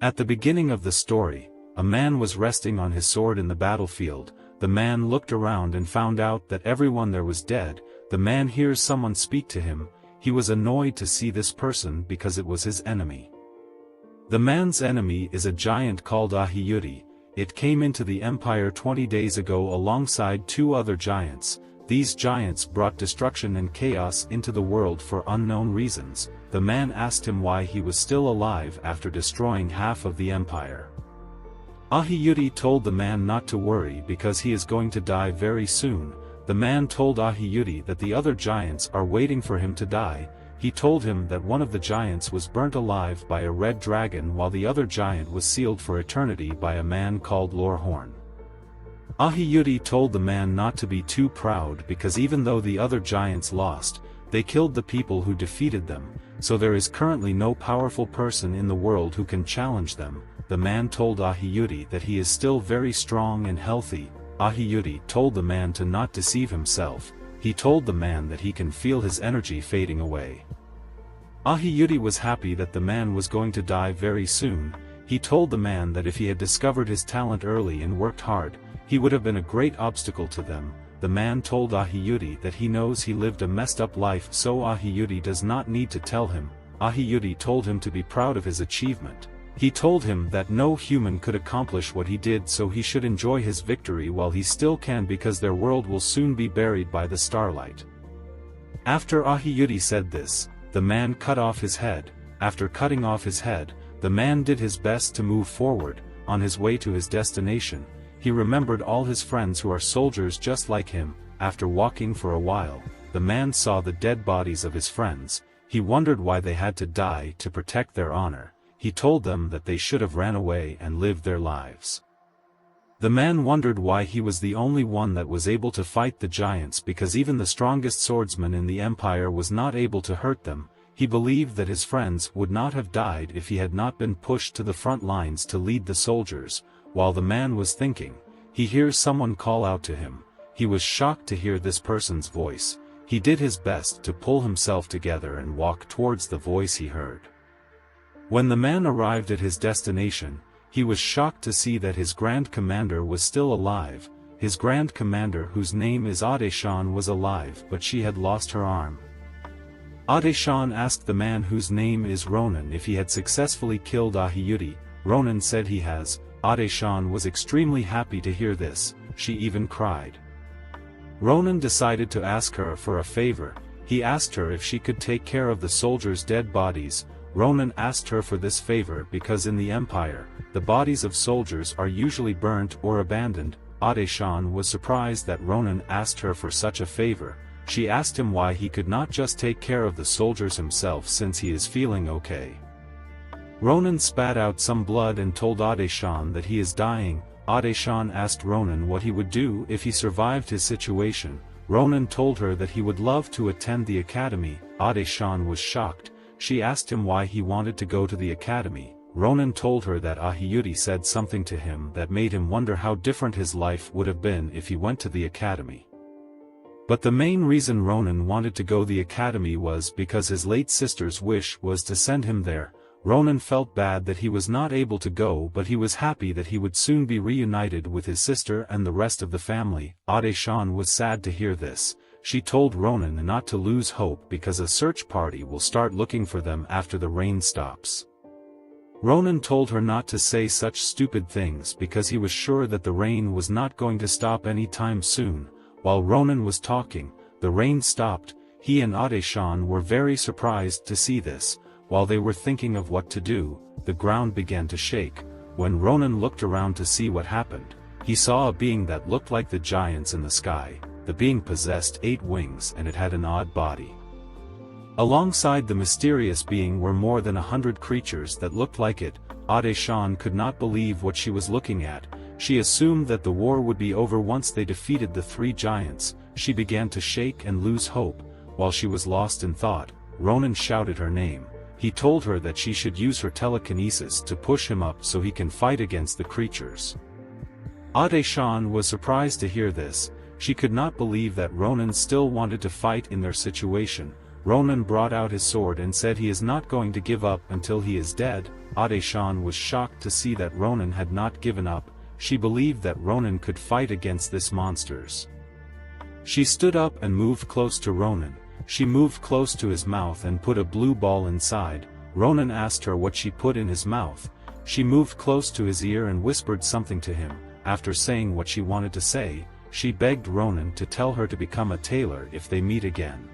At the beginning of the story, a man was resting on his sword in the battlefield. The man looked around and found out that everyone there was dead. The man hears someone speak to him. He was annoyed to see this person because it was his enemy. The man's enemy is a giant called Ahiyuri. It came into the empire 20 days ago alongside 2 other giants. These giants brought destruction and chaos into the world for unknown reasons. The man asked him why he was still alive after destroying half of the empire. Ahiyuri told the man not to worry because he is going to die very soon. The man told Ahiyuri that the other giants are waiting for him to die. He told him that one of the giants was burnt alive by a red dragon while the other giant was sealed for eternity by a man called Lorehorn. Ahiyuri told the man not to be too proud because even though the other giants lost, they killed the people who defeated them, so there is currently no powerful person in the world who can challenge them. The man told Ahiyuri that he is still very strong and healthy. Ahiyuri told the man to not deceive himself. He told the man that he can feel his energy fading away. Ahiyuri was happy that the man was going to die very soon. He told the man that if he had discovered his talent early and worked hard, he would have been a great obstacle to them. The man told Ahiyuri that he knows he lived a messed up life, so Ahiyuri does not need to tell him. Ahiyuri told him to be proud of his achievement. He told him that no human could accomplish what he did, so he should enjoy his victory while he still can because their world will soon be buried by the starlight. After Ahiyuri said this, the man cut off his head. After cutting off his head, the man did his best to move forward. On his way to his destination, he remembered all his friends who are soldiers just like him. After walking for a while, the man saw the dead bodies of his friends. He wondered why they had to die to protect their honor. He told them that they should have ran away and lived their lives. The man wondered why he was the only one that was able to fight the giants because even the strongest swordsman in the empire was not able to hurt them. He believed that his friends would not have died if he had not been pushed to the front lines to lead the soldiers. While the man was thinking, he hears someone call out to him. He was shocked to hear this person's voice. He did his best to pull himself together and walk towards the voice he heard. When the man arrived at his destination, he was shocked to see that his Grand Commander was still alive. His Grand Commander, whose name is Adeshan, was alive, but she had lost her arm. Adeshan asked the man whose name is Ronan if he had successfully killed Ahiyuri. Ronan said he has. Adeshan was extremely happy to hear this. She even cried. Ronan decided to ask her for a favor. He asked her if she could take care of the soldiers' dead bodies. Ronan asked her for this favor because in the empire, the bodies of soldiers are usually burnt or abandoned. Adeshan was surprised that Ronan asked her for such a favor. She asked him why he could not just take care of the soldiers himself since he is feeling okay. Ronan spat out some blood and told Adeshan that he is dying. Adeshan asked Ronan what he would do if he survived his situation. Ronan told her that he would love to attend the academy. Adeshan was shocked. She asked him why he wanted to go to the academy. Ronan told her that Ahiyuri said something to him that made him wonder how different his life would have been if he went to the academy. But the main reason Ronan wanted to go to the academy was because his late sister's wish was to send him there. Ronan felt bad that he was not able to go, but he was happy that he would soon be reunited with his sister and the rest of the family. Adeshan was sad to hear this. She told Ronan not to lose hope because a search party will start looking for them after the rain stops. Ronan told her not to say such stupid things because he was sure that the rain was not going to stop any time soon. While Ronan was talking, the rain stopped. He and Adeshan were very surprised to see this. While they were thinking of what to do, the ground began to shake. When Ronan looked around to see what happened, he saw a being that looked like the giants in the sky. The being possessed 8 wings and it had an odd body. Alongside the mysterious being were more than 100 creatures that looked like it. Adeshan could not believe what she was looking at. She assumed that the war would be over once they defeated the 3 giants. She began to shake and lose hope. While she was lost in thought, Ronan shouted her name. He told her that she should use her telekinesis to push him up so he can fight against the creatures. Adeshan was surprised to hear this. She could not believe that Ronan still wanted to fight in their situation. Ronan brought out his sword and said he is not going to give up until he is dead. Ade-shan was shocked to see that Ronan had not given up. She believed that Ronan could fight against this monsters. She stood up and moved close to Ronan. She moved close to his mouth and put a blue ball inside. Ronan asked her what she put in his mouth. She moved close to his ear and whispered something to him. After saying what she wanted to say, she begged Ronan to tell her to become a tailor if they meet again.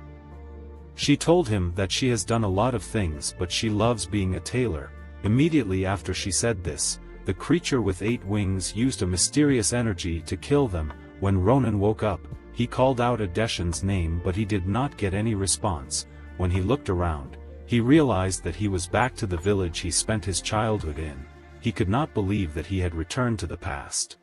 She told him that she has done a lot of things but she loves being a tailor. Immediately after she said this, the creature with 8 wings used a mysterious energy to kill them. When Ronan woke up, he called out Ade-shan's name but he did not get any response. When he looked around, he realized that he was back to the village he spent his childhood in. He could not believe that he had returned to the past.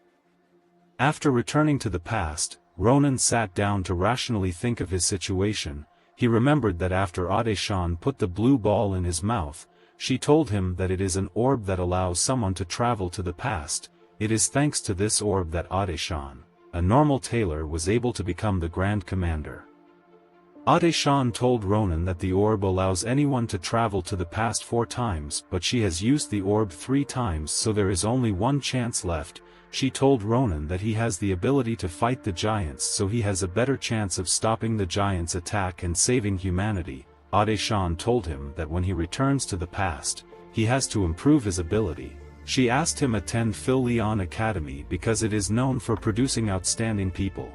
After returning to the past, Ronan sat down to rationally think of his situation. He remembered that after Ade-shan put the blue ball in his mouth, she told him that it is an orb that allows someone to travel to the past. It is thanks to this orb that Ade-shan, a normal tailor, was able to become the Grand Commander. Ade-shan told Ronan that the orb allows anyone to travel to the past 4 times, but she has used the orb 3 times, so there is only 1 chance left. She told Ronan that he has the ability to fight the giants, so he has a better chance of stopping the giants' attack and saving humanity. Ade-shan told him that when he returns to the past, he has to improve his ability. She asked him to attend Phil Leon Academy because it is known for producing outstanding people.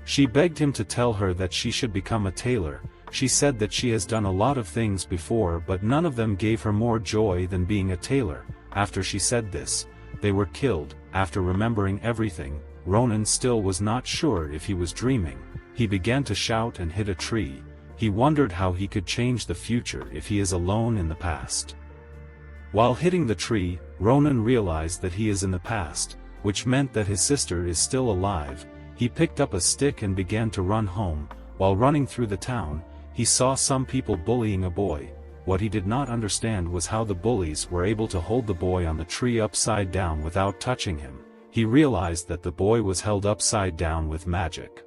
She begged him to tell her that she should become a tailor. She said that she has done a lot of things before but none of them gave her more joy than being a tailor. After she said this, they were killed. After remembering everything, Ronan still was not sure if he was dreaming. He began to shout and hit a tree. He wondered how he could change the future if he is alone in the past. While hitting the tree, Ronan realized that he is in the past, which meant that his sister is still alive. He picked up a stick and began to run home. While running through the town, he saw some people bullying a boy. What he did not understand was how the bullies were able to hold the boy on the tree upside down without touching him. He realized that the boy was held upside down with magic.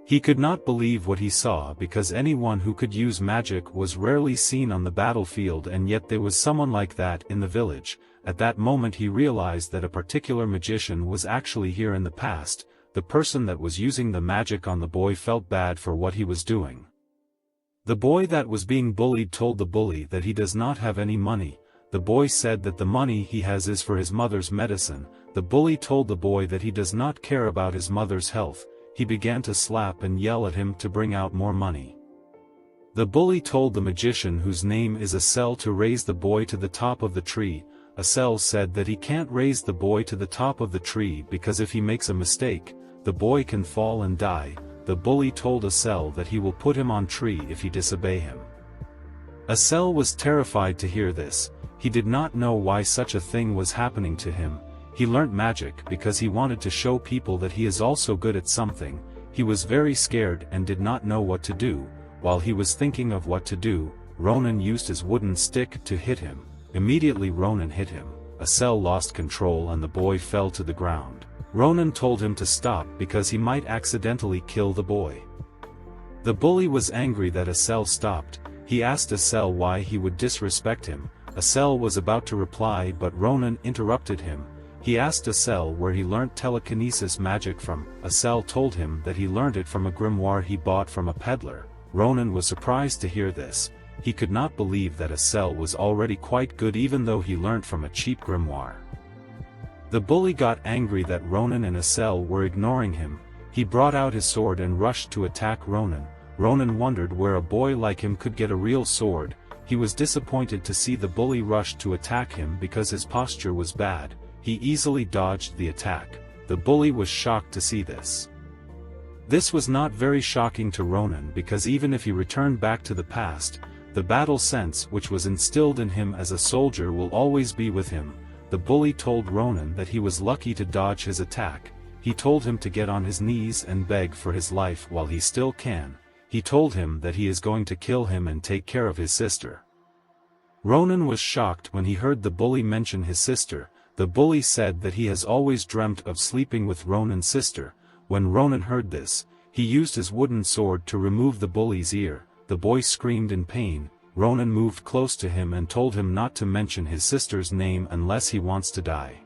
He could not believe what he saw because anyone who could use magic was rarely seen on the battlefield, and yet there was someone like that in the village. At that moment he realized that a particular magician was actually here in the past. The person that was using the magic on the boy felt bad for what he was doing. The boy that was being bullied told the bully that he does not have any money. The boy said that the money he has is for his mother's medicine. The bully told the boy that he does not care about his mother's health. He began to slap and yell at him to bring out more money. The bully told the magician, whose name is Asel, to raise the boy to the top of the tree. Asel said that he can't raise the boy to the top of the tree because if he makes a mistake, the boy can fall and die. The bully told Asel that he will put him on tree if he disobey him. Asel was terrified to hear this. He did not know why such a thing was happening to him. He learnt magic because he wanted to show people that he is also good at something. He was very scared and did not know what to do. While he was thinking of what to do, Ronan used his wooden stick to hit him. Immediately Ronan hit him. Asel lost control and the boy fell to the ground. Ronan told him to stop because he might accidentally kill the boy. The bully was angry that Asel stopped. He asked Asel why he would disrespect him. Asel was about to reply but Ronan interrupted him. He asked Asel where he learnt telekinesis magic from. Asel told him that he learned it from a grimoire he bought from a peddler. Ronan was surprised to hear this. He could not believe that Asel was already quite good even though he learnt from a cheap grimoire. The bully got angry that Ronan and Asel were ignoring him. He brought out his sword and rushed to attack Ronan. Ronan wondered where a boy like him could get a real sword. He was disappointed to see the bully rush to attack him because his posture was bad. He easily dodged the attack. The bully was shocked to see this. This was not very shocking to Ronan because even if he returned back to the past, the battle sense which was instilled in him as a soldier will always be with him. The bully told Ronan that he was lucky to dodge his attack. He told him to get on his knees and beg for his life while he still can. He told him that he is going to kill him and take care of his sister. Ronan was shocked when he heard the bully mention his sister. The bully said that he has always dreamt of sleeping with Ronan's sister. When Ronan heard this, he used his wooden sword to remove the bully's ear. the boy screamed in pain. Ronan moved close to him and told him not to mention his sister's name unless he wants to die.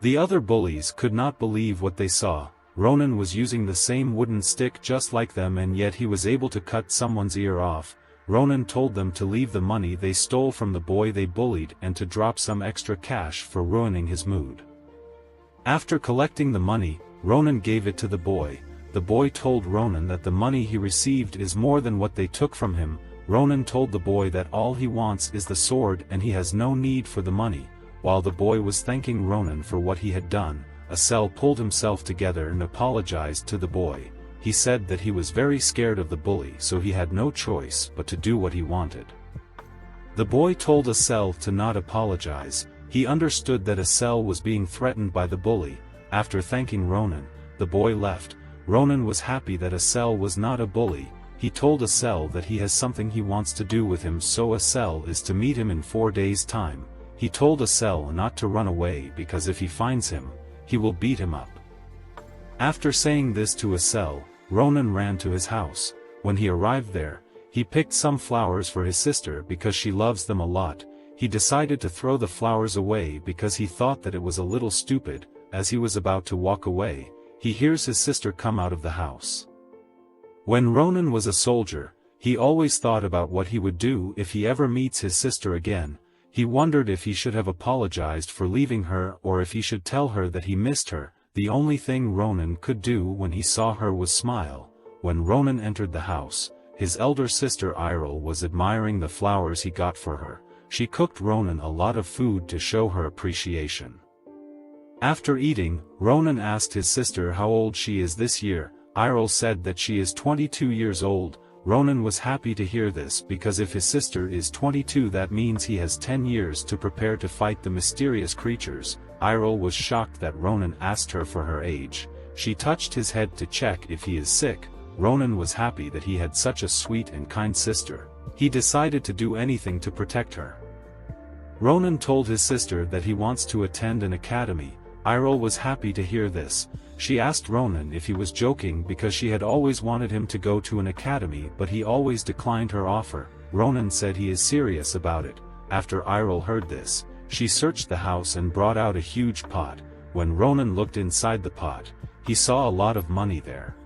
The other bullies could not believe what they saw. Ronan was using the same wooden stick just like them, and yet he was able to cut someone's ear off. Ronan told them to leave the money they stole from the boy they bullied and to drop some extra cash for ruining his mood. After collecting the money, Ronan gave it to the boy. The boy told Ronan that the money he received is more than what they took from him. Ronan told the boy that all he wants is the sword and he has no need for the money. While the boy was thanking Ronan for what he had done, Asel pulled himself together and apologized to the boy. He said that he was very scared of the bully, so he had no choice but to do what he wanted. The boy told Asel to not apologize. He understood that Asel was being threatened by the bully. After thanking Ronan, the boy left. Ronan was happy that Asel was not a bully. He told Asel that he has something he wants to do with him, so Asel is to meet him in 4 days' time. He told Asel not to run away because if he finds him, he will beat him up. After saying this to Asel, Ronan ran to his house. When he arrived there, he picked some flowers for his sister because she loves them a lot. He decided to throw the flowers away because he thought that it was a little stupid. As he was about to walk away, he hears his sister come out of the house. When Ronan was a soldier, he always thought about what he would do if he ever meets his sister again. He wondered if he should have apologized for leaving her or if he should tell her that he missed her. The only thing Ronan could do when he saw her was smile. When Ronan entered the house, his elder sister Irel was admiring the flowers he got for her. She cooked Ronan a lot of food to show her appreciation. After eating, Ronan asked his sister how old she is this year. Irel said that she is 22 years old. Ronan was happy to hear this because if his sister is 22, that means he has 10 years to prepare to fight the mysterious creatures. Irel was shocked that Ronan asked her for her age. She touched his head to check if he is sick. Ronan was happy that he had such a sweet and kind sister. He decided to do anything to protect her. Ronan told his sister that he wants to attend an academy. Irel was happy to hear this. She asked Ronan if he was joking because she had always wanted him to go to an academy, but he always declined her offer. Ronan said he is serious about it. After Irel heard this, she searched the house and brought out a huge pot. When Ronan looked inside the pot, he saw a lot of money there.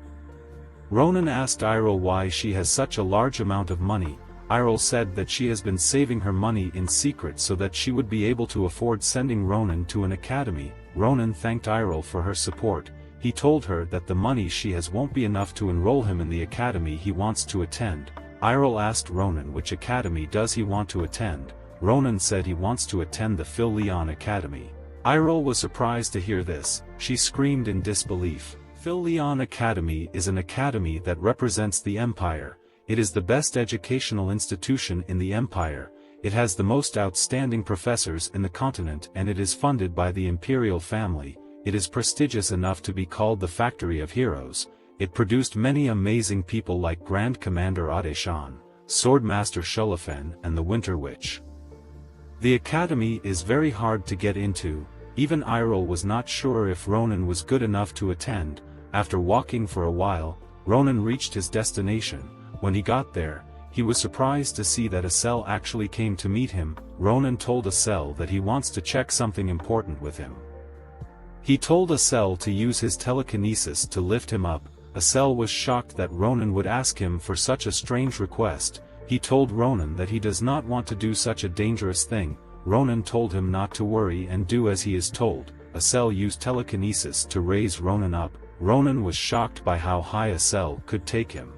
Ronan asked Irel why she has such a large amount of money. Irel said that she has been saving her money in secret so that she would be able to afford sending Ronan to an academy. Ronan thanked Irel for her support. He told her that the money she has won't be enough to enroll him in the academy he wants to attend. Irel asked Ronan which academy does he want to attend. Ronan said he wants to attend the Phil Leon Academy. Irel was surprised to hear this. She screamed in disbelief. Phil Leon Academy is an academy that represents the Empire. It is the best educational institution in the Empire. It has the most outstanding professors in the continent and it is funded by the imperial family. It is prestigious enough to be called the Factory of Heroes. It produced many amazing people like Grand Commander Adeshan, Swordmaster Shulafen and the Winter Witch. The academy is very hard to get into. Even Irel was not sure if Ronan was good enough to attend. After walking for a while, Ronan reached his destination. When he got there, he was surprised to see that Asel actually came to meet him. Ronan told Asel that he wants to check something important with him. He told Asel to use his telekinesis to lift him up. Asel was shocked that Ronan would ask him for such a strange request. He told Ronan that he does not want to do such a dangerous thing. Ronan told him not to worry and do as he is told. Asel used telekinesis to raise Ronan up. Ronan was shocked by how high Asel could take him.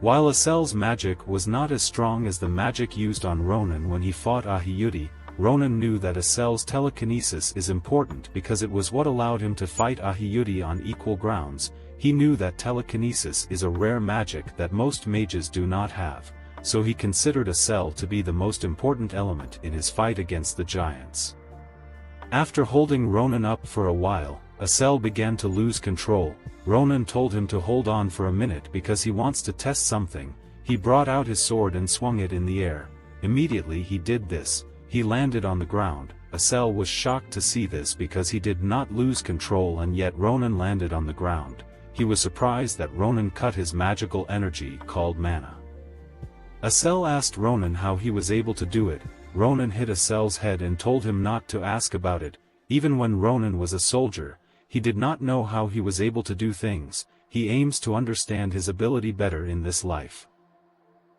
While Asel's magic was not as strong as the magic used on Ronan when he fought Ahiyuti, Ronan knew that Asel's telekinesis is important because it was what allowed him to fight Ahiyuti on equal grounds. He knew that telekinesis is a rare magic that most mages do not have, so he considered Asel to be the most important element in his fight against the giants. After holding Ronan up for a while, Asel began to lose control. Ronan told him to hold on for a minute because he wants to test something. He brought out his sword and swung it in the air. Immediately he did this. He landed on the ground. Asel was shocked to see this because he did not lose control and yet Ronan landed on the ground. He was surprised that Ronan cut his magical energy called mana. Asel asked Ronan how he was able to do it. Ronan hit Asel's head and told him not to ask about it. Even when Ronan was a soldier, he did not know how he was able to do things. He aims to understand his ability better in this life.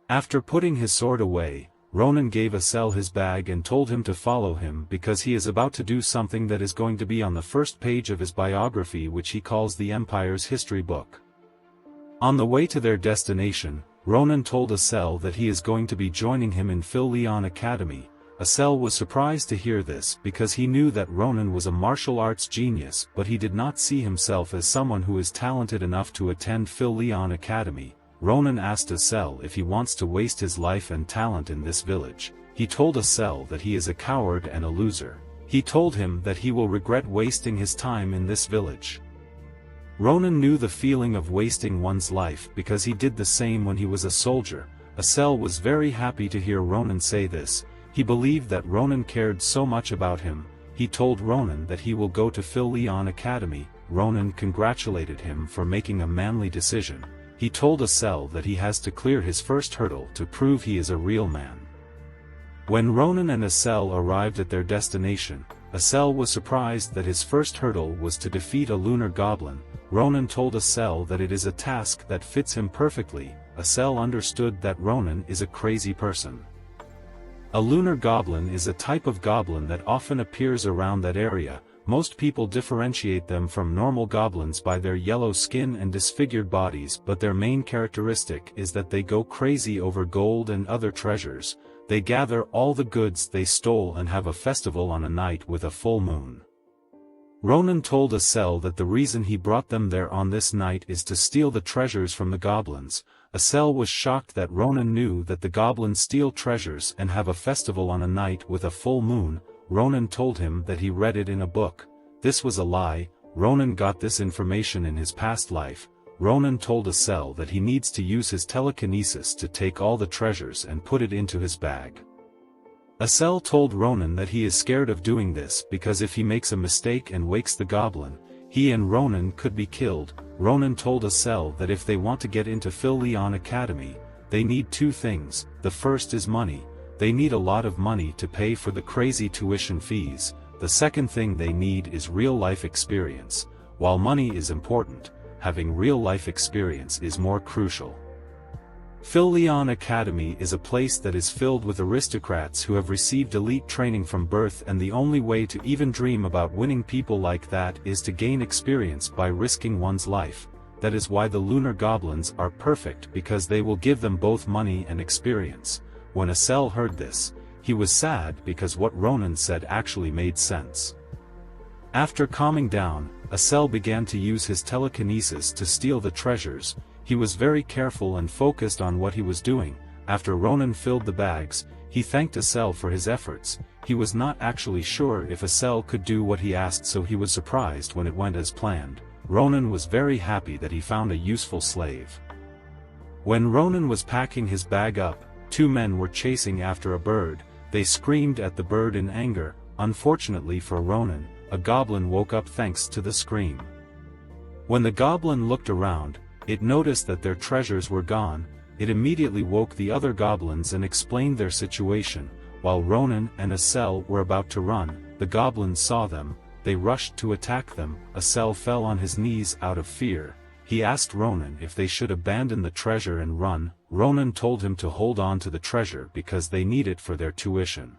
After putting his sword away, Ronan gave Asel his bag and told him to follow him because he is about to do something that is going to be on the first page of his biography, which he calls the Empire's history book. On the way to their destination, Ronan told Asel that he is going to be joining him in Phil Leon Academy. Asel was surprised to hear this because he knew that Ronan was a martial arts genius, but he did not see himself as someone who is talented enough to attend Phil Leon Academy. Ronan asked Asel if he wants to waste his life and talent in this village. He told Asel that he is a coward and a loser. He told him that he will regret wasting his time in this village. Ronan knew the feeling of wasting one's life because he did the same when he was a soldier. Asel was very happy to hear Ronan say this. He believed that Ronan cared so much about him. He told Ronan that he will go to Phil Leon Academy. Ronan congratulated him for making a manly decision. He told Asel that he has to clear his first hurdle to prove he is a real man. When Ronan and Asel arrived at their destination, Asel was surprised that his first hurdle was to defeat a lunar goblin. Ronan told Asel that it is a task that fits him perfectly. Asel understood that Ronan is a crazy person. A lunar goblin is a type of goblin that often appears around that area. Most people differentiate them from normal goblins by their yellow skin and disfigured bodies, but their main characteristic is that they go crazy over gold and other treasures. They gather all the goods they stole and have a festival on a night with a full moon. Ronan told Asel that the reason he brought them there on this night is to steal the treasures from the goblins. Asel was shocked that Ronan knew that the goblins steal treasures and have a festival on a night with a full moon. Ronan told him that he read it in a book. This was a lie. Ronan got this information in his past life. Ronan told Asel that he needs to use his telekinesis to take all the treasures and put it into his bag. Asel told Ronan that he is scared of doing this because if he makes a mistake and wakes the goblin, he and Ronan could be killed. Ronan told Asel that if they want to get into Phil Leon Academy, they need two things. The first is money. They need a lot of money to pay for the crazy tuition fees. The second thing they need is real-life experience. While money is important, having real-life experience is more crucial. Phil Leon Academy is a place that is filled with aristocrats who have received elite training from birth, and the only way to even dream about winning people like that is to gain experience by risking one's life. That is why the lunar goblins are perfect, because they will give them both money and experience. When Asel heard this, he was sad because what Ronan said actually made sense. After calming down, Asel began to use his telekinesis to steal the treasures. He was very careful and focused on what he was doing. After Ronan filled the bags, he thanked Asel for his efforts. He was not actually sure if Asel could do what he asked, so he was surprised when it went as planned. Ronan was very happy that he found a useful slave. When Ronan was packing his bag up, two men were chasing after a bird. They screamed at the bird in anger. Unfortunately for Ronan, a goblin woke up thanks to the scream. When the goblin looked around, it noticed that their treasures were gone. It immediately woke the other goblins and explained their situation. While Ronan and Asel were about to run, the goblins saw them. They rushed to attack them. Asel fell on his knees out of fear. He asked Ronan if they should abandon the treasure and run. Ronan told him to hold on to the treasure because they need it for their tuition.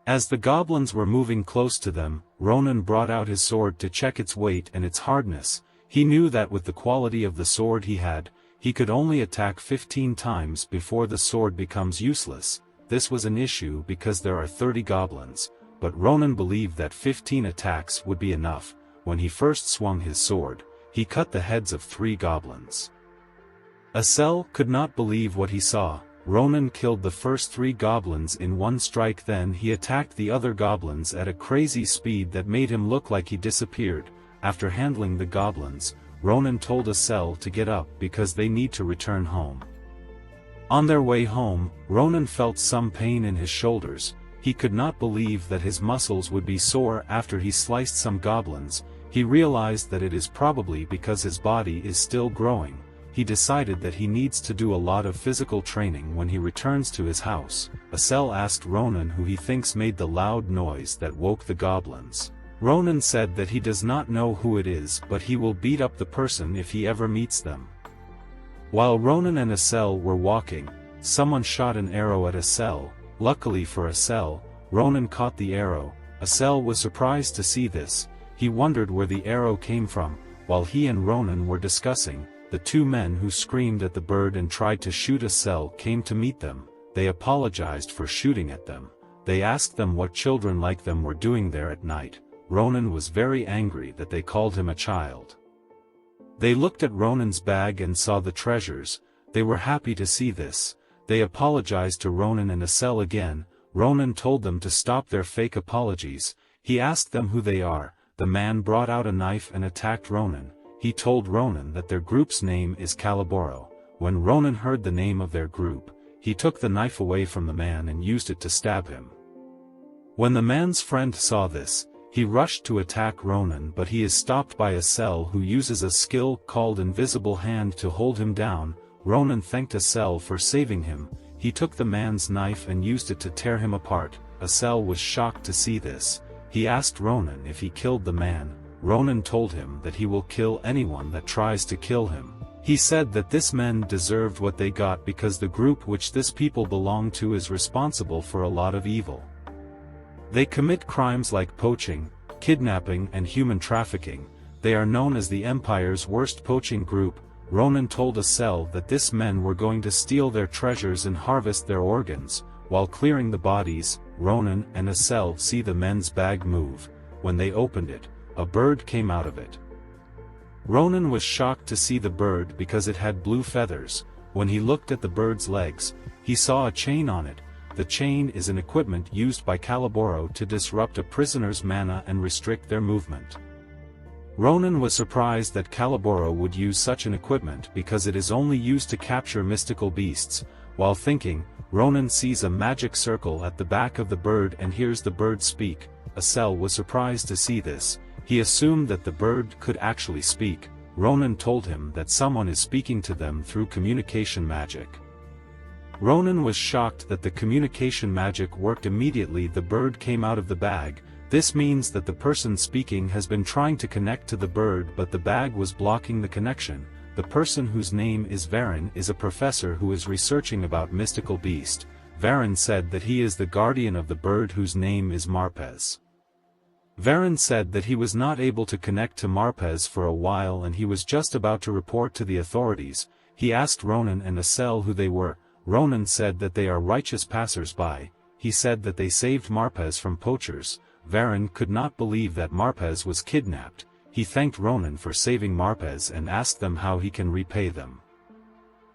As the goblins were moving close to them, Ronan brought out his sword to check its weight and its hardness. He knew that with the quality of the sword he had, he could only attack 15 times before the sword becomes useless. This was an issue because there are 30 goblins, but Ronan believed that 15 attacks would be enough. When he first swung his sword, he cut the heads of 3 goblins. Asel could not believe what he saw. Ronan killed the first 3 goblins in one strike, then he attacked the other goblins at a crazy speed that made him look like he disappeared. After handling the goblins, Ronan told Asel to get up because they need to return home. On their way home, Ronan felt some pain in his shoulders. He could not believe that his muscles would be sore after he sliced some goblins. He realized that it is probably because his body is still growing. he decided that he needs to do a lot of physical training when he returns to his house. Asel asked Ronan who he thinks made the loud noise that woke the goblins. Ronan said that he does not know who it is, but he will beat up the person if he ever meets them. While Ronan and Asel were walking, someone shot an arrow at Asel. Luckily for Asel, Ronan caught the arrow. Asel was surprised to see this. He wondered where the arrow came from. While he and Ronan were discussing, the two men who screamed at the bird and tried to shoot Asel came to meet them. They apologized for shooting at them. They asked them what children like them were doing there at night. Ronan was very angry that they called him a child. They looked at Ronan's bag and saw the treasures. They were happy to see this. They apologized to Ronan and Asel again. Ronan told them to stop their fake apologies. He asked them who they are. The man brought out a knife and attacked Ronan. He told Ronan that their group's name is Calaboro. When Ronan heard the name of their group, he took the knife away from the man and used it to stab him. When the man's friend saw this, he rushed to attack Ronan, but he is stopped by Asel, who uses a skill called Invisible Hand to hold him down. Ronan thanked Asel for saving him. He took the man's knife and used it to tear him apart. Asel was shocked to see this. He asked Ronan if he killed the man. Ronan told him that he will kill anyone that tries to kill him. He said that this men deserved what they got because the group which this people belong to is responsible for a lot of evil. They commit crimes like poaching, kidnapping and human trafficking. They are known as the Empire's worst poaching group. Ronan told Asel that this men were going to steal their treasures and harvest their organs. While clearing the bodies, Ronan and Asel see the men's bag move. When they opened it, a bird came out of it. Ronan was shocked to see the bird because it had blue feathers. When he looked at the bird's legs, he saw a chain on it. The chain is an equipment used by Calaboro to disrupt a prisoner's mana and restrict their movement. Ronan was surprised that Calaboro would use such an equipment because it is only used to capture mystical beasts. While thinking, Ronan sees a magic circle at the back of the bird and hears the bird speak. Asel was surprised to see this. He assumed that the bird could actually speak. Ronan told him that someone is speaking to them through communication magic. Ronan was shocked that the communication magic worked immediately. The bird came out of the bag. This means that the person speaking has been trying to connect to the bird, but the bag was blocking the connection. The person whose name is Varen is a professor who is researching about mystical beast. Varen said that he is the guardian of the bird whose name is Marpez. Varen said that he was not able to connect to Marpez for a while and he was just about to report to the authorities. He asked Ronan and Asel who they were. Ronan said that they are righteous passers-by. He said that they saved Marpez from poachers. Varen could not believe that Marpez was kidnapped. He thanked Ronan for saving Marpez and asked them how he can repay them.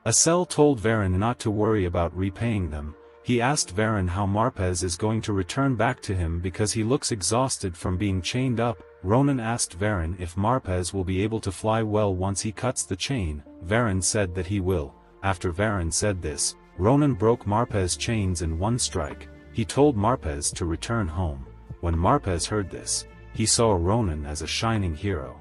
Asel told Varen not to worry about repaying them. He asked Varen how Marpez is going to return back to him because he looks exhausted from being chained up. Ronan asked Varen if Marpez will be able to fly well once he cuts the chain. Varen said that he will. After Varen said this, Ronan broke Marpez's chains in one strike. He told Marpez to return home. When Marpez heard this, he saw Ronan as a shining hero.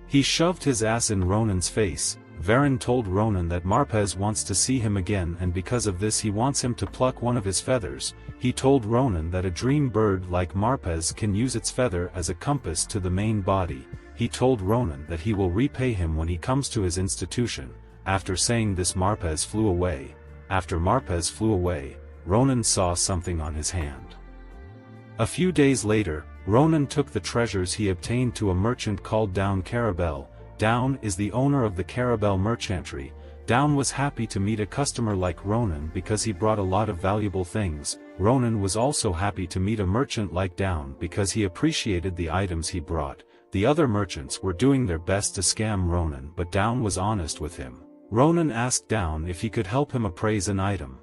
He shoved his ass in Ronan's face. Varen told Ronan that Marpez wants to see him again and because of this he wants him to pluck one of his feathers. He told Ronan that a dream bird like Marpez can use its feather as a compass to the main body. He told Ronan that he will repay him when he comes to his institution. After saying this, Marpez flew away. After Marpez flew away, Ronan saw something on his hand. A few days later, Ronan took the treasures he obtained to a merchant called Down Carabel. Down is the owner of the Carabel merchantry. Down was happy to meet a customer like Ronan because he brought a lot of valuable things. Ronan was also happy to meet a merchant like Down because he appreciated the items he brought. The other merchants were doing their best to scam Ronan, but Down was honest with him. Ronan asked Down if he could help him appraise an item.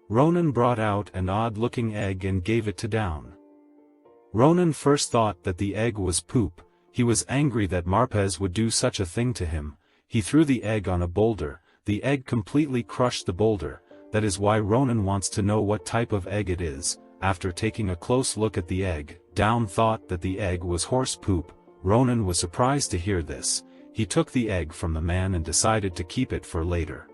Ronan brought out an odd-looking egg and gave it to Down. Ronan first thought that the egg was poop. He was angry that Marpez would do such a thing to him. He threw the egg on a boulder. The egg completely crushed the boulder. That is why Ronan wants to know what type of egg it is. After taking a close look at the egg, Down thought that the egg was horse poop. Ronan was surprised to hear this. he took the egg from the man and decided to keep it for later.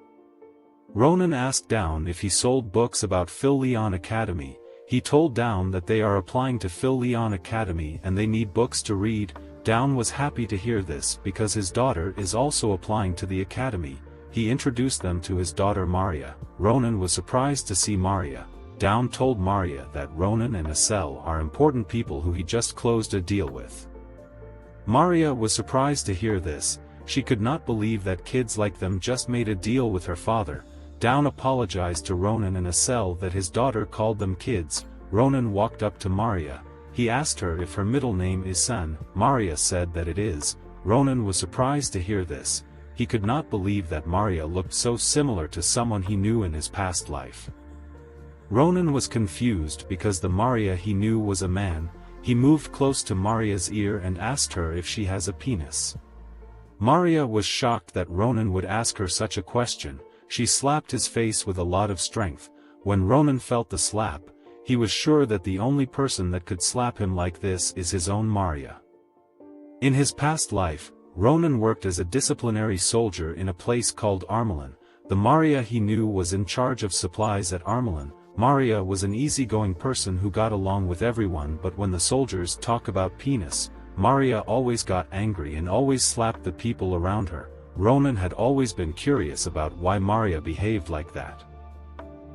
Ronan asked Down if he sold books about Phil Leon Academy. He told Down that they are applying to Phil Leon Academy and they need books to read. Down was happy to hear this because his daughter is also applying to the academy. He introduced them to his daughter Maria. Ronan was surprised to see Maria. Down told Maria that Ronan and Asel are important people who he just closed a deal with. Maria was surprised to hear this. She could not believe that kids like them just made a deal with her father. Down apologized to Ronan and Asel that his daughter called them kids. Ronan walked up to Maria. He asked her if her middle name is Sun. Maria said that it is. Ronan was surprised to hear this. He could not believe that Maria looked so similar to someone he knew in his past life. Ronan was confused because the Maria he knew was a man. He moved close to Maria's ear and asked her if she has a penis. Maria was shocked that Ronan would ask her such a question. She slapped his face with a lot of strength. When Ronan felt the slap, he was sure that the only person that could slap him like this is his own Maria. In his past life, Ronan worked as a disciplinary soldier in a place called Armelin. The Maria he knew was in charge of supplies at Armelin. Maria was an easygoing person who got along with everyone, but when the soldiers talk about penis, Maria always got angry and always slapped the people around her. Ronan had always been curious about why Maria behaved like that.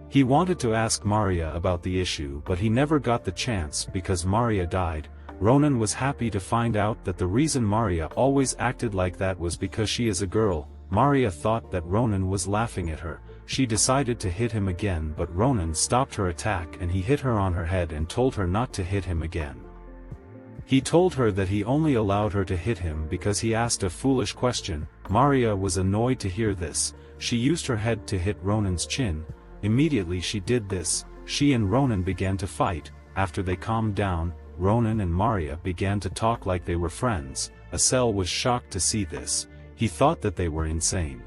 He wanted to ask Maria about the issue but he never got the chance because Maria died. Ronan was happy to find out that the reason Maria always acted like that was because she is a girl. Maria thought that Ronan was laughing at her. She decided to hit him again but Ronan stopped her attack and he hit her on her head and told her not to hit him again. He told her that he only allowed her to hit him because he asked a foolish question. Maria was annoyed to hear this. She used her head to hit Ronan's chin. Immediately she did this, she and Ronan began to fight. After they calmed down, Ronan and Maria began to talk like they were friends. Asel was shocked to see this. He thought that they were insane.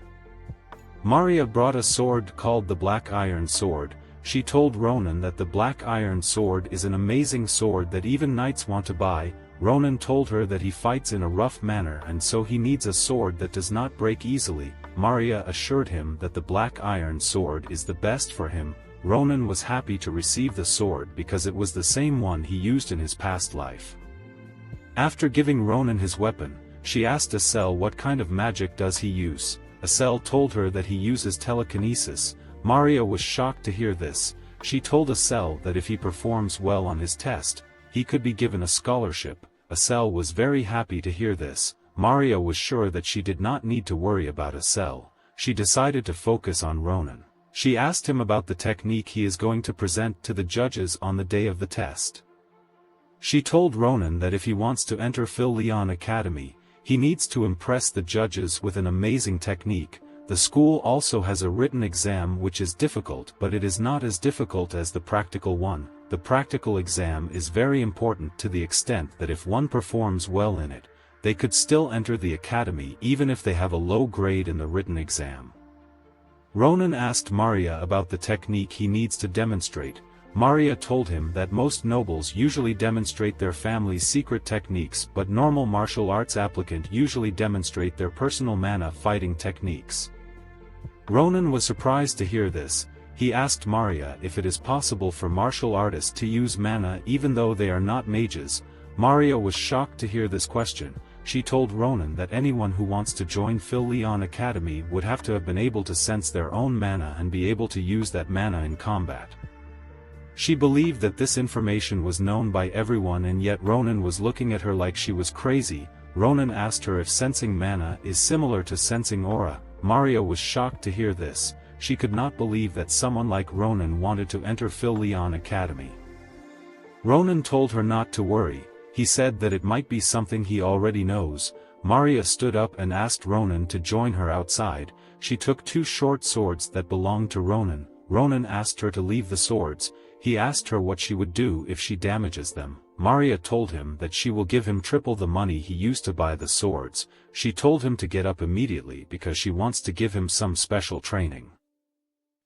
Maria brought a sword called the Black Iron Sword. She told Ronan that the Black Iron Sword is an amazing sword that even knights want to buy. Ronan told her that he fights in a rough manner and so he needs a sword that does not break easily. Maria assured him that the Black Iron Sword is the best for him. Ronan was happy to receive the sword because it was the same one he used in his past life. After giving Ronan his weapon, she asked Asel what kind of magic does he use. Asel told her that he uses telekinesis. Maria was shocked to hear this. She told Asel that if he performs well on his test, he could be given a scholarship. Asel was very happy to hear this. Maria was sure that she did not need to worry about Asel. She decided to focus on Ronan. She asked him about the technique he is going to present to the judges on the day of the test. She told Ronan that if he wants to enter Phil Leon Academy, he needs to impress the judges with an amazing technique. The school also has a written exam which is difficult but it is not as difficult as the practical one. The practical exam is very important to the extent that if one performs well in it, they could still enter the academy even if they have a low grade in the written exam. Ronan asked Maria about the technique he needs to demonstrate. Maria told him that most nobles usually demonstrate their family's secret techniques but normal martial arts applicant usually demonstrate their personal mana fighting techniques. Ronan was surprised to hear this. He asked Maria if it is possible for martial artists to use mana even though they are not mages. Maria was shocked to hear this question. She told Ronan that anyone who wants to join Phil Leon Academy would have to have been able to sense their own mana and be able to use that mana in combat. She believed that this information was known by everyone and yet Ronan was looking at her like she was crazy. Ronan asked her if sensing mana is similar to sensing aura. Maria was shocked to hear this. She could not believe that someone like Ronan wanted to enter Phil Leon Academy. Ronan told her not to worry. He said that it might be something he already knows. Maria stood up and asked Ronan to join her outside. She took two short swords that belonged to Ronan. Ronan asked her to leave the swords. He asked her what she would do if she damages them. Maria told him that she will give him triple the money he used to buy the swords. She told him to get up immediately because she wants to give him some special training.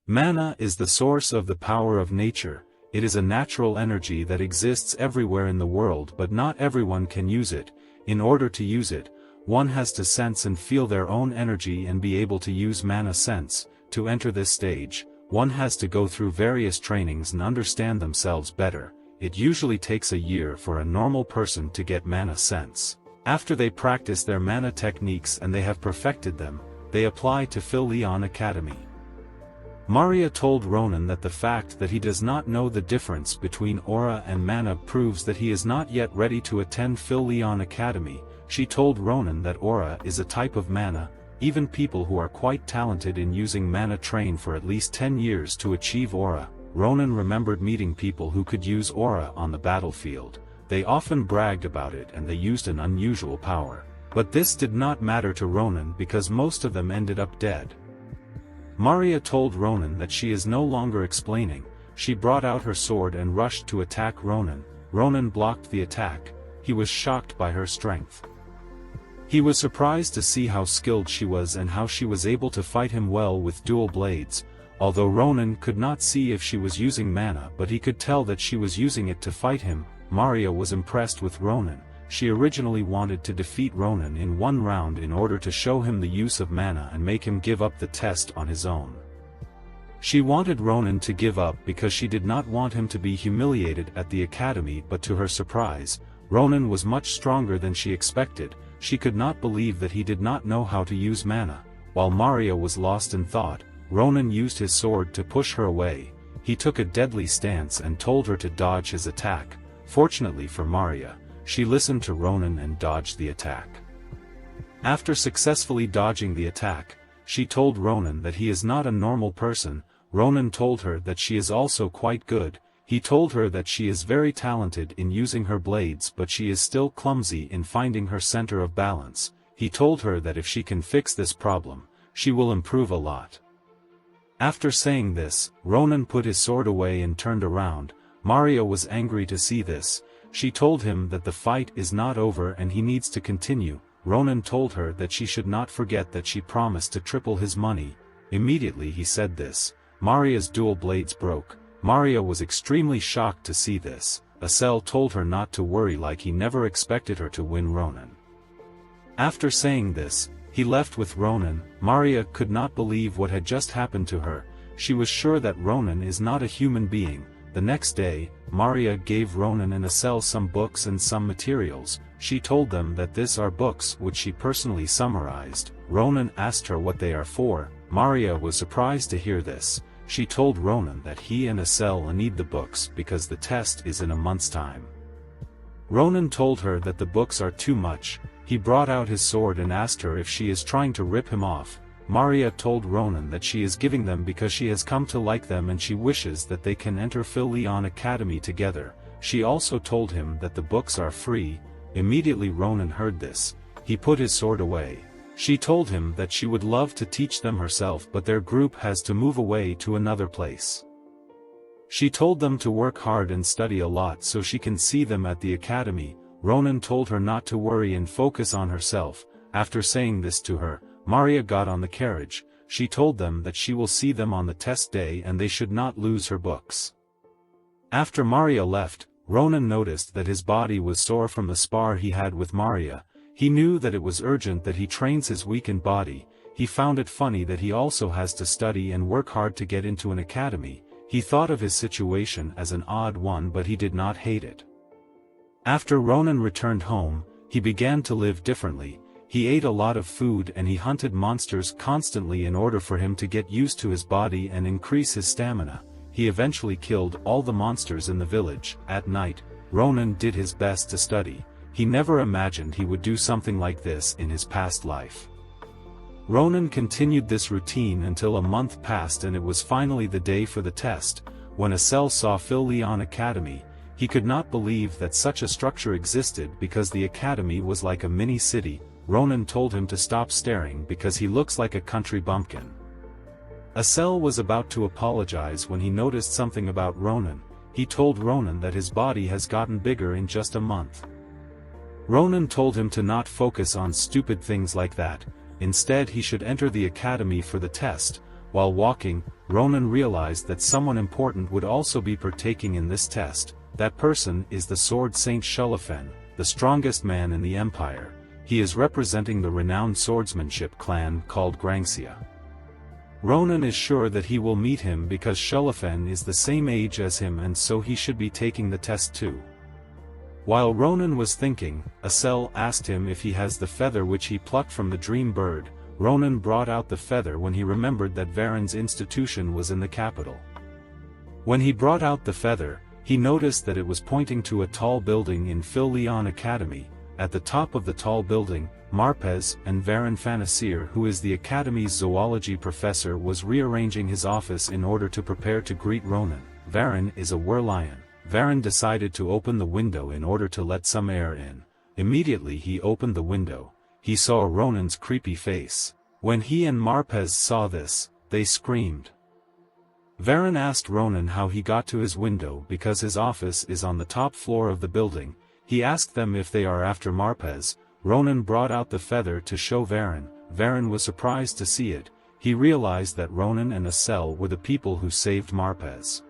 Mana is the source of the power of nature. It is a natural energy that exists everywhere in the world but not everyone can use it. In order to use it, one has to sense and feel their own energy and be able to use mana sense. To enter this stage, one has to go through various trainings and understand themselves better. It usually takes a year for a normal person to get mana sense. After they practice their mana techniques and they have perfected them, they apply to Phil Leon Academy. Maria told Ronan that the fact that he does not know the difference between aura and mana proves that he is not yet ready to attend Phil Leon Academy. She told Ronan that aura is a type of mana. Even people who are quite talented in using mana train for at least 10 years to achieve aura. Ronan remembered meeting people who could use aura on the battlefield. They often bragged about it and they used an unusual power. But this did not matter to Ronan because most of them ended up dead. Maria told Ronan that she is no longer explaining. She brought out her sword and rushed to attack Ronan. Ronan blocked the attack. He was shocked by her strength. He was surprised to see how skilled she was and how she was able to fight him well with dual blades. Although Ronan could not see if she was using mana, but he could tell that she was using it to fight him. Maria was impressed with Ronan. She originally wanted to defeat Ronan in one round in order to show him the use of mana and make him give up the test on his own. She wanted Ronan to give up because she did not want him to be humiliated at the academy, but to her surprise, Ronan was much stronger than she expected. She could not believe that he did not know how to use mana. While Maria was lost in thought, Ronan used his sword to push her away. He took a deadly stance and told her to dodge his attack. Fortunately for Maria, she listened to Ronan and dodged the attack. After successfully dodging the attack, she told Ronan that he is not a normal person. Ronan told her that she is also quite good. He told her that she is very talented in using her blades, but she is still clumsy in finding her center of balance. He told her that if she can fix this problem, she will improve a lot. After saying this, Ronan put his sword away and turned around. Maria was angry to see this. She told him that the fight is not over and he needs to continue. Ronan told her that she should not forget that she promised to triple his money. Immediately he said this, Maria's dual blades broke. Maria was extremely shocked to see this. Asel told her not to worry, like he never expected her to win Ronan. After saying this, he left with Ronan. Maria could not believe what had just happened to her. She was sure that Ronan is not a human being. The next day, Maria gave Ronan and Asel some books and some materials. She told them that these are books which she personally summarized. Ronan asked her what they are for. Maria was surprised to hear this. She told Ronan that he and Asel need the books because the test is in a month's time. Ronan told her that the books are too much. He brought out his sword and asked her if she is trying to rip him off. Maria told Ronan that she is giving them because she has come to like them and she wishes that they can enter Phil Leon Academy together. She also told him that the books are free. Immediately Ronan heard this. He put his sword away. She told him that she would love to teach them herself, but their group has to move away to another place. She told them to work hard and study a lot so she can see them at the academy. Ronan told her not to worry and focus on herself. After saying this to her, Maria got on the carriage. She told them that she will see them on the test day and they should not lose her books. After Maria left, Ronan noticed that his body was sore from the spar he had with Maria. He knew that it was urgent that he trains his weakened body. He found it funny that he also has to study and work hard to get into an academy. He thought of his situation as an odd one, but he did not hate it. After Ronan returned home, he began to live differently. He ate a lot of food and he hunted monsters constantly in order for him to get used to his body and increase his stamina. He eventually killed all the monsters in the village. At night, Ronan did his best to study. He never imagined he would do something like this in his past life. Ronan continued this routine until a month passed and it was finally the day for the test. When Asel saw Phil Leon Academy, he could not believe that such a structure existed because the academy was like a mini city. Ronan told him to stop staring because he looks like a country bumpkin. Asel was about to apologize when he noticed something about Ronan. He told Ronan that his body has gotten bigger in just a month. Ronan told him to not focus on stupid things like that. Instead, he should enter the academy for the test. While walking, Ronan realized that someone important would also be partaking in this test. That person is the Sword Saint Shulafen, the strongest man in the empire. he is representing the renowned swordsmanship clan called Grangxia. Ronan is sure that he will meet him because Shulafen is the same age as him and so he should be taking the test too. While Ronan was thinking, Asel asked him if he has the feather which he plucked from the dream bird. Ronan brought out the feather when he remembered that Varen's institution was in the capital. When he brought out the feather, he noticed that it was pointing to a tall building in Phil Leon Academy. At the top of the tall building, Marpez and Varen Fanasir, who is the Academy's zoology professor, was rearranging his office in order to prepare to greet Ronan. Varen is a werlion. Varen decided to open the window in order to let some air in. Immediately he opened the window. He saw Ronan's creepy face. When he and Marpez saw this, they screamed. Varen asked Ronan how he got to his window because his office is on the top floor of the building. He asked them if they are after Marpez. Ronan brought out the feather to show Varen. Varen was surprised to see it. He realized that Ronan and Asel were the people who saved Marpez.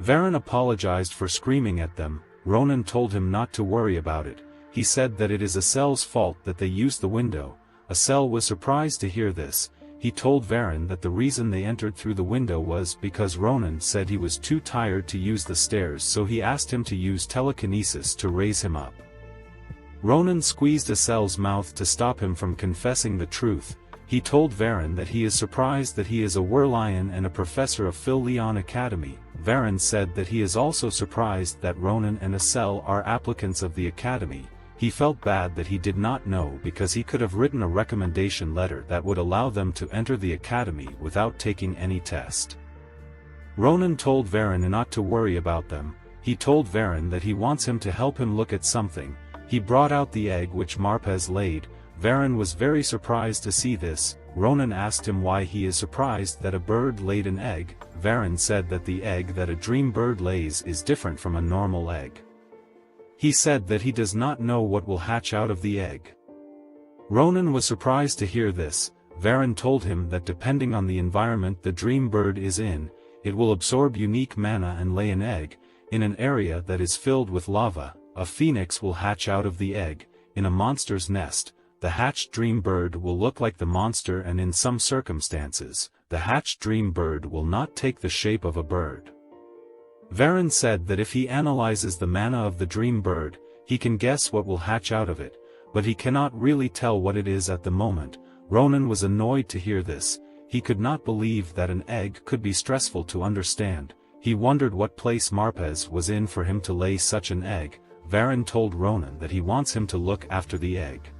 Varen apologized for screaming at them. Ronan told him not to worry about it. He said that it is Asel's fault that they used the window. Asel was surprised to hear this. He told Varen that the reason they entered through the window was because Ronan said he was too tired to use the stairs, so he asked him to use telekinesis to raise him up. Ronan squeezed Asel's mouth to stop him from confessing the truth. He told Varen that he is surprised that he is a werlion and a professor of Phil Leon Academy. Varen said that he is also surprised that Ronan and Asel are applicants of the Academy. He felt bad that he did not know because he could have written a recommendation letter that would allow them to enter the Academy without taking any test. Ronan told Varen not to worry about them. He told Varen that he wants him to help him look at something. He brought out the egg which Marpez laid. Varen was very surprised to see this. Ronan asked him why he is surprised that a bird laid an egg. Varen said that the egg that a dream bird lays is different from a normal egg. He said that he does not know what will hatch out of the egg. Ronan was surprised to hear this. Varen told him that depending on the environment the dream bird is in, it will absorb unique mana and lay an egg. In an area that is filled with lava, a phoenix will hatch out of the egg. In a monster's nest, the hatched dream bird will look like the monster, and in some circumstances, the hatched dream bird will not take the shape of a bird. Varen said that if he analyzes the mana of the dream bird, he can guess what will hatch out of it, but he cannot really tell what it is at the moment. Ronan was annoyed to hear this. He could not believe that an egg could be stressful to understand. He wondered what place Marpez was in for him to lay such an egg. Varen told Ronan that he wants him to look after the egg.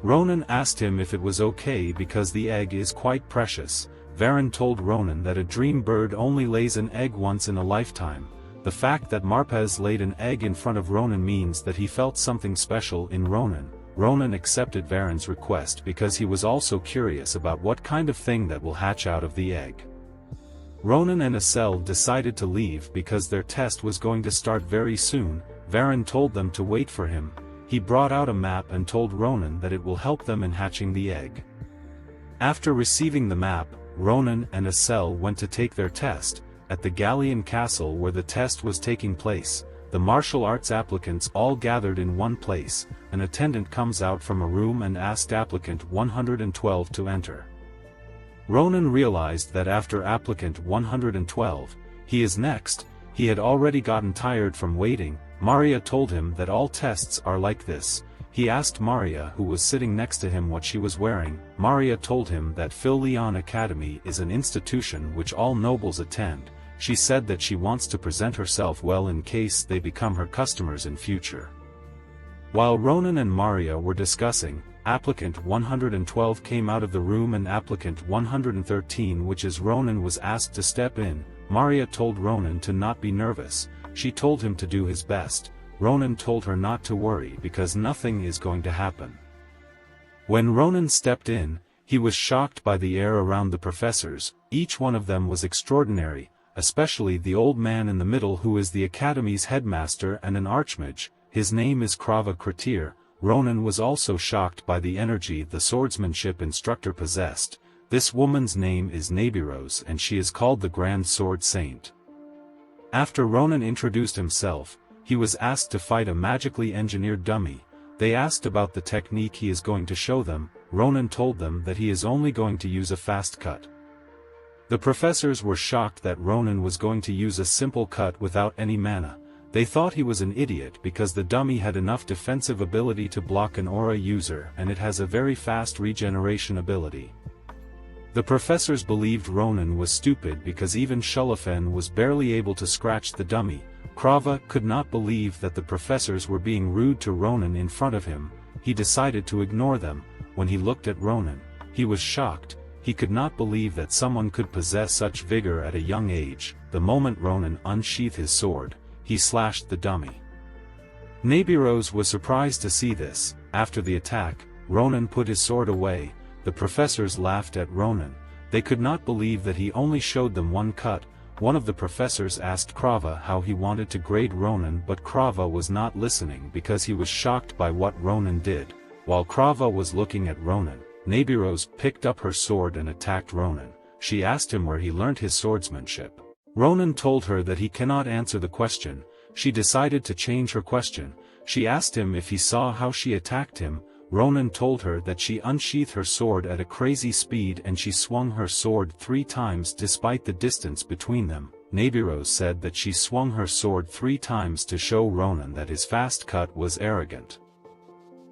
Ronan asked him if it was okay because the egg is quite precious. Varen told Ronan that a dream bird only lays an egg once in a lifetime. The fact that Marpez laid an egg in front of Ronan means that he felt something special in Ronan. Ronan accepted Varen's request because he was also curious about what kind of thing that will hatch out of the egg. Ronan and Asel decided to leave because their test was going to start very soon. Varen told them to wait for him. He brought out a map and told Ronan that it will help them in hatching the egg. After receiving the map, Ronan and Asel went to take their test. At the Galleon Castle where the test was taking place, the martial arts applicants all gathered in one place. An attendant comes out from a room and asked applicant 112 to enter. Ronan realized that after applicant 112, he is next. He had already gotten tired from waiting. Maria told him that all tests are like this. He asked Maria, who was sitting next to him, what she was wearing. Maria told him that Phil Leon Academy is an institution which all nobles attend. She said that she wants to present herself well in case they become her customers in future. While Ronan and Maria were discussing, applicant 112 came out of the room and applicant 113, which is Ronan, was asked to step in. Maria told Ronan to not be nervous. She told him to do his best. Ronan told her not to worry because nothing is going to happen. When Ronan stepped in, he was shocked by the air around the professors. Each one of them was extraordinary, especially the old man in the middle, who is the Academy's headmaster and an archmage. His name is Krava Kratir. Ronan was also shocked by the energy the swordsmanship instructor possessed. This woman's name is Nabiros and she is called the Grand Sword Saint. After Ronan introduced himself, he was asked to fight a magically engineered dummy. They asked about the technique he is going to show them. Ronan told them that he is only going to use a fast cut. The professors were shocked that Ronan was going to use a simple cut without any mana. They thought he was an idiot because the dummy had enough defensive ability to block an aura user and it has a very fast regeneration ability. The professors believed Ronan was stupid because even Shulafen was barely able to scratch the dummy. Krava could not believe that the professors were being rude to Ronan in front of him. He decided to ignore them. When he looked at Ronan, he was shocked. He could not believe that someone could possess such vigor at a young age. The moment Ronan unsheathed his sword, he slashed the dummy. Nabiros was surprised to see this. After the attack, Ronan put his sword away. The professors laughed at Ronan. They could not believe that he only showed them one cut. One of the professors asked Krava how he wanted to grade Ronan, but Krava was not listening because he was shocked by what Ronan did. While Krava was looking at Ronan, Nabiros picked up her sword and attacked Ronan. She asked him where he learned his swordsmanship. Ronan told her that he cannot answer the question. She decided to change her question. She asked him if he saw how she attacked him. Ronan told her that she unsheathed her sword at a crazy speed and she swung her sword 3 times despite the distance between them. Nabiros said that she swung her sword 3 times to show Ronan that his fast cut was arrogant.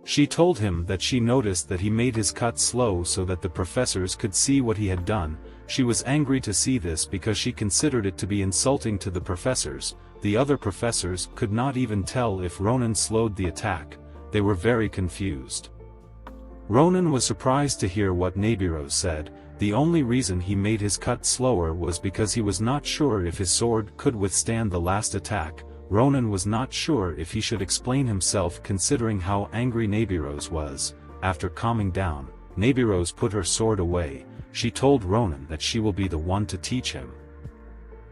She told him that she noticed that he made his cut slow so that the professors could see what he had done. She was angry to see this because she considered it to be insulting to the professors. The other professors could not even tell if Ronan slowed the attack. They were very confused. Ronan was surprised to hear what Nabiros said. The only reason he made his cut slower was because he was not sure if his sword could withstand the last attack. Ronan was not sure if he should explain himself considering how angry Nabiros was. After calming down, Nabiros put her sword away. She told Ronan that she will be the one to teach him.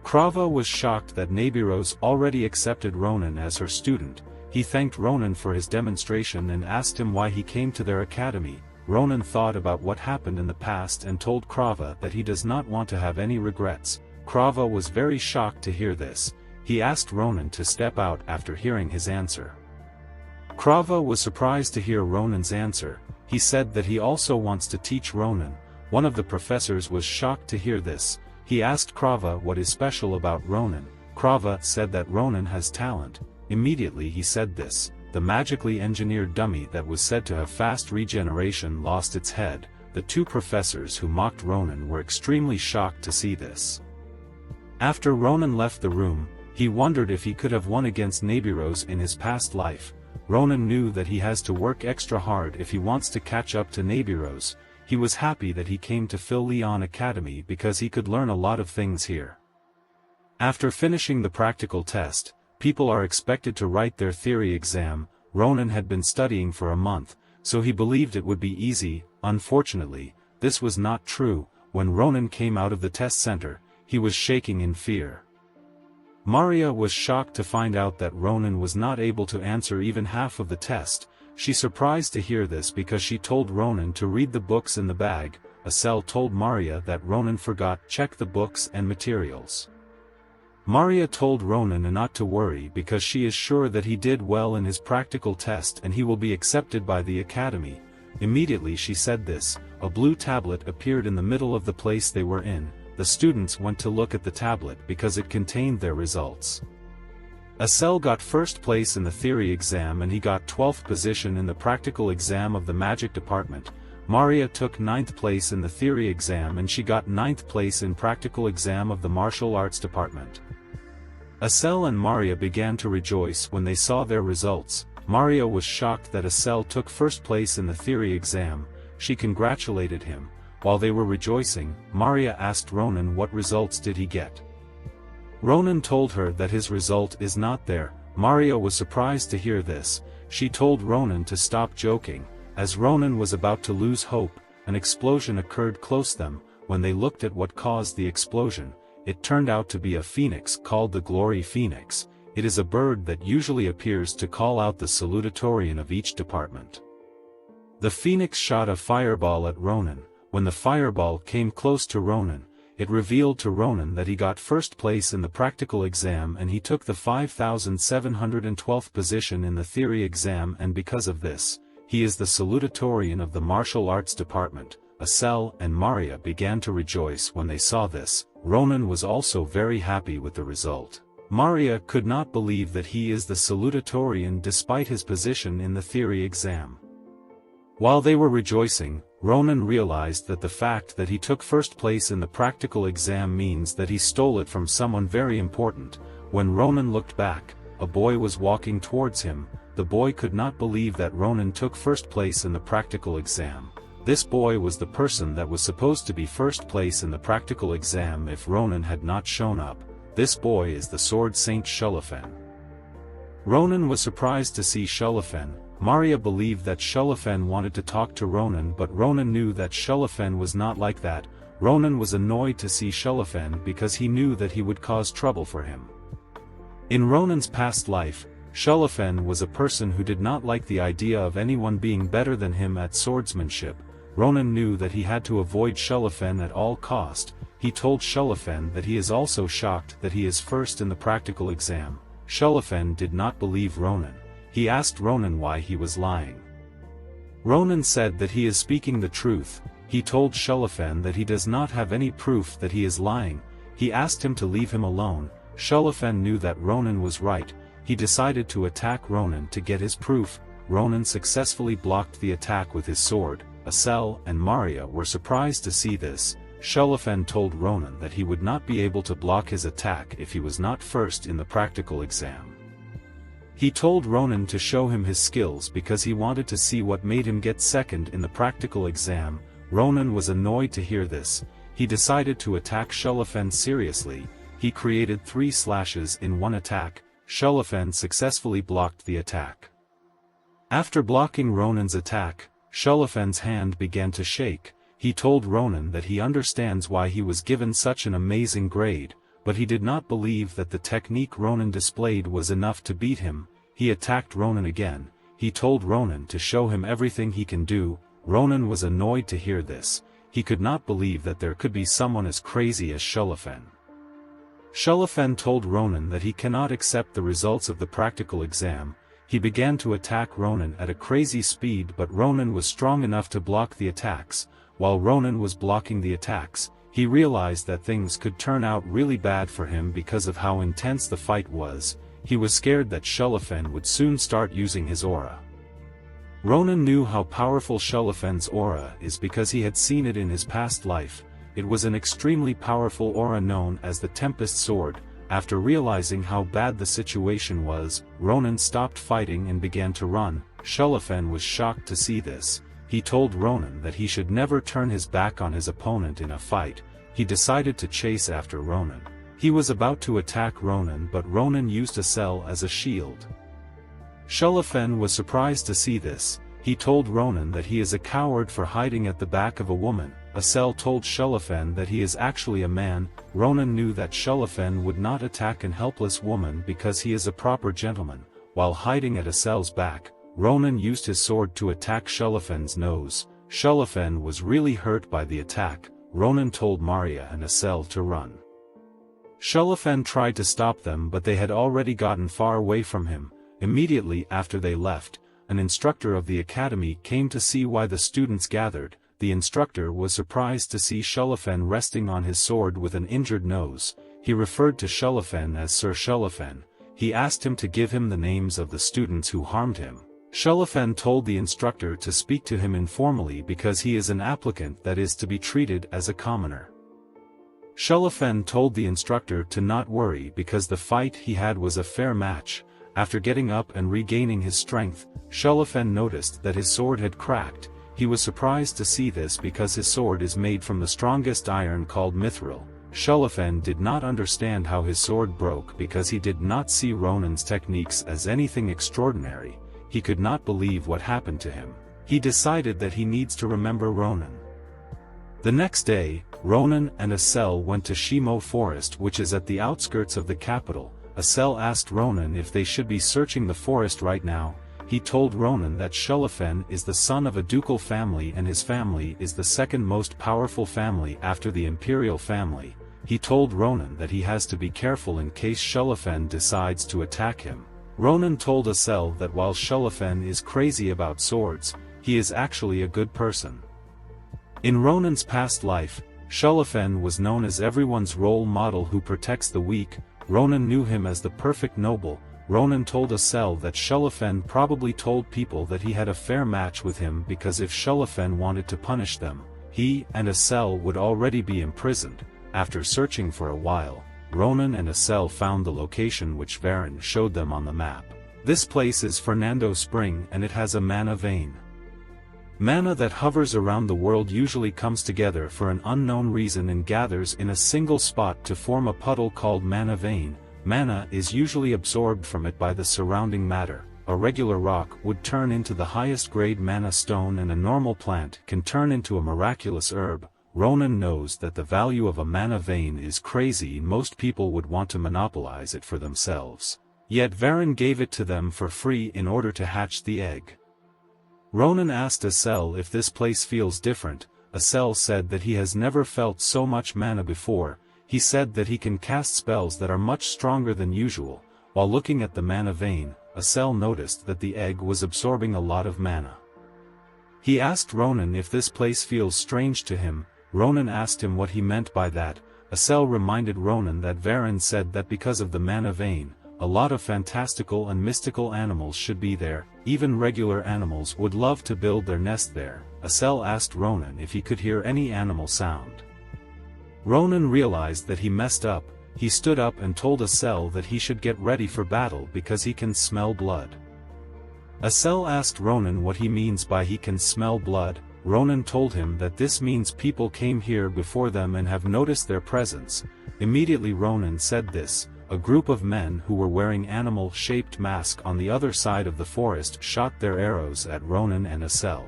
Krava was shocked that Nabiros already accepted Ronan as her student. He thanked Ronan for his demonstration and asked him why he came to their academy. Ronan thought about what happened in the past and told Krava that he does not want to have any regrets. Krava was very shocked to hear this. He asked Ronan to step out after hearing his answer. Krava was surprised to hear Ronan's answer. He said that he also wants to teach Ronan. One of the professors was shocked to hear this. He asked Krava what is special about Ronan. Krava said that Ronan has talent. Immediately he said this. The magically engineered dummy that was said to have fast regeneration lost its head. The 2 professors who mocked Ronan were extremely shocked to see this. After Ronan left the room, he wondered if he could have won against Nabiros in his past life. Ronan knew that he has to work extra hard if he wants to catch up to Nabiros. He was happy that he came to Phil Leon Academy because he could learn a lot of things here. After finishing the practical test, people are expected to write their theory exam. Ronan had been studying for a month, so he believed it would be easy. Unfortunately, this was not true. When Ronan came out of the test center, he was shaking in fear. Maria was shocked to find out that Ronan was not able to answer even half of the test. She surprised to hear this because she told Ronan to read the books in the bag. Asel told Maria that Ronan forgot to check the books and materials. Maria told Ronan not to worry because she is sure that he did well in his practical test and he will be accepted by the academy. Immediately she said this, a blue tablet appeared in the middle of the place they were in. The students went to look at the tablet because it contained their results. Asel got first place in the theory exam and he got 12th position in the practical exam of the magic department. Maria took 9th place in the theory exam and she got 9th place in practical exam of the martial arts department. Asel and Maria began to rejoice when they saw their results. Maria was shocked that Asel took first place in the theory exam. She congratulated him. While they were rejoicing, Maria asked Ronan what results did he get. Ronan told her that his result is not there. Maria was surprised to hear this. She told Ronan to stop joking. As Ronan was about to lose hope, an explosion occurred close to them. When they looked at what caused the explosion, it turned out to be a phoenix called the Glory Phoenix. It is a bird that usually appears to call out the salutatorian of each department. The phoenix shot a fireball at Ronan. When the fireball came close to Ronan, it revealed to Ronan that he got first place in the practical exam and he took the 5,712th position in the theory exam, and because of this, he is the salutatorian of the martial arts department. Asel and Maria began to rejoice when they saw this. Ronan was also very happy with the result. Maria could not believe that he is the salutatorian despite his position in the theory exam. While they were rejoicing, Ronan realized that the fact that he took first place in the practical exam means that he stole it from someone very important. When Ronan looked back, a boy was walking towards him. The boy could not believe that Ronan took first place in the practical exam. This boy was the person that was supposed to be first place in the practical exam if Ronan had not shown up. This boy is the Sword Saint Shulafen. Ronan was surprised to see Shulafen. Maria believed that Shulafen wanted to talk to Ronan, but Ronan knew that Shulafen was not like that. Ronan was annoyed to see Shulafen because he knew that he would cause trouble for him. In Ronan's past life, Shulafen was a person who did not like the idea of anyone being better than him at swordsmanship. Ronan knew that he had to avoid Shulafen at all cost. He told Shulafen that he is also shocked that he is first in the practical exam. Shulafen did not believe Ronan. He asked Ronan why he was lying. Ronan said that he is speaking the truth. He told Shulafen that he does not have any proof that he is lying. He asked him to leave him alone. Shulafen knew that Ronan was right. He decided to attack Ronan to get his proof. Ronan successfully blocked the attack with his sword. Asel and Maria were surprised to see this. Shulafen told Ronan that he would not be able to block his attack if he was not first in the practical exam. He told Ronan to show him his skills because he wanted to see what made him get second in the practical exam. Ronan was annoyed to hear this. He decided to attack Shulafen seriously. He created 3 slashes in one attack. Shulafen successfully blocked the attack. After blocking Ronan's attack, Shulafen's hand began to shake. He told Ronan that he understands why he was given such an amazing grade, but he did not believe that the technique Ronan displayed was enough to beat him. He attacked Ronan again. He told Ronan to show him everything he can do. Ronan was annoyed to hear this. He could not believe that there could be someone as crazy as Shulafen. Shulafen told Ronan that he cannot accept the results of the practical exam. He began to attack Ronan at a crazy speed, but Ronan was strong enough to block the attacks. While Ronan was blocking the attacks, he realized that things could turn out really bad for him because of how intense the fight was. He was scared that Shulafen would soon start using his aura. Ronan knew how powerful Shulafen's aura is because he had seen it in his past life. It was an extremely powerful aura known as the Tempest Sword. After realizing how bad the situation was, Ronan stopped fighting and began to run. Shulafen was shocked to see this. He told Ronan that he should never turn his back on his opponent in a fight. He decided to chase after Ronan. He was about to attack Ronan, but Ronan used Asel as a shield. Shulafen was surprised to see this. He told Ronan that he is a coward for hiding at the back of a woman. Asel told Shulafen that he is actually a man. Ronan knew that Shulafen would not attack an helpless woman because he is a proper gentleman. While hiding at Asel's back, Ronan used his sword to attack Shulafen's nose. Shulafen was really hurt by the attack. Ronan told Maria and Asel to run. Shulafen tried to stop them, but they had already gotten far away from him. Immediately after they left, an instructor of the academy came to see why the students gathered. The instructor was surprised to see Shulafen resting on his sword with an injured nose. He referred to Shulafen as Sir Shulafen. He asked him to give him the names of the students who harmed him. Shulafen told the instructor to speak to him informally because he is an applicant that is to be treated as a commoner. Shulafen told the instructor to not worry because the fight he had was a fair match. After getting up and regaining his strength, Shulafen noticed that his sword had cracked. He was surprised to see this because his sword is made from the strongest iron called mithril. Shulafen did not understand how his sword broke because he did not see Ronan's techniques as anything extraordinary. He could not believe what happened to him. He decided that he needs to remember Ronan. The next day, Ronan and Asel went to Shimo Forest, which is at the outskirts of the capital. Asel asked Ronan if they should be searching the forest right now. he told Ronan that Shulifen is the son of a ducal family and his family is the second most powerful family after the imperial family. He told Ronan that he has to be careful in case Shulifen decides to attack him. Ronan told Asel that while Shulifen is crazy about swords, he is actually a good person. In Ronan's past life, Shulifen was known as everyone's role model who protects the weak. Ronan knew him as the perfect noble. Ronan told Asel that Shulifen probably told people that he had a fair match with him because if Shulifen wanted to punish them, he and Asel would already be imprisoned. After searching for a while, Ronan and Asel found the location which Varen showed them on the map. This place is Fernando Spring and it has a mana vein. Mana that hovers around the world usually comes together for an unknown reason and gathers in a single spot to form a puddle called mana vein. Mana is usually absorbed from it by the surrounding matter. A regular rock would turn into the highest grade mana stone and a normal plant can turn into a miraculous herb. Ronan knows that the value of a mana vein is crazy. Most people would want to monopolize it for themselves. Yet Varen gave it to them for free in order to hatch the egg. Ronan asked Asel if this place feels different. Asel said that he has never felt so much mana before. He said that he can cast spells that are much stronger than usual. While looking at the mana vein, Asel noticed that the egg was absorbing a lot of mana. He asked Ronan if this place feels strange to him. Ronan asked him what he meant by that. Asel reminded Ronan that Varen said that because of the mana vein, a lot of fantastical and mystical animals should be there. Even regular animals would love to build their nest there. Asel asked Ronan if he could hear any animal sound. Ronan realized that he messed up. He stood up and told Asel that he should get ready for battle because he can smell blood. Asel asked Ronan what he means by he can smell blood. Ronan told him that this means people came here before them and have noticed their presence. Immediately Ronan said this. A group of men who were wearing animal-shaped masks on the other side of the forest shot their arrows at Ronan and Asel.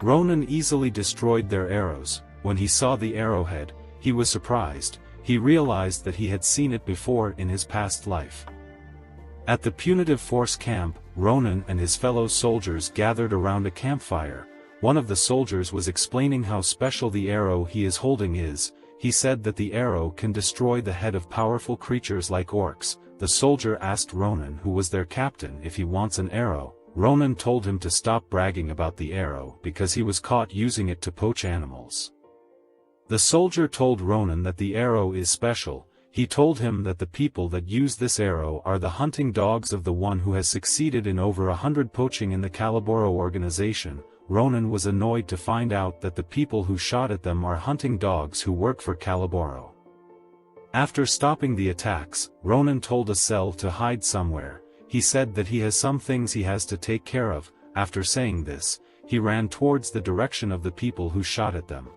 Ronan easily destroyed their arrows. When he saw the arrowhead, he was surprised. He realized that he had seen it before in his past life. At the punitive force camp, Ronan and his fellow soldiers gathered around a campfire. One of the soldiers was explaining how special the arrow he is holding is. He said that the arrow can destroy the head of powerful creatures like orcs. The soldier asked Ronan, who was their captain, if he wants an arrow. Ronan told him to stop bragging about the arrow because he was caught using it to poach animals. The soldier told Ronan that the arrow is special. He told him that the people that use this arrow are the hunting dogs of the one who has succeeded in over 100 poaching in the Calaboro organization. Ronan was annoyed to find out that the people who shot at them are hunting dogs who work for Calaboro. After stopping the attacks, Ronan told Asel to hide somewhere. He said that he has some things he has to take care of. After saying this, he ran towards the direction of the people who shot at them.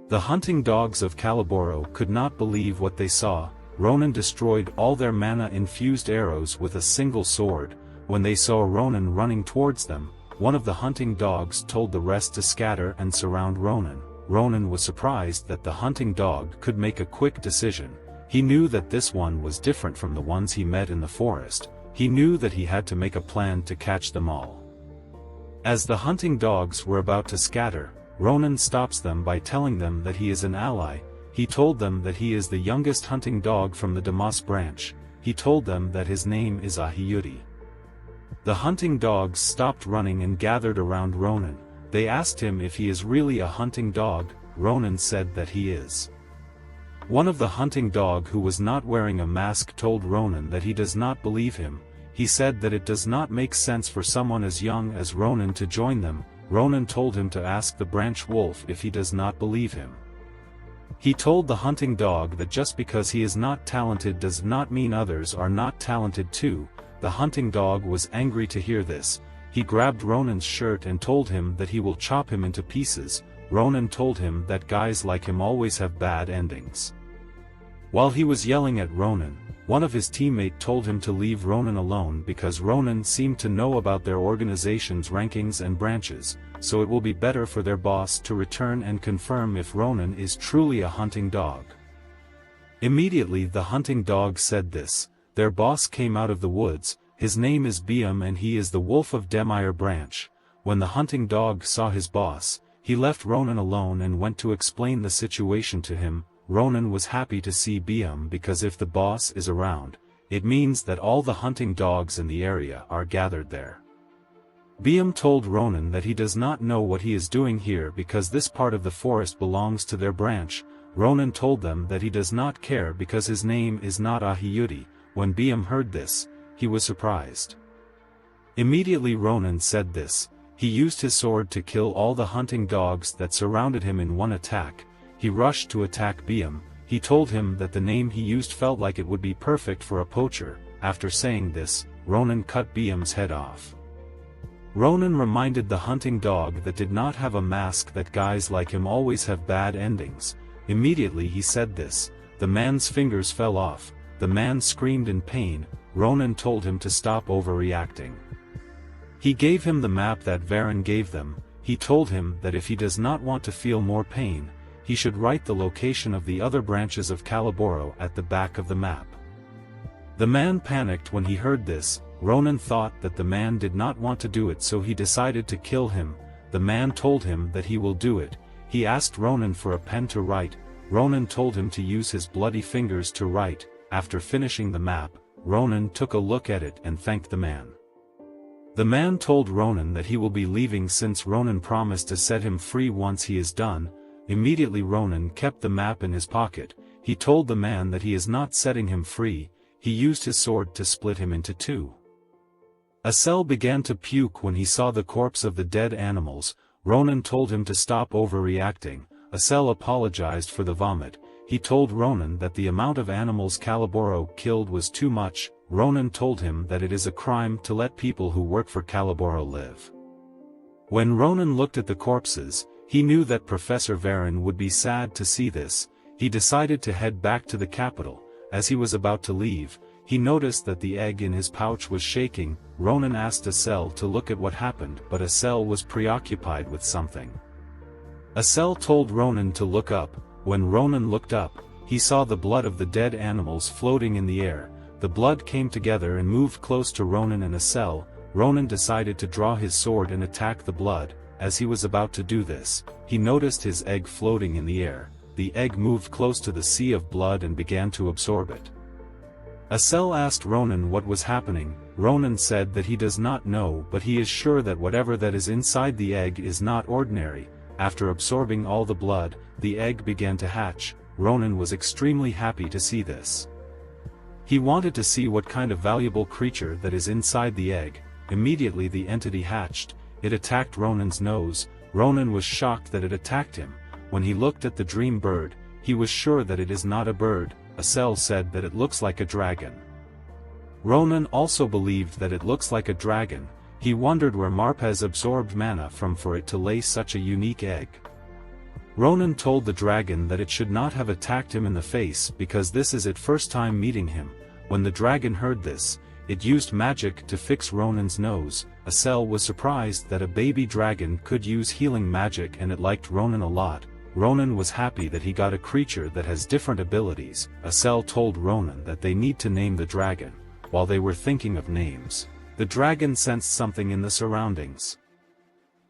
The hunting dogs of Calaboro could not believe what they saw. Ronan destroyed all their mana-infused arrows with a single sword. When they saw Ronan running towards them, one of the hunting dogs told the rest to scatter and surround Ronan. Ronan was surprised that the hunting dog could make a quick decision. He knew that this one was different from the ones he met in the forest. He knew that he had to make a plan to catch them all. As the hunting dogs were about to scatter, Ronan stops them by telling them that he is an ally. He told them that he is the youngest hunting dog from the Damas branch. He told them that his name is Ahiyudi. The hunting dogs stopped running and gathered around Ronan. They asked him if he is really a hunting dog. Ronan said that he is. One of the hunting dog who was not wearing a mask told Ronan that he does not believe him. He said that it does not make sense for someone as young as Ronan to join them. Ronan told him to ask the branch wolf if he does not believe him. He told the hunting dog that just because he is not talented does not mean others are not talented too. The hunting dog was angry to hear this. He grabbed Ronan's shirt and told him that he will chop him into pieces. Ronan told him that guys like him always have bad endings. While he was yelling at Ronan, one of his teammates told him to leave Ronan alone because Ronan seemed to know about their organization's rankings and branches, so it will be better for their boss to return and confirm if Ronan is truly a hunting dog. Immediately the hunting dog said this. Their boss came out of the woods. his name is Biam and he is the wolf of Demire branch. When the hunting dog saw his boss, he left Ronan alone and went to explain the situation to him. Ronan was happy to see Biam because if the boss is around, it means that all the hunting dogs in the area are gathered there. Biam told Ronan that he does not know what he is doing here because this part of the forest belongs to their branch. Ronan told them that he does not care because his name is not Ahiyuti. When Biam heard this, he was surprised. Immediately Ronan said this. He used his sword to kill all the hunting dogs that surrounded him in one attack. He rushed to attack Biam. He told him that the name he used felt like it would be perfect for a poacher. After saying this, Ronan cut Biam's head off. Ronan reminded the hunting dog that did not have a mask that guys like him always have bad endings. Immediately he said this. The man's fingers fell off. The man screamed in pain. Ronan told him to stop overreacting. He gave him the map that Varen gave them. He told him that if he does not want to feel more pain, he should write the location of the other branches of Calaboro at the back of the map. The man panicked when he heard this. Ronan thought that the man did not want to do it, so he decided to kill him. The man told him that he will do it. He asked Ronan for a pen to write. Ronan told him to use his bloody fingers to write. After finishing the map, Ronan took a look at it and thanked the man. The man told Ronan that he will be leaving since Ronan promised to set him free once he is done. Immediately Ronan kept the map in his pocket. He told the man that he is not setting him free. He used his sword to split him into two. Asel began to puke when he saw the corpse of the dead animals. Ronan told him to stop overreacting. Asel apologized for the vomit. He told Ronan that the amount of animals Calaboro killed was too much. Ronan told him that it is a crime to let people who work for Calaboro live. When Ronan looked at the corpses, he knew that Professor Varen would be sad to see this. He decided to head back to the capital. As he was about to leave, he noticed that the egg in his pouch was shaking. Ronan asked Asel to look at what happened, but Asel was preoccupied with something. Asel told Ronan to look up. When Ronan looked up, he saw the blood of the dead animals floating in the air. The blood came together and moved close to Ronan and Asel. Ronan decided to draw his sword and attack the blood. As he was about to do this, he noticed his egg floating in the air. The egg moved close to the sea of blood and began to absorb it. Asel asked Ronan what was happening. Ronan said that he does not know, but he is sure that whatever that is inside the egg is not ordinary. After absorbing all the blood, the egg began to hatch. Ronan was extremely happy to see this. He wanted to see what kind of valuable creature that is inside the egg. Immediately the entity hatched. It attacked Ronan's nose. Ronan was shocked that it attacked him. When he looked at the dream bird, he was sure that it is not a bird. Asel said that it looks like a dragon. Ronan also believed that it looks like a dragon. He wondered where Marpez absorbed mana from for it to lay such a unique egg. Ronan told the dragon that it should not have attacked him in the face because this is its first time meeting him. When the dragon heard this, it used magic to fix Ronan's nose. Asel was surprised that a baby dragon could use healing magic and it liked Ronan a lot. Ronan was happy that he got a creature that has different abilities. Asel told Ronan that they need to name the dragon. While they were thinking of names, the dragon sensed something in the surroundings.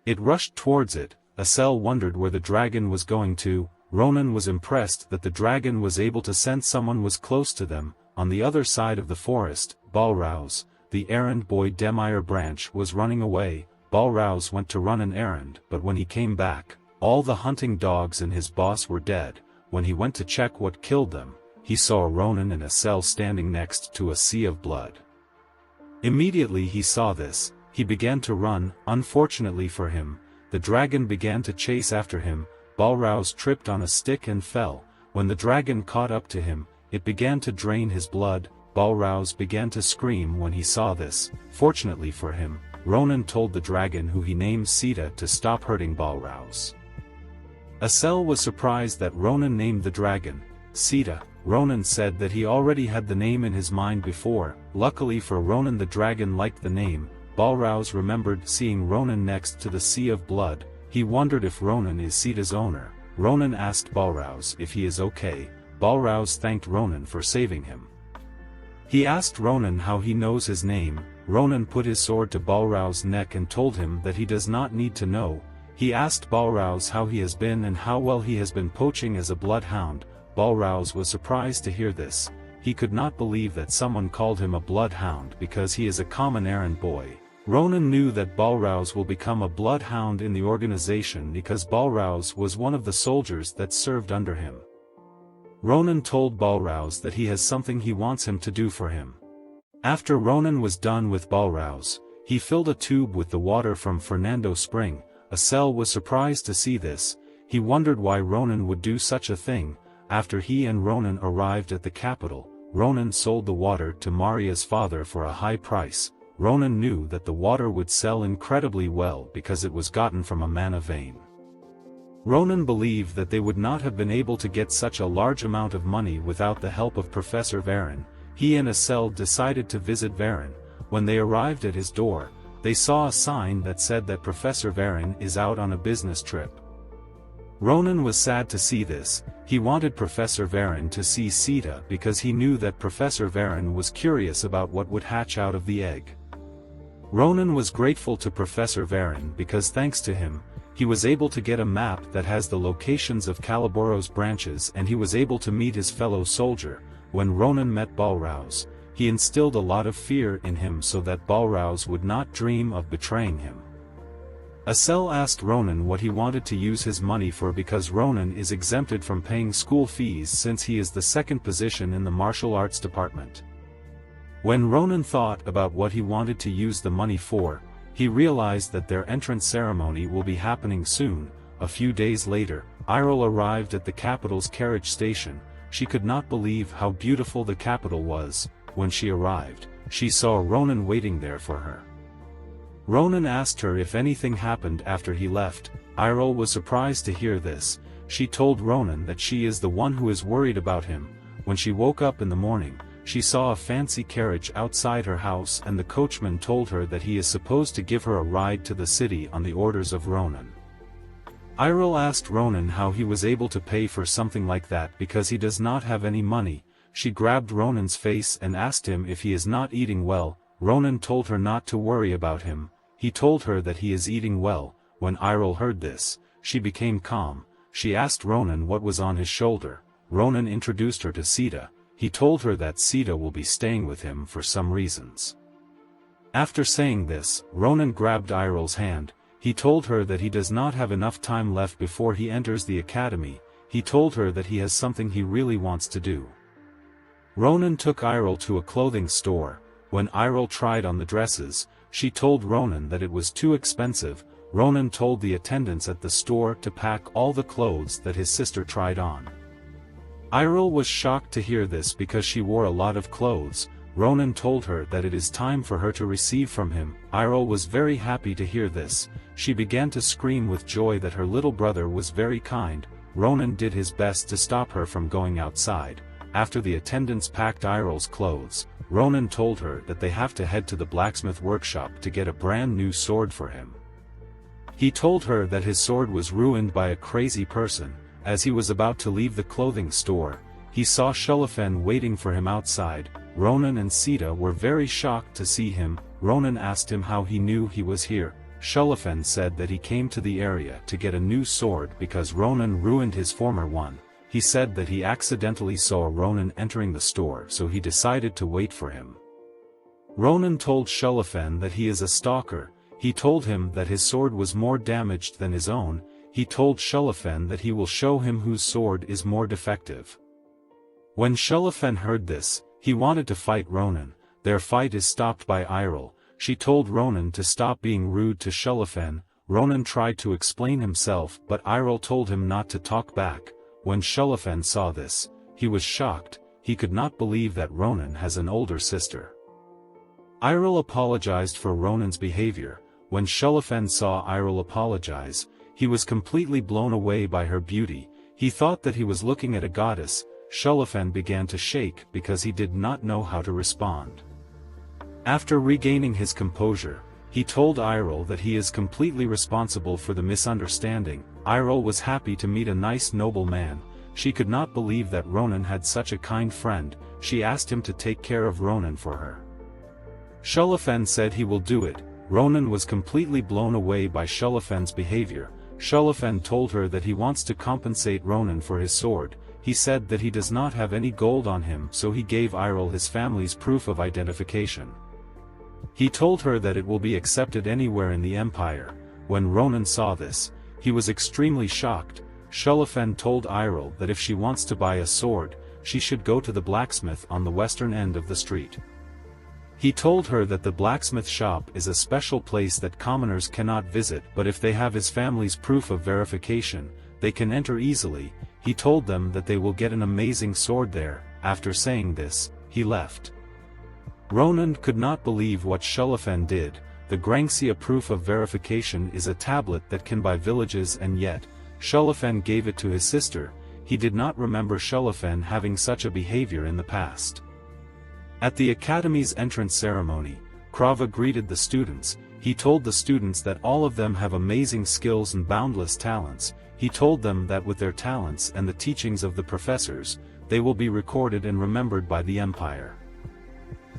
It rushed towards it. Asel wondered where the dragon was going to. Ronan was impressed that the dragon was able to sense someone was close to them. On the other side of the forest, Balrouse, the errand boy Demire branch, was running away. Balrouse went to run an errand, but when he came back, all the hunting dogs and his boss were dead. When he went to check what killed them, he saw Ronan and Asel standing next to a sea of blood. Immediately he saw this, he began to run. Unfortunately for him, the dragon began to chase after him. Balrouse tripped on a stick and fell. When the dragon caught up to him, it began to drain his blood. Balrouse began to scream when he saw this. Fortunately for him, Ronan told the dragon, who he named Sita, to stop hurting Balrouse. Asel was surprised that Ronan named the dragon Sita. Ronan said that he already had the name in his mind before. Luckily for Ronan, the dragon liked the name. Balrouse remembered seeing Ronan next to the sea of blood. He wondered if Ronan is Sita's owner. Ronan asked Balrouse if he is okay. Balrouse thanked Ronan for saving him. He asked Ronan how he knows his name. Ronan put his sword to Balrao's neck and told him that he does not need to know. He asked Balrao's how he has been and how well he has been poaching as a bloodhound. Balrao's was surprised to hear this. He could not believe that someone called him a bloodhound because he is a common errand boy. Ronan knew that Balrao's will become a bloodhound in the organization because Balrao's was one of the soldiers that served under him. Ronan told Balrao's that he has something he wants him to do for him. After Ronan was done with Balrao's, he filled a tube with the water from Fernando Spring. Asel was surprised to see this. He wondered why Ronan would do such a thing. After he and Ronan arrived at the capital, Ronan sold the water to Maria's father for a high price. Ronan knew that the water would sell incredibly well because it was gotten from a mana vein. Ronan believed that they would not have been able to get such a large amount of money without the help of Professor Varen. He and Asel decided to visit Varen. When they arrived at his door, they saw a sign that said that Professor Varen is out on a business trip. Ronan was sad to see this. He wanted Professor Varen to see Sita because he knew that Professor Varen was curious about what would hatch out of the egg. Ronan was grateful to Professor Varen because thanks to him, he was able to get a map that has the locations of Caliboro's branches and he was able to meet his fellow soldier. When Ronan met Balrao's, he instilled a lot of fear in him so that Balrao's would not dream of betraying him. Asel asked Ronan what he wanted to use his money for because Ronan is exempted from paying school fees since he is the second position in the martial arts department. When Ronan thought about what he wanted to use the money for, he realized that their entrance ceremony will be happening soon. A few days later, Iroh arrived at the capital's carriage station. She could not believe how beautiful the capital was. When she arrived, she saw Ronan waiting there for her. Ronan asked her if anything happened after he left. Iroh was surprised to hear this. She told Ronan that she is the one who is worried about him. When she woke up in the morning, she saw a fancy carriage outside her house and the coachman told her that he is supposed to give her a ride to the city on the orders of Ronan. Iroh asked Ronan how he was able to pay for something like that because he does not have any money. She grabbed Ronan's face and asked him if he is not eating well. Ronan told her not to worry about him. He told her that he is eating well. When Iroh heard this, she became calm. She asked Ronan what was on his shoulder. Ronan introduced her to Sita. He told her that Sita will be staying with him for some reasons. After saying this, Ronan grabbed Iroh's hand. He told her that he does not have enough time left before he enters the academy. He told her that he has something he really wants to do. Ronan took Iroh to a clothing store. When Iroh tried on the dresses, she told Ronan that it was too expensive. Ronan told the attendants at the store to pack all the clothes that his sister tried on. Iroh was shocked to hear this because she wore a lot of clothes. Ronan told her that it is time for her to receive from him. Iroh was very happy to hear this. She began to scream with joy that her little brother was very kind. Ronan did his best to stop her from going outside. After the attendants packed Iroh's clothes, Ronan told her that they have to head to the blacksmith workshop to get a brand new sword for him. He told her that his sword was ruined by a crazy person. As he was about to leave the clothing store, he saw Shulafen waiting for him outside. Ronan and Sita were very shocked to see him. Ronan asked him how he knew he was here. Shulafen said that he came to the area to get a new sword because Ronan ruined his former one. He said that he accidentally saw Ronan entering the store, so he decided to wait for him. Ronan told Shulafen that he is a stalker. He told him that his sword was more damaged than his own. He told Shulafen that he will show him whose sword is more defective. When Shulafen heard this, he wanted to fight Ronan. Their fight is stopped by Iroh. She told Ronan to stop being rude to Shulafen. Ronan tried to explain himself, but Iroh told him not to talk back. When Shulafen saw this, he was shocked. He could not believe that Ronan has an older sister. Iroh apologized for Ronan's behavior. When Shulafen saw Iroh apologize, he was completely blown away by her beauty. He thought that he was looking at a goddess. Shulafen began to shake because he did not know how to respond. After regaining his composure, he told Iroh that he is completely responsible for the misunderstanding. Iroh was happy to meet a nice noble man. She could not believe that Ronan had such a kind friend. She asked him to take care of Ronan for her. Shulafen said he will do it. Ronan was completely blown away by Shulafen's behavior. Shulafen told her that he wants to compensate Ronan for his sword. He said that he does not have any gold on him, so he gave Iril his family's proof of identification. He told her that it will be accepted anywhere in the empire. When Ronan saw this, he was extremely shocked. Shulafen told Iril that if she wants to buy a sword, she should go to the blacksmith on the western end of the street. He told her that the blacksmith shop is a special place that commoners cannot visit, but if they have his family's proof of verification, they can enter easily. He told them that they will get an amazing sword there. After saying this, he left. Ronan could not believe what Shulafen did. The Grangxia proof of verification is a tablet that can buy villages, and yet, Shulafen gave it to his sister. He did not remember Shulafen having such a behavior in the past. At the academy's entrance ceremony, Krava greeted the students. He told the students that all of them have amazing skills and boundless talents. He told them that with their talents and the teachings of the professors, they will be recorded and remembered by the empire.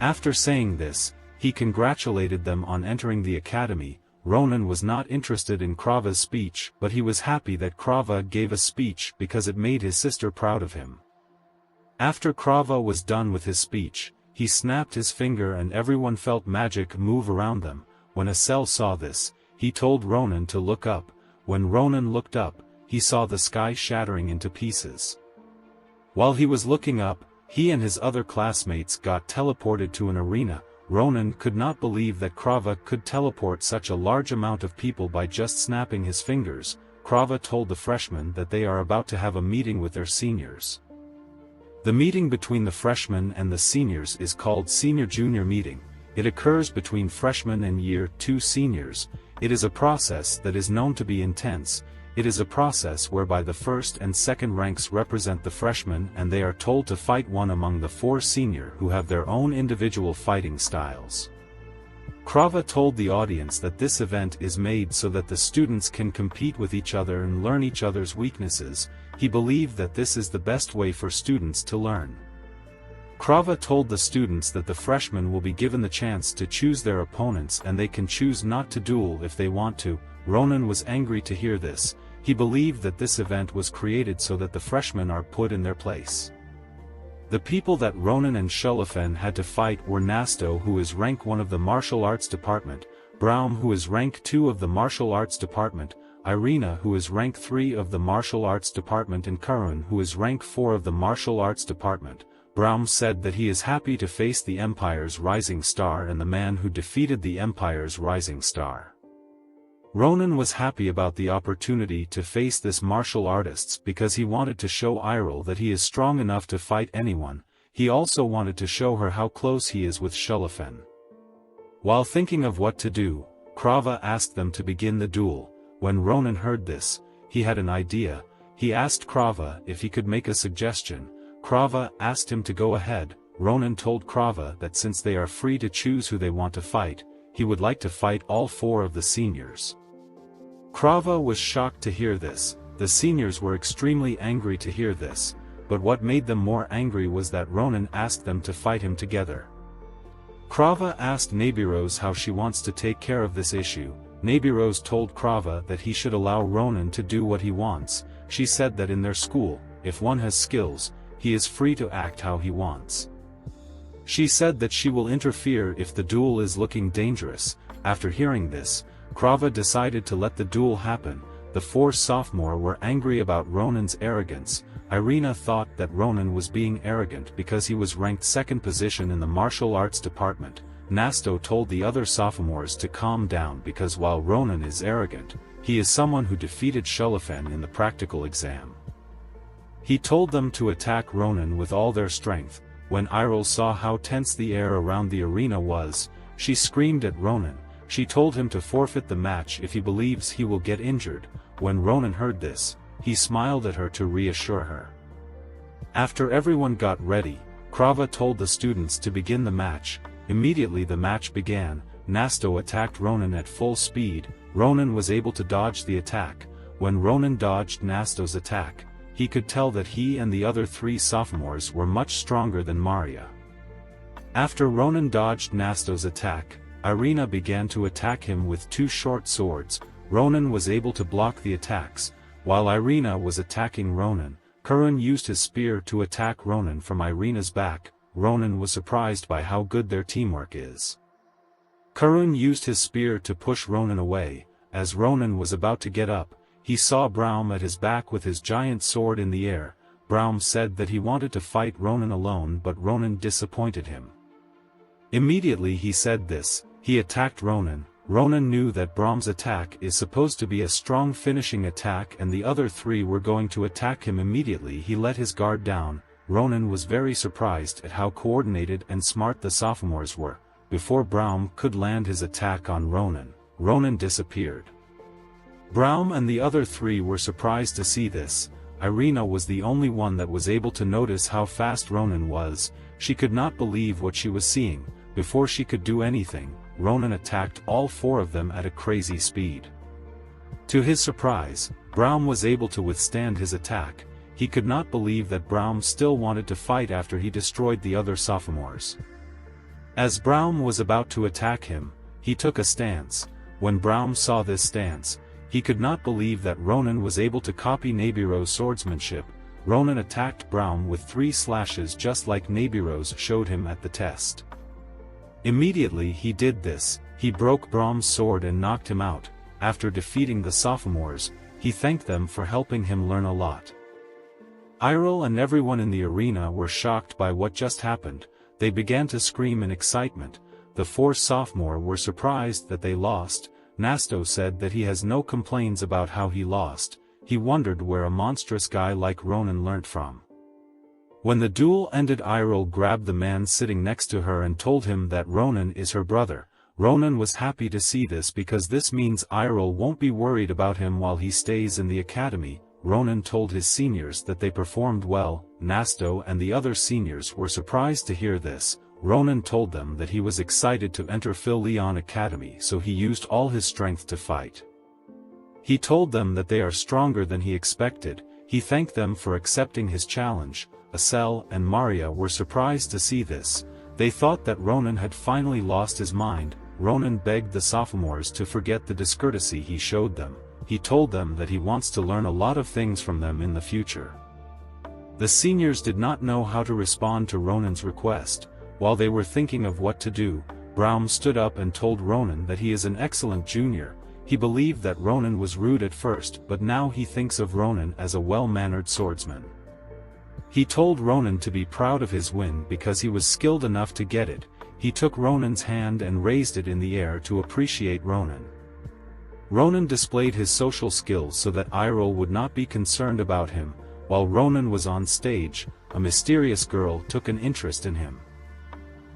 After saying this, he congratulated them on entering the academy. Ronan was not interested in Krava's speech, but he was happy that Krava gave a speech because it made his sister proud of him. After Krava was done with his speech, he snapped his finger and everyone felt magic move around them. When Asel saw this, he told Ronan to look up. When Ronan looked up, he saw the sky shattering into pieces. While he was looking up, he and his other classmates got teleported to an arena. Ronan could not believe that Krava could teleport such a large amount of people by just snapping his fingers. Krava told the freshmen that they are about to have a meeting with their seniors. The meeting between the freshmen and the seniors is called senior-junior meeting. It occurs between freshmen and year 2 seniors. It is a process that is known to be intense. It is a process whereby the first and second ranks represent the freshmen and they are told to fight one among the 4 senior who have their own individual fighting styles. Krava told the audience that this event is made so that the students can compete with each other and learn each other's weaknesses. He believed that this is the best way for students to learn. Krava told the students that the freshmen will be given the chance to choose their opponents and they can choose not to duel if they want to. Ronan was angry to hear this. He believed that this event was created so that the freshmen are put in their place. The people that Ronan and Shulafen had to fight were Nasto, who is rank 1 of the martial arts department, Braum, who is rank 2 of the martial arts department, Irina, who is rank 3 of the martial arts department, and Karun, who is rank 4 of the martial arts department. Braum said that he is happy to face the Empire's rising star and the man who defeated the Empire's rising star. Ronan was happy about the opportunity to face this martial artist because he wanted to show Iril that he is strong enough to fight anyone. He also wanted to show her how close he is with Shulafen. While thinking of what to do, Krava asked them to begin the duel. When Ronan heard this, he had an idea. He asked Krava if he could make a suggestion. Krava asked him to go ahead. Ronan told Krava that since they are free to choose who they want to fight, he would like to fight all 4 of the seniors. Krava was shocked to hear this. The seniors were extremely angry to hear this, but what made them more angry was that Ronan asked them to fight him together. Krava asked Nabirose how she wants to take care of this issue. Nabirose told Krava that he should allow Ronan to do what he wants. She said that in their school, if one has skills, he is free to act how he wants. She said that she will interfere if the duel is looking dangerous. After hearing this, Krava decided to let the duel happen. The 4 sophomores were angry about Ronan's arrogance. Irina thought that Ronan was being arrogant because he was ranked 2nd position in the martial arts department. Nasto told the other sophomores to calm down because while Ronan is arrogant, he is someone who defeated Shulafen in the practical exam. He told them to attack Ronan with all their strength. When Iril saw how tense the air around the arena was, she screamed at Ronan. She told him to forfeit the match if he believes he will get injured. When Ronan heard this, he smiled at her to reassure her. After everyone got ready, Krava told the students to begin the match. Immediately the match began. Nasto attacked Ronan at full speed. Ronan was able to dodge the attack. When Ronan dodged Nasto's attack, he could tell that he and the other 3 sophomores were much stronger than Maria. After Ronan dodged Nasto's attack, Irina began to attack him with two short swords. Ronan was able to block the attacks. While Irina was attacking Ronan, Kurun used his spear to attack Ronan from Irina's back. Ronan was surprised by how good their teamwork is. Kurun used his spear to push Ronan away. As Ronan was about to get up, he saw Braum at his back with his giant sword in the air. Braum said that he wanted to fight Ronan alone, but Ronan disappointed him. Immediately he said this, he attacked Ronan. Ronan knew that Braum's attack is supposed to be a strong finishing attack and the other three were going to attack him immediately. He let his guard down. Ronan was very surprised at how coordinated and smart the sophomores were. Before Braum could land his attack on Ronan, Ronan disappeared. Braum and the other three were surprised to see this. Irina was the only one that was able to notice how fast Ronan was. She could not believe what she was seeing. Before she could do anything, Ronan attacked all four of them at a crazy speed. To his surprise, Braum was able to withstand his attack. He could not believe that Braum still wanted to fight after he destroyed the other sophomores. As Braum was about to attack him, he took a stance. When Braum saw this stance, he could not believe that Ronan was able to copy Nebiro's swordsmanship. Ronan attacked Braum with 3 slashes just like Nebiro's showed him at the test. Immediately he did this, he broke Braum's sword and knocked him out. After defeating the sophomores, he thanked them for helping him learn a lot. Iril and everyone in the arena were shocked by what just happened. They began to scream in excitement. The 4 sophomores were surprised that they lost. Nasto said that he has no complaints about how he lost. He wondered where a monstrous guy like Ronan learnt from. When the duel ended, Iril grabbed the man sitting next to her and told him that Ronan is her brother. Ronan was happy to see this because this means Iril won't be worried about him while he stays in the academy. Ronan told his seniors that they performed well. Nasto and the other seniors were surprised to hear this. Ronan told them that he was excited to enter Phil Leon Academy, so he used all his strength to fight. He told them that they are stronger than he expected. He thanked them for accepting his challenge. Asel and Maria were surprised to see this. They thought that Ronan had finally lost his mind. Ronan begged the sophomores to forget the discourtesy he showed them. He told them that he wants to learn a lot of things from them in the future. The seniors did not know how to respond to Ronan's request. While they were thinking of what to do, Braum stood up and told Ronan that he is an excellent junior. He believed that Ronan was rude at first, but now he thinks of Ronan as a well-mannered swordsman. He told Ronan to be proud of his win because he was skilled enough to get it. He took Ronan's hand and raised it in the air to appreciate Ronan. Ronan displayed his social skills so that Iril would not be concerned about him. While Ronan was on stage, a mysterious girl took an interest in him.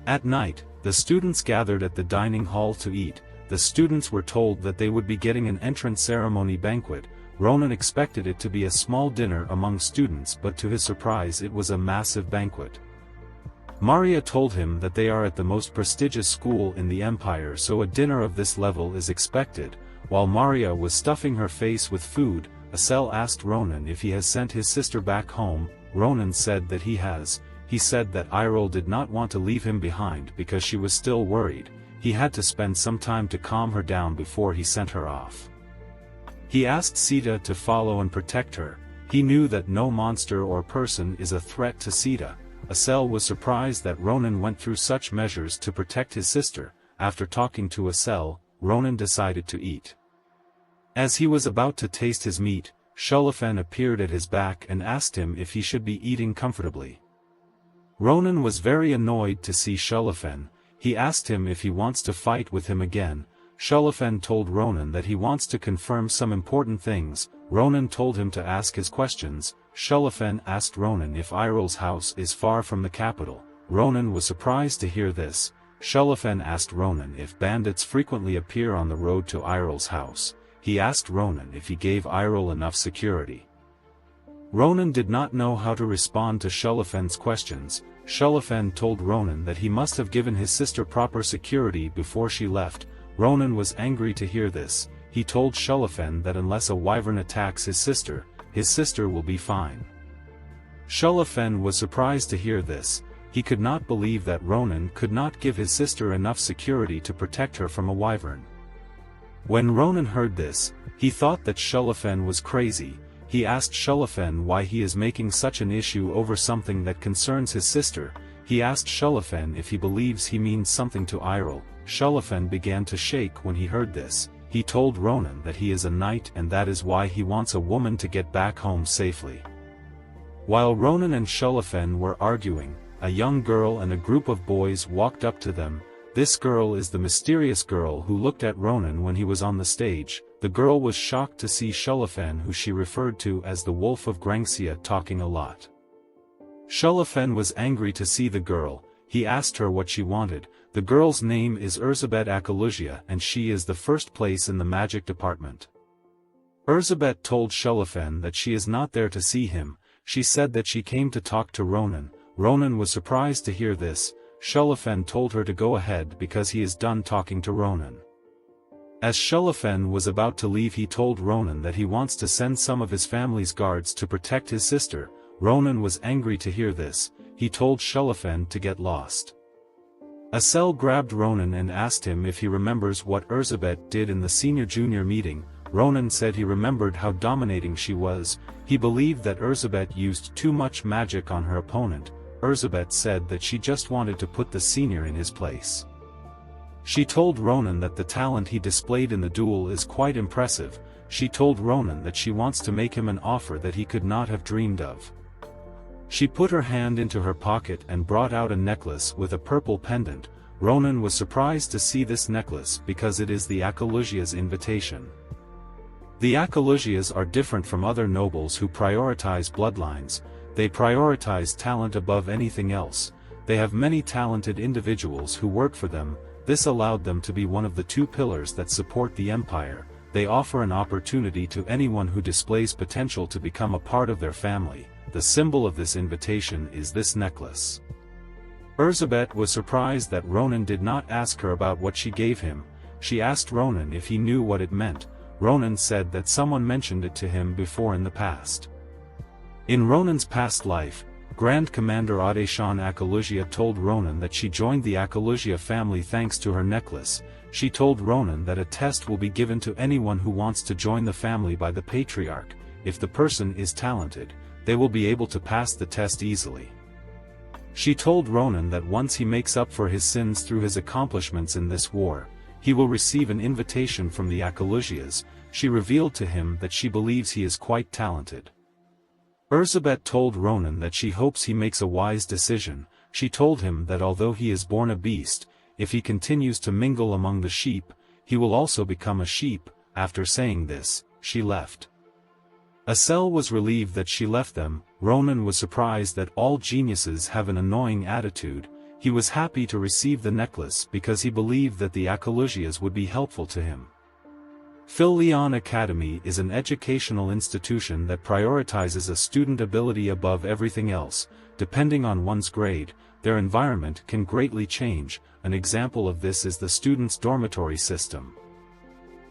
At night, the students gathered at the dining hall to eat. The students were told that they would be getting an entrance ceremony banquet. Ronan expected it to be a small dinner among students, but to his surprise it was a massive banquet. Maria told him that they are at the most prestigious school in the empire, so a dinner of this level is expected. While Maria was stuffing her face with food, Asel asked Ronan if he has sent his sister back home. Ronan said that he has. He said that Iril did not want to leave him behind because she was still worried. He had to spend some time to calm her down before he sent her off. He asked Sita to follow and protect her. He knew that no monster or person is a threat to Sita. Asel was surprised that Ronan went through such measures to protect his sister. After talking to Asel, Ronan decided to eat. As he was about to taste his meat, Shulafen appeared at his back and asked him if he should be eating comfortably. Ronan was very annoyed to see Shulafen. He asked him if he wants to fight with him again. Shulafen told Ronan that he wants to confirm some important things. Ronan told him to ask his questions. Shulafen asked Ronan if Iril's house is far from the capital. Ronan was surprised to hear this. Shulafen asked Ronan if bandits frequently appear on the road to Iril's house. He asked Ronan if he gave Iril enough security. Ronan did not know how to respond to Shulafen's questions. Shulafen told Ronan that he must have given his sister proper security before she left. Ronan was angry to hear this. He told Shulafen that unless a wyvern attacks his sister will be fine. Shulafen was surprised to hear this. he could not believe that Ronan could not give his sister enough security to protect her from a wyvern. When Ronan heard this, he thought that Shulafen was crazy. He asked Shulafen why he is making such an issue over something that concerns his sister. He asked Shulafen if he believes he means something to Iroh. Shulafen began to shake when he heard this. He told Ronan that he is a knight and that is why he wants a woman to get back home safely. While Ronan and Shulafen were arguing, a young girl and a group of boys walked up to them. This girl is the mysterious girl who looked at Ronan when he was on the stage. The girl was shocked to see Shulafen, who she referred to as the Wolf of Grangxia, talking a lot. Shulafen was angry to see the girl. He asked her what she wanted. The girl's name is Erzabet Akalusia and she is the first place in the magic department. Erzabet told Shulafen that she is not there to see him. She said that she came to talk to Ronan. Ronan was surprised to hear this. Shulafen told her to go ahead because he is done talking to Ronan. As Shulafen was about to leave, he told Ronan that he wants to send some of his family's guards to protect his sister. Ronan was angry to hear this. He told Shulafen to get lost. Asel grabbed Ronan and asked him if he remembers what Erzabet did in the senior-junior meeting. Ronan said he remembered how dominating she was. He believed that Erzabet used too much magic on her opponent. Erzabet said that she just wanted to put the senior in his place. She told Ronan that the talent he displayed in the duel is quite impressive. She told Ronan that she wants to make him an offer that he could not have dreamed of. She put her hand into her pocket and brought out a necklace with a purple pendant. Ronan was surprised to see this necklace because it is the Akalusia's invitation. The Akalusias are different from other nobles who prioritize bloodlines. They prioritize talent above anything else. They have many talented individuals who work for them. This allowed them to be one of the two pillars that support the empire. They offer an opportunity to anyone who displays potential to become a part of their family. The symbol of this invitation is this necklace. Erzabet was surprised that Ronan did not ask her about what she gave him. She asked Ronan if he knew what it meant. Ronan said that someone mentioned it to him before in the past. In Ronan's past life, Grand Commander Adeshan Akalusia told Ronan that she joined the Akalusia family thanks to her necklace. She told Ronan that a test will be given to anyone who wants to join the family by the Patriarch. If the person is talented, they will be able to pass the test easily. She told Ronan that once he makes up for his sins through his accomplishments in this war, he will receive an invitation from the Akalusias. She revealed to him that she believes he is quite talented. Erzabet told Ronan that she hopes he makes a wise decision. She told him that although he is born a beast, if he continues to mingle among the sheep, he will also become a sheep. After saying this, she left. Asel was relieved that she left them. Ronan was surprised that all geniuses have an annoying attitude. He was happy to receive the necklace because he believed that the Akalusias would be helpful to him. Phil-Leon Academy is an educational institution that prioritizes a student ability above everything else. Depending on one's grade, their environment can greatly change. An example of this is the students' dormitory system.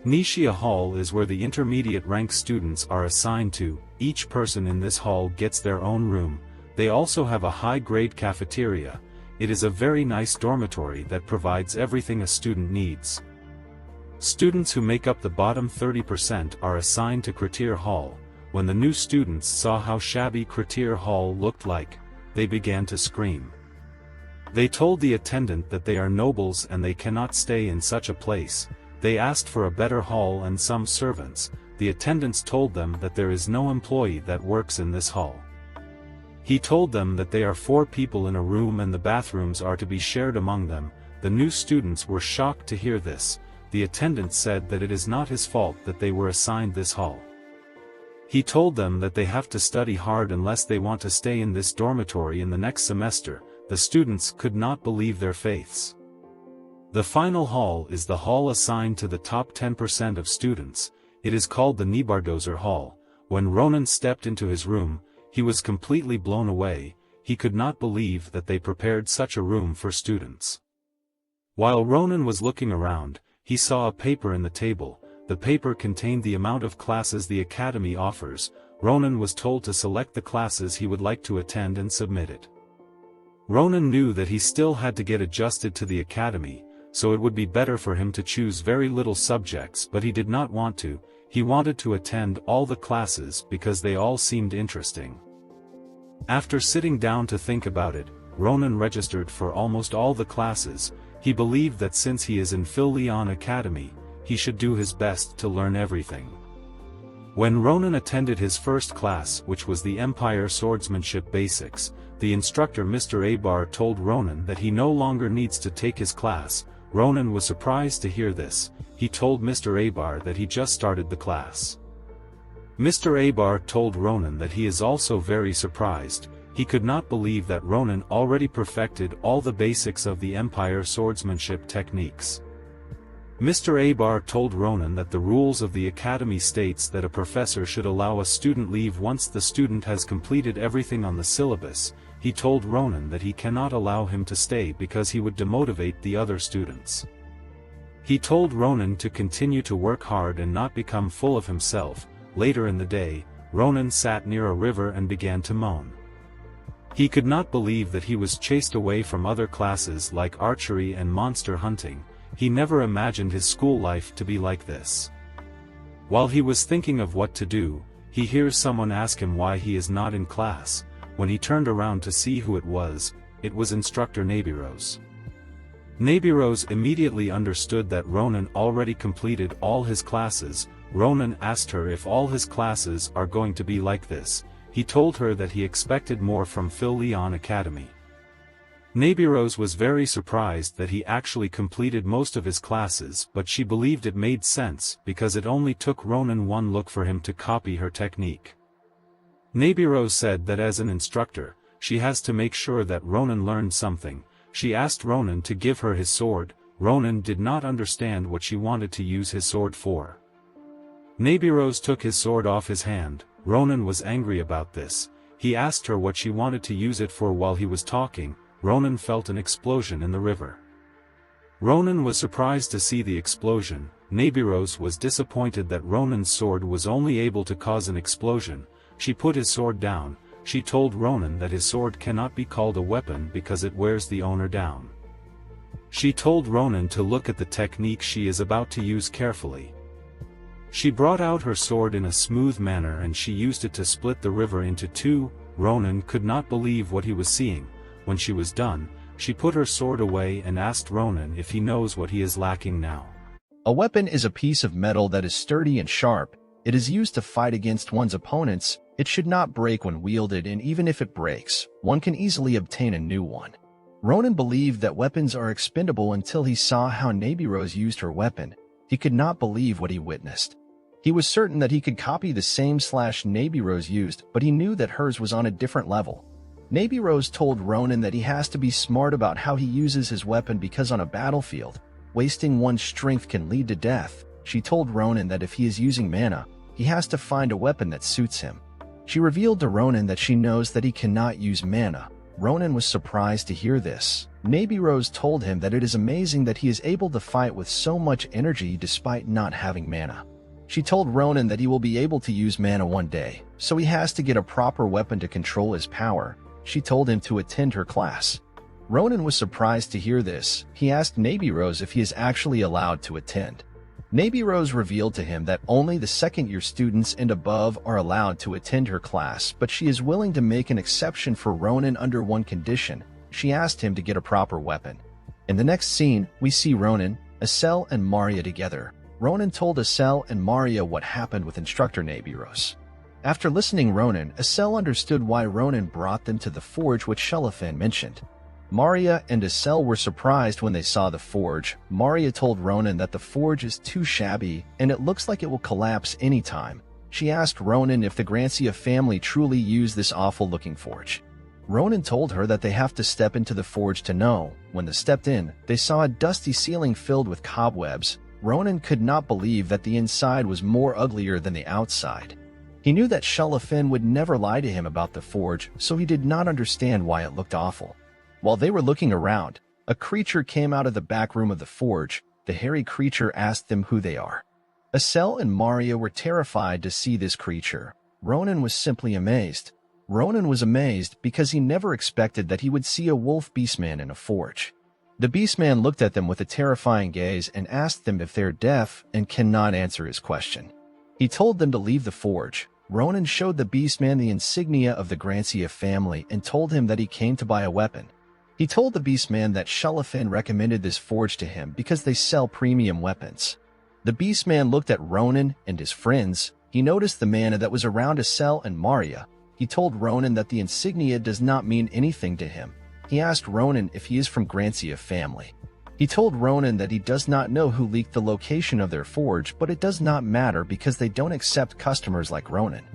Nishia Hall is where the intermediate rank students are assigned to. Each person in this hall gets their own room. They also have a high-grade cafeteria. It is a very nice dormitory that provides everything a student needs. Students who make up the bottom 30% are assigned to Kratir Hall. When the new students saw how shabby Kratir Hall looked like, they began to scream. They told the attendant that they are nobles and they cannot stay in such a place. They asked for a better hall and some servants. The attendants told them that there is no employee that works in this hall. He told them that they are 4 people in a room and the bathrooms are to be shared among them. The new students were shocked to hear this. The attendant said that it is not his fault that they were assigned this hall. He told them that they have to study hard unless they want to stay in this dormitory in the next semester. The students could not believe their fates. The final hall is the hall assigned to the top 10% of students. It is called the Nibardozer Hall. When Ronan stepped into his room, he was completely blown away. He could not believe that they prepared such a room for students. While Ronan was looking around, he saw a paper in the table. The paper contained the amount of classes the academy offers. Ronan was told to select the classes he would like to attend and submit it. Ronan knew that he still had to get adjusted to the academy, so it would be better for him to choose very little subjects, but he did not want to. He wanted to attend all the classes because they all seemed interesting. After sitting down to think about it, Ronan registered for almost all the classes. He believed that since he is in Phil Leon Academy, he should do his best to learn everything. When Ronan attended his first class, which was the Empire Swordsmanship Basics, the instructor Mr. Abar told Ronan that he no longer needs to take his class. Ronan was surprised to hear this. He told Mr. Abar that he just started the class. Mr. Abar told Ronan that he is also very surprised. He could not believe that Ronan already perfected all the basics of the Empire Swordsmanship techniques. Mr. Abar told Ronan that the rules of the academy states that a professor should allow a student leave once the student has completed everything on the syllabus. He told Ronan that he cannot allow him to stay because he would demotivate the other students. He told Ronan to continue to work hard and not become full of himself. Later in the day, Ronan sat near a river and began to moan. He could not believe that he was chased away from other classes like archery and monster hunting. He never imagined his school life to be like this. While he was thinking of what to do, he hears someone ask him why he is not in class. When he turned around to see who it was instructor Nabiros. Nabiros immediately understood that Ronan already completed all his classes. Ronan asked her if all his classes are going to be like this. He told her that he expected more from Phil Leon Academy. Nabiros was very surprised that he actually completed most of his classes, but she believed it made sense because it only took Ronan one look for him to copy her technique. Nabiros said that as an instructor, she has to make sure that Ronan learned something. She asked Ronan to give her his sword. Ronan did not understand what she wanted to use his sword for. Nabiros took his sword off his hand. Ronan was angry about this. He asked her what she wanted to use it for. While he was talking, Ronan felt an explosion in the river. Ronan was surprised to see the explosion. Nabiros was disappointed that Ronan's sword was only able to cause an explosion. She put his sword down. She told Ronan that his sword cannot be called a weapon because it wears the owner down. She told Ronan to look at the technique she is about to use carefully. She brought out her sword in a smooth manner and she used it to split the river into two. Ronan could not believe what he was seeing. When she was done, she put her sword away and asked Ronan if he knows what he is lacking now. A weapon is a piece of metal that is sturdy and sharp. It is used to fight against one's opponents. It should not break when wielded, and even if it breaks, one can easily obtain a new one. Ronan believed that weapons are expendable until he saw how Nabiros used her weapon. He could not believe what he witnessed. He was certain that he could copy the same slash Nabiros used, but he knew that hers was on a different level. Nabiros told Ronan that he has to be smart about how he uses his weapon because on a battlefield, wasting one's strength can lead to death. She told Ronan that if he is using mana, he has to find a weapon that suits him. She revealed to Ronan that she knows that he cannot use mana. Ronan was surprised to hear this. Nabiros told him that it is amazing that he is able to fight with so much energy despite not having mana. She told Ronan that he will be able to use mana one day, so he has to get a proper weapon to control his power. She told him to attend her class. Ronan was surprised to hear this. He asked Nabiros if he is actually allowed to attend. Nabiros revealed to him that only the second-year students and above are allowed to attend her class, but she is willing to make an exception for Ronan under one condition. She asked him to get a proper weapon. In the next scene, we see Ronan, Asel, and Maria together. Ronan told Asel and Maria what happened with instructor Nabiros. After listening Ronan, Asel understood why Ronan brought them to the forge which Shelafin mentioned. Maria and Asel were surprised when they saw the forge. Maria told Ronan that the forge is too shabby and it looks like it will collapse anytime. She asked Ronan if the Grancia family truly used this awful-looking forge. Ronan told her that they have to step into the forge to know. When they stepped in, they saw a dusty ceiling filled with cobwebs. Ronan could not believe that the inside was more uglier than the outside. He knew that Shelafin would never lie to him about the forge, so he did not understand why it looked awful. While they were looking around, a creature came out of the back room of the forge. The hairy creature asked them who they are. Asel and Maria were terrified to see this creature. Ronan was simply amazed. Ronan was amazed because he never expected that he would see a wolf beastman in a forge. The beastman looked at them with a terrifying gaze and asked them if they're deaf and cannot answer his question. He told them to leave the forge. Ronan showed the beastman the insignia of the Grancia family and told him that he came to buy a weapon. He told the beastman that Shullafin recommended this forge to him because they sell premium weapons. The beastman looked at Ronan and his friends. He noticed the mana that was around Asel and Maria. He told Ronan that the insignia does not mean anything to him. He asked Ronan if he is from Grancia family. He told Ronan that he does not know who leaked the location of their forge, but it does not matter because they don't accept customers like Ronan.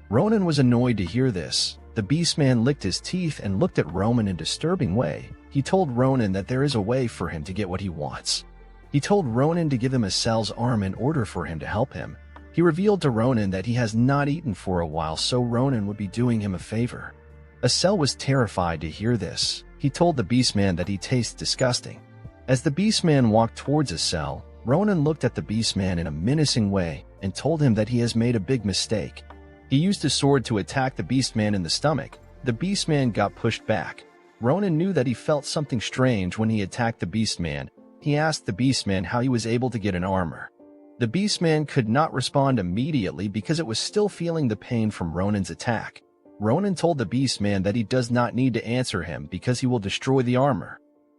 Ronan was annoyed to hear this. The beastman licked his teeth and looked at Ronan in a disturbing way. He told Ronan that there is a way for him to get what he wants. He told Ronan to give him Asel's arm in order for him to help him. He revealed to Ronan that he has not eaten for a while, so Ronan would be doing him a favor. Asel was terrified to hear this. He told the beastman that he tastes disgusting. As the beastman walked towards Asel, Ronan looked at the beastman in a menacing way and told him that he has made a big mistake. He used his sword to attack the beastman in the stomach. The beastman got pushed back. Ronan knew that he felt something strange when he attacked the beastman. He asked the beastman how he was able to get an armor. The beastman could not respond immediately because it was still feeling the pain from Ronan's attack. Ronan told the beastman that he does not need to answer him because he will destroy the armor.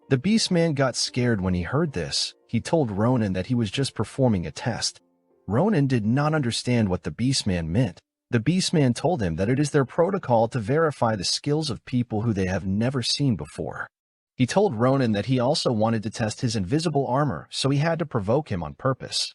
The beastman got scared when he heard this. He told Ronan that he was just performing a test. Ronan did not understand what the beastman meant. The beastman told him that it is their protocol to verify the skills of people who they have never seen before. He told Ronan that he also wanted to test his invisible armor, so he had to provoke him on purpose.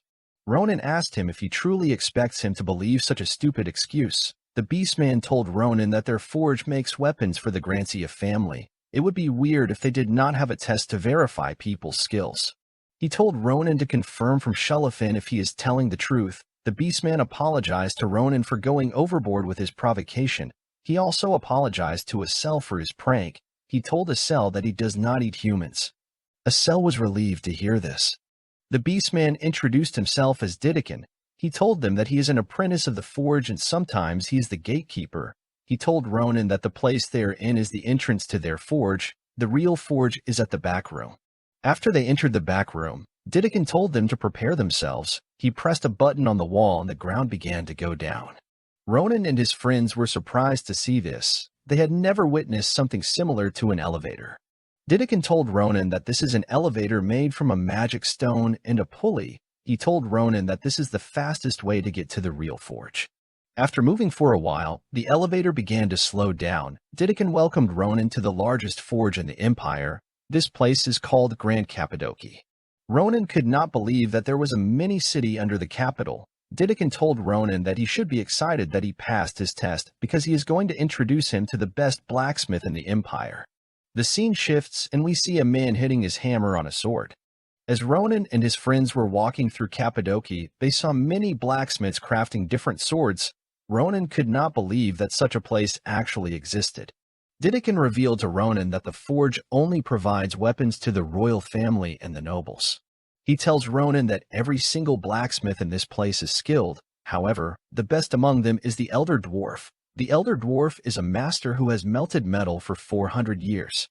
Ronan asked him if he truly expects him to believe such a stupid excuse. The beastman told Ronan that their forge makes weapons for the Grancia family. It would be weird if they did not have a test to verify people's skills. He told Ronan to confirm from Shullafin if he is telling the truth. The beastman apologized to Ronan for going overboard with his provocation. He also apologized to Asel for his prank. He told Asel that he does not eat humans. Asel was relieved to hear this. The beastman introduced himself as Didikin. He told them that he is an apprentice of the forge and sometimes he is the gatekeeper. He told Ronan that the place they are in is the entrance to their forge. The real forge is at the back room. After they entered the back room, Didikin told them to prepare themselves. He pressed a button on the wall and the ground began to go down. Ronan and his friends were surprised to see this. They had never witnessed something similar to an elevator. Didikin told Ronan that this is an elevator made from a magic stone and a pulley. He told Ronan that this is the fastest way to get to the real forge. After moving for a while, the elevator began to slow down. Didikin welcomed Ronan to the largest forge in the empire. This place is called Grand Cappadocia. Ronan could not believe that there was a mini-city under the capital. Didikin told Ronan that he should be excited that he passed his test because he is going to introduce him to the best blacksmith in the empire. The scene shifts and we see a man hitting his hammer on a sword. As Ronan and his friends were walking through Cappadocia, they saw many blacksmiths crafting different swords. Ronan could not believe that such a place actually existed. Didikin revealed to Ronan that the forge only provides weapons to the royal family and the nobles. He tells Ronan that every single blacksmith in this place is skilled. However, the best among them is the Elder Dwarf. The Elder Dwarf is a master who has melted metal for 400 years.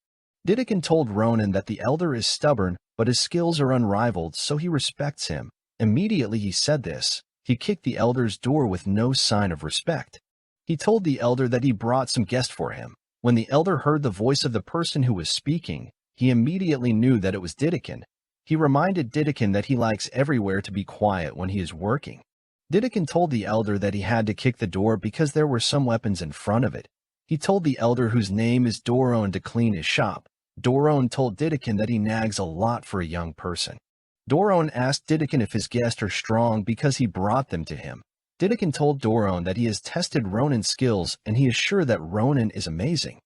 Didikin told Ronan that the Elder is stubborn, but his skills are unrivaled, so he respects him. Immediately he said this, he kicked the Elder's door with no sign of respect. He told the Elder that he brought some guest for him. When the Elder heard the voice of the person who was speaking, he immediately knew that it was Didikin. He reminded Didikin that he likes everywhere to be quiet when he is working. Didikin told the Elder that he had to kick the door because there were some weapons in front of it. He told the Elder, whose name is Doron, to clean his shop. Doron told Didikin that he nags a lot for a young person. Doron asked Didikin if his guests are strong because he brought them to him. Didikin told Doron that he has tested Ronan's skills and he is sure that Ronan is amazing.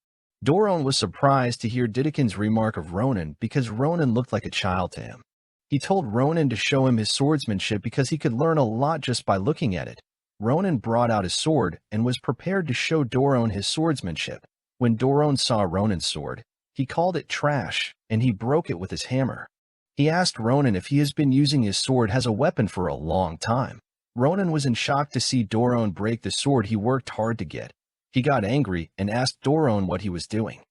Doron was surprised to hear Didikin's remark of Ronan because Ronan looked like a child to him. He told Ronan to show him his swordsmanship because he could learn a lot just by looking at it. Ronan brought out his sword and was prepared to show Doron his swordsmanship. When Doron saw Ronan's sword, he called it trash and he broke it with his hammer. He asked Ronan if he has been using his sword as a weapon for a long time. Ronan was in shock to see Doron break the sword he worked hard to get. He got angry and asked Doron what he was doing.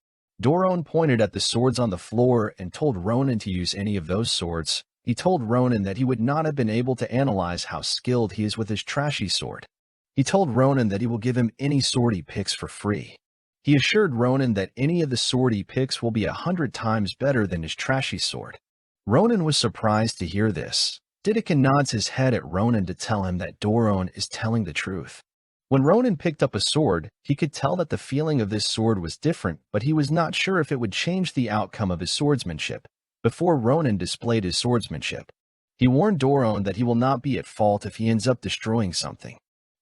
Doron pointed at the swords on the floor and told Ronan to use any of those swords. He told Ronan that he would not have been able to analyze how skilled he is with his trashy sword. He told Ronan that he will give him any sword he picks for free. He assured Ronan that any of the sword he picks will be 100 times better than his trashy sword. Ronan was surprised to hear this. Didakan nods his head at Ronan to tell him that Doron is telling the truth. When Ronan picked up a sword, he could tell that the feeling of this sword was different, but he was not sure if it would change the outcome of his swordsmanship. Before Ronan displayed his swordsmanship, he warned Doron that he will not be at fault if he ends up destroying something.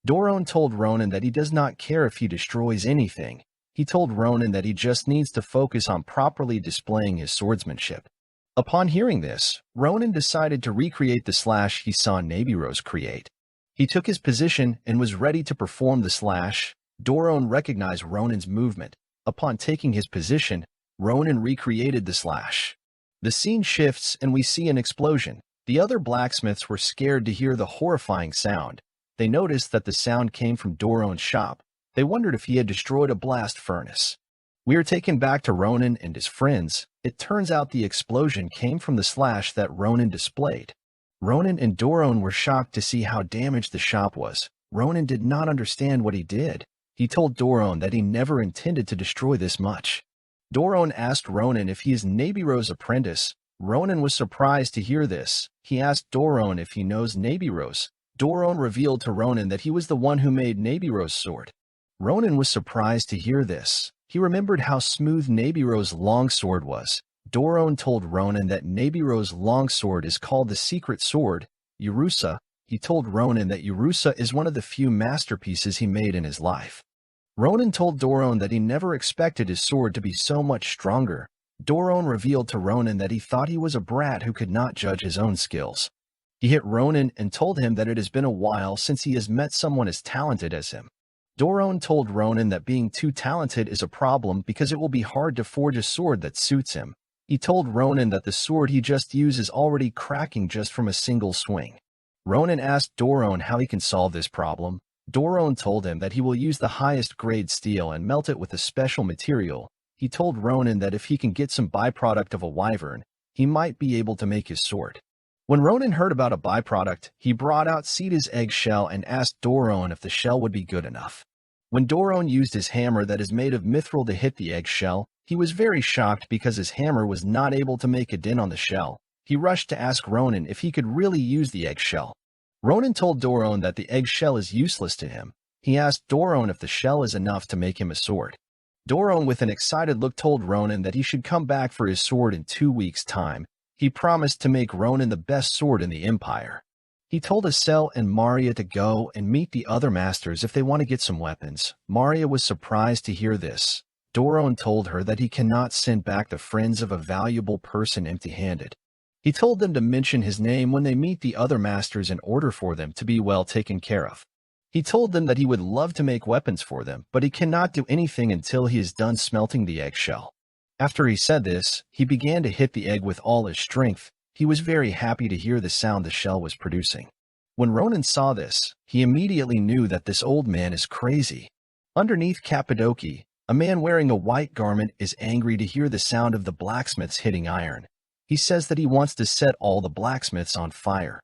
Doron told Ronan that he does not care if he destroys anything. He told Ronan that he just needs to focus on properly displaying his swordsmanship. Upon hearing this, Ronan decided to recreate the slash he saw Nabirose create. He took his position and was ready to perform the slash. Doron recognized Ronan's movement. Upon taking his position, Ronan recreated the slash. The scene shifts and we see an explosion. The other blacksmiths were scared to hear the horrifying sound. They noticed that the sound came from Doron's shop. They wondered if he had destroyed a blast furnace. We are taken back to Ronan and his friends. It turns out the explosion came from the slash that Ronan displayed. Ronan and Doron were shocked to see how damaged the shop was. Ronan did not understand what he did. He told Doron that he never intended to destroy this much. Doron asked Ronan if he is Nabirose's apprentice. Ronan was surprised to hear this. He asked Doron if he knows Nabirose. Doron revealed to Ronan that he was the one who made Nabirose's sword. Ronan was surprised to hear this. He remembered how smooth Nabirose's longsword was. Doron told Ronan that Nabirose's longsword is called the secret sword, Yurusa. He told Ronan that Yurusa is one of the few masterpieces he made in his life. Ronan told Doron that he never expected his sword to be so much stronger. Doron revealed to Ronan that he thought he was a brat who could not judge his own skills. He hit Ronan and told him that it has been a while since he has met someone as talented as him. Doron told Ronan that being too talented is a problem because it will be hard to forge a sword that suits him. He told Ronan that the sword he just used is already cracking just from a single swing. Ronan asked Doron how he can solve this problem. Doron told him that he will use the highest grade steel and melt it with a special material. He told Ronan that if he can get some byproduct of a wyvern, he might be able to make his sword. When Ronan heard about a byproduct, he brought out Sita's eggshell and asked Doron if the shell would be good enough. When Doron used his hammer that is made of mithril to hit the eggshell, he was very shocked because his hammer was not able to make a dent on the shell. He rushed to ask Ronan if he could really use the eggshell. Ronan told Doron that the eggshell is useless to him. He asked Doron if the shell is enough to make him a sword. Doron, with an excited look, told Ronan that he should come back for his sword in 2 weeks' time. He promised to make Ronan the best sword in the Empire. He told Asel and Maria to go and meet the other masters if they want to get some weapons. Maria was surprised to hear this. Doron told her that he cannot send back the friends of a valuable person empty-handed. He told them to mention his name when they meet the other masters in order for them to be well taken care of. He told them that he would love to make weapons for them, but he cannot do anything until he is done smelting the eggshell. After he said this, he began to hit the egg with all his strength. He was very happy to hear the sound the shell was producing. When Ronan saw this, he immediately knew that this old man is crazy. Underneath Cappadocia, a man wearing a white garment is angry to hear the sound of the blacksmiths hitting iron. He says that he wants to set all the blacksmiths on fire.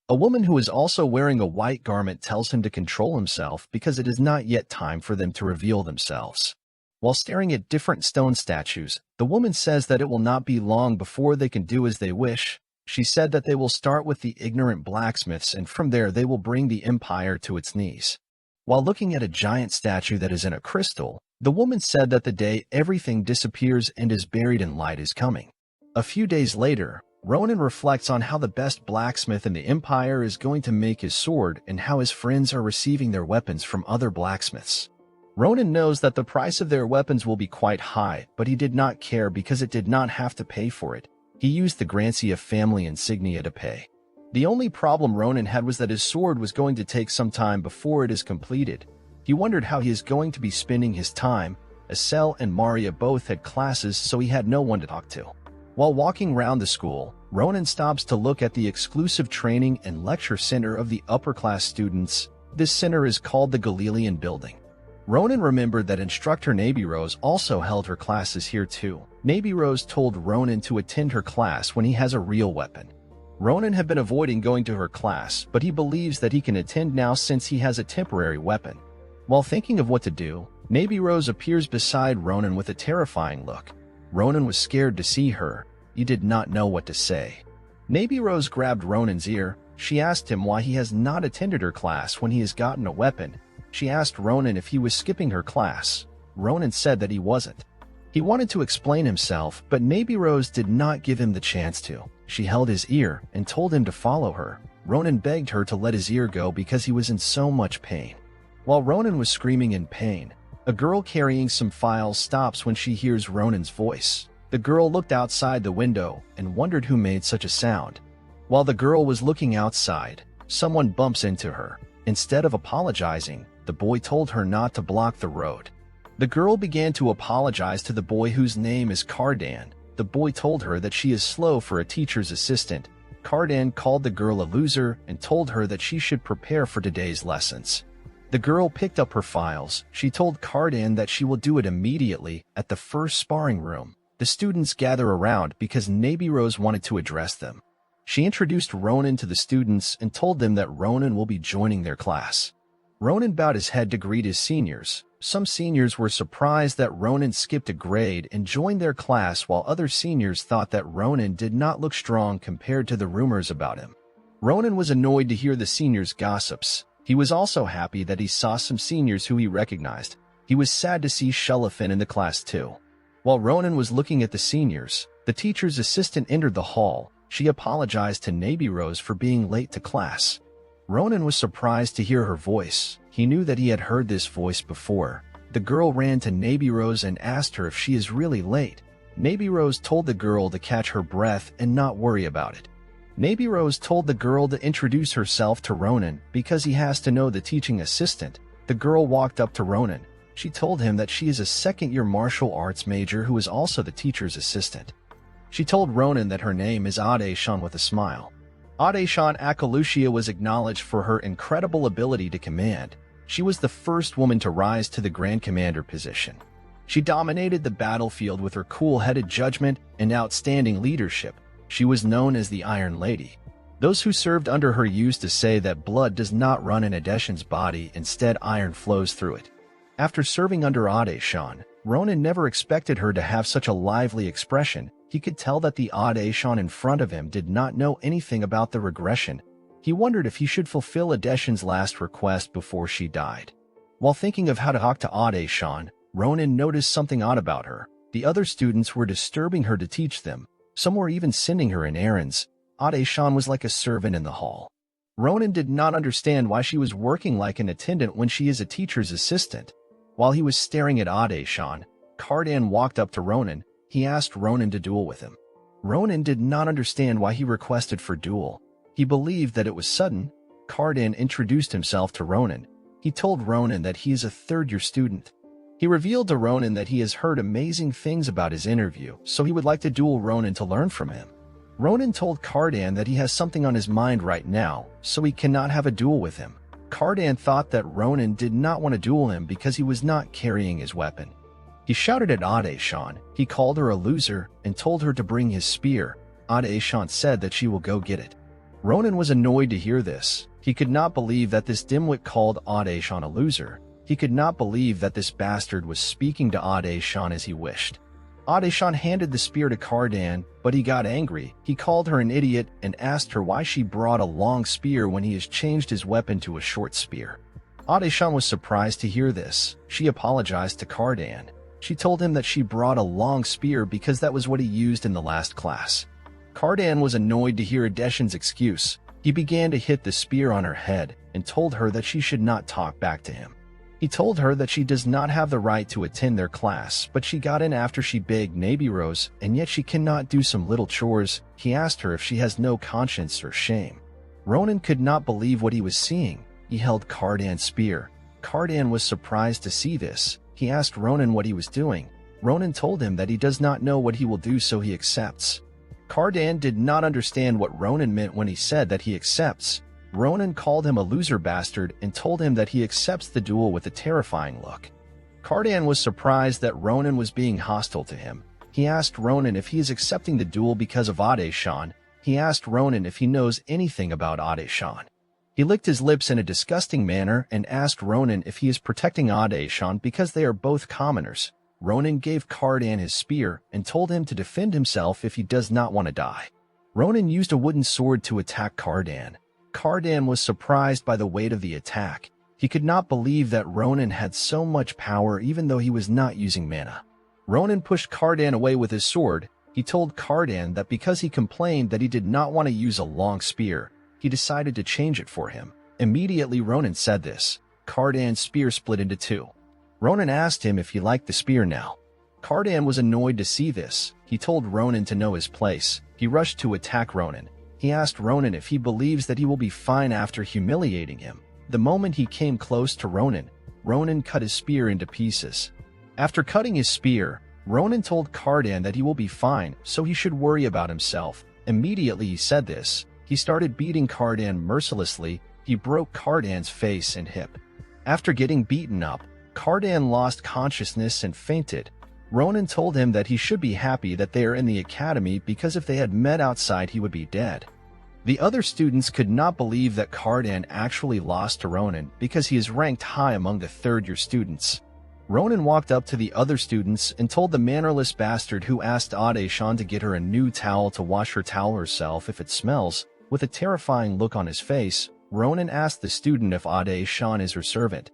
A woman who is also wearing a white garment tells him to control himself because it is not yet time for them to reveal themselves. While staring at different stone statues, the woman says that it will not be long before they can do as they wish. She said that they will start with the ignorant blacksmiths and from there they will bring the empire to its knees. While looking at a giant statue that is in a crystal, the woman said that the day everything disappears and is buried in light is coming. A few days later, Ronan reflects on how the best blacksmith in the empire is going to make his sword and how his friends are receiving their weapons from other blacksmiths. Ronan knows that the price of their weapons will be quite high, but he did not care because it did not have to pay for it. He used the Grancia family insignia to pay. The only problem Ronan had was that his sword was going to take some time before it is completed. He wondered how he is going to be spending his time. Asel and Maria both had classes, so he had no one to talk to. While walking around the school, Ronan stops to look at the exclusive training and lecture center of the upper-class students. This center is called the Galilean Building. Ronan remembered that instructor Navy Rose also held her classes here too. Navy Rose told Ronan to attend her class when he has a real weapon. Ronan had been avoiding going to her class, but he believes that he can attend now since he has a temporary weapon. While thinking of what to do, Navy Rose appears beside Ronan with a terrifying look. Ronan was scared to see her. He did not know what to say. Navy Rose grabbed Ronan's ear. She asked him why he has not attended her class when he has gotten a weapon. She asked Ronan if he was skipping her class. Ronan said that he wasn't. He wanted to explain himself, but Navy Rose did not give him the chance to. She held his ear and told him to follow her. Ronan begged her to let his ear go because he was in so much pain. While Ronan was screaming in pain, a girl carrying some files stops when she hears Ronan's voice. The girl looked outside the window and wondered who made such a sound. While the girl was looking outside, someone bumps into her. Instead of apologizing, the boy told her not to block the road. The girl began to apologize to the boy whose name is Cardan. The boy told her that she is slow for a teacher's assistant. Cardan called the girl a loser and told her that she should prepare for today's lessons. The girl picked up her files. She told Cardan that she will do it immediately at the first sparring room. The students gather around because Navy Rose wanted to address them. She introduced Ronan to the students and told them that Ronan will be joining their class. Ronan bowed his head to greet his seniors. Some seniors were surprised that Ronan skipped a grade and joined their class, while other seniors thought that Ronan did not look strong compared to the rumors about him. Ronan was annoyed to hear the seniors' gossips. He was also happy that he saw some seniors who he recognized. He was sad to see Shelifin in the class too. While Ronan was looking at the seniors, the teacher's assistant entered the hall. She apologized to Navy Rose for being late to class. Ronan was surprised to hear her voice. He knew that he had heard this voice before. The girl ran to Navy Rose and asked her if she is really late. Navy Rose told the girl to catch her breath and not worry about it. Navy Rose told the girl to introduce herself to Ronan because he has to know the teaching assistant. The girl walked up to Ronan. She told him that she is a second-year martial arts major who is also the teacher's assistant. She told Ronan that her name is Ade-shan with a smile. Ade-shan Akalucia was acknowledged for her incredible ability to command. She was the first woman to rise to the Grand Commander position. She dominated the battlefield with her cool-headed judgment and outstanding leadership. She was known as the Iron Lady. Those who served under her used to say that blood does not run in Adeshan's body, instead iron flows through it. After serving under Ade-shan, Ronan never expected her to have such a lively expression. He could tell that the Ade-shan in front of him did not know anything about the regression. He wondered if he should fulfill Adeshan's last request before she died. While thinking of how to talk to Ade-shan, Ronan noticed something odd about her. The other students were disturbing her to teach them. Some were even sending her in errands. Ade-shan was like a servant in the hall. Ronan did not understand why she was working like an attendant when she is a teacher's assistant. While he was staring at Ade-shan, Cardan walked up to Ronan. He asked Ronan to duel with him. Ronan did not understand why he requested for duel. He believed that it was sudden. Cardan introduced himself to Ronan. He told Ronan that he is a third-year student. He revealed to Ronan that he has heard amazing things about his interview, so he would like to duel Ronan to learn from him. Ronan told Cardan that he has something on his mind right now, so he cannot have a duel with him. Cardan thought that Ronan did not want to duel him because he was not carrying his weapon. He shouted at Ade-shan. He called her a loser and told her to bring his spear. Ade-shan said that she will go get it. Ronan was annoyed to hear this. He could not believe that this dimwit called Ade-shan a loser. He could not believe that this bastard was speaking to Ade-shan as he wished. Ade-shan handed the spear to Cardan, but he got angry. He called her an idiot and asked her why she brought a long spear when he has changed his weapon to a short spear. Ade-shan was surprised to hear this. She apologized to Cardan. She told him that she brought a long spear because that was what he used in the last class. Cardan was annoyed to hear Adeshan's excuse. He began to hit the spear on her head and told her that she should not talk back to him. He told her that she does not have the right to attend their class, but she got in after she begged Navy Rose, and yet she cannot do some little chores. He asked her if she has no conscience or shame. Ronan could not believe what he was seeing. He held Cardan's spear. Cardan was surprised to see this. He asked Ronan what he was doing. Ronan told him that he does not know what he will do, so he accepts. Cardan did not understand what Ronan meant when he said that he accepts. Ronan called him a loser bastard and told him that he accepts the duel with a terrifying look. Cardan was surprised that Ronan was being hostile to him. He asked Ronan if he is accepting the duel because of Ade-shan. He asked Ronan if he knows anything about Ade-shan. He licked his lips in a disgusting manner and asked Ronan if he is protecting Ade-shan because they are both commoners. Ronan gave Cardan his spear and told him to defend himself if he does not want to die. Ronan used a wooden sword to attack Cardan. Cardan was surprised by the weight of the attack. He could not believe that Ronan had so much power even though he was not using mana. Ronan pushed Cardan away with his sword. He told Cardan that because he complained that he did not want to use a long spear, he decided to change it for him. Immediately Ronan said this. Cardan's spear split into two. Ronan asked him if he liked the spear now. Cardan was annoyed to see this. He told Ronan to know his place. He rushed to attack Ronan. He asked Ronan if he believes that he will be fine after humiliating him. The moment he came close to Ronan, Ronan cut his spear into pieces. After cutting his spear, Ronan told Cardan that he will be fine, so he should worry about himself. Immediately he said this. He started beating Cardan mercilessly. He broke Cardan's face and hip. After getting beaten up, Cardan lost consciousness and fainted. Ronan told him that he should be happy that they are in the academy because if they had met outside he would be dead. The other students could not believe that Cardan actually lost to Ronan because he is ranked high among the third-year students. Ronan walked up to the other students and told the mannerless bastard who asked Ade-shan to get her a new towel to wash her towel herself if it smells. With a terrifying look on his face, Ronan asked the student if Ade-shan is her servant.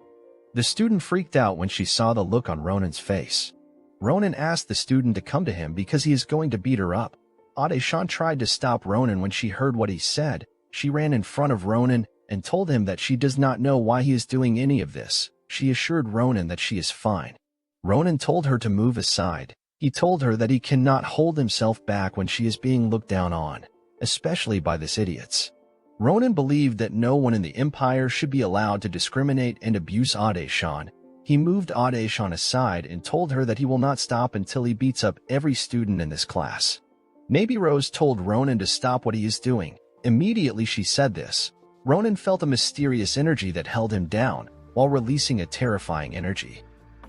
The student freaked out when she saw the look on Ronan's face. Ronan asked the student to come to him because he is going to beat her up. Ade-shan tried to stop Ronan when she heard what he said. She ran in front of Ronan and told him that she does not know why he is doing any of this. She assured Ronan that she is fine. Ronan told her to move aside. He told her that he cannot hold himself back when she is being looked down on, especially by these idiots. Ronan believed that no one in the Empire should be allowed to discriminate and abuse Ade-shan. He moved Ade-shan aside and told her that he will not stop until he beats up every student in this class. Navy Rose told Ronan to stop what he is doing. Immediately she said this. Ronan felt a mysterious energy that held him down, while releasing a terrifying energy.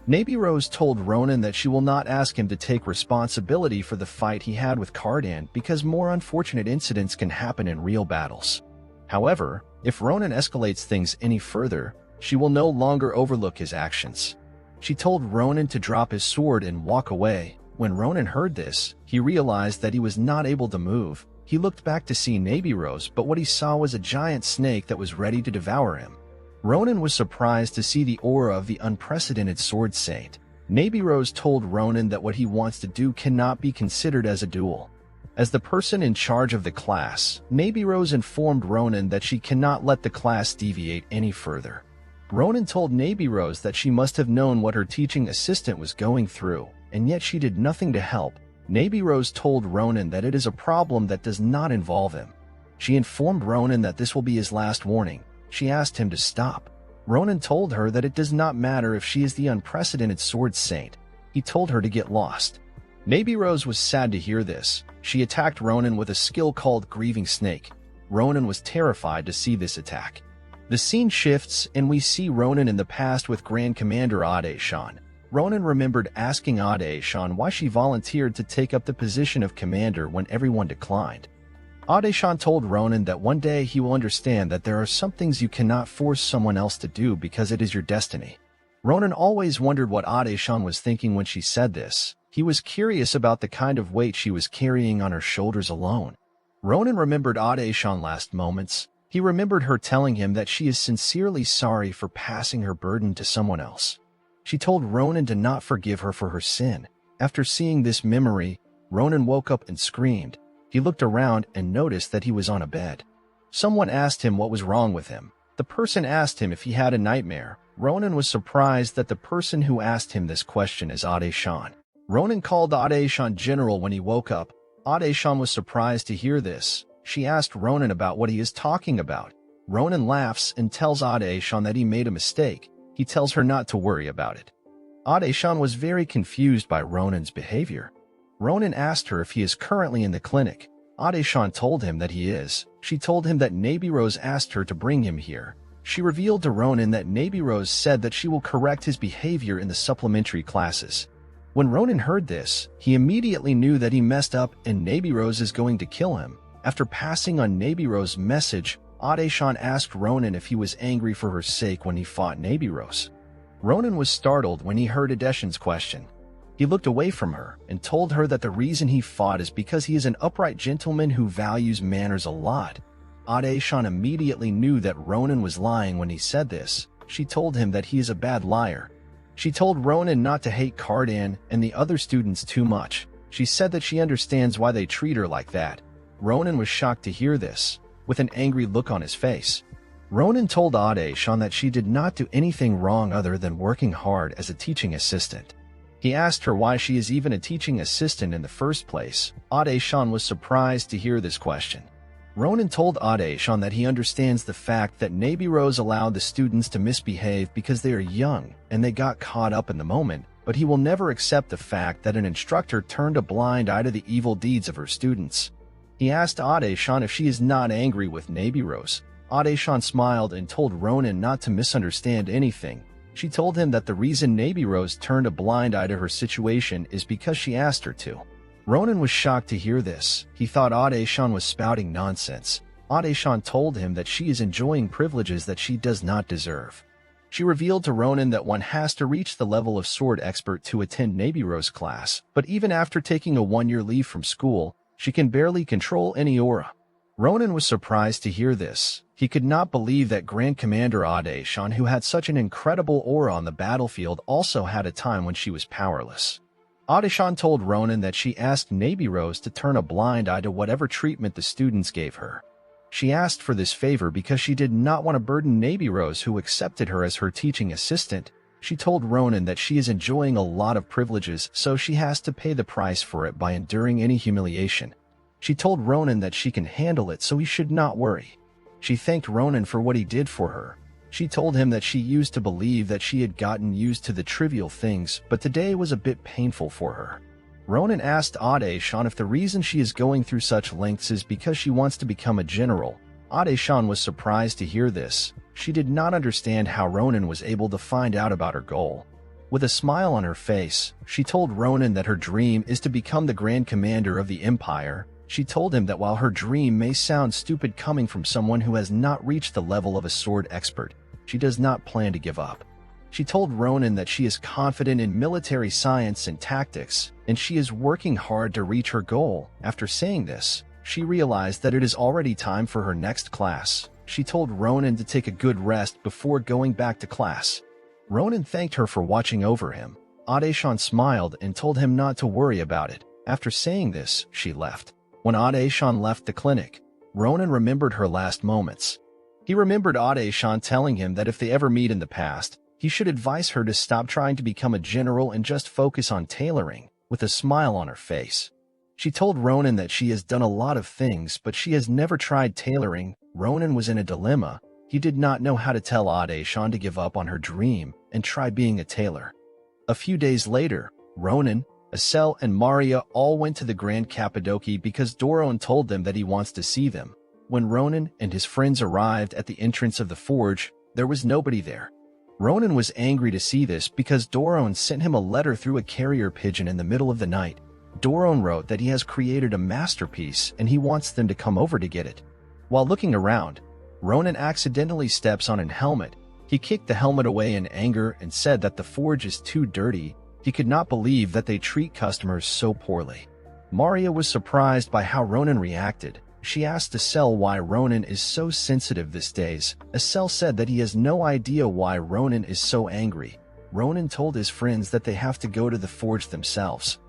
Navy Rose told Ronan that she will not ask him to take responsibility for the fight he had with Cardan because more unfortunate incidents can happen in real battles. However, if Ronan escalates things any further, she will no longer overlook his actions. She told Ronan to drop his sword and walk away. When Ronan heard this, he realized that he was not able to move. He looked back to see Navy Rose, but what he saw was a giant snake that was ready to devour him. Ronan was surprised to see the aura of the unprecedented Sword Saint. Navy Rose told Ronan that what he wants to do cannot be considered as a duel. As the person in charge of the class, Navy Rose informed Ronan that she cannot let the class deviate any further. Ronan told Navy Rose that she must have known what her teaching assistant was going through, and yet she did nothing to help. Navy Rose told Ronan that it is a problem that does not involve him. She informed Ronan that this will be his last warning. She asked him to stop. Ronan told her that it does not matter if she is the unprecedented Sword Saint. He told her to get lost. Navy Rose was sad to hear this. She attacked Ronan with a skill called Grieving Snake. Ronan was terrified to see this attack. The scene shifts and we see Ronan in the past with Grand Commander Ade-shan. Ronan remembered asking Ade-shan why she volunteered to take up the position of commander when everyone declined. Ade-shan told Ronan that one day he will understand that there are some things you cannot force someone else to do because it is your destiny. Ronan always wondered what Ade-shan was thinking when she said this. He was curious about the kind of weight she was carrying on her shoulders alone. Ronan remembered Ade-shan's last moments. He remembered her telling him that she is sincerely sorry for passing her burden to someone else. She told Ronan to not forgive her for her sin. After seeing this memory, Ronan woke up and screamed. He looked around and noticed that he was on a bed. Someone asked him what was wrong with him. The person asked him if he had a nightmare. Ronan was surprised that the person who asked him this question is Ade-shan. Ronan called Ade-shan General when he woke up. Ade-shan was surprised to hear this. She asked Ronan about what he is talking about. Ronan laughs and tells Ade-shan that he made a mistake. He tells her not to worry about it. Ade-shan was very confused by Ronan's behavior. Ronan asked her if he is currently in the clinic. Ade-shan told him that he is. She told him that Navy Rose asked her to bring him here. She revealed to Ronan that Nabirose said that she will correct his behavior in the supplementary classes. When Ronan heard this, he immediately knew that he messed up and Nabirose is going to kill him. After passing on Nabirose's message, Ade-chan asked Ronan if he was angry for her sake when he fought Nabirose. Ronan was startled when he heard Adeshin's question. He looked away from her and told her that the reason he fought is because he is an upright gentleman who values manners a lot. Ade-chan immediately knew that Ronan was lying when he said this. She told him that he is a bad liar. She told Ronan not to hate Cardan and the other students too much. She said that she understands why they treat her like that. Ronan was shocked to hear this, with an angry look on his face. Ronan told Ade-chan that she did not do anything wrong other than working hard as a teaching assistant. He asked her why she is even a teaching assistant in the first place. Ade-chan was surprised to hear this question. Ronan told Ade-chan that he understands the fact that Nabirose allowed the students to misbehave because they are young and they got caught up in the moment, but he will never accept the fact that an instructor turned a blind eye to the evil deeds of her students. He asked Ade-chan if she is not angry with Nabirose. Ade-chan smiled and told Ronan not to misunderstand anything. She told him that the reason Nabirose turned a blind eye to her situation is because she asked her to. Ronan was shocked to hear this. He thought Ade-chan was spouting nonsense. Ade-chan told him that she is enjoying privileges that she does not deserve. She revealed to Ronan that one has to reach the level of sword expert to attend Nabirose's class, but even after taking a 1-year leave from school, she can barely control any aura. Ronan was surprised to hear this. He could not believe that Grand Commander Ade-chan, who had such an incredible aura on the battlefield, also had a time when she was powerless. Ade-chan told Ronan that she asked Nabirose to turn a blind eye to whatever treatment the students gave her. She asked for this favor because she did not want to burden Nabirose, who accepted her as her teaching assistant. She told Ronan that she is enjoying a lot of privileges, so she has to pay the price for it by enduring any humiliation. She told Ronan that she can handle it, so he should not worry. She thanked Ronan for what he did for her. She told him that she used to believe that she had gotten used to the trivial things, but today was a bit painful for her. Ronan asked Ade-chan if the reason she is going through such lengths is because she wants to become a general. Ade-chan was surprised to hear this. She did not understand how Ronan was able to find out about her goal. With a smile on her face, she told Ronan that her dream is to become the Grand Commander of the Empire. She told him that while her dream may sound stupid coming from someone who has not reached the level of a sword expert, she does not plan to give up. She told Ronan that she is confident in military science and tactics, and she is working hard to reach her goal. After saying this, she realized that it is already time for her next class. She told Ronan to take a good rest before going back to class. Ronan thanked her for watching over him. Ade-chan smiled and told him not to worry about it. After saying this, she left. When Ade-chan left the clinic, Ronan remembered her last moments. He remembered Ade-chan telling him that if they ever meet in the past, he should advise her to stop trying to become a general and just focus on tailoring, with a smile on her face. She told Ronan that she has done a lot of things, but she has never tried tailoring. Ronan was in a dilemma. He did not know how to tell Ade-chan to give up on her dream and try being a tailor. A few days later, Ronan, Asel, and Maria all went to the Grand Cappadocia because Doron told them that he wants to see them. When Ronan and his friends arrived at the entrance of the forge, there was nobody there. Ronan was angry to see this because Doron sent him a letter through a carrier pigeon in the middle of the night. Doron wrote that he has created a masterpiece and he wants them to come over to get it. While looking around, Ronan accidentally steps on a helmet. He kicked the helmet away in anger and said that the forge is too dirty. He could not believe that they treat customers so poorly. Maria was surprised by how Ronan reacted. She asked Asel why Ronan is so sensitive these days. Asel said that he has no idea why Ronan is so angry. Ronan told his friends that they have to go to the forge themselves.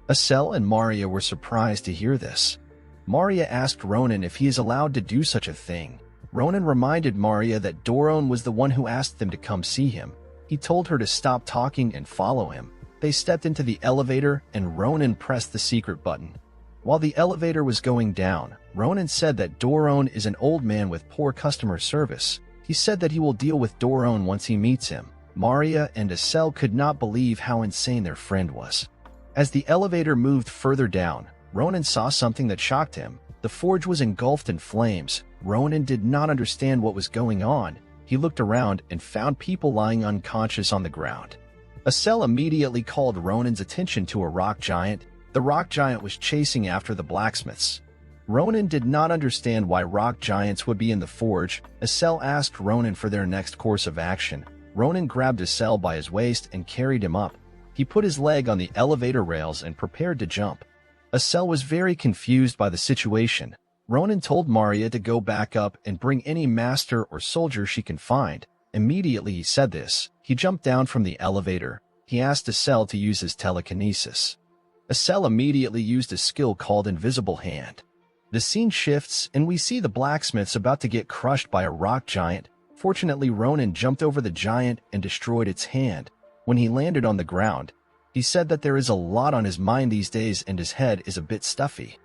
Asel and Maria were surprised to hear this. Maria asked Ronan if he is allowed to do such a thing. Ronan reminded Maria that Doron was the one who asked them to come see him. He told her to stop talking and follow him. They stepped into the elevator and Ronan pressed the secret button. While the elevator was going down, Ronan said that Doron is an old man with poor customer service. He said that he will deal with Doron once he meets him. Maria and Asel could not believe how insane their friend was. As the elevator moved further down, Ronan saw something that shocked him. The forge was engulfed in flames. Ronan did not understand what was going on. he looked around and found people lying unconscious on the ground. Asel immediately called Ronan's attention to a rock giant. The rock giant was chasing after the blacksmiths. Ronan did not understand why rock giants would be in the forge. Asel asked Ronan for their next course of action. Ronan grabbed Asel by his waist and carried him up. He put his leg on the elevator rails and prepared to jump. Asel was very confused by the situation. Ronan told Maria to go back up and bring any master or soldier she can find. Immediately he said this, he jumped down from the elevator. He asked Asel to use his telekinesis. Asel immediately used a skill called Invisible Hand. The scene shifts and we see the blacksmiths about to get crushed by a rock giant. Fortunately, Ronan jumped over the giant and destroyed its hand. When he landed on the ground, he said that there is a lot on his mind these days and his head is a bit stuffy.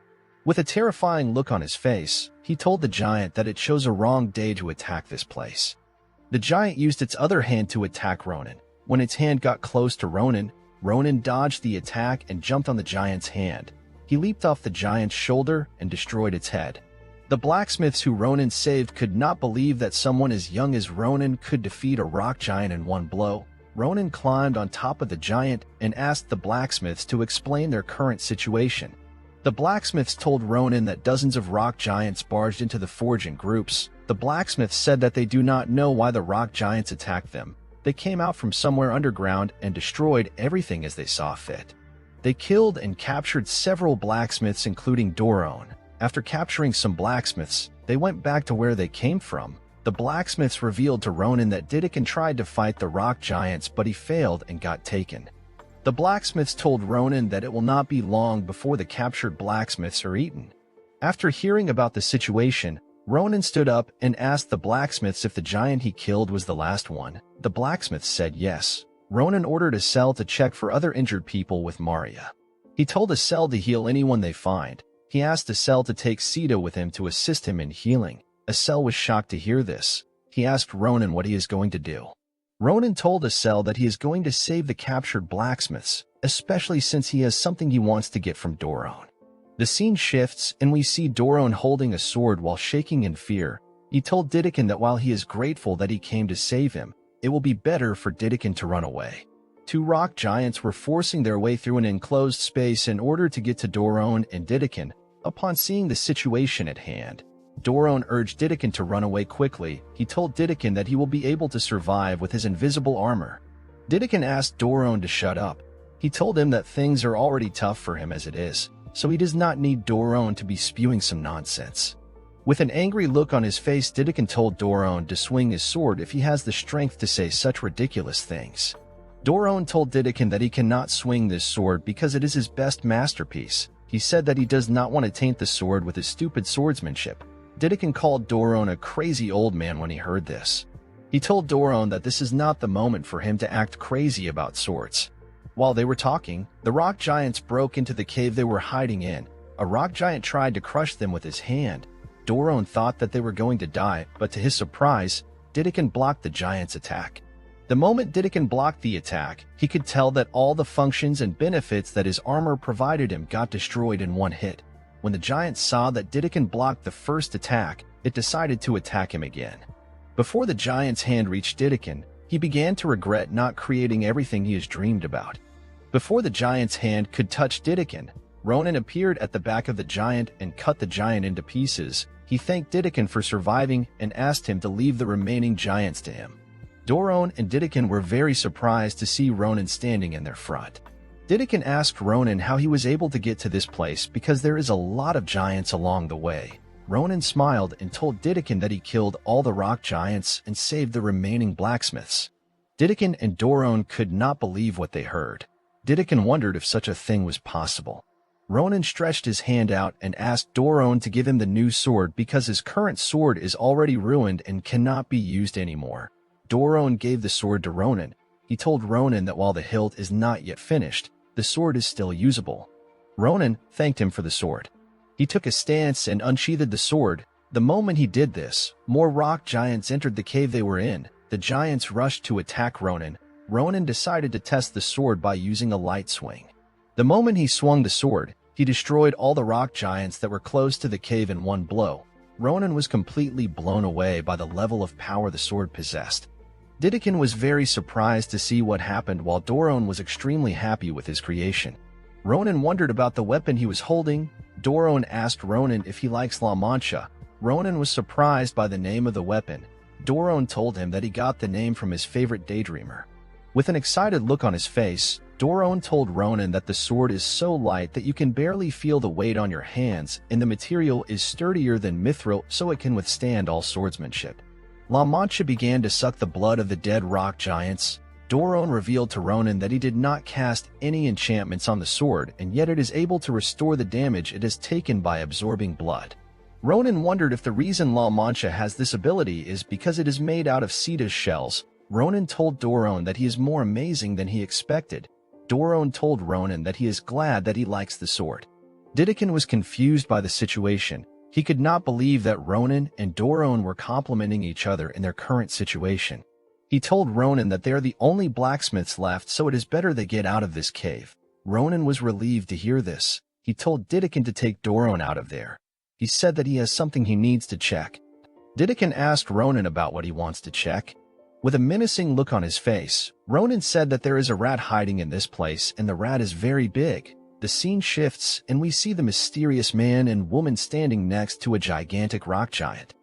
With a terrifying look on his face, he told the giant that it chose a wrong day to attack this place. The giant used its other hand to attack Ronan. When its hand got close to Ronan, Ronan dodged the attack and jumped on the giant's hand. He leaped off the giant's shoulder and destroyed its head. The blacksmiths who Ronan saved could not believe that someone as young as Ronan could defeat a rock giant in one blow. Ronan climbed on top of the giant and asked the blacksmiths to explain their current situation. The blacksmiths told Ronan that dozens of rock giants barged into the forge in groups. The blacksmiths said that they do not know why the rock giants attacked them. They came out from somewhere underground and destroyed everything as they saw fit. They killed and captured several blacksmiths, including Doron. After capturing some blacksmiths, they went back to where they came from. The blacksmiths revealed to Ronan that Didikan tried to fight the rock giants, but he failed and got taken. The blacksmiths told Ronan that it will not be long before the captured blacksmiths are eaten. After hearing about the situation, Ronan stood up and asked the blacksmiths if the giant he killed was the last one. The blacksmiths said yes. Ronan ordered Asel to check for other injured people with Maria. He told Asel to heal anyone they find. He asked Asel to take Sita with him to assist him in healing. Asel was shocked to hear this. He asked Ronan what he is going to do. Ronan told Asel that he is going to save the captured blacksmiths, especially since he has something he wants to get from Doron. The scene shifts and we see Doron holding a sword while shaking in fear. He told Didikan that while he is grateful that he came to save him, it will be better for Didikan to run away. Two rock giants were forcing their way through an enclosed space in order to get to Doron and Didikan. Upon seeing the situation at hand, Doron urged Didikan to run away quickly. He told Didikan that he will be able to survive with his invisible armor. Didikan asked Doron to shut up. He told him that things are already tough for him as it is, so he does not need Doron to be spewing some nonsense. With an angry look on his face, Didikan told Doron to swing his sword if he has the strength to say such ridiculous things. Doron told Didikan that he cannot swing this sword because it is his best masterpiece. He said that he does not want to taint the sword with his stupid swordsmanship. Didikan called Doron a crazy old man when he heard this. He told Doron that this is not the moment for him to act crazy about swords. While they were talking, the rock giants broke into the cave they were hiding in. A rock giant tried to crush them with his hand. Doron thought that they were going to die, but to his surprise, Didikan blocked the giant's attack. The moment Didikan blocked the attack, he could tell that all the functions and benefits that his armor provided him got destroyed in one hit. When the giant saw that Didikan blocked the first attack, it decided to attack him again. Before the giant's hand reached Didikan, he began to regret not creating everything he has dreamed about. Before the giant's hand could touch Didikan, Ronan appeared at the back of the giant and cut the giant into pieces. He thanked Didikan for surviving and asked him to leave the remaining giants to him. Doron and Didikan were very surprised to see Ronan standing in their front. Didikan asked Ronan how he was able to get to this place because there is a lot of giants along the way. Ronan smiled and told Didikan that he killed all the rock giants and saved the remaining blacksmiths. Didikan and Doron could not believe what they heard. Didikan wondered if such a thing was possible. Ronan stretched his hand out and asked Doron to give him the new sword because his current sword is already ruined and cannot be used anymore. Doron gave the sword to Ronan. He told Ronan that while the hilt is not yet finished, the sword is still usable. Ronan thanked him for the sword. He took a stance and unsheathed the sword. The moment he did this, more rock giants entered the cave they were in. The giants rushed to attack Ronan. Ronan decided to test the sword by using a light swing. The moment he swung the sword, he destroyed all the rock giants that were close to the cave in one blow. Ronan was completely blown away by the level of power the sword possessed. Didakan was very surprised to see what happened, while Doron was extremely happy with his creation. Ronan wondered about the weapon he was holding. Doron asked Ronan if he likes La Mancha. Ronan was surprised by the name of the weapon. Doron told him that he got the name from his favorite daydreamer. With an excited look on his face, Doron told Ronan that the sword is so light that you can barely feel the weight on your hands, and the material is sturdier than mithril, so it can withstand all swordsmanship. La Mancha began to suck the blood of the dead rock giants. Doron revealed to Ronan that he did not cast any enchantments on the sword, and yet it is able to restore the damage it has taken by absorbing blood. Ronan wondered if the reason La Mancha has this ability is because it is made out of Sita's shells. Ronan told Doron that he is more amazing than he expected. Doron told Ronan that he is glad that he likes the sword. Didakan was confused by the situation. He could not believe that Ronan and Doron were complimenting each other in their current situation. He told Ronan that they are the only blacksmiths left, so it is better they get out of this cave. Ronan was relieved to hear this. He told Didakan to take Doron out of there. He said that he has something he needs to check. Didakan asked Ronan about what he wants to check. With a menacing look on his face, Ronan said that there is a rat hiding in this place, and the rat is very big. The scene shifts, and we see the mysterious man and woman standing next to a gigantic rock giant.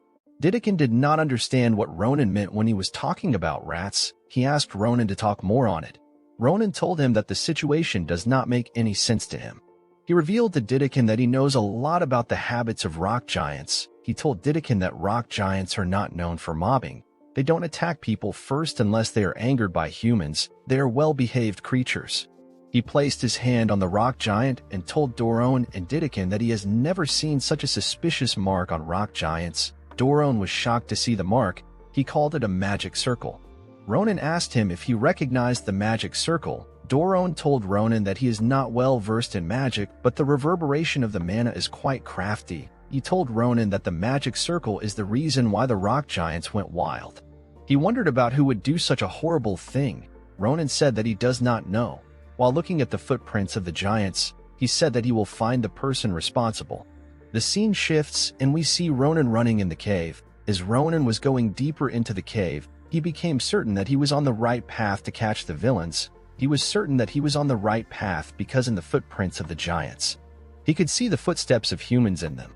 Didakan did not understand what Ronan meant when he was talking about rats. He asked Ronan to talk more on it. Ronan told him that the situation does not make any sense to him. He revealed to Didakan that he knows a lot about the habits of rock giants. He told Didakan that rock giants are not known for mobbing. They don't attack people first unless they are angered by humans. They are well-behaved creatures. He placed his hand on the rock giant and told Doron and Didakan that he has never seen such a suspicious mark on rock giants. Doron was shocked to see the mark. He called it a magic circle. Ronan asked him if he recognized the magic circle. Doron told Ronan that he is not well versed in magic, but the reverberation of the mana is quite crafty. He told Ronan that the magic circle is the reason why the rock giants went wild. He wondered about who would do such a horrible thing. Ronan said that he does not know. While looking at the footprints of the giants, he said that he will find the person responsible. The scene shifts, and we see Ronan running in the cave. As Ronan was going deeper into the cave, he became certain that he was on the right path to catch the villains. He was certain that he was on the right path because in the footprints of the giants, he could see the footsteps of humans in them.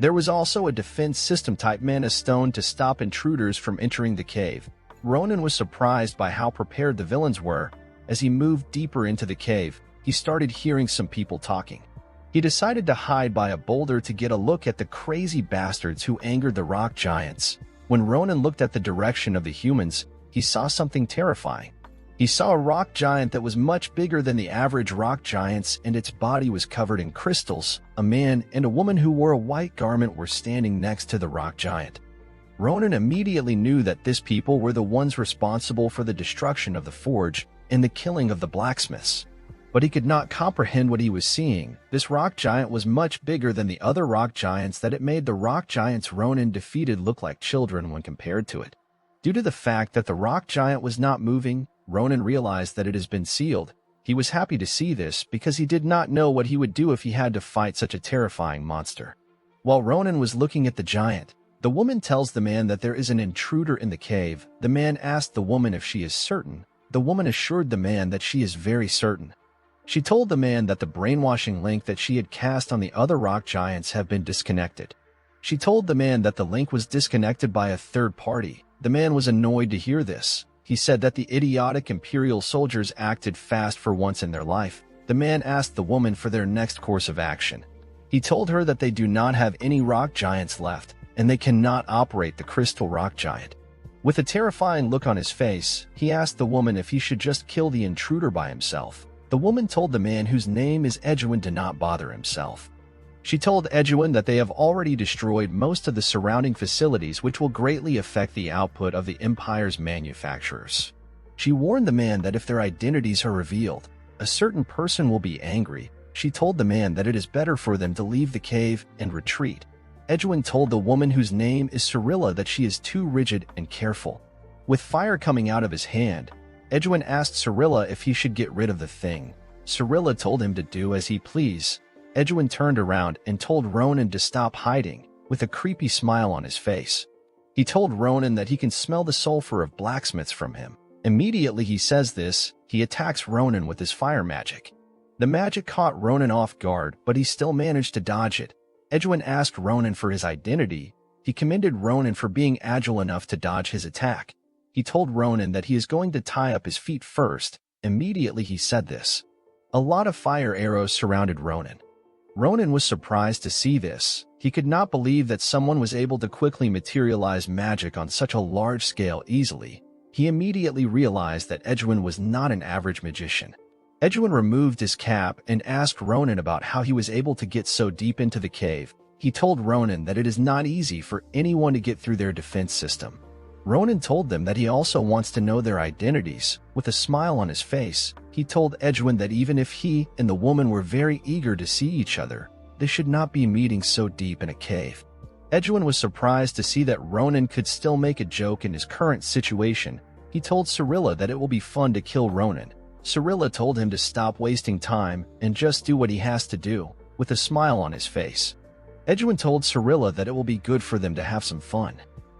There was also a defense system type mana stone to stop intruders from entering the cave. Ronan was surprised by how prepared the villains were. As he moved deeper into the cave, he started hearing some people talking. He decided to hide by a boulder to get a look at the crazy bastards who angered the rock giants. When Ronan looked at the direction of the humans, he saw something terrifying. He saw a rock giant that was much bigger than the average rock giants, and its body was covered in crystals. A man and a woman who wore a white garment were standing next to the rock giant. Ronan immediately knew that these people were the ones responsible for the destruction of the forge and the killing of the blacksmiths. But he could not comprehend what he was seeing. This rock giant was much bigger than the other rock giants that it made the rock giants Ronan defeated look like children when compared to it. Due to the fact that the rock giant was not moving, Ronan realized that it has been sealed. He was happy to see this because he did not know what he would do if he had to fight such a terrifying monster. While Ronan was looking at the giant, the woman tells the man that there is an intruder in the cave. The man asked the woman if she is certain. The woman assured the man that she is very certain. She told the man that the brainwashing link that she had cast on the other rock giants have been disconnected. She told the man that the link was disconnected by a third party. The man was annoyed to hear this. He said that the idiotic Imperial soldiers acted fast for once in their life. The man asked the woman for their next course of action. He told her that they do not have any rock giants left, and they cannot operate the crystal rock giant. With a terrifying look on his face, he asked the woman if he should just kill the intruder by himself. The woman told the man whose name is Edwin to not bother himself. She told Edwin that they have already destroyed most of the surrounding facilities, which will greatly affect the output of the Empire's manufacturers. She warned the man that if their identities are revealed, a certain person will be angry. She told the man that it is better for them to leave the cave and retreat. Edwin told the woman whose name is Cyrilla that she is too rigid and careful. With fire coming out of his hand, Edwin asked Cyrilla if he should get rid of the thing. Cyrilla told him to do as he pleased. Edwin turned around and told Ronan to stop hiding. with a creepy smile on his face. He told Ronan that he can smell the sulfur of blacksmiths from him. Immediately he says this, he attacks Ronan with his fire magic. The magic caught Ronan off guard, but he still managed to dodge it. Edwin asked Ronan for his identity. He commended Ronan for being agile enough to dodge his attack. He told Ronan that he is going to tie up his feet first. Immediately he said this. A lot of fire arrows surrounded Ronan. Ronan was surprised to see this. He could not believe that someone was able to quickly materialize magic on such a large scale easily. He immediately realized that Edwin was not an average magician. Edwin removed his cap and asked Ronan about how he was able to get so deep into the cave. He told Ronan that it is not easy for anyone to get through their defense system. Ronan told them that he also wants to know their identities. With a smile on his face, he told Edwin that even if he and the woman were very eager to see each other, they should not be meeting so deep in a cave. Edwin was surprised to see that Ronan could still make a joke in his current situation. He told Cirilla that it will be fun to kill Ronan. Cirilla told him to stop wasting time and just do what he has to do, with a smile on his face. Edwin told Cirilla that it will be good for them to have some fun.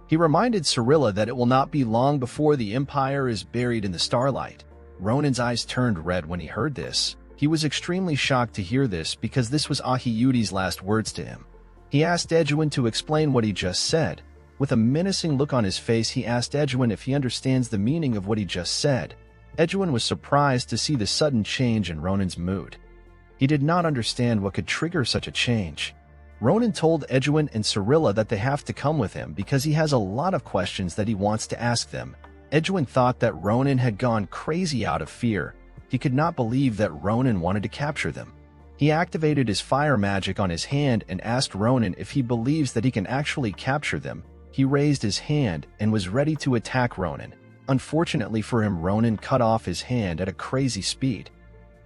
He reminded Cirilla that it will not be long before the Empire is buried in the starlight. Ronan's eyes turned red when he heard this. He was extremely shocked to hear this because this was Ahiyudi's last words to him. He asked Edwin to explain what he just said. With a menacing look on his face, he asked Edwin if he understands the meaning of what he just said. Edwin was surprised to see the sudden change in Ronan's mood. He did not understand what could trigger such a change. Ronan told Edwin and Cirilla that they have to come with him because he has a lot of questions that he wants to ask them. Edwin thought that Ronan had gone crazy out of fear. He could not believe that Ronan wanted to capture them. He activated his fire magic on his hand and asked Ronan if he believes that he can actually capture them. He raised his hand and was ready to attack Ronan. Unfortunately for him, Ronan cut off his hand at a crazy speed.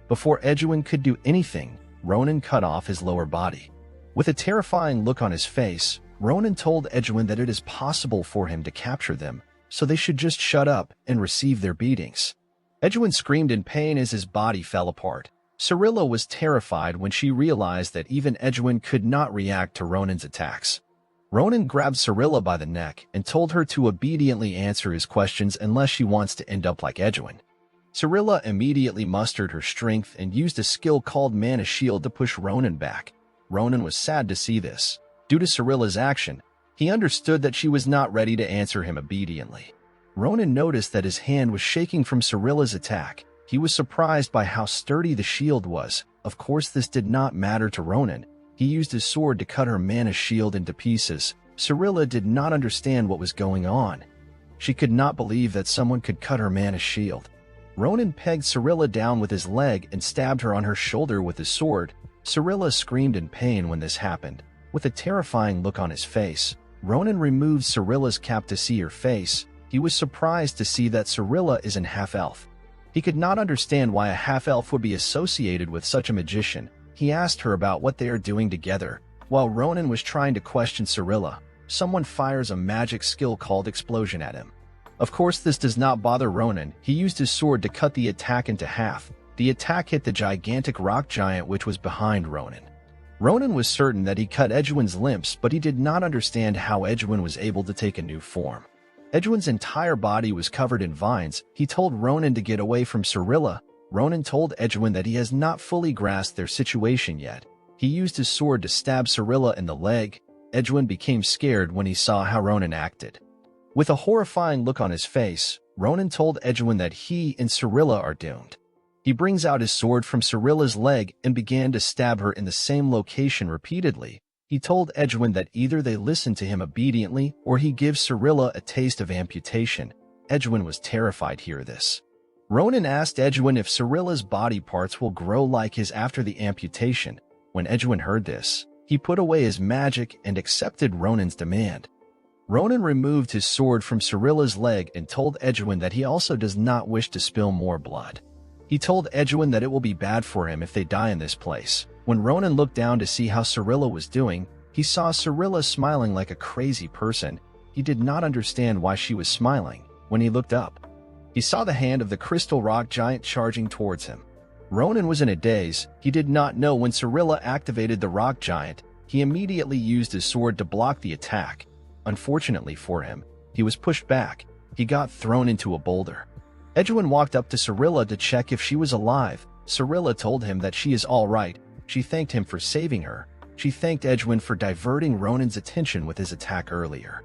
Before Edwin could do anything, Ronan cut off his lower body. With a terrifying look on his face, Ronan told Edwin that it is possible for him to capture them, so they should just shut up and receive their beatings. Edwin screamed in pain as his body fell apart. Cirilla was terrified when she realized that even Edwin could not react to Ronan's attacks. Ronan grabbed Cirilla by the neck and told her to obediently answer his questions unless she wants to end up like Edwin. Cirilla immediately mustered her strength and used a skill called Mana Shield to push Ronan back. Ronan was sad to see this. Due to Cirilla's action, he understood that she was not ready to answer him obediently. Ronan noticed that his hand was shaking from Cirilla's attack. He was surprised by how sturdy the shield was. Of course, this did not matter to Ronan. He used his sword to cut her mana shield into pieces. Cirilla did not understand what was going on. She could not believe that someone could cut her mana shield. Ronan pegged Cirilla down with his leg and stabbed her on her shoulder with his sword. Cirilla screamed in pain when this happened. With a terrifying look on his face, Ronan removed Cirilla's cap to see her face. He was surprised to see that Cirilla is an half-elf. He could not understand why a half-elf would be associated with such a magician. He asked her about what they are doing together. While Ronan was trying to question Cirilla, someone fires a magic skill called Explosion at him. Of course, this does not bother Ronan. He used his sword to cut the attack into half. The attack hit the gigantic rock giant which was behind Ronan. Ronan was certain that he cut Edwin's limbs, but he did not understand how Edwin was able to take a new form. Edwin's entire body was covered in vines. He told Ronan to get away from Cirilla. Ronan told Edwin that he has not fully grasped their situation yet. He used his sword to stab Cirilla in the leg. Edwin became scared when he saw how Ronan acted. With a horrifying look on his face, Ronan told Edwin that he and Cirilla are doomed. He brings out his sword from Cirilla's leg and began to stab her in the same location repeatedly. He told Edwin that either they listen to him obediently or he gives Cirilla a taste of amputation. Edwin was terrified to hear this. Ronan asked Edwin if Cirilla's body parts will grow like his after the amputation. When Edwin heard this, he put away his magic and accepted Ronan's demand. Ronan removed his sword from Cirilla's leg and told Edwin that he also does not wish to spill more blood. He told Edwin that it will be bad for him if they die in this place. When Ronan looked down to see how Cirilla was doing, he saw Cirilla smiling like a crazy person. He did not understand why she was smiling. When he looked up, he saw the hand of the crystal rock giant charging towards him. Ronan was in a daze. He did not know when Cirilla activated the rock giant. He immediately used his sword to block the attack. Unfortunately for him, he was pushed back. He got thrown into a boulder. Edwin walked up to Cirilla to check if she was alive. Cirilla told him that she is all right. She thanked him for saving her. She thanked Edwin for diverting Ronan's attention with his attack earlier.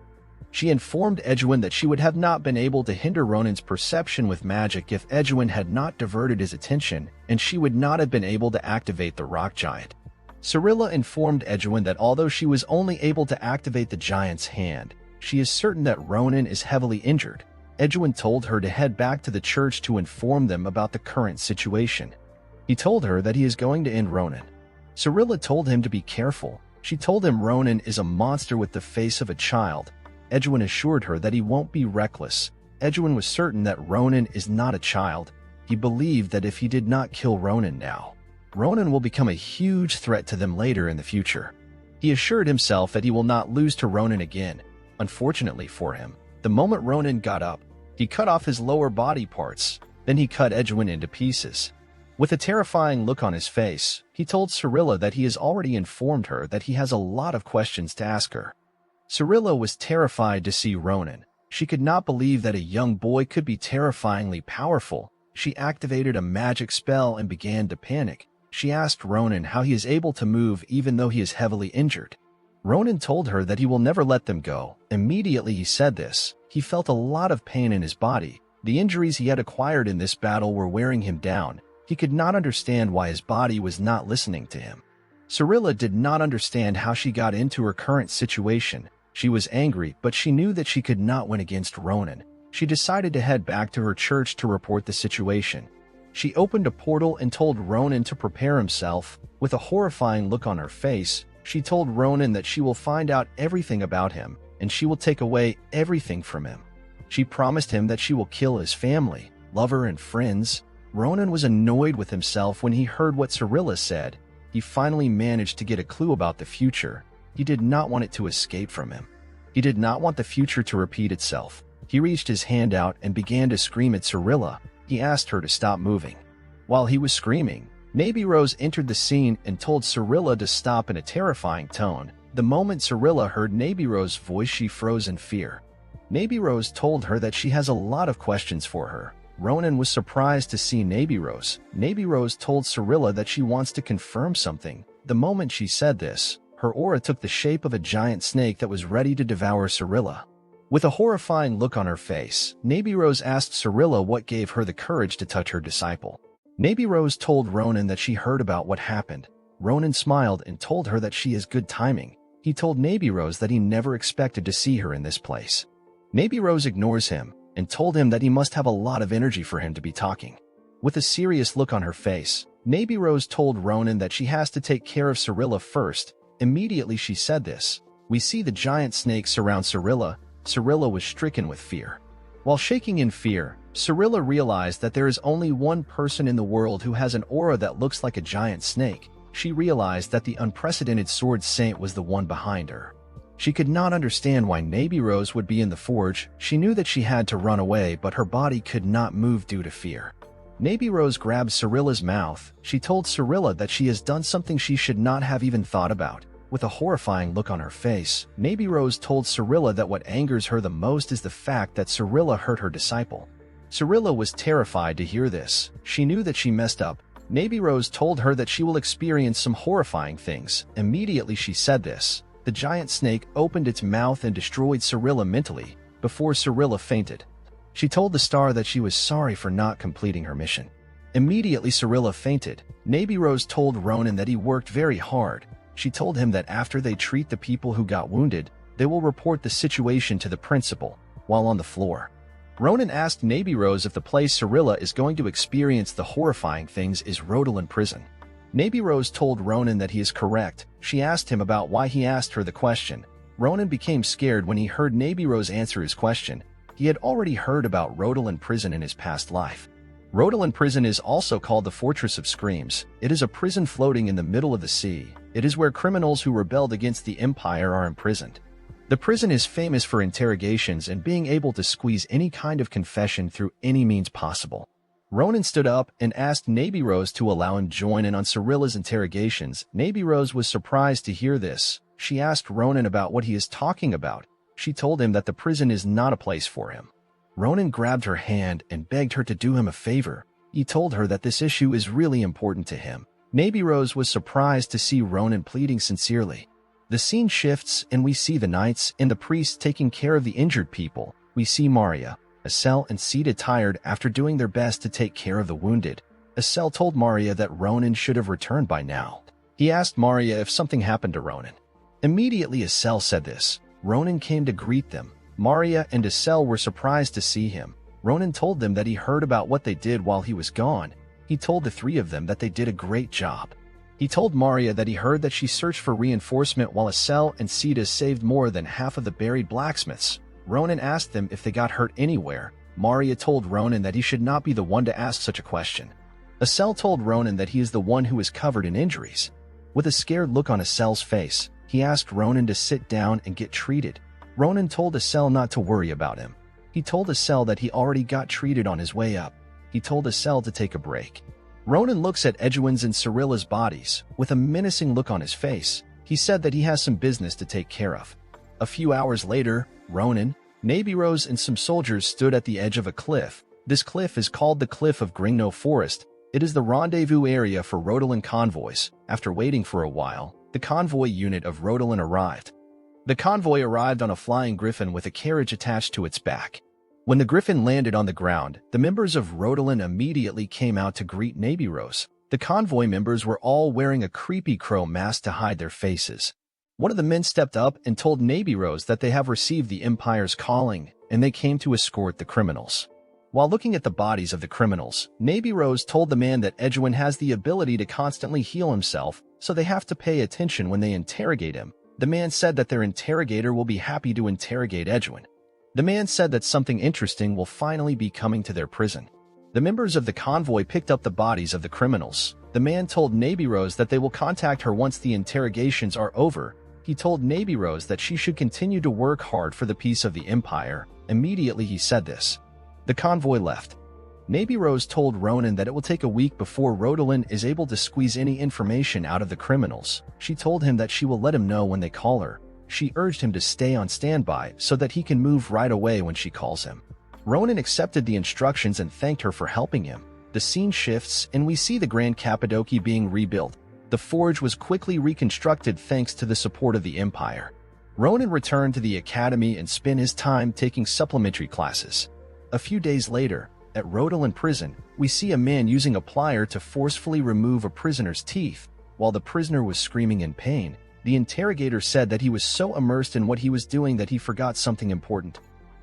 She informed Edwin that she would have not been able to hinder Ronan's perception with magic if Edwin had not diverted his attention, and she would not have been able to activate the rock giant. Cirilla informed Edwin that although she was only able to activate the giant's hand, she is certain that Ronan is heavily injured. Edwin told her to head back to the church to inform them about the current situation. He told her that he is going to end Ronan. Cirilla told him to be careful. She told him Ronan is a monster with the face of a child. Edwin assured her that he won't be reckless. Edwin was certain that Ronan is not a child. He believed that if he did not kill Ronan now, Ronan will become a huge threat to them later in the future. He assured himself that he will not lose to Ronan again. Unfortunately for him, the moment Ronan got up, he cut off his lower body parts. Then he cut Edwin into pieces. With a terrifying look on his face, he told Cirilla that he has already informed her that he has a lot of questions to ask her. Cirilla was terrified to see Ronan. She could not believe that a young boy could be terrifyingly powerful. She activated a magic spell and began to panic. She asked Ronan how he is able to move even though he is heavily injured. Ronan told her that he will never let them go. Immediately he said this, he felt a lot of pain in his body. The injuries he had acquired in this battle were wearing him down. He could not understand why his body was not listening to him. Cirilla did not understand how she got into her current situation. She was angry, but she knew that she could not win against Ronan. She decided to head back to her church to report the situation. She opened a portal and told Ronan to prepare himself. With a horrifying look on her face, she told Ronan that she will find out everything about him, and she will take away everything from him. She promised him that she will kill his family, lover, and friends. Ronan was annoyed with himself when he heard what Cirilla said. He finally managed to get a clue about the future. He did not want it to escape from him. He did not want the future to repeat itself. He reached his hand out and began to scream at Cirilla. He asked her to stop moving. While he was screaming, Naby Rose entered the scene and told Cirilla to stop in a terrifying tone. The moment Cirilla heard Naby Rose's voice, she froze in fear. Naby Rose told her that she has a lot of questions for her. Ronan was surprised to see Naby Rose. Naby Rose told Cirilla that she wants to confirm something. The moment she said this, her aura took the shape of a giant snake that was ready to devour Cirilla. With a horrifying look on her face, Naby Rose asked Cirilla what gave her the courage to touch her disciple. Naby Rose told Ronan that she heard about what happened. Ronan smiled and told her that she has good timing. He told Naby Rose that he never expected to see her in this place. Naby Rose ignores him and told him that he must have a lot of energy for him to be talking. With a serious look on her face, Naby Rose told Ronan that she has to take care of Cirilla first. Immediately she said this. We see the giant snake surround Cirilla. Cirilla was stricken with fear. While shaking in fear, Cirilla realized that there is only one person in the world who has an aura that looks like a giant snake. She realized that the unprecedented sword saint was the one behind her. She could not understand why Naby Rose would be in the forge. She knew that she had to run away, but her body could not move due to fear. Naby Rose grabbed Cirilla's mouth. She told Cirilla that she has done something she should not have even thought about. With a horrifying look on her face, Naby Rose told Cirilla that what angers her the most is the fact that Cirilla hurt her disciple. Cirilla was terrified to hear this. She knew that she messed up. Naby Rose told her that she will experience some horrifying things. Immediately she said this. The giant snake opened its mouth and destroyed Cirilla mentally, before Cirilla fainted. She told the star that she was sorry for not completing her mission. Immediately Cirilla fainted. Naby Rose told Ronan that he worked very hard. She told him that after they treat the people who got wounded, they will report the situation to the principal. While on the floor, Ronan asked Naby Rose if the place Cirilla is going to experience the horrifying things is Ronan prison. Naby Rose told Ronan that he is correct. She asked him about why he asked her the question. Ronan became scared when he heard Naby Rose answer his question. He had already heard about Ronan prison in his past life. Ronan prison is also called the Fortress of Screams. It is a prison floating in the middle of the sea. It is where criminals who rebelled against the Empire are imprisoned. The prison is famous for interrogations and being able to squeeze any kind of confession through any means possible. Ronan stood up and asked Navy Rose to allow him join in on Cyrilla's interrogations. Navy Rose was surprised to hear this. She asked Ronan about what he is talking about. She told him that the prison is not a place for him. Ronan grabbed her hand and begged her to do him a favor. He told her that this issue is really important to him. Navy Rose was surprised to see Ronan pleading sincerely. The scene shifts and we see the knights and the priests taking care of the injured people. We see Maria, Estelle, and Sita tired after doing their best to take care of the wounded. Estelle told Maria that Ronan should have returned by now. He asked Maria if something happened to Ronan. Immediately Estelle said this. Ronan came to greet them. Maria and Estelle were surprised to see him. Ronan told them that he heard about what they did while he was gone. He told the three of them that they did a great job. He told Maria that he heard that she searched for reinforcement while Estelle and Sita saved more than half of the buried blacksmiths. Ronan asked them if they got hurt anywhere. Maria told Ronan that he should not be the one to ask such a question. Estelle told Ronan that he is the one who is covered in injuries. With a scared look on Estelle's face, he asked Ronan to sit down and get treated. Ronan told Estelle not to worry about him. He told Estelle that he already got treated on his way up. He told Estelle to take a break. Ronan looks at Edwin's and Cyrilla's bodies with a menacing look on his face. He said that he has some business to take care of. A few hours later, Ronan, Navy Rose, and some soldiers stood at the edge of a cliff. This cliff is called the Cliff of Gringno Forest. It is the rendezvous area for Rodolan convoys. After waiting for a while, the convoy unit of Rodolan arrived. The convoy arrived on a flying griffin with a carriage attached to its back. When the griffin landed on the ground, the members of Rodolan immediately came out to greet Navy Rose. The convoy members were all wearing a creepy crow mask to hide their faces. One of the men stepped up and told Navy Rose that they have received the Empire's calling, and they came to escort the criminals. While looking at the bodies of the criminals, Navy Rose told the man that Edwin has the ability to constantly heal himself, so they have to pay attention when they interrogate him. The man said that their interrogator will be happy to interrogate Edwin. The man said that something interesting will finally be coming to their prison. The members of the convoy picked up the bodies of the criminals. The man told Navy Rose that they will contact her once the interrogations are over. He told Navy Rose that she should continue to work hard for the peace of the Empire. Immediately he said this. The convoy left. Navy Rose told Ronan that it will take a week before Rodolan is able to squeeze any information out of the criminals. She told him that she will let him know when they call her. She urged him to stay on standby so that he can move right away when she calls him. Ronan accepted the instructions and thanked her for helping him. The scene shifts and we see the Grand Cappadocia being rebuilt. The forge was quickly reconstructed thanks to the support of the Empire. Ronan returned to the academy and spent his time taking supplementary classes. A few days later, at Rodolan prison, we see a man using a plier to forcefully remove a prisoner's teeth. While the prisoner was screaming in pain, the interrogator said that he was so immersed in what he was doing that he forgot something important.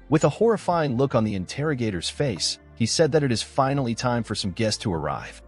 With a horrifying look on the interrogator's face, he said that it is finally time for some guests to arrive.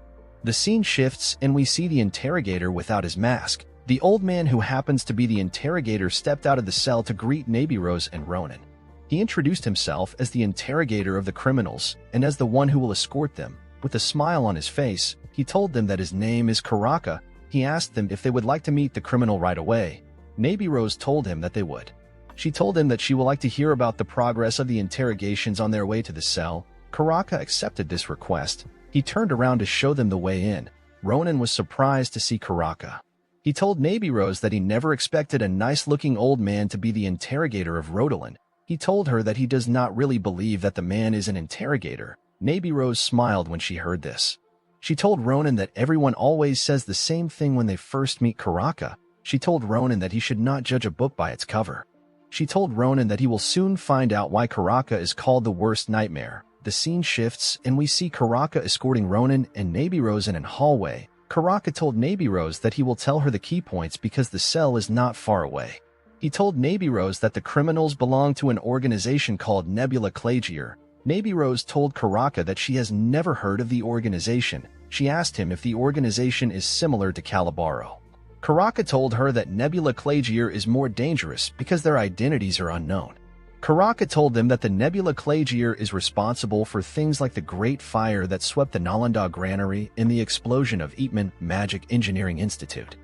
The scene shifts and we see the interrogator without his mask. The old man who happens to be the interrogator stepped out of the cell to greet Navy Rose and Ronan. He introduced himself as the interrogator of the criminals and as the one who will escort them. With a smile on his face, he told them that his name is Karaka. He asked them if they would like to meet the criminal right away. Navy Rose told him that they would. She told him that she would like to hear about the progress of the interrogations on their way to the cell. Karaka accepted this request. He turned around to show them the way in. Ronan was surprised to see Karaka. He told Navy Rose that he never expected a nice-looking old man to be the interrogator of Rodolan. He told her that he does not really believe that the man is an interrogator. Navy Rose smiled when she heard this. She told Ronan that everyone always says the same thing when they first meet Karaka. She told Ronan that he should not judge a book by its cover. She told Ronan that he will soon find out why Karaka is called the worst nightmare. The scene shifts and we see Karaka escorting Ronan and Navy Rose in a hallway. Karaka told Navy Rose that he will tell her the key points because the cell is not far away. He told Navy Rose that the criminals belong to an organization called Nebula Clagier. Navy Rose told Karaka that she has never heard of the organization. She asked him if the organization is similar to Calibaro. Karaka told her that Nebula Clagier is more dangerous because their identities are unknown. Karaka told them that the Nebula Clagier is responsible for things like the Great Fire that swept the Nalanda Granary and the explosion of Eatman Magic Engineering Institute.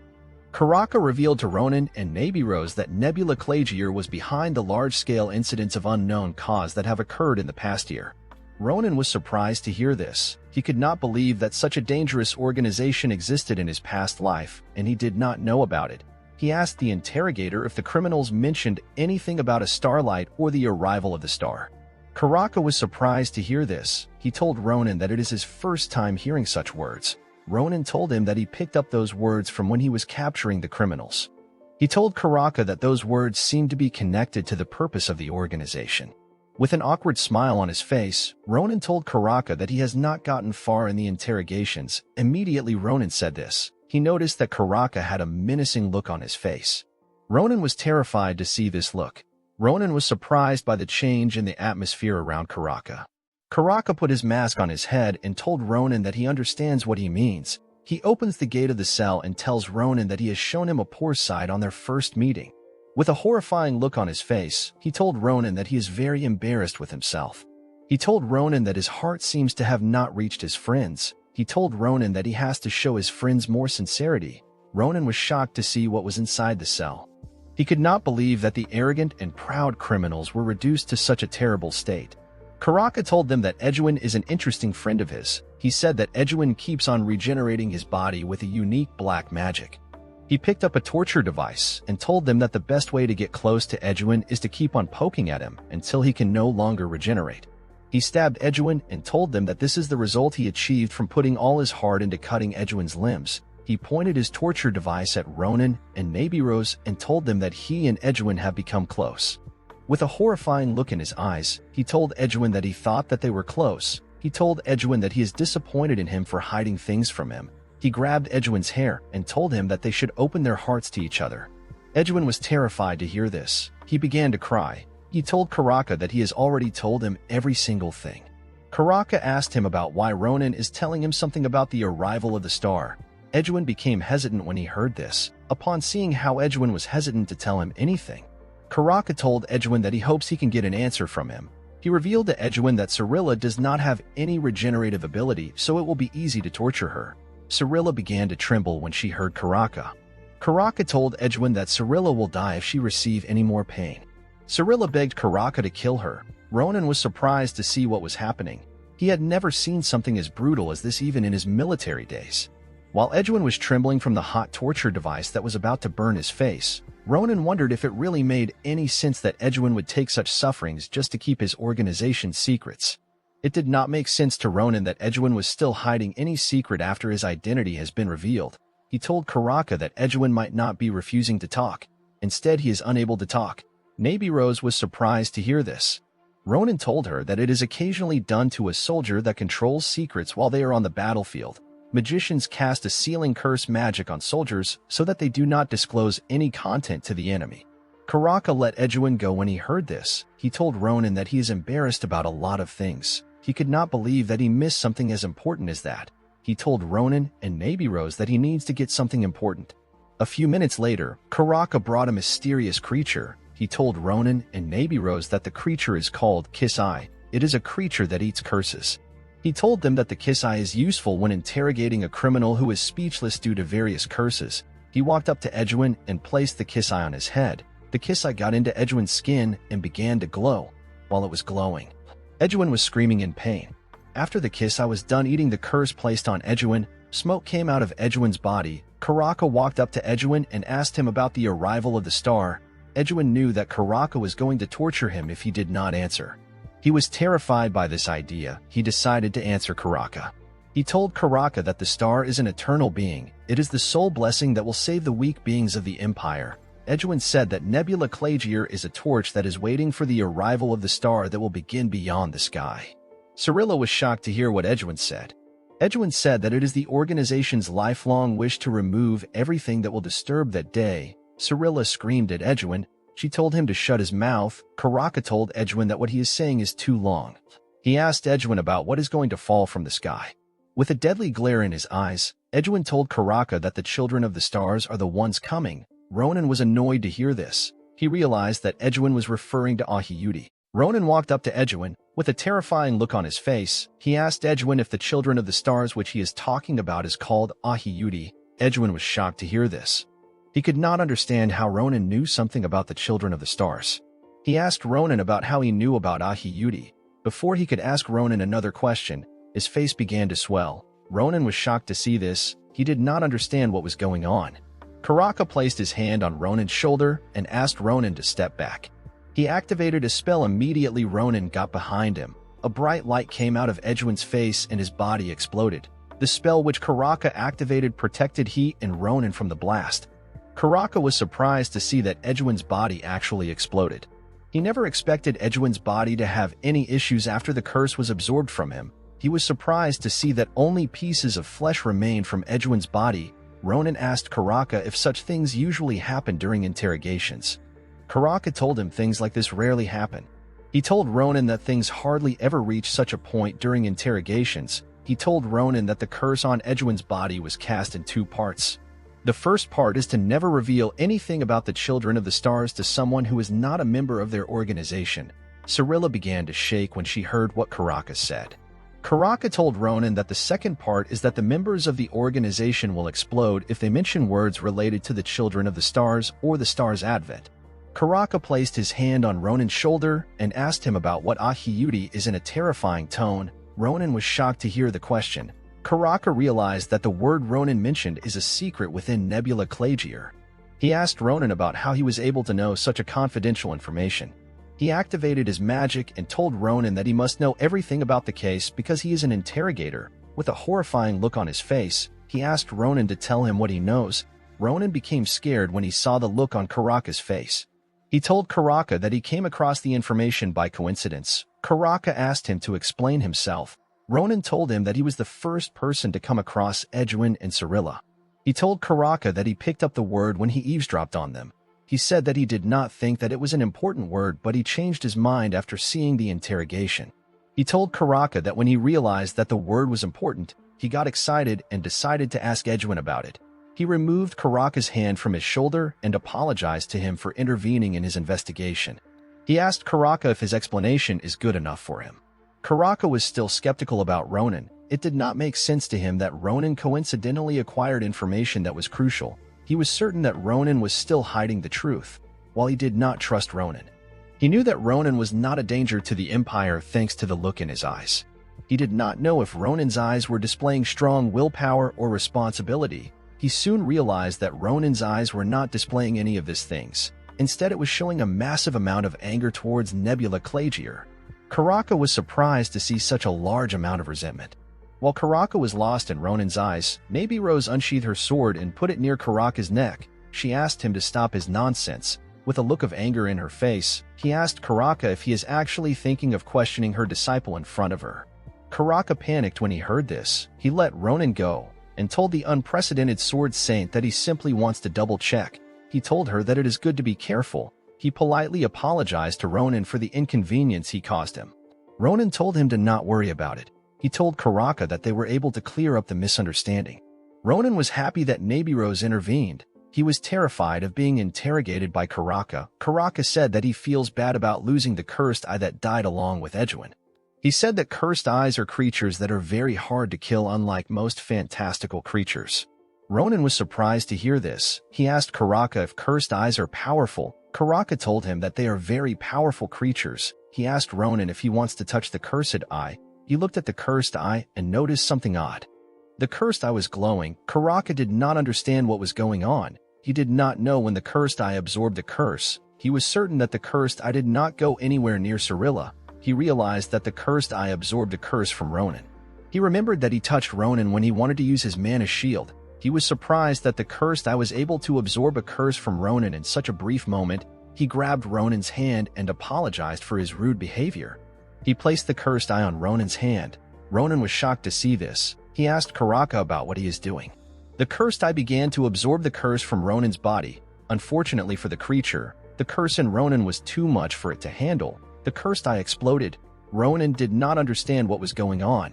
Karaka revealed to Ronan and Navy Rose that Nebula Clagier was behind the large-scale incidents of unknown cause that have occurred in the past year. Ronan was surprised to hear this. He could not believe that such a dangerous organization existed in his past life, and he did not know about it. He asked the interrogator if the criminals mentioned anything about a starlight or the arrival of the star. Karaka was surprised to hear this. He told Ronan that it is his first time hearing such words. Ronan told him that he picked up those words from when he was capturing the criminals. He told Karaka that those words seemed to be connected to the purpose of the organization. With an awkward smile on his face, Ronan told Karaka that he has not gotten far in the interrogations. Immediately Ronan said this. He noticed that Karaka had a menacing look on his face. Ronan was terrified to see this look. Ronan was surprised by the change in the atmosphere around Karaka. Karaka put his mask on his head and told Ronan that he understands what he means. He opens the gate of the cell and tells Ronan that he has shown him a poor side on their first meeting. With a horrifying look on his face, he told Ronan that he is very embarrassed with himself. He told Ronan that his heart seems to have not reached his friends. He told Ronan that he has to show his friends more sincerity. Ronan was shocked to see what was inside the cell. He could not believe that the arrogant and proud criminals were reduced to such a terrible state. Karaka told them that Edwin is an interesting friend of his. He said that Edwin keeps on regenerating his body with a unique black magic. He picked up a torture device and told them that the best way to get close to Edwin is to keep on poking at him until he can no longer regenerate. He stabbed Edwin and told them that this is the result he achieved from putting all his heart into cutting Edwin's limbs. He pointed his torture device at Ronan and Nabirose and told them that he and Edwin have become close. With a horrifying look in his eyes, he told Edwin that he thought that they were close. He told Edwin that he is disappointed in him for hiding things from him. He grabbed Edwin's hair and told him that they should open their hearts to each other. Edwin was terrified to hear this. He began to cry. He told Karaka that he has already told him every single thing. Karaka asked him about why Ronan is telling him something about the arrival of the star. Edwin became hesitant when he heard this. Upon seeing how Edwin was hesitant to tell him anything, Karaka told Edwin that he hopes he can get an answer from him. He revealed to Edwin that Cirilla does not have any regenerative ability, so it will be easy to torture her. Cirilla began to tremble when she heard Karaka. Karaka told Edwin that Cirilla will die if she receives any more pain. Cirilla begged Karaka to kill her. Ronan was surprised to see what was happening. He had never seen something as brutal as this even in his military days. While Edwin was trembling from the hot torture device that was about to burn his face, Ronan wondered if it really made any sense that Edwin would take such sufferings just to keep his organization's secrets. It did not make sense to Ronan that Edwin was still hiding any secret after his identity has been revealed. He told Karaka that Edwin might not be refusing to talk. Instead, he is unable to talk. Nabirose was surprised to hear this. Ronan told her that it is occasionally done to a soldier that controls secrets while they are on the battlefield. Magicians cast a sealing curse magic on soldiers so that they do not disclose any content to the enemy. Karaka let Edwin go when he heard this. He told Ronan that he is embarrassed about a lot of things. He could not believe that he missed something as important as that. He told Ronan and Nabirose that he needs to get something important. A few minutes later, Karaka brought a mysterious creature. He told Ronan and Nabirose that the creature is called Kiss-Eye. It is a creature that eats curses. He told them that the Kiss-Eye is useful when interrogating a criminal who is speechless due to various curses. He walked up to Edwin and placed the Kiss-Eye on his head. The Kiss-Eye got into Edwin's skin and began to glow. While it was glowing, Edwin was screaming in pain. After the Kiss-Eye was done eating the curse placed on Edwin, smoke came out of Edwin's body. Karaka walked up to Edwin and asked him about the arrival of the star. Edwin knew that Karaka was going to torture him if he did not answer. He was terrified by this idea. He decided to answer Karaka. He told Karaka that the star is an eternal being. It is the sole blessing that will save the weak beings of the Empire. Edwin said that Nebula Clagier is a torch that is waiting for the arrival of the star that will begin beyond the sky. Cirilla was shocked to hear what Edwin said. Edwin said that it is the organization's lifelong wish to remove everything that will disturb that day. Cirilla screamed at Edwin. She told him to shut his mouth. Karaka told Edwin that what he is saying is too long. He asked Edwin about what is going to fall from the sky. With a deadly glare in his eyes, Edwin told Karaka that the children of the stars are the ones coming. Ronan was annoyed to hear this. He realized that Edwin was referring to Ahiyuti. Ronan walked up to Edwin. With a terrifying look on his face, he asked Edwin if the children of the stars which he is talking about is called Ahiyuti. Edwin was shocked to hear this. He could not understand how Ronan knew something about the children of the stars. He asked Ronan about how he knew about Ahiyuti. Before he could ask Ronan another question, his face began to swell. Ronan was shocked to see this. He did not understand what was going on. Karaka placed his hand on Ronan's shoulder and asked Ronan to step back. He activated a spell. Immediately Ronan got behind him. A bright light came out of Edwin's face and his body exploded. The spell which Karaka activated protected he and Ronan from the blast. Karaka was surprised to see that Edwin's body actually exploded. He never expected Edwin's body to have any issues after the curse was absorbed from him. He was surprised to see that only pieces of flesh remained from Edwin's body. Ronan asked Karaka if such things usually happen during interrogations. Karaka told him things like this rarely happen. He told Ronan that things hardly ever reach such a point during interrogations. He told Ronan that the curse on Edwin's body was cast in 2 parts. The first part is to never reveal anything about the Children of the Stars to someone who is not a member of their organization. Cyrilla began to shake when she heard what Karaka said. Karaka told Ronan that the second part is that the members of the organization will explode if they mention words related to the Children of the Stars or the Star's advent. Karaka placed his hand on Ronan's shoulder and asked him about what Ahiyuti is in a terrifying tone. Ronan was shocked to hear the question. Karaka realized that the word Ronan mentioned is a secret within Nebula Clagier. He asked Ronan about how he was able to know such a confidential information. He activated his magic and told Ronan that he must know everything about the case because he is an interrogator. With a horrifying look on his face, he asked Ronan to tell him what he knows. Ronan became scared when he saw the look on Karaka's face. He told Karaka that he came across the information by coincidence. Karaka asked him to explain himself. Ronan told him that he was the first person to come across Edwin and Cyrilla. He told Karaka that he picked up the word when he eavesdropped on them. He said that he did not think that it was an important word, but he changed his mind after seeing the interrogation. He told Karaka that when he realized that the word was important, he got excited and decided to ask Edwin about it. He removed Karaka's hand from his shoulder and apologized to him for intervening in his investigation. He asked Karaka if his explanation is good enough for him. Karaka was still skeptical about Ronan. It did not make sense to him that Ronan coincidentally acquired information that was crucial. He was certain that Ronan was still hiding the truth, while he did not trust Ronan. He knew that Ronan was not a danger to the Empire thanks to the look in his eyes. He did not know if Ronan's eyes were displaying strong willpower or responsibility. He soon realized that Ronan's eyes were not displaying any of these things. Instead, it was showing a massive amount of anger towards Nebula Clagier. Karaka was surprised to see such a large amount of resentment. While Karaka was lost in Ronan's eyes, Nabi Rose unsheathed her sword and put it near Karaka's neck. She asked him to stop his nonsense. With a look of anger in her face, he asked Karaka if he is actually thinking of questioning her disciple in front of her. Karaka panicked when he heard this. He let Ronan go and told the unprecedented sword saint that he simply wants to double-check. He told her that it is good to be careful. He politely apologized to Ronan for the inconvenience he caused him. Ronan told him to not worry about it. He told Karaka that they were able to clear up the misunderstanding. Ronan was happy that Nabirose intervened. He was terrified of being interrogated by Karaka. Karaka said that he feels bad about losing the cursed eye that died along with Edwin. He said that cursed eyes are creatures that are very hard to kill, unlike most fantastical creatures. Ronan was surprised to hear this. He asked Karaka if cursed eyes are powerful. Karaka told him that they are very powerful creatures. He asked Ronan if he wants to touch the cursed eye. He looked at the cursed eye and noticed something odd. The cursed eye was glowing. Karaka did not understand what was going on. He did not know when the cursed eye absorbed the curse. He was certain that the cursed eye did not go anywhere near Cyrilla. He realized that the cursed eye absorbed the curse from Ronan. He remembered that he touched Ronan when he wanted to use his mana shield. He was surprised that the cursed eye was able to absorb a curse from Ronan in such a brief moment. He grabbed Ronan's hand and apologized for his rude behavior. He placed the cursed eye on Ronan's hand. Ronan was shocked to see this. He asked Karaka about what he is doing. The cursed eye began to absorb the curse from Ronan's body. Unfortunately for the creature, the curse in Ronan was too much for it to handle. The cursed eye exploded. Ronan did not understand what was going on.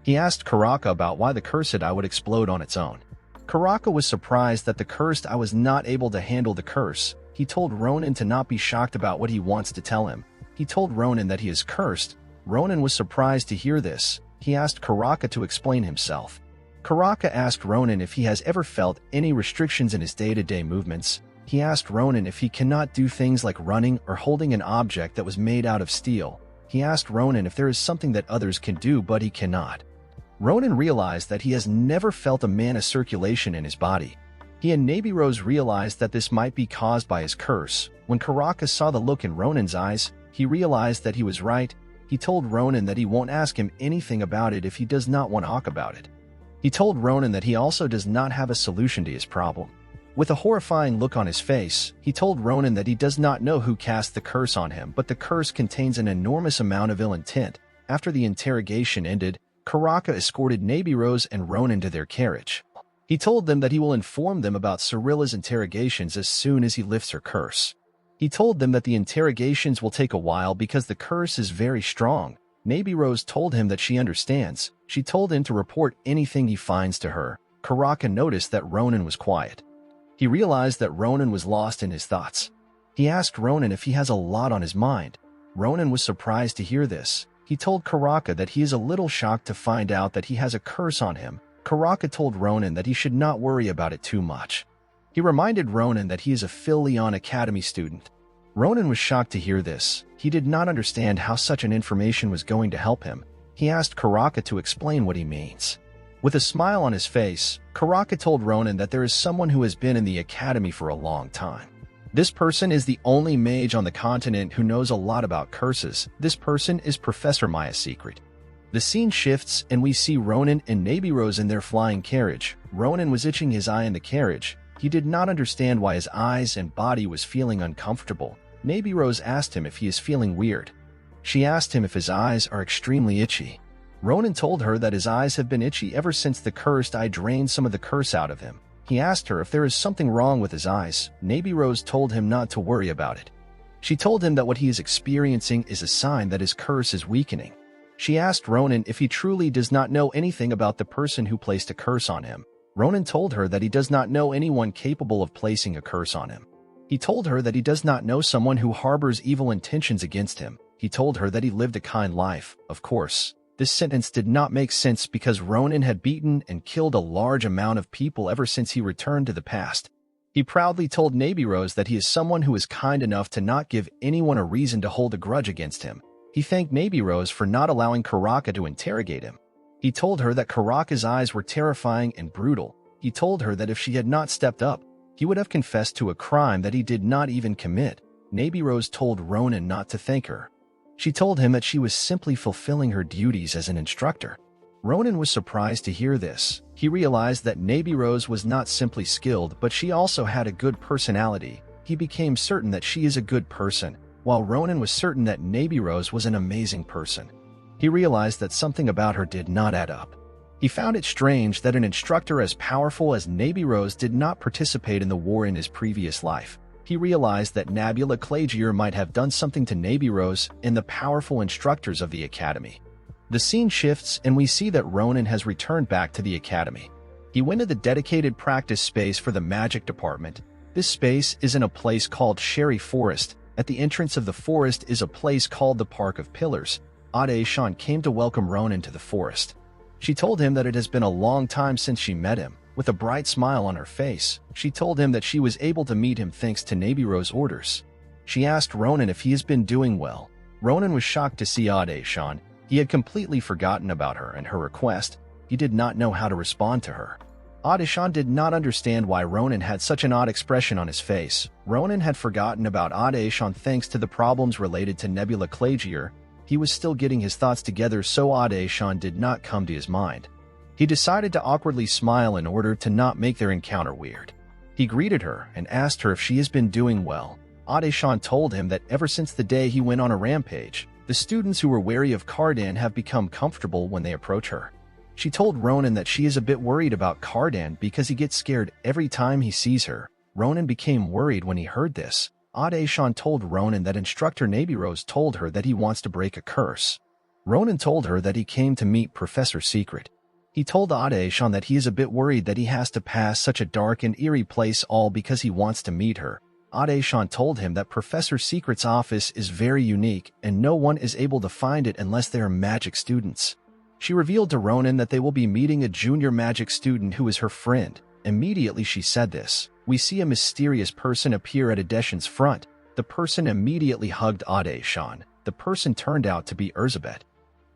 He asked Karaka about why the cursed eye would explode on its own. Karaka was surprised that the cursed eye was not able to handle the curse. He told Ronan to not be shocked about what he wants to tell him. He told Ronan that he is cursed. Ronan was surprised to hear this. He asked Karaka to explain himself. Karaka asked Ronan if he has ever felt any restrictions in his day-to-day movements. He asked Ronan if he cannot do things like running or holding an object that was made out of steel. He asked Ronan if there is something that others can do but he cannot. Ronan realized that he has never felt a mana circulation in his body. He and Nabirose realized that this might be caused by his curse. When Karaka saw the look in Ronan's eyes, he realized that he was right. He told Ronan that he won't ask him anything about it if he does not want to talk about it. He told Ronan that he also does not have a solution to his problem. With a horrifying look on his face, he told Ronan that he does not know who cast the curse on him, but the curse contains an enormous amount of ill intent. After the interrogation ended, Karaka escorted Nabirose and Ronan to their carriage. He told them that he will inform them about Cyrilla's interrogations as soon as he lifts her curse. He told them that the interrogations will take a while because the curse is very strong. Nabirose told him that she understands. She told him to report anything he finds to her. Karaka noticed that Ronan was quiet. He realized that Ronan was lost in his thoughts. He asked Ronan if he has a lot on his mind. Ronan was surprised to hear this. He told Karaka that he is a little shocked to find out that he has a curse on him. Karaka told Ronan that he should not worry about it too much. He reminded Ronan that he is a Phil Academy student. Ronan was shocked to hear this. He did not understand how such an information was going to help him. He asked Karaka to explain what he means. With a smile on his face, Karaka told Ronan that there is someone who has been in the academy for a long time. This person is the only mage on the continent who knows a lot about curses. This person is Professor Maya's secret. The scene shifts and we see Ronan and Nabirose in their flying carriage. Ronan was itching his eye in the carriage. He did not understand why his eyes and body was feeling uncomfortable. Nabirose asked him if he is feeling weird. She asked him if his eyes are extremely itchy. Ronan told her that his eyes have been itchy ever since the cursed eye drained some of the curse out of him. He asked her if there is something wrong with his eyes. Nabirose told him not to worry about it. She told him that what he is experiencing is a sign that his curse is weakening. She asked Ronan if he truly does not know anything about the person who placed a curse on him. Ronan told her that he does not know anyone capable of placing a curse on him. He told her that he does not know someone who harbors evil intentions against him. He told her that he lived a kind life. Of course, this sentence did not make sense because Ronan had beaten and killed a large amount of people ever since he returned to the past. He proudly told Nabirose that he is someone who is kind enough to not give anyone a reason to hold a grudge against him. He thanked Nabirose for not allowing Karaka to interrogate him. He told her that Karaka's eyes were terrifying and brutal. He told her that if she had not stepped up, he would have confessed to a crime that he did not even commit. Nabirose told Ronan not to thank her. She told him that she was simply fulfilling her duties as an instructor. Ronan was surprised to hear this. He realized that Nabirose was not simply skilled, but she also had a good personality. He became certain that she is a good person, while Ronan was certain that Nabirose was an amazing person. He realized that something about her did not add up. He found it strange that an instructor as powerful as Nabirose did not participate in the war in his previous life. He realized that Nabula Clagier might have done something to Nabirose and the powerful instructors of the academy. The scene shifts and we see that Ronan has returned back to the academy. He went to the dedicated practice space for the magic department. This space is in a place called Sherry Forest. At the entrance of the forest is a place called the Park of Pillars. Ade-shan came to welcome Ronan to the forest. She told him that it has been a long time since she met him. With a bright smile on her face, she told him that she was able to meet him thanks to Nabirose's orders. She asked Ronan if he has been doing well. Ronan was shocked to see Ade-shan. He had completely forgotten about her and her request. He did not know how to respond to her. Ade-shan did not understand why Ronan had such an odd expression on his face. Ronan had forgotten about Ade-shan thanks to the problems related to Nebula Clagier. He was still getting his thoughts together, so Ade-shan did not come to his mind. He decided to awkwardly smile in order to not make their encounter weird. He greeted her and asked her if she has been doing well. Ade-shan told him that ever since the day he went on a rampage, the students who were wary of Cardan have become comfortable when they approach her. She told Ronan that she is a bit worried about Cardan because he gets scared every time he sees her. Ronan became worried when he heard this. Ade-shan told Ronan that instructor Nabirose told her that he wants to break a curse. Ronan told her that he came to meet Professor Secret. He told Ade-shan that he is a bit worried that he has to pass such a dark and eerie place all because he wants to meet her. Ade-shan told him that Professor Secret's office is very unique and no one is able to find it unless they are magic students. She revealed to Ronan that they will be meeting a junior magic student who is her friend. Immediately she said this, we see a mysterious person appear at Ade-shan's front. The person immediately hugged Ade-shan. The person turned out to be Erzsébet.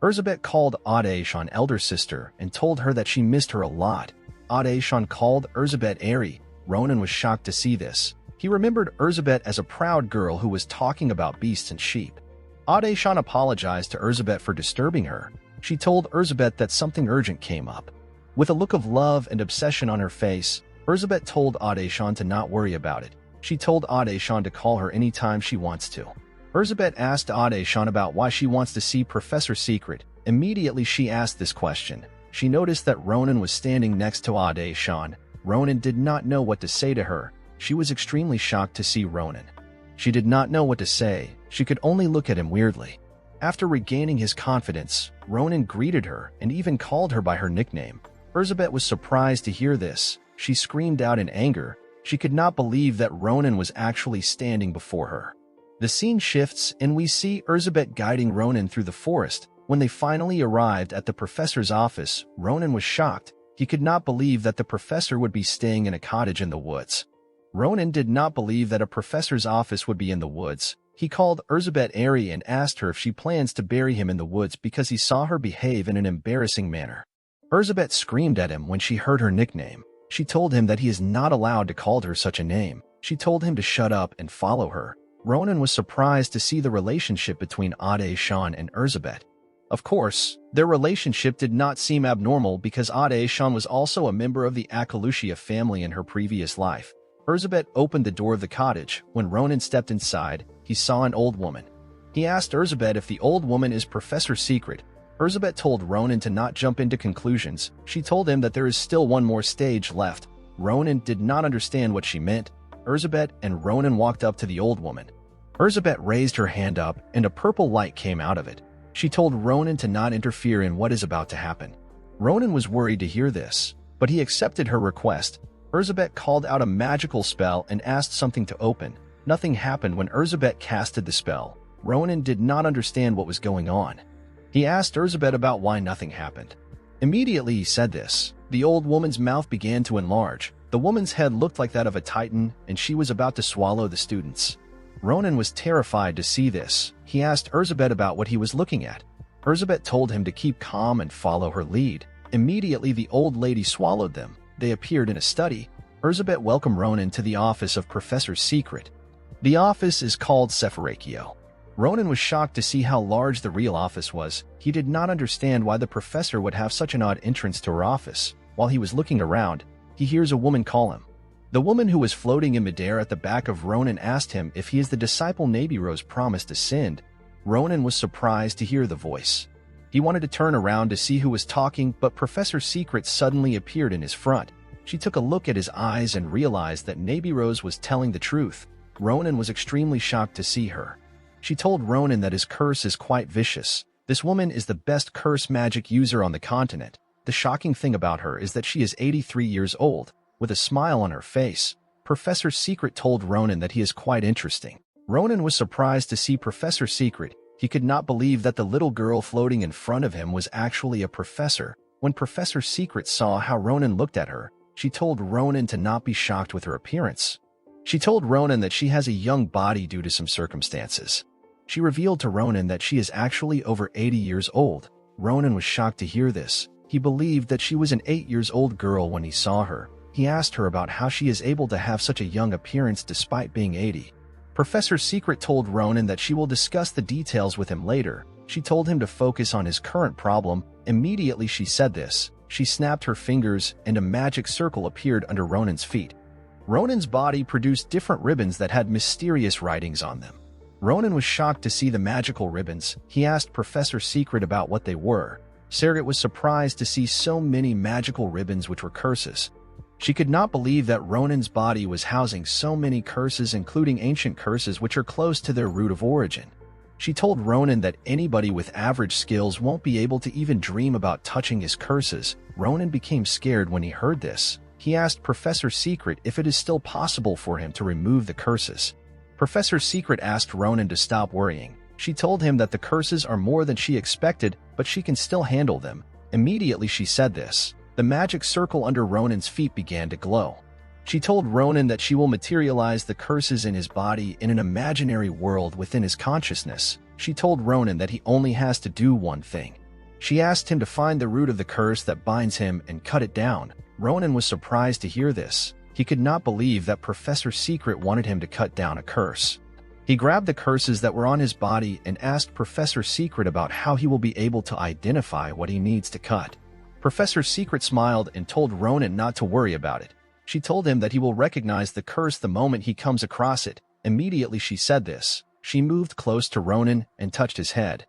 Erzsébet called Adéshán elder sister and told her that she missed her a lot. Adéshán called Erzsébet Airy. Ronan was shocked to see this. He remembered Erzsébet as a proud girl who was talking about beasts and sheep. Adéshán apologized to Erzsébet for disturbing her. She told Erzsébet that something urgent came up. With a look of love and obsession on her face, Erzsébet told Adéshán to not worry about it. She told Adéshán to call her anytime she wants to. Erzsébet asked Adéshán about why she wants to see Professor Secret. Immediately she asked this question. She noticed that Ronan was standing next to Adéshán. Ronan did not know what to say to her. She was extremely shocked to see Ronan. She did not know what to say. She could only look at him weirdly. After regaining his confidence, Ronan greeted her and even called her by her nickname. Erzsébet was surprised to hear this. She screamed out in anger. She could not believe that Ronan was actually standing before her. The scene shifts and we see Erzsébet guiding Ronan through the forest. When they finally arrived at the professor's office, Ronan was shocked. He could not believe that the professor would be staying in a cottage in the woods. Ronan did not believe that a professor's office would be in the woods. He called Erzsébet Airy and asked her if she plans to bury him in the woods because he saw her behave in an embarrassing manner. Erzsébet screamed at him when she heard her nickname. She told him that he is not allowed to call her such a name. She told him to shut up and follow her. Ronan was surprised to see the relationship between Adéshán and Erzsébet. Of course, their relationship did not seem abnormal because Adéshán was also a member of the Akalushia family in her previous life. Erzsébet opened the door of the cottage. When Ronan stepped inside, he saw an old woman. He asked Erzsébet if the old woman is Professor Secret. Erzsébet told Ronan to not jump into conclusions. She told him that there is still one more stage left. Ronan did not understand what she meant. Erzsébet and Ronan walked up to the old woman. Erzsébet raised her hand up and a purple light came out of it. She told Ronan to not interfere in what is about to happen. Ronan was worried to hear this, but he accepted her request. Erzsébet called out a magical spell and asked something to open. Nothing happened when Erzsébet casted the spell. Ronan did not understand what was going on. He asked Erzsébet about why nothing happened. Immediately he said this. The old woman's mouth began to enlarge. The woman's head looked like that of a titan, and she was about to swallow the students. Ronan was terrified to see this. He asked Erzsébet about what he was looking at. Erzsébet told him to keep calm and follow her lead. Immediately the old lady swallowed them. They appeared in a study. Erzsébet welcomed Ronan to the office of Professor Secret. The office is called Sephirakio. Ronan was shocked to see how large the real office was. He did not understand why the professor would have such an odd entrance to her office. While he was looking around, he hears a woman call him. The woman who was floating in midair at the back of Ronan asked him if he is the disciple Nebirose promised to send. Ronan was surprised to hear the voice. He wanted to turn around to see who was talking, but Professor Secret suddenly appeared in his front. She took a look at his eyes and realized that Nebirose was telling the truth. Ronan was extremely shocked to see her. She told Ronan that his curse is quite vicious. This woman is the best curse magic user on the continent. The shocking thing about her is that she is 83 years old. With a smile on her face, Professor Secret told Ronan that he is quite interesting. Ronan was surprised to see Professor Secret. He could not believe that the little girl floating in front of him was actually a professor. When Professor Secret saw how Ronan looked at her, she told Ronan to not be shocked with her appearance. She told Ronan that she has a young body due to some circumstances. She revealed to Ronan that she is actually over 80 years old. Ronan was shocked to hear this. He believed that she was an 8-year-old girl when he saw her. He asked her about how she is able to have such a young appearance despite being 80. Professor Secret told Ronan that she will discuss the details with him later. She told him to focus on his current problem. Immediately she said this. She snapped her fingers and a magic circle appeared under Ronan's feet. Ronan's body produced different ribbons that had mysterious writings on them. Ronan was shocked to see the magical ribbons. He asked Professor Secret about what they were. Serget was surprised to see so many magical ribbons which were curses. She could not believe that Ronan's body was housing so many curses, including ancient curses which are close to their root of origin. She told Ronan that anybody with average skills won't be able to even dream about touching his curses. Ronan became scared when he heard this. He asked Professor Secret if it is still possible for him to remove the curses. Professor Secret asked Ronan to stop worrying. She told him that the curses are more than she expected, but she can still handle them. Immediately she said this. The magic circle under Ronan's feet began to glow. She told Ronan that she will materialize the curses in his body in an imaginary world within his consciousness. She told Ronan that he only has to do one thing. She asked him to find the root of the curse that binds him and cut it down. Ronan was surprised to hear this. He could not believe that Professor Secret wanted him to cut down a curse. He grabbed the curses that were on his body and asked Professor Secret about how he will be able to identify what he needs to cut. Professor Secret smiled and told Ronan not to worry about it. She told him that he will recognize the curse the moment he comes across it. Immediately she said this. She moved close to Ronan and touched his head.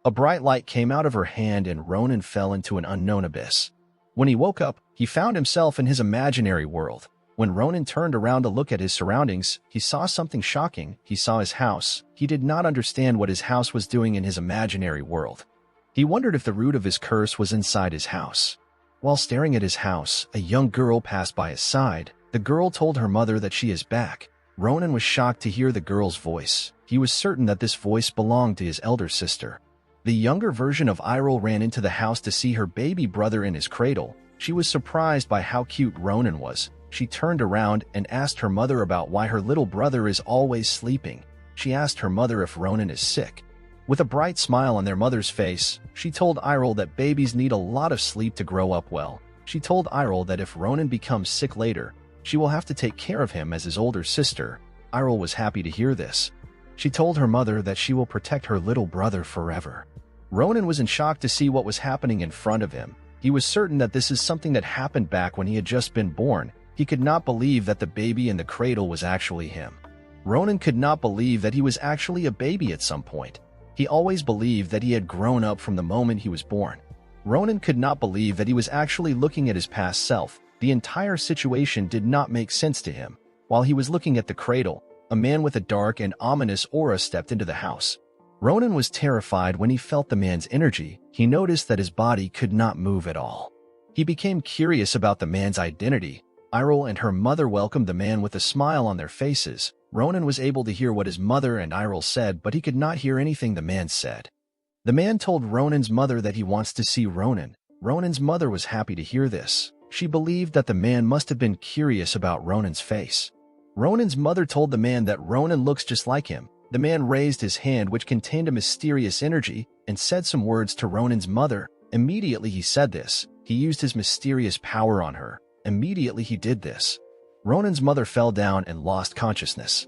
A bright light came out of her hand and Ronan fell into an unknown abyss. When he woke up, he found himself in his imaginary world. When Ronan turned around to look at his surroundings, he saw something shocking. He saw his house. He did not understand what his house was doing in his imaginary world. He wondered if the root of his curse was inside his house. While staring at his house, a young girl passed by his side. The girl told her mother that she is back. Ronan was shocked to hear the girl's voice. He was certain that this voice belonged to his elder sister. The younger version of Iroh ran into the house to see her baby brother in his cradle. She was surprised by how cute Ronan was. She turned around and asked her mother about why her little brother is always sleeping. She asked her mother if Ronan is sick. With a bright smile on their mother's face, she told Iroh that babies need a lot of sleep to grow up well. She told Iroh that if Ronan becomes sick later, she will have to take care of him as his older sister. Iroh was happy to hear this. She told her mother that she will protect her little brother forever. Ronan was in shock to see what was happening in front of him. He was certain that this is something that happened back when he had just been born. He could not believe that the baby in the cradle was actually him. Ronan could not believe that he was actually a baby at some point. He always believed that he had grown up from the moment he was born. Ronan could not believe that he was actually looking at his past self. The entire situation did not make sense to him. While he was looking at the cradle, a man with a dark and ominous aura stepped into the house. Ronan was terrified when he felt the man's energy. He noticed that his body could not move at all. He became curious about the man's identity. Iroh and her mother welcomed the man with a smile on their faces. Ronan was able to hear what his mother and Iroh said, but he could not hear anything the man said. The man told Ronan's mother that he wants to see Ronan. Ronan's mother was happy to hear this. She believed that the man must have been curious about Ronan's face. Ronan's mother told the man that Ronan looks just like him. The man raised his hand, which contained a mysterious energy, and said some words to Ronan's mother. Immediately he said this. He used his mysterious power on her. Immediately he did this. Ronan's mother fell down and lost consciousness.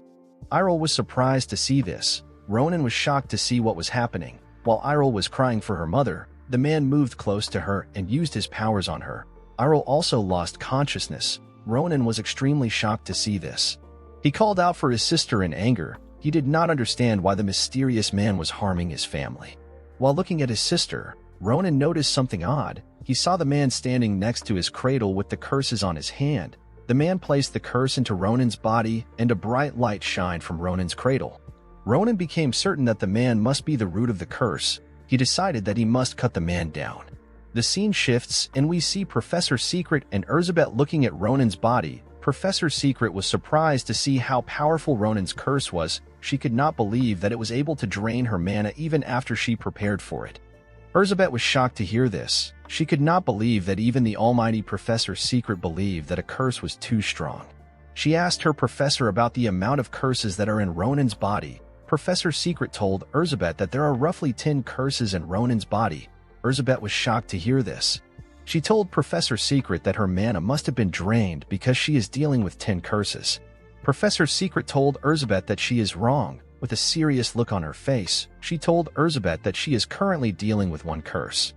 Iroh was surprised to see this. Ronan was shocked to see what was happening. While Iroh was crying for her mother, the man moved close to her and used his powers on her. Iroh also lost consciousness. Ronan was extremely shocked to see this. He called out for his sister in anger. He did not understand why the mysterious man was harming his family. While looking at his sister, Ronan noticed something odd. He saw the man standing next to his cradle with the curses on his hand. The man placed the curse into Ronan's body, and a bright light shined from Ronan's cradle. Ronan became certain that the man must be the root of the curse. He decided that he must cut the man down. The scene shifts, and we see Professor Secret and Erzabet looking at Ronan's body. Professor Secret was surprised to see how powerful Ronan's curse was. She could not believe that it was able to drain her mana even after she prepared for it. Erzabet was shocked to hear this. She could not believe that even the almighty Professor Secret believed that a curse was too strong. She asked her professor about the amount of curses that are in Ronan's body. Professor Secret told Erzabet that there are roughly 10 curses in Ronan's body. Erzabet was shocked to hear this. She told Professor Secret that her mana must have been drained because she is dealing with 10 curses. Professor Secret told Erzabet that she is wrong. With a serious look on her face, she told Erzabet that she is currently dealing with one curse.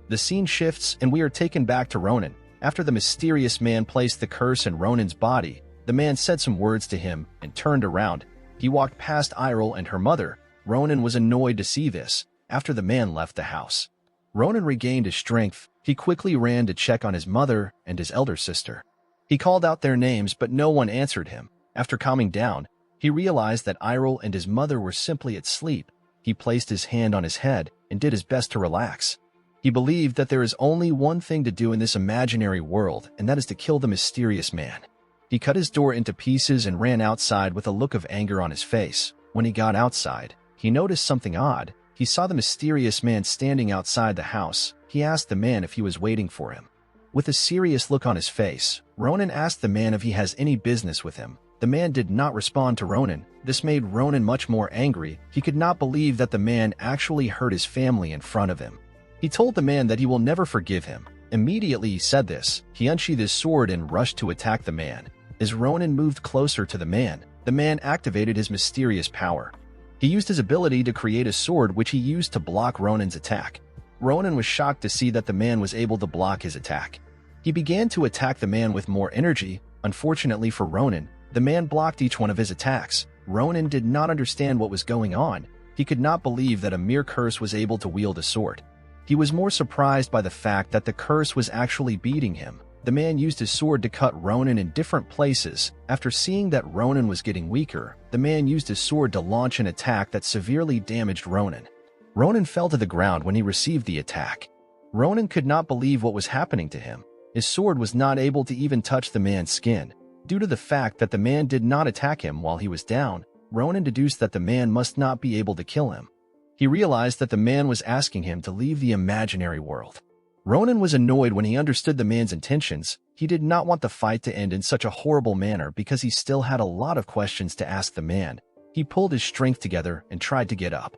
The scene shifts and we are taken back to Ronan. After the mysterious man placed the curse in Ronan's body, the man said some words to him and turned around. He walked past Iroh and her mother. Ronan was annoyed to see this. After the man left the house, Ronan regained his strength. He quickly ran to check on his mother and his elder sister. He called out their names, but no one answered him. After calming down, he realized that Iroh and his mother were simply asleep. He placed his hand on his head and did his best to relax. He believed that there is only one thing to do in this imaginary world, and that is to kill the mysterious man. He cut his door into pieces and ran outside with a look of anger on his face. When he got outside, he noticed something odd. He saw the mysterious man standing outside the house. He asked the man if he was waiting for him. With a serious look on his face, Ronan asked the man if he has any business with him. The man did not respond to Ronan. This made Ronan much more angry. He could not believe that the man actually hurt his family in front of him. He told the man that he will never forgive him. Immediately he said this, he unsheathed his sword and rushed to attack the man. As Ronan moved closer to the man activated his mysterious power. He used his ability to create a sword which he used to block Ronan's attack. Ronan was shocked to see that the man was able to block his attack. He began to attack the man with more energy. Unfortunately for Ronan, the man blocked each one of his attacks. Ronan did not understand what was going on. He could not believe that a mere curse was able to wield a sword. He was more surprised by the fact that the curse was actually beating him. The man used his sword to cut Ronan in different places. After seeing that Ronan was getting weaker, the man used his sword to launch an attack that severely damaged Ronan. Ronan fell to the ground when he received the attack. Ronan could not believe what was happening to him. His sword was not able to even touch the man's skin. Due to the fact that the man did not attack him while he was down, Ronan deduced that the man must not be able to kill him. He realized that the man was asking him to leave the imaginary world. Ronan was annoyed when he understood the man's intentions. He did not want the fight to end in such a horrible manner because he still had a lot of questions to ask the man. He pulled his strength together and tried to get up.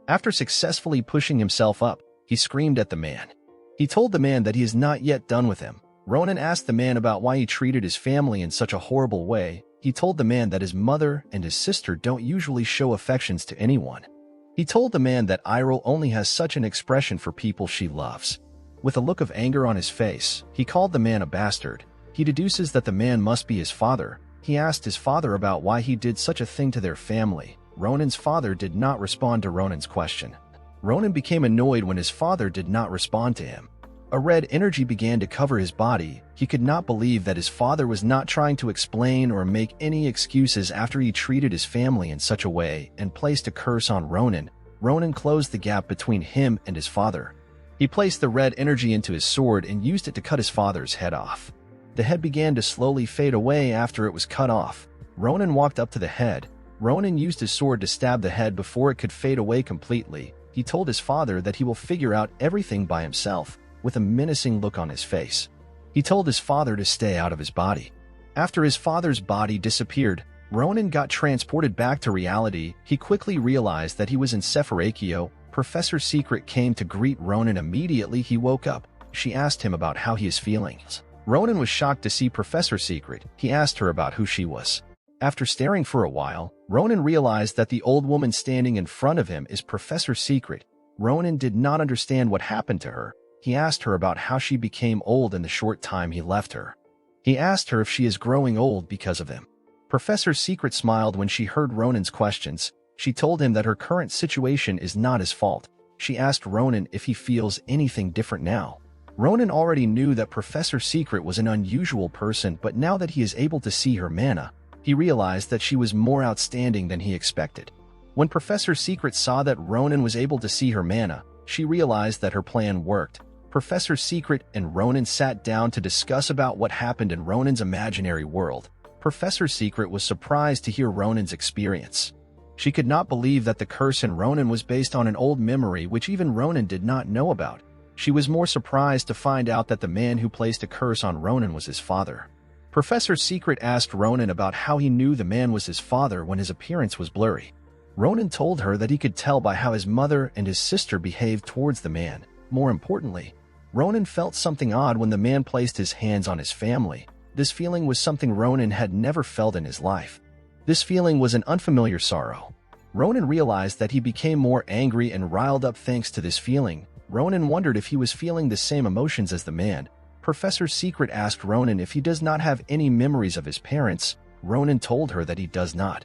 After successfully pushing himself up, he screamed at the man. He told the man that he is not yet done with him. Ronan asked the man about why he treated his family in such a horrible way. He told the man that his mother and his sister don't usually show affections to anyone. He told the man that Iroh only has such an expression for people she loves. With a look of anger on his face, he called the man a bastard. He deduces that the man must be his father. He asked his father about why he did such a thing to their family. Ronan's father did not respond to Ronan's question. Ronan became annoyed when his father did not respond to him. A red energy began to cover his body. He could not believe that his father was not trying to explain or make any excuses after he treated his family in such a way and placed a curse on Ronan. Ronan closed the gap between him and his father. He placed the red energy into his sword and used it to cut his father's head off. The head began to slowly fade away after it was cut off. Ronan walked up to the head. Ronan used his sword to stab the head before it could fade away completely. He told his father that he will figure out everything by himself, with a menacing look on his face. He told his father to stay out of his body. After his father's body disappeared, Ronan got transported back to reality. He quickly realized that he was in Sephirakio. Professor Secret came to greet Ronan immediately he woke up. She asked him about how he is feeling. Ronan was shocked to see Professor Secret. He asked her about who she was. After staring for a while, Ronan realized that the old woman standing in front of him is Professor Secret. Ronan did not understand what happened to her. He asked her about how she became old in the short time he left her. He asked her if she is growing old because of him. Professor Secret smiled when she heard Ronan's questions. She told him that her current situation is not his fault. She asked Ronan if he feels anything different now. Ronan already knew that Professor Secret was an unusual person, but now that he is able to see her mana, he realized that she was more outstanding than he expected. When Professor Secret saw that Ronan was able to see her mana, she realized that her plan worked. Professor Secret and Ronan sat down to discuss about what happened in Ronan's imaginary world. Professor Secret was surprised to hear Ronan's experience. She could not believe that the curse in Ronan was based on an old memory which even Ronan did not know about. She was more surprised to find out that the man who placed a curse on Ronan was his father. Professor Secret asked Ronan about how he knew the man was his father when his appearance was blurry. Ronan told her that he could tell by how his mother and his sister behaved towards the man. More importantly, Ronan felt something odd when the man placed his hands on his family. This feeling was something Ronan had never felt in his life. This feeling was an unfamiliar sorrow. Ronan realized that he became more angry and riled up thanks to this feeling. Ronan wondered if he was feeling the same emotions as the man. Professor Secret asked Ronan if he does not have any memories of his parents. Ronan told her that he does not.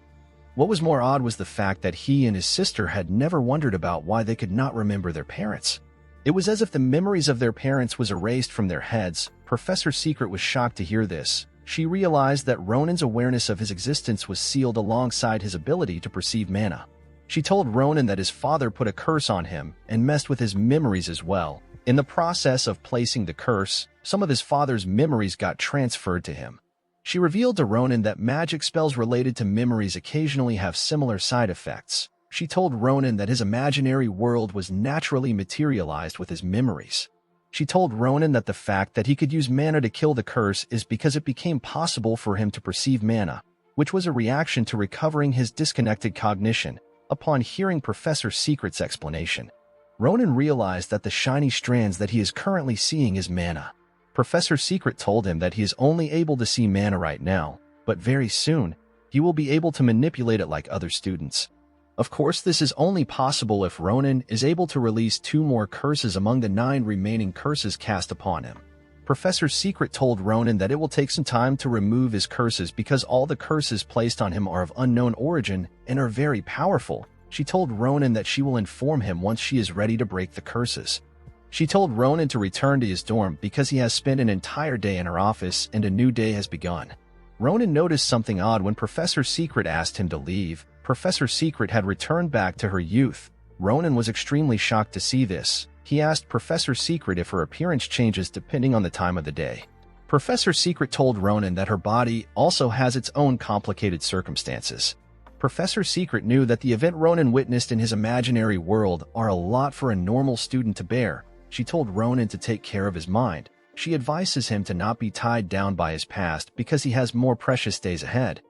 What was more odd was the fact that he and his sister had never wondered about why they could not remember their parents. It was as if the memories of their parents was erased from their heads. Professor Secret was shocked to hear this. She realized that Ronan's awareness of his existence was sealed alongside his ability to perceive mana. She told Ronan that his father put a curse on him and messed with his memories as well. In the process of placing the curse, some of his father's memories got transferred to him. She revealed to Ronan that magic spells related to memories occasionally have similar side effects. She told Ronan that his imaginary world was naturally materialized with his memories. She told Ronan that the fact that he could use mana to kill the curse is because it became possible for him to perceive mana. which was a reaction to recovering his disconnected cognition upon hearing Professor Secret's explanation. Ronan realized that the shiny strands that he is currently seeing is mana. Professor Secret told him that he is only able to see mana right now, but very soon, he will be able to manipulate it like other students. Of course, this is only possible if Ronan is able to release 2 more curses among the 9 remaining curses cast upon him. Professor Secret told Ronan that it will take some time to remove his curses because all the curses placed on him are of unknown origin and are very powerful. She told Ronan that she will inform him once she is ready to break the curses. She told Ronan to return to his dorm because he has spent an entire day in her office and a new day has begun. Ronan noticed something odd when Professor Secret asked him to leave. Professor Secret had returned back to her youth. Ronan was extremely shocked to see this. He asked Professor Secret if her appearance changes depending on the time of the day. Professor Secret told Ronan that her body also has its own complicated circumstances. Professor Secret knew that the event Ronan witnessed in his imaginary world are a lot for a normal student to bear. She told Ronan to take care of his mind. She advises him to not be tied down by his past because he has more precious days ahead.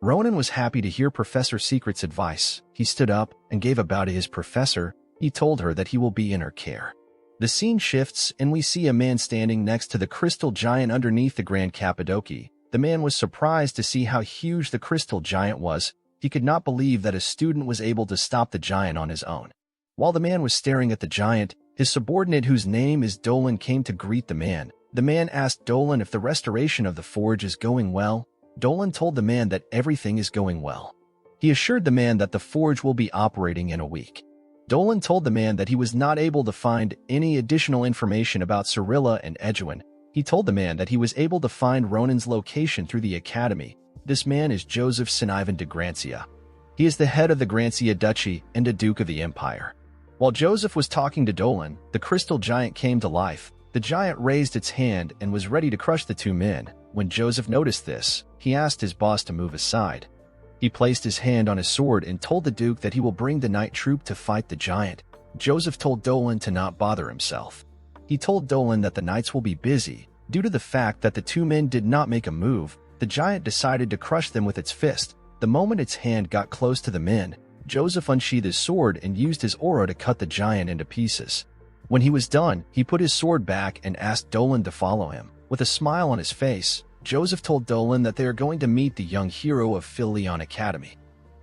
Ronan was happy to hear Professor Secret's advice. He stood up and gave a bow to his professor. He told her that he will be in her care. The scene shifts and we see a man standing next to the crystal giant underneath the Grand Cappadocia. The man was surprised to see how huge the crystal giant was. He could not believe that a student was able to stop the giant on his own. While the man was staring at the giant, his subordinate, whose name is Dolan, came to greet the man. The man asked Dolan if the restoration of the forge is going well. Dolan told the man that everything is going well. He assured the man that the forge will be operating in a week. Dolan told the man that he was not able to find any additional information about Cyrilla and Edwin. He told the man that he was able to find Ronan's location through the academy. This man is Joseph Ivan de Grancia. He is the head of the Grancia Duchy and a Duke of the Empire. While Joseph was talking to Dolan, the crystal giant came to life. The giant raised its hand and was ready to crush the 2 men. When Joseph noticed this, he asked his boss to move aside. He placed his hand on his sword and told the Duke that he will bring the night troop to fight the giant. Joseph told Dolan to not bother himself. He told Dolan that the knights will be busy. Due to the fact that the 2 men did not make a move, the giant decided to crush them with its fist. The moment its hand got close to the men, Joseph unsheathed his sword and used his aura to cut the giant into pieces. When he was done, he put his sword back and asked Dolan to follow him. With a smile on his face, Joseph told Dolan that they are going to meet the young hero of Philion Academy.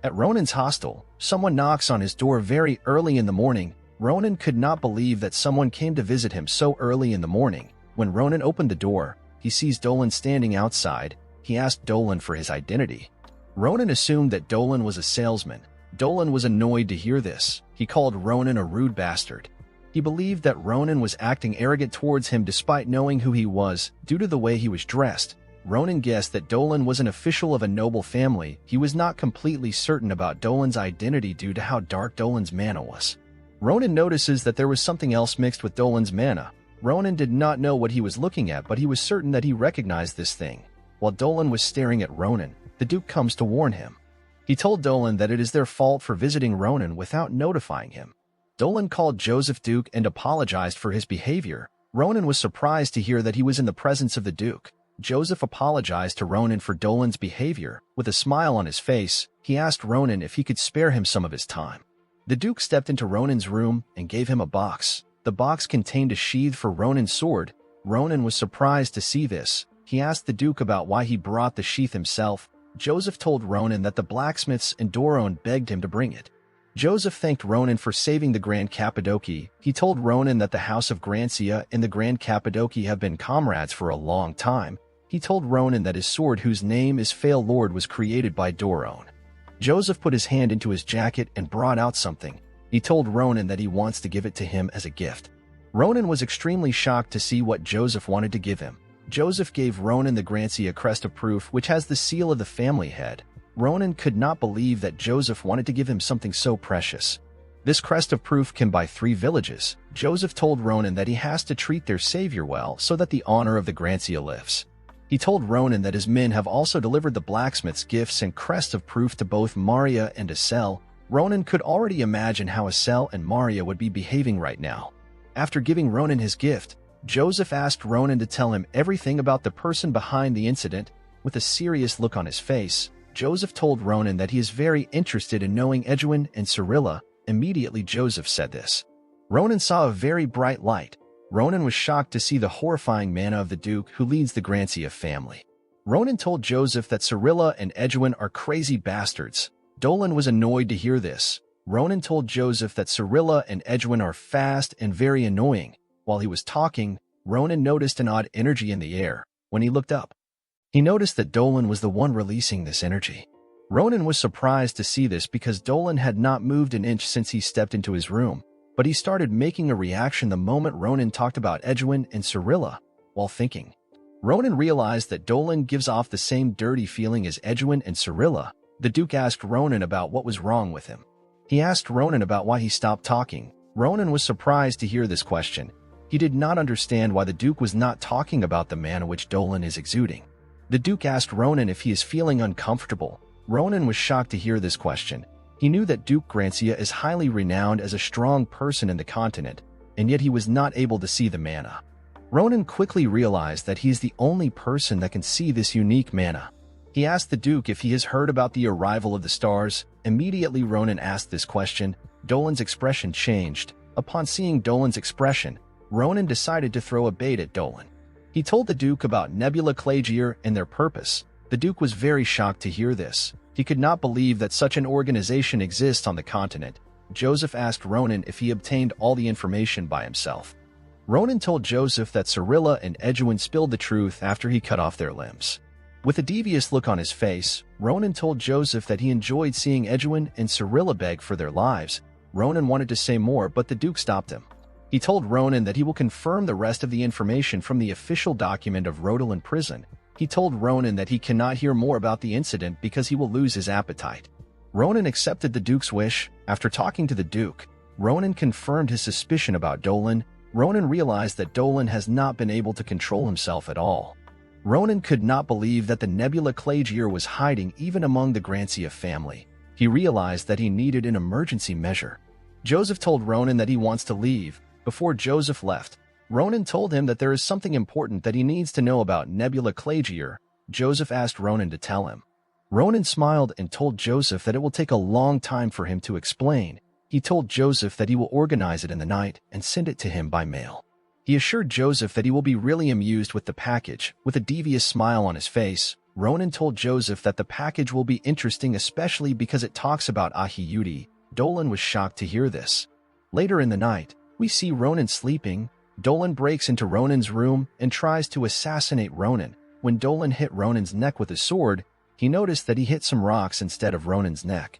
At Ronan's hostel, someone knocks on his door very early in the morning. Ronan could not believe that someone came to visit him so early in the morning. When Ronan opened the door, he sees Dolan standing outside. He asked Dolan for his identity. Ronan assumed that Dolan was a salesman. Dolan was annoyed to hear this. He called Ronan a rude bastard. He believed that Ronan was acting arrogant towards him despite knowing who he was due to the way he was dressed. Ronan guessed that Dolan was an official of a noble family. He was not completely certain about Dolan's identity due to how dark Dolan's mana was. Ronan notices that there was something else mixed with Dolan's mana. Ronan did not know what he was looking at, but he was certain that he recognized this thing. While Dolan was staring at Ronan, the Duke comes to warn him. He told Dolan that it is their fault for visiting Ronan without notifying him. Dolan called Joseph Duke and apologized for his behavior. Ronan was surprised to hear that he was in the presence of the Duke. Joseph apologized to Ronan for Dolan's behavior. With a smile on his face, he asked Ronan if he could spare him some of his time. The Duke stepped into Ronan's room and gave him a box. The box contained a sheath for Ronan's sword. Ronan was surprised to see this. He asked the Duke about why he brought the sheath himself. Joseph told Ronan that the blacksmiths in Doron begged him to bring it. Joseph thanked Ronan for saving the Grand Cappadocia. He told Ronan that the House of Grancia and the Grand Cappadocia have been comrades for a long time. He told Ronan that his sword, whose name is Fail Lord, was created by Doron. Joseph put his hand into his jacket and brought out something. He told Ronan that he wants to give it to him as a gift. Ronan was extremely shocked to see what Joseph wanted to give him. Joseph gave Ronan the Grancia Crest of Proof, which has the seal of the family head. Ronan could not believe that Joseph wanted to give him something so precious. This Crest of Proof can buy 3 villages. Joseph told Ronan that he has to treat their savior well so that the honor of the Grancia lives. He told Ronan that his men have also delivered the blacksmith's gifts and Crest of Proof to both Maria and Asel. Ronan could already imagine how Asel and Maria would be behaving right now. After giving Ronan his gift, Joseph asked Ronan to tell him everything about the person behind the incident. With a serious look on his face, Joseph told Ronan that he is very interested in knowing Edwin and Cyrilla. Immediately Joseph said this. Ronan saw a very bright light. Ronan was shocked to see the horrifying manna of the Duke who leads the Grancia family. Ronan told Joseph that Cyrilla and Edwin are crazy bastards. Dolan was annoyed to hear this. Ronan told Joseph that Cyrilla and Edwin are fast and very annoying. While he was talking, Ronan noticed an odd energy in the air. When he looked up, he noticed that Dolan was the one releasing this energy. Ronan was surprised to see this because Dolan had not moved an inch since he stepped into his room, but he started making a reaction the moment Ronan talked about Edwin and Cyrilla. While thinking, Ronan realized that Dolan gives off the same dirty feeling as Edwin and Cyrilla. The Duke asked Ronan about what was wrong with him. He asked Ronan about why he stopped talking. Ronan was surprised to hear this question. He did not understand why the Duke was not talking about the manner which Dolan is exuding. The Duke asked Ronan if he is feeling uncomfortable. Ronan was shocked to hear this question. He knew that Duke Grancia is highly renowned as a strong person in the continent, and yet he was not able to see the manna. Ronan quickly realized that he is the only person that can see this unique manna. He asked the Duke if he has heard about the arrival of the stars. Immediately Ronan asked this question. Dolan's expression changed. Upon seeing Dolan's expression, Ronan decided to throw a bait at Dolan. He told the Duke about Nebula Clagier and their purpose. The Duke was very shocked to hear this. He could not believe that such an organization exists on the continent. Joseph asked Ronan if he obtained all the information by himself. Ronan told Joseph that Cyrilla and Edwin spilled the truth after he cut off their limbs. With a devious look on his face, Ronan told Joseph that he enjoyed seeing Edwin and Cyrilla beg for their lives. Ronan wanted to say more, but the Duke stopped him. He told Ronan that he will confirm the rest of the information from the official document of Rodan prison. He told Ronan that he cannot hear more about the incident because he will lose his appetite. Ronan accepted the Duke's wish. After talking to the Duke, Ronan confirmed his suspicion about Dolan. Ronan realized that Dolan has not been able to control himself at all. Ronan could not believe that the Nebula Clagier was hiding even among the Grancia family. He realized that he needed an emergency measure. Joseph told Ronan that he wants to leave. Before Joseph left, Ronan told him that there is something important that he needs to know about Nebula Clagier. Joseph asked Ronan to tell him. Ronan smiled and told Joseph that it will take a long time for him to explain. He told Joseph that he will organize it in the night and send it to him by mail. He assured Joseph that he will be really amused with the package. With a devious smile on his face, Ronan told Joseph that the package will be interesting, especially because it talks about Ahiyuti. Dolan was shocked to hear this. Later in the night, we see Ronan sleeping. Dolan breaks into Ronan's room and tries to assassinate Ronan. When Dolan hit Ronan's neck with his sword, he noticed that he hit some rocks instead of Ronan's neck.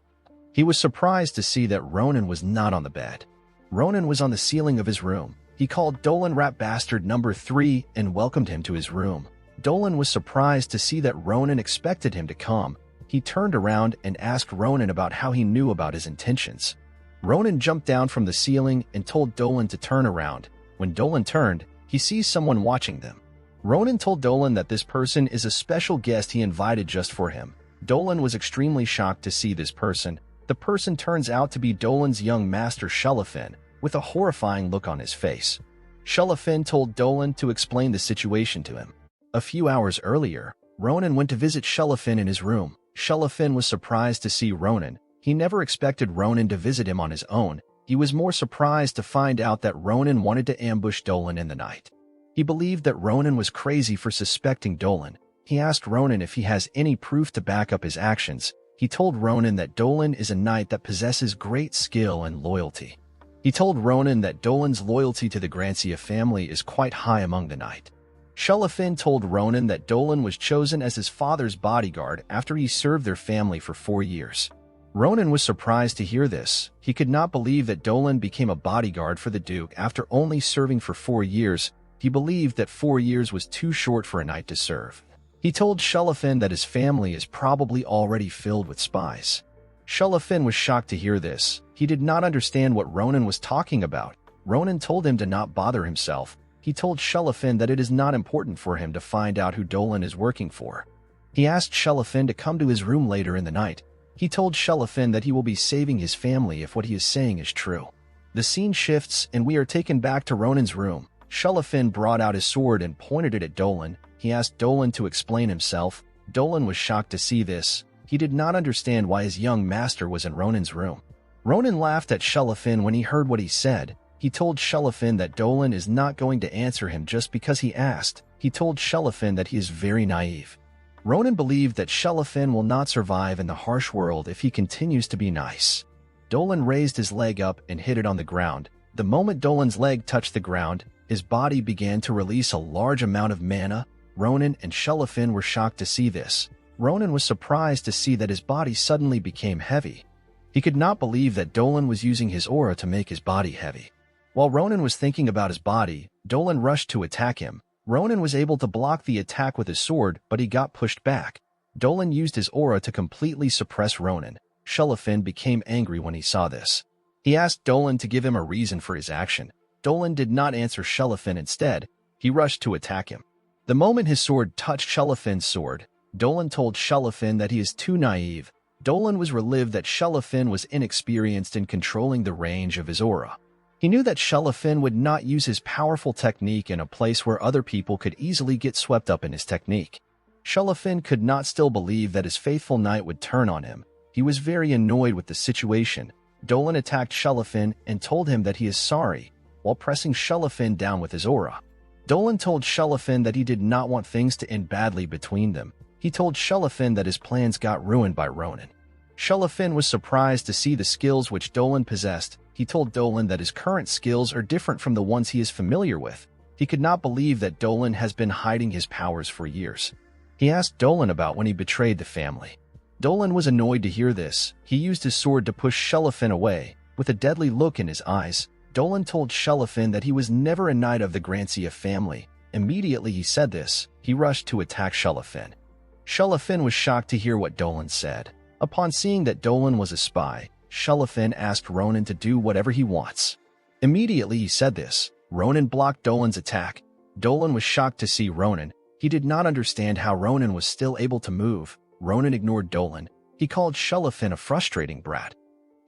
He was surprised to see that Ronan was not on the bed. Ronan was on the ceiling of his room. He called Dolan Rat Bastard number 3 and welcomed him to his room. Dolan was surprised to see that Ronan expected him to come. He turned around and asked Ronan about how he knew about his intentions. Ronan jumped down from the ceiling and told Dolan to turn around. When Dolan turned, he sees someone watching them. Ronan told Dolan that this person is a special guest he invited just for him. Dolan was extremely shocked to see this person. The person turns out to be Dolan's young master Shelafin, with a horrifying look on his face. Shelafin told Dolan to explain the situation to him. A few hours earlier, Ronan went to visit Shelafin in his room. Shelafin was surprised to see Ronan. He never expected Ronan to visit him on his own. He was more surprised to find out that Ronan wanted to ambush Dolan in the night. He believed that Ronan was crazy for suspecting Dolan. He asked Ronan if he has any proof to back up his actions. He told Ronan that Dolan is a knight that possesses great skill and loyalty. He told Ronan that Dolan's loyalty to the Grancia family is quite high among the knight. Shelafin told Ronan that Dolan was chosen as his father's bodyguard after he served their family for 4 years. Ronan was surprised to hear this. He could not believe that Dolan became a bodyguard for the Duke after only serving for 4 years. He believed that 4 years was too short for a knight to serve. He told Shelafin that his family is probably already filled with spies. Shelafin was shocked to hear this. He did not understand what Ronan was talking about. Ronan told him to not bother himself. He told Shelafin that it is not important for him to find out who Dolan is working for. He asked Shelafin to come to his room later in the night. He told Shelafin that he will be saving his family if what he is saying is true. The scene shifts and we are taken back to Ronan's room. Shelafin brought out his sword and pointed it at Dolan. He asked Dolan to explain himself. Dolan was shocked to see this. He did not understand why his young master was in Ronan's room. Ronan laughed at Shelafin when he heard what he said. He told Shelafin that Dolan is not going to answer him just because he asked. He told Shelafin that he is very naive. Ronan believed that Shelafin will not survive in the harsh world if he continues to be nice. Dolan raised his leg up and hit it on the ground. The moment Dolan's leg touched the ground, his body began to release a large amount of mana. Ronan and Shelafin were shocked to see this. Ronan was surprised to see that his body suddenly became heavy. He could not believe that Dolan was using his aura to make his body heavy. While Ronan was thinking about his body, Dolan rushed to attack him. Ronan was able to block the attack with his sword, but he got pushed back. Dolan used his aura to completely suppress Ronan. Shelafin became angry when he saw this. He asked Dolan to give him a reason for his action. Dolan did not answer Shelafin. Instead, he rushed to attack him. The moment his sword touched Shelafin's sword, Dolan told Shelafin that he is too naive. Dolan was relieved that Shelafin was inexperienced in controlling the range of his aura. He knew that Shelafin would not use his powerful technique in a place where other people could easily get swept up in his technique. Shelafin could not still believe that his faithful knight would turn on him. He was very annoyed with the situation. Dolan attacked Shelafin and told him that he is sorry, while pressing Shelafin down with his aura. Dolan told Shelafin that he did not want things to end badly between them. He told Shelafin that his plans got ruined by Ronan. Shelafin was surprised to see the skills which Dolan possessed. He told Dolan that his current skills are different from the ones he is familiar with. He could not believe that Dolan has been hiding his powers for years. He asked Dolan about when he betrayed the family. Dolan was annoyed to hear this. He used his sword to push Shelafin away. With a deadly look in his eyes, Dolan told Shelafin that he was never a knight of the Grancia family. Immediately he said this, he rushed to attack Shelafin. Shelafin was shocked to hear what Dolan said. Upon seeing that Dolan was a spy, Shelafin asked Ronan to do whatever he wants. Immediately he said this. Ronan blocked Dolan's attack. Dolan was shocked to see Ronan. He did not understand how Ronan was still able to move. Ronan ignored Dolan. He called Shelafin a frustrating brat.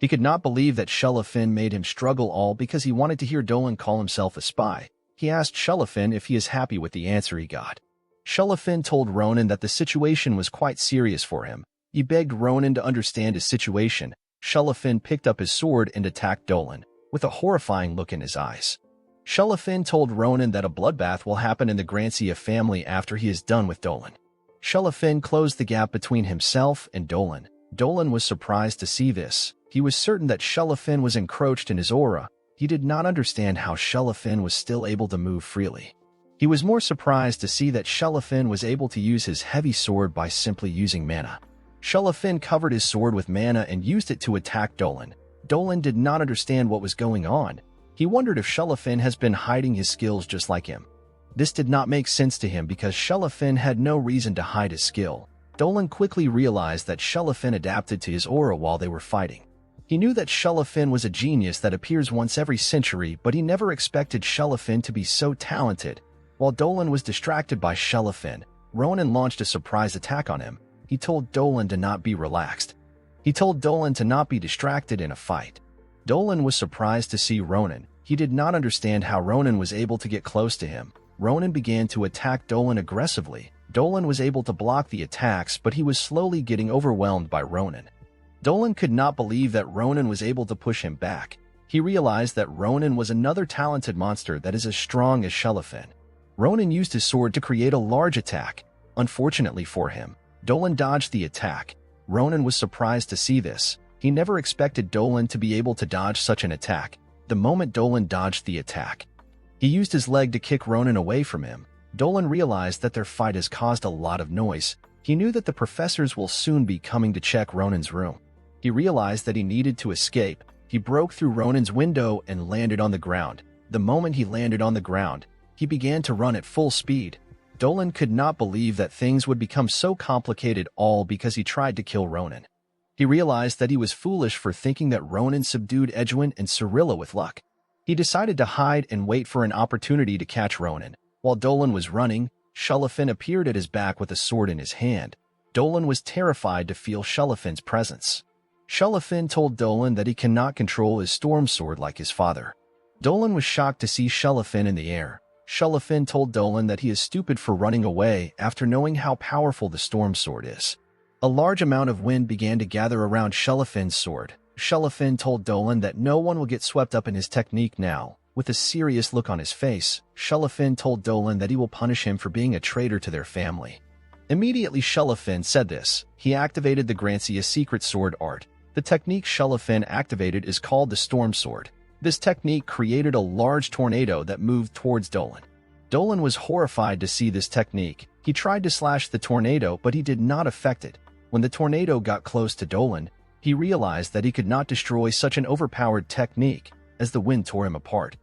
He could not believe that Shelafin made him struggle all because he wanted to hear Dolan call himself a spy. He asked Shelafin if he is happy with the answer he got. Shelafin told Ronan that the situation was quite serious for him. He begged Ronan to understand his situation. Shelafin picked up his sword and attacked Dolan, with a horrifying look in his eyes. Shelafin told Ronan that a bloodbath will happen in the Grancia family after he is done with Dolan. Shelafin closed the gap between himself and Dolan. Dolan was surprised to see this. He was certain that Shelafin was encroached in his aura. He did not understand how Shelafin was still able to move freely. He was more surprised to see that Shelafin was able to use his heavy sword by simply using mana. Shelafin covered his sword with mana and used it to attack Dolan. Dolan did not understand what was going on. He wondered if Shelafin has been hiding his skills just like him. This did not make sense to him because Shelafin had no reason to hide his skill. Dolan quickly realized that Shelafin adapted to his aura while they were fighting. He knew that Shelafin was a genius that appears once every century, but he never expected Shelafin to be so talented. While Dolan was distracted by Shelafin, Ronan launched a surprise attack on him. He told Dolan to not be relaxed. He told Dolan to not be distracted in a fight. Dolan was surprised to see Ronan. He did not understand how Ronan was able to get close to him. Ronan began to attack Dolan aggressively. Dolan was able to block the attacks, but he was slowly getting overwhelmed by Ronan. Dolan could not believe that Ronan was able to push him back. He realized that Ronan was another talented monster that is as strong as Shelafin. Ronan used his sword to create a large attack. Unfortunately for him, Dolan dodged the attack. Ronan was surprised to see this. He never expected Dolan to be able to dodge such an attack. The moment Dolan dodged the attack, he used his leg to kick Ronan away from him. Dolan realized that their fight has caused a lot of noise. He knew that the professors will soon be coming to check Ronan's room. He realized that he needed to escape. He broke through Ronan's window and landed on the ground. The moment he landed on the ground, he began to run at full speed. Dolan could not believe that things would become so complicated all because he tried to kill Ronan. He realized that he was foolish for thinking that Ronan subdued Edwin and Cirilla with luck. He decided to hide and wait for an opportunity to catch Ronan. While Dolan was running, Shelafin appeared at his back with a sword in his hand. Dolan was terrified to feel Shelafin's presence. Shelafin told Dolan that he cannot control his storm sword like his father. Dolan was shocked to see Shelafin in the air. Shelafin told Dolan that he is stupid for running away after knowing how powerful the storm sword is. A large amount of wind began to gather around Shelafin's sword. Shelafin told Dolan that no one will get swept up in his technique now. With a serious look on his face, Shelafin told Dolan that he will punish him for being a traitor to their family. Immediately Shelafin said this, he activated the Grancia secret sword art. The technique Shelafin activated is called the Storm Sword. This technique created a large tornado that moved towards Dolan. Dolan was horrified to see this technique. He tried to slash the tornado, but he did not affect it. When the tornado got close to Dolan, he realized that he could not destroy such an overpowered technique, as the wind tore him apart.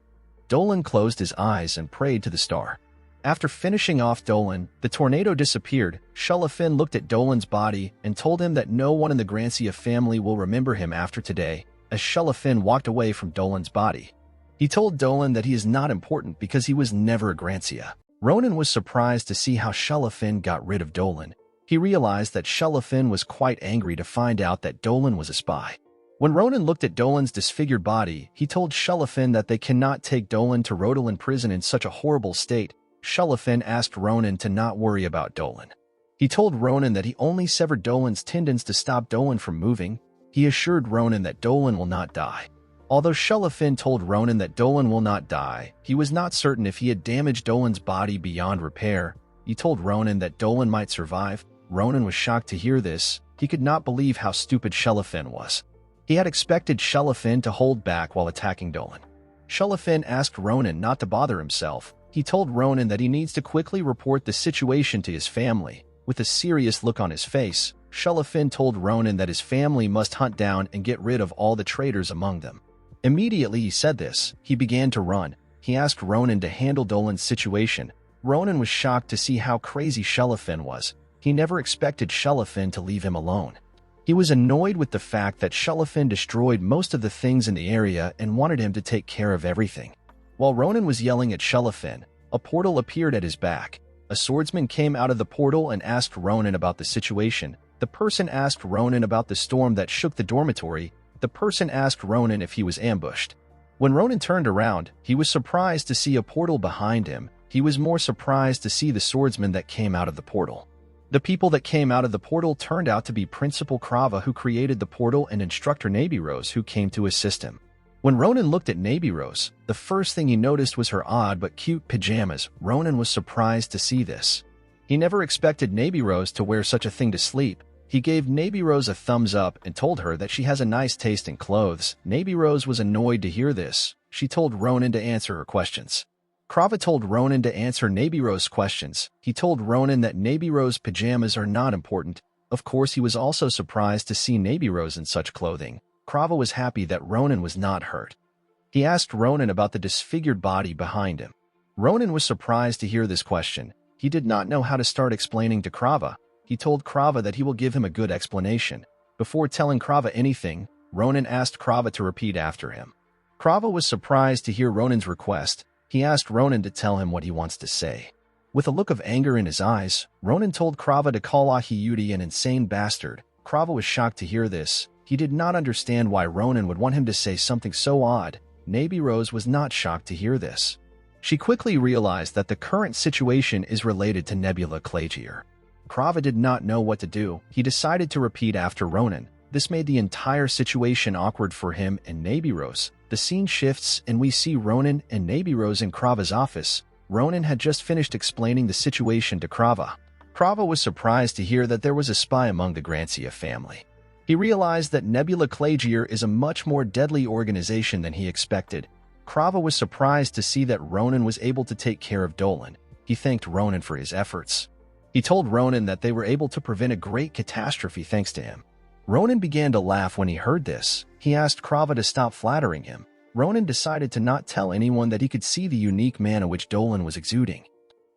Dolan closed his eyes and prayed to the star. After finishing off Dolan, the tornado disappeared. Shelafin looked at Dolan's body and told him that no one in the Grancia family will remember him after today, as Shelafin walked away from Dolan's body. He told Dolan that he is not important because he was never a Grancia. Ronan was surprised to see how Shelafin got rid of Dolan. He realized that Shelafin was quite angry to find out that Dolan was a spy. When Ronan looked at Dolan's disfigured body, he told Shelafin that they cannot take Dolan to Rodolan prison in such a horrible state. Shelafin asked Ronan to not worry about Dolan. He told Ronan that he only severed Dolan's tendons to stop Dolan from moving. He assured Ronan that Dolan will not die. Although Shelafin told Ronan that Dolan will not die, he was not certain if he had damaged Dolan's body beyond repair. He told Ronan that Dolan might survive. Ronan was shocked to hear this. He could not believe how stupid Shelafin was. He had expected Shelafin to hold back while attacking Dolan. Shelafin asked Ronan not to bother himself. He told Ronan that he needs to quickly report the situation to his family. With a serious look on his face, Shelafin told Ronan that his family must hunt down and get rid of all the traitors among them. Immediately he said this, he began to run. He asked Ronan to handle Dolan's situation. Ronan was shocked to see how crazy Shelafin was. He never expected Shelafin to leave him alone. He was annoyed with the fact that Shelafin destroyed most of the things in the area and wanted him to take care of everything. While Ronan was yelling at Shelafin, a portal appeared at his back. A swordsman came out of the portal and asked Ronan about the situation. The person asked Ronan about the storm that shook the dormitory. The person asked Ronan if he was ambushed. When Ronan turned around, he was surprised to see a portal behind him. He was more surprised to see the swordsman that came out of the portal. The people that came out of the portal turned out to be Principal Krava, who created the portal, and Instructor Nabirose, who came to assist him. When Ronan looked at Nabirose, the first thing he noticed was her odd but cute pajamas. Ronan was surprised to see this. He never expected Nabirose to wear such a thing to sleep. He gave Nabirose a thumbs up and told her that she has a nice taste in clothes. Nabirose was annoyed to hear this. She told Ronan to answer her questions. Krava told Ronan to answer Nabirose's questions. He told Ronan that Nabirose's pajamas are not important. Of course, he was also surprised to see Nabirose in such clothing. Krava was happy that Ronan was not hurt. He asked Ronan about the disfigured body behind him. Ronan was surprised to hear this question. He did not know how to start explaining to Krava. He told Krava that he will give him a good explanation. Before telling Krava anything, Ronan asked Krava to repeat after him. Krava was surprised to hear Ronan's request. He asked Ronan to tell him what he wants to say. With a look of anger in his eyes, Ronan told Krava to call Ahiyuti an insane bastard. Krava was shocked to hear this. He did not understand why Ronan would want him to say something so odd. Nabirose was not shocked to hear this. She quickly realized that the current situation is related to Nebula Clagier. Krava did not know what to do. He decided to repeat after Ronan. This made the entire situation awkward for him and Nabirose. The scene shifts and we see Ronan and Nabirose in Krava's office. Ronan had just finished explaining the situation to Krava. Krava was surprised to hear that there was a spy among the Grancia family. He realized that Nebula Clagier is a much more deadly organization than he expected. Krava was surprised to see that Ronan was able to take care of Dolan. He thanked Ronan for his efforts. He told Ronan that they were able to prevent a great catastrophe thanks to him. Ronan began to laugh when he heard this. He asked Krava to stop flattering him. Ronan decided to not tell anyone that he could see the unique mana which Dolan was exuding.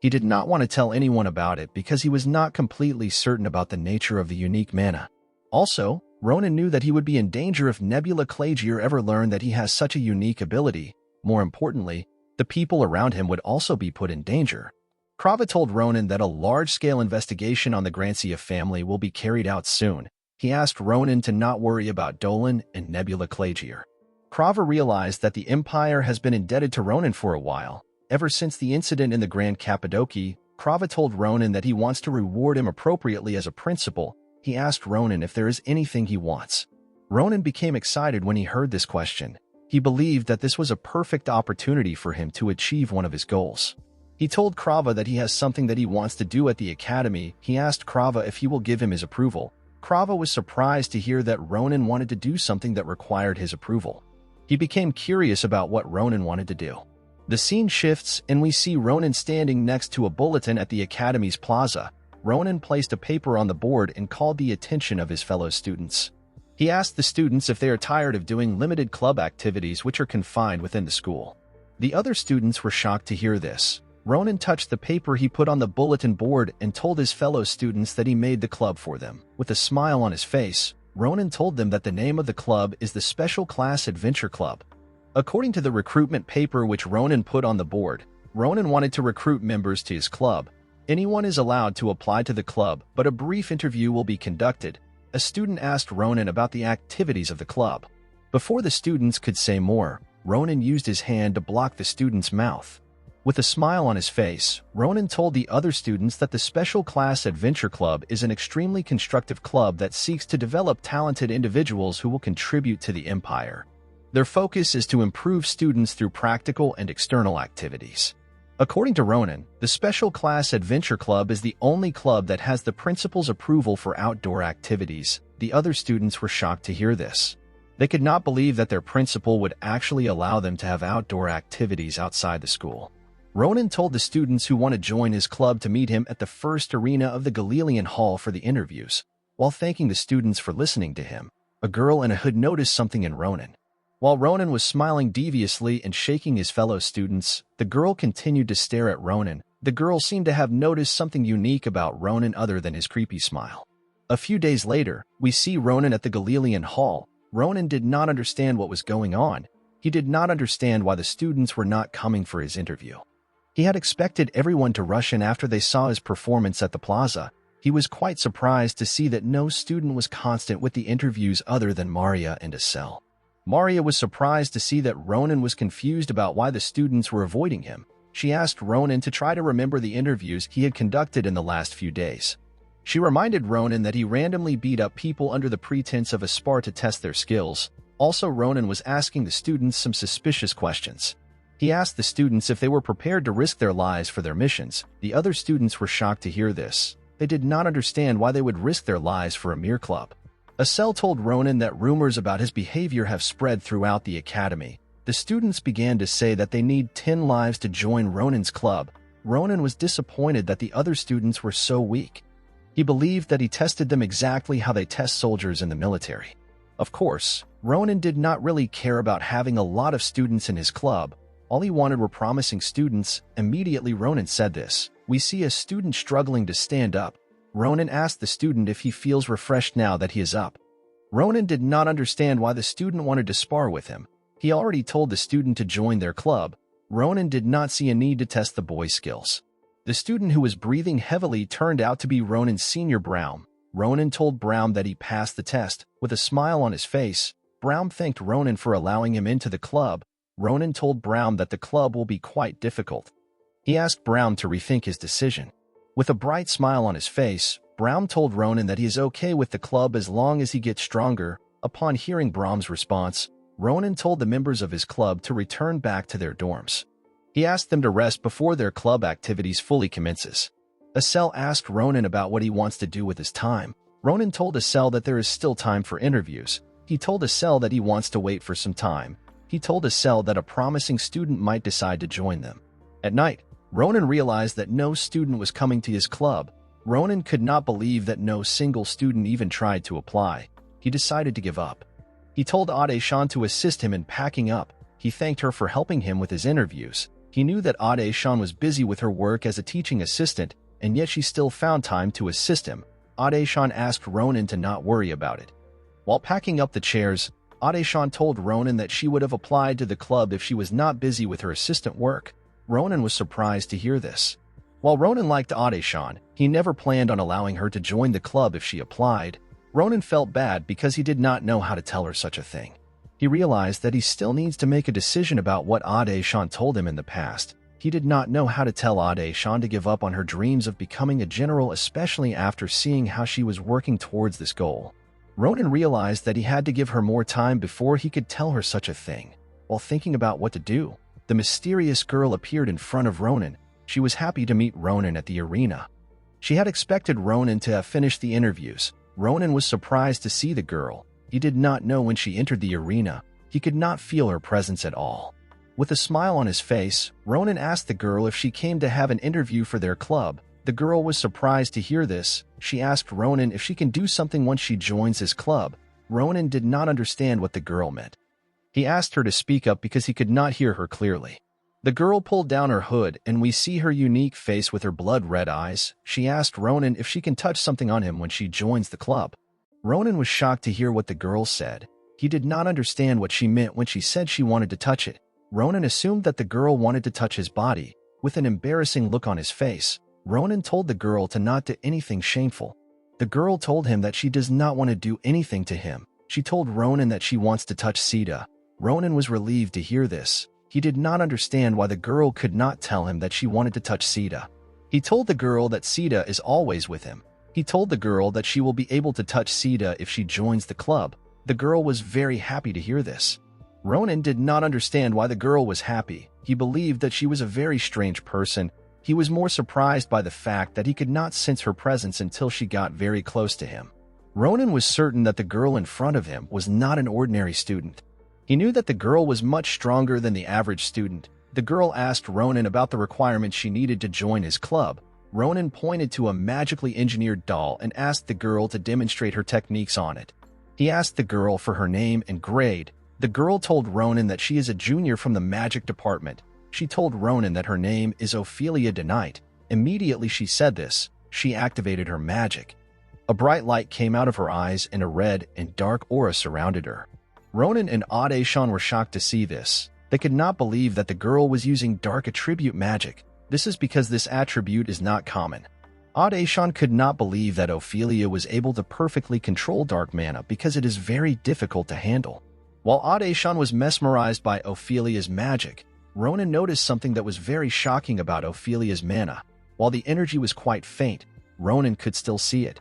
He did not want to tell anyone about it because he was not completely certain about the nature of the unique mana. Also, Ronan knew that he would be in danger if Nebula Clagier ever learned that he has such a unique ability. More importantly, the people around him would also be put in danger. Krava told Ronan that a large-scale investigation on the Grancia family will be carried out soon. He asked Ronan to not worry about Dolan and Nebula Clagier. Krava realized that the Empire has been indebted to Ronan for a while. Ever since the incident in the Grand Cappadocia, Krava told Ronan that he wants to reward him appropriately as a principal. He asked Ronan if there is anything he wants. Ronan became excited when he heard this question. He believed that this was a perfect opportunity for him to achieve one of his goals. He told Krava that he has something that he wants to do at the academy. He asked Krava if he will give him his approval. Krava was surprised to hear that Ronan wanted to do something that required his approval. He became curious about what Ronan wanted to do. The scene shifts and we see Ronan standing next to a bulletin at the academy's plaza. Ronan placed a paper on the board and called the attention of his fellow students. He asked the students if they are tired of doing limited club activities which are confined within the school. The other students were shocked to hear this. Ronan touched the paper he put on the bulletin board and told his fellow students that he made the club for them. With a smile on his face, Ronan told them that the name of the club is the Special Class Adventure Club. According to the recruitment paper which Ronan put on the board, Ronan wanted to recruit members to his club. Anyone is allowed to apply to the club, but a brief interview will be conducted. A student asked Ronan about the activities of the club. Before the students could say more, Ronan used his hand to block the student's mouth. With a smile on his face, Ronan told the other students that the Special Class Adventure Club is an extremely constructive club that seeks to develop talented individuals who will contribute to the empire. Their focus is to improve students through practical and external activities. According to Ronan, the Special Class Adventure Club is the only club that has the principal's approval for outdoor activities. The other students were shocked to hear this. They could not believe that their principal would actually allow them to have outdoor activities outside the school. Ronan told the students who want to join his club to meet him at the first arena of the Galilean Hall for the interviews. While thanking the students for listening to him, a girl in a hood noticed something in Ronan. While Ronan was smiling deviously and shaking his fellow students, the girl continued to stare at Ronan. The girl seemed to have noticed something unique about Ronan other than his creepy smile. A few days later, we see Ronan at the Galilean Hall. Ronan did not understand what was going on. He did not understand why the students were not coming for his interview. He had expected everyone to rush in after they saw his performance at the plaza. He was quite surprised to see that no student was constant with the interviews other than Maria and Estelle. Maria was surprised to see that Ronan was confused about why the students were avoiding him. She asked Ronan to try to remember the interviews he had conducted in the last few days. She reminded Ronan that he randomly beat up people under the pretense of a spar to test their skills. Also, Ronan was asking the students some suspicious questions. He asked the students if they were prepared to risk their lives for their missions. The other students were shocked to hear this. They did not understand why they would risk their lives for a mere club. Estelle told Ronan that rumors about his behavior have spread throughout the academy. The students began to say that they need 10 lives to join Ronan's club. Ronan was disappointed that the other students were so weak. He believed that he tested them exactly how they test soldiers in the military. Of course, Ronan did not really care about having a lot of students in his club. All he wanted were promising students. Immediately Ronan said this. We see a student struggling to stand up. Ronan asked the student if he feels refreshed now that he is up. Ronan did not understand why the student wanted to spar with him. He already told the student to join their club. Ronan did not see a need to test the boy's skills. The student who was breathing heavily turned out to be Ronan's senior Brown. Ronan told Brown that he passed the test. With a smile on his face, Brown thanked Ronan for allowing him into the club. Ronan told Brown that the club will be quite difficult. He asked Brown to rethink his decision. With a bright smile on his face, Brown told Ronan that he is okay with the club as long as he gets stronger. Upon hearing Brown's response, Ronan told the members of his club to return back to their dorms. He asked them to rest before their club activities fully commences. Estelle asked Ronan about what he wants to do with his time. Ronan told Estelle that there is still time for interviews. He told Estelle that he wants to wait for some time. He told Estelle that a promising student might decide to join them. At night, Ronan realized that no student was coming to his club. Ronan could not believe that no single student even tried to apply. He decided to give up. He told Ade-shan to assist him in packing up. He thanked her for helping him with his interviews. He knew that Ade-shan was busy with her work as a teaching assistant, and yet she still found time to assist him. Ade-shan asked Ronan to not worry about it. While packing up the chairs, Ade-shan told Ronan that she would have applied to the club if she was not busy with her assistant work. Ronan was surprised to hear this. While Ronan liked Ade-shan, he never planned on allowing her to join the club if she applied. Ronan felt bad because he did not know how to tell her such a thing. He realized that he still needs to make a decision about what Ade-shan told him in the past. He did not know how to tell Ade-chan to give up on her dreams of becoming a general, especially after seeing how she was working towards this goal. Ronan realized that he had to give her more time before he could tell her such a thing. While thinking about what to do, the mysterious girl appeared in front of Ronan. She was happy to meet Ronan at the arena. She had expected Ronan to have finished the interviews. Ronan was surprised to see the girl. He did not know when she entered the arena. He could not feel her presence at all. With a smile on his face, Ronan asked the girl if she came to have an interview for their club. The girl was surprised to hear this. She asked Ronan if she can do something once she joins his club. Ronan did not understand what the girl meant. He asked her to speak up because he could not hear her clearly. The girl pulled down her hood, and we see her unique face with her blood-red eyes. She asked Ronan if she can touch something on him when she joins the club. Ronan was shocked to hear what the girl said. He did not understand what she meant when she said she wanted to touch it. Ronan assumed that the girl wanted to touch his body. With an embarrassing look on his face, Ronan told the girl to not do anything shameful. The girl told him that she does not want to do anything to him. She told Ronan that she wants to touch Sita. Ronan was relieved to hear this. He did not understand why the girl could not tell him that she wanted to touch Sita. He told the girl that Sita is always with him. He told the girl that she will be able to touch Sita if she joins the club. The girl was very happy to hear this. Ronan did not understand why the girl was happy. He believed that she was a very strange person. He was more surprised by the fact that he could not sense her presence until she got very close to him. Ronan was certain that the girl in front of him was not an ordinary student. He knew that the girl was much stronger than the average student. The girl asked Ronan about the requirements she needed to join his club. Ronan pointed to a magically engineered doll and asked the girl to demonstrate her techniques on it. He asked the girl for her name and grade. The girl told Ronan that she is a junior from the magic department. She told Ronan that her name is Ophelia DeKnight. Immediately she said this, she activated her magic. A bright light came out of her eyes and a red and dark aura surrounded her. Ronan and Ade-chan were shocked to see this. They could not believe that the girl was using dark attribute magic. This is because this attribute is not common. Ade-chan could not believe that Ophelia was able to perfectly control dark mana because it is very difficult to handle. While Ade-chan was mesmerized by Ophelia's magic, Ronan noticed something that was very shocking about Ophelia's mana. While the energy was quite faint, Ronan could still see it.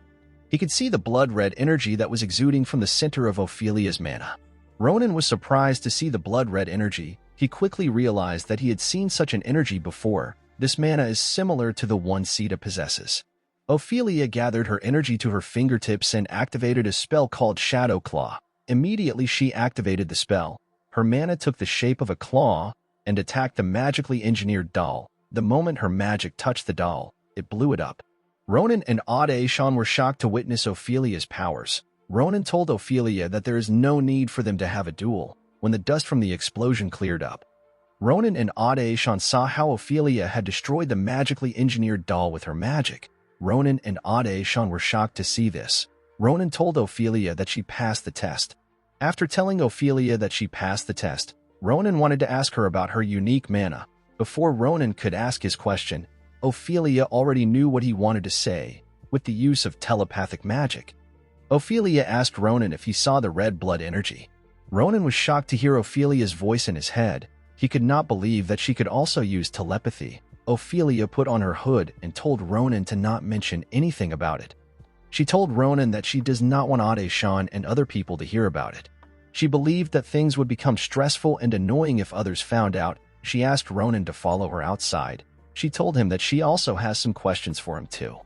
He could see the blood-red energy that was exuding from the center of Ophelia's mana. Ronan was surprised to see the blood-red energy. He quickly realized that he had seen such an energy before. This mana is similar to the one Sita possesses. Ophelia gathered her energy to her fingertips and activated a spell called Shadow Claw. Immediately she activated the spell. Her mana took the shape of a claw and attacked the magically engineered doll. The moment her magic touched the doll, it blew it up. Ronan and Ade-chan were shocked to witness Ophelia's powers. Ronan told Ophelia that there is no need for them to have a duel. When the dust from the explosion cleared up, Ronan and Ade-chan saw how Ophelia had destroyed the magically engineered doll with her magic. Ronan and Ade-chan were shocked to see this. Ronan told Ophelia that she passed the test. After telling Ophelia that she passed the test, Ronan wanted to ask her about her unique mana. Before Ronan could ask his question, Ophelia already knew what he wanted to say, with the use of telepathic magic. Ophelia asked Ronan if he saw the red blood energy. Ronan was shocked to hear Ophelia's voice in his head. He could not believe that she could also use telepathy. Ophelia put on her hood and told Ronan to not mention anything about it. She told Ronan that she does not want Ade-chan and other people to hear about it. She believed that things would become stressful and annoying if others found out. She asked Ronan to follow her outside. She told him that she also has some questions for him too.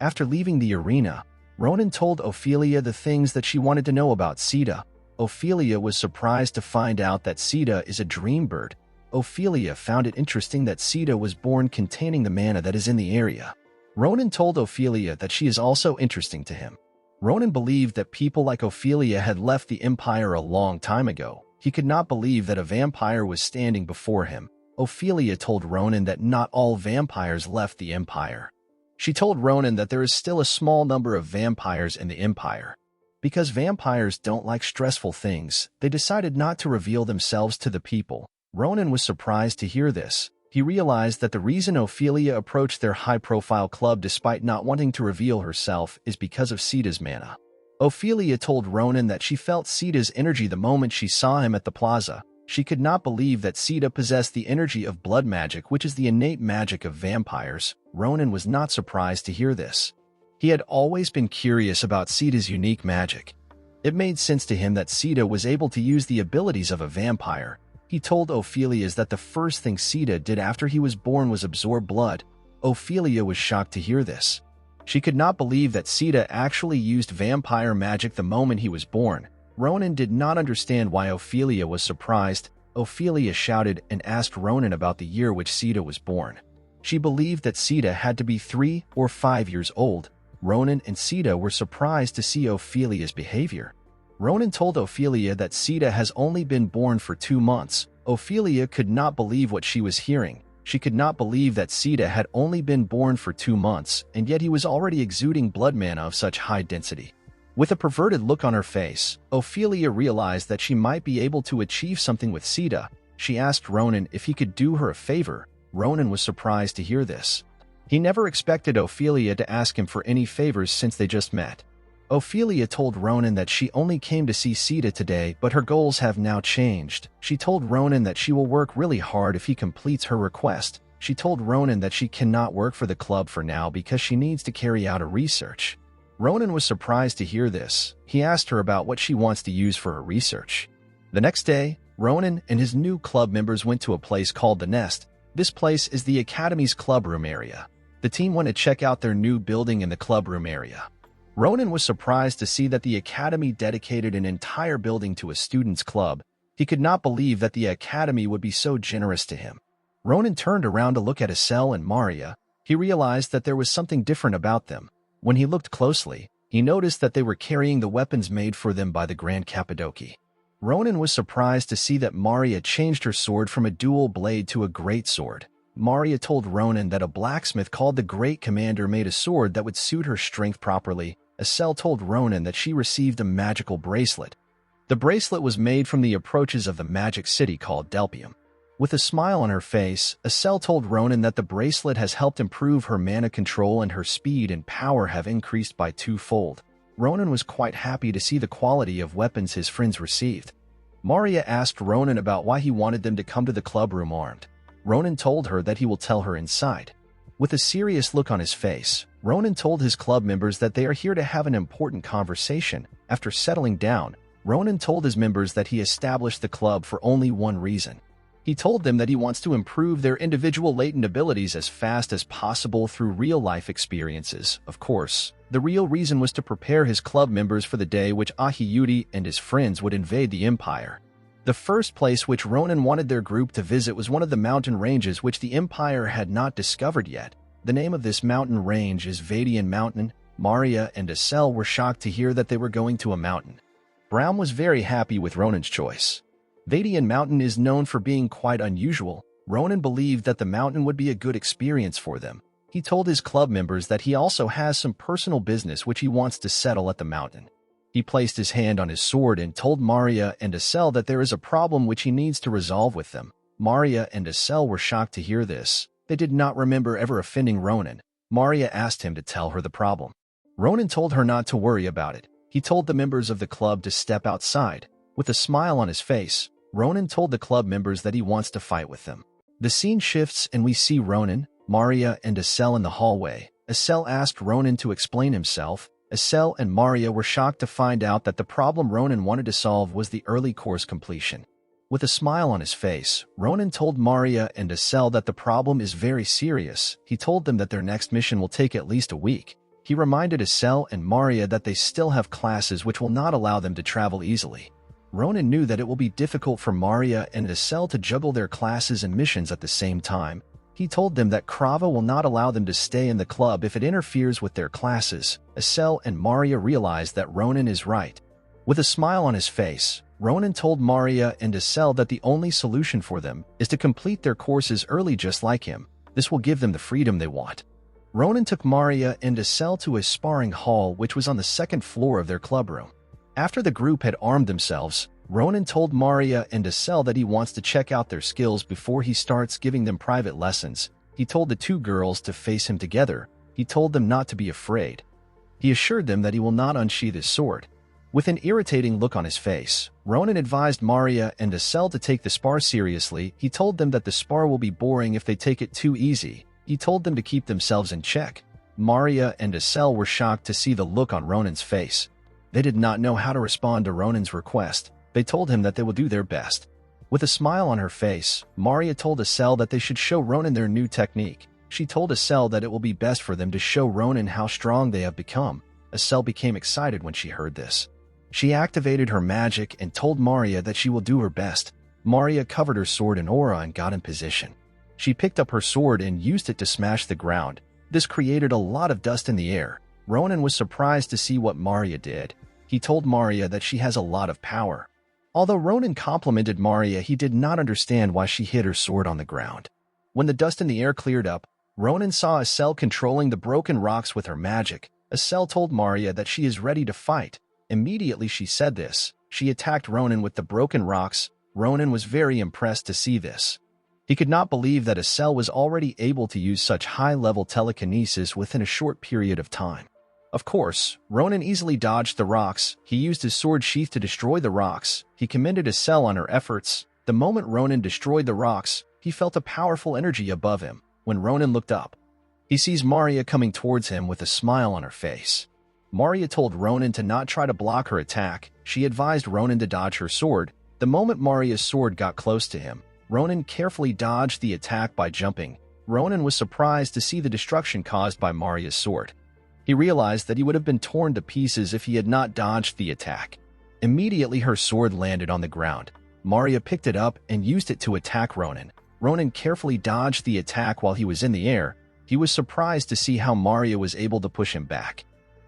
After leaving the arena, Ronan told Ophelia the things that she wanted to know about Sita. Ophelia was surprised to find out that Sita is a dream bird. Ophelia found it interesting that Sita was born containing the mana that is in the area. Ronan told Ophelia that she is also interesting to him. Ronan believed that people like Ophelia had left the Empire a long time ago. He could not believe that a vampire was standing before him. Ophelia told Ronan that not all vampires left the Empire. She told Ronan that there is still a small number of vampires in the Empire. Because vampires don't like stressful things, they decided not to reveal themselves to the people. Ronan was surprised to hear this. He realized that the reason Ophelia approached their high-profile club despite not wanting to reveal herself is because of Sita's mana. Ophelia told Ronan that she felt Sita's energy the moment she saw him at the plaza. She could not believe that Sita possessed the energy of blood magic, which is the innate magic of vampires. Ronan was not surprised to hear this. He had always been curious about Sita's unique magic. It made sense to him that Sita was able to use the abilities of a vampire. He told Ophelia that the first thing Sita did after he was born was absorb blood. Ophelia was shocked to hear this. She could not believe that Sita actually used vampire magic the moment he was born. Ronan did not understand why Ophelia was surprised. Ophelia shouted and asked Ronan about the year which Sita was born. She believed that Sita had to be 3 or 5 years old. Ronan and Sita were surprised to see Ophelia's behavior. Ronan told Ophelia that Sita has only been born for 2 months. Ophelia could not believe what she was hearing. She could not believe that Sita had only been born for 2 months, and yet he was already exuding blood mana of such high density. With a perverted look on her face, Ophelia realized that she might be able to achieve something with Sita. She asked Ronan if he could do her a favor. Ronan was surprised to hear this. He never expected Ophelia to ask him for any favors since they just met. Ophelia told Ronan that she only came to see Sita today, but her goals have now changed. She told Ronan that she will work really hard if he completes her request. She told Ronan that she cannot work for the club for now because she needs to carry out a research. Ronan was surprised to hear this. He asked her about what she wants to use for her research. The next day, Ronan and his new club members went to a place called The Nest. This place is the Academy's clubroom area. The team went to check out their new building in the clubroom area. Ronan was surprised to see that the Academy dedicated an entire building to a student's club. He could not believe that the Academy would be so generous to him. Ronan turned around to look at Estelle and Maria. He realized that there was something different about them. When he looked closely, he noticed that they were carrying the weapons made for them by the Grand Cappadoci. Ronan was surprised to see that Maria changed her sword from a dual blade to a great sword. Maria told Ronan that a blacksmith called the Great Commander made a sword that would suit her strength properly. Estelle told Ronan that she received a magical bracelet. The bracelet was made from the approaches of the magic city called Delpium. With a smile on her face, Estelle told Ronan that the bracelet has helped improve her mana control and her speed and power have increased by 2-fold. Ronan was quite happy to see the quality of weapons his friends received. Maria asked Ronan about why he wanted them to come to the clubroom armed. Ronan told her that he will tell her inside. With a serious look on his face, Ronan told his club members that they are here to have an important conversation. After settling down, Ronan told his members that he established the club for only one reason. He told them that he wants to improve their individual latent abilities as fast as possible through real-life experiences. Of course, the real reason was to prepare his club members for the day which Ahiyuti and his friends would invade the Empire. The first place which Ronan wanted their group to visit was one of the mountain ranges which the Empire had not discovered yet. The name of this mountain range is Vadian Mountain. Maria and Estelle were shocked to hear that they were going to a mountain. Brown was very happy with Ronan's choice. Vadian Mountain is known for being quite unusual. Ronan believed that the mountain would be a good experience for them. He told his club members that he also has some personal business which he wants to settle at the mountain. He placed his hand on his sword and told Maria and Estelle that there is a problem which he needs to resolve with them. Maria and Estelle were shocked to hear this. They did not remember ever offending Ronan. Maria asked him to tell her the problem. Ronan told her not to worry about it. He told the members of the club to step outside. With a smile on his face, Ronan told the club members that he wants to fight with them. The scene shifts and we see Ronan, Maria, and Estelle in the hallway. Estelle asked Ronan to explain himself. Estelle and Maria were shocked to find out that the problem Ronan wanted to solve was the early course completion. With a smile on his face, Ronan told Maria and Estelle that the problem is very serious. He told them that their next mission will take at least a week. He reminded Estelle and Maria that they still have classes which will not allow them to travel easily. Ronan knew that it will be difficult for Maria and Estelle to juggle their classes and missions at the same time. He told them that Krava will not allow them to stay in the club if it interferes with their classes. Estelle and Maria realized that Ronan is right. With a smile on his face, Ronan told Maria and Estelle that the only solution for them is to complete their courses early just like him. This will give them the freedom they want. Ronan took Maria and Estelle to a sparring hall which was on the second floor of their clubroom. After the group had armed themselves, Ronan told Maria and Estelle that he wants to check out their skills before he starts giving them private lessons. He told the two girls to face him together. He told them not to be afraid. He assured them that he will not unsheath his sword. With an irritating look on his face, Ronan advised Maria and Estelle to take the spar seriously. He told them that the spar will be boring if they take it too easy. He told them to keep themselves in check. Maria and Estelle were shocked to see the look on Ronan's face. They did not know how to respond to Ronan's request. They told him that they will do their best. With a smile on her face, Maria told Estelle that they should show Ronan their new technique. She told Estelle that it will be best for them to show Ronan how strong they have become. Estelle became excited when she heard this. She activated her magic and told Maria that she will do her best. Maria covered her sword in aura and got in position. She picked up her sword and used it to smash the ground. This created a lot of dust in the air. Ronan was surprised to see what Maria did. He told Maria that she has a lot of power. Although Ronan complimented Maria, he did not understand why she hit her sword on the ground. When the dust in the air cleared up, Ronan saw Estelle controlling the broken rocks with her magic. Estelle told Maria that she is ready to fight. Immediately she said this, she attacked Ronan with the broken rocks. Ronan was very impressed to see this. He could not believe that Estelle was already able to use such high-level telekinesis within a short period of time. Of course, Ronan easily dodged the rocks. He used his sword sheath to destroy the rocks. He commended Estelle on her efforts. The moment Ronan destroyed the rocks, he felt a powerful energy above him. When Ronan looked up, he sees Maria coming towards him with a smile on her face. Maria told Ronan to not try to block her attack. She advised Ronan to dodge her sword. The moment Maria's sword got close to him, Ronan carefully dodged the attack by jumping. Ronan was surprised to see the destruction caused by Maria's sword. He realized that he would have been torn to pieces if he had not dodged the attack. Immediately her sword landed on the ground. Maria picked it up and used it to attack Ronan. Ronan carefully dodged the attack while he was in the air. He was surprised to see how Maria was able to push him back.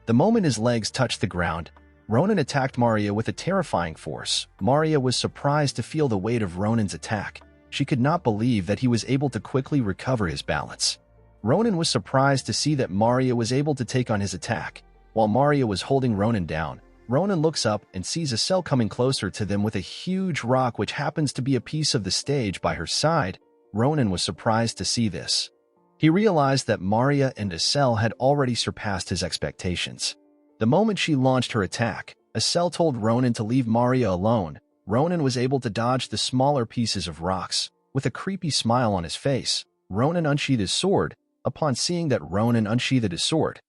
The moment his legs touched the ground, Ronan attacked Maria with a terrifying force. Maria was surprised to feel the weight of Ronan's attack. She could not believe that he was able to quickly recover his balance. Ronan was surprised to see that Maria was able to take on his attack. While Maria was holding Ronan down, Ronan looks up and sees Estelle coming closer to them with a huge rock which happens to be a piece of the stage by her side. Ronan was surprised to see this. He realized that Maria and Estelle had already surpassed his expectations. The moment she launched her attack, Estelle told Ronan to leave Maria alone. Ronan was able to dodge the smaller pieces of rocks. With a creepy smile on his face, Ronan unsheathed his sword. Upon seeing that Ronan unsheathed his sword,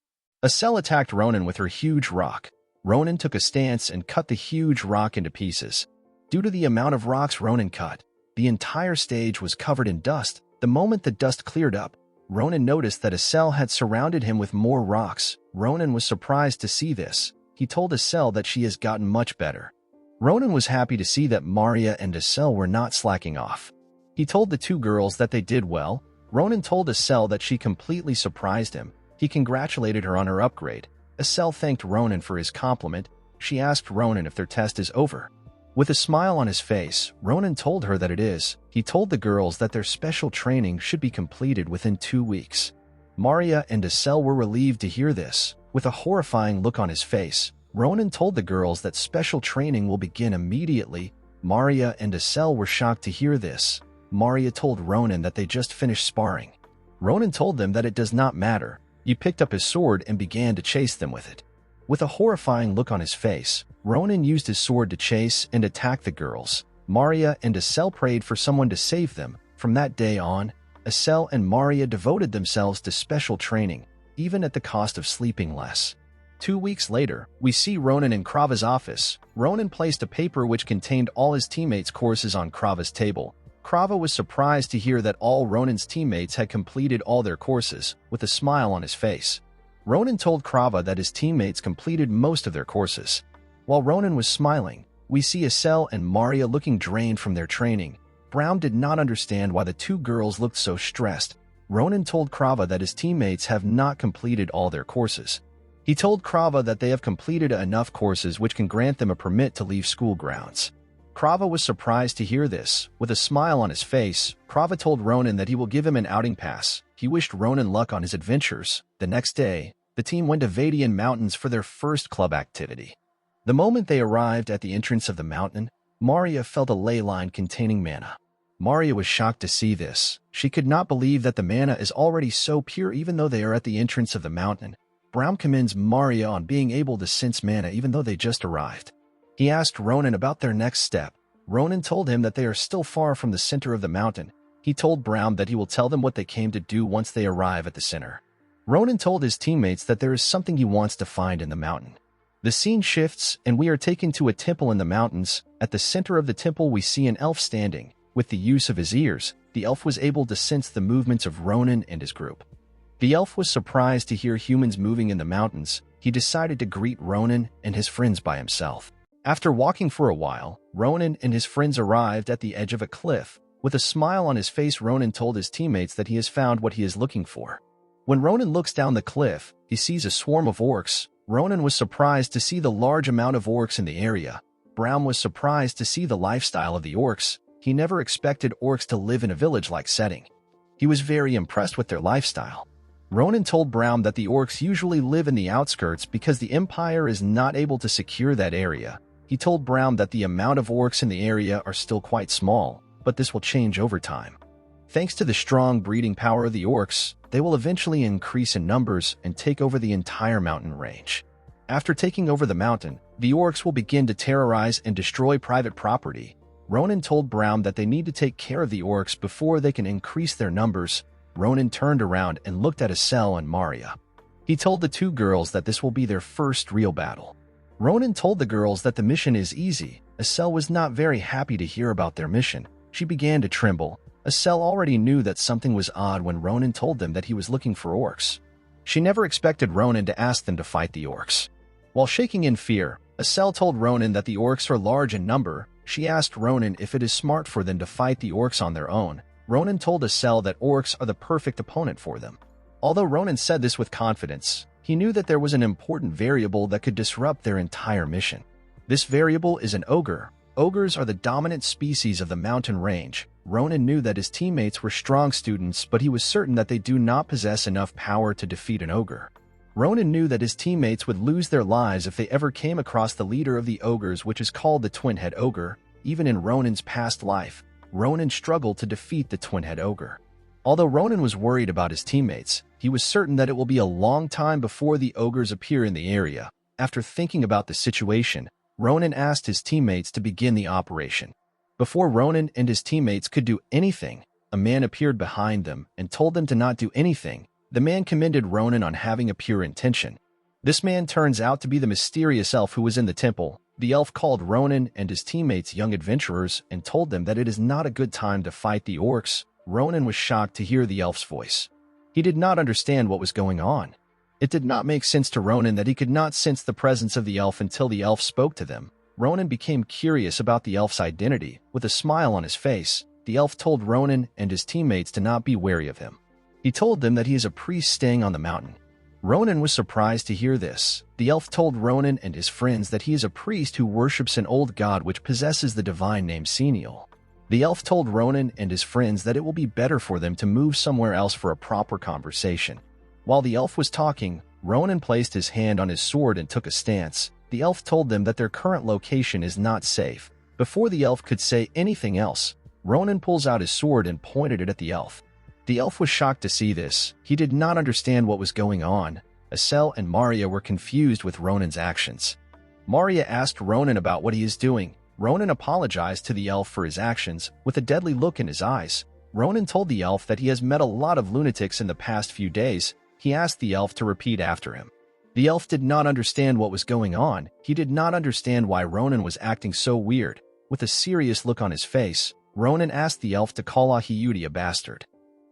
Estelle attacked Ronan with her huge rock. Ronan took a stance and cut the huge rock into pieces. Due to the amount of rocks Ronan cut, the entire stage was covered in dust. The moment the dust cleared up, Ronan noticed that Estelle had surrounded him with more rocks. Ronan was surprised to see this. He told Estelle that she has gotten much better. Ronan was happy to see that Maria and Estelle were not slacking off. He told the two girls that they did well. Ronan told Estelle that she completely surprised him. He congratulated her on her upgrade. Estelle thanked Ronan for his compliment. She asked Ronan if their test is over. With a smile on his face, Ronan told her that it is. He told the girls that their special training should be completed within 2 weeks. Maria and Estelle were relieved to hear this. With a horrifying look on his face, Ronan told the girls that special training will begin immediately. Maria and Estelle were shocked to hear this. Maria told Ronan that they just finished sparring. Ronan told them that it does not matter. He picked up his sword and began to chase them with it. With a horrifying look on his face, Ronan used his sword to chase and attack the girls. Maria and Estelle prayed for someone to save them. From that day on, Estelle and Maria devoted themselves to special training, even at the cost of sleeping less. 2 weeks later, we see Ronan in Krava's office. Ronan placed a paper which contained all his teammates' courses on Krava's table. Krava was surprised to hear that all Ronan's teammates had completed all their courses, with a smile on his face. Ronan told Krava that his teammates completed most of their courses. While Ronan was smiling, we see Estelle and Maria looking drained from their training. Brown did not understand why the two girls looked so stressed. Ronan told Krava that his teammates have not completed all their courses. He told Krava that they have completed enough courses which can grant them a permit to leave school grounds. Krava was surprised to hear this. With a smile on his face, Krava told Ronan that he will give him an outing pass. He wished Ronan luck on his adventures. The next day, the team went to Vadian Mountains for their first club activity. The moment they arrived at the entrance of the mountain, Maria felt a ley line containing mana. Maria was shocked to see this. She could not believe that the mana is already so pure even though they are at the entrance of the mountain. Brown commends Maria on being able to sense mana even though they just arrived. He asked Ronan about their next step. Ronan told him that they are still far from the center of the mountain. He told Brown that he will tell them what they came to do once they arrive at the center. Ronan told his teammates that there is something he wants to find in the mountain. The scene shifts, and we are taken to a temple in the mountains. At the center of the temple, we see an elf standing. With the use of his ears, the elf was able to sense the movements of Ronan and his group. The elf was surprised to hear humans moving in the mountains. He decided to greet Ronan and his friends by himself. After walking for a while, Ronan and his friends arrived at the edge of a cliff. With a smile on his face, Ronan told his teammates that he has found what he is looking for. When Ronan looks down the cliff, he sees a swarm of orcs. Ronan was surprised to see the large amount of orcs in the area. Brown was surprised to see the lifestyle of the orcs. He never expected orcs to live in a village-like setting. He was very impressed with their lifestyle. Ronan told Brown that the orcs usually live in the outskirts because the Empire is not able to secure that area. He told Brown that the amount of orcs in the area are still quite small, but this will change over time. Thanks to the strong breeding power of the orcs, they will eventually increase in numbers and take over the entire mountain range. After taking over the mountain, the orcs will begin to terrorize and destroy private property. Ronan told Brown that they need to take care of the orcs before they can increase their numbers. Ronan turned around and looked at Estelle and Maria. He told the two girls that this will be their first real battle. Ronan told the girls that the mission is easy. Estelle was not very happy to hear about their mission. She began to tremble. Estelle already knew that something was odd when Ronan told them that he was looking for orcs. She never expected Ronan to ask them to fight the orcs. While shaking in fear, Estelle told Ronan that the orcs are large in number. She asked Ronan if it is smart for them to fight the orcs on their own. Ronan told Estelle that orcs are the perfect opponent for them. Although Ronan said this with confidence, he knew that there was an important variable that could disrupt their entire mission. This variable is an ogre. Ogres are the dominant species of the mountain range. Ronan knew that his teammates were strong students, but he was certain that they do not possess enough power to defeat an ogre. Ronan knew that his teammates would lose their lives if they ever came across the leader of the ogres, which is called the Twin-Head Ogre. Even in Ronan's past life, Ronan struggled to defeat the Twin-Head Ogre. Although Ronan was worried about his teammates, he was certain that it will be a long time before the ogres appear in the area. After thinking about the situation, Ronan asked his teammates to begin the operation. Before Ronan and his teammates could do anything, a man appeared behind them and told them to not do anything. The man commended Ronan on having a pure intention. This man turns out to be the mysterious elf who was in the temple. The elf called Ronan and his teammates young adventurers and told them that it is not a good time to fight the orcs. Ronan was shocked to hear the elf's voice. He did not understand what was going on. It did not make sense to Ronan that he could not sense the presence of the elf until the elf spoke to them. Ronan became curious about the elf's identity. With a smile on his face, the elf told Ronan and his teammates to not be wary of him. He told them that he is a priest staying on the mountain. Ronan was surprised to hear this. The elf told Ronan and his friends that he is a priest who worships an old god which possesses the divine name Senial. The elf told Ronan and his friends that it will be better for them to move somewhere else for a proper conversation. While the elf was talking, Ronan placed his hand on his sword and took a stance. The elf told them that their current location is not safe. Before the elf could say anything else, Ronan pulls out his sword and pointed it at the elf. The elf was shocked to see this. He did not understand what was going on. Estelle and Maria were confused with Ronan's actions. Maria asked Ronan about what he is doing. Ronan apologized to the elf for his actions. With a deadly look in his eyes, Ronan told the elf that he has met a lot of lunatics in the past few days. He asked the elf to repeat after him. The elf did not understand what was going on. He did not understand why Ronan was acting so weird. With a serious look on his face, Ronan asked the elf to call Ahiyuti a bastard.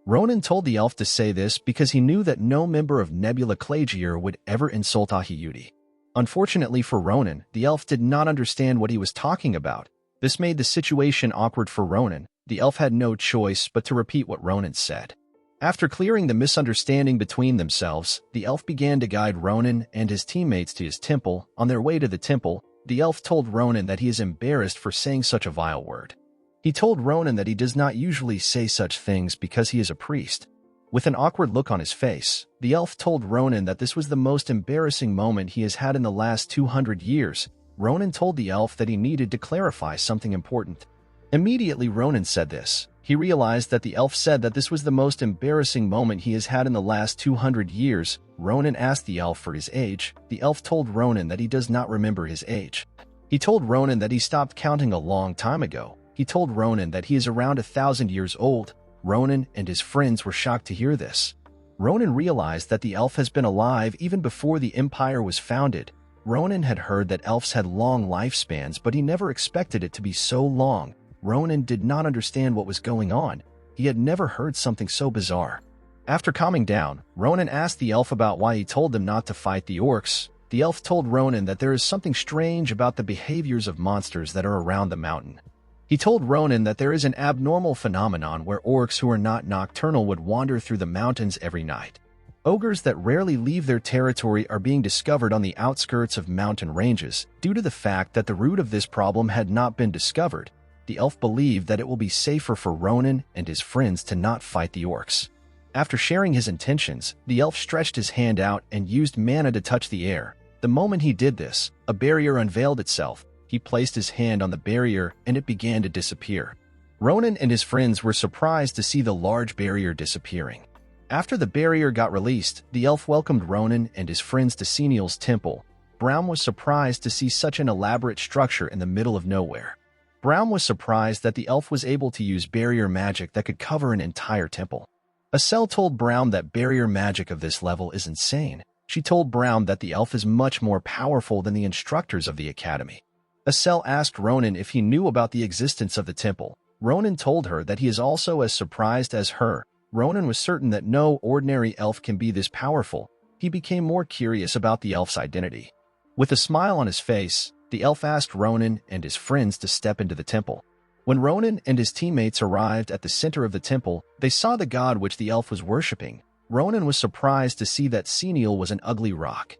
Ronan told the elf to say this because he knew that no member of Nebula Clagier would ever insult Ahiyuti. Unfortunately for Ronan, the elf did not understand what he was talking about. This made the situation awkward for Ronan. The elf had no choice but to repeat what Ronan said. After clearing the misunderstanding between themselves, the elf began to guide Ronan and his teammates to his temple. On their way to the temple, the elf told Ronan that he is embarrassed for saying such a vile word. He told Ronan that he does not usually say such things because he is a priest. With an awkward look on his face, the elf told Ronan that this was the most embarrassing moment he has had in the last 200 years. Ronan told the elf that he needed to clarify something important. Immediately Ronan said this. He realized that the elf said that this was the most embarrassing moment he has had in the last 200 years. Ronan asked the elf for his age. The elf told Ronan that he does not remember his age. He told Ronan that he stopped counting a long time ago. He told Ronan that he is around 1,000 years old. Ronan and his friends were shocked to hear this. Ronan realized that the elf has been alive even before the empire was founded. Ronan had heard that elves had long lifespans, but he never expected it to be so long. Ronan did not understand what was going on. He had never heard something so bizarre. After calming down, Ronan asked the elf about why he told them not to fight the orcs. The elf told Ronan that there is something strange about the behaviors of monsters that are around the mountain. He told Ronan that there is an abnormal phenomenon where orcs who are not nocturnal would wander through the mountains every night. Ogres that rarely leave their territory are being discovered on the outskirts of mountain ranges. Due to the fact that the root of this problem had not been discovered, the elf believed that it will be safer for Ronan and his friends to not fight the orcs. After sharing his intentions, the elf stretched his hand out and used mana to touch the air. The moment he did this, a barrier unveiled itself. He placed his hand on the barrier and it began to disappear. Ronan and his friends were surprised to see the large barrier disappearing. After the barrier got released, the elf welcomed Ronan and his friends to Seniel's temple. Brown was surprised to see such an elaborate structure in the middle of nowhere. Brown was surprised that the elf was able to use barrier magic that could cover an entire temple. Acel told Brown that barrier magic of this level is insane. She told Brown that the elf is much more powerful than the instructors of the academy. Acel asked Ronan if he knew about the existence of the temple. Ronan told her that he is also as surprised as her. Ronan was certain that no ordinary elf can be this powerful. He became more curious about the elf's identity. With a smile on his face, the elf asked Ronan and his friends to step into the temple. When Ronan and his teammates arrived at the center of the temple, they saw the god which the elf was worshipping. Ronan was surprised to see that Seniel was an ugly rock.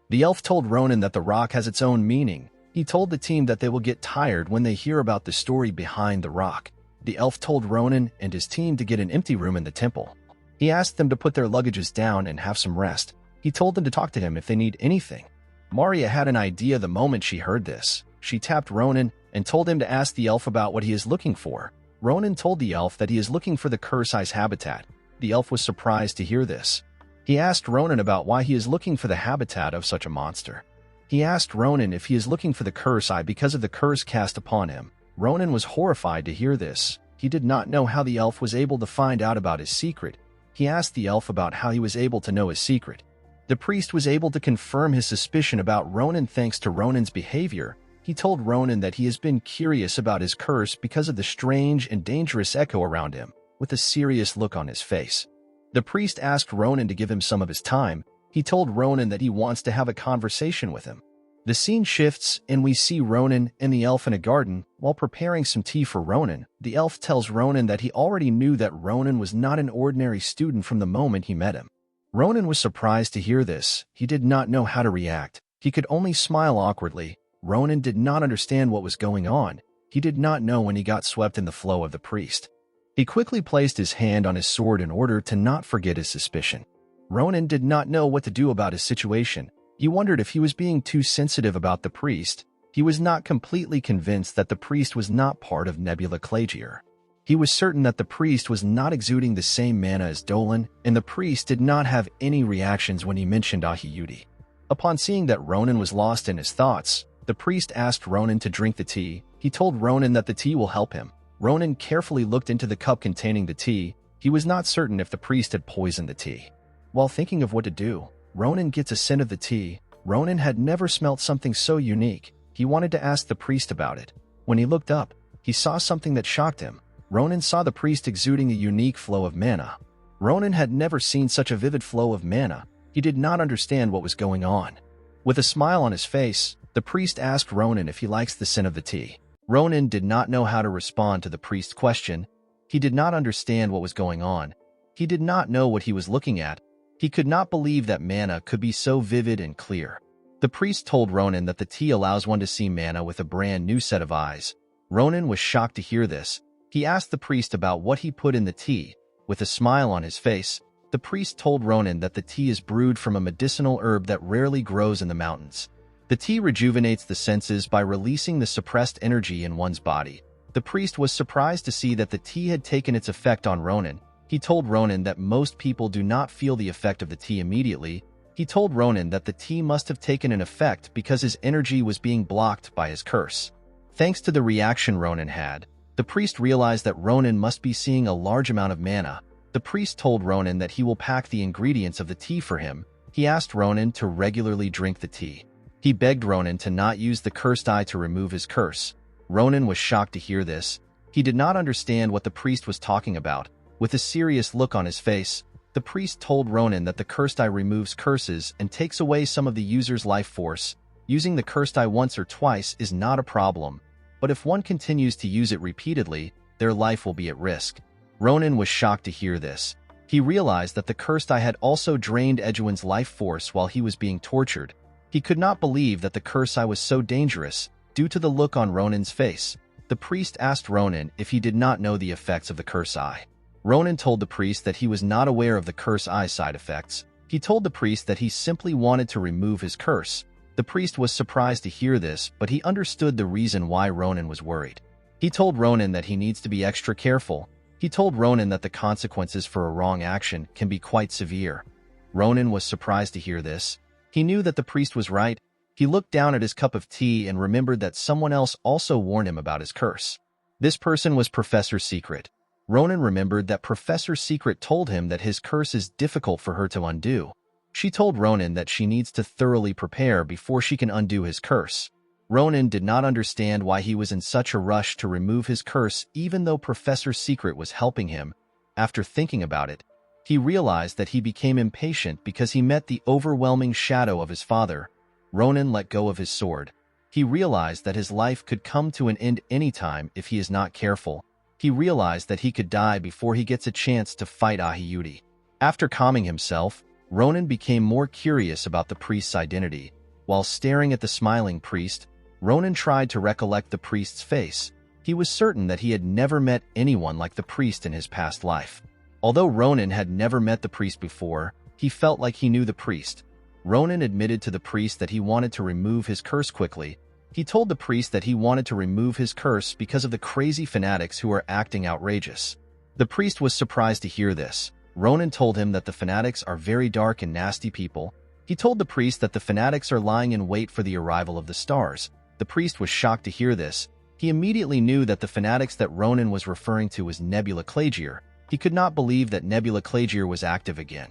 The elf told Ronan that the rock has its own meaning. He told the team that they will get tired when they hear about the story behind the rock. The elf told Ronan and his team to get an empty room in the temple. He asked them to put their luggages down and have some rest. He told them to talk to him if they need anything. Maria had an idea the moment she heard this. She tapped Ronan and told him to ask the elf about what he is looking for. Ronan told the elf that he is looking for the Curse-Eye's habitat. The elf was surprised to hear this. He asked Ronan about why he is looking for the habitat of such a monster. He asked Ronan if he is looking for the Curse-Eye because of the curse cast upon him. Ronan was horrified to hear this. He did not know how the elf was able to find out about his secret. He asked the elf about how he was able to know his secret. The priest was able to confirm his suspicion about Ronan thanks to Ronan's behavior. He told Ronan that he has been curious about his curse because of the strange and dangerous echo around him, with a serious look on his face. The priest asked Ronan to give him some of his time. He told Ronan that he wants to have a conversation with him. The scene shifts, and we see Ronan and the elf in a garden. While preparing some tea for Ronan, the elf tells Ronan that he already knew that Ronan was not an ordinary student from the moment he met him. Ronan was surprised to hear this. He did not know how to react. He could only smile awkwardly. Ronan did not understand what was going on. He did not know when he got swept in the flow of the priest. He quickly placed his hand on his sword in order to not forget his suspicion. Ronan did not know what to do about his situation. He wondered if he was being too sensitive about the priest. He was not completely convinced that the priest was not part of Nebula Clagier. He was certain that the priest was not exuding the same mana as Dolan, and the priest did not have any reactions when he mentioned Ahiyuti. Upon seeing that Ronan was lost in his thoughts, the priest asked Ronan to drink the tea. He told Ronan that the tea will help him. Ronan carefully looked into the cup containing the tea. He was not certain if the priest had poisoned the tea. While thinking of what to do, Ronan gets a scent of the tea. Ronan had never smelt something so unique. He wanted to ask the priest about it. When he looked up, he saw something that shocked him. Ronan saw the priest exuding a unique flow of mana. Ronan had never seen such a vivid flow of mana. He did not understand what was going on. With a smile on his face, the priest asked Ronan if he likes the scent of the tea. Ronan did not know how to respond to the priest's question. He did not understand what was going on. He did not know what he was looking at. He could not believe that mana could be so vivid and clear. The priest told Ronan that the tea allows one to see mana with a brand new set of eyes. Ronan was shocked to hear this. He asked the priest about what he put in the tea. With a smile on his face, the priest told Ronan that the tea is brewed from a medicinal herb that rarely grows in the mountains. The tea rejuvenates the senses by releasing the suppressed energy in one's body. The priest was surprised to see that the tea had taken its effect on Ronan. He told Ronan that most people do not feel the effect of the tea immediately. He told Ronan that the tea must have taken an effect because his energy was being blocked by his curse. Thanks to the reaction Ronan had, the priest realized that Ronan must be seeing a large amount of mana. The priest told Ronan that he will pack the ingredients of the tea for him. He asked Ronan to regularly drink the tea. He begged Ronan to not use the cursed eye to remove his curse. Ronan was shocked to hear this. He did not understand what the priest was talking about. With a serious look on his face, the priest told Ronan that the cursed eye removes curses and takes away some of the user's life force. Using the cursed eye once or twice is not a problem, but if one continues to use it repeatedly, their life will be at risk. Ronan was shocked to hear this. He realized that the cursed eye had also drained Edwin's life force while he was being tortured. He could not believe that the cursed eye was so dangerous, due to the look on Ronan's face. The priest asked Ronan if he did not know the effects of the cursed eye. Ronan told the priest that he was not aware of the cursed eye side effects. He told the priest that he simply wanted to remove his curse. The priest was surprised to hear this, but he understood the reason why Ronan was worried. He told Ronan that he needs to be extra careful. He told Ronan that the consequences for a wrong action can be quite severe. Ronan was surprised to hear this. He knew that the priest was right. He looked down at his cup of tea and remembered that someone else also warned him about his curse. This person was Professor Secret. Ronan remembered that Professor Secret told him that his curse is difficult for her to undo. She told Ronan that she needs to thoroughly prepare before she can undo his curse. Ronan did not understand why he was in such a rush to remove his curse even though Professor Secret was helping him. After thinking about it, he realized that he became impatient because he met the overwhelming shadow of his father. Ronan let go of his sword. He realized that his life could come to an end anytime if he is not careful. He realized that he could die before he gets a chance to fight Ahiyuti. After calming himself, Ronan became more curious about the priest's identity. While staring at the smiling priest, Ronan tried to recollect the priest's face. He was certain that he had never met anyone like the priest in his past life. Although Ronan had never met the priest before, he felt like he knew the priest. Ronan admitted to the priest that he wanted to remove his curse quickly. He told the priest that he wanted to remove his curse because of the crazy fanatics who are acting outrageous. The priest was surprised to hear this. Ronan told him that the fanatics are very dark and nasty people. He told the priest that the fanatics are lying in wait for the arrival of the stars. The priest was shocked to hear this. He immediately knew that the fanatics that Ronan was referring to was Nebula Clagier. He could not believe that Nebula Clagier was active again.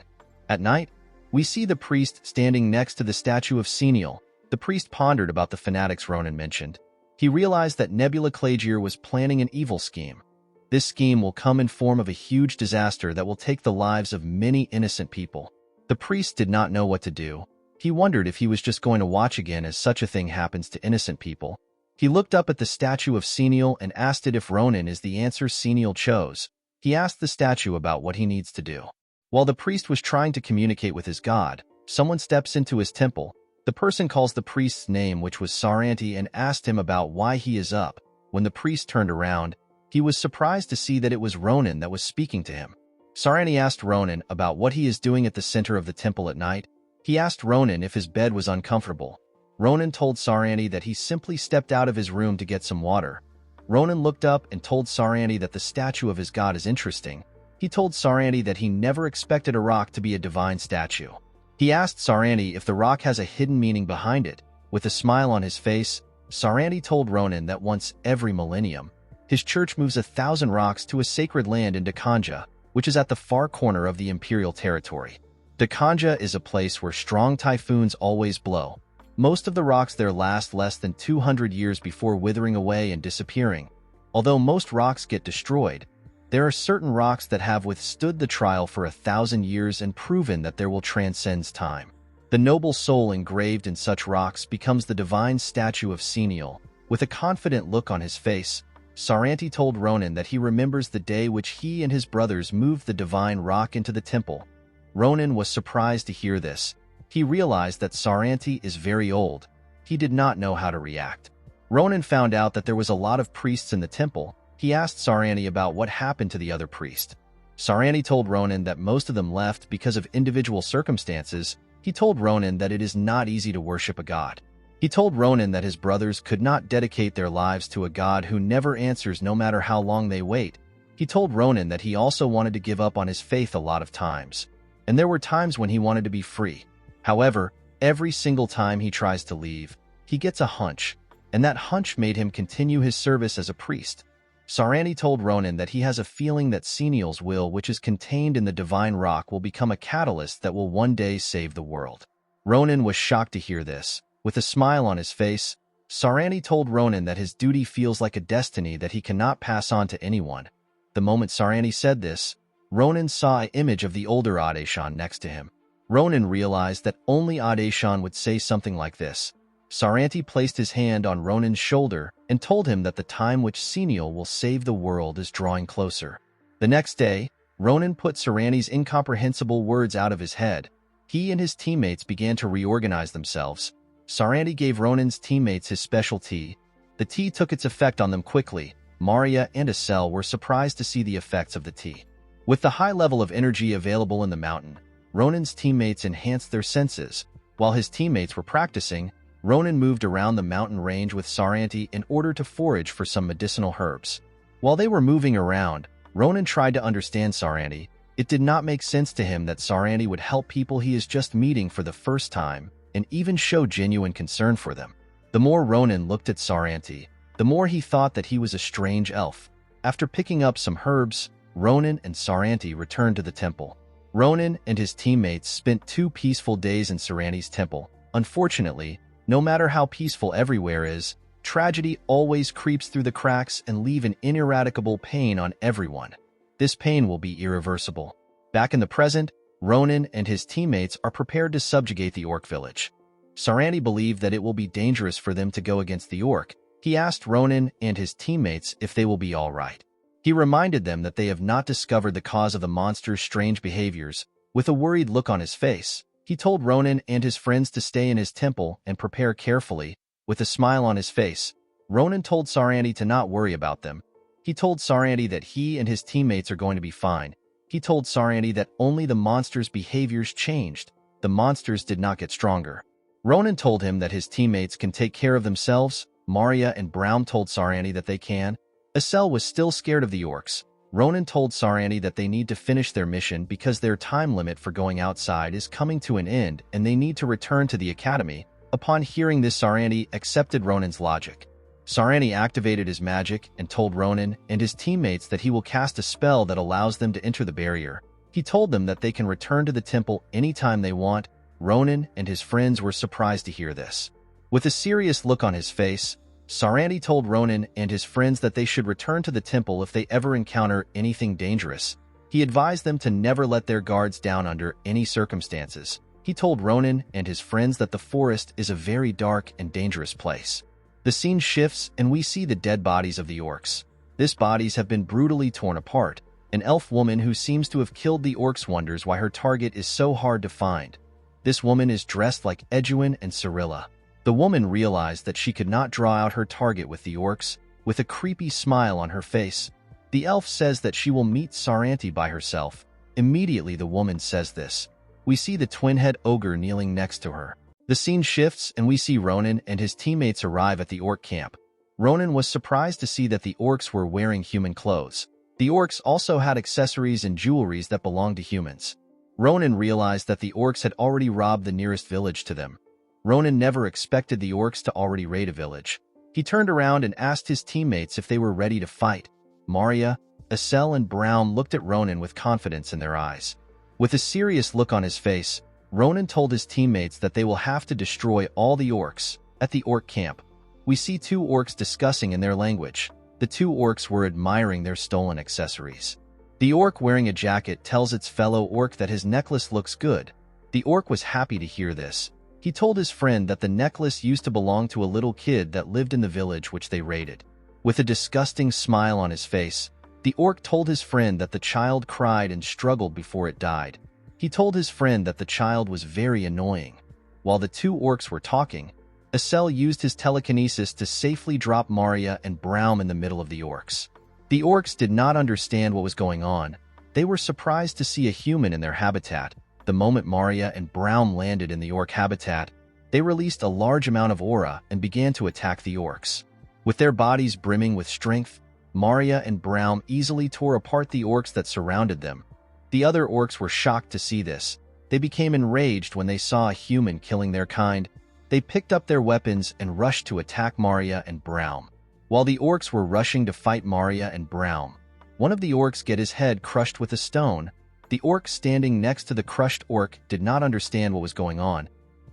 At night, we see the priest standing next to the statue of Senial. The priest pondered about the fanatics Ronan mentioned. He realized that Nebula Clagier was planning an evil scheme. This scheme will come in form of a huge disaster that will take the lives of many innocent people. The priest did not know what to do. He wondered if he was just going to watch again as such a thing happens to innocent people. He looked up at the statue of Senial and asked it if Ronan is the answer Senial chose. He asked the statue about what he needs to do. While the priest was trying to communicate with his god, someone steps into his temple. The person calls the priest's name, which was Saranti, and asked him about why he is up. When the priest turned around, he was surprised to see that it was Ronan that was speaking to him. Saranti asked Ronan about what he is doing at the center of the temple at night. He asked Ronan if his bed was uncomfortable. Ronan told Saranti that he simply stepped out of his room to get some water. Ronan looked up and told Saranti that the statue of his god is interesting. He told Saranti that he never expected a rock to be a divine statue. He asked Saranti if the rock has a hidden meaning behind it. With a smile on his face, Saranti told Ronan that once every millennium, his church moves 1,000 rocks to a sacred land in Dakanja, which is at the far corner of the imperial territory. Dakanja is a place where strong typhoons always blow. Most of the rocks there last less than 200 years before withering away and disappearing. Although most rocks get destroyed, there are certain rocks that have withstood the trial for 1,000 years and proven that there will transcend time. The noble soul engraved in such rocks becomes the divine statue of Senial. With a confident look on his face, Saranti told Ronan that he remembers the day which he and his brothers moved the divine rock into the temple. Ronan was surprised to hear this. He realized that Saranti is very old. He did not know how to react. Ronan found out that there was a lot of priests in the temple. He asked Saranti about what happened to the other priest. Saranti told Ronan that most of them left because of individual circumstances. He told Ronan that it is not easy to worship a god. He told Ronan that his brothers could not dedicate their lives to a god who never answers no matter how long they wait. He told Ronan that he also wanted to give up on his faith a lot of times, and there were times when he wanted to be free. However, every single time he tries to leave, he gets a hunch, and that hunch made him continue his service as a priest. Saranti told Ronan that he has a feeling that Senial's will, which is contained in the divine rock, will become a catalyst that will one day save the world. Ronan was shocked to hear this. With a smile on his face, Saranti told Ronan that his duty feels like a destiny that he cannot pass on to anyone. The moment Saranti said this, Ronan saw an image of the older Adeshan next to him. Ronan realized that only Adeshan would say something like this. Saranti placed his hand on Ronan's shoulder and told him that the time which Senial will save the world is drawing closer. The next day, Ronan put Saranti's incomprehensible words out of his head. He and his teammates began to reorganize themselves. Saranti gave Ronan's teammates his special tea. The tea took its effect on them quickly. Maria and Asel were surprised to see the effects of the tea. With the high level of energy available in the mountain, Ronan's teammates enhanced their senses. While his teammates were practicing, Ronan moved around the mountain range with Saranti in order to forage for some medicinal herbs. While they were moving around, Ronan tried to understand Saranti. It did not make sense to him that Saranti would help people he is just meeting for the first time, and even show genuine concern for them. The more Ronan looked at Saranti, the more he thought that he was a strange elf. After picking up some herbs, Ronan and Saranti returned to the temple. Ronan and his teammates spent 2 peaceful days in Saranti's temple. Unfortunately, no matter how peaceful everywhere is, tragedy always creeps through the cracks and leave an ineradicable pain on everyone. This pain will be irreversible. Back in the present, Ronan and his teammates are prepared to subjugate the orc village. Saranti believed that it will be dangerous for them to go against the orc. He asked Ronan and his teammates if they will be all right. He reminded them that they have not discovered the cause of the monster's strange behaviors. With a worried look on his face, he told Ronan and his friends to stay in his temple and prepare carefully. With a smile on his face, Ronan told Saranti to not worry about them. He told Saranti that he and his teammates are going to be fine. He told Saranti that only the monster's behaviors changed. The monsters did not get stronger. Ronan told him that his teammates can take care of themselves. Maria and Braum told Saranti that they can. Asel was still scared of the orcs. Ronan told Saranti that they need to finish their mission because their time limit for going outside is coming to an end and they need to return to the academy. Upon hearing this, Saranti accepted Ronan's logic. Saranti activated his magic and told Ronan and his teammates that he will cast a spell that allows them to enter the barrier. He told them that they can return to the temple anytime they want. Ronan and his friends were surprised to hear this. With a serious look on his face, Saranti told Ronan and his friends that they should return to the temple if they ever encounter anything dangerous. He advised them to never let their guards down under any circumstances. He told Ronan and his friends that the forest is a very dark and dangerous place. The scene shifts and we see the dead bodies of the orcs. These bodies have been brutally torn apart. An elf woman who seems to have killed the orcs wonders why her target is so hard to find. This woman is dressed like Edwin and Cyrilla. The woman realized that she could not draw out her target with the orcs. With a creepy smile on her face, the elf says that she will meet Saranti by herself. Immediately the woman says this. We see the twin-head ogre kneeling next to her. The scene shifts and we see Ronan and his teammates arrive at the orc camp. Ronan was surprised to see that the orcs were wearing human clothes. The orcs also had accessories and jewelries that belonged to humans. Ronan realized that the orcs had already robbed the nearest village to them. Ronan never expected the orcs to already raid a village. He turned around and asked his teammates if they were ready to fight. Maria, Asel and Braum looked at Ronan with confidence in their eyes. With a serious look on his face, Ronan told his teammates that they will have to destroy all the orcs. At the orc camp, we see 2 orcs discussing in their language. The 2 orcs were admiring their stolen accessories. The orc wearing a jacket tells its fellow orc that his necklace looks good. The orc was happy to hear this. He told his friend that the necklace used to belong to a little kid that lived in the village which they raided. With a disgusting smile on his face, the orc told his friend that the child cried and struggled before it died. He told his friend that the child was very annoying. While the 2 orcs were talking, Asel used his telekinesis to safely drop Maria and Braum in the middle of the orcs. The orcs did not understand what was going on. They were surprised to see a human in their habitat. The moment Maria and Braum landed in the orc habitat, They released a large amount of aura and began to attack the orcs. With their bodies brimming with strength, Marya and Braum easily tore apart the orcs that surrounded them. The other orcs were shocked to see this. They became enraged when they saw a human killing their kind. They picked up their weapons and rushed to attack Marya and Braum. While the orcs were rushing to fight Marya and Braum, one of the orcs got his head crushed with a stone. The orc standing next to the crushed orc did not understand what was going on.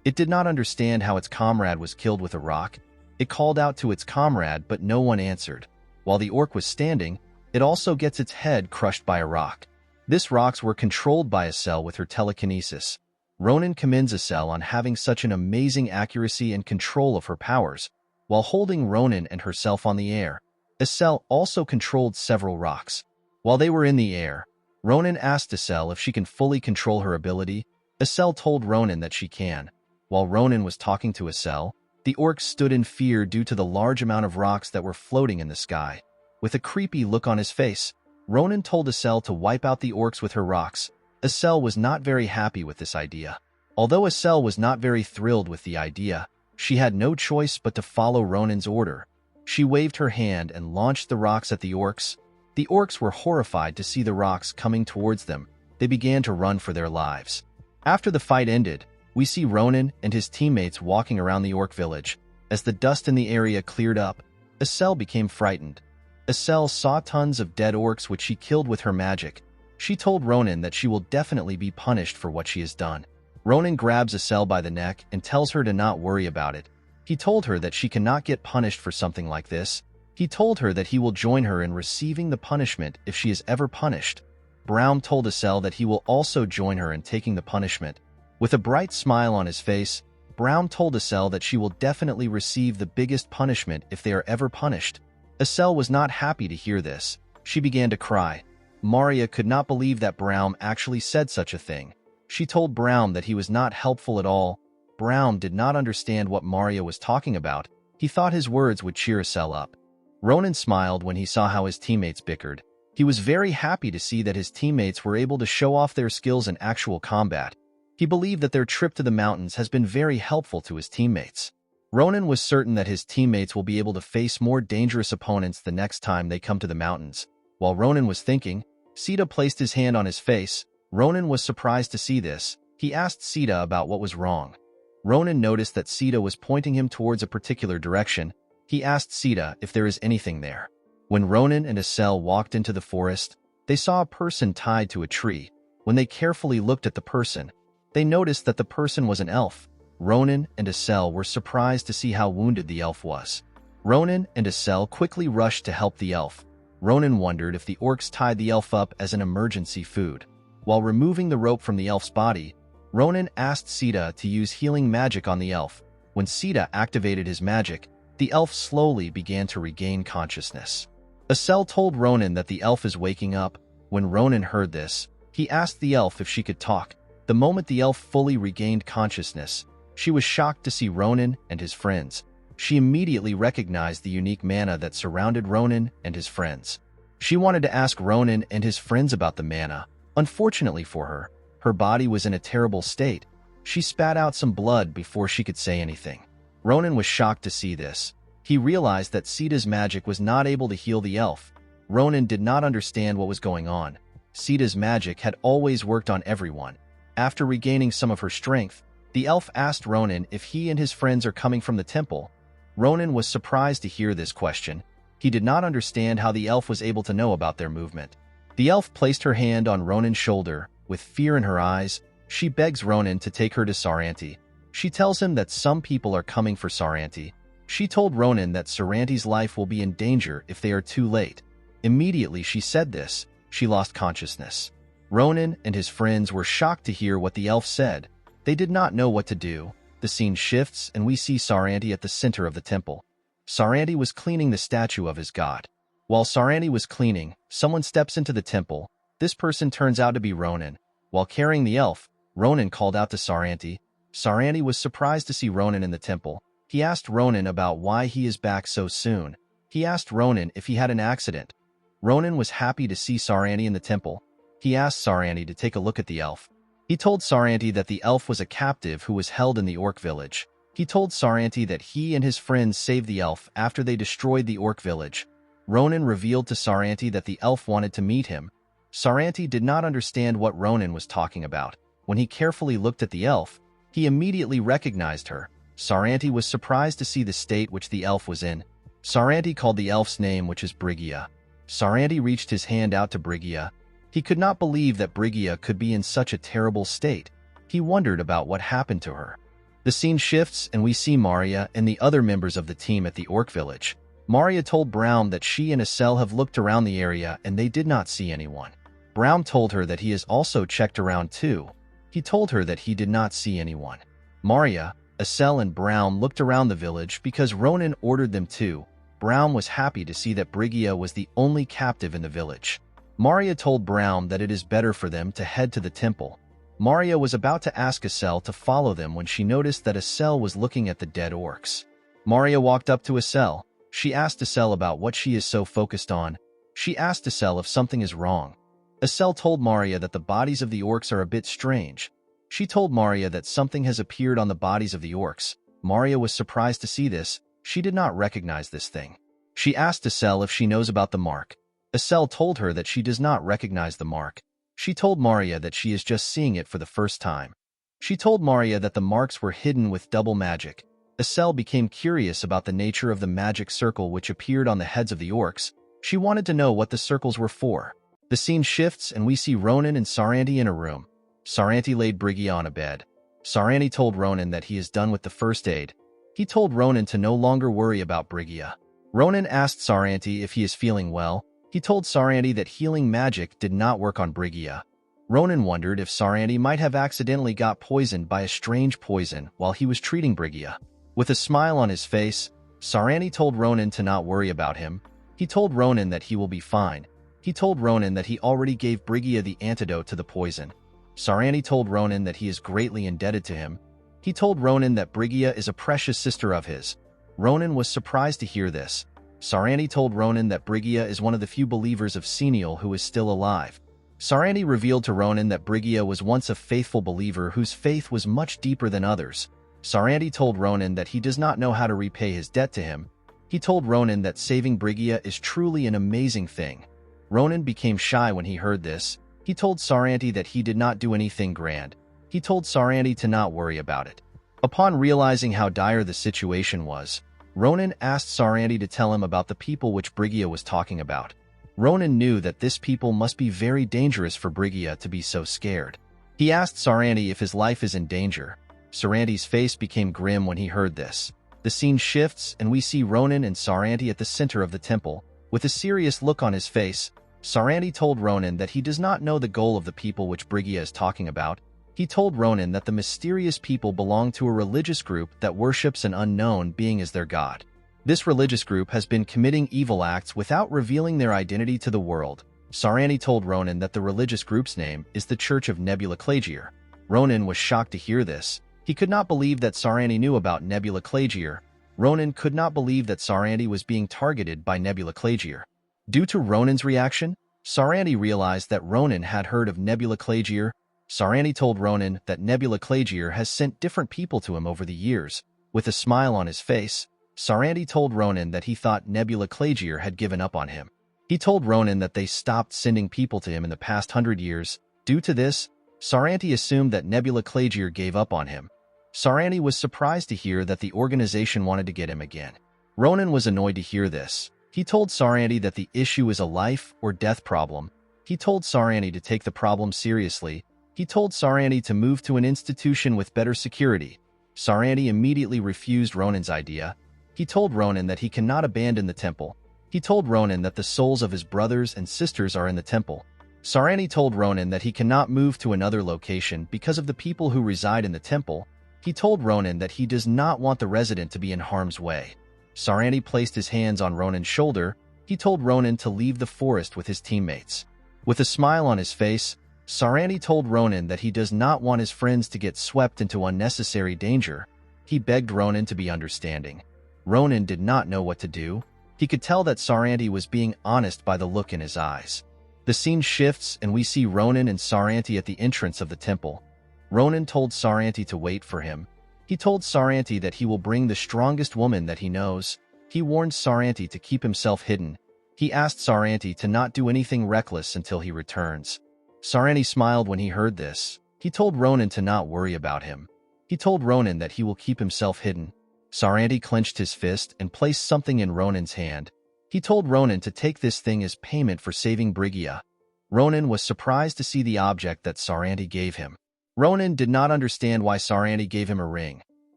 It did not understand how its comrade was killed with a rock. It called out to its comrade, but no one answered. While the orc was standing, it also gets its head crushed by a rock. These rocks were controlled by Acel with her telekinesis. Ronan commends Acel on having such an amazing accuracy and control of her powers. While holding Ronan and herself on the air, Acel also controlled several rocks. While they were in the air, Ronan asked Acel if she can fully control her ability. Acel told Ronan that she can. While Ronan was talking to Acel, the orc stood in fear due to the large amount of rocks that were floating in the sky. With a creepy look on his face, Ronan told Acel to wipe out the orcs with her rocks. Acel was not very happy with this idea. Although Acel was not very thrilled with the idea, she had no choice but to follow Ronan's order. She waved her hand and launched the rocks at the orcs. The orcs were horrified to see the rocks coming towards them. They began to run for their lives. After the fight ended, we see Ronan and his teammates walking around the orc village. As the dust in the area cleared up, Acel became frightened. Acel saw tons of dead orcs which she killed with her magic. She told Ronan that she will definitely be punished for what she has done. Ronan grabs Acel by the neck and tells her to not worry about it. He told her that she cannot get punished for something like this. He told her that he will join her in receiving the punishment if she is ever punished. Braum told Acel that he will also join her in taking the punishment. With a bright smile on his face, Braum told Acel that she will definitely receive the biggest punishment if they are ever punished. Acel was not happy to hear this. She began to cry. Marya could not believe that Braum actually said such a thing. She told Braum that he was not helpful at all. Braum did not understand what Marya was talking about. He thought his words would cheer Acel up. Ronan smiled when he saw how his teammates bickered. He was very happy to see that his teammates were able to show off their skills in actual combat. He believed that their trip to the mountains has been very helpful to his teammates. Ronan was certain that his teammates will be able to face more dangerous opponents the next time they come to the mountains. While Ronan was thinking, Sita placed his hand on his face. Ronan was surprised to see this. He asked Sita about what was wrong. Ronan noticed that Sita was pointing him towards a particular direction. He asked Sita if there is anything there. When Ronan and Acel walked into the forest, they saw a person tied to a tree. When they carefully looked at the person, they noticed that the person was an elf. Ronan and Acel were surprised to see how wounded the elf was. Ronan and Acel quickly rushed to help the elf. Ronan wondered if the orcs tied the elf up as an emergency food. While removing the rope from the elf's body, Ronan asked Sita to use healing magic on the elf. When Sita activated his magic, the elf slowly began to regain consciousness. Acel told Ronan that the elf is waking up. When Ronan heard this, he asked the elf if she could talk. The moment the elf fully regained consciousness, she was shocked to see Ronan and his friends. She immediately recognized the unique mana that surrounded Ronan and his friends. She wanted to ask Ronan and his friends about the mana. Unfortunately for her, her body was in a terrible state. She spat out some blood before she could say anything. Ronan was shocked to see this. He realized that Sita's magic was not able to heal the elf. Ronan did not understand what was going on. Sita's magic had always worked on everyone. After regaining some of her strength, the elf asked Ronan if he and his friends are coming from the temple. Ronan was surprised to hear this question. He did not understand how the elf was able to know about their movement. The elf placed her hand on Ronan's shoulder. With fear in her eyes, she begs Ronan to take her to Saranti. She tells him that some people are coming for Saranti. She told Ronan that Saranti's life will be in danger if they are too late. Immediately she said this, she lost consciousness. Ronan and his friends were shocked to hear what the elf said. They did not know what to do. The scene shifts and we see Saranti at the center of the temple. Saranti was cleaning the statue of his god. While Saranti was cleaning, someone steps into the temple. This person turns out to be Ronan. While carrying the elf, Ronan called out to Saranti. Saranti was surprised to see Ronan in the temple. He asked Ronan about why he is back so soon. He asked Ronan if he had an accident. Ronan was happy to see Saranti in the temple. He asked Saranti to take a look at the elf. He told Saranti that the elf was a captive who was held in the orc village. He told Saranti that he and his friends saved the elf after they destroyed the orc village. Ronan revealed to Saranti that the elf wanted to meet him. Saranti did not understand what Ronan was talking about. When he carefully looked at the elf, he immediately recognized her. Saranti was surprised to see the state which the elf was in. Saranti called the elf's name, which is Brigia. Saranti reached his hand out to Brigia. He could not believe that Brigia could be in such a terrible state. He wondered about what happened to her. The scene shifts and we see Maria and the other members of the team at the orc village. Maria told Brown that she and Estelle have looked around the area and they did not see anyone. Brown told her that he has also checked around too. He told her that he did not see anyone. Maria, Estelle and Brown looked around the village because Ronan ordered them to. Brown was happy to see that Brigia was the only captive in the village. Maria told Brown that it is better for them to head to the temple. Maria was about to ask Estelle to follow them when she noticed that Estelle was looking at the dead orcs. Maria walked up to Estelle. She asked Estelle about what she is so focused on. She asked Estelle if something is wrong. Estelle told Maria that the bodies of the orcs are a bit strange. She told Maria that something has appeared on the bodies of the orcs. Maria was surprised to see this. She did not recognize this thing. She asked Estelle if she knows about the mark. Estelle told her that she does not recognize the mark. She told Maria that she is just seeing it for the first time. She told Maria that the marks were hidden with double magic. Estelle became curious about the nature of the magic circle which appeared on the heads of the orcs. She wanted to know what the circles were for. The scene shifts and we see Ronan and Saranti in a room. Saranti laid Brigia on a bed. Saranti told Ronan that he is done with the first aid. He told Ronan to no longer worry about Brigia. Ronan asked Saranti if he is feeling well. He told Saranti that healing magic did not work on Brigia. Ronan wondered if Saranti might have accidentally got poisoned by a strange poison while he was treating Brigia. With a smile on his face, Saranti told Ronan to not worry about him. He told Ronan that he will be fine. He told Ronan that he already gave Brigia the antidote to the poison. Saranti told Ronan that he is greatly indebted to him. He told Ronan that Brigia is a precious sister of his. Ronan was surprised to hear this. Saranti told Ronan that Brigia is one of the few believers of Senial who is still alive. Saranti revealed to Ronan that Brigia was once a faithful believer whose faith was much deeper than others. Saranti told Ronan that he does not know how to repay his debt to him. He told Ronan that saving Brigia is truly an amazing thing. Ronan became shy when he heard this. He told Saranti that he did not do anything grand. He told Saranti to not worry about it. Upon realizing how dire the situation was, Ronan asked Saranti to tell him about the people which Brigia was talking about. Ronan knew that this people must be very dangerous for Brigia to be so scared. He asked Saranti if his life is in danger. Saranti's face became grim when he heard this. The scene shifts and we see Ronan and Saranti at the center of the temple. With a serious look on his face, Saranti told Ronan that he does not know the goal of the people which Brigia is talking about. He told Ronan that the mysterious people belong to a religious group that worships an unknown being as their god. This religious group has been committing evil acts without revealing their identity to the world. Saranti told Ronan that the religious group's name is the Church of Nebula Clagier. Ronan was shocked to hear this. He could not believe that Saranti knew about Nebula Clagier. Ronan could not believe that Saranti was being targeted by Nebula Clagier. Due to Ronan's reaction, Saranti realized that Ronan had heard of Nebula Clagier. Saranti told Ronan that Nebula Clagier has sent different people to him over the years. With a smile on his face, Saranti told Ronan that he thought Nebula Clagier had given up on him. He told Ronan that they stopped sending people to him in the past 100 years. Due to this, Saranti assumed that Nebula Clagier gave up on him. Saranti was surprised to hear that the organization wanted to get him again. Ronan was annoyed to hear this. He told Saranti that the issue is a life or death problem. He told Saranti to take the problem seriously. He told Saranti to move to an institution with better security. Saranti immediately refused Ronan's idea. He told Ronan that he cannot abandon the temple. He told Ronan that the souls of his brothers and sisters are in the temple. Saranti told Ronan that he cannot move to another location because of the people who reside in the temple. He told Ronan that he does not want the resident to be in harm's way. Saranti placed his hands on Ronan's shoulder. He told Ronan to leave the forest with his teammates. With a smile on his face, Saranti told Ronan that he does not want his friends to get swept into unnecessary danger. He begged Ronan to be understanding. Ronan did not know what to do. He could tell that Saranti was being honest by the look in his eyes. The scene shifts and we see Ronan and Saranti at the entrance of the temple. Ronan told Saranti to wait for him. He told Saranti that he will bring the strongest woman that he knows. He warned Saranti to keep himself hidden. He asked Saranti to not do anything reckless until he returns. Saranti smiled when he heard this. He told Ronan to not worry about him. He told Ronan that he will keep himself hidden. Saranti clenched his fist and placed something in Ronan's hand. He told Ronan to take this thing as payment for saving Brigida. Ronan was surprised to see the object that Saranti gave him. Ronan did not understand why Saranti gave him a ring.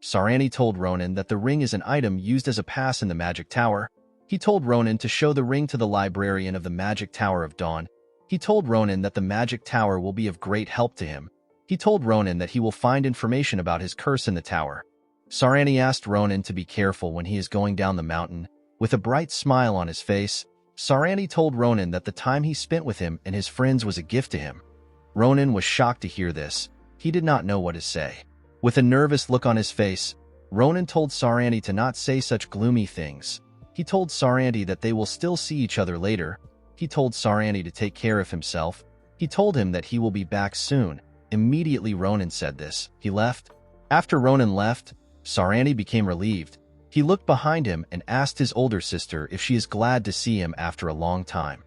Saranti told Ronan that the ring is an item used as a pass in the Magic Tower. He told Ronan to show the ring to the librarian of the Magic Tower of Dawn. He told Ronan that the Magic Tower will be of great help to him. He told Ronan that he will find information about his curse in the tower. Saranti asked Ronan to be careful when he is going down the mountain. With a bright smile on his face, Saranti told Ronan that the time he spent with him and his friends was a gift to him. Ronan was shocked to hear this. He did not know what to say. With a nervous look on his face, Ronan told Saranti to not say such gloomy things. He told Saranti that they will still see each other later. He told Saranti to take care of himself. He told him that he will be back soon. Immediately Ronan said this. He left. After Ronan left, Saranti became relieved. He looked behind him and asked his older sister if she is glad to see him after a long time.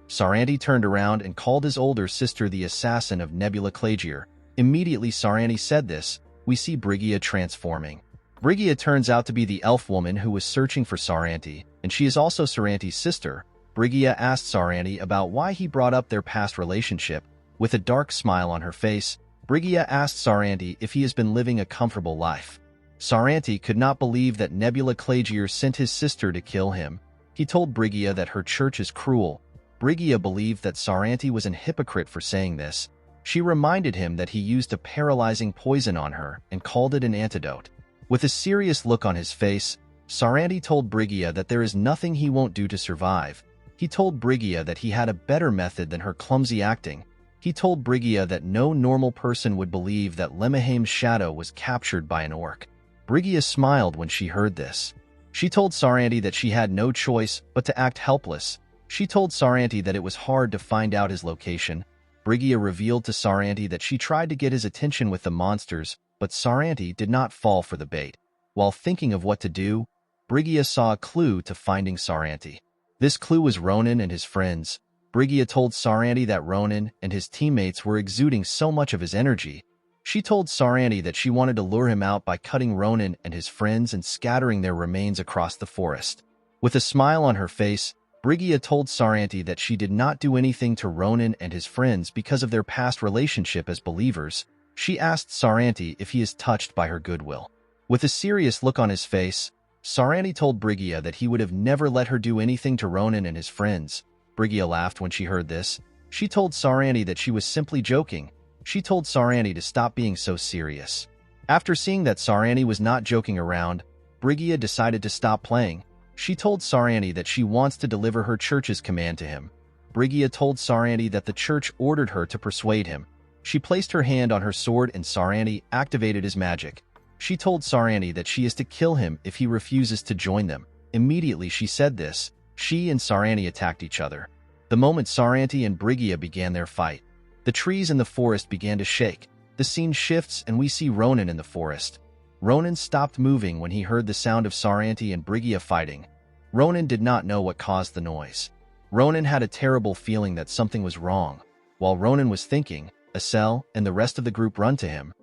Saranti turned around and called his older sister the assassin of Nebula Clagier. Immediately Saranti said this, we see Brigida transforming. Brigida turns out to be the elf woman who was searching for Saranti, and she is also Saranti's sister. Brigida asked Saranti about why he brought up their past relationship. With a dark smile on her face, Brigida asked Saranti if he has been living a comfortable life. Saranti could not believe that Nebula Clagier sent his sister to kill him. He told Brigida that her church is cruel. Brigida believed that Saranti was an hypocrite for saying this. She reminded him that he used a paralyzing poison on her and called it an antidote. With a serious look on his face, Saranti told Brigida that there is nothing he won't do to survive. He told Brigida that he had a better method than her clumsy acting. He told Brigida that no normal person would believe that Lemmaheim's shadow was captured by an orc. Brigida smiled when she heard this. She told Saranti that she had no choice but to act helpless. She told Saranti that it was hard to find out his location. Brigida revealed to Saranti that she tried to get his attention with the monsters, but Saranti did not fall for the bait. While thinking of what to do, Brigida saw a clue to finding Saranti. This clue was Ronan and his friends. Brigida told Saranti that Ronan and his teammates were exuding so much of his energy. She told Saranti that she wanted to lure him out by cutting Ronan and his friends and scattering their remains across the forest. With a smile on her face, Brigida told Saranti that she did not do anything to Ronan and his friends because of their past relationship as believers. She asked Saranti if he is touched by her goodwill. With a serious look on his face, Saranti told Brigida that he would have never let her do anything to Ronan and his friends. Brigida laughed when she heard this. She told Saranti that she was simply joking. She told Saranti to stop being so serious. After seeing that Saranti was not joking around, Brigida decided to stop playing. She told Saranti that she wants to deliver her church's command to him. Brigida told Saranti that the church ordered her to persuade him. She placed her hand on her sword and Saranti activated his magic. She told Saranti that she is to kill him if he refuses to join them. Immediately she said this, she and Saranti attacked each other. The moment Saranti and Brigida began their fight, the trees in the forest began to shake. The scene shifts and we see Ronan in the forest. Ronan stopped moving when he heard the sound of Saranti and Brigida fighting. Ronan did not know what caused the noise. Ronan had a terrible feeling that something was wrong. While Ronan was thinking, Asel and the rest of the group run to him.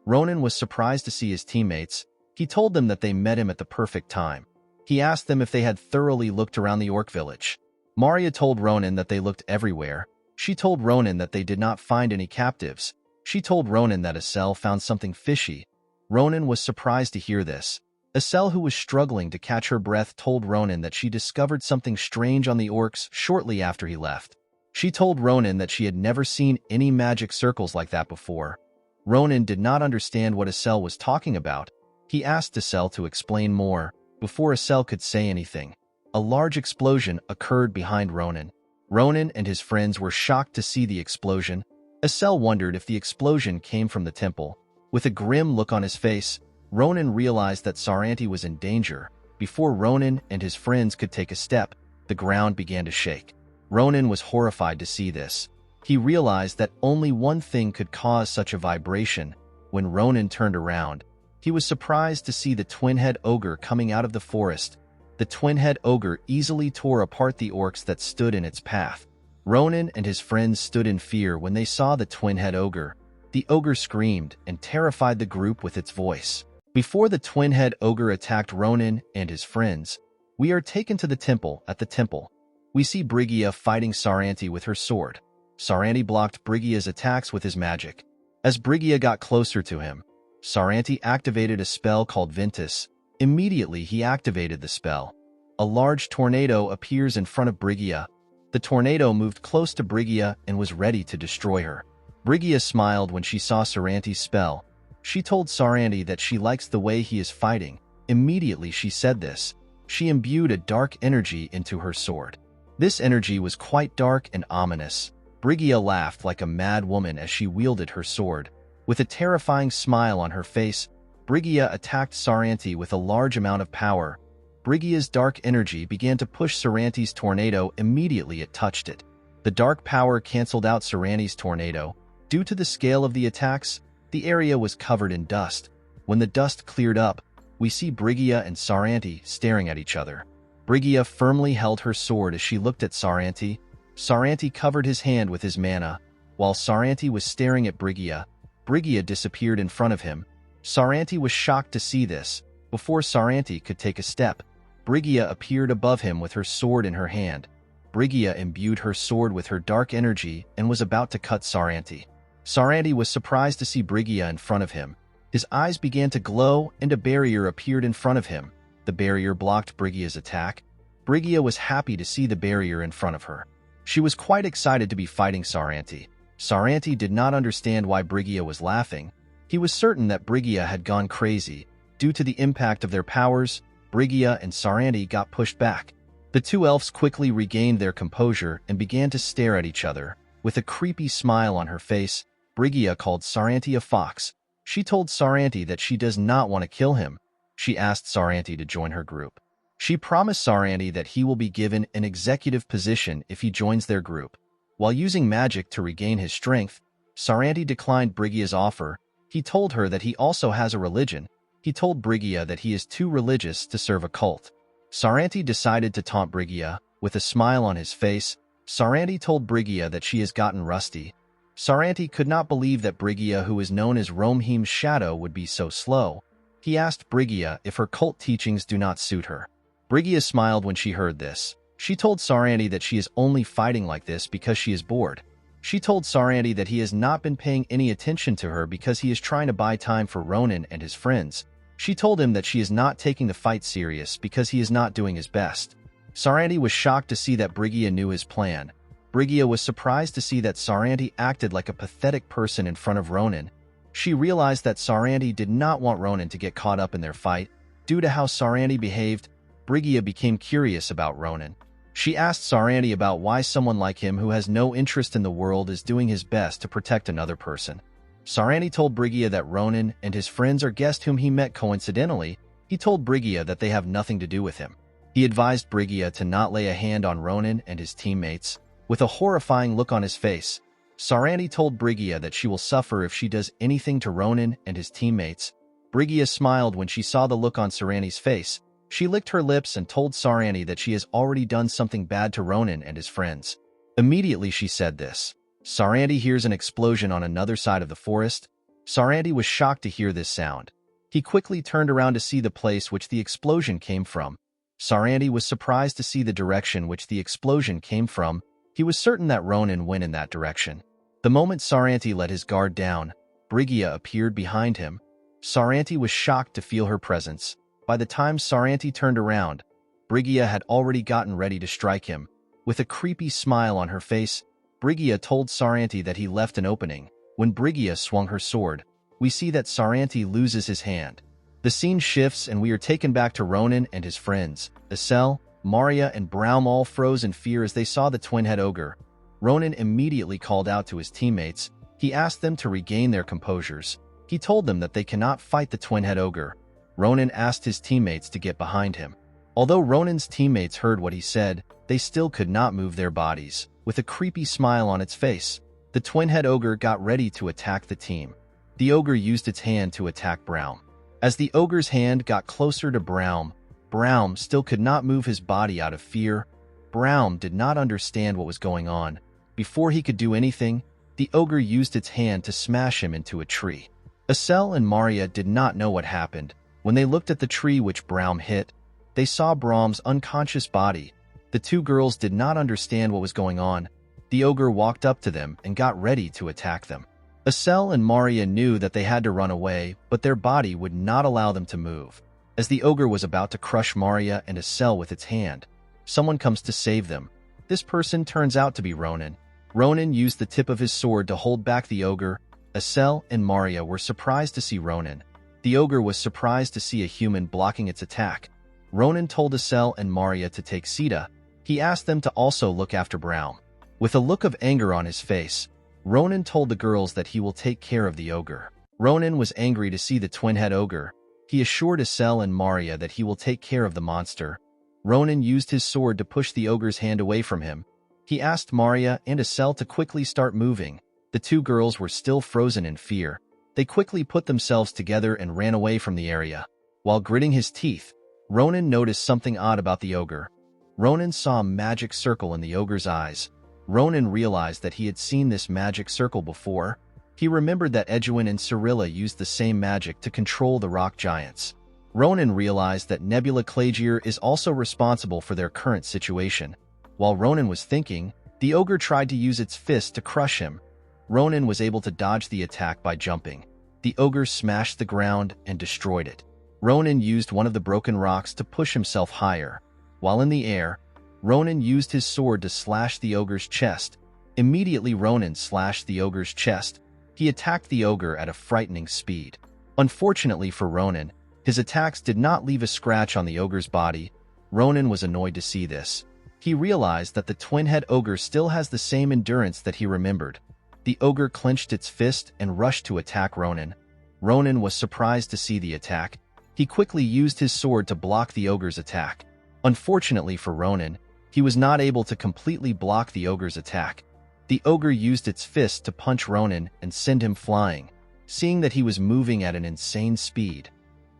Ronan was surprised to see his teammates. He told them that they met him at the perfect time. He asked them if they had thoroughly looked around the orc village. Maria told Ronan that they looked everywhere. She told Ronan that they did not find any captives. She told Ronan that Asel found something fishy. Ronan was surprised to hear this. Asel, who was struggling to catch her breath, told Ronan that she discovered something strange on the orcs shortly after he left. She told Ronan that she had never seen any magic circles like that before. Ronan did not understand what Asel was talking about. He asked Asel to explain more. Before Asel could say anything, a large explosion occurred behind Ronan. Ronan and his friends were shocked to see the explosion. Asel wondered if the explosion came from the temple. With a grim look on his face, Ronan realized that Saranti was in danger. Before Ronan and his friends could take a step, the ground began to shake. Ronan was horrified to see this. He realized that only one thing could cause such a vibration. When Ronan turned around, He was surprised to see the twin-head ogre coming out of the forest. The twin-head ogre easily tore apart the orcs that stood in its path. Ronan and his friends stood in fear when they saw the twin-head ogre. The ogre screamed and terrified the group with its voice. Before the twin-head ogre attacked Ronan and his friends, we are taken to the temple. At the temple, we see Brigida fighting Saranti with her sword. Saranti blocked Brigida's attacks with his magic. As Brigida got closer to him, Saranti activated a spell called Ventus. Immediately he activated the spell. A large tornado appears in front of Brigida. The tornado moved close to Brigida and was ready to destroy her. Brigida smiled when she saw Saranti's spell. She told Saranti that she likes the way he is fighting. Immediately she said this. She imbued a dark energy into her sword. This energy was quite dark and ominous. Brigida laughed like a mad woman as she wielded her sword. With a terrifying smile on her face, Brigida attacked Saranti with a large amount of power. Brigida's dark energy began to push Saranti's tornado immediately it touched it. The dark power canceled out Saranti's tornado. Due to the scale of the attacks, the area was covered in dust. When the dust cleared up, we see Brigida and Saranti staring at each other. Brigida firmly held her sword as she looked at Saranti. Saranti covered his hand with his mana. While Saranti was staring at Brigida, Brigida disappeared in front of him. Saranti was shocked to see this. Before Saranti could take a step, Brigida appeared above him with her sword in her hand. Brigida imbued her sword with her dark energy and was about to cut Saranti. Saranti was surprised to see Brigida in front of him. His eyes began to glow and a barrier appeared in front of him. The barrier blocked Brigida's attack. Brigida was happy to see the barrier in front of her. She was quite excited to be fighting Saranti. Saranti did not understand why Brigida was laughing. He was certain that Brigida had gone crazy. Due to the impact of their powers, Brigida and Saranti got pushed back. The two elves quickly regained their composure and began to stare at each other. With a creepy smile on her face, Brigida called Saranti a fox. She told Saranti that she does not want to kill him. She asked Saranti to join her group. She promised Saranti that he will be given an executive position if he joins their group. While using magic to regain his strength, Saranti declined Brigida's offer. He told her that he also has a religion. He told Brigida that he is too religious to serve a cult. Saranti decided to taunt Brigida. With a smile on his face, Saranti told Brigida that she has gotten rusty. Saranti could not believe that Brigida, who is known as Romheim's shadow, would be so slow. He asked Brigida if her cult teachings do not suit her. Brigida smiled when she heard this. She told Saranti that she is only fighting like this because she is bored. She told Saranti that he has not been paying any attention to her because he is trying to buy time for Ronan and his friends. She told him that she is not taking the fight serious because he is not doing his best. Saranti was shocked to see that Brigida knew his plan. Brigida was surprised to see that Saranti acted like a pathetic person in front of Ronan. She realized that Saranti did not want Ronan to get caught up in their fight. Due to how Saranti behaved, Brigida became curious about Ronan. She asked Saranti about why someone like him who has no interest in the world is doing his best to protect another person. Saranti told Brigida that Ronan and his friends are guests whom he met coincidentally. He told Brigida that they have nothing to do with him. He advised Brigida to not lay a hand on Ronan and his teammates. With a horrifying look on his face, Saranti told Brigida that she will suffer if she does anything to Ronan and his teammates. Brigida smiled when she saw the look on Saranti's face. She licked her lips and told Saranti that she has already done something bad to Ronan and his friends. Immediately she said this. Saranti hears an explosion on another side of the forest. Saranti was shocked to hear this sound. He quickly turned around to see the place which the explosion came from. Saranti was surprised to see the direction which the explosion came from. He was certain that Ronan went in that direction. The moment Saranti let his guard down, Brigida appeared behind him. Saranti was shocked to feel her presence. By the time Saranti turned around, Brigida had already gotten ready to strike him. With a creepy smile on her face, Brigida told Saranti that he left an opening. When Brigida swung her sword, we see that Saranti loses his hand. The scene shifts and we are taken back to Ronan and his friends. Isel, Maria, and Braum all froze in fear as they saw the twin-head ogre. Ronan immediately called out to his teammates. He asked them to regain their composures. He told them that they cannot fight the twin-head ogre. Ronan asked his teammates to get behind him. Although Ronan's teammates heard what he said, they still could not move their bodies. With a creepy smile on its face, the twin-head ogre got ready to attack the team. The ogre used its hand to attack Braum. As the ogre's hand got closer to Braum, Braum still could not move his body out of fear. Braum did not understand what was going on. Before he could do anything, the ogre used its hand to smash him into a tree. Estelle and Maria did not know what happened. When they looked at the tree which Braum hit, they saw Braum's unconscious body. The two girls did not understand what was going on. The ogre walked up to them and got ready to attack them. Estelle and Maria knew that they had to run away, but their body would not allow them to move. As the ogre was about to crush Maria and Estelle with its hand, someone comes to save them. This person turns out to be Ronan. Ronan used the tip of his sword to hold back the ogre. Estelle and Maria were surprised to see Ronan. The ogre was surprised to see a human blocking its attack. Ronan told Estelle and Maria to take Sita. He asked them to also look after Braum. With a look of anger on his face, Ronan told the girls that he will take care of the ogre. Ronan was angry to see the twin-head ogre. He assured Estelle and Maria that he will take care of the monster. Ronan used his sword to push the ogre's hand away from him. He asked Maria and Estelle to quickly start moving. The two girls were still frozen in fear. They quickly put themselves together and ran away from the area. While gritting his teeth, Ronan noticed something odd about the ogre. Ronan saw a magic circle in the ogre's eyes. Ronan realized that he had seen this magic circle before. He remembered that Edwin and Cyrilla used the same magic to control the rock giants. Ronan realized that Nebula Clagier is also responsible for their current situation. While Ronan was thinking, the ogre tried to use its fist to crush him. Ronan was able to dodge the attack by jumping. The ogre smashed the ground and destroyed it. Ronan used one of the broken rocks to push himself higher. While in the air, Ronan used his sword to slash the ogre's chest. Immediately Ronan slashed the ogre's chest. He attacked the ogre at a frightening speed. Unfortunately for Ronan, his attacks did not leave a scratch on the ogre's body. Ronan was annoyed to see this. He realized that the twin-head ogre still has the same endurance that he remembered. The ogre clenched its fist and rushed to attack Ronan. Ronan was surprised to see the attack. He quickly used his sword to block the ogre's attack. Unfortunately for Ronan, he was not able to completely block the ogre's attack. The ogre used its fist to punch Ronan and send him flying. Seeing that he was moving at an insane speed,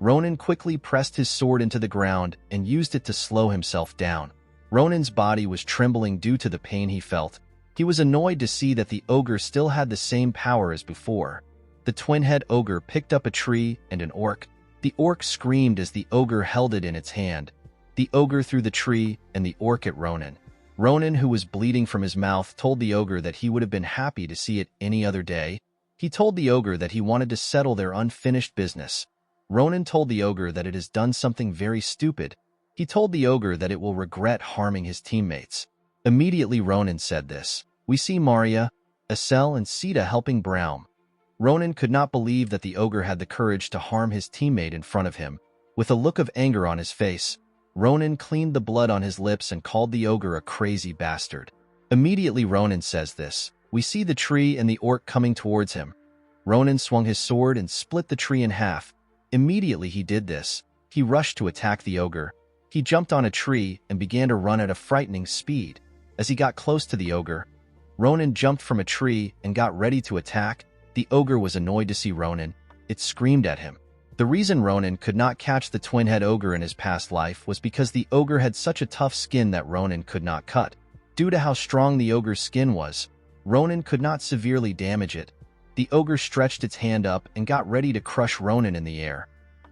Ronan quickly pressed his sword into the ground and used it to slow himself down. Ronan's body was trembling due to the pain he felt. He was annoyed to see that the ogre still had the same power as before. The twin-head ogre picked up a tree and an orc. The orc screamed as the ogre held it in its hand. The ogre threw the tree and the orc at Ronan. Ronan, who was bleeding from his mouth, told the ogre that he would have been happy to see it any other day. He told the ogre that he wanted to settle their unfinished business. Ronan told the ogre that it has done something very stupid. He told the ogre that it will regret harming his teammates. Immediately Ronan said this. We see Maria, Estelle, and Sita helping Braum. Ronan could not believe that the ogre had the courage to harm his teammate in front of him. With a look of anger on his face, Ronan cleaned the blood on his lips and called the ogre a crazy bastard. Immediately Ronan says this. We see the tree and the orc coming towards him. Ronan swung his sword and split the tree in half. Immediately he did this, he rushed to attack the ogre. He jumped on a tree and began to run at a frightening speed. As he got close to the ogre, Ronan jumped from a tree and got ready to attack. The ogre was annoyed to see Ronan. It screamed at him. The reason Ronan could not catch the twin-head ogre in his past life was because the ogre had such a tough skin that Ronan could not cut. Due to how strong the ogre's skin was, Ronan could not severely damage it. The ogre stretched its hand up and got ready to crush Ronan in the air.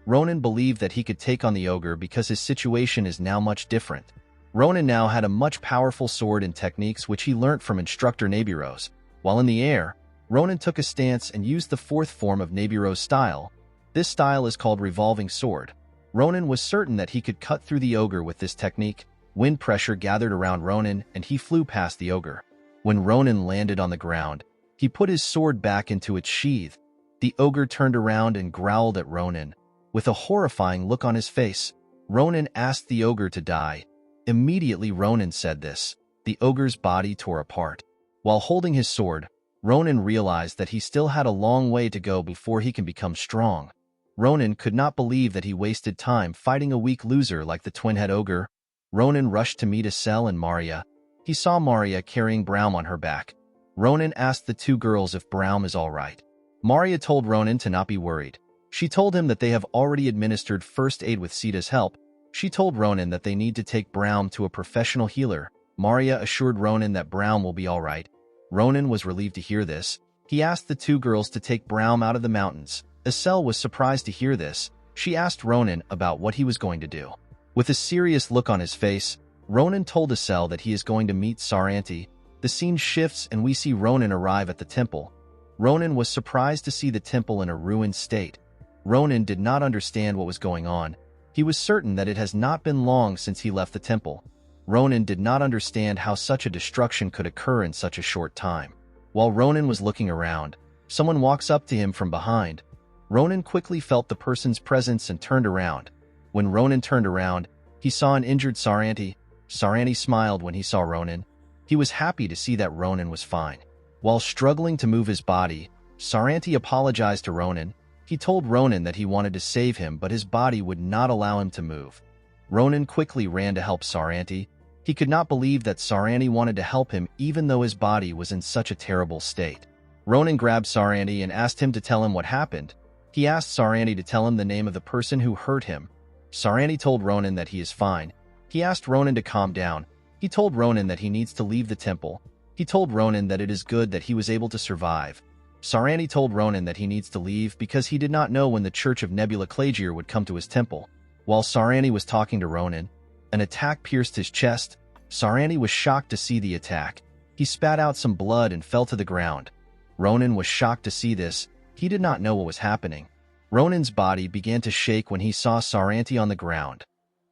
Ronan believed that he could take on the ogre because his situation is now much different. Ronan now had a much powerful sword and techniques which he learnt from instructor Nebiros. While in the air, Ronan took a stance and used the fourth form of Nebiros style. This style is called revolving sword. Ronan was certain that he could cut through the ogre with this technique. Wind pressure gathered around Ronan and he flew past the ogre. When Ronan landed on the ground, he put his sword back into its sheath. The ogre turned around and growled at Ronan. With a horrifying look on his face, Ronan asked the ogre to die. Immediately Ronan said this. The ogre's body tore apart. While holding his sword, Ronan realized that he still had a long way to go before he can become strong. Ronan could not believe that he wasted time fighting a weak loser like the twin-head ogre. Ronan rushed to meet Estelle and Maria. He saw Maria carrying Braum on her back. Ronan asked the two girls if Braum is all right. Maria told Ronan to not be worried. She told him that they have already administered first aid with Sita's help. She told Ronan that they need to take Braum to a professional healer. Maria assured Ronan that Braum will be all right. Ronan was relieved to hear this. He asked the two girls to take Braum out of the mountains. Estelle was surprised to hear this. She asked Ronan about what he was going to do. With a serious look on his face, Ronan told Estelle that he is going to meet Saranti. The scene shifts and we see Ronan arrive at the temple. Ronan was surprised to see the temple in a ruined state. Ronan did not understand what was going on. He was certain that it has not been long since he left the temple. Ronan did not understand how such a destruction could occur in such a short time. While Ronan was looking around, someone walks up to him from behind. Ronan quickly felt the person's presence and turned around. When Ronan turned around, he saw an injured Saranti. Saranti smiled when he saw Ronan. He was happy to see that Ronan was fine. While struggling to move his body, Saranti apologized to Ronan. He told Ronan that he wanted to save him, but his body would not allow him to move. Ronan quickly ran to help Saranti. He could not believe that Saranti wanted to help him even though his body was in such a terrible state. Ronan grabbed Saranti and asked him to tell him what happened. He asked Saranti to tell him the name of the person who hurt him. Saranti told Ronan that he is fine. He asked Ronan to calm down. He told Ronan that he needs to leave the temple. He told Ronan that it is good that he was able to survive. Saranti told Ronan that he needs to leave because he did not know when the Church of Nebula Clagier would come to his temple. While Saranti was talking to Ronan, an attack pierced his chest. Saranti was shocked to see the attack. He spat out some blood and fell to the ground. Ronan was shocked to see this. He did not know what was happening. Ronan's body began to shake when he saw Saranti on the ground.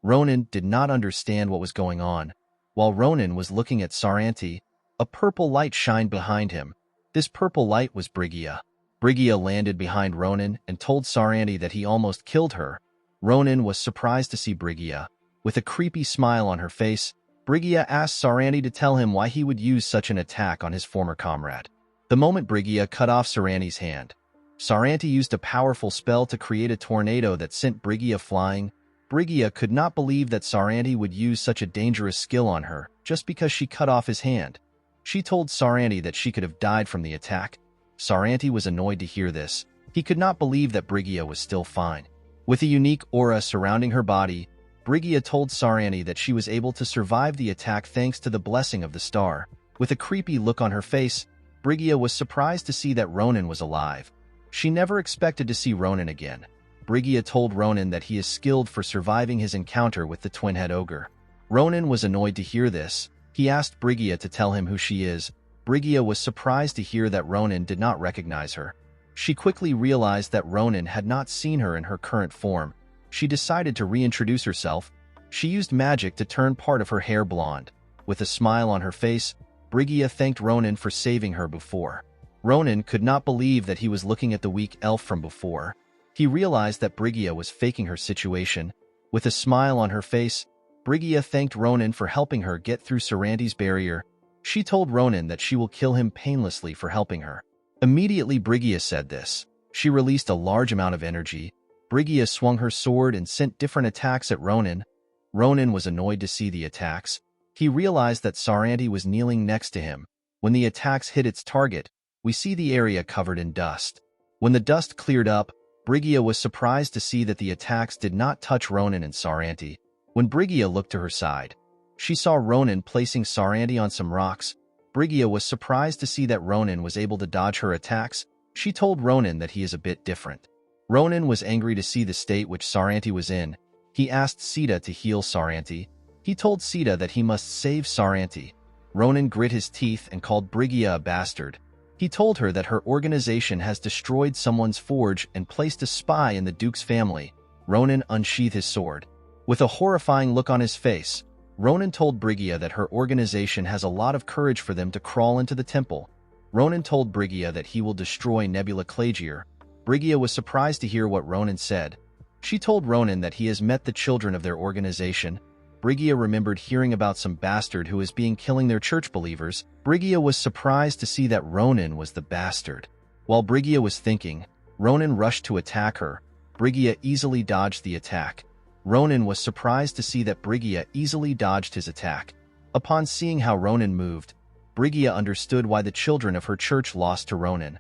Ronan did not understand what was going on. While Ronan was looking at Saranti, a purple light shined behind him. This purple light was Brigia. Brigia landed behind Ronan and told Saranti that he almost killed her. Ronan was surprised to see Brigia. With a creepy smile on her face, Brigia asked Saranti to tell him why he would use such an attack on his former comrade. The moment Brigia cut off Saranti's hand, Saranti used a powerful spell to create a tornado that sent Brigia flying. Brigia could not believe that Saranti would use such a dangerous skill on her just because she cut off his hand. She told Saranti that she could have died from the attack. Saranti was annoyed to hear this. He could not believe that Brigia was still fine. With a unique aura surrounding her body, Brigia told Saranti that she was able to survive the attack thanks to the blessing of the star. With a creepy look on her face, Brigia was surprised to see that Ronan was alive. She never expected to see Ronan again. Brigia told Ronan that he is skilled for surviving his encounter with the twin-head ogre. Ronan was annoyed to hear this. He asked Brigia to tell him who she is. Brigia was surprised to hear that Ronan did not recognize her. She quickly realized that Ronan had not seen her in her current form. She decided to reintroduce herself. She used magic to turn part of her hair blonde. With a smile on her face, Brigia thanked Ronan for saving her before. Ronan could not believe that he was looking at the weak elf from before. He realized that Brigia was faking her situation. With a smile on her face, Brigia thanked Ronan for helping her get through Saranti's barrier. She told Ronan that she will kill him painlessly for helping her. Immediately Brigia said this. She released a large amount of energy. Brigia swung her sword and sent different attacks at Ronan. Ronan was annoyed to see the attacks. He realized that Saranti was kneeling next to him. When the attacks hit its target, we see the area covered in dust. When the dust cleared up, Brigia was surprised to see that the attacks did not touch Ronan and Saranti. When Brigia looked to her side, she saw Ronan placing Saranti on some rocks. Brigia was surprised to see that Ronan was able to dodge her attacks. She told Ronan that he is a bit different. Ronan was angry to see the state which Saranti was in. He asked Sita to heal Saranti. He told Sita that he must save Saranti. Ronan grit his teeth and called Brigia a bastard. He told her that her organization has destroyed someone's forge and placed a spy in the Duke's family. Ronan unsheathed his sword. With a horrifying look on his face, Ronan told Brigia that her organization has a lot of courage for them to crawl into the temple. Ronan told Brigia that he will destroy Nebula Clagier. Brigia was surprised to hear what Ronan said. She told Ronan that he has met the children of their organization. Brigia remembered hearing about some bastard who is being killing their church believers. Brigia was surprised to see that Ronan was the bastard. While Brigia was thinking, Ronan rushed to attack her. Brigia easily dodged the attack. Ronan was surprised to see that Brigia easily dodged his attack. Upon seeing how Ronan moved, Brigia understood why the children of her church lost to Ronan.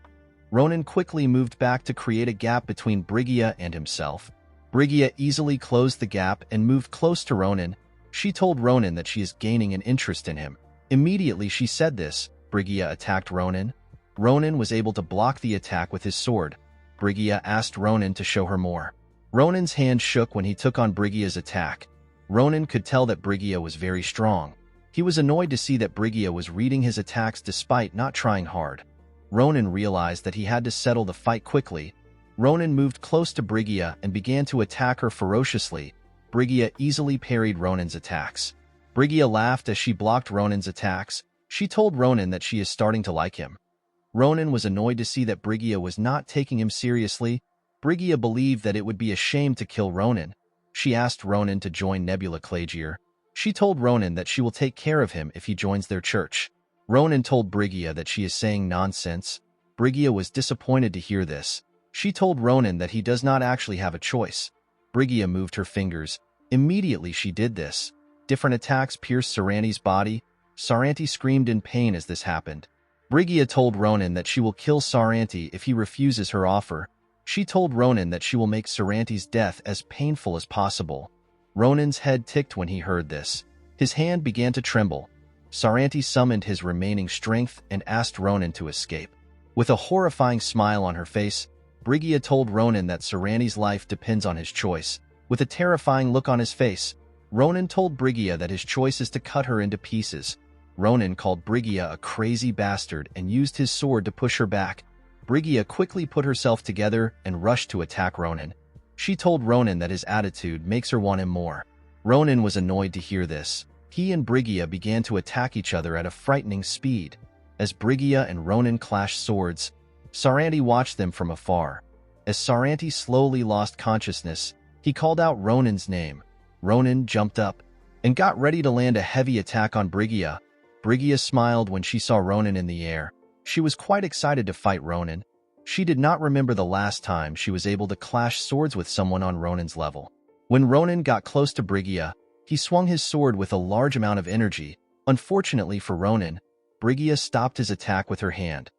Ronan quickly moved back to create a gap between Brigida and himself. Brigida easily closed the gap and moved close to Ronan. She told Ronan that she is gaining an interest in him. Immediately she said this, Brigida attacked Ronan. Ronan was able to block the attack with his sword. Brigida asked Ronan to show her more. Ronan's hand shook when he took on Brigida's attack. Ronan could tell that Brigida was very strong. He was annoyed to see that Brigida was reading his attacks despite not trying hard. Ronan realized that he had to settle the fight quickly. Ronan moved close to Brigida and began to attack her ferociously. Brigida easily parried Ronan's attacks. Brigida laughed as she blocked Ronan's attacks. She told Ronan that she is starting to like him. Ronan was annoyed to see that Brigida was not taking him seriously. Brigida believed that it would be a shame to kill Ronan. She asked Ronan to join Nebula Clagier. She told Ronan that she will take care of him if he joins their church. Ronan told Brigida that she is saying nonsense. Brigida was disappointed to hear this. She told Ronan that he does not actually have a choice. Brigida moved her fingers. Immediately she did this. Different attacks pierced Saranti's body. Saranti screamed in pain as this happened. Brigida told Ronan that she will kill Saranti if he refuses her offer. She told Ronan that she will make Saranti's death as painful as possible. Ronan's head ticked when he heard this. His hand began to tremble. Saranti summoned his remaining strength and asked Ronan to escape. With a horrifying smile on her face, Brigida told Ronan that Saranti's life depends on his choice. With a terrifying look on his face, Ronan told Brigida that his choice is to cut her into pieces. Ronan called Brigida a crazy bastard and used his sword to push her back. Brigida quickly put herself together and rushed to attack Ronan. She told Ronan that his attitude makes her want him more. Ronan was annoyed to hear this. He and Brigida began to attack each other at a frightening speed. As Brigida and Ronan clashed swords, Saranti watched them from afar. As Saranti slowly lost consciousness, he called out Ronan's name. Ronan jumped up and got ready to land a heavy attack on Brigida. Brigida smiled when she saw Ronan in the air. She was quite excited to fight Ronan. She did not remember the last time she was able to clash swords with someone on Ronan's level. When Ronan got close to Brigida, he swung his sword with a large amount of energy. Unfortunately for Ronan, Brigida stopped his attack with her hand.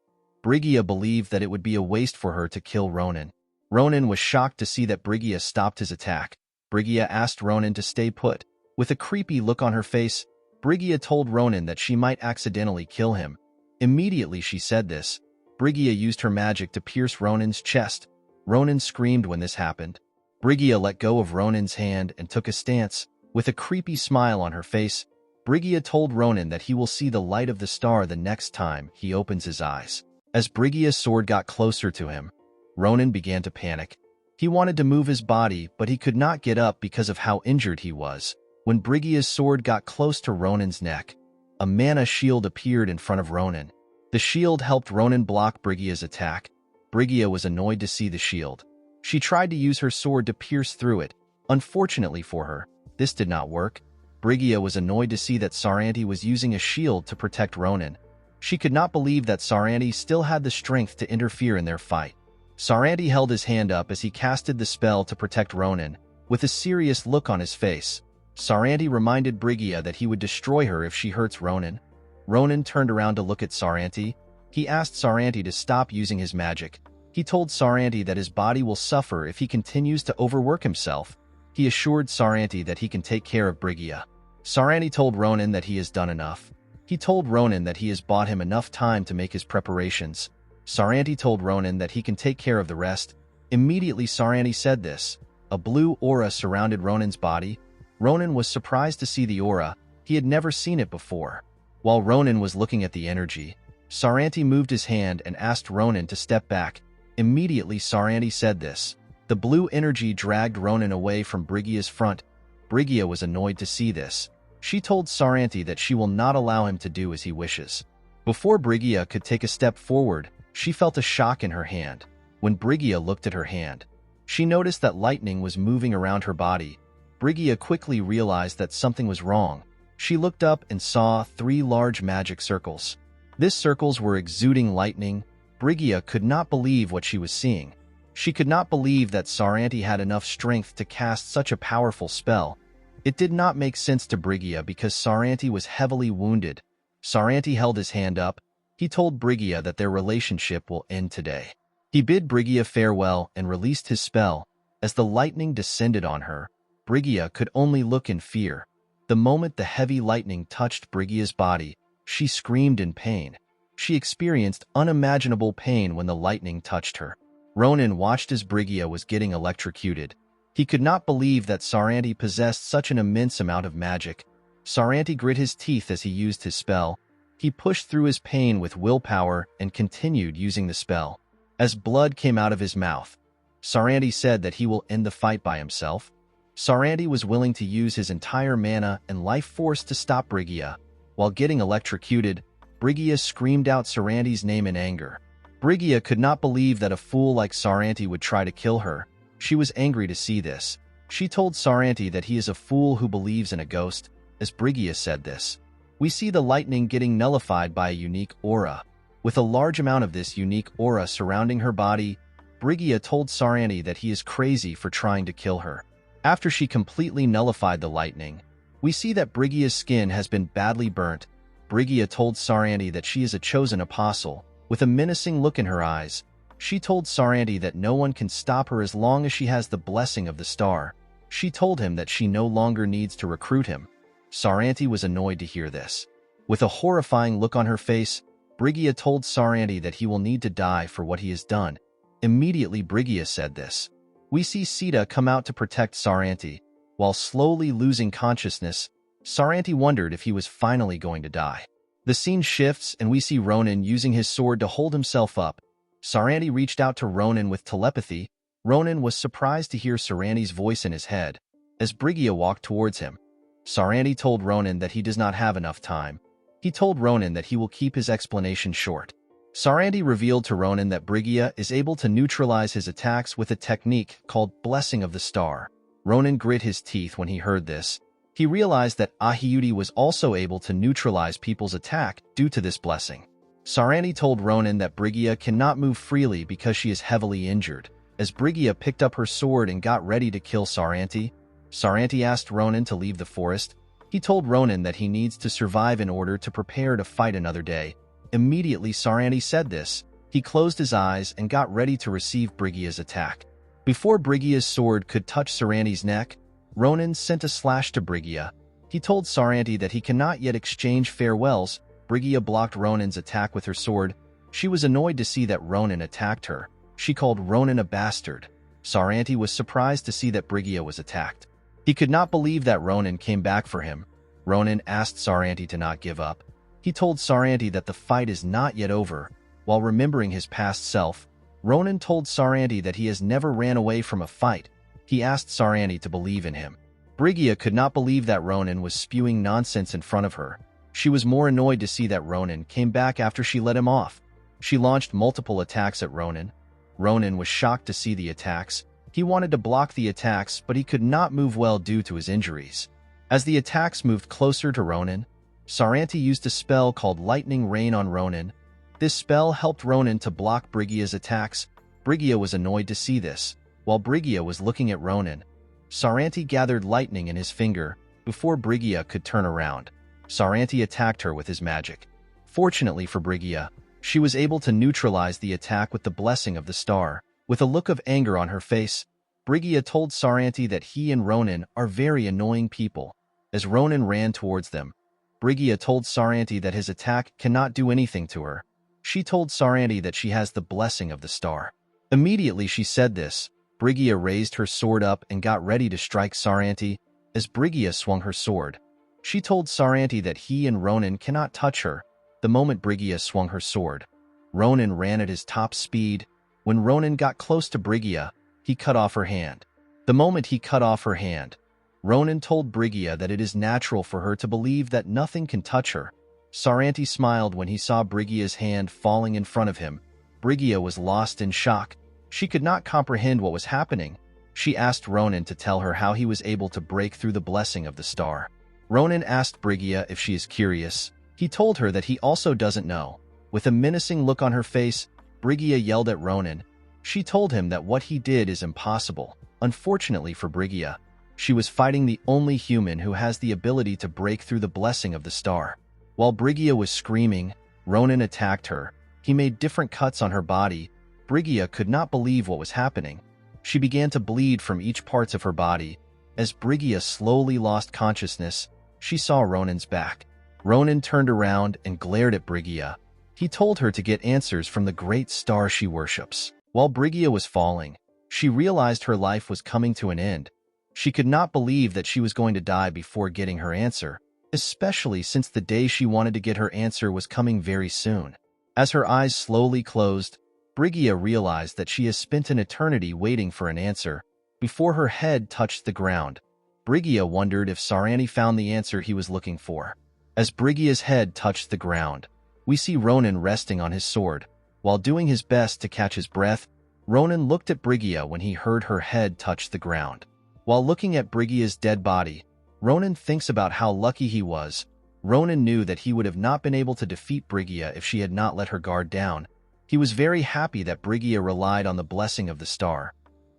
Brigida believed that it would be a waste for her to kill Ronan. Ronan was shocked to see that Brigida stopped his attack. Brigida asked Ronan to stay put. With a creepy look on her face, Brigida told Ronan that she might accidentally kill him. Immediately she said this. Brigida used her magic to pierce Ronan's chest. Ronan screamed when this happened. Brigida let go of Ronan's hand and took a stance. With a creepy smile on her face, Brigida told Ronan that he will see the light of the star the next time he opens his eyes. As Brigida's sword got closer to him, Ronan began to panic. He wanted to move his body, but he could not get up because of how injured he was. When Brigida's sword got close to Ronan's neck, a mana shield appeared in front of Ronan. The shield helped Ronan block Brigida's attack. Brigida was annoyed to see the shield. She tried to use her sword to pierce through it. Unfortunately for her, this did not work. Brigida was annoyed to see that Saranti was using a shield to protect Ronan. She could not believe that Saranti still had the strength to interfere in their fight. Saranti held his hand up as he casted the spell to protect Ronan. With a serious look on his face, Saranti reminded Brigida that he would destroy her if she hurts Ronan. Ronan turned around to look at Saranti. He asked Saranti to stop using his magic. He told Saranti that his body will suffer if he continues to overwork himself. He assured Saranti that he can take care of Brigida. Saranti told Ronan that he has done enough. He told Ronan that he has bought him enough time to make his preparations. Saranti told Ronan that he can take care of the rest. Immediately Saranti said this. A blue aura surrounded Ronan's body. Ronan was surprised to see the aura. He had never seen it before. While Ronan was looking at the energy, Saranti moved his hand and asked Ronan to step back. Immediately Saranti said this. The blue energy dragged Ronan away from Brigida's front. Brigida was annoyed to see this. She told Saranti that she will not allow him to do as he wishes. Before Brigida could take a step forward, she felt a shock in her hand. When Brigida looked at her hand, she noticed that lightning was moving around her body. Brigida quickly realized that something was wrong. She looked up and saw 3 large magic circles. These circles were exuding lightning. Brigida could not believe what she was seeing. She could not believe that Saranti had enough strength to cast such a powerful spell. It did not make sense to Brigida because Saranti was heavily wounded. Saranti held his hand up. He told Brigida that their relationship will end today. He bid Brigida farewell and released his spell. As the lightning descended on her, Brigida could only look in fear. The moment the heavy lightning touched Brigida's body, she screamed in pain. She experienced unimaginable pain when the lightning touched her. Ronan watched as Brigida was getting electrocuted. He could not believe that Saranti possessed such an immense amount of magic. Saranti grit his teeth as he used his spell. He pushed through his pain with willpower and continued using the spell. As blood came out of his mouth, Saranti said that he will end the fight by himself. Saranti was willing to use his entire mana and life force to stop Brigida. While getting electrocuted, Brigida screamed out Saranti's name in anger. Brigida could not believe that a fool like Saranti would try to kill her. She was angry to see this. She told Saranti that he is a fool who believes in a ghost. As Brigida said this, we see the lightning getting nullified by a unique aura. With a large amount of this unique aura surrounding her body, Brigida told Saranti that he is crazy for trying to kill her. After she completely nullified the lightning, we see that Brigida's skin has been badly burnt. Brigida told Saranti that she is a chosen apostle. With a menacing look in her eyes, she told Saranti that no one can stop her as long as she has the blessing of the star. She told him that she no longer needs to recruit him. Saranti was annoyed to hear this. With a horrifying look on her face, Brigida told Saranti that he will need to die for what he has done. Immediately Brigida said this. We see Sita come out to protect Saranti. While slowly losing consciousness, Saranti wondered if he was finally going to die. The scene shifts and we see Ronan using his sword to hold himself up. Saranti reached out to Ronan with telepathy. Ronan was surprised to hear Saranti's voice in his head. As Brigida walked towards him, Saranti told Ronan that he does not have enough time. He told Ronan that he will keep his explanation short. Saranti revealed to Ronan that Brigida is able to neutralize his attacks with a technique called Blessing of the Star. Ronan grit his teeth when he heard this. He realized that Ahiuti was also able to neutralize people's attack due to this blessing. Saranti told Ronan that Brigida cannot move freely because she is heavily injured. As Brigida picked up her sword and got ready to kill Saranti, Saranti asked Ronan to leave the forest. He told Ronan that he needs to survive in order to prepare to fight another day. Immediately Saranti said this, he closed his eyes and got ready to receive Brigida's attack. Before Brigida's sword could touch Saranti's neck, Ronan sent a slash to Brigida. He told Saranti that he cannot yet exchange farewells. Brigida blocked Ronan's attack with her sword. She was annoyed to see that Ronan attacked her. She called Ronan a bastard. Saranti was surprised to see that Brigida was attacked. He could not believe that Ronan came back for him. Ronan asked Saranti to not give up. He told Saranti that the fight is not yet over. While remembering his past self, Ronan told Saranti that he has never ran away from a fight. He asked Saranti to believe in him. Brigida could not believe that Ronan was spewing nonsense in front of her. She was more annoyed to see that Ronan came back after she let him off. She launched multiple attacks at Ronan. Ronan was shocked to see the attacks. He wanted to block the attacks, but he could not move well due to his injuries. As the attacks moved closer to Ronan, Saranti used a spell called Lightning Rain on Ronan. This spell helped Ronan to block Brigida's attacks. Brigida was annoyed to see this. While Brigida was looking at Ronan, Saranti gathered lightning in his finger. Before Brigida could turn around, Saranti attacked her with his magic. Fortunately for Brigida, she was able to neutralize the attack with the blessing of the star. With a look of anger on her face, Brigida told Saranti that he and Ronan are very annoying people. As Ronan ran towards them, Brigida told Saranti that his attack cannot do anything to her. She told Saranti that she has the blessing of the star. Immediately she said this, Brigida raised her sword up and got ready to strike Saranti. As Brigida swung her sword, she told Saranti that he and Ronan cannot touch her. The moment Brigida swung her sword, Ronan ran at his top speed. When Ronan got close to Brigida, he cut off her hand. The moment he cut off her hand, Ronan told Brigida that it is natural for her to believe that nothing can touch her. Saranti smiled when he saw Brigida's hand falling in front of him. Brigida was lost in shock. She could not comprehend what was happening. She asked Ronan to tell her how he was able to break through the blessing of the star. Ronan asked Brigida if she is curious. He told her that he also doesn't know. With a menacing look on her face, Brigida yelled at Ronan. She told him that what he did is impossible. Unfortunately for Brigida, she was fighting the only human who has the ability to break through the blessing of the star. While Brigida was screaming, Ronan attacked her. He made different cuts on her body. Brigida could not believe what was happening. She began to bleed from each parts of her body. As Brigida slowly lost consciousness, she saw Ronan's back. Ronan turned around and glared at Brigida. He told her to get answers from the great star she worships. While Brigida was falling, she realized her life was coming to an end. She could not believe that she was going to die before getting her answer, especially since the day she wanted to get her answer was coming very soon. As her eyes slowly closed, Brigida realized that she has spent an eternity waiting for an answer. Before her head touched the ground, Brigida wondered if Saranti found the answer he was looking for. As Brigida's head touched the ground, we see Ronan resting on his sword. While doing his best to catch his breath, Ronan looked at Brigida when he heard her head touch the ground. While looking at Brigida's dead body, Ronan thinks about how lucky he was. Ronan knew that he would have not been able to defeat Brigida if she had not let her guard down. He was very happy that Brigida relied on the blessing of the star.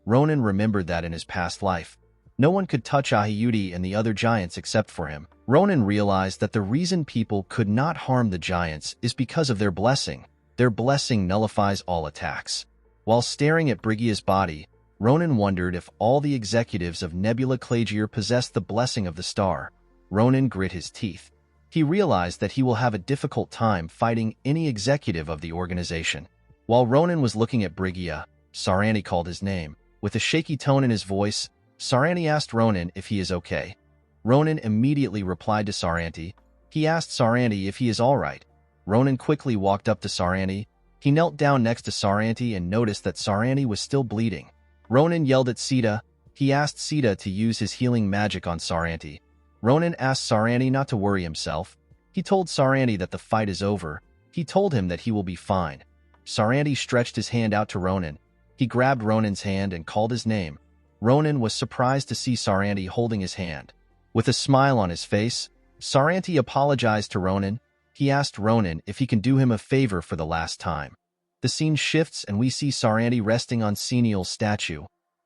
Ronan remembered that in his past life, no one could touch Ahiyuti and the other giants except for him. Ronan realized that the reason people could not harm the giants is because of their blessing. Their blessing nullifies all attacks. While staring at Brigida's body, Ronan wondered if all the executives of Nebula Clagier possessed the blessing of the star. Ronan grit his teeth. He realized that he will have a difficult time fighting any executive of the organization. While Ronan was looking at Brigida, Saranti called his name. With a shaky tone in his voice, Saranti asked Ronan if he is okay. Ronan immediately replied to Saranti. He asked Saranti if he is alright. Ronan quickly walked up to Saranti. He knelt down next to Saranti and noticed that Saranti was still bleeding. Ronan yelled at Sita. He asked Sita to use his healing magic on Saranti. Ronan asked Saranti not to worry himself. He told Saranti that the fight is over. He told him that he will be fine. Saranti stretched his hand out to Ronan. He grabbed Ronan's hand and called his name. Ronan was surprised to see Saranti holding his hand. With a smile on his face, Saranti apologized to Ronan. He asked Ronan if he can do him a favor for the last time. The scene shifts and we see Saranti resting on Senial's statue.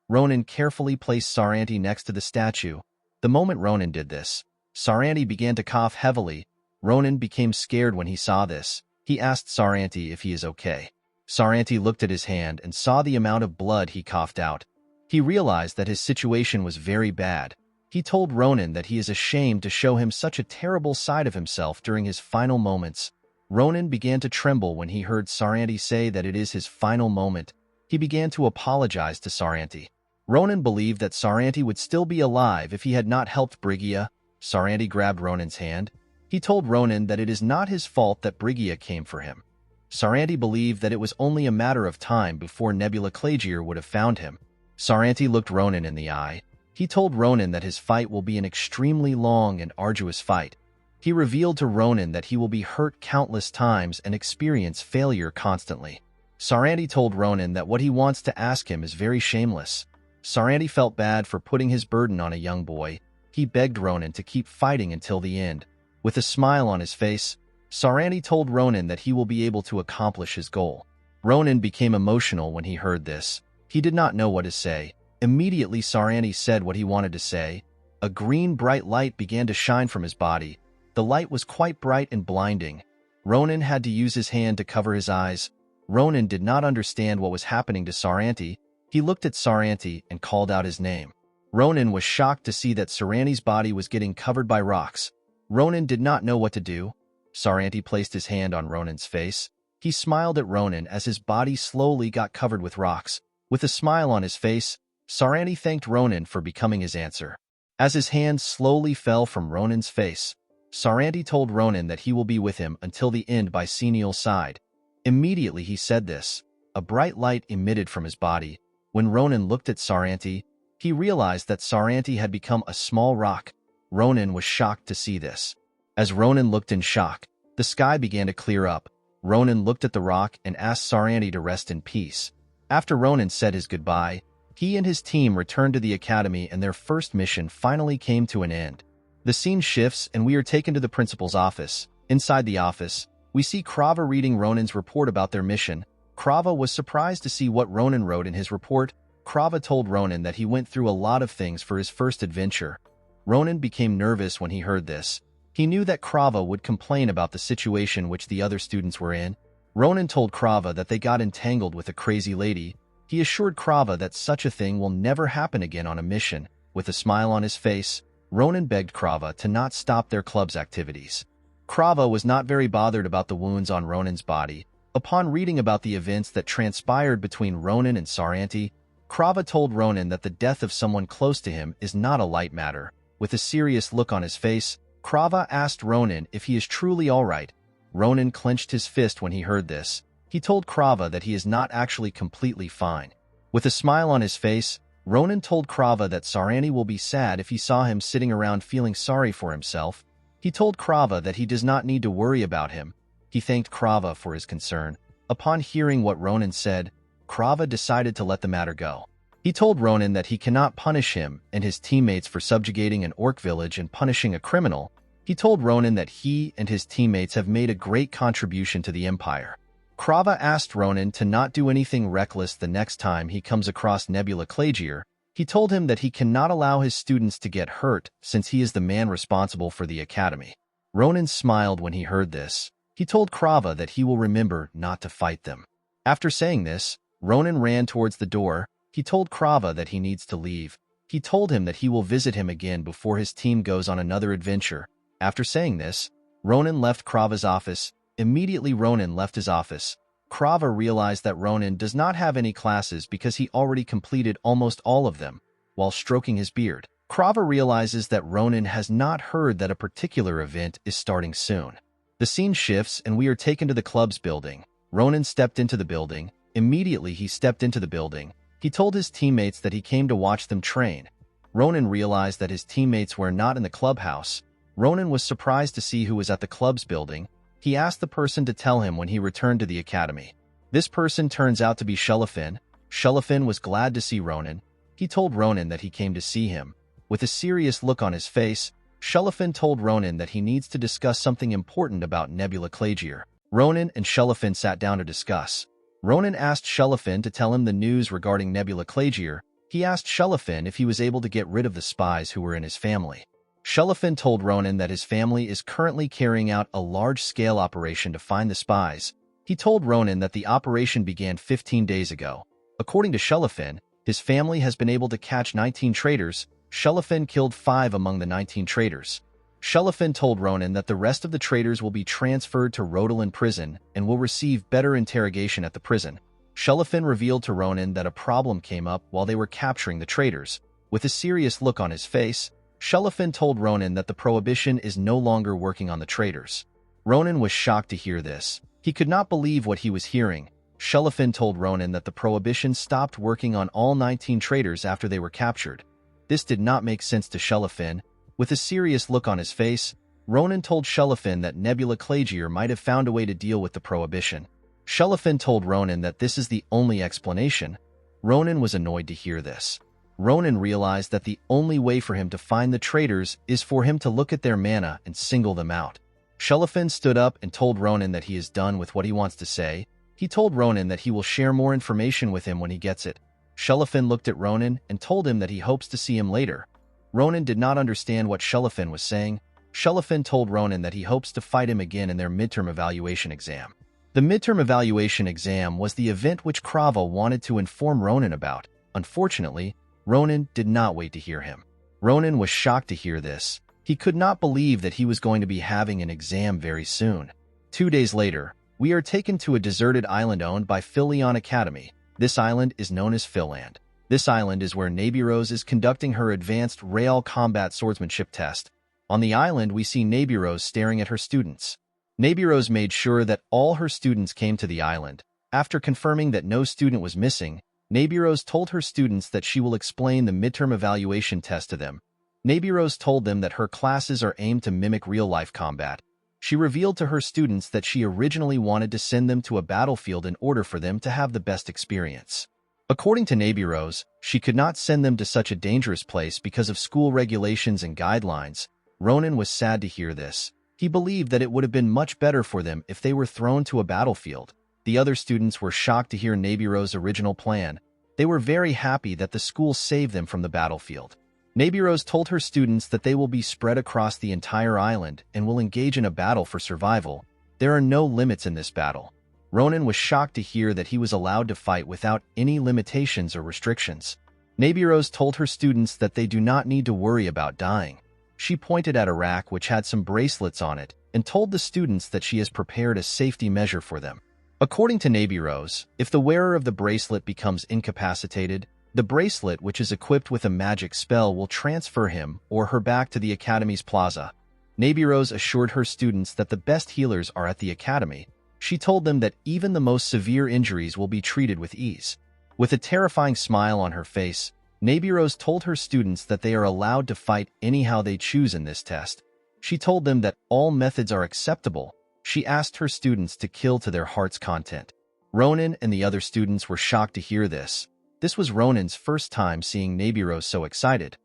Ronan carefully placed Saranti next to the statue. The moment Ronan did this, Saranti began to cough heavily. Ronan became scared when he saw this. He asked Saranti if he is okay. Saranti looked at his hand and saw the amount of blood he coughed out. He realized that his situation was very bad. He told Ronan that he is ashamed to show him such a terrible side of himself during his final moments. Ronan began to tremble when he heard Saranti say that it is his final moment. He began to apologize to Saranti. Ronan believed that Saranti would still be alive if he had not helped Brigida. Saranti grabbed Ronan's hand. He told Ronan that it is not his fault that Brigida came for him. Saranti believed that it was only a matter of time before Nebula Clagier would have found him. Saranti looked Ronan in the eye. He told Ronan that his fight will be an extremely long and arduous fight. He revealed to Ronan that he will be hurt countless times and experience failure constantly. Saranti told Ronan that what he wants to ask him is very shameless. Saranti felt bad for putting his burden on a young boy. He begged Ronan to keep fighting until the end. With a smile on his face, Saranti told Ronan that he will be able to accomplish his goal. Ronan became emotional when he heard this. He did not know what to say. Immediately Saranti said what he wanted to say. A green bright light began to shine from his body. The light was quite bright and blinding. Ronan had to use his hand to cover his eyes. Ronan did not understand what was happening to Saranti. He looked at Saranti and called out his name. Ronan was shocked to see that Saranti's body was getting covered by rocks. Ronan did not know what to do. Saranti placed his hand on Ronan's face. He smiled at Ronan as his body slowly got covered with rocks. With a smile on his face, Saranti thanked Ronan for becoming his answer. As his hand slowly fell from Ronan's face, Saranti told Ronan that he will be with him until the end by Senial's side. Immediately he said this. A bright light emitted from his body. When Ronan looked at Saranti, he realized that Saranti had become a small rock. Ronan was shocked to see this. As Ronan looked in shock, the sky began to clear up. Ronan looked at the rock and asked Saranti to rest in peace. After Ronan said his goodbye, he and his team returned to the academy and their first mission finally came to an end. The scene shifts and we are taken to the principal's office. Inside the office, we see Krava reading Ronan's report about their mission. Krava was surprised to see what Ronan wrote in his report. Krava told Ronan that he went through a lot of things for his first adventure. Ronan became nervous when he heard this. He knew that Krava would complain about the situation which the other students were in. Ronan told Krava that they got entangled with a crazy lady. He assured Krava that such a thing will never happen again on a mission. With a smile on his face, Ronan begged Krava to not stop their club's activities. Krava was not very bothered about the wounds on Ronan's body. Upon reading about the events that transpired between Ronan and Saranti, Krava told Ronan that the death of someone close to him is not a light matter. With a serious look on his face, Krava asked Ronan if he is truly all right. Ronan clenched his fist when he heard this. He told Krava that he is not actually completely fine. With a smile on his face, Ronan told Krava that Saranti will be sad if he saw him sitting around feeling sorry for himself. He told Krava that he does not need to worry about him. He thanked Krava for his concern. Upon hearing what Ronan said, Krava decided to let the matter go. He told Ronan that he cannot punish him and his teammates for subjugating an orc village and punishing a criminal. He told Ronan that he and his teammates have made a great contribution to the Empire. Krava asked Ronan to not do anything reckless the next time he comes across Nebula Clagier. He told him that he cannot allow his students to get hurt since he is the man responsible for the academy. Ronan smiled when he heard this. He told Krava that he will remember not to fight them. After saying this, Ronan ran towards the door. He told Krava that he needs to leave. He told him that he will visit him again before his team goes on another adventure. After saying this, Ronan left Krava's office. Immediately Ronan left his office. Krava realized that Ronan does not have any classes because he already completed almost all of them. While stroking his beard, Krava realizes that Ronan has not heard that a particular event is starting soon. The scene shifts and we are taken to the club's building. Ronan stepped into the building. Immediately he stepped into the building. He told his teammates that he came to watch them train. Ronan realized that his teammates were not in the clubhouse. Ronan was surprised to see who was at the club's building. He asked the person to tell him when he returned to the academy. This person turns out to be Shelafin. Shelafin was glad to see Ronan. He told Ronan that he came to see him. With a serious look on his face, Shelafin told Ronan that he needs to discuss something important about Nebula Clagier. Ronan and Shelafin sat down to discuss. Ronan asked Shelafin to tell him the news regarding Nebula Clagier. He asked Shelafin if he was able to get rid of the spies who were in his family. Shelafin told Ronan that his family is currently carrying out a large-scale operation to find the spies. He told Ronan that the operation began 15 days ago. According to Shelafin, his family has been able to catch 19 traitors. Shelafin killed 5 among the 19 traitors. Shelafin told Ronan that the rest of the traitors will be transferred to Rodolan prison and will receive better interrogation at the prison. Shelafin revealed to Ronan that a problem came up while they were capturing the traitors. With a serious look on his face, Shelafin told Ronan that the prohibition is no longer working on the traitors. Ronan was shocked to hear this. He could not believe what he was hearing. Shelafin told Ronan that the prohibition stopped working on all 19 traitors after they were captured. This did not make sense to Shelafin. With a serious look on his face, Ronan told Shelafin that Nebula Clagier might have found a way to deal with the prohibition. Shelafin told Ronan that this is the only explanation. Ronan was annoyed to hear this. Ronan realized that the only way for him to find the traitors is for him to look at their mana and single them out. Shelafin stood up and told Ronan that he is done with what he wants to say. He told Ronan that he will share more information with him when he gets it. Shelafin looked at Ronan and told him that he hopes to see him later. Ronan did not understand what Shelafin was saying. Shelafin told Ronan that he hopes to fight him again in their midterm evaluation exam. The midterm evaluation exam was the event which Krava wanted to inform Ronan about. Unfortunately, Ronan did not wait to hear him. Ronan was shocked to hear this. He could not believe that he was going to be having an exam very soon. 2 days later, we are taken to a deserted island owned by Philion Academy. This island is known as Philand. This island is where Nabirose is conducting her advanced Real Combat Swordsmanship test. On the island, we see Nabirose staring at her students. Nabirose made sure that all her students came to the island. After confirming that no student was missing, Nabirose told her students that she will explain the midterm evaluation test to them. Nabirose told them that her classes are aimed to mimic real-life combat. She revealed to her students that she originally wanted to send them to a battlefield in order for them to have the best experience. According to Nabirose, she could not send them to such a dangerous place because of school regulations and guidelines. Ronan was sad to hear this. He believed that it would have been much better for them if they were thrown to a battlefield. The other students were shocked to hear Nabirose's original plan. They were very happy that the school saved them from the battlefield. Nabirose told her students that they will be spread across the entire island and will engage in a battle for survival. There are no limits in this battle. Ronan was shocked to hear that he was allowed to fight without any limitations or restrictions. Nabirose told her students that they do not need to worry about dying. She pointed at a rack which had some bracelets on it and told the students that she has prepared a safety measure for them. According to Nabirose, if the wearer of the bracelet becomes incapacitated, the bracelet, which is equipped with a magic spell, will transfer him or her back to the Academy's plaza. Nabirose assured her students that the best healers are at the Academy. She told them that even the most severe injuries will be treated with ease. With a terrifying smile on her face, Nabirose told her students that they are allowed to fight anyhow they choose in this test. She told them that all methods are acceptable. She asked her students to kill to their heart's content. Ronan and the other students were shocked to hear this. This was Ronan's first time seeing Nabirose so excited.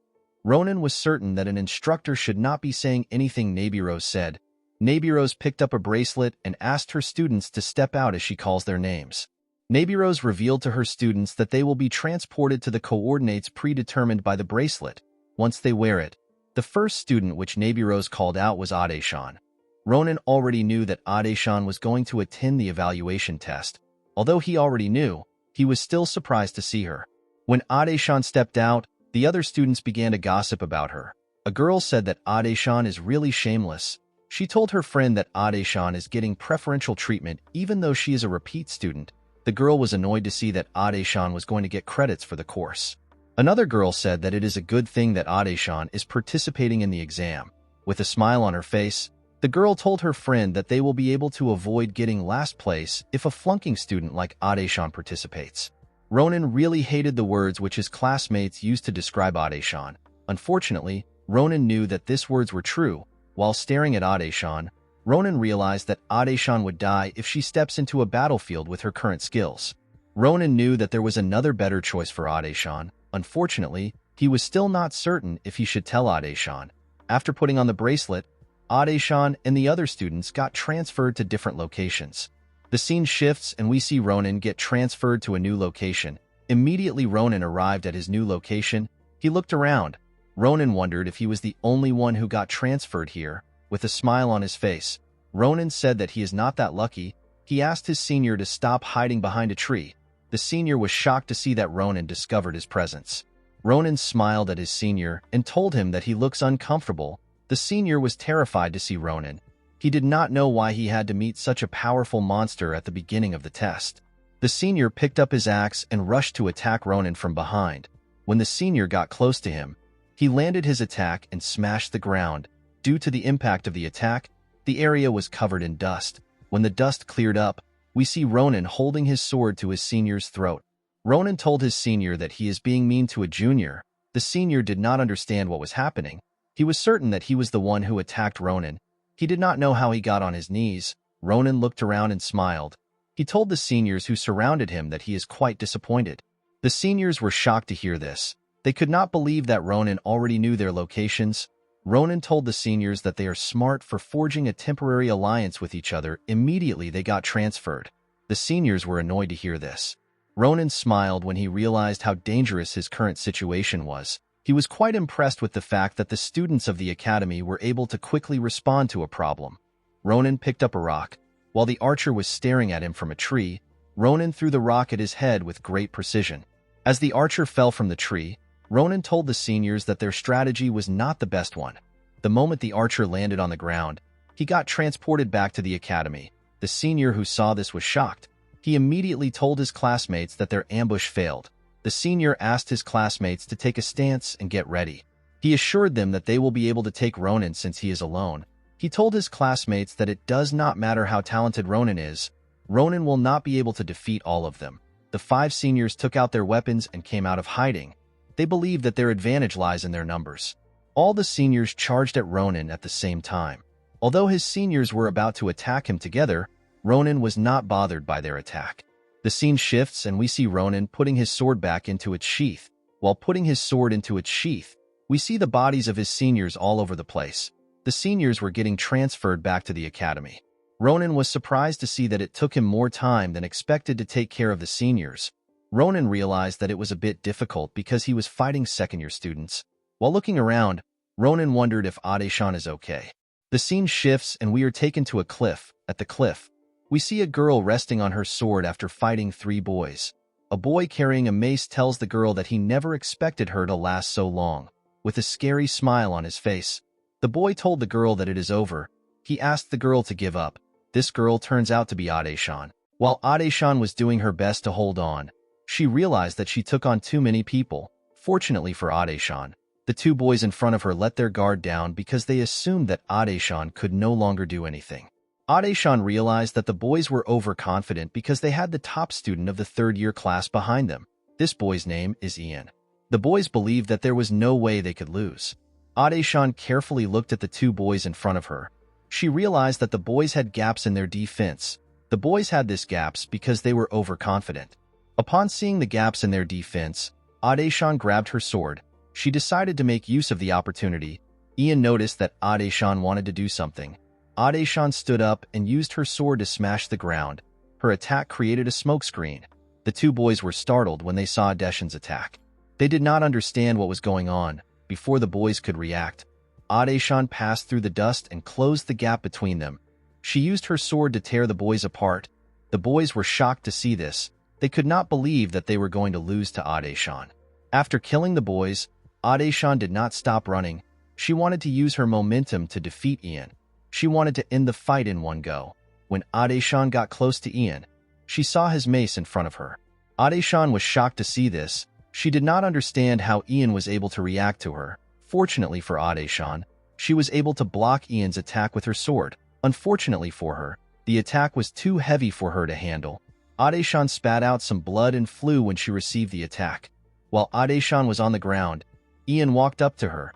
Ronan was certain that an instructor should not be saying anything Nabirose said. Nabirose picked up a bracelet and asked her students to step out as she calls their names. Nabirose revealed to her students that they will be transported to the coordinates predetermined by the bracelet. Once they wear it, the first student which Nabirose called out was Adeshan. Ronan already knew that Adeshan was going to attend the evaluation test. Although he already knew, he was still surprised to see her. When Adeshan stepped out, the other students began to gossip about her. A girl said that Adeshan is really shameless. She told her friend that Adeshan is getting preferential treatment even though she is a repeat student. The girl was annoyed to see that Adeshan was going to get credits for the course. Another girl said that it is a good thing that Adeshan is participating in the exam. With a smile on her face, the girl told her friend that they will be able to avoid getting last place if a flunking student like Adeshan participates. Ronan really hated the words which his classmates used to describe Adeshan. Unfortunately, Ronan knew that these words were true. While staring at Adeshan, Ronan realized that Adeshan would die if she steps into a battlefield with her current skills. Ronan knew that there was another better choice for Adeshan. Unfortunately, he was still not certain if he should tell Adeshan. After putting on the bracelet, Adeshan and the other students got transferred to different locations. The scene shifts and we see Ronan get transferred to a new location. Immediately Ronan arrived at his new location. He looked around. Ronan wondered if he was the only one who got transferred here. With a smile on his face, Ronan said that he is not that lucky. He asked his senior to stop hiding behind a tree. The senior was shocked to see that Ronan discovered his presence. Ronan smiled at his senior and told him that he looks uncomfortable. The senior was terrified to see Ronan. He did not know why he had to meet such a powerful monster at the beginning of the test. The senior picked up his axe and rushed to attack Ronan from behind. When the senior got close to him, he landed his attack and smashed the ground. Due to the impact of the attack, the area was covered in dust. When the dust cleared up, we see Ronan holding his sword to his senior's throat. Ronan told his senior that he is being mean to a junior. The senior did not understand what was happening. He was certain that he was the one who attacked Ronan. He did not know how he got on his knees. Ronan looked around and smiled. He told the seniors who surrounded him that he is quite disappointed. The seniors were shocked to hear this. They could not believe that Ronan already knew their locations. Ronan told the seniors that they are smart for forging a temporary alliance with each other. Immediately they got transferred. The seniors were annoyed to hear this. Ronan smiled when he realized how dangerous his current situation was. He was quite impressed with the fact that the students of the academy were able to quickly respond to a problem. Ronan picked up a rock. While the archer was staring at him from a tree, Ronan threw the rock at his head with great precision. As the archer fell from the tree, Ronan told the seniors that their strategy was not the best one. The moment the archer landed on the ground, he got transported back to the academy. The senior who saw this was shocked. He immediately told his classmates that their ambush failed. The senior asked his classmates to take a stance and get ready. He assured them that they will be able to take Ronan since he is alone. He told his classmates that it does not matter how talented Ronan is, Ronan will not be able to defeat all of them. The 5 seniors took out their weapons and came out of hiding. They believed that their advantage lies in their numbers. All the seniors charged at Ronan at the same time. Although his seniors were about to attack him together, Ronan was not bothered by their attack. The scene shifts and we see Ronan putting his sword back into its sheath. While putting his sword into its sheath, we see the bodies of his seniors all over the place. The seniors were getting transferred back to the academy. Ronan was surprised to see that it took him more time than expected to take care of the seniors. Ronan realized that it was a bit difficult because he was fighting second-year students. While looking around, Ronan wondered if Adeshan is okay. The scene shifts and we are taken to a cliff. At the cliff, We see a girl resting on her sword after fighting 3 boys. A boy carrying a mace tells the girl that he never expected her to last so long. With a scary smile on his face, the boy told the girl that it is over. He asked the girl to give up. This girl turns out to be Ade-shan. While Ade-shan was doing her best to hold on, she realized that she took on too many people. Fortunately for Ade-shan, the 2 boys in front of her let their guard down because they assumed that Ade-shan could no longer do anything. Ade-shan realized that the boys were overconfident because they had the top student of the 3rd-year class behind them. This boy's name is Ian. The boys believed that there was no way they could lose. Ade-shan carefully looked at the 2 boys in front of her. She realized that the boys had gaps in their defense. The boys had these gaps because they were overconfident. Upon seeing the gaps in their defense, Ade-shan grabbed her sword. She decided to make use of the opportunity. Ian noticed that Ade-shan wanted to do something. Ade-shan stood up and used her sword to smash the ground. Her attack created a smokescreen. The 2 boys were startled when they saw Ade-shan's attack. They did not understand what was going on. Before the boys could react, Ade-shan passed through the dust and closed the gap between them. She used her sword to tear the boys apart. The boys were shocked to see this. They could not believe that they were going to lose to Ade-shan. After killing the boys, Ade-shan did not stop running. She wanted to use her momentum to defeat Ian. She wanted to end the fight in one go. When Ade-shan got close to Ian, she saw his mace in front of her. Ade-shan was shocked to see this. She did not understand how Ian was able to react to her. Fortunately for Ade-shan, she was able to block Ian's attack with her sword. Unfortunately for her, the attack was too heavy for her to handle. Ade-shan spat out some blood and flew when she received the attack. While Ade-shan was on the ground, Ian walked up to her.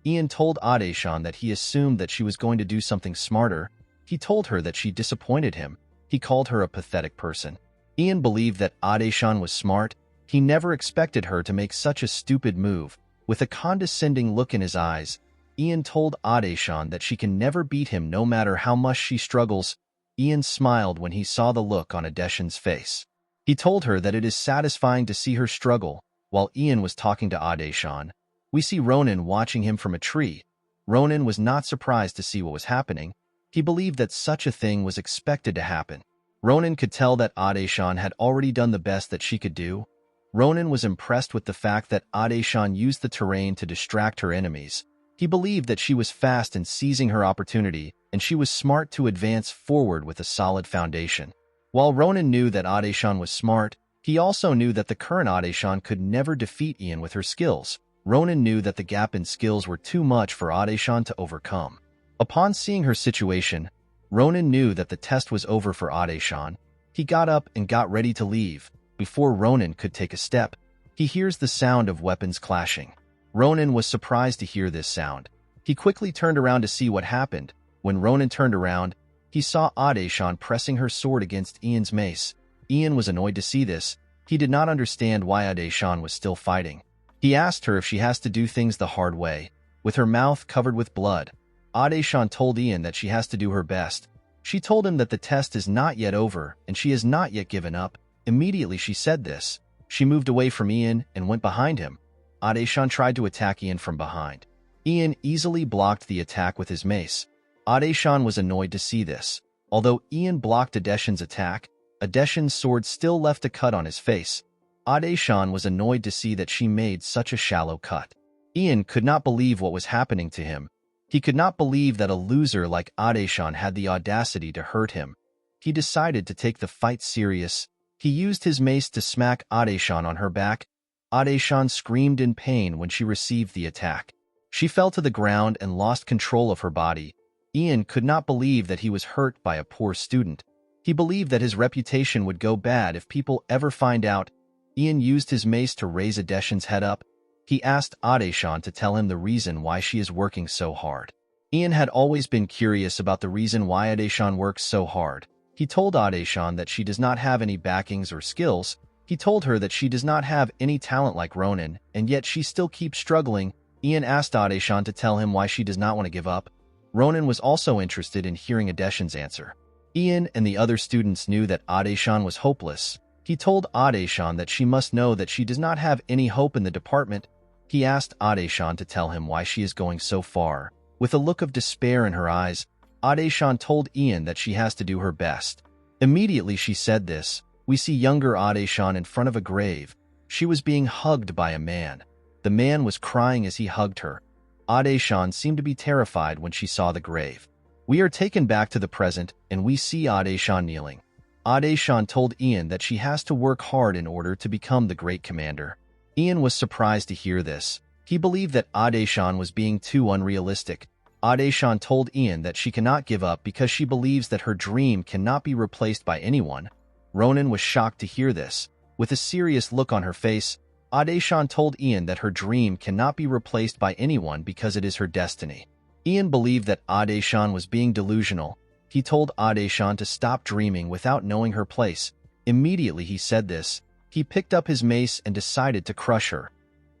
Ian told Ade-shan that he assumed that she was going to do something smarter. He told her that she disappointed him. He called her a pathetic person. Ian believed that Ade-shan was smart. He never expected her to make such a stupid move. With a condescending look in his eyes, Ian told Ade-shan that she can never beat him no matter how much she struggles. Ian smiled when he saw the look on Ade-shan's face. He told her that it is satisfying to see her struggle. While Ian was talking to Ade-shan, we see Ronan watching him from a tree. Ronan was not surprised to see what was happening. He believed that such a thing was expected to happen. Ronan could tell that Ade-shan had already done the best that she could do. Ronan was impressed with the fact that Ade-shan used the terrain to distract her enemies. He believed that she was fast in seizing her opportunity, and she was smart to advance forward with a solid foundation. While Ronan knew that Ade-shan was smart, he also knew that the current Ade-shan could never defeat Ian with her skills. Ronan knew that the gap in skills were too much for Ade-shan to overcome. Upon seeing her situation, Ronan knew that the test was over for Ade-shan. He got up and got ready to leave. Before Ronan could take a step, he hears the sound of weapons clashing. Ronan was surprised to hear this sound. He quickly turned around to see what happened. When Ronan turned around, he saw Ade-shan pressing her sword against Ian's mace. Ian was annoyed to see this. He did not understand why Ade-shan was still fighting. He asked her if she has to do things the hard way. With her mouth covered with blood, Ade-shan told Ian that she has to do her best. She told him that the test is not yet over and she has not yet given up. Immediately she said this, she moved away from Ian and went behind him. Ade-shan tried to attack Ian from behind. Ian easily blocked the attack with his mace. Ade-shan was annoyed to see this. Although Ian blocked Ade-shan's attack, Ade-shan's sword still left a cut on his face. Ade-shan was annoyed to see that she made such a shallow cut. Ian could not believe what was happening to him. He could not believe that a loser like Ade-shan had the audacity to hurt him. He decided to take the fight serious. He used his mace to smack Ade-shan on her back. Ade-shan screamed in pain when she received the attack. She fell to the ground and lost control of her body. Ian could not believe that he was hurt by a poor student. He believed that his reputation would go bad if people ever find out. Ian used his mace to raise Ade-shan's head up. He asked Ade-shan to tell him the reason why she is working so hard. Ian had always been curious about the reason why Ade-shan works so hard. He told Ade-shan that she does not have any backings or skills. He told her that she does not have any talent like Ronan, and yet she still keeps struggling. Ian asked Ade-shan to tell him why she does not want to give up. Ronan was also interested in hearing Ade-shan's answer. Ian and the other students knew that Ade-shan was hopeless. He told Ade-shan that she must know that she does not have any hope in the department. He asked Ade-shan to tell him why she is going so far. With a look of despair in her eyes, Ade-shan told Ian that she has to do her best. Immediately she said this, we see younger Adeshan in front of a grave. She was being hugged by a man. The man was crying as he hugged her. Adeshan seemed to be terrified when she saw the grave. We are taken back to the present, and we see Adeshan kneeling. Adeshan told Ian that she has to work hard in order to become the great commander. Ian was surprised to hear this. He believed that Adeshan was being too unrealistic. Adeshan told Ian that she cannot give up because she believes that her dream cannot be replaced by anyone. Ronan was shocked to hear this. With a serious look on her face, Adeshan told Ian that her dream cannot be replaced by anyone because it is her destiny. Ian believed that Adeshan was being delusional. He told Adeshan to stop dreaming without knowing her place. Immediately he said this, he picked up his mace and decided to crush her.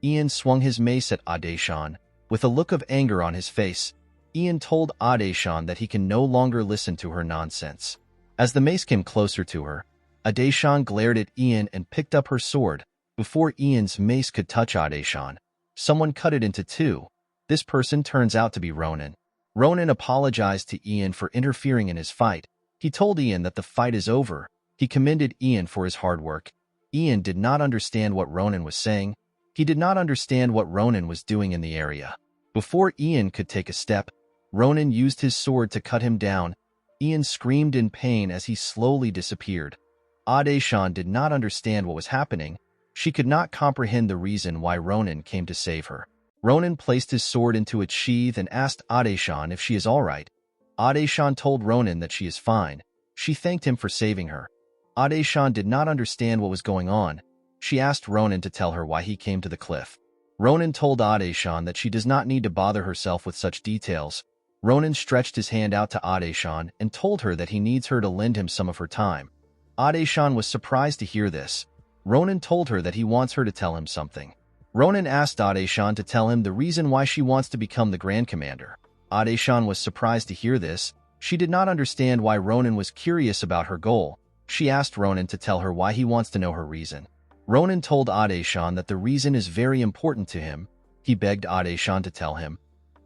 Ian swung his mace at Adeshan. With a look of anger on his face, Ian told Adeshan that he can no longer listen to her nonsense. As the mace came closer to her, Adeshan glared at Ian and picked up her sword. Before Ian's mace could touch Adeshan, someone cut it into two. This person turns out to be Ronan. Ronan apologized to Ian for interfering in his fight. He told Ian that the fight is over. He commended Ian for his hard work. Ian did not understand what Ronan was saying. He did not understand what Ronan was doing in the area. Before Ian could take a step, Ronan used his sword to cut him down. Ian screamed in pain as he slowly disappeared. Adeshan did not understand what was happening. She could not comprehend the reason why Ronan came to save her. Ronan placed his sword into its sheath and asked Adeshan if she is all right. Adeshan told Ronan that she is fine. She thanked him for saving her. Adeshan did not understand what was going on. She asked Ronan to tell her why he came to the cliff. Ronan told Adeshan that she does not need to bother herself with such details. Ronan stretched his hand out to Adeshan and told her that he needs her to lend him some of her time. Adeshan was surprised to hear this. Ronan told her that he wants her to tell him something. Ronan asked Adeshan to tell him the reason why she wants to become the Grand Commander. Adeshan was surprised to hear this. She did not understand why Ronan was curious about her goal. She asked Ronan to tell her why he wants to know her reason. Ronan told Adeshan that the reason is very important to him. He begged Adeshan to tell him.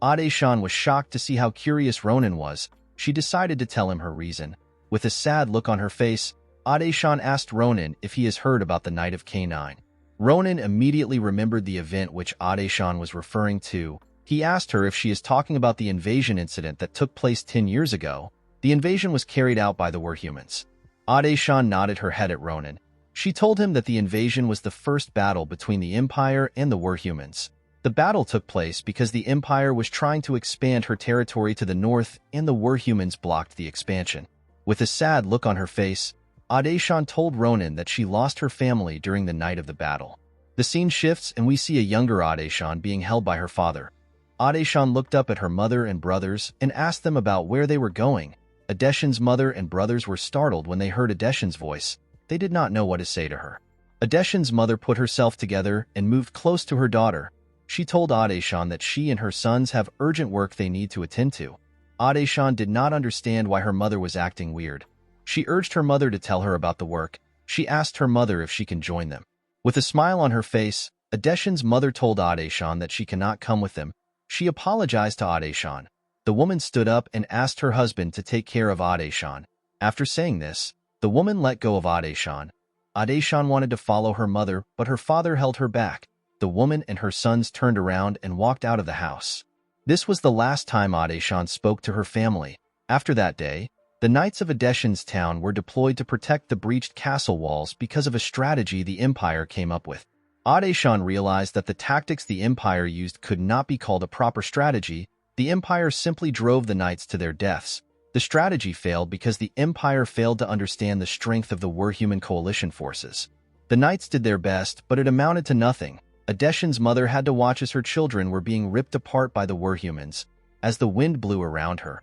Adeshan was shocked to see how curious Ronan was. She decided to tell him her reason. With a sad look on her face, Adeshan asked Ronan if he has heard about the Night of K9. Ronan immediately remembered the event which Adeshan was referring to. He asked her if she is talking about the invasion incident that took place 10 years ago. The invasion was carried out by the Werehumans. Adeshan nodded her head at Ronan. She told him that the invasion was the first battle between the Empire and the Werehumans. The battle took place because the Empire was trying to expand her territory to the north and the Werehumans blocked the expansion. With a sad look on her face, Adeshan told Ronan that she lost her family during the night of the battle. The scene shifts and we see a younger Adeshan being held by her father. Adeshan looked up at her mother and brothers and asked them about where they were going. Adeshan's mother and brothers were startled when they heard Adeshan's voice. They did not know what to say to her. Adeshan's mother put herself together and moved close to her daughter. She told Adeshan that she and her sons have urgent work they need to attend to. Adeshan did not understand why her mother was acting weird. She urged her mother to tell her about the work. She asked her mother if she can join them. With a smile on her face, Adeshan's mother told Adeshan that she cannot come with them. She apologized to Adeshan. The woman stood up and asked her husband to take care of Adeshan. After saying this, the woman let go of Adeshan. Adeshan wanted to follow her mother, but her father held her back. The woman and her sons turned around and walked out of the house. This was the last time Adeshan spoke to her family. After that day, the Knights of Adeshan's town were deployed to protect the breached castle walls because of a strategy the Empire came up with. Adeshan realized that the tactics the Empire used could not be called a proper strategy. The Empire simply drove the Knights to their deaths. The strategy failed because the Empire failed to understand the strength of the Werhuman coalition forces. The Knights did their best, but it amounted to nothing. Adeshan's mother had to watch as her children were being ripped apart by the Werehumans. As the wind blew around her,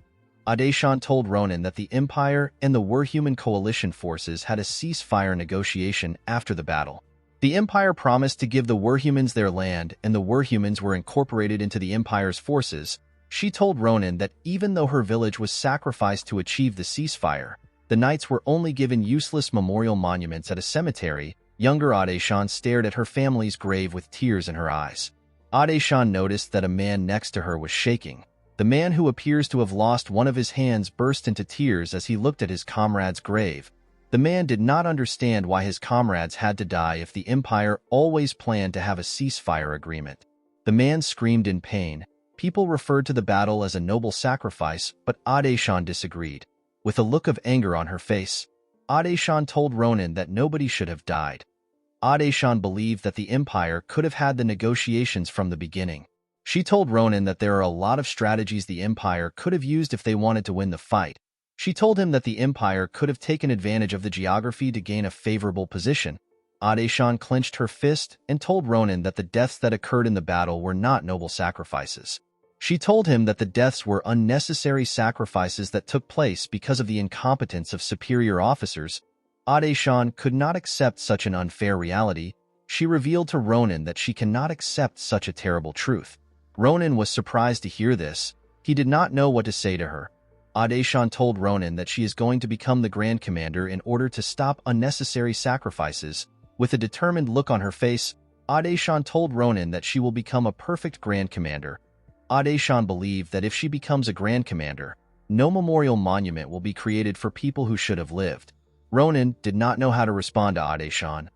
Adeshan told Ronan that the Empire and the Werhuman coalition forces had a ceasefire negotiation after the battle. The Empire promised to give the Werehumans their land and the Werehumans were incorporated into the Empire's forces. She told Ronan that even though her village was sacrificed to achieve the ceasefire, the Knights were only given useless memorial monuments at a cemetery. Younger Adeshan stared at her family's grave with tears in her eyes. Adeshan noticed that a man next to her was shaking. The man who appears to have lost one of his hands burst into tears as he looked at his comrade's grave. The man did not understand why his comrades had to die if the Empire always planned to have a ceasefire agreement. The man screamed in pain. People referred to the battle as a noble sacrifice, but Adeshan disagreed. With a look of anger on her face, Adeshan told Ronan that nobody should have died. Adeshan believed that the Empire could have had the negotiations from the beginning. She told Ronan that there are a lot of strategies the Empire could have used if they wanted to win the fight. She told him that the Empire could have taken advantage of the geography to gain a favorable position. Adeshan clenched her fist and told Ronan that the deaths that occurred in the battle were not noble sacrifices. She told him that the deaths were unnecessary sacrifices that took place because of the incompetence of superior officers. Adeshan could not accept such an unfair reality. She revealed to Ronan that she cannot accept such a terrible truth. Ronan was surprised to hear this. He did not know what to say to her. Adeshan told Ronan that she is going to become the Grand Commander in order to stop unnecessary sacrifices. With a determined look on her face, Adeshan told Ronan that she will become a perfect Grand Commander. Adeshan believed that if she becomes a Grand Commander, no memorial monument will be created for people who should have lived. Ronan did not know how to respond to Adeshan.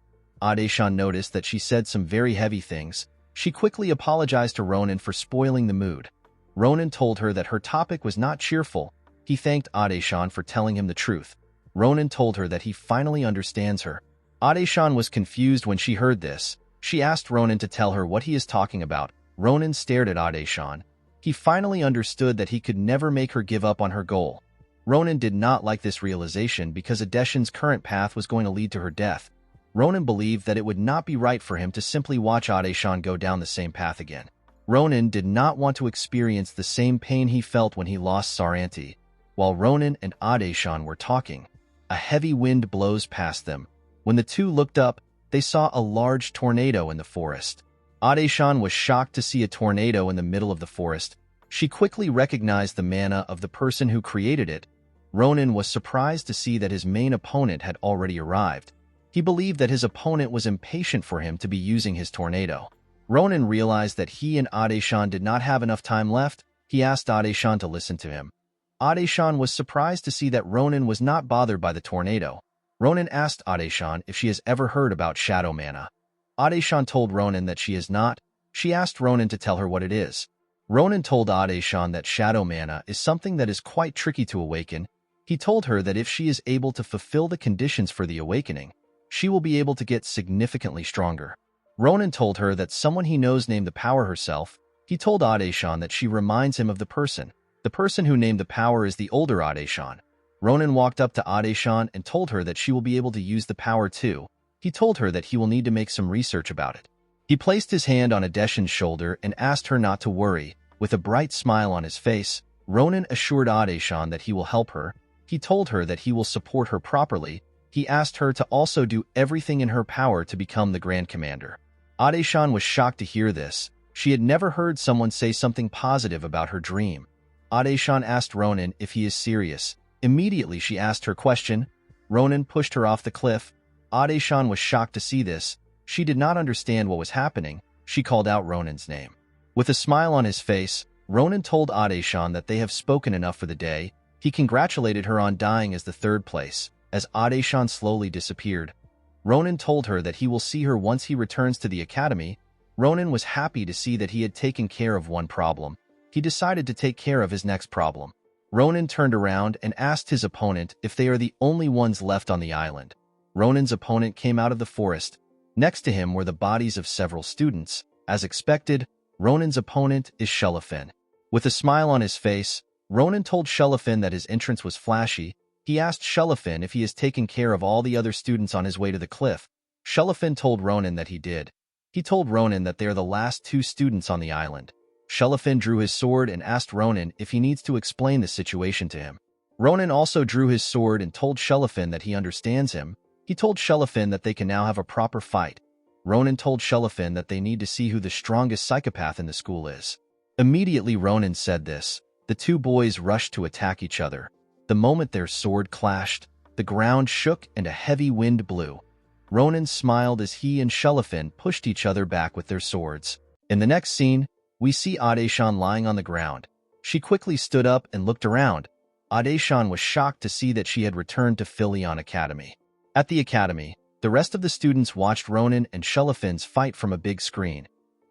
Adeshan noticed that she said some very heavy things. She quickly apologized to Ronan for spoiling the mood. Ronan told her that her topic was not cheerful. He thanked Adeshan for telling him the truth. Ronan told her that he finally understands her. Adeshan was confused when she heard this. She asked Ronan to tell her what he is talking about. Ronan stared at Adeshan. He finally understood that he could never make her give up on her goal. Ronan did not like this realization because Adeshan's current path was going to lead to her death. Ronan believed that it would not be right for him to simply watch Adeshan go down the same path again. Ronan did not want to experience the same pain he felt when he lost Saranti. While Ronan and Adeshan were talking, a heavy wind blows past them. When the two looked up, they saw a large tornado in the forest. Adeshan was shocked to see a tornado in the middle of the forest. She quickly recognized the mana of the person who created it. Ronan was surprised to see that his main opponent had already arrived. He believed that his opponent was impatient for him to be using his tornado. Ronan realized that he and Adeshan did not have enough time left. He asked Adeshan to listen to him. Adeshan was surprised to see that Ronan was not bothered by the tornado. Ronan asked Adeshan if she has ever heard about shadow mana. Adeshan told Ronan that she has not. She asked Ronan to tell her what it is. Ronan told Adeshan that shadow mana is something that is quite tricky to awaken. He told her that if she is able to fulfill the conditions for the awakening, she will be able to get significantly stronger. Ronan told her that someone he knows named the power herself. He told Adeshan that she reminds him of the person. The person who named the power is the older Adeshan. Ronan walked up to Adeshan and told her that she will be able to use the power too. He told her that he will need to make some research about it. He placed his hand on Adeshan's shoulder and asked her not to worry. With a bright smile on his face, Ronan assured Adeshan that he will help her. He told her that he will support her properly. He asked her to also do everything in her power to become the Grand Commander. Adeshan was shocked to hear this. She had never heard someone say something positive about her dream. Adeshan asked Ronan if he is serious. Immediately she asked her question. Ronan pushed her off the cliff. Adeshan was shocked to see this. She did not understand what was happening. She called out Ronan's name. With a smile on his face, Ronan told Adeshan that they have spoken enough for the day. He congratulated her on dying as the third place. As Adeshan slowly disappeared, Ronan told her that he will see her once he returns to the academy. Ronan was happy to see that he had taken care of one problem. He decided to take care of his next problem. Ronan turned around and asked his opponent if they are the only ones left on the island. Ronan's opponent came out of the forest. Next to him were the bodies of several students. As expected, Ronan's opponent is Shelafin. With a smile on his face, Ronan told Shelafin that his entrance was flashy. He asked Shelafin if he has taken care of all the other students on his way to the cliff. Shelafin told Ronan that he did. He told Ronan that they are the last two students on the island. Shelafin drew his sword and asked Ronan if he needs to explain the situation to him. Ronan also drew his sword and told Shelafin that he understands him. He told Shelafin that they can now have a proper fight. Ronan told Shelafin that they need to see who the strongest psychopath in the school is. Immediately Ronan said this. The two boys rushed to attack each other. The moment their sword clashed, the ground shook and a heavy wind blew. Ronan smiled as he and Shelafin pushed each other back with their swords. In the next scene, we see Adeshan lying on the ground. She quickly stood up and looked around. Adeshan was shocked to see that she had returned to Philion Academy. At the academy, the rest of the students watched Ronan and Shelefin's fight from a big screen.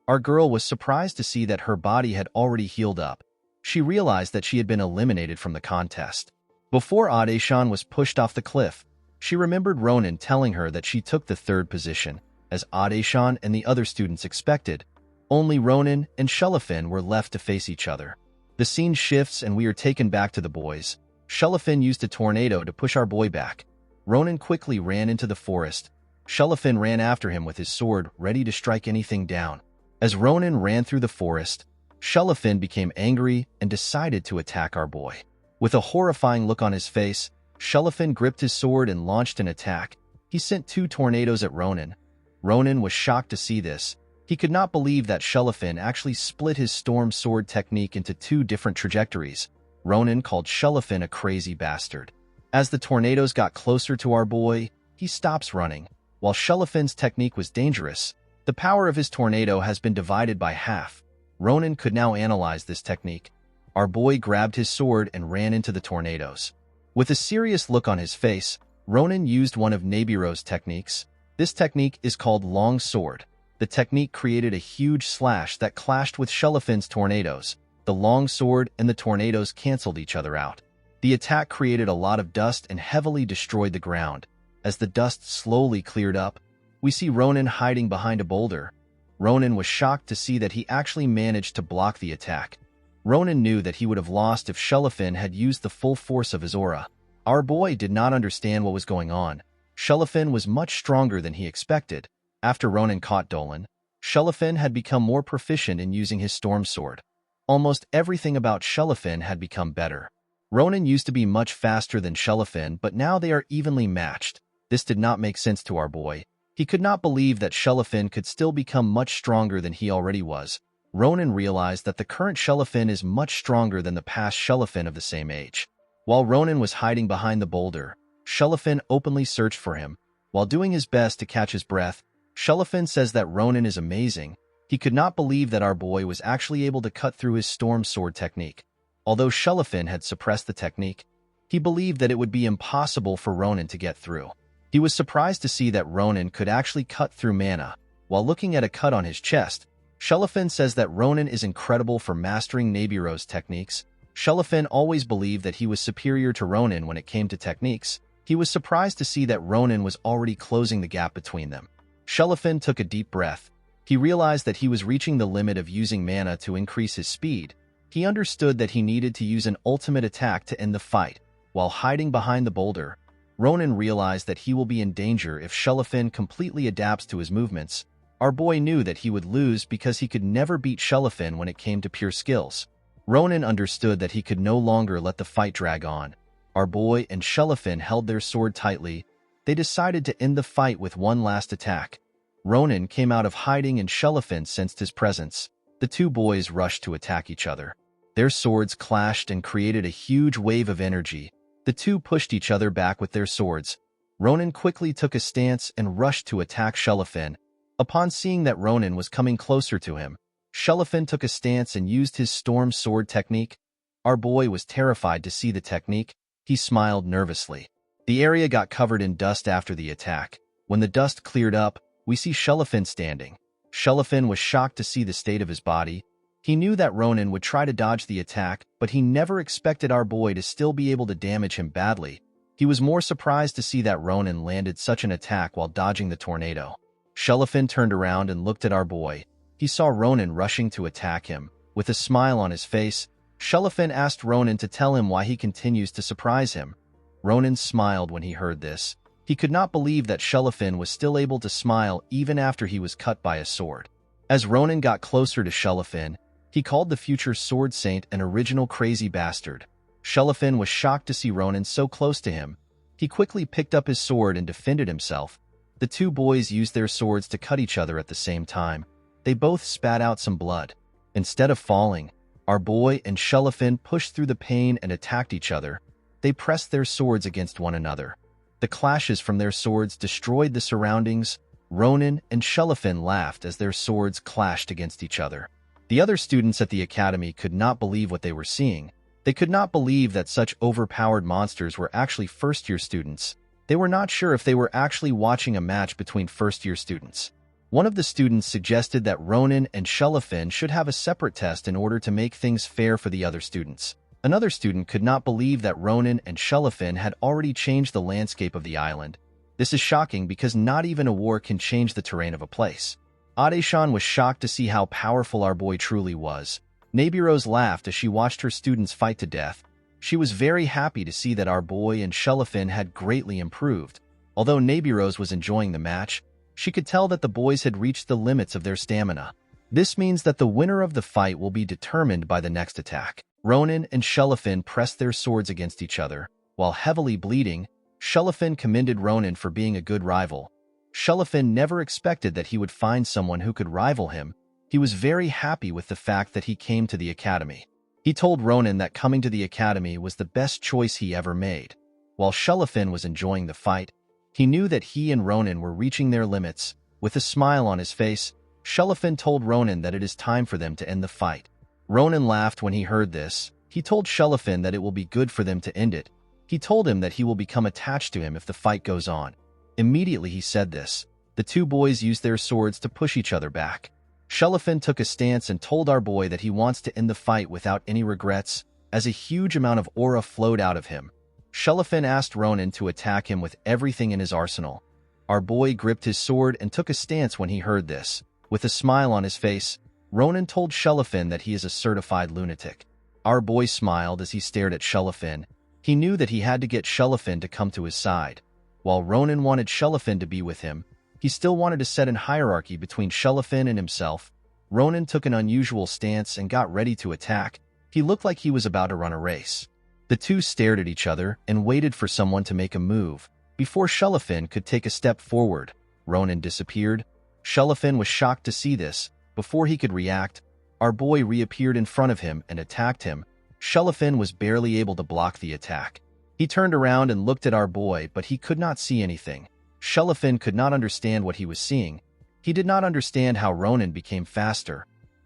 Our girl was surprised to see that her body had already healed up. She realized that she had been eliminated from the contest. Before Adeshan was pushed off the cliff, she remembered Ronan telling her that she took the third position. As Adeshan and the other students expected, only Ronan and Shelefin were left to face each other. The scene shifts and we are taken back to the boys. Shelefin used a tornado to push our boy back. Ronan quickly ran into the forest. Shelefin ran after him with his sword, ready to strike anything down. As Ronan ran through the forest, Shelefin became angry and decided to attack our boy. With a horrifying look on his face, Shelefin gripped his sword and launched an attack. He sent 2 tornadoes at Ronan. Ronan was shocked to see this. He could not believe that Shelefin actually split his storm sword technique into 2 different trajectories. Ronan called Shelefin a crazy bastard. As the tornadoes got closer to our boy, he stops running. While Shelefin's technique was dangerous, the power of his tornado has been divided by half. Ronan could now analyze this technique. Our boy grabbed his sword and ran into the tornadoes. With a serious look on his face, Ronan used one of Nebiro's techniques. This technique is called Long Sword. The technique created a huge slash that clashed with Shelefin's tornadoes. The long sword and the tornadoes canceled each other out. The attack created a lot of dust and heavily destroyed the ground. As the dust slowly cleared up, we see Ronan hiding behind a boulder. Ronan was shocked to see that he actually managed to block the attack. Ronan knew that he would have lost if Shelefin had used the full force of his aura. Our boy did not understand what was going on. Shelefin was much stronger than he expected. After Ronan caught Dolan, Shelefin had become more proficient in using his storm sword. Almost everything about Shelefin had become better. Ronan used to be much faster than Shelefin, but now they are evenly matched. This did not make sense to our boy. He could not believe that Shelefin could still become much stronger than he already was. Ronan realized that the current Shelefin is much stronger than the past Shelefin of the same age. While Ronan was hiding behind the boulder, Shelefin openly searched for him. While doing his best to catch his breath, Shelefin says that Ronan is amazing. He could not believe that our boy was actually able to cut through his storm sword technique. Although Shelefin had suppressed the technique, he believed that it would be impossible for Ronan to get through. He was surprised to see that Ronan could actually cut through mana. While looking at a cut on his chest, Shelefin says that Ronan is incredible for mastering Nebiro's techniques. Shelefin always believed that he was superior to Ronan when it came to techniques. He was surprised to see that Ronan was already closing the gap between them. Shelefin took a deep breath. He realized that he was reaching the limit of using mana to increase his speed. He understood that he needed to use an ultimate attack to end the fight. While hiding behind the boulder, Ronan realized that he will be in danger if Shelefin completely adapts to his movements. Our boy knew that he would lose because he could never beat Shelefin when it came to pure skills. Ronan understood that he could no longer let the fight drag on. Our boy and Shelefin held their sword tightly. They decided to end the fight with one last attack. Ronan came out of hiding and Shelefin sensed his presence. The 2 boys rushed to attack each other. Their swords clashed and created a huge wave of energy. The 2 pushed each other back with their swords. Ronan quickly took a stance and rushed to attack Shelefin. Upon seeing that Ronan was coming closer to him, Shelefin took a stance and used his storm sword technique. Our boy was terrified to see the technique. He smiled nervously. The area got covered in dust after the attack. When the dust cleared up, we see Shelefin standing. Shelefin was shocked to see the state of his body. He knew that Ronan would try to dodge the attack, but he never expected our boy to still be able to damage him badly. He was more surprised to see that Ronan landed such an attack while dodging the tornado. Shelefin turned around and looked at our boy. He saw Ronan rushing to attack him. With a smile on his face, Shelefin asked Ronan to tell him why he continues to surprise him. Ronan smiled when he heard this. He could not believe that Shelefin was still able to smile even after he was cut by a sword. As Ronan got closer to Shelefin, he called the future sword saint an original crazy bastard. Shelefin was shocked to see Ronan so close to him. He quickly picked up his sword and defended himself. The 2 boys used their swords to cut each other at the same time. They both spat out some blood. Instead of falling, our boy and Shelefin pushed through the pain and attacked each other. They pressed their swords against one another. The clashes from their swords destroyed the surroundings. Ronan and Shelefin laughed as their swords clashed against each other. The other students at the academy could not believe what they were seeing. They could not believe that such overpowered monsters were actually first-year students. They were not sure if they were actually watching a match between first-year students. One of the students suggested that Ronan and Shelofin should have a separate test in order to make things fair for the other students. Another student could not believe that Ronan and Shelofin had already changed the landscape of the island. This is shocking because not even a war can change the terrain of a place. Adeshan was shocked to see how powerful our boy truly was. Nabirose laughed as she watched her students fight to death. She was very happy to see that our boy and Shelofin had greatly improved. Although Nabirose was enjoying the match, she could tell that the boys had reached the limits of their stamina. This means that the winner of the fight will be determined by the next attack. Ronan and Shelofin pressed their swords against each other. While heavily bleeding, Shelofin commended Ronan for being a good rival. Shelofin never expected that he would find someone who could rival him. He was very happy with the fact that he came to the academy. He told Ronan that coming to the academy was the best choice he ever made. While Shelofin was enjoying the fight, he knew that he and Ronan were reaching their limits. With a smile on his face, Shelofin told Ronan that it is time for them to end the fight. Ronan laughed when he heard this. He told Shelofin that it will be good for them to end it. He told him that he will become attached to him if the fight goes on. Immediately he said this. The two boys used their swords to push each other back. Shelofin took a stance and told our boy that he wants to end the fight without any regrets, as a huge amount of aura flowed out of him. Shelofin asked Ronan to attack him with everything in his arsenal. Our boy gripped his sword and took a stance when he heard this. With a smile on his face, Ronan told Shelofin that he is a certified lunatic. Our boy smiled as he stared at Shelofin. He knew that he had to get Shelofin to come to his side. While Ronan wanted Shelofin to be with him, he still wanted to set an hierarchy between Shelofin and himself. Ronan took an unusual stance and got ready to attack. He looked like he was about to run a race. The two stared at each other and waited for someone to make a move. Before Shelofin could take a step forward, Ronan disappeared. Shelofin was shocked to see this. Before he could react, our boy reappeared in front of him and attacked him. Shelofin was barely able to block the attack. He turned around and looked at our boy, but he could not see anything. Shelofin could not understand what he was seeing. He did not understand how Ronan became faster.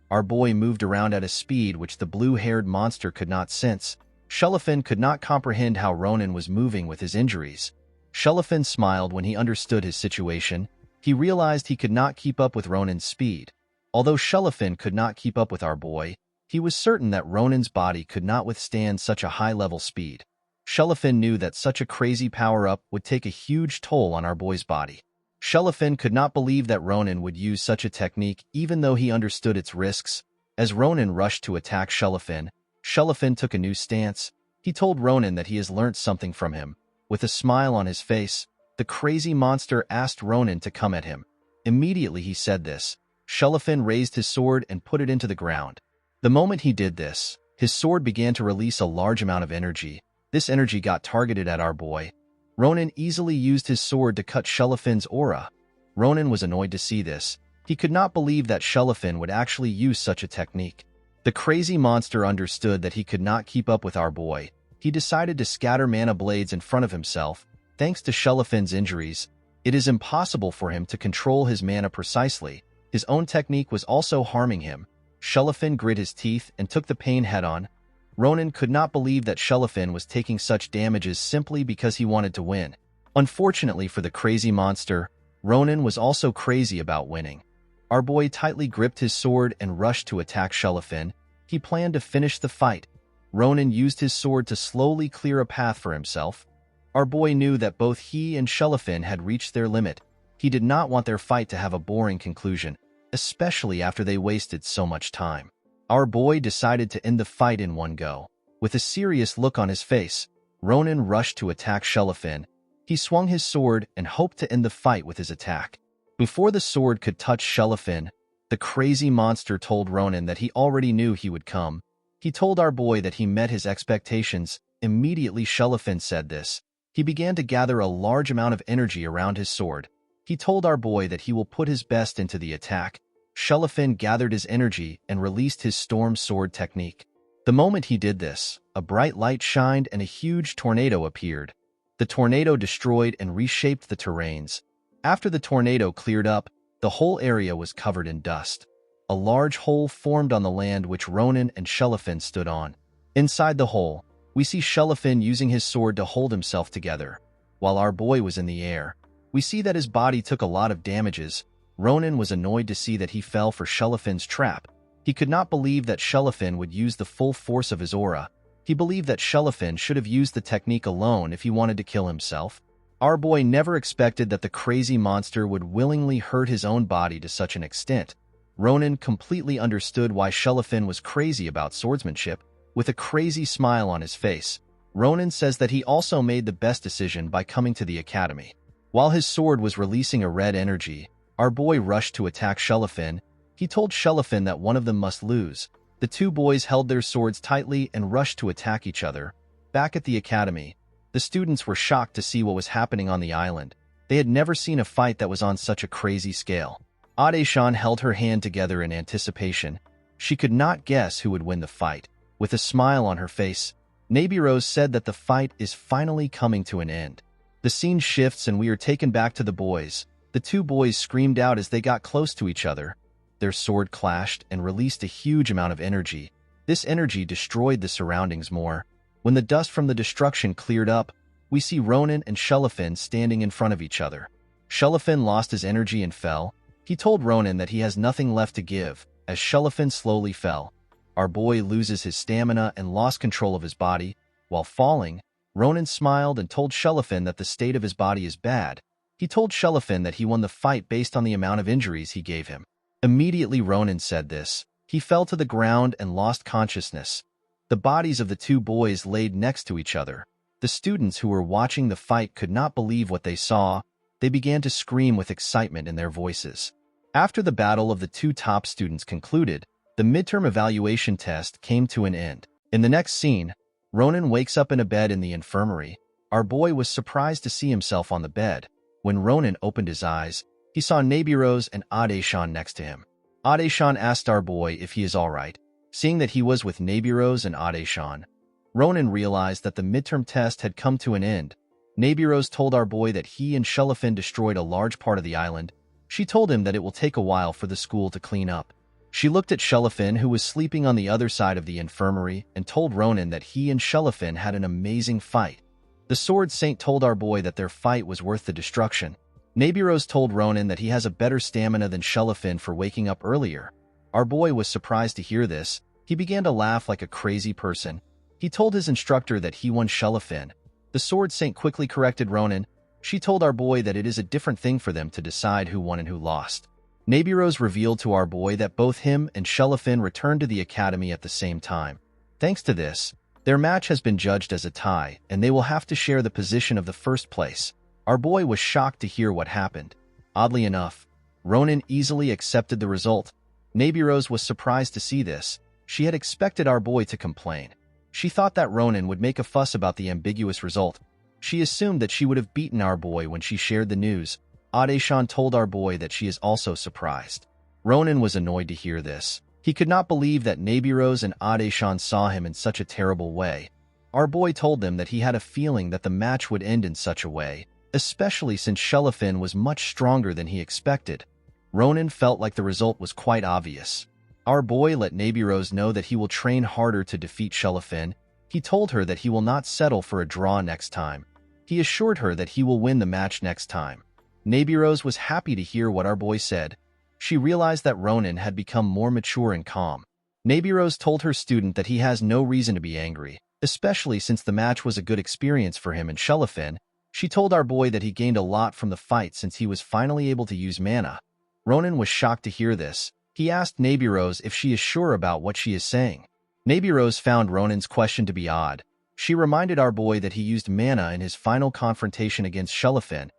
Our boy moved around at a speed which the blue-haired monster could not sense. Shelofin could not comprehend how Ronan was moving with his injuries. Shelofin smiled when he understood his situation. He realized he could not keep up with Ronan's speed. Although Shelofin could not keep up with our boy, he was certain that Ronan's body could not withstand such a high-level speed. Shelofin knew that such a crazy power-up would take a huge toll on our boy's body. Shelofin could not believe that Ronan would use such a technique even though he understood its risks. As Ronan rushed to attack Shelofin, Shelofin took a new stance. He told Ronan that he has learnt something from him. With a smile on his face, the crazy monster asked Ronan to come at him. Immediately he said this. Shelofin raised his sword and put it into the ground. The moment he did this, his sword began to release a large amount of energy. This energy got targeted at our boy. Ronan easily used his sword to cut Shelofin's aura. Ronan was annoyed to see this. He could not believe that Shelofin would actually use such a technique. The crazy monster understood that he could not keep up with our boy. He decided to scatter mana blades in front of himself. Thanks to Shelofin's injuries, it is impossible for him to control his mana precisely. His own technique was also harming him. Shelofin grit his teeth and took the pain head-on. Ronan could not believe that Shelofin was taking such damages simply because he wanted to win. Unfortunately for the crazy monster, Ronan was also crazy about winning. Our boy tightly gripped his sword and rushed to attack Shelofin. He planned to finish the fight. Ronan used his sword to slowly clear a path for himself. Our boy knew that both he and Shelofin had reached their limit. He did not want their fight to have a boring conclusion, especially after they wasted so much time. Our boy decided to end the fight in one go. With a serious look on his face, Ronan rushed to attack Shelofin. He swung his sword and hoped to end the fight with his attack. Before the sword could touch Shelofin, the crazy monster told Ronan that he already knew he would come. He told our boy that he met his expectations. Immediately Shelofin said this. He began to gather a large amount of energy around his sword. He told our boy that he will put his best into the attack. Shelofin gathered his energy and released his storm sword technique. The moment he did this, a bright light shined and a huge tornado appeared. The tornado destroyed and reshaped the terrains. After the tornado cleared up, the whole area was covered in dust. A large hole formed on the land which Ronan and Shelofin stood on. Inside the hole, we see Shelofin using his sword to hold himself together. while our boy was in the air. We see that his body took a lot of damages. Ronan was annoyed to see that he fell for Shellafen's trap. He could not believe that Shellafen would use the full force of his aura. He believed that Shellafen should have used the technique alone if he wanted to kill himself. Our boy never expected that the crazy monster would willingly hurt his own body to such an extent. Ronan completely understood why Shellafen was crazy about swordsmanship. With a crazy smile on his face, Ronan says that he also made the best decision by coming to the academy. While his sword was releasing a red energy, our boy rushed to attack Shellafen. He told Shellafen that one of them must lose. The two boys held their swords tightly and rushed to attack each other. Back at the academy, the students were shocked to see what was happening on the island. They had never seen a fight that was on such a crazy scale. Ade-shan held her hand together in anticipation. She could not guess who would win the fight. With a smile on her face, Nabirose said that the fight is finally coming to an end. The scene shifts and we are taken back to the boys. The two boys screamed out as they got close to each other. Their sword clashed and released a huge amount of energy. This energy destroyed the surroundings more. When the dust from the destruction cleared up, we see Ronan and Shellafen standing in front of each other. Shellafen lost his energy and fell. He told Ronan that he has nothing left to give. As Shellafen slowly fell, our boy loses his stamina and lost control of his body. While falling, Ronan smiled and told Shellafen that the state of his body is bad. He told Shellafen that he won the fight based on the amount of injuries he gave him. Immediately Ronan said this, he fell to the ground and lost consciousness. The bodies of the two boys laid next to each other. The students who were watching the fight could not believe what they saw. They began to scream with excitement in their voices. After the battle of the two top students concluded, the midterm evaluation test came to an end. In the next scene, Ronan wakes up in a bed in the infirmary. Our boy was surprised to see himself on the bed. When Ronan opened his eyes, he saw Nabirose and Ade-shan next to him. Ade-shan asked our boy if he is all right. Seeing that he was with Nabirose and Ade-shan, Ronan realized that the midterm test had come to an end. Nabirose told our boy that he and Shellafen destroyed a large part of the island. She told him that it will take a while for the school to clean up. She looked at Shellafen, who was sleeping on the other side of the infirmary, and told Ronan that he and Shellafen had an amazing fight. The Sword Saint told our boy that their fight was worth the destruction. Nabirose told Ronan that he has a better stamina than Shellafen for waking up earlier. Our boy was surprised to hear this. He began to laugh like a crazy person. He told his instructor that he won Shellafen. The Sword Saint quickly corrected Ronan. She told our boy that it is a different thing for them to decide who won and who lost. Nabirose revealed to our boy that both him and Shellafen returned to the academy at the same time. Thanks to this, their match has been judged as a tie, and they will have to share the position of the first place. Our boy was shocked to hear what happened. Oddly enough, Ronan easily accepted the result. Nabirose was surprised to see this. She had expected our boy to complain. She thought that Ronan would make a fuss about the ambiguous result. She assumed that she would have beaten our boy when she shared the news. Ade-shan told our boy that she is also surprised. Ronan was annoyed to hear this. He could not believe that Nabirose and Ade-shan saw him in such a terrible way. Our boy told them that he had a feeling that the match would end in such a way, especially since Shellafen was much stronger than he expected. Ronan felt like the result was quite obvious. Our boy let Nabirose know that he will train harder to defeat Shellafen. He told her that he will not settle for a draw next time. He assured her that he will win the match next time. Nabirose was happy to hear what our boy said. She realized that Ronan had become more mature and calm. Nabirose told her student that he has no reason to be angry, especially since the match was a good experience for him and Shellafen. She told our boy that he gained a lot from the fight since he was finally able to use mana. Ronan was shocked to hear this. He asked Nabirose if she is sure about what she is saying. Nabirose found Ronan's question to be odd. She reminded our boy that he used mana in his final confrontation against Shellafen.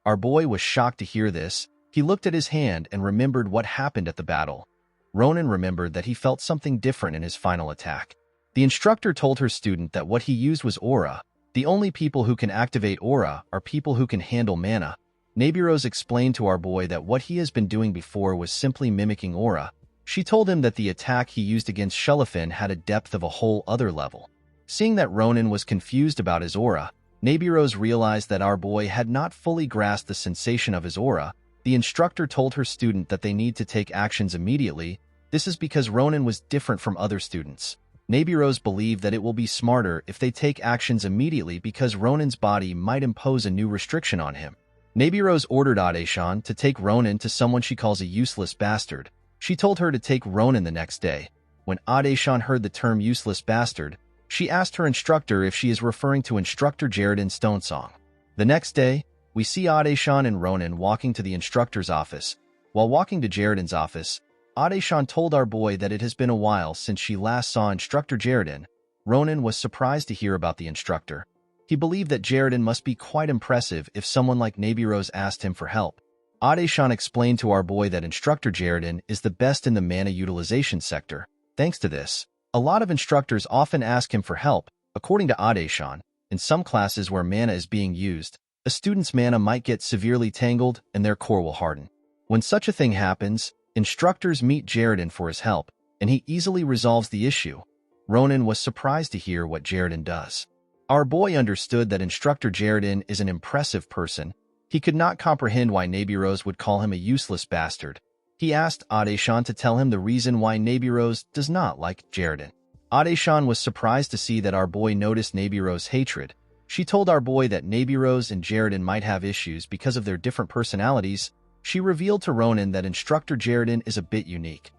Our boy was shocked to hear this. He looked at his hand and remembered what happened at the battle. Ronan remembered that he felt something different in his final attack. The instructor told her student that what he used was aura. The only people who can activate aura are people who can handle mana. Nabirose explained to our boy that what he has been doing before was simply mimicking aura. She told him that the attack he used against Shellafen had a depth of a whole other level. Seeing that Ronan was confused about his aura, Nabirose realized that our boy had not fully grasped the sensation of his aura. The instructor told her student that they need to take actions immediately. This is because Ronan was different from other students. Neighbors believe that it will be smarter if they take actions immediately because Ronan's body might impose a new restriction on him. Neighbors ordered Adeshan to take Ronan to someone she calls a useless bastard. She told her to take Ronan the next day. When Adeshan heard the term useless bastard, she asked her instructor if she is referring to Instructor Jaredin Stonesong. The next day, we see Adeshan and Ronan walking to the instructor's office. While walking to Jaredin's office, Adeshan told our boy that it has been a while since she last saw Instructor Jaredin. Ronan was surprised to hear about the instructor. He believed that Jaredin must be quite impressive if someone like Neighbors asked him for help. Adeshan explained to our boy that Instructor Jaredin is the best in the mana utilization sector. Thanks to this, a lot of instructors often ask him for help. According to Adeshan, in some classes where mana is being used, a student's mana might get severely tangled and their core will harden. When such a thing happens, instructors meet Jaredin for his help, and he easily resolves the issue. Ronan was surprised to hear what Jaredin does. Our boy understood that Instructor Jaredin is an impressive person. He could not comprehend why Neighbors would call him a useless bastard. He asked Adeshan to tell him the reason why Neighbors does not like Jaredin. Adeshan was surprised to see that our boy noticed Neighbors' hatred. She told our boy that Neighbors and Jaredin might have issues because of their different personalities. She revealed to Ronan that Instructor Jaredin is a bit unique.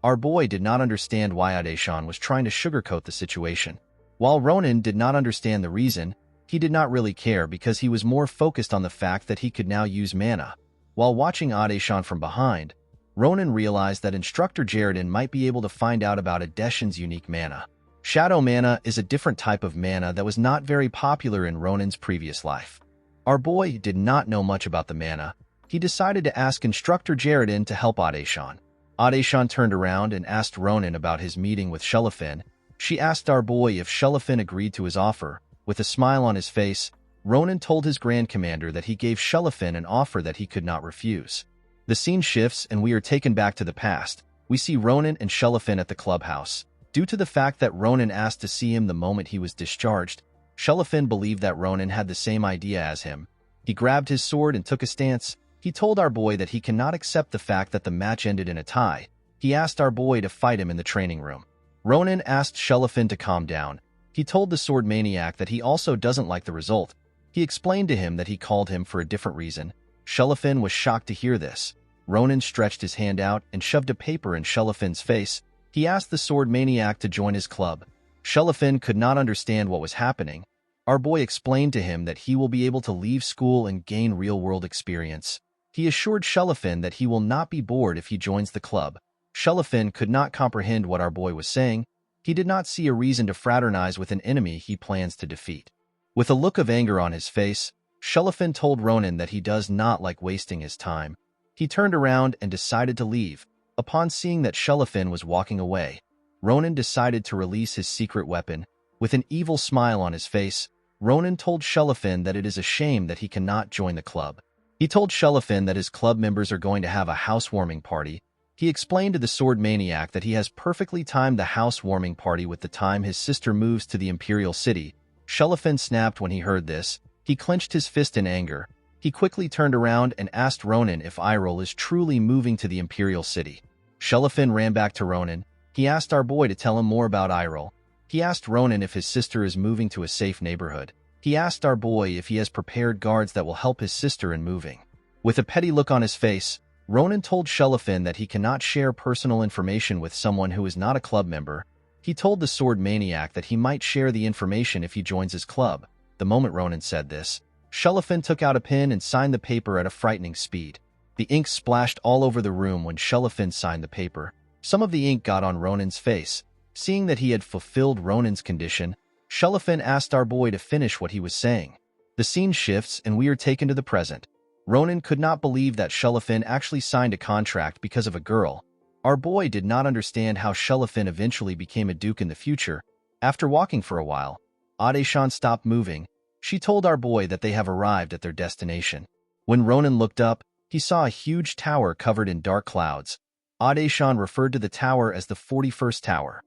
Our boy did not understand why Adeshan was trying to sugarcoat the situation. While Ronan did not understand the reason, he did not really care because he was more focused on the fact that he could now use mana. While watching Adeshan from behind, Ronan realized that Instructor Jaredin might be able to find out about Adeshan's unique mana. Shadow mana is a different type of mana that was not very popular in Ronan's previous life. Our boy did not know much about the mana. He decided to ask Instructor Jaredin to help Adeshan. Adeshan turned around and asked Ronan about his meeting with Shelafin. She asked our boy if Shelafin agreed to his offer. With a smile on his face, Ronan told his Grand Commander that he gave Shelafin an offer that he could not refuse. The scene shifts and we are taken back to the past. We see Ronan and Shelafin at the clubhouse. Due to the fact that Ronan asked to see him the moment he was discharged, Shelafin believed that Ronan had the same idea as him. He grabbed his sword and took a stance. He told our boy that he cannot accept the fact that the match ended in a tie. He asked our boy to fight him in the training room. Ronan asked Shelafin to calm down. He told the sword maniac that he also doesn't like the result. He explained to him that he called him for a different reason. Shelafin was shocked to hear this. Ronan stretched his hand out and shoved a paper in Shelafin's face. He asked the sword maniac to join his club. Shelafin could not understand what was happening. Our boy explained to him that he will be able to leave school and gain real-world experience. He assured Shelafin that he will not be bored if he joins the club. Shelafin could not comprehend what our boy was saying. He did not see a reason to fraternize with an enemy he plans to defeat. With a look of anger on his face, Shelafin told Ronan that he does not like wasting his time. He turned around and decided to leave. Upon seeing that Shelafin was walking away, Ronan decided to release his secret weapon. With an evil smile on his face, Ronan told Shelafin that it is a shame that he cannot join the club. He told Shelafin that his club members are going to have a housewarming party. He explained to the sword maniac that he has perfectly timed the housewarming party with the time his sister moves to the Imperial City. Shelafin snapped when he heard this. He clenched his fist in anger. He quickly turned around and asked Ronan if Irol is truly moving to the Imperial City. Shelafin ran back to Ronan. He asked our boy to tell him more about Irol. He asked Ronan if his sister is moving to a safe neighborhood. He asked our boy if he has prepared guards that will help his sister in moving. With a petty look on his face, Ronan told Shelafin that he cannot share personal information with someone who is not a club member. He told the sword maniac that he might share the information if he joins his club. The moment Ronan said this, Shelafin took out a pen and signed the paper at a frightening speed. The ink splashed all over the room when Shelafin signed the paper. Some of the ink got on Ronan's face. Seeing that he had fulfilled Ronan's condition, Shelafin asked our boy to finish what he was saying. The scene shifts and we are taken to the present. Ronan could not believe that Shelafin actually signed a contract because of a girl. Our boy did not understand how Shelafin eventually became a duke in the future. After walking for a while, Adeshan stopped moving. She told our boy that they have arrived at their destination. When Ronan looked up, he saw a huge tower covered in dark clouds. Adeshan referred to the tower as the 41st Tower.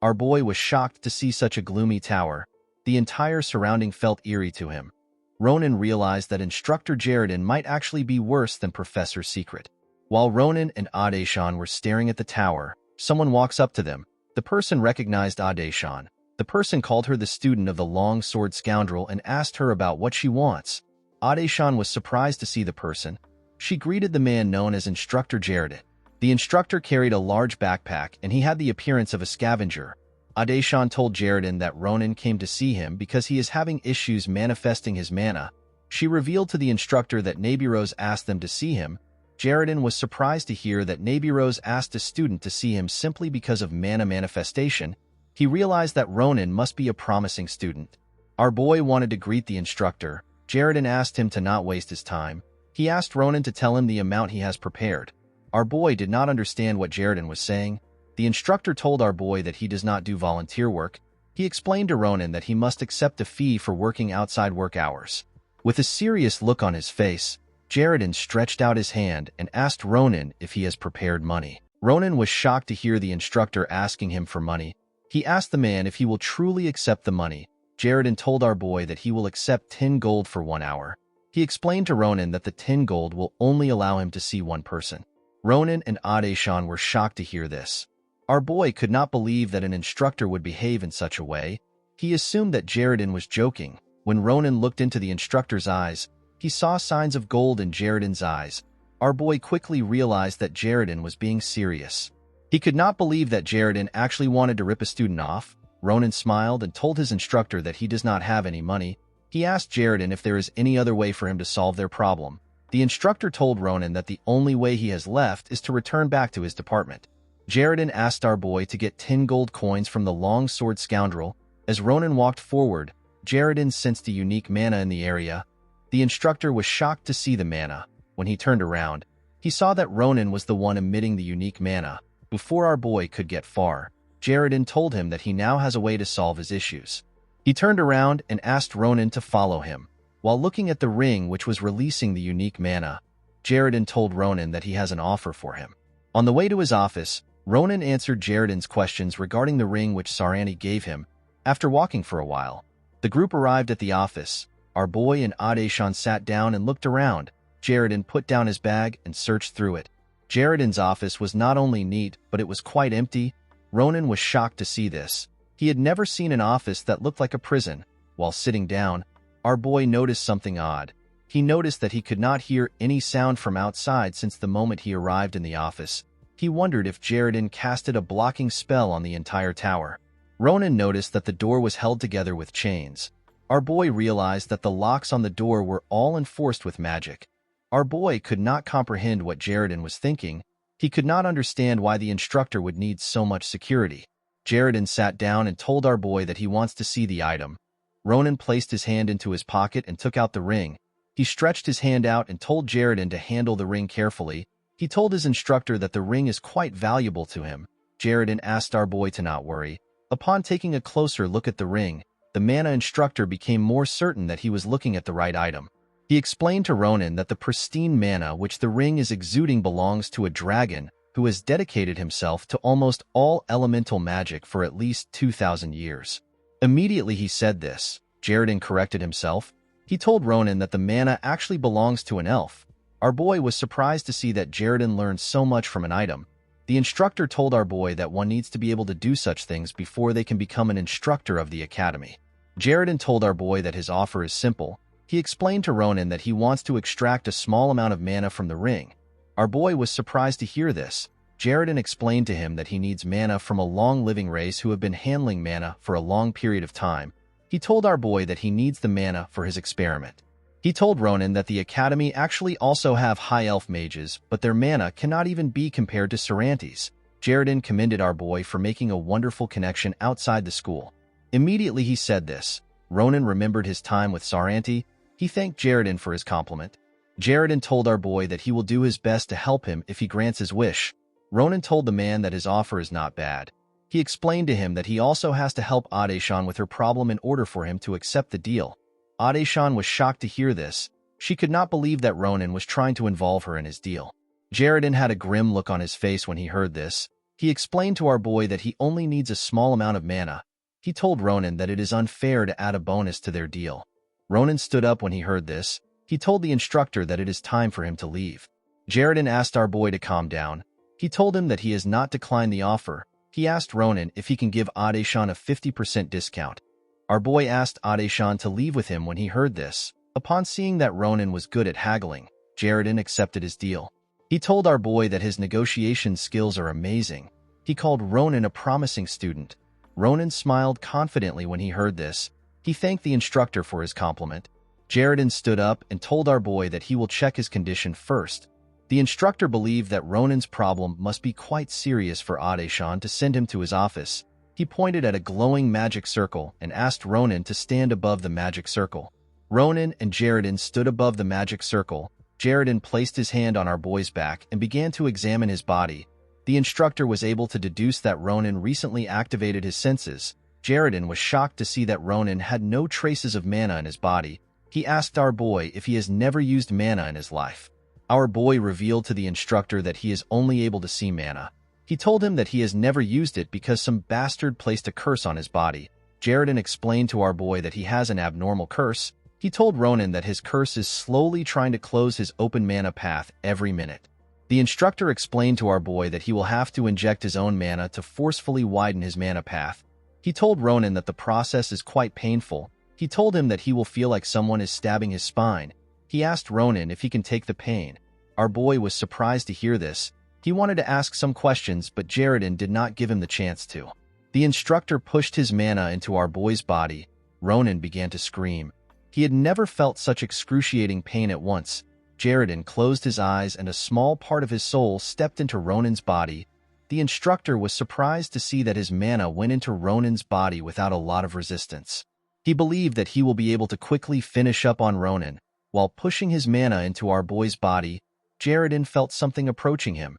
Our boy was shocked to see such a gloomy tower. The entire surrounding felt eerie to him. Ronan realized that Instructor Jaredin might actually be worse than Professor Secret. While Ronan and Adeshan were staring at the tower, someone walks up to them. The person recognized Adeshan. The person called her the student of the long-sword scoundrel and asked her about what she wants. Adeshan was surprised to see the person. She greeted the man known as Instructor Jaredin. The instructor carried a large backpack and he had the appearance of a scavenger. Adeshan told Jaredin that Ronan came to see him because he is having issues manifesting his mana. She revealed to the instructor that Nabirose asked them to see him. Jaredin was surprised to hear that Nabirose asked a student to see him simply because of mana manifestation. He realized that Ronan must be a promising student. Our boy wanted to greet the instructor. Jaredin asked him to not waste his time. He asked Ronan to tell him the amount he has prepared. Our boy did not understand what Jaredin was saying. The instructor told our boy that he does not do volunteer work. He explained to Ronan that he must accept a fee for working outside work hours. With a serious look on his face, Jaredin stretched out his hand and asked Ronan if he has prepared money. Ronan was shocked to hear the instructor asking him for money. He asked the man if he will truly accept the money. Jaredin told our boy that he will accept 10 gold for 1 hour. He explained to Ronan that the 10 gold will only allow him to see one person. Ronan and Adeshan were shocked to hear this. Our boy could not believe that an instructor would behave in such a way. He assumed that Jaredin was joking. When Ronan looked into the instructor's eyes, he saw signs of gold in Jaredin's eyes. Our boy quickly realized that Jaredin was being serious. He could not believe that Jaredin actually wanted to rip a student off. Ronan smiled and told his instructor that he does not have any money. He asked Jaredin if there is any other way for him to solve their problem. The instructor told Ronan that the only way he has left is to return back to his department. Jaredin asked our boy to get 10 gold coins from the long-sword scoundrel. As Ronan walked forward, Jaredin sensed a unique mana in the area. The instructor was shocked to see the mana. When he turned around, he saw that Ronan was the one emitting the unique mana. Before our boy could get far, Jaredin told him that he now has a way to solve his issues. He turned around and asked Ronan to follow him. While looking at the ring which was releasing the unique mana, Jaredin told Ronan that he has an offer for him. On the way to his office, Ronan answered Jaredin's questions regarding the ring which Saranti gave him. After walking for a while, the group arrived at the office. Our boy and Adeshan sat down and looked around. Jaredin put down his bag and searched through it. Jaredin's office was not only neat, but it was quite empty. Ronan was shocked to see this. He had never seen an office that looked like a prison. While sitting down, our boy noticed something odd. He noticed that he could not hear any sound from outside since the moment he arrived in the office. He wondered if Jaredin casted a blocking spell on the entire tower. Ronan noticed that the door was held together with chains. Our boy realized that the locks on the door were all enforced with magic. Our boy could not comprehend what Jaredin was thinking. He could not understand why the instructor would need so much security. Jaredin sat down and told our boy that he wants to see the item. Ronan placed his hand into his pocket and took out the ring. He stretched his hand out and told Jaredin to handle the ring carefully. He told his instructor that the ring is quite valuable to him. Jaredin asked our boy to not worry. Upon taking a closer look at the ring, the mana instructor became more certain that he was looking at the right item. He explained to Ronan that the pristine mana which the ring is exuding belongs to a dragon who has dedicated himself to almost all elemental magic for at least 2,000 years. Immediately he said this, Jaredin corrected himself. He told Ronan that the mana actually belongs to an elf. Our boy was surprised to see that Jaredin learned so much from an item. The instructor told our boy that one needs to be able to do such things before they can become an instructor of the academy. Jaredin told our boy that his offer is simple. He explained to Ronan that he wants to extract a small amount of mana from the ring. Our boy was surprised to hear this. Jaredin explained to him that he needs mana from a long-living race who have been handling mana for a long period of time. He told our boy that he needs the mana for his experiment. He told Ronan that the academy actually also have high elf mages, but their mana cannot even be compared to Saranti's. Jaredin commended our boy for making a wonderful connection outside the school. Immediately he said this. Ronan remembered his time with Saranti. He thanked Jaredin for his compliment. Jaredin told our boy that he will do his best to help him if he grants his wish. Ronan told the man that his offer is not bad. He explained to him that he also has to help Adeshan with her problem in order for him to accept the deal. Adeshan was shocked to hear this. She could not believe that Ronan was trying to involve her in his deal. Jaredin had a grim look on his face when he heard this. He explained to our boy that he only needs a small amount of mana. He told Ronan that it is unfair to add a bonus to their deal. Ronan stood up when he heard this. He told the instructor that it is time for him to leave. Jaredin asked our boy to calm down. He told him that he has not declined the offer. He asked Ronan if he can give Adeshan a 50% discount. Our boy asked Adeshan to leave with him when he heard this. Upon seeing that Ronan was good at haggling, Jaredin accepted his deal. He told our boy that his negotiation skills are amazing. He called Ronan a promising student. Ronan smiled confidently when he heard this. He thanked the instructor for his compliment. Jaredin stood up and told our boy that he will check his condition first. The instructor believed that Ronan's problem must be quite serious for Adeshan to send him to his office. He pointed at a glowing magic circle and asked Ronan to stand above the magic circle. Ronan and Jaredin stood above the magic circle. Jaredin placed his hand on our boy's back and began to examine his body. The instructor was able to deduce that Ronan recently activated his senses. Jaredin was shocked to see that Ronan had no traces of mana in his body. He asked our boy if he has never used mana in his life. Our boy revealed to the instructor that he is only able to see mana. He told him that he has never used it because some bastard placed a curse on his body. Jaredin explained to our boy that he has an abnormal curse. He told Ronan that his curse is slowly trying to close his open mana path every minute. The instructor explained to our boy that he will have to inject his own mana to forcefully widen his mana path. He told Ronan that the process is quite painful. He told him that he will feel like someone is stabbing his spine. He asked Ronan if he can take the pain. Our boy was surprised to hear this. He wanted to ask some questions, but Jaredin did not give him the chance to. The instructor pushed his mana into our boy's body. Ronan began to scream. He had never felt such excruciating pain at once. Jaredin closed his eyes and a small part of his soul stepped into Ronan's body. The instructor was surprised to see that his mana went into Ronan's body without a lot of resistance. He believed that he will be able to quickly finish up on Ronan. While pushing his mana into our boy's body, Jaredin felt something approaching him.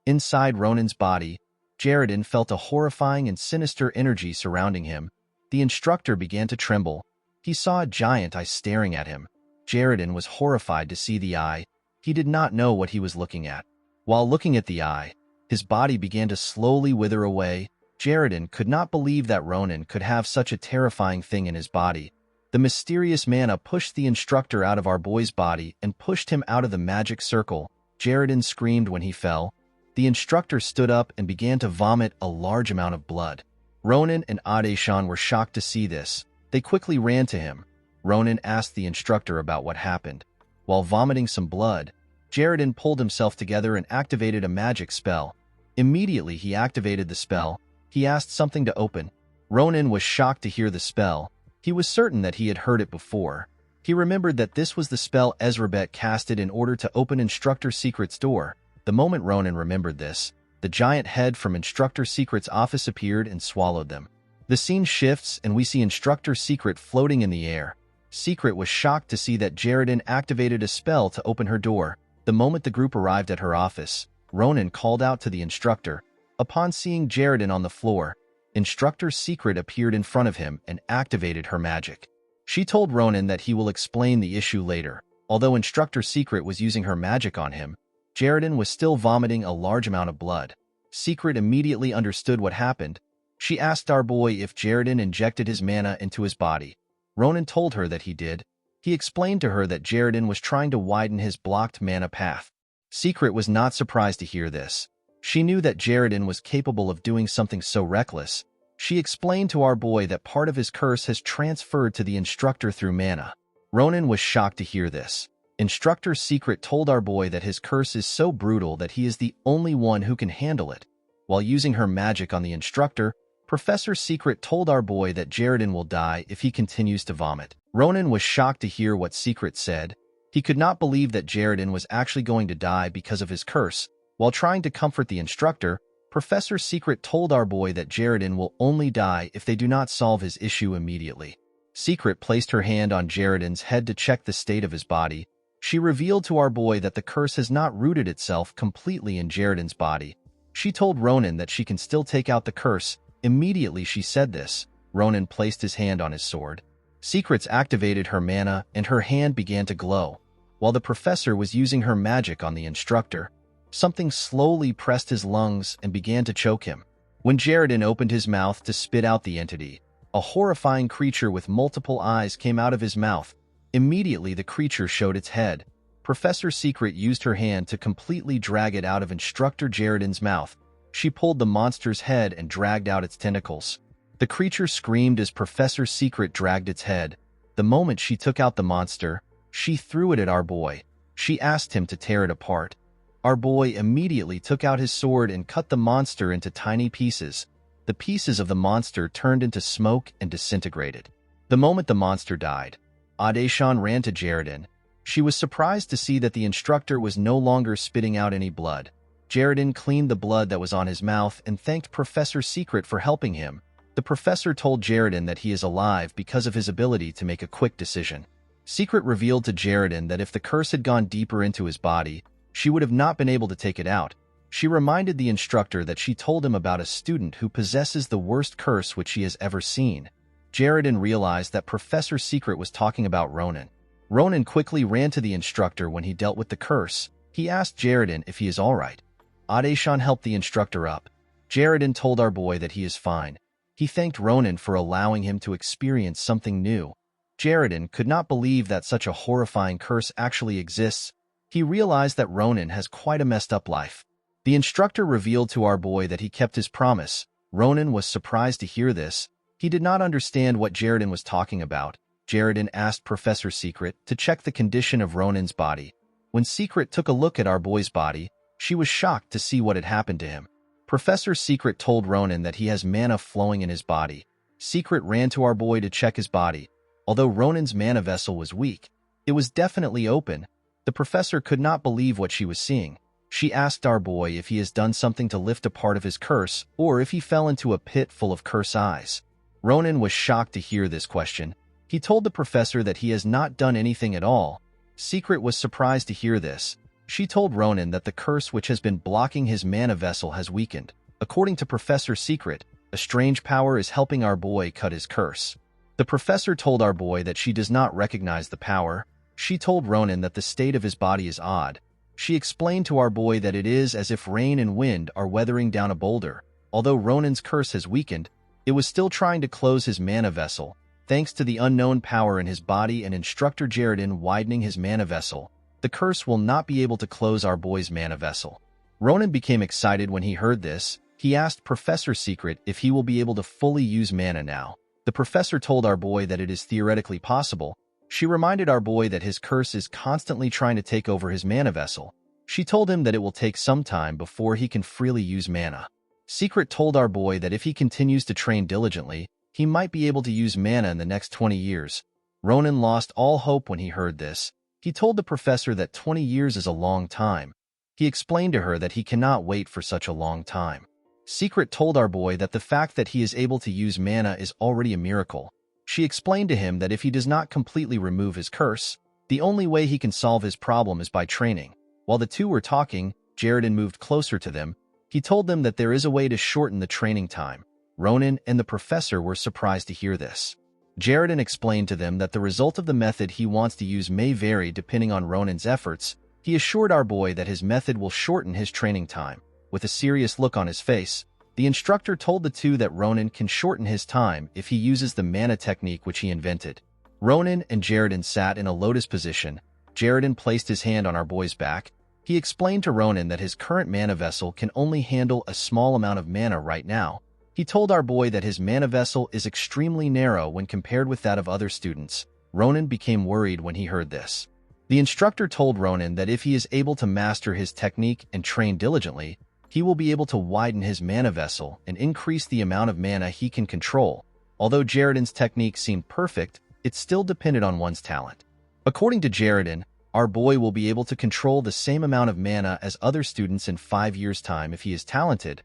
Inside Ronan's body, Jaredin felt a horrifying and sinister energy surrounding him. The instructor began to tremble. He saw a giant eye staring at him. Jaredin was horrified to see the eye. He did not know what he was looking at. While looking at the eye, his body began to slowly wither away. Jaredin could not believe that Ronan could have such a terrifying thing in his body. The mysterious mana pushed the instructor out of our boy's body and pushed him out of the magic circle. Jaredin screamed when he fell. The instructor stood up and began to vomit a large amount of blood. Ronan and Adeshan were shocked to see this. They quickly ran to him. Ronan asked the instructor about what happened. While vomiting some blood, Jaredin pulled himself together and activated a magic spell. Immediately he activated the spell. He asked something to open. Ronan was shocked to hear the spell. He was certain that he had heard it before. He remembered that this was the spell Ezrabet casted in order to open Instructor Secret's door. The moment Ronan remembered this, the giant head from Instructor Secret's office appeared and swallowed them. The scene shifts and we see Instructor Secret floating in the air. Secret was shocked to see that Jaredin activated a spell to open her door. The moment the group arrived at her office, Ronan called out to the instructor. Upon seeing Jaredin on the floor, Instructor Secret appeared in front of him and activated her magic. She told Ronan that he will explain the issue later. Although Instructor Secret was using her magic on him, Jaredin was still vomiting a large amount of blood. Secret immediately understood what happened. She asked our boy if Jaredin injected his mana into his body. Ronan told her that he did. He explained to her that Jaredin was trying to widen his blocked mana path. Secret was not surprised to hear this. She knew that Jaredin was capable of doing something so reckless. She explained to our boy that part of his curse has transferred to the instructor through mana. Ronan was shocked to hear this. Instructor Secret told our boy that his curse is so brutal that he is the only one who can handle it. While using her magic on the instructor, Professor Secret told our boy that Jaredin will die if he continues to vomit. Ronan was shocked to hear what Secret said. He could not believe that Jaredin was actually going to die because of his curse. While trying to comfort the instructor, Professor Secret told our boy that Jaredin will only die if they do not solve his issue immediately. Secret placed her hand on Jaredin's head to check the state of his body. She revealed to our boy that the curse has not rooted itself completely in Jaredin's body. She told Ronan that she can still take out the curse. Immediately she said this, Ronan placed his hand on his sword. Secrets activated her mana and her hand began to glow. While the professor was using her magic on the instructor, something slowly pressed his lungs and began to choke him. When Jaredin opened his mouth to spit out the entity, a horrifying creature with multiple eyes came out of his mouth. Immediately the creature showed its head. Professor Secret used her hand to completely drag it out of Instructor Jaredin's mouth. She pulled the monster's head and dragged out its tentacles. The creature screamed as Professor Secret dragged its head. The moment she took out the monster, she threw it at our boy. She asked him to tear it apart. Our boy immediately took out his sword and cut the monster into tiny pieces. The pieces of the monster turned into smoke and disintegrated. The moment the monster died, Adeshan ran to Jaredin. She was surprised to see that the instructor was no longer spitting out any blood. Jaredin cleaned the blood that was on his mouth and thanked Professor Secret for helping him. The professor told Jaredin that he is alive because of his ability to make a quick decision. Secret revealed to Jaredin that if the curse had gone deeper into his body, she would have not been able to take it out. She reminded the instructor that she told him about a student who possesses the worst curse which she has ever seen. Jaredin realized that Professor Secret was talking about Ronan. Ronan quickly ran to the instructor when he dealt with the curse. He asked Jaredin if he is alright. Adeshan helped the instructor up. Jaredin told our boy that he is fine. He thanked Ronan for allowing him to experience something new. Jaredin could not believe that such a horrifying curse actually exists. He realized that Ronan has quite a messed up life. The instructor revealed to our boy that he kept his promise. Ronan was surprised to hear this. He did not understand what Jaredin was talking about. Jaredin asked Professor Secret to check the condition of Ronan's body. When Secret took a look at our boy's body, she was shocked to see what had happened to him. Professor Secret told Ronan that he has mana flowing in his body. Secret ran to our boy to check his body. Although Ronan's mana vessel was weak, it was definitely open. The professor could not believe what she was seeing. She asked our boy if he has done something to lift a part of his curse, or if he fell into a pit full of curse eyes. Ronan was shocked to hear this question. He told the professor that he has not done anything at all. Secret was surprised to hear this. She told Ronan that the curse which has been blocking his mana vessel has weakened. According to Professor Secret, a strange power is helping our boy cut his curse. The professor told our boy that she does not recognize the power. She told Ronan that the state of his body is odd. She explained to our boy that it is as if rain and wind are weathering down a boulder. Although Ronan's curse has weakened, it was still trying to close his mana vessel. Thanks to the unknown power in his body and Instructor Jaredin widening his mana vessel, the curse will not be able to close our boy's mana vessel. Ronan became excited when he heard this. He asked Professor Secret if he will be able to fully use mana now. The professor told our boy that it is theoretically possible. She reminded our boy that his curse is constantly trying to take over his mana vessel. She told him that it will take some time before he can freely use mana. Secret told our boy that if he continues to train diligently, he might be able to use mana in the next 20 years. Ronan lost all hope when he heard this. He told the professor that 20 years is a long time. He explained to her that he cannot wait for such a long time. Secret told our boy that the fact that he is able to use mana is already a miracle. She explained to him that if he does not completely remove his curse, the only way he can solve his problem is by training. While the two were talking, Jaredin moved closer to them. He told them that there is a way to shorten the training time. Ronan and the professor were surprised to hear this. Jaredin explained to them that the result of the method he wants to use may vary depending on Ronan's efforts. He assured our boy that his method will shorten his training time. With a serious look on his face, the instructor told the two that Ronan can shorten his time if he uses the mana technique which he invented. Ronan and Jaredin sat in a lotus position. Jaredin placed his hand on our boy's back. He explained to Ronan that his current mana vessel can only handle a small amount of mana right now. He told our boy that his mana vessel is extremely narrow when compared with that of other students. Ronan became worried when he heard this. The instructor told Ronan that if he is able to master his technique and train diligently, he will be able to widen his mana vessel and increase the amount of mana he can control. Although Jaredin's technique seemed perfect, it still depended on one's talent. According to Jaredin, our boy will be able to control the same amount of mana as other students in 5 years' time if he is talented.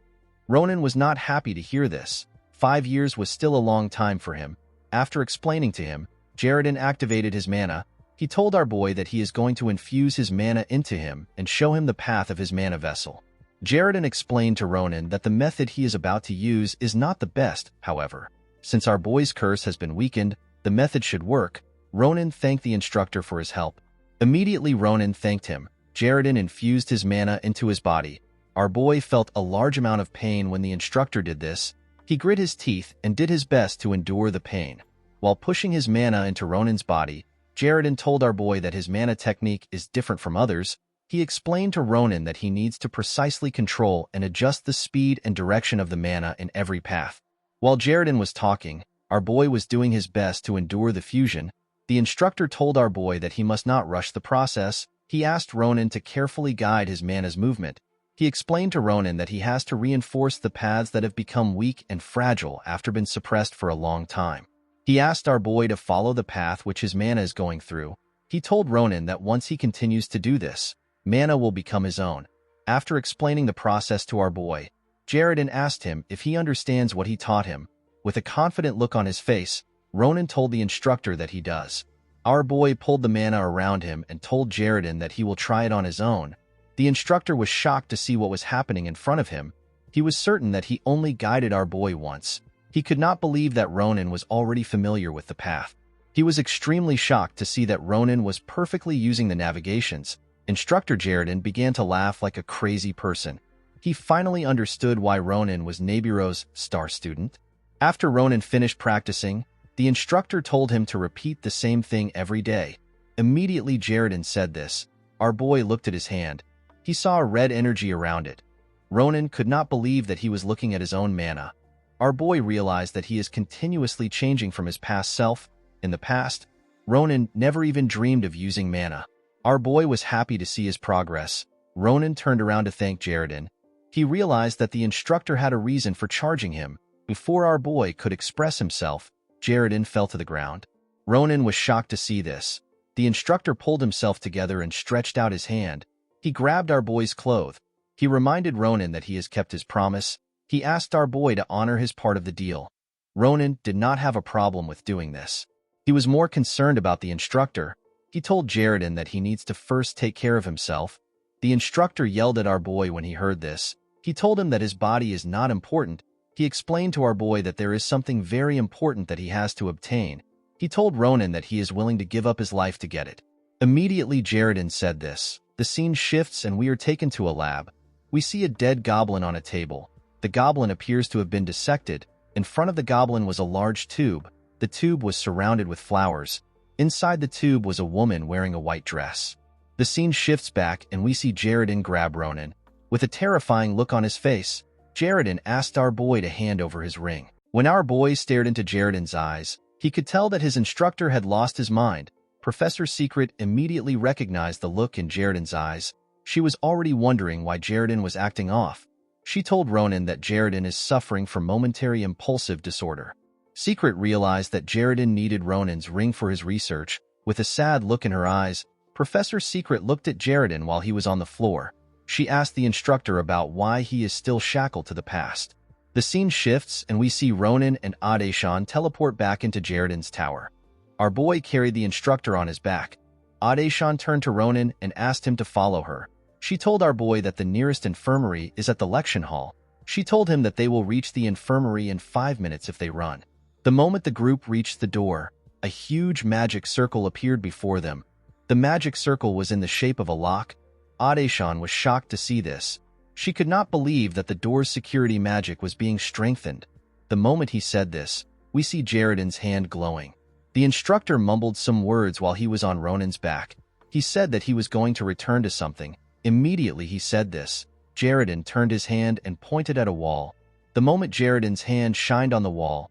Ronan was not happy to hear this. 5 years was still a long time for him. After explaining to him, Jaredin activated his mana. He told our boy that he is going to infuse his mana into him and show him the path of his mana vessel. Jaredin explained to Ronan that the method he is about to use is not the best, however. Since our boy's curse has been weakened, the method should work. Ronan thanked the instructor for his help. Immediately Ronan thanked him. Jaredin infused his mana into his body. Our boy felt a large amount of pain when the instructor did this. He grit his teeth and did his best to endure the pain. While pushing his mana into Ronan's body, Jaredin told our boy that his mana technique is different from others. He explained to Ronan that he needs to precisely control and adjust the speed and direction of the mana in every path. While Jaredin was talking, our boy was doing his best to endure the fusion. The instructor told our boy that he must not rush the process. He asked Ronan to carefully guide his mana's movement. He explained to Ronan that he has to reinforce the paths that have become weak and fragile after being suppressed for a long time. He asked our boy to follow the path which his mana is going through. He told Ronan that once he continues to do this, mana will become his own. After explaining the process to our boy, Jaredin asked him if he understands what he taught him. With a confident look on his face, Ronan told the instructor that he does. Our boy pulled the mana around him and told Jaredin that he will try it on his own. The instructor was shocked to see what was happening in front of him. He was certain that he only guided our boy once. He could not believe that Ronan was already familiar with the path. He was extremely shocked to see that Ronan was perfectly using the navigations. Instructor Jaredin began to laugh like a crazy person. He finally understood why Ronan was Nebiro's star student. After Ronan finished practicing, the instructor told him to repeat the same thing every day. Immediately Jaredin said this. Our boy looked at his hand. He saw a red energy around it. Ronan could not believe that he was looking at his own mana. Our boy realized that he is continuously changing from his past self. In the past, Ronan never even dreamed of using mana. Our boy was happy to see his progress. Ronan turned around to thank Jaredin. He realized that the instructor had a reason for charging him. Before our boy could express himself, Jaredin fell to the ground. Ronan was shocked to see this. The instructor pulled himself together and stretched out his hand. He grabbed our boy's clothes. He reminded Ronan that he has kept his promise. He asked our boy to honor his part of the deal. Ronan did not have a problem with doing this. He was more concerned about the instructor. He told Jaredin that he needs to first take care of himself. The instructor yelled at our boy when he heard this. He told him that his body is not important. He explained to our boy that there is something very important that he has to obtain. He told Ronan that he is willing to give up his life to get it. Immediately Jaredin said this. The scene shifts and we are taken to a lab. We see a dead goblin on a table. The goblin appears to have been dissected. In front of the goblin was a large tube. The tube was surrounded with flowers. Inside the tube was a woman wearing a white dress. The scene shifts back and we see Jaredin grab Ronan. With a terrifying look on his face, Jaredin asked our boy to hand over his ring. When our boy stared into Jaredin's eyes, he could tell that his instructor had lost his mind. Professor Secret immediately recognized the look in Jaredin's eyes. She was already wondering why Jaredin was acting off. She told Ronan that Jaredin is suffering from momentary impulsive disorder. Secret realized that Jaredin needed Ronan's ring for his research. With a sad look in her eyes, Professor Secret looked at Jaredin while he was on the floor. She asked the instructor about why he is still shackled to the past. The scene shifts and we see Ronan and Adeshan teleport back into Jaredin's tower. Our boy carried the instructor on his back. Adeshan turned to Ronan and asked him to follow her. She told our boy that the nearest infirmary is at the lection hall. She told him that they will reach the infirmary in 5 minutes if they run. The moment the group reached the door, a huge magic circle appeared before them. The magic circle was in the shape of a lock. Adeshan was shocked to see this. She could not believe that the door's security magic was being strengthened. The moment he said this, we see Jaredin's hand glowing. The instructor mumbled some words while he was on Ronan's back. He said that he was going to return to something. Immediately he said this, Jaredin turned his hand and pointed at a wall. The moment Jaredin's hand shined on the wall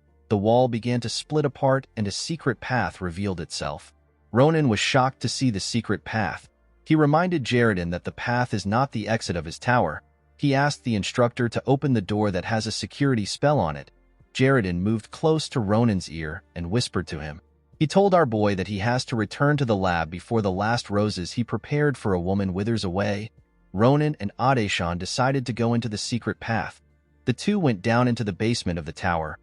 began to split apart and a secret path revealed itself. Ronan was shocked to see the secret path. He reminded Jaredin that the path is not the exit of his tower. He asked the instructor to open the door that has a security spell on it. Jaredin moved close to Ronan's ear and whispered to him. He told our boy that he has to return to the lab before the last roses he prepared for a woman withers away. Ronan and Adeshan decided to go into the secret path. The two went down into the basement of the tower.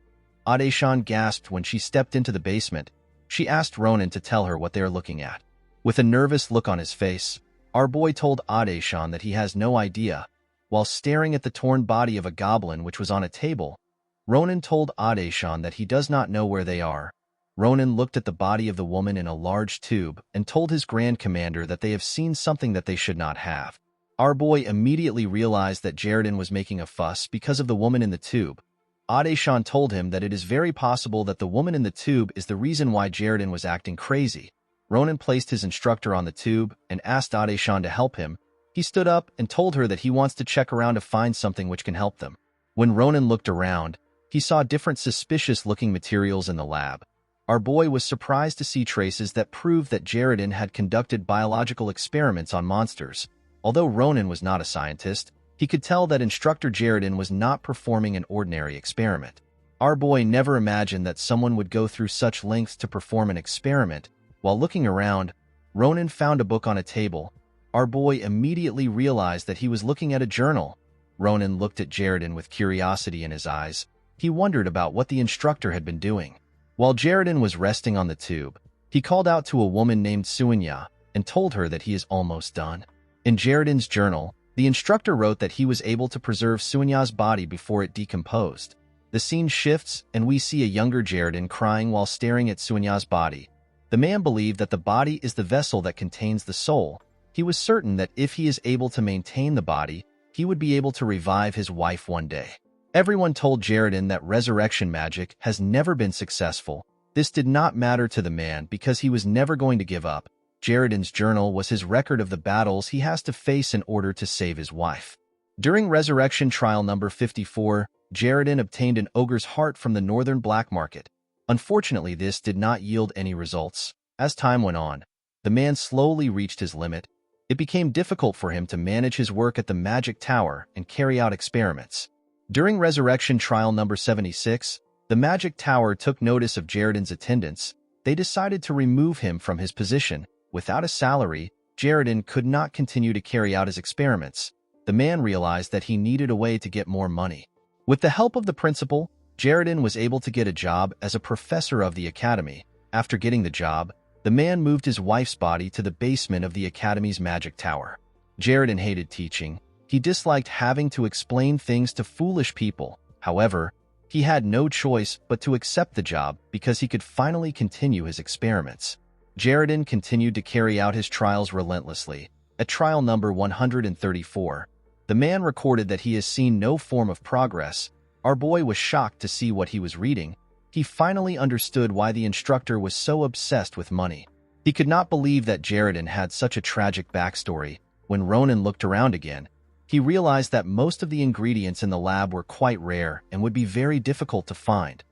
Adeshan gasped when she stepped into the basement. She asked Ronan to tell her what they are looking at. With a nervous look on his face, our boy told Adeshan that he has no idea. While staring at the torn body of a goblin which was on a table, Ronan told Adeshan that he does not know where they are. Ronan looked at the body of the woman in a large tube and told his Grand Commander that they have seen something that they should not have. Our boy immediately realized that Jaredin was making a fuss because of the woman in the tube. Adeshan told him that it is very possible that the woman in the tube is the reason why Jaredin was acting crazy. Ronan placed his instructor on the tube and asked Adeshan to help him. He stood up and told her that he wants to check around to find something which can help them. When Ronan looked around, he saw different suspicious-looking materials in the lab. Our boy was surprised to see traces that proved that Jaredin had conducted biological experiments on monsters. Although Ronan was not a scientist, he could tell that Instructor Jaredin was not performing an ordinary experiment. Our boy never imagined that someone would go through such lengths to perform an experiment. While looking around, Ronan found a book on a table. Our boy immediately realized that he was looking at a journal. Ronan looked at Jaredin with curiosity in his eyes. He wondered about what the instructor had been doing. While Jaredin was resting on the tube, he called out to a woman named Suanya and told her that he is almost done. In Jaredin's journal, the instructor wrote that he was able to preserve Suanya's body before it decomposed. The scene shifts, and we see a younger Jaredin crying while staring at Suanya's body. The man believed that the body is the vessel that contains the soul. He was certain that if he is able to maintain the body, he would be able to revive his wife one day. Everyone told Jaredin that resurrection magic has never been successful. This did not matter to the man because he was never going to give up. Jaredin's journal was his record of the battles he has to face in order to save his wife. During resurrection trial number 54, Jaredin obtained an ogre's heart from the northern black market. Unfortunately, this did not yield any results. As time went on, the man slowly reached his limit. It became difficult for him to manage his work at the magic tower and carry out experiments. During resurrection trial number 76, the magic tower took notice of Jaredin's attendance. They decided to remove him from his position. Without a salary, Jaredin could not continue to carry out his experiments. The man realized that he needed a way to get more money. With the help of the principal, Jaredin was able to get a job as a professor of the academy. After getting the job, the man moved his wife's body to the basement of the academy's magic tower. Jaredin hated teaching. He disliked having to explain things to foolish people. However, he had no choice but to accept the job because he could finally continue his experiments. Jaredin continued to carry out his trials relentlessly. At trial number 134, the man recorded that he has seen no form of progress. Our boy was shocked to see what he was reading. He finally understood why the instructor was so obsessed with money. He could not believe that Jaredin had such a tragic backstory. When Ronan looked around again, he realized that most of the ingredients in the lab were quite rare and would be very difficult to find.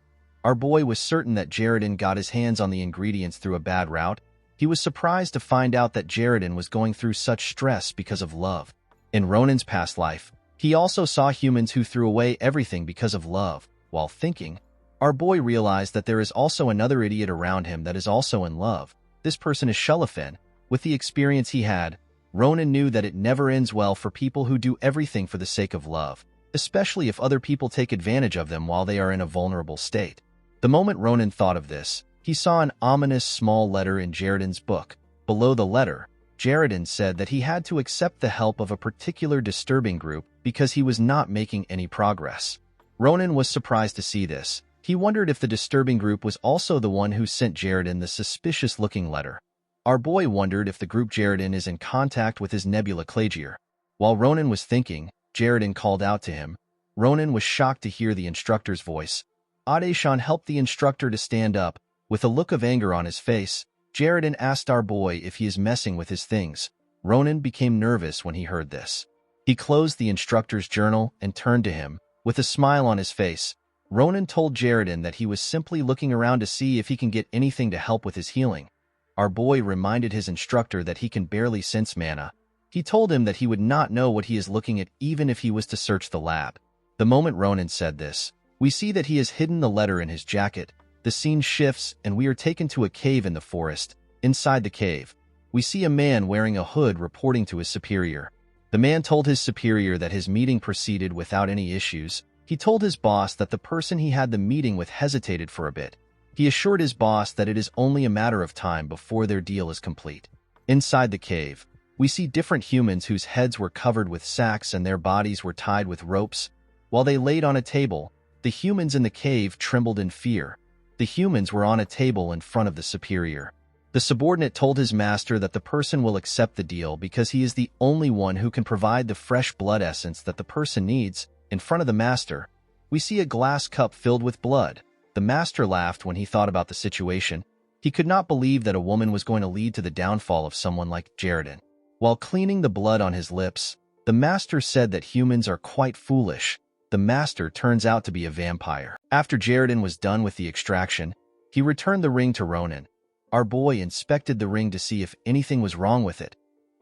Our boy was certain that Jaredin got his hands on the ingredients through a bad route. He was surprised to find out that Jaredin was going through such stress because of love. In Ronan's past life, he also saw humans who threw away everything because of love. While thinking, our boy realized that there is also another idiot around him that is also in love. This person is Shulafin. With the experience he had, Ronan knew that it never ends well for people who do everything for the sake of love, especially if other people take advantage of them while they are in a vulnerable state. The moment Ronan thought of this, he saw an ominous small letter in Jaredin's book. Below the letter, Jaredin said that he had to accept the help of a particular disturbing group because he was not making any progress. Ronan was surprised to see this. He wondered if the disturbing group was also the one who sent Jaredin the suspicious-looking letter. Our boy wondered if the group Jaredin is in contact with his nebula Clagier. While Ronan was thinking, Jaredin called out to him. Ronan was shocked to hear the instructor's voice. Adeshan helped the instructor to stand up. With a look of anger on his face, Jaredin asked our boy if he is messing with his things. Ronan became nervous when he heard this. He closed the instructor's journal and turned to him. With a smile on his face, Ronan told Jaredin that he was simply looking around to see if he can get anything to help with his healing. Our boy reminded his instructor that he can barely sense mana. He told him that he would not know what he is looking at even if he was to search the lab. The moment Ronan said this, we see that he has hidden the letter in his jacket. The scene shifts and we are taken to a cave in the forest. Inside the cave, we see a man wearing a hood reporting to his superior. The man told his superior that his meeting proceeded without any issues. He told his boss that the person he had the meeting with hesitated for a bit. He assured his boss that it is only a matter of time before their deal is complete. Inside the cave, we see different humans whose heads were covered with sacks and their bodies were tied with ropes. While they laid on a table, the humans in the cave trembled in fear. The humans were on a table in front of the superior. The subordinate told his master that the person will accept the deal because he is the only one who can provide the fresh blood essence that the person needs. In front of the master, we see a glass cup filled with blood. The master laughed when he thought about the situation. He could not believe that a woman was going to lead to the downfall of someone like Jaredin. While cleaning the blood on his lips, the master said that humans are quite foolish. The master turns out to be a vampire. After Jaredin was done with the extraction, he returned the ring to Ronan. Our boy inspected the ring to see if anything was wrong with it.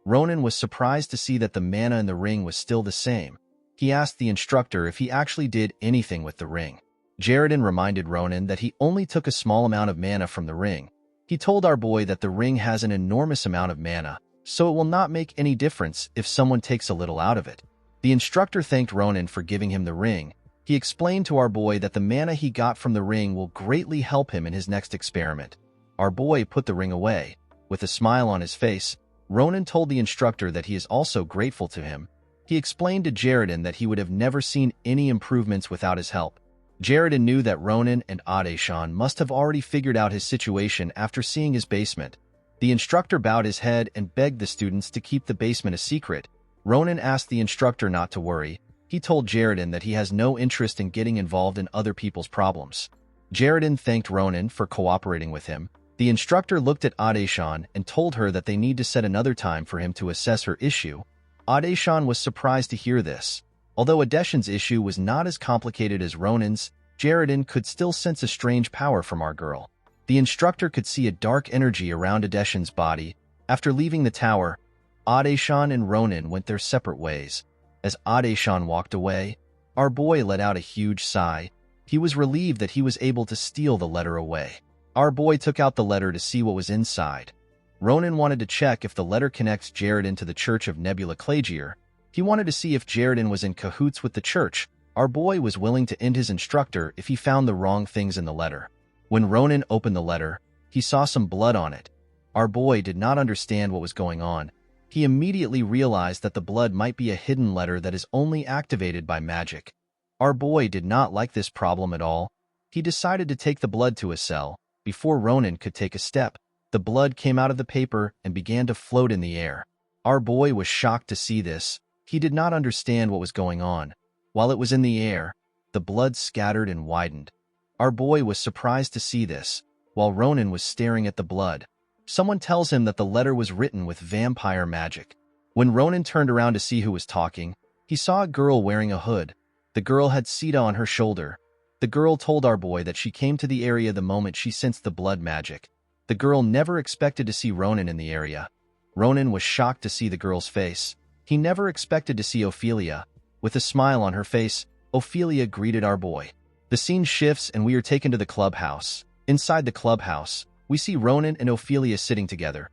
Ronan was surprised to see that the mana in the ring was still the same. He asked the instructor if he actually did anything with the ring. Jaredin reminded Ronan that he only took a small amount of mana from the ring. He told our boy that the ring has an enormous amount of mana, so it will not make any difference if someone takes a little out of it. The instructor thanked Ronan for giving him the ring. He explained to our boy that the mana he got from the ring will greatly help him in his next experiment. Our boy put the ring away. With a smile on his face, Ronan told the instructor that he is also grateful to him. He explained to Jaredin that he would have never seen any improvements without his help. Jaredin knew that Ronan and Adeshan must have already figured out his situation after seeing his basement. The instructor bowed his head and begged the students to keep the basement a secret. Ronan asked the instructor not to worry. He told Jaredin that he has no interest in getting involved in other people's problems. Jaredin thanked Ronan for cooperating with him. The instructor looked at Adeshan and told her that they need to set another time for him to assess her issue. Adeshan was surprised to hear this. Although Adeshan's issue was not as complicated as Ronan's, Jaredin could still sense a strange power from our girl. The instructor could see a dark energy around Adeshan's body. After leaving the tower, Adeshan and Ronan went their separate ways. As Adeshan walked away, our boy let out a huge sigh. He was relieved that he was able to steal the letter away. Our boy took out the letter to see what was inside. Ronan wanted to check if the letter connects Jaredin to the Church of Nebula Clagier. He wanted to see if Jaredin was in cahoots with the church. Our boy was willing to end his instructor if he found the wrong things in the letter. When Ronan opened the letter, he saw some blood on it. Our boy did not understand what was going on. He immediately realized that the blood might be a hidden letter that is only activated by magic. Our boy did not like this problem at all. He decided to take the blood to a cell. Before Ronan could take a step, the blood came out of the paper and began to float in the air. Our boy was shocked to see this. He did not understand what was going on. While it was in the air, the blood scattered and widened. Our boy was surprised to see this, while Ronan was staring at the blood. Someone tells him that the letter was written with vampire magic. When Ronan turned around to see who was talking, he saw a girl wearing a hood. The girl had Sita on her shoulder. The girl told our boy that she came to the area the moment she sensed the blood magic. The girl never expected to see Ronan in the area. Ronan was shocked to see the girl's face. He never expected to see Ophelia. With a smile on her face, Ophelia greeted our boy. The scene shifts and we are taken to the clubhouse. Inside the clubhouse, we see Ronan and Ophelia sitting together.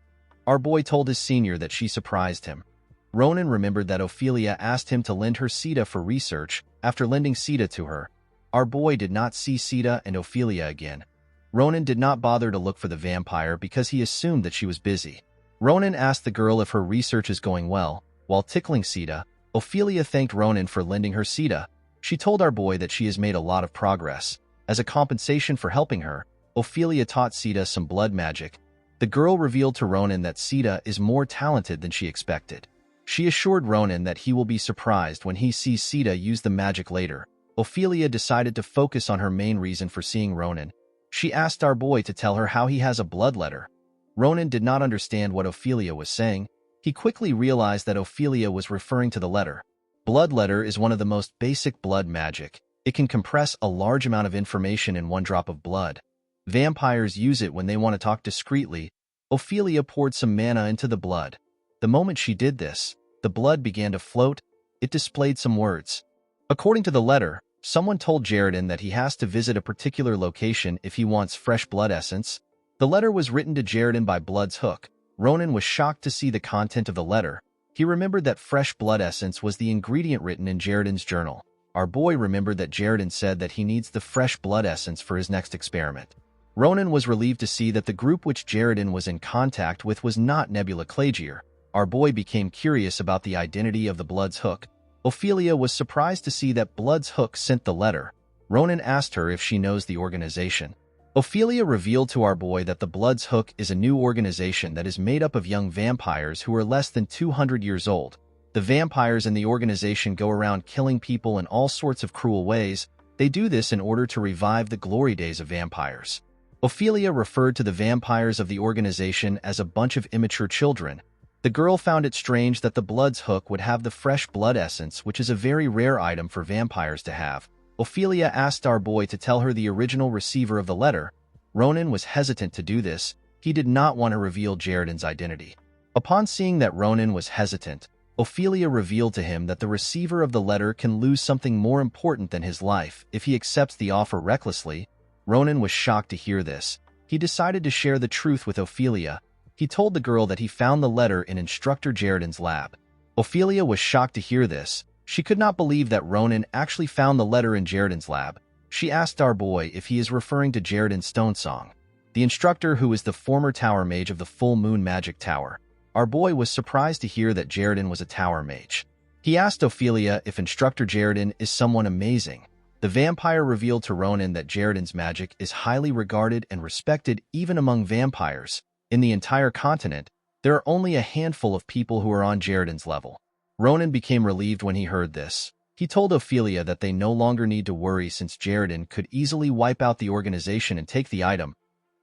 Our boy told his senior that she surprised him. Ronan remembered that Ophelia asked him to lend her Sita for research. After lending Sita to her, our boy did not see Sita and Ophelia again. Ronan did not bother to look for the vampire because he assumed that she was busy. Ronan asked the girl if her research is going well. While tickling Sita, Ophelia thanked Ronan for lending her Sita. She told our boy that she has made a lot of progress. As a compensation for helping her, Ophelia taught Sita some blood magic. The girl revealed to Ronan that Sita is more talented than she expected. She assured Ronan that he will be surprised when he sees Sita use the magic later. Ophelia decided to focus on her main reason for seeing Ronan. She asked our boy to tell her how he has a blood letter. Ronan did not understand what Ophelia was saying. He quickly realized that Ophelia was referring to the letter. Blood letter is one of the most basic blood magic. It can compress a large amount of information in one drop of blood. Vampires use it when they want to talk discreetly. Ophelia poured some mana into the blood. The moment she did this, the blood began to float. It displayed some words. According to the letter, someone told Jaredin that he has to visit a particular location if he wants fresh blood essence. The letter was written to Jaredin by Blood's Hook. Ronan was shocked to see the content of the letter. He remembered that fresh blood essence was the ingredient written in Jaredin's journal. Our boy remembered that Jaredin said that he needs the fresh blood essence for his next experiment. Ronan was relieved to see that the group which Jaredin was in contact with was not Nebula Clagier. Our boy became curious about the identity of the Blood's Hook. Ophelia was surprised to see that Blood's Hook sent the letter. Ronan asked her if she knows the organization. Ophelia revealed to our boy that the Blood's Hook is a new organization that is made up of young vampires who are less than 200 years old. The vampires in the organization go around killing people in all sorts of cruel ways. They do this in order to revive the glory days of vampires. Ophelia referred to the vampires of the organization as a bunch of immature children. The girl found it strange that the blood's hook would have the fresh blood essence, which is a very rare item for vampires to have. Ophelia asked our boy to tell her the original receiver of the letter. Ronan was hesitant to do this. He did not want to reveal Jaredon's identity. Upon seeing that Ronan was hesitant, Ophelia revealed to him that the receiver of the letter can lose something more important than his life if he accepts the offer recklessly. Ronan was shocked to hear this. He decided to share the truth with Ophelia. He told the girl that he found the letter in Instructor Jaredon's lab. Ophelia was shocked to hear this. She could not believe that Ronan actually found the letter in Jaredon's lab. She asked our boy if he is referring to Jaredon's Stonesong, the instructor who is the former tower mage of the Full Moon Magic Tower. Our boy was surprised to hear that Jaredon was a tower mage. He asked Ophelia if Instructor Jaredon is someone amazing. The vampire revealed to Ronan that Jaredon's magic is highly regarded and respected even among vampires. In the entire continent, there are only a handful of people who are on Jaredon's level. Ronan became relieved when he heard this. He told Ophelia that they no longer need to worry since Jaredon could easily wipe out the organization and take the item.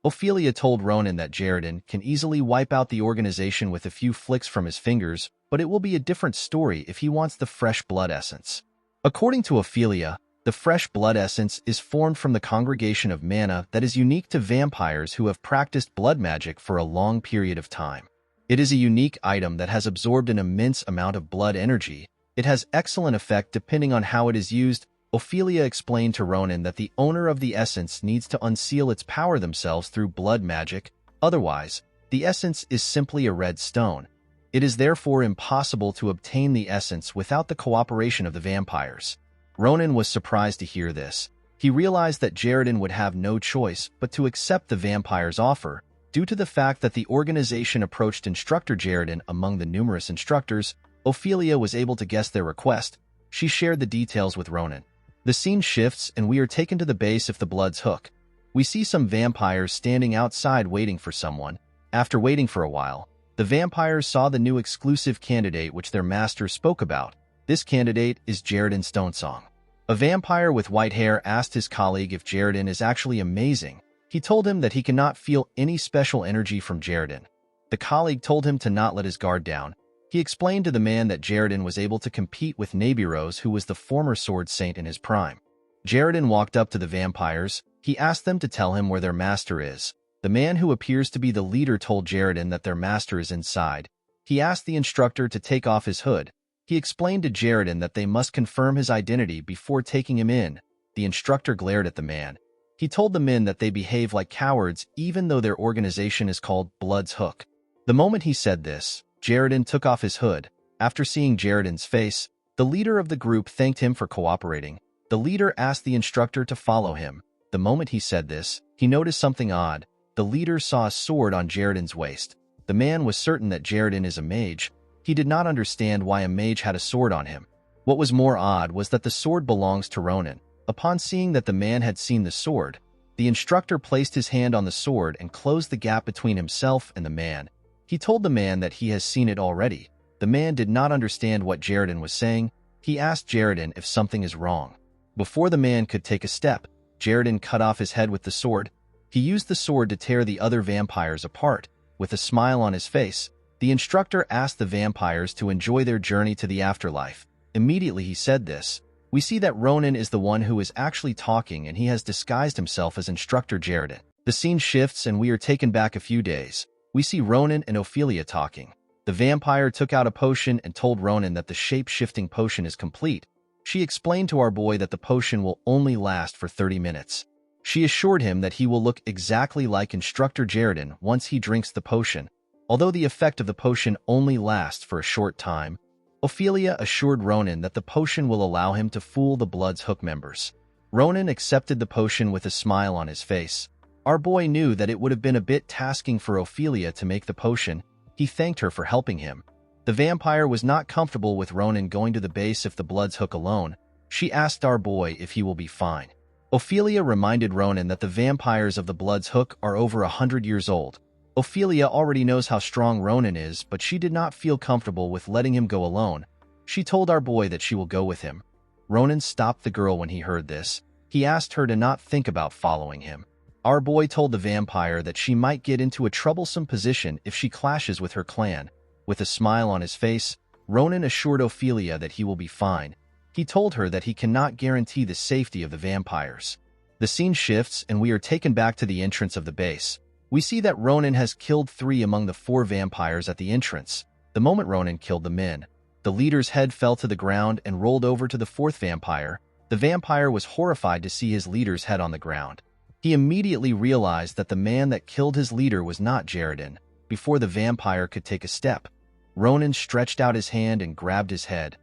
Ophelia told Ronan that Jaredon can easily wipe out the organization with a few flicks from his fingers, but it will be a different story if he wants the fresh blood essence. According to Ophelia, the fresh blood essence is formed from the congregation of mana that is unique to vampires who have practiced blood magic for a long period of time. It is a unique item that has absorbed an immense amount of blood energy. It has excellent effect depending on how it is used. Ophelia explained to Ronan that the owner of the essence needs to unseal its power themselves through blood magic. Otherwise, the essence is simply a red stone. It is therefore impossible to obtain the essence without the cooperation of the vampires. Ronan was surprised to hear this. He realized that Jaredon would have no choice but to accept the vampire's offer. Due to the fact that the organization approached Instructor Jaredon among the numerous instructors, Ophelia was able to guess their request. She shared the details with Ronan. The scene shifts and we are taken to the base of the Blood's Hook. We see some vampires standing outside waiting for someone. After waiting for a while, the vampires saw the new exclusive candidate which their master spoke about. This candidate is Jaredon Stonesong. A vampire with white hair asked his colleague if Jaredon is actually amazing. He told him that he cannot feel any special energy from Jaredon. The colleague told him to not let his guard down. He explained to the man that Jaredon was able to compete with Nabiros, who was the former sword saint in his prime. Jaredon walked up to the vampires. He asked them to tell him where their master is. The man who appears to be the leader told Jaredon that their master is inside. He asked the instructor to take off his hood. He explained to Jaredon that they must confirm his identity before taking him in. The instructor glared at the man. He told the men that they behave like cowards even though their organization is called Blood's Hook. The moment he said this, Jaredon took off his hood. After seeing Jaredon's face, the leader of the group thanked him for cooperating. The leader asked the instructor to follow him. The moment he said this, he noticed something odd. The leader saw a sword on Jaredon's waist. The man was certain that Jaredon is a mage. He did not understand why a mage had a sword on him. What was more odd was that the sword belongs to Ronan. Upon seeing that the man had seen the sword, the instructor placed his hand on the sword and closed the gap between himself and the man. He told the man that he has seen it already. The man did not understand what Jaredon was saying. He asked Jaredon if something is wrong. Before the man could take a step, Jaredon cut off his head with the sword. He used the sword to tear the other vampires apart. With a smile on his face, the instructor asked the vampires to enjoy their journey to the afterlife. Immediately he said this. We see that Ronan is the one who is actually talking and he has disguised himself as Instructor Jaredon. The scene shifts and we are taken back a few days. We see Ronan and Ophelia talking. The vampire took out a potion and told Ronan that the shape-shifting potion is complete. She explained to our boy that the potion will only last for 30 minutes. She assured him that he will look exactly like Instructor Jaredon once he drinks the potion. Although the effect of the potion only lasts for a short time, Ophelia assured Ronan that the potion will allow him to fool the Blood's Hook members. Ronan accepted the potion with a smile on his face. Our boy knew that it would have been a bit tasking for Ophelia to make the potion. He thanked her for helping him. The vampire was not comfortable with Ronan going to the base of the Blood's Hook alone. She asked our boy if he will be fine. Ophelia reminded Ronan that the vampires of the Blood's Hook are over 100 years old. Ophelia already knows how strong Ronan is, but she did not feel comfortable with letting him go alone. She told our boy that she will go with him. Ronan stopped the girl when he heard this. He asked her to not think about following him. Our boy told the vampire that she might get into a troublesome position if she clashes with her clan. With a smile on his face, Ronan assured Ophelia that he will be fine. He told her that he cannot guarantee the safety of the vampires. The scene shifts and we are taken back to the entrance of the base. We see that Ronan has killed 3 among the 4 vampires at the entrance. The moment Ronan killed the men, the leader's head fell to the ground and rolled over to the 4th vampire. The vampire was horrified to see his leader's head on the ground. He immediately realized that the man that killed his leader was not Jaredin. Before the vampire could take a step, Ronan stretched out his hand and grabbed his head.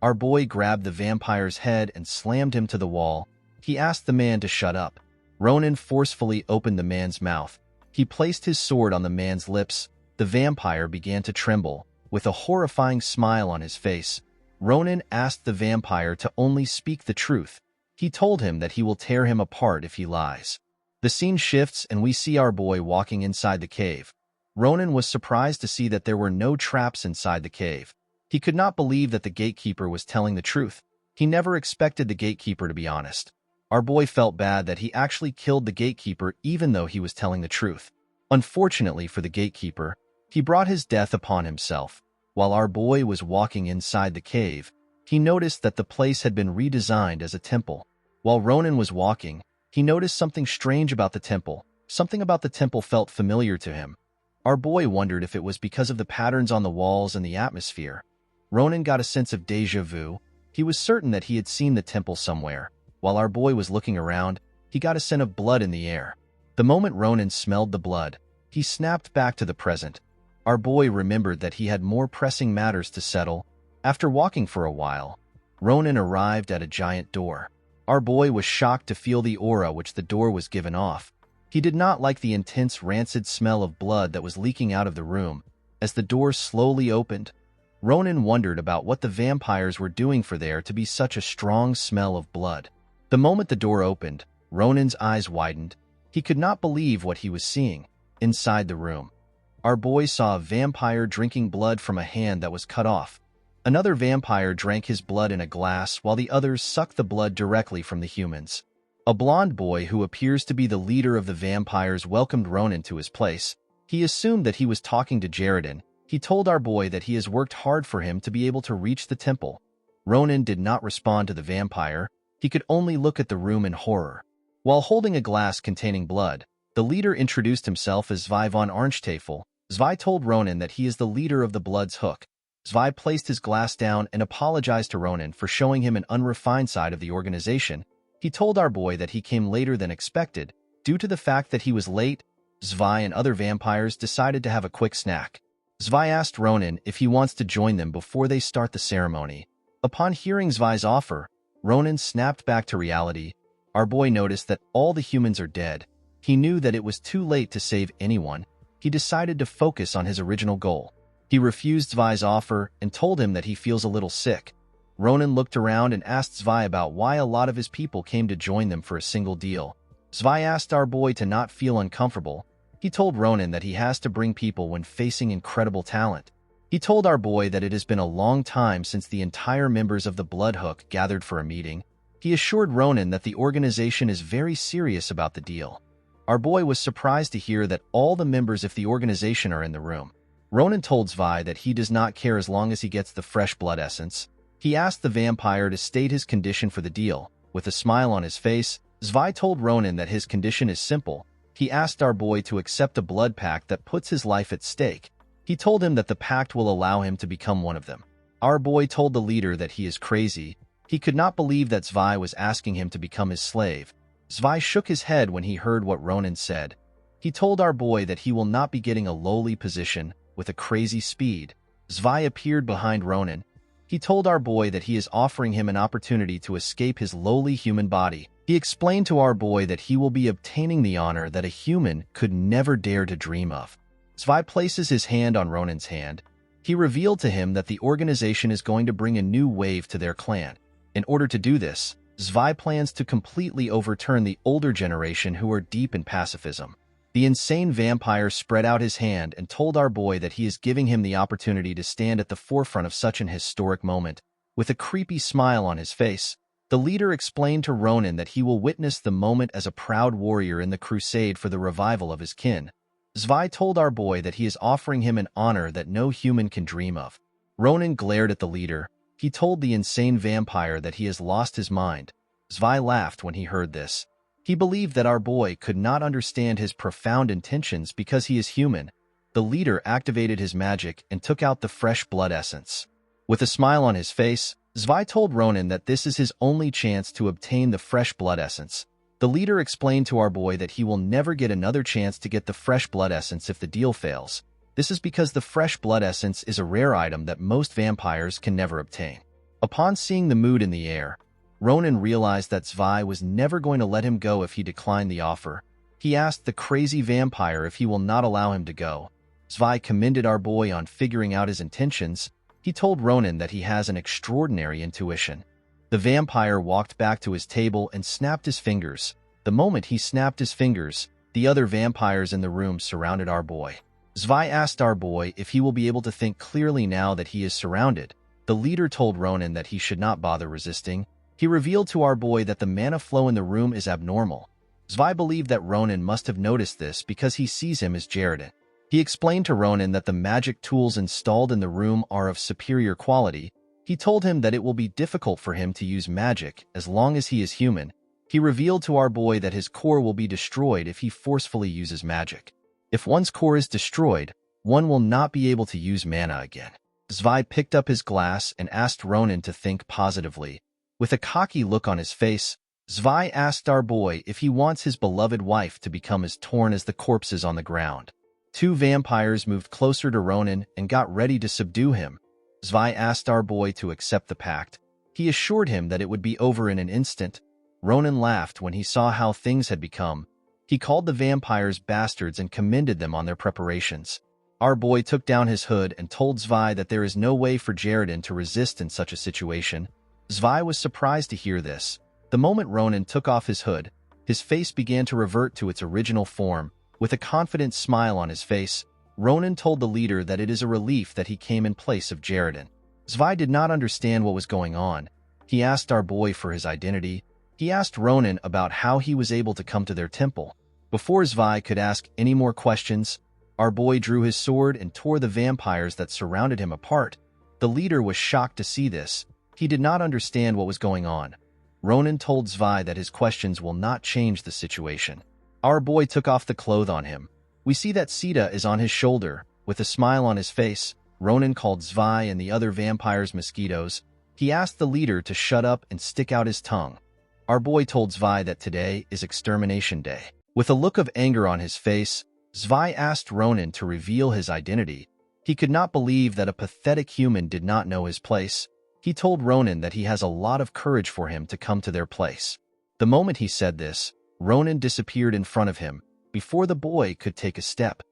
Our boy grabbed the vampire's head and slammed him to the wall. He asked the man to shut up. Ronan forcefully opened the man's mouth. He placed his sword on the man's lips. The vampire began to tremble. With a horrifying smile on his face, Ronan asked the vampire to only speak the truth. He told him that he will tear him apart if he lies. The scene shifts and we see our boy walking inside the cave. Ronan was surprised to see that there were no traps inside the cave. He could not believe that the gatekeeper was telling the truth. He never expected the gatekeeper to be honest. Our boy felt bad that he actually killed the gatekeeper even though he was telling the truth. Unfortunately for the gatekeeper, he brought his death upon himself. While our boy was walking inside the cave, he noticed that the place had been redesigned as a temple. While Ronan was walking, he noticed something strange about the temple. Something about the temple felt familiar to him. Our boy wondered if it was because of the patterns on the walls and the atmosphere. Ronan got a sense of déjà vu. He was certain that he had seen the temple somewhere. While our boy was looking around, he got a scent of blood in the air. The moment Ronan smelled the blood, he snapped back to the present. Our boy remembered that he had more pressing matters to settle. After walking for a while, Ronan arrived at a giant door. Our boy was shocked to feel the aura which the door was given off. He did not like the intense rancid smell of blood that was leaking out of the room. As the door slowly opened, Ronan wondered about what the vampires were doing for there to be such a strong smell of blood. The moment the door opened, Ronan's eyes widened. He could not believe what he was seeing. Inside the room, our boy saw a vampire drinking blood from a hand that was cut off. Another vampire drank his blood in a glass while the others sucked the blood directly from the humans. A blonde boy who appears to be the leader of the vampires welcomed Ronan to his place. He assumed that he was talking to Jaredin. He told our boy that he has worked hard for him to be able to reach the temple. Ronan did not respond to the vampire. He could only look at the room in horror. While holding a glass containing blood, the leader introduced himself as Zwei von Arnschtafel. Zwei told Ronan that he is the leader of the Blood's Hook. Zwei placed his glass down and apologized to Ronan for showing him an unrefined side of the organization. He told our boy that he came later than expected. Due to the fact that he was late, Zwei and other vampires decided to have a quick snack. Zwei asked Ronan if he wants to join them before they start the ceremony. Upon hearing Zwei's offer, Ronan snapped back to reality. Our boy noticed that all the humans are dead. He knew that it was too late to save anyone. He decided to focus on his original goal. He refused Zwei's offer and told him that he feels a little sick. Ronan looked around and asked Zwei about why a lot of his people came to join them for a single deal. Zwei asked our boy to not feel uncomfortable. He told Ronan that he has to bring people when facing incredible talent. He told our boy that it has been a long time since the entire members of the Bloodhook gathered for a meeting. He assured Ronan that the organization is very serious about the deal. Our boy was surprised to hear that all the members of the organization are in the room. Ronan told Zwei that he does not care as long as he gets the fresh blood essence. He asked the vampire to state his condition for the deal. With a smile on his face, Zwei told Ronan that his condition is simple. He asked our boy to accept a blood pact that puts his life at stake. He told him that the pact will allow him to become one of them. Our boy told the leader that he is crazy. He could not believe that Zwei was asking him to become his slave. Zwei shook his head when he heard what Ronan said. He told our boy that he will not be getting a lowly position with a crazy speed. Zwei appeared behind Ronan. He told our boy that he is offering him an opportunity to escape his lowly human body. He explained to our boy that he will be obtaining the honor that a human could never dare to dream of. Zwei places his hand on Ronan's hand. He revealed to him that the organization is going to bring a new wave to their clan. In order to do this, Zwei plans to completely overturn the older generation who are deep in pacifism. The insane vampire spread out his hand and told our boy that he is giving him the opportunity to stand at the forefront of such an historic moment. With a creepy smile on his face, the leader explained to Ronan that he will witness the moment as a proud warrior in the crusade for the revival of his kin. Zwei told our boy that he is offering him an honor that no human can dream of. Ronan glared at the leader. He told the insane vampire that he has lost his mind. Zwei laughed when he heard this. He believed that our boy could not understand his profound intentions because he is human. The leader activated his magic and took out the fresh blood essence. With a smile on his face, Zwei told Ronan that this is his only chance to obtain the fresh blood essence. The leader explained to our boy that he will never get another chance to get the fresh blood essence if the deal fails. This is because the fresh blood essence is a rare item that most vampires can never obtain. Upon seeing the mood in the air, Ronan realized that Zwei was never going to let him go if he declined the offer. He asked the crazy vampire if he will not allow him to go. Zwei commended our boy on figuring out his intentions. He told Ronan that he has an extraordinary intuition. The vampire walked back to his table and snapped his fingers. The moment he snapped his fingers, the other vampires in the room surrounded our boy. Zwei asked our boy if he will be able to think clearly now that he is surrounded. The leader told Ronan that he should not bother resisting. He revealed to our boy that the mana flow in the room is abnormal. Zwei believed that Ronan must have noticed this because he sees him as Jaredin. He explained to Ronan that the magic tools installed in the room are of superior quality. He told him that it will be difficult for him to use magic as long as he is human. He revealed to our boy that his core will be destroyed if he forcefully uses magic. If one's core is destroyed, one will not be able to use mana again. Zwei picked up his glass and asked Ronan to think positively. With a cocky look on his face, Zwei asked our boy if he wants his beloved wife to become as torn as the corpses on the ground. Two vampires moved closer to Ronan and got ready to subdue him. Zwei asked our boy to accept the pact. He assured him that it would be over in an instant. Ronan laughed when he saw how things had become. He called the vampires bastards and commended them on their preparations. Our boy took down his hood and told Zwei that there is no way for Jaredin to resist in such a situation. Zwei was surprised to hear this. The moment Ronan took off his hood, his face began to revert to its original form. With a confident smile on his face, Ronan told the leader that it is a relief that he came in place of Jaredin. Zwei did not understand what was going on. He asked our boy for his identity. He asked Ronan about how he was able to come to their temple. Before Zwei could ask any more questions, our boy drew his sword and tore the vampires that surrounded him apart. The leader was shocked to see this. He did not understand what was going on. Ronan told Zwei that his questions will not change the situation. Our boy took off the cloth on him. We see that Sita is on his shoulder. With a smile on his face, Ronan called Zwei and the other vampires mosquitoes. He asked the leader to shut up and stick out his tongue. Our boy told Zwei that today is Extermination Day. With a look of anger on his face, Zwei asked Ronan to reveal his identity. He could not believe that a pathetic human did not know his place. He told Ronan that he has a lot of courage for him to come to their place. The moment he said this, Ronan disappeared in front of him, before the boy could take a step.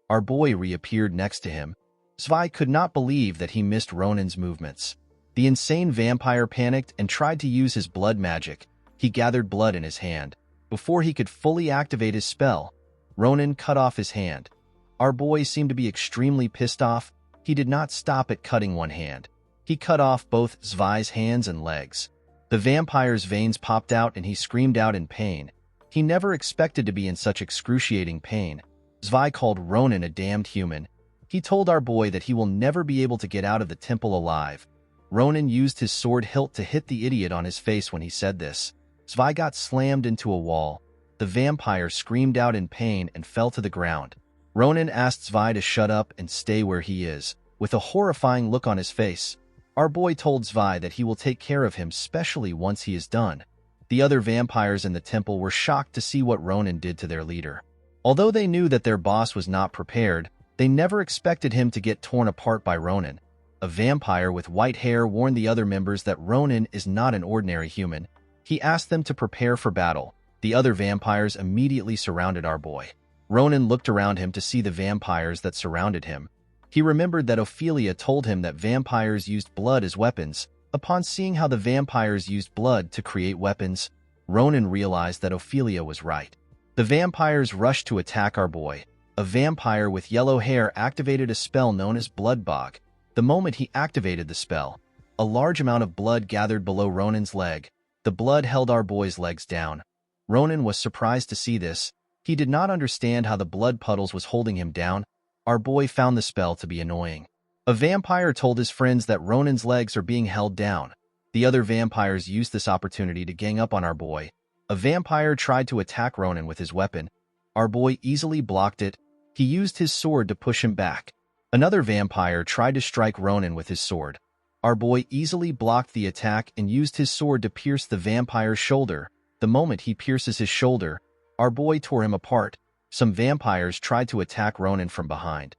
Our boy reappeared next to him. Zwei could not believe that he missed Ronan's movements. The insane vampire panicked and tried to use his blood magic. He gathered blood in his hand. Before he could fully activate his spell, Ronan cut off his hand. Our boy seemed to be extremely pissed off. He did not stop at cutting one hand. He cut off both Zwei's hands and legs. The vampire's veins popped out and he screamed out in pain. He never expected to be in such excruciating pain. Zwei called Ronan a damned human. He told our boy that he will never be able to get out of the temple alive. Ronan used his sword hilt to hit the idiot on his face when he said this. Zwei got slammed into a wall. The vampire screamed out in pain and fell to the ground. Ronan asked Zwei to shut up and stay where he is. With a horrifying look on his face, our boy told Zwei that he will take care of him, especially once he is done. The other vampires in the temple were shocked to see what Ronan did to their leader. Although they knew that their boss was not prepared, they never expected him to get torn apart by Ronan. A vampire with white hair warned the other members that Ronan is not an ordinary human. He asked them to prepare for battle. The other vampires immediately surrounded our boy. Ronan looked around him to see the vampires that surrounded him. He remembered that Ophelia told him that vampires used blood as weapons. Upon seeing how the vampires used blood to create weapons, Ronan realized that Ophelia was right. The vampires rushed to attack our boy. A vampire with yellow hair activated a spell known as Blood Bog. The moment he activated the spell, a large amount of blood gathered below Ronan's leg. The blood held our boy's legs down. Ronan was surprised to see this. He did not understand how the blood puddles was holding him down. Our boy found the spell to be annoying. A vampire told his friends that Ronan's legs are being held down. The other vampires used this opportunity to gang up on our boy. A vampire tried to attack Ronan with his weapon. Our boy easily blocked it. He used his sword to push him back. Another vampire tried to strike Ronan with his sword. Our boy easily blocked the attack and used his sword to pierce the vampire's shoulder. The moment he pierces his shoulder, our boy tore him apart. Some vampires tried to attack Ronan from behind.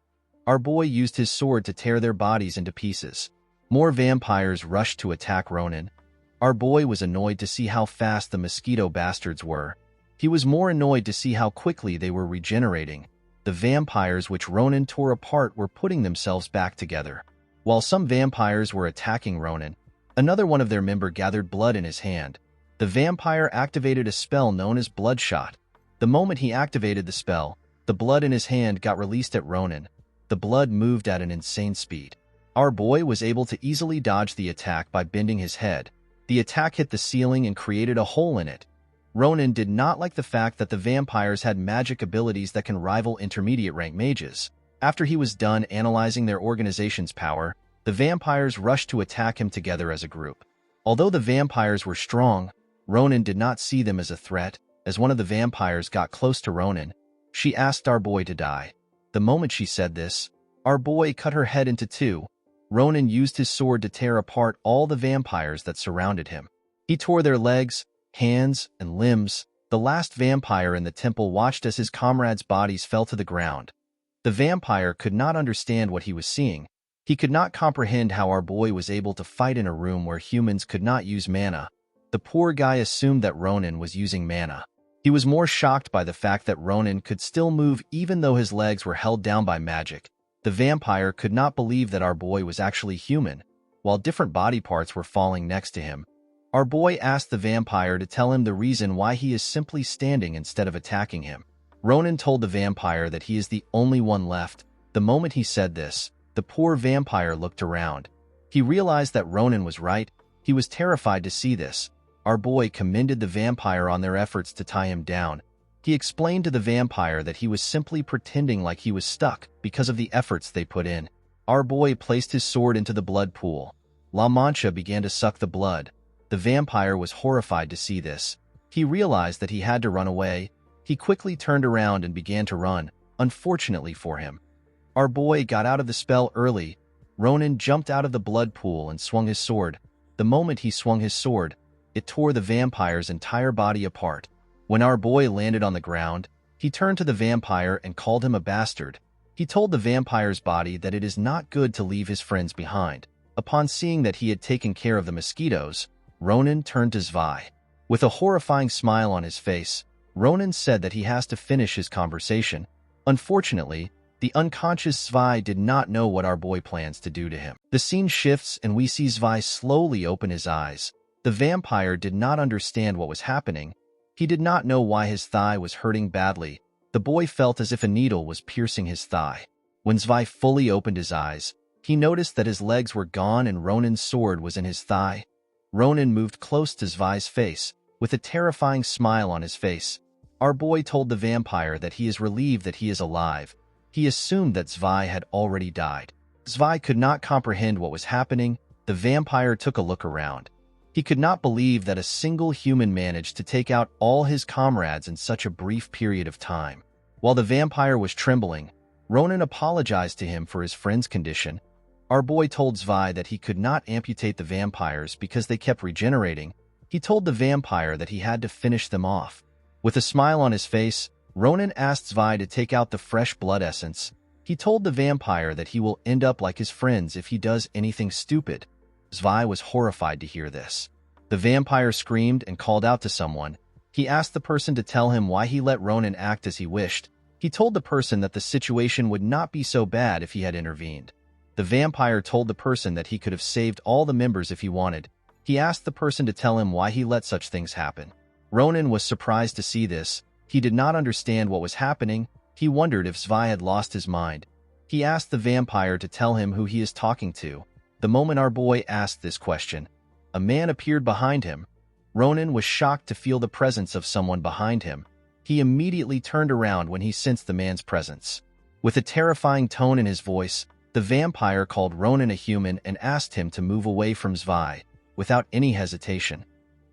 Our boy used his sword to tear their bodies into pieces. More vampires rushed to attack Ronan. Our boy was annoyed to see how fast the mosquito bastards were. He was more annoyed to see how quickly they were regenerating. The vampires which Ronan tore apart were putting themselves back together. While some vampires were attacking Ronan, another one of their members gathered blood in his hand. The vampire activated a spell known as Bloodshot. The moment he activated the spell, the blood in his hand got released at Ronan. The blood moved at an insane speed. Our boy was able to easily dodge the attack by bending his head. The attack hit the ceiling and created a hole in it. Ronan did not like the fact that the vampires had magic abilities that can rival intermediate rank mages. After he was done analyzing their organization's power, the vampires rushed to attack him together as a group. Although the vampires were strong, Ronan did not see them as a threat. As one of the vampires got close to Ronan, she asked our boy to die. The moment she said this, our boy cut her head into two. Ronan used his sword to tear apart all the vampires that surrounded him. He tore their legs, hands, and limbs. The last vampire in the temple watched as his comrades' bodies fell to the ground. The vampire could not understand what he was seeing. He could not comprehend how our boy was able to fight in a room where humans could not use mana. The poor guy assumed that Ronan was using mana. He was more shocked by the fact that Ronan could still move even though his legs were held down by magic. The vampire could not believe that our boy was actually human, while different body parts were falling next to him. Our boy asked the vampire to tell him the reason why he is simply standing instead of attacking him. Ronan told the vampire that he is the only one left. The moment he said this, the poor vampire looked around. He realized that Ronan was right. He was terrified to see this. Our boy commended the vampire on their efforts to tie him down. He explained to the vampire that he was simply pretending like he was stuck because of the efforts they put in. Our boy placed his sword into the blood pool. La Mancha began to suck the blood. The vampire was horrified to see this. He realized that he had to run away. He quickly turned around and began to run, unfortunately for him. Our boy got out of the spell early. Ronan jumped out of the blood pool and swung his sword. The moment he swung his sword, it tore the vampire's entire body apart. When our boy landed on the ground, he turned to the vampire and called him a bastard. He told the vampire's body that it is not good to leave his friends behind. Upon seeing that he had taken care of the mosquitoes, Ronan turned to Zwei. With a horrifying smile on his face, Ronan said that he has to finish his conversation. Unfortunately, the unconscious Zwei did not know what our boy plans to do to him. The scene shifts and we see Zwei slowly open his eyes. The vampire did not understand what was happening. He did not know why his thigh was hurting badly. The boy felt as if a needle was piercing his thigh. When Zwei fully opened his eyes, he noticed that his legs were gone and Ronan's sword was in his thigh. Ronan moved close to Zwei's face, with a terrifying smile on his face. Our boy told the vampire that he is relieved that he is alive. He assumed that Zwei had already died. Zwei could not comprehend what was happening. The vampire took a look around. He could not believe that a single human managed to take out all his comrades in such a brief period of time. While the vampire was trembling, Ronan apologized to him for his friend's condition. Our boy told Zwei that he could not amputate the vampires because they kept regenerating. He told the vampire that he had to finish them off. With a smile on his face, Ronan asked Zwei to take out the fresh blood essence. He told the vampire that he will end up like his friends if he does anything stupid. Zwei was horrified to hear this. The vampire screamed and called out to someone. He asked the person to tell him why he let Ronan act as he wished. He told the person that the situation would not be so bad if he had intervened. The vampire told the person that he could have saved all the members if he wanted. He asked the person to tell him why he let such things happen. Ronan was surprised to see this. He did not understand what was happening. He wondered if Zwei had lost his mind. He asked the vampire to tell him who he is talking to. The moment our boy asked this question, a man appeared behind him. Ronan was shocked to feel the presence of someone behind him. He immediately turned around when he sensed the man's presence. With a terrifying tone in his voice, the vampire called Ronan a human and asked him to move away from Zwei. Without any hesitation,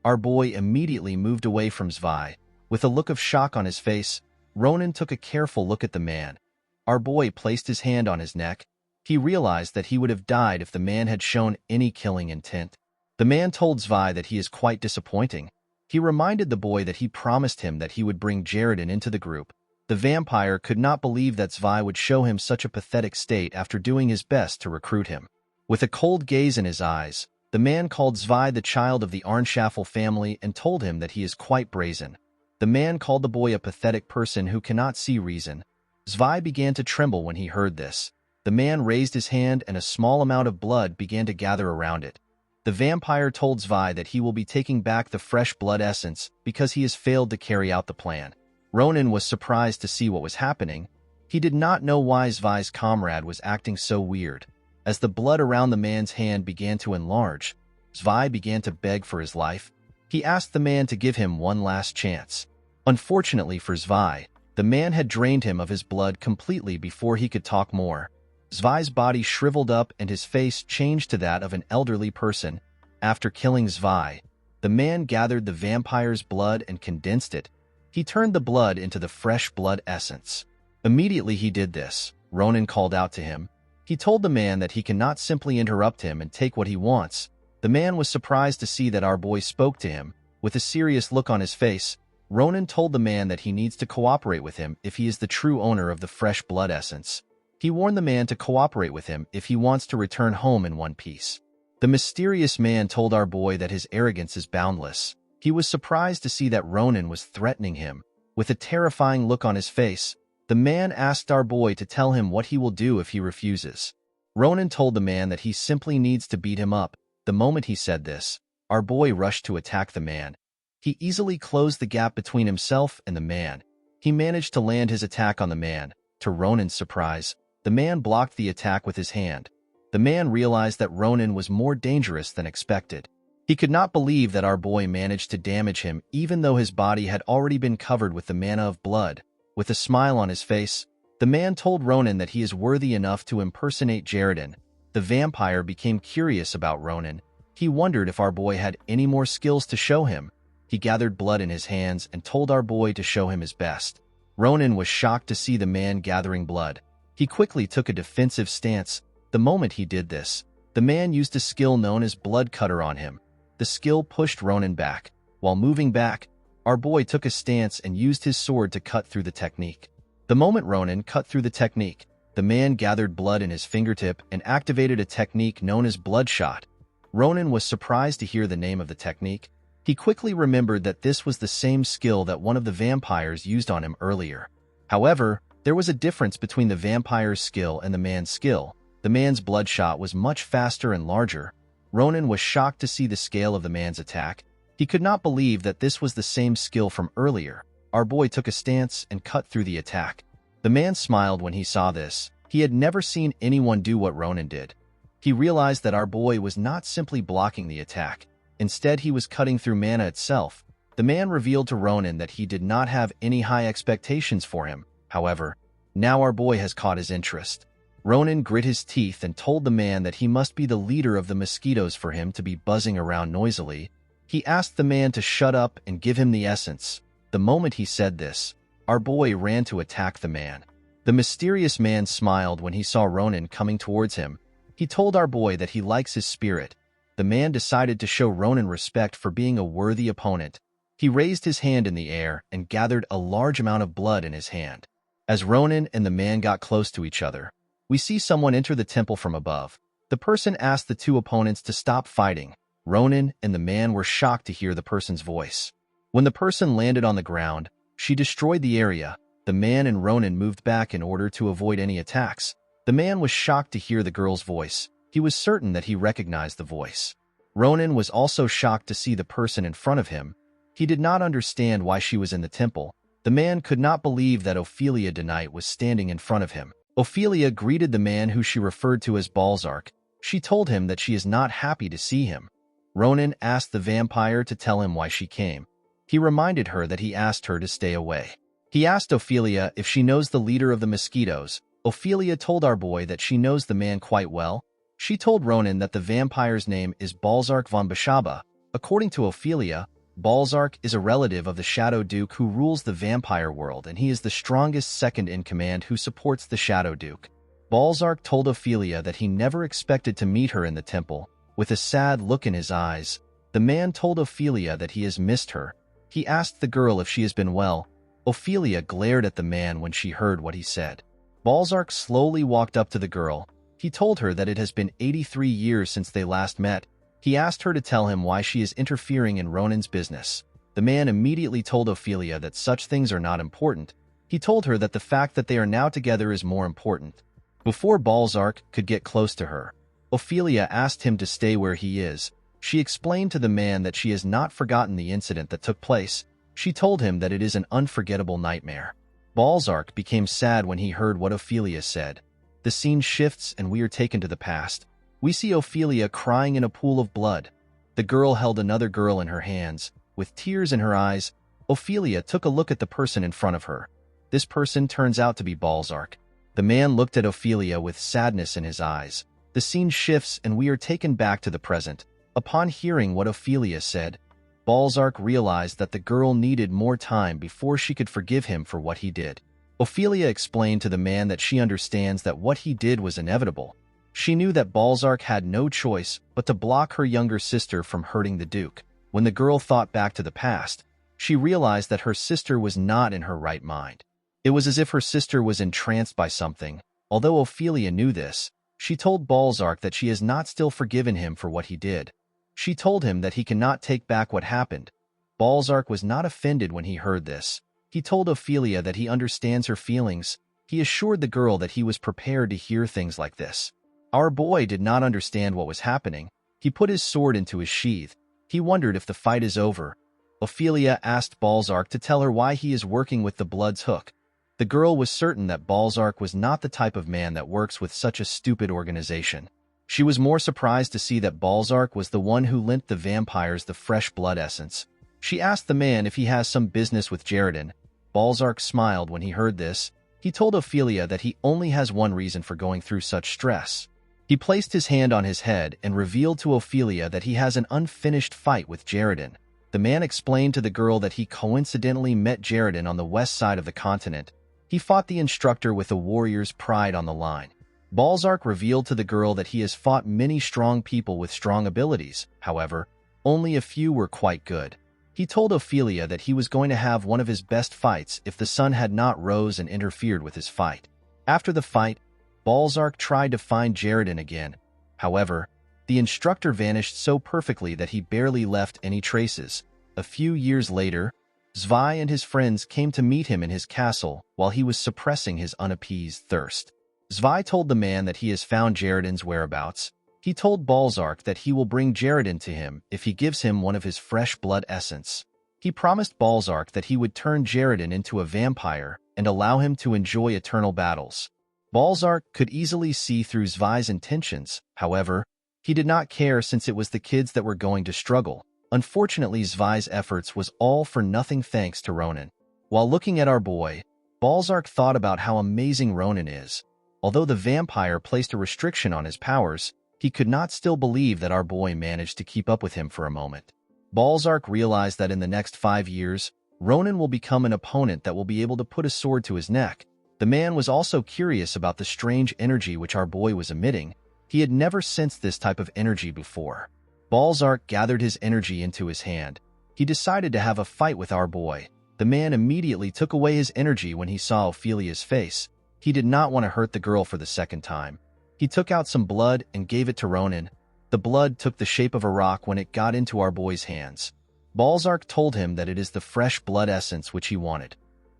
our boy immediately moved away from Zwei. With a look of shock on his face, Ronan took a careful look at the man. Our boy placed his hand on his neck. He realized that he would have died if the man had shown any killing intent. The man told Zwei that he is quite disappointing. He reminded the boy that he promised him that he would bring Jaredin into the group. The vampire could not believe that Zwei would show him such a pathetic state after doing his best to recruit him. With a cold gaze in his eyes, the man called Zwei the child of the Arnschaffel family and told him that he is quite brazen. The man called the boy a pathetic person who cannot see reason. Zwei began to tremble when he heard this. The man raised his hand and a small amount of blood began to gather around it. The vampire told Zwei that he will be taking back the fresh blood essence because he has failed to carry out the plan. Ronan was surprised to see what was happening. He did not know why Zwei's comrade was acting so weird. As the blood around the man's hand began to enlarge, Zwei began to beg for his life. He asked the man to give him one last chance. Unfortunately for Zwei, the man had drained him of his blood completely before he could talk more. Zwei's body shriveled up and his face changed to that of an elderly person. After killing Zwei, the man gathered the vampire's blood and condensed it. He turned the blood into the fresh blood essence. Immediately he did this, Ronan called out to him. He told the man that he cannot simply interrupt him and take what he wants. The man was surprised to see that our boy spoke to him. With a serious look on his face, Ronan told the man that he needs to cooperate with him if he is the true owner of the fresh blood essence. He warned the man to cooperate with him if he wants to return home in one piece. The mysterious man told our boy that his arrogance is boundless. He was surprised to see that Ronan was threatening him. With a terrifying look on his face, the man asked our boy to tell him what he will do if he refuses. Ronan told the man that he simply needs to beat him up. The moment he said this, our boy rushed to attack the man. He easily closed the gap between himself and the man. He managed to land his attack on the man. To Ronan's surprise, the man blocked the attack with his hand. The man realized that Ronan was more dangerous than expected. He could not believe that our boy managed to damage him even though his body had already been covered with the manna of blood. With a smile on his face, the man told Ronan that he is worthy enough to impersonate Jaredin. The vampire became curious about Ronan. He wondered if our boy had any more skills to show him. He gathered blood in his hands and told our boy to show him his best. Ronan was shocked to see the man gathering blood. He quickly took a defensive stance. The moment he did this, the man used a skill known as Blood Cutter on him. The skill pushed Ronan back. While moving back, our boy took a stance and used his sword to cut through the technique. The moment Ronan cut through the technique, the man gathered blood in his fingertip and activated a technique known as Bloodshot. Ronan was surprised to hear the name of the technique. He quickly remembered that this was the same skill that one of the vampires used on him earlier. However, there was a difference between the vampire's skill and the man's skill. The man's bloodshot was much faster and larger. Ronan was shocked to see the scale of the man's attack. He could not believe that this was the same skill from earlier. Our boy took a stance and cut through the attack. The man smiled when he saw this. He had never seen anyone do what Ronan did. He realized that our boy was not simply blocking the attack. Instead, he was cutting through mana itself. The man revealed to Ronan that he did not have any high expectations for him. However, now our boy has caught his interest. Ronan grit his teeth and told the man that he must be the leader of the mosquitoes for him to be buzzing around noisily. He asked the man to shut up and give him the essence. The moment he said this, our boy ran to attack the man. The mysterious man smiled when he saw Ronan coming towards him. He told our boy that he likes his spirit. The man decided to show Ronan respect for being a worthy opponent. He raised his hand in the air and gathered a large amount of blood in his hand. As Ronan and the man got close to each other, we see someone enter the temple from above. The person asked the two opponents to stop fighting. Ronan and the man were shocked to hear the person's voice. When the person landed on the ground, she destroyed the area. The man and Ronan moved back in order to avoid any attacks. The man was shocked to hear the girl's voice. He was certain that he recognized the voice. Ronan was also shocked to see the person in front of him. He did not understand why she was in the temple. The man could not believe that Ophelia Denite was standing in front of him. Ophelia greeted the man who she referred to as Balzark. She told him that she is not happy to see him. Ronan asked the vampire to tell him why she came. He reminded her that he asked her to stay away. He asked Ophelia if she knows the leader of the mosquitoes. Ophelia told our boy that she knows the man quite well. She told Ronan that the vampire's name is Balzark von Bashaba. According to Ophelia, Balzark is a relative of the Shadow Duke who rules the vampire world, and he is the strongest second-in-command who supports the Shadow Duke. Balzark told Ophelia that he never expected to meet her in the temple. With a sad look in his eyes, the man told Ophelia that he has missed her. He asked the girl if she has been well. Ophelia glared at the man when she heard what he said. Balzark slowly walked up to the girl. He told her that it has been 83 years since they last met. He asked her to tell him why she is interfering in Ronan's business. The man immediately told Ophelia that such things are not important. He told her that the fact that they are now together is more important. Before Balzark could get close to her, Ophelia asked him to stay where he is. She explained to the man that she has not forgotten the incident that took place. She told him that it is an unforgettable nightmare. Balzark became sad when he heard what Ophelia said. The scene shifts and we are taken to the past. We see Ophelia crying in a pool of blood. The girl held another girl in her hands. With tears in her eyes, Ophelia took a look at the person in front of her. This person turns out to be Balzark. The man looked at Ophelia with sadness in his eyes. The scene shifts and we are taken back to the present. Upon hearing what Ophelia said, Balzark realized that the girl needed more time before she could forgive him for what he did. Ophelia explained to the man that she understands that what he did was inevitable. She knew that Balzark had no choice but to block her younger sister from hurting the Duke. When the girl thought back to the past, she realized that her sister was not in her right mind. It was as if her sister was entranced by something. Although Ophelia knew this, she told Balzark that she has not still forgiven him for what he did. She told him that he cannot take back what happened. Balzark was not offended when he heard this. He told Ophelia that he understands her feelings. He assured the girl that he was prepared to hear things like this. Our boy did not understand what was happening. He put his sword into his sheath. He wondered if the fight is over. Ophelia asked Balzark to tell her why he is working with the Blood's Hook. The girl was certain that Balzark was not the type of man that works with such a stupid organization. She was more surprised to see that Balzark was the one who lent the vampires the fresh blood essence. She asked the man if he has some business with Jaredin. Balzark smiled when he heard this. He told Ophelia that he only has one reason for going through such stress. He placed his hand on his head and revealed to Ophelia that he has an unfinished fight with Jaredin. The man explained to the girl that he coincidentally met Jaredin on the west side of the continent. He fought the instructor with a warrior's pride on the line. Balzark revealed to the girl that he has fought many strong people with strong abilities. However, only a few were quite good. He told Ophelia that he was going to have one of his best fights if the sun had not rose and interfered with his fight. After the fight, Balzark tried to find Jaredin again. However, the instructor vanished so perfectly that he barely left any traces. A few years later, Zwei and his friends came to meet him in his castle while he was suppressing his unappeased thirst. Zwei told the man that he has found Jaredin's whereabouts. He told Balzark that he will bring Jaredin to him if he gives him one of his fresh blood essence. He promised Balzark that he would turn Jaredin into a vampire and allow him to enjoy eternal battles. Balzark could easily see through Zwei's intentions. However, he did not care since it was the kids that were going to struggle. Unfortunately, Zwei's efforts was all for nothing thanks to Ronan. While looking at our boy, Balzark thought about how amazing Ronan is. Although the vampire placed a restriction on his powers, he could not still believe that our boy managed to keep up with him for a moment. Balzark realized that in the next 5 years, Ronan will become an opponent that will be able to put a sword to his neck. The man was also curious about the strange energy which our boy was emitting. He had never sensed this type of energy before. Balzark gathered his energy into his hand. He decided to have a fight with our boy. The man immediately took away his energy when he saw Ophelia's face. He did not want to hurt the girl for the second time. He took out some blood and gave it to Ronan. The blood took the shape of a rock when it got into our boy's hands. Balzark told him that it is the fresh blood essence which he wanted.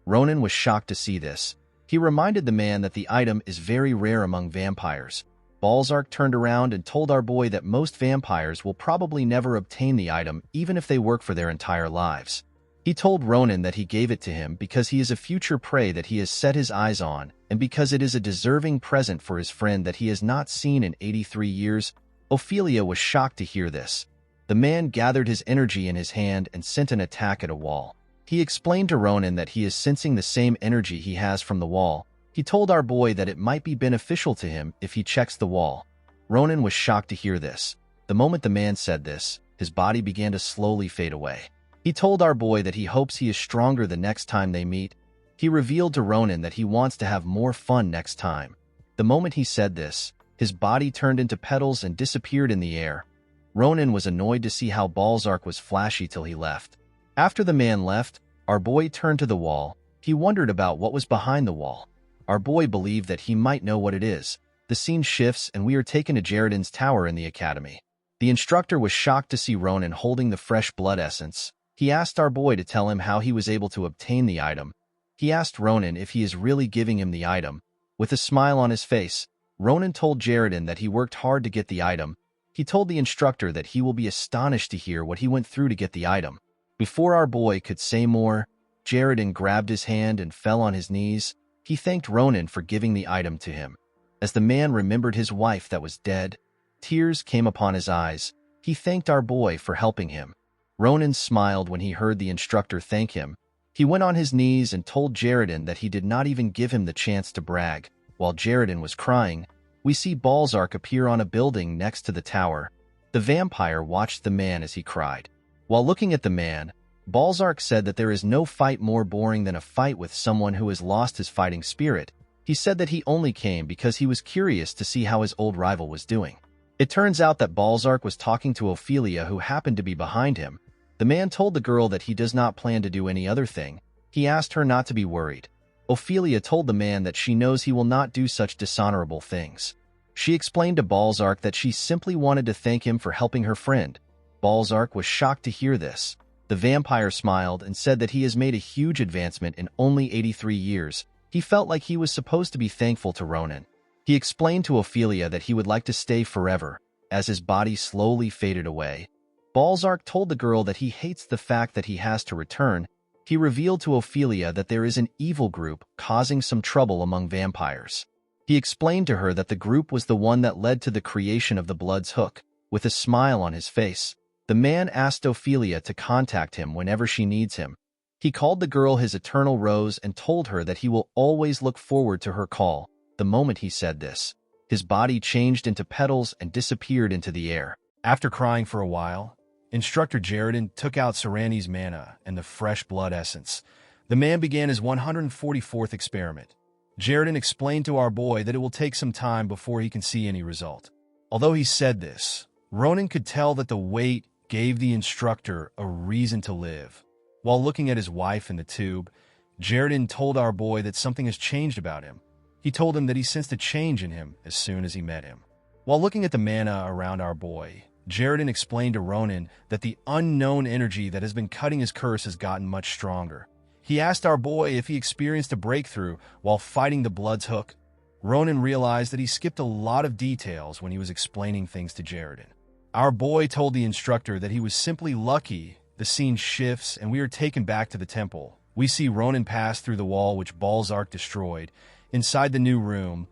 Ronan was shocked to see this. He reminded the man that the item is very rare among vampires. Balzark turned around and told our boy that most vampires will probably never obtain the item even if they work for their entire lives. He told Ronan that he gave it to him because he is a future prey that he has set his eyes on, and because it is a deserving present for his friend that he has not seen in 83 years. Ophelia was shocked to hear this. The man gathered his energy in his hand and sent an attack at a wall. He explained to Ronan that he is sensing the same energy he has from the wall. He told our boy that it might be beneficial to him if he checks the wall. Ronan was shocked to hear this. The moment the man said this, his body began to slowly fade away. He told our boy that he hopes he is stronger the next time they meet. He revealed to Ronan that he wants to have more fun next time. The moment he said this, his body turned into petals and disappeared in the air. Ronan was annoyed to see how Balzark was flashy till he left. After the man left, our boy turned to the wall. He wondered about what was behind the wall. Our boy believed that he might know what it is. The scene shifts and we are taken to Jaredin's tower in the academy. The instructor was shocked to see Ronan holding the fresh blood essence. He asked our boy to tell him how he was able to obtain the item. He asked Ronan if he is really giving him the item. With a smile on his face, Ronan told Jaredin that he worked hard to get the item. He told the instructor that he will be astonished to hear what he went through to get the item. Before our boy could say more, Jaredin grabbed his hand and fell on his knees. He thanked Ronan for giving the item to him. As the man remembered his wife that was dead, tears came upon his eyes. He thanked our boy for helping him. Ronan smiled when he heard the instructor thank him. He went on his knees and told Jaredin that he did not even give him the chance to brag. While Jaredin was crying, we see Balzark appear on a building next to the tower. The vampire watched the man as he cried. While looking at the man, Balzark said that there is no fight more boring than a fight with someone who has lost his fighting spirit. He said that he only came because he was curious to see how his old rival was doing. It turns out that Balzark was talking to Ophelia, who happened to be behind him. The man told the girl that he does not plan to do any other thing. He asked her not to be worried. Ophelia told the man that she knows he will not do such dishonorable things. She explained to Balzark that she simply wanted to thank him for helping her friend. Balzark was shocked to hear this. The vampire smiled and said that he has made a huge advancement in only 83 years. He felt like he was supposed to be thankful to Ronan. He explained to Ophelia that he would like to stay forever. As his body slowly faded away, Balzark told the girl that he hates the fact that he has to return. He revealed to Ophelia that there is an evil group causing some trouble among vampires. He explained to her that the group was the one that led to the creation of the Blood's Hook. With a smile on his face, the man asked Ophelia to contact him whenever she needs him. He called the girl his eternal rose and told her that he will always look forward to her call. The moment he said this, his body changed into petals and disappeared into the air. After crying for a while, Instructor Jaredin took out Sarani's mana and the fresh blood essence. The man began his 144th experiment. Jaredin explained to our boy that it will take some time before he can see any result. Although he said this, Ronan could tell that the wait gave the instructor a reason to live. While looking at his wife in the tube, Jaredin told our boy that something has changed about him. He told him that he sensed a change in him as soon as he met him. While looking at the mana around our boy, Jaredin explained to Ronan that the unknown energy that has been cutting his curse has gotten much stronger. He asked our boy if he experienced a breakthrough while fighting the Blood's Hook. Ronan realized that he skipped a lot of details when he was explaining things to Jaredin. Our boy told the instructor that he was simply lucky. The scene shifts and we are taken back to the temple. We see Ronan pass through the wall which Balzark destroyed. Inside the new room,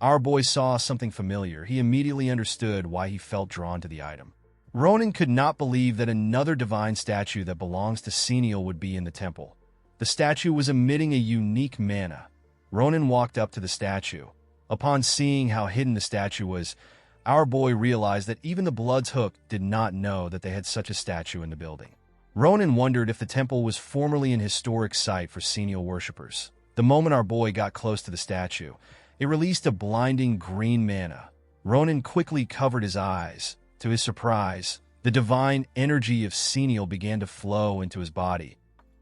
our boy saw something familiar. He immediately understood why he felt drawn to the item. Ronan could not believe that another divine statue that belongs to Senial would be in the temple. The statue was emitting a unique mana. Ronan walked up to the statue. Upon seeing how hidden the statue was, our boy realized that even the Blood's Hook did not know that they had such a statue in the building. Ronan wondered if the temple was formerly an historic site for Senial worshippers. The moment our boy got close to the statue, it released a blinding green mana. Ronan quickly covered his eyes. To his surprise, the divine energy of Senial began to flow into his body.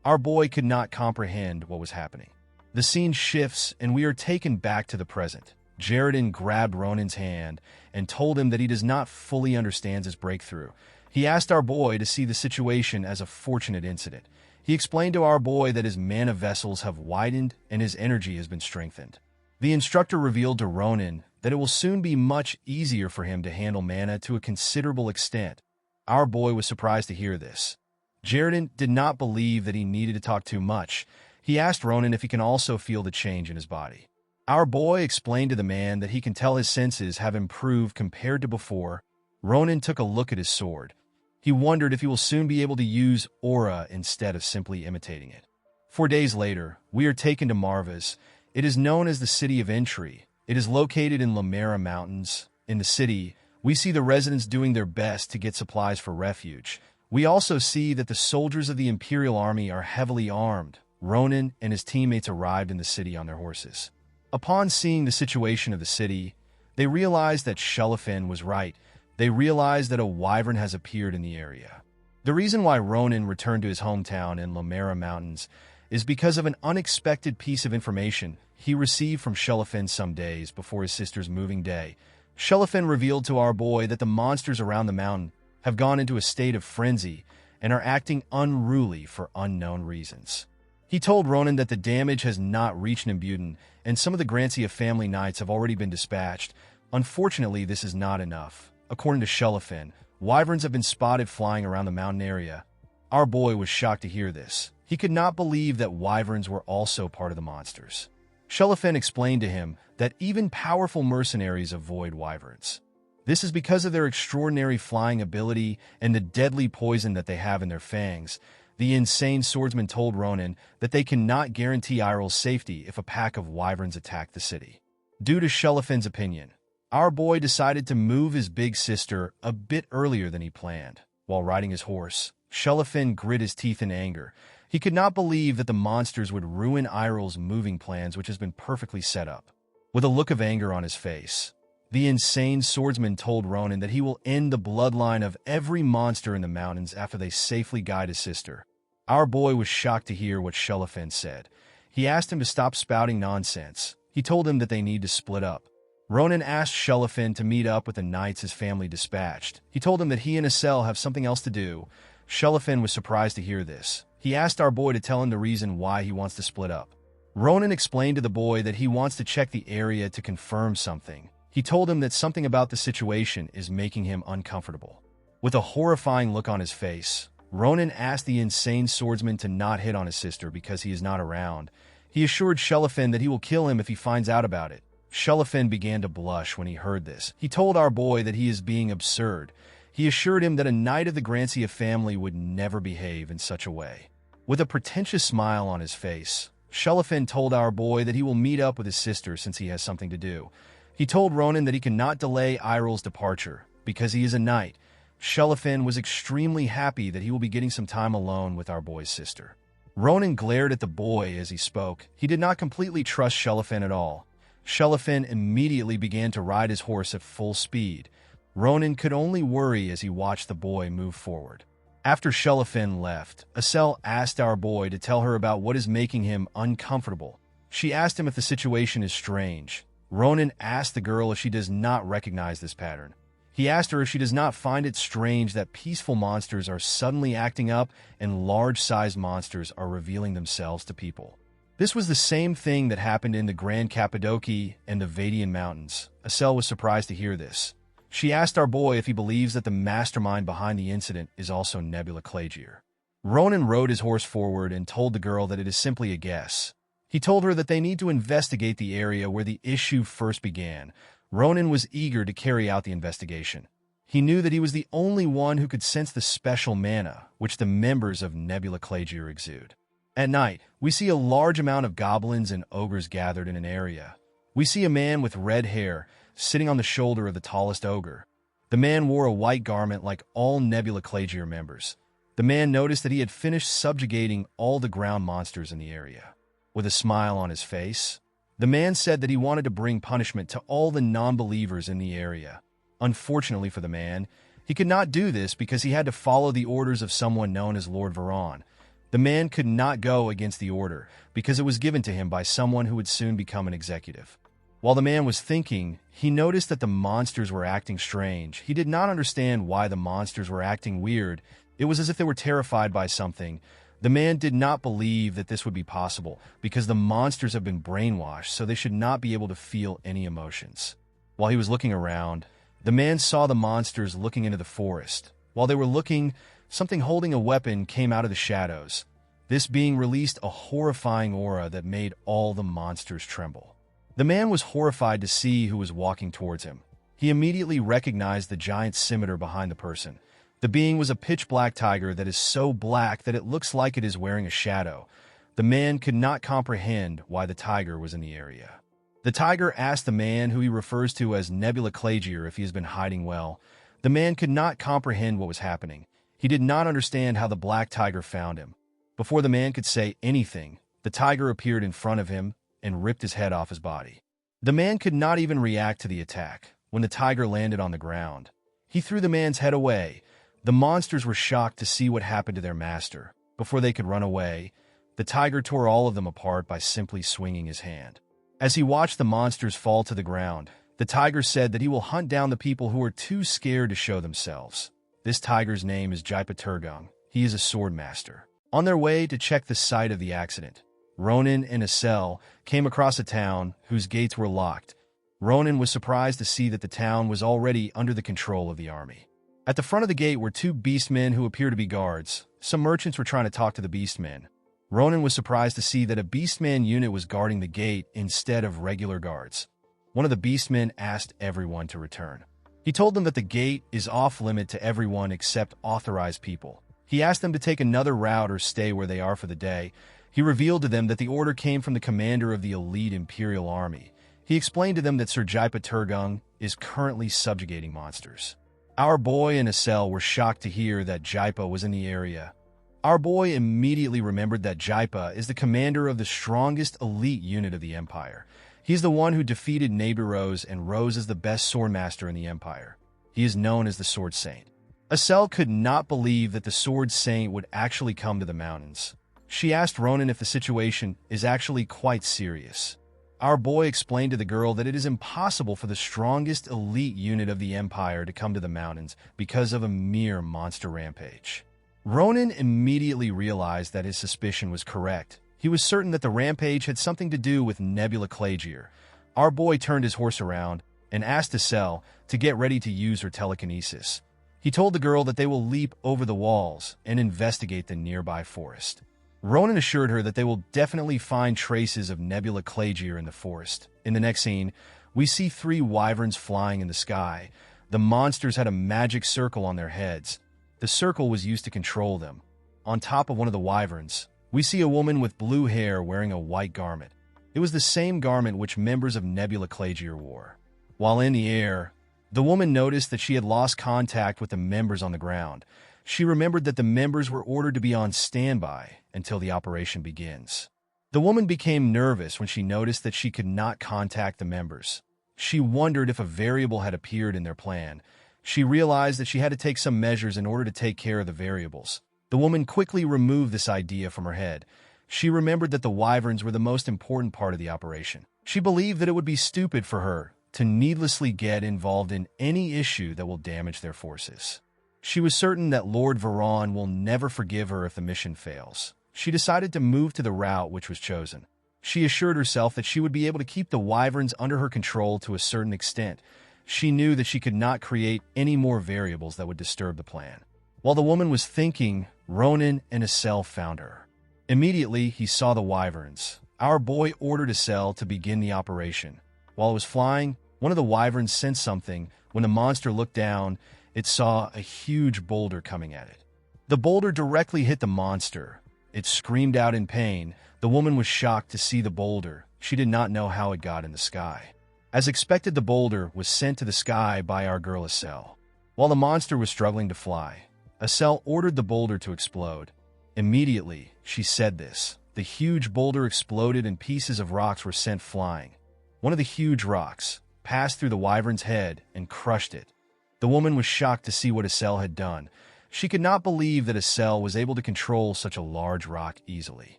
Our boy could not comprehend what was happening. The scene shifts and we are taken back to the present. Jaredin grabbed Ronan's hand and told him that he does not fully understand his breakthrough. He asked our boy to see the situation as a fortunate incident. He explained to our boy that his mana vessels have widened and his energy has been strengthened. The instructor revealed to Ronan that it will soon be much easier for him to handle mana to a considerable extent. Our boy was surprised to hear this. Jaredin did not believe that he needed to talk too much. He asked Ronan if he can also feel the change in his body. Our boy explained to the man that he can tell his senses have improved compared to before. Ronan took a look at his sword. He wondered if he will soon be able to use aura instead of simply imitating it. 4 days later, we are taken to Marvas. It is known as the City of Entry. It is located in Lamera Mountains. In the city, we see the residents doing their best to get supplies for refuge. We also see that the soldiers of the Imperial Army are heavily armed. Ronan and his teammates arrived in the city on their horses. Upon seeing the situation of the city, they realized that Shelifin was right. They realized that a wyvern has appeared in the area. The reason why Ronan returned to his hometown in Lamera Mountains is because of an unexpected piece of information he received from Shelifin some days before his sister's moving day. Shelifin revealed to our boy that the monsters around the mountain have gone into a state of frenzy and are acting unruly for unknown reasons. He told Ronan that the damage has not reached Nimbutin, and some of the Grancia family knights have already been dispatched. Unfortunately, this is not enough. According to Shelifin, wyverns have been spotted flying around the mountain area. Our boy was shocked to hear this. He could not believe that wyverns were also part of the monsters. Shelifin explained to him that even powerful mercenaries avoid wyverns. This is because of their extraordinary flying ability and the deadly poison that they have in their fangs. The insane swordsman told Ronan that they cannot guarantee Irel's safety if a pack of wyverns attack the city. Due to Shelifin's opinion, our boy decided to move his big sister a bit earlier than he planned. While riding his horse, Shelifin grit his teeth in anger. He could not believe that the monsters would ruin Irel's moving plans, which has been perfectly set up. With a look of anger on his face, the insane swordsman told Ronan that he will end the bloodline of every monster in the mountains after they safely guide his sister. Our boy was shocked to hear what Shelifin said. He asked him to stop spouting nonsense. He told him that they need to split up. Ronan asked Shelifin to meet up with the knights his family dispatched. He told him that he and Asel have something else to do. Shelifin was surprised to hear this. He asked our boy to tell him the reason why he wants to split up. Ronan explained to the boy that he wants to check the area to confirm something. He told him that something about the situation is making him uncomfortable. With a horrifying look on his face, Ronan asked the insane swordsman to not hit on his sister because he is not around. He assured Shelifin that he will kill him if he finds out about it. Shelifin began to blush when he heard this. He told our boy that he is being absurd. He assured him that a knight of the Grancia family would never behave in such a way. With a pretentious smile on his face, Shelifin told our boy that he will meet up with his sister since he has something to do. He told Ronan that he cannot delay Irel's departure because he is a knight. Shelifin was extremely happy that he will be getting some time alone with our boy's sister. Ronan glared at the boy as he spoke. He did not completely trust Shelifin at all. Shelifin immediately began to ride his horse at full speed. Ronan could only worry as he watched the boy move forward. After Shelifin left, Asel asked our boy to tell her about what is making him uncomfortable. She asked him if the situation is strange. Ronan asked the girl if she does not recognize this pattern. He asked her if she does not find it strange that peaceful monsters are suddenly acting up and large-sized monsters are revealing themselves to people. This was the same thing that happened in the Grand Cappadocia and the Vadian Mountains. Asel was surprised to hear this. She asked our boy if he believes that the mastermind behind the incident is also Nebula Clagier. Ronan rode his horse forward and told the girl that it is simply a guess. He told her that they need to investigate the area where the issue first began. Ronan was eager to carry out the investigation. He knew that he was the only one who could sense the special mana which the members of Nebula Clagier exude. At night, we see a large amount of goblins and ogres gathered in an area. We see a man with red hair sitting on the shoulder of the tallest ogre. The man wore a white garment like all Nebula Clagier members. The man noticed that he had finished subjugating all the ground monsters in the area. With a smile on his face, the man said that he wanted to bring punishment to all the non-believers in the area. Unfortunately for the man, he could not do this because he had to follow the orders of someone known as Lord Varon. The man could not go against the order because it was given to him by someone who would soon become an executive. While the man was thinking, he noticed that the monsters were acting strange. He did not understand why the monsters were acting weird. It was as if they were terrified by something. The man did not believe that this would be possible because the monsters have been brainwashed, so they should not be able to feel any emotions. While he was looking around, the man saw the monsters looking into the forest. While they were looking, something holding a weapon came out of the shadows. This being released a horrifying aura that made all the monsters tremble. The man was horrified to see who was walking towards him. He immediately recognized the giant scimitar behind the person. The being was a pitch-black tiger that is so black that it looks like it is wearing a shadow. The man could not comprehend why the tiger was in the area. The tiger asked the man, who he refers to as Nebula Clagier, if he has been hiding well. The man could not comprehend what was happening. He did not understand how the black tiger found him. Before the man could say anything, the tiger appeared in front of him and ripped his head off his body. The man could not even react to the attack. When the tiger landed on the ground, he threw the man's head away. The monsters were shocked to see what happened to their master. Before they could run away, the tiger tore all of them apart by simply swinging his hand. As he watched the monsters fall to the ground, the tiger said that he will hunt down the people who are too scared to show themselves. This tiger's name is Jaipa Turgung. He is a sword master. On their way to check the site of the accident, Ronan and Asel came across a town whose gates were locked. Ronan was surprised to see that the town was already under the control of the army. At the front of the gate were two beastmen who appear to be guards. Some merchants were trying to talk to the beastmen. Ronan was surprised to see that a beastman unit was guarding the gate instead of regular guards. One of the beastmen asked everyone to return. He told them that the gate is off-limit to everyone except authorized people. He asked them to take another route or stay where they are for the day. He revealed to them that the order came from the commander of the elite Imperial Army. He explained to them that Sir Jaipa Turgung is currently subjugating monsters. Our boy and Asel were shocked to hear that Jaipa was in the area. Our boy immediately remembered that Jaipa is the commander of the strongest elite unit of the Empire. He's the one who defeated Neighbor Rose, and Rose is the best swordmaster in the Empire. He is known as the Sword Saint. Asel could not believe that the Sword Saint would actually come to the mountains. She asked Ronan if the situation is actually quite serious. Our boy explained to the girl that it is impossible for the strongest elite unit of the Empire to come to the mountains because of a mere monster rampage. Ronan immediately realized that his suspicion was correct. He was certain that the rampage had something to do with Nebula Clagier. Our boy turned his horse around and asked Asel to get ready to use her telekinesis. He told the girl that they will leap over the walls and investigate the nearby forest. Ronan assured her that they will definitely find traces of Nebula Clagier in the forest. In the next scene, we see three wyverns flying in the sky. The monsters had a magic circle on their heads. The circle was used to control them. On top of one of the wyverns, we see a woman with blue hair wearing a white garment. It was the same garment which members of Nebula Clagier wore. While in the air, the woman noticed that she had lost contact with the members on the ground. She remembered that the members were ordered to be on standby until the operation begins. The woman became nervous when she noticed that she could not contact the members. She wondered if a variable had appeared in their plan. She realized that she had to take some measures in order to take care of the variables. The woman quickly removed this idea from her head. She remembered that the wyverns were the most important part of the operation. She believed that it would be stupid for her to needlessly get involved in any issue that will damage their forces. She was certain that Lord Varon will never forgive her if the mission fails. She decided to move to the route which was chosen. She assured herself that she would be able to keep the wyverns under her control to a certain extent. She knew that she could not create any more variables that would disturb the plan. While the woman was thinking, Ronan and Asel found her. Immediately, he saw the wyverns. Our boy ordered Asel to begin the operation. While it was flying, one of the wyverns sensed something. When the monster looked down, it saw a huge boulder coming at it. The boulder directly hit the monster. It screamed out in pain. The woman was shocked to see the boulder. She did not know how it got in the sky. As expected, the boulder was sent to the sky by our girl Asel. While the monster was struggling to fly, Asel ordered the boulder to explode. Immediately, she said this. The huge boulder exploded and pieces of rocks were sent flying. One of the huge rocks passed through the wyvern's head and crushed it. The woman was shocked to see what Asel had done. She could not believe that Asel was able to control such a large rock easily.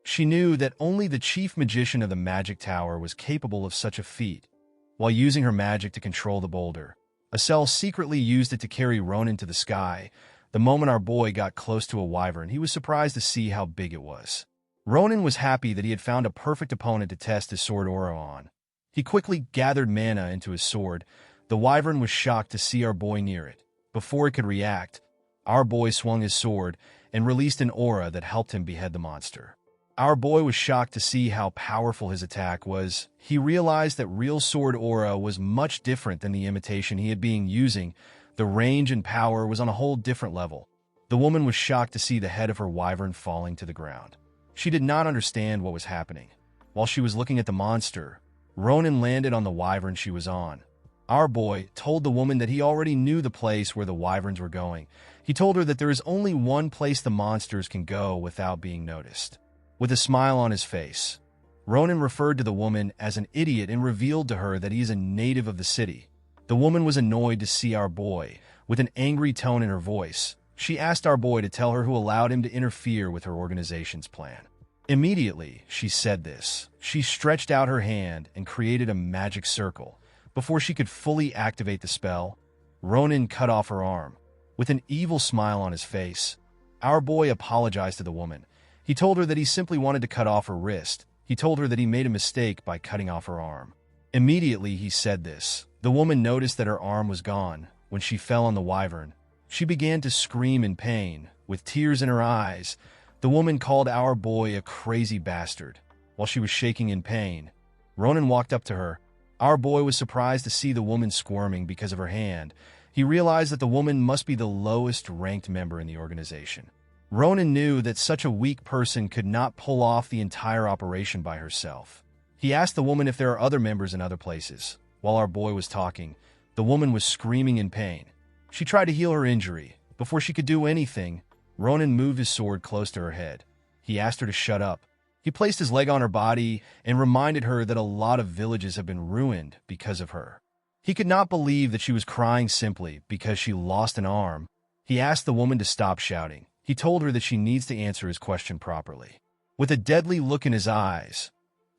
She knew that only the chief magician of the magic tower was capable of such a feat. While using her magic to control the boulder, Asel secretly used it to carry Ronan to the sky. The moment our boy got close to a wyvern, he was surprised to see how big it was. Ronan was happy that he had found a perfect opponent to test his sword aura on. He quickly gathered mana into his sword. The wyvern was shocked to see our boy near it. Before it could react, our boy swung his sword and released an aura that helped him behead the monster. Our boy was shocked to see how powerful his attack was. He realized that real sword aura was much different than the imitation he had been using. The range and power was on a whole different level. The woman was shocked to see the head of her wyvern falling to the ground. She did not understand what was happening. While she was looking at the monster, Ronan landed on the wyvern she was on. Our boy told the woman that he already knew the place where the wyverns were going. He told her that there is only one place the monsters can go without being noticed. With a smile on his face, Ronan referred to the woman as an idiot and revealed to her that he is a native of the city. The woman was annoyed to see our boy. With an angry tone in her voice, she asked our boy to tell her who allowed him to interfere with her organization's plan. Immediately, she said this. She stretched out her hand and created a magic circle. Before she could fully activate the spell, Ronan cut off her arm. With an evil smile on his face, our boy apologized to the woman. He told her that he simply wanted to cut off her wrist. He told her that he made a mistake by cutting off her arm. Immediately, he said this. The woman noticed that her arm was gone. When she fell on the wyvern, she began to scream in pain. With tears in her eyes, the woman called our boy a crazy bastard. While she was shaking in pain, Ronan walked up to her. Our boy was surprised to see the woman squirming because of her hand. He realized that the woman must be the lowest-ranked member in the organization. Ronan knew that such a weak person could not pull off the entire operation by herself. He asked the woman if there are other members in other places. While our boy was talking, the woman was screaming in pain. She tried to heal her injury. Before she could do anything, Ronan moved his sword close to her head. He asked her to shut up. He placed his leg on her body and reminded her that a lot of villages have been ruined because of her. He could not believe that she was crying simply because she lost an arm. He asked the woman to stop shouting. He told her that she needs to answer his question properly. With a deadly look in his eyes,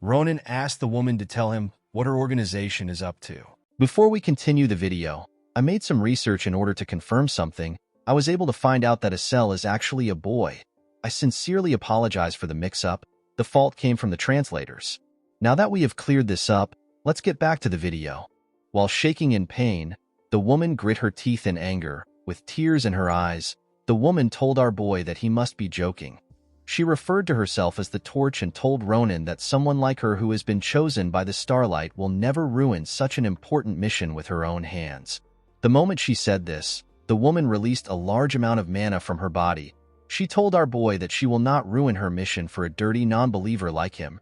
Ronan asked the woman to tell him what her organization is up to. Before we continue the video, I made some research in order to confirm something. I was able to find out that Acel is actually a boy. I sincerely apologize for the mix-up. The fault came from the translators. Now that we have cleared this up, let's get back to the video. While shaking in pain, the woman grit her teeth in anger. With tears in her eyes, the woman told our boy that he must be joking. She referred to herself as the Torch and told Ronan that someone like her who has been chosen by the Starlight will never ruin such an important mission with her own hands. The moment she said this, the woman released a large amount of mana from her body. She told our boy that she will not ruin her mission for a dirty non-believer like him.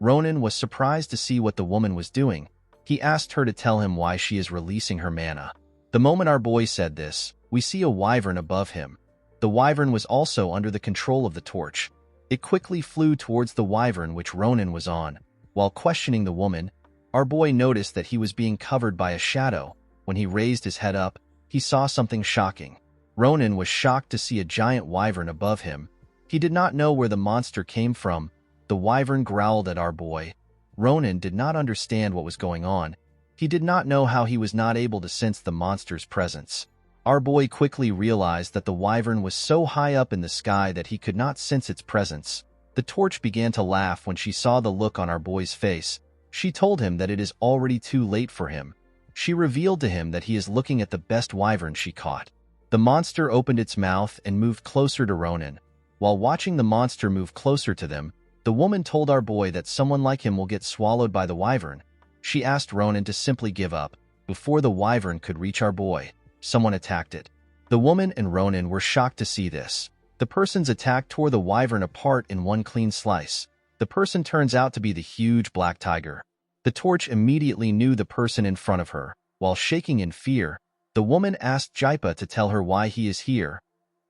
Ronan was surprised to see what the woman was doing. He asked her to tell him why she is releasing her mana. The moment our boy said this, we see a wyvern above him. The wyvern was also under the control of the Torch. It quickly flew towards the wyvern which Ronan was on. While questioning the woman, our boy noticed that he was being covered by a shadow. When he raised his head up, he saw something shocking. Ronan was shocked to see a giant wyvern above him. He did not know where the monster came from. The wyvern growled at our boy. Ronan did not understand what was going on. He did not know how he was not able to sense the monster's presence. Our boy quickly realized that the wyvern was so high up in the sky that he could not sense its presence. The Torch began to laugh when she saw the look on our boy's face. She told him that it is already too late for him. She revealed to him that he is looking at the best wyvern she caught. The monster opened its mouth and moved closer to Ronan. While watching the monster move closer to them, the woman told our boy that someone like him will get swallowed by the wyvern. She asked Ronan to simply give up. Before the wyvern could reach our boy, someone attacked it. The woman and Ronan were shocked to see this. The person's attack tore the wyvern apart in one clean slice. The person turns out to be the huge black tiger. The Torch immediately knew the person in front of her. While shaking in fear, the woman asked Jaipa to tell her why he is here.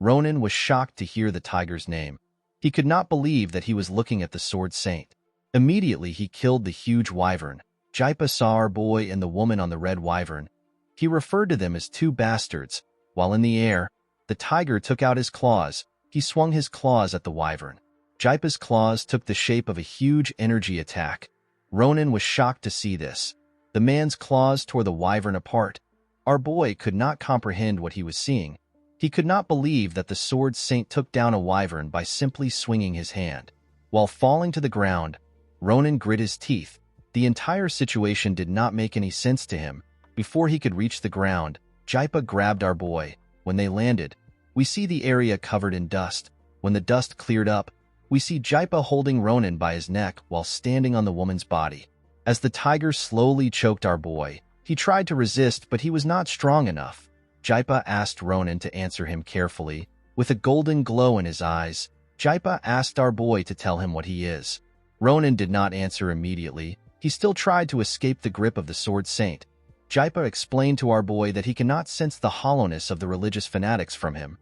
Ronan was shocked to hear the tiger's name. He could not believe that he was looking at the Sword Saint. Immediately he killed the huge wyvern. Jaipa saw our boy and the woman on the red wyvern. He referred to them as two bastards. While in the air, the tiger took out his claws. He swung his claws at the wyvern. Jaipa's claws took the shape of a huge energy attack. Ronan was shocked to see this. The man's claws tore the wyvern apart. Our boy could not comprehend what he was seeing. He could not believe that the Sword Saint took down a wyvern by simply swinging his hand. While falling to the ground, Ronan grit his teeth. The entire situation did not make any sense to him. Before he could reach the ground, Jaipa grabbed our boy. When they landed, we see the area covered in dust. When the dust cleared up, we see Jaipa holding Ronan by his neck while standing on the woman's body. As the tiger slowly choked our boy, he tried to resist, but he was not strong enough. Jaipa asked Ronan to answer him carefully. With a golden glow in his eyes, Jaipa asked our boy to tell him what he is. Ronan did not answer immediately. He still tried to escape the grip of the Sword Saint. Jaipa explained to our boy that he cannot sense the hollowness of the religious fanatics from him.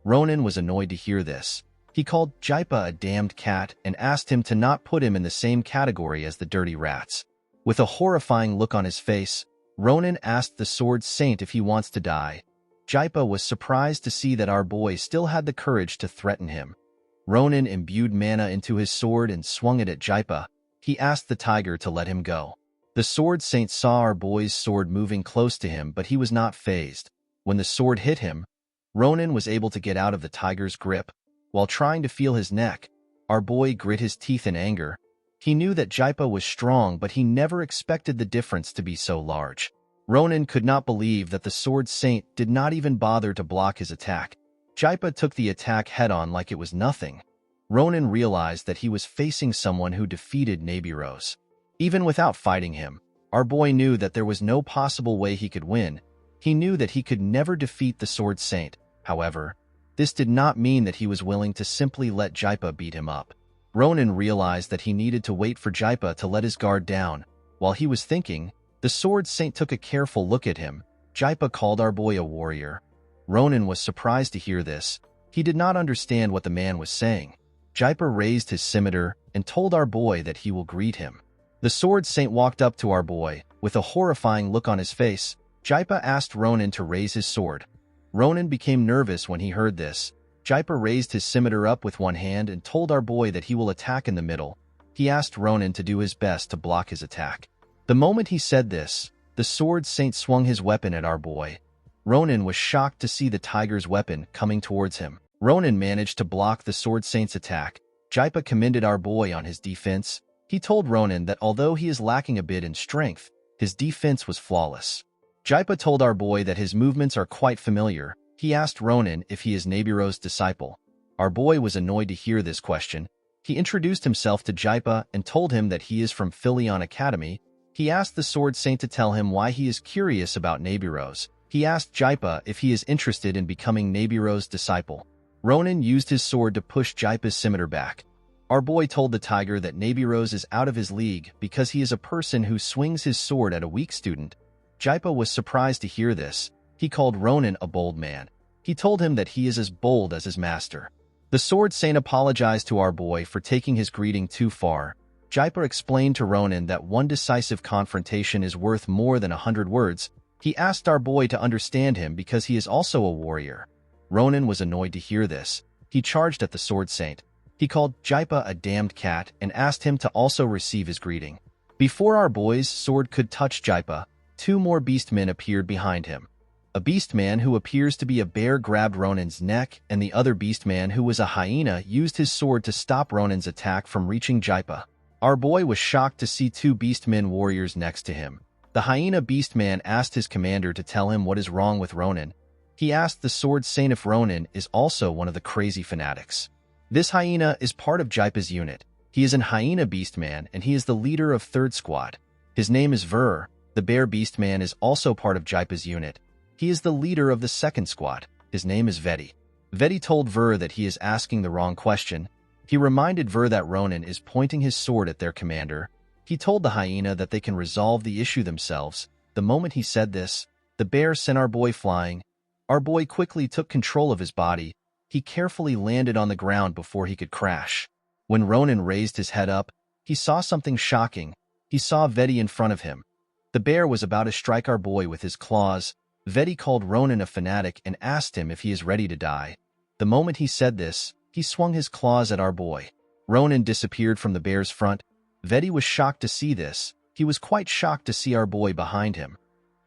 Ronan was annoyed to hear this. He called Jaipa a damned cat and asked him to not put him in the same category as the dirty rats. With a horrifying look on his face, Ronan asked the Sword Saint if he wants to die. Jaipa was surprised to see that our boy still had the courage to threaten him. Ronan imbued mana into his sword and swung it at Jaipa. He asked the tiger to let him go. The Sword Saint saw our boy's sword moving close to him, but he was not fazed. When the sword hit him, Ronan was able to get out of the tiger's grip. While trying to feel his neck, our boy grit his teeth in anger. He knew that Jaipa was strong, but he never expected the difference to be so large. Ronan could not believe that the Sword Saint did not even bother to block his attack. Jaipa took the attack head-on like it was nothing. Ronan realized that he was facing someone who defeated Nebiros. Even without fighting him, our boy knew that there was no possible way he could win. He knew that he could never defeat the Sword Saint. However, this did not mean that he was willing to simply let Jaipa beat him up. Ronan realized that he needed to wait for Jaipa to let his guard down. While he was thinking, the Sword Saint took a careful look at him. Jaipa called our boy a warrior. Ronan was surprised to hear this. He did not understand what the man was saying. Jaipa raised his scimitar and told our boy that he will greet him. The Sword Saint walked up to our boy. With a horrifying look on his face, Jaipa asked Ronan to raise his sword. Ronan became nervous when he heard this. Jaipa raised his scimitar up with one hand and told our boy that he will attack in the middle. He asked Ronan to do his best to block his attack. The moment he said this, the Sword Saint swung his weapon at our boy. Ronan was shocked to see the tiger's weapon coming towards him. Ronan managed to block the Sword Saint's attack. Jaipa commended our boy on his defense. He told Ronan that although he is lacking a bit in strength, his defense was flawless. Jaipa told our boy that his movements are quite familiar. He asked Ronan if he is Nebiro's disciple. Our boy was annoyed to hear this question. He introduced himself to Jaipa and told him that he is from Philion Academy. He asked the Sword Saint to tell him why he is curious about Nebiros. He asked Jaipa if he is interested in becoming Nebiro's disciple. Ronan used his sword to push Jaipa's scimitar back. Our boy told the tiger that Nebiros is out of his league because he is a person who swings his sword at a weak student. Jaipa was surprised to hear this. He called Ronan a bold man. He told him that he is as bold as his master. The Sword Saint apologized to our boy for taking his greeting too far. Jaipa explained to Ronan that one decisive confrontation is worth more than 100 words. He asked our boy to understand him because he is also a warrior. Ronan was annoyed to hear this. He charged at the Sword Saint. He called Jaipa a damned cat and asked him to also receive his greeting. Before our boy's sword could touch Jaipa, two more beastmen appeared behind him. A beastman who appears to be a bear grabbed Ronan's neck, and the other beastman who was a hyena used his sword to stop Ronan's attack from reaching Jaipa. Our boy was shocked to see two beastmen warriors next to him. The hyena beastman asked his commander to tell him what is wrong with Ronan. He asked the Sword Saint if Ronan is also one of the crazy fanatics. This hyena is part of Jaipa's unit. He is an hyena beastman and he is the leader of 3rd Squad. His name is Ver. The bear beastman is also part of Jaipa's unit. He is the leader of the 2nd Squad. His name is Vedi. Vedi told Ver that he is asking the wrong question. He reminded Ver that Ronan is pointing his sword at their commander. He told the hyena that they can resolve the issue themselves. The moment he said this, the bear sent our boy flying. Our boy quickly took control of his body. He carefully landed on the ground before he could crash. When Ronan raised his head up, he saw something shocking. He saw Vedi in front of him. The bear was about to strike our boy with his claws. Vedi called Ronan a fanatic and asked him if he is ready to die. The moment he said this, he swung his claws at our boy. Ronan disappeared from the bear's front. Vedi was shocked to see this. He was quite shocked to see our boy behind him.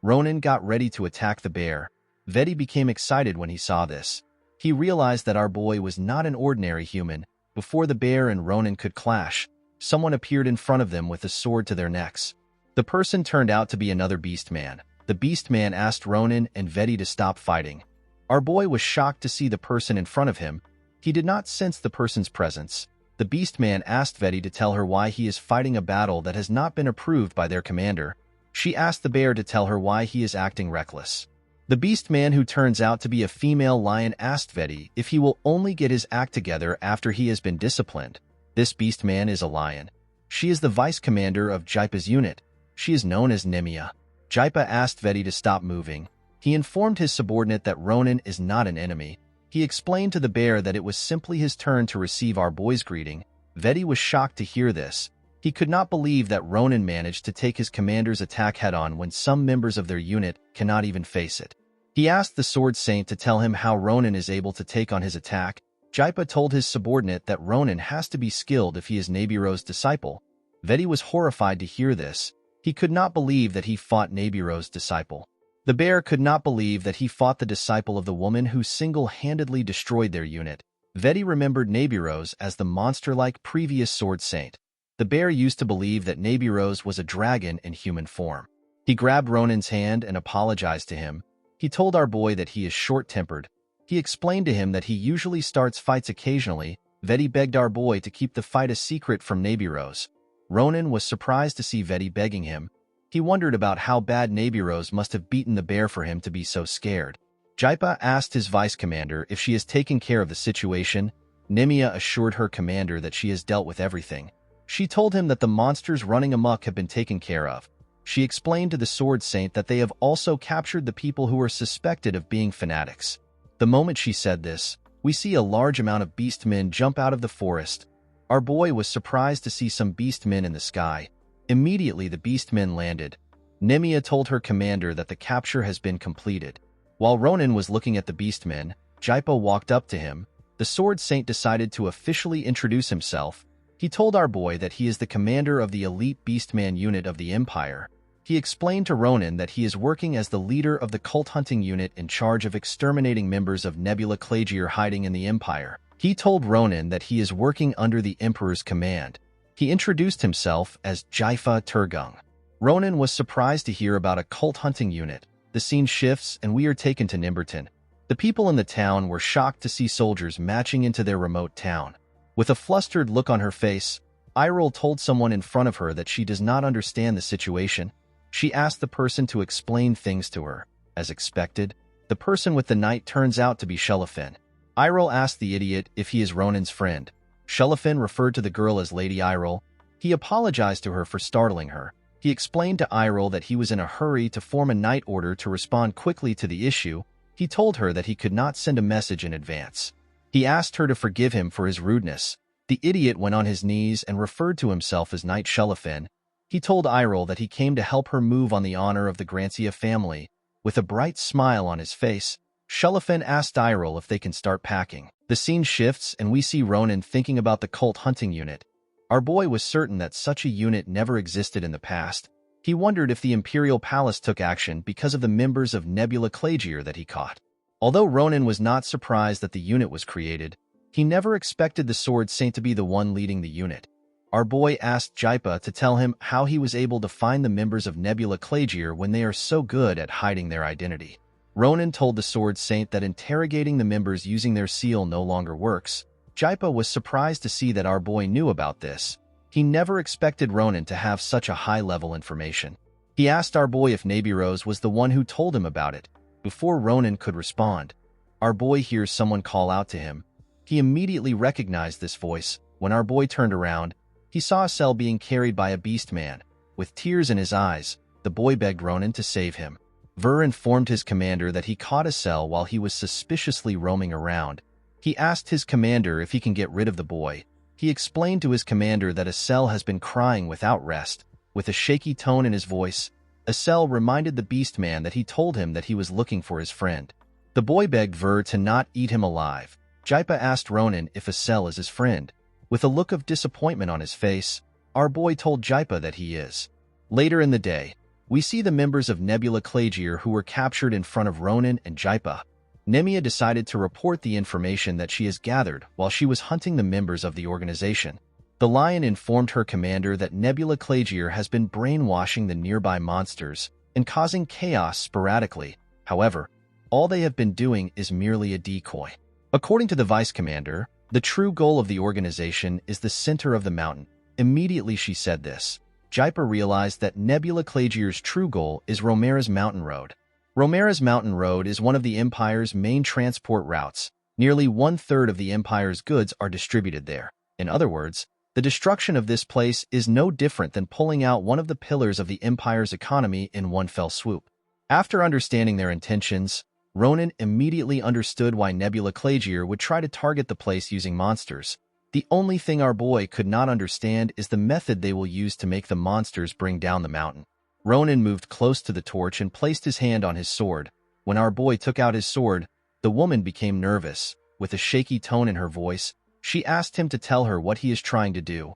Ronan got ready to attack the bear. Vedi became excited when he saw this. He realized that our boy was not an ordinary human. Before the bear and Ronan could clash, someone appeared in front of them with a sword to their necks. The person turned out to be another beastman. The beastman asked Ronan and Vedi to stop fighting. Our boy was shocked to see the person in front of him. He did not sense the person's presence. The beastman asked Vedi to tell her why he is fighting a battle that has not been approved by their commander. She asked the bear to tell her why he is acting reckless. The beast man, who turns out to be a female lion, asked Vedi if he will only get his act together after he has been disciplined. This beast man is a lion. She is the vice commander of Jaipa's unit. She is known as Nimia. Jaipa asked Vedi to stop moving. He informed his subordinate that Ronan is not an enemy. He explained to the bear that it was simply his turn to receive our boy's greeting. Vedi was shocked to hear this. He could not believe that Ronan managed to take his commander's attack head-on when some members of their unit cannot even face it. He asked the Sword Saint to tell him how Ronan is able to take on his attack. Jaipa told his subordinate that Ronan has to be skilled if he is Nebiro's disciple. Vedi was horrified to hear this. He could not believe that he fought Nebiro's disciple. The bear could not believe that he fought the disciple of the woman who single-handedly destroyed their unit. Vedi remembered Nebiros as the monster-like previous Sword Saint. The bear used to believe that Nebiros was a dragon in human form. He grabbed Ronan's hand and apologized to him. He told our boy that he is short-tempered. He explained to him that he usually starts fights occasionally. Vedi begged our boy to keep the fight a secret from Nebiros. Ronan was surprised to see Vedi begging him. He wondered about how bad Nebiros must have beaten the bear for him to be so scared. Jaipa asked his vice commander if she has taken care of the situation. Nimia assured her commander that she has dealt with everything. She told him that the monsters running amok have been taken care of. She explained to the Sword Saint that they have also captured the people who are suspected of being fanatics. The moment she said this, we see a large amount of beastmen jump out of the forest. Our boy was surprised to see some beastmen in the sky. Immediately the beastmen landed. Nimia told her commander that the capture has been completed. While Ronan was looking at the beastmen, Jaipa walked up to him. The Sword Saint decided to officially introduce himself. He told our boy that he is the commander of the elite beastman unit of the Empire. He explained to Ronan that he is working as the leader of the cult hunting unit in charge of exterminating members of Nebula Clagier hiding in the Empire. He told Ronan that he is working under the Emperor's command. He introduced himself as Jaifa Turgung. Ronan was surprised to hear about a cult hunting unit. The scene shifts and we are taken to Nimberton. The people in the town were shocked to see soldiers marching into their remote town. With a flustered look on her face, Irol told someone in front of her that she does not understand the situation. She asked the person to explain things to her. As expected, the person with the knight turns out to be Shelafin. Irol asked the idiot if he is Ronan's friend. Shelafin referred to the girl as Lady Irol. He apologized to her for startling her. He explained to Irol that he was in a hurry to form a knight order to respond quickly to the issue. He told her that he could not send a message in advance. He asked her to forgive him for his rudeness. The idiot went on his knees and referred to himself as Knight Shelafin. He told Irol that he came to help her move on the honor of the Grancia family. With a bright smile on his face, Shelafin asked Irol if they can start packing. The scene shifts and we see Ronan thinking about the cult hunting unit. Our boy was certain that such a unit never existed in the past. He wondered if the Imperial Palace took action because of the members of Nebula Clagier that he caught. Although Ronan was not surprised that the unit was created, he never expected the Sword Saint to be the one leading the unit. Our boy asked Jaipa to tell him how he was able to find the members of Nebula Clagier when they are so good at hiding their identity. Ronan told the Sword Saint that interrogating the members using their seal no longer works. Jaipa was surprised to see that our boy knew about this. He never expected Ronan to have such a high-level information. He asked our boy if Nebiros was the one who told him about it. Before Ronan could respond, our boy hears someone call out to him. He immediately recognized this voice. When our boy turned around, he saw a cell being carried by a beast man. With tears in his eyes, the boy begged Ronan to save him. Ver informed his commander that he caught a cell while he was suspiciously roaming around. He asked his commander if he can get rid of the boy. He explained to his commander that Acel has been crying without rest. With a shaky tone in his voice, Acel reminded the beast man that he told him that he was looking for his friend. The boy begged Ver to not eat him alive. Jaipa asked Ronan if Acel is his friend. With a look of disappointment on his face, our boy told Jaipa that he is. Later in the day, we see the members of Nebula Clagier who were captured in front of Ronan and Jaipa. Nemia decided to report the information that she has gathered while she was hunting the members of the organization. The lion informed her commander that Nebula Clagier has been brainwashing the nearby monsters and causing chaos sporadically. However, all they have been doing is merely a decoy. According to the vice commander, the true goal of the organization is the center of the mountain. Immediately she said this, Jaipa realized that Nebula Clagier's true goal is Romera's mountain road. Romera's mountain road is one of the Empire's main transport routes. Nearly one-third of the Empire's goods are distributed there. In other words, the destruction of this place is no different than pulling out one of the pillars of the Empire's economy in one fell swoop. After understanding their intentions, Ronan immediately understood why Nebula Clagier would try to target the place using monsters. The only thing our boy could not understand is the method they will use to make the monsters bring down the mountain. Ronan moved close to the torch and placed his hand on his sword. When our boy took out his sword, the woman became nervous. With a shaky tone in her voice, she asked him to tell her what he is trying to do.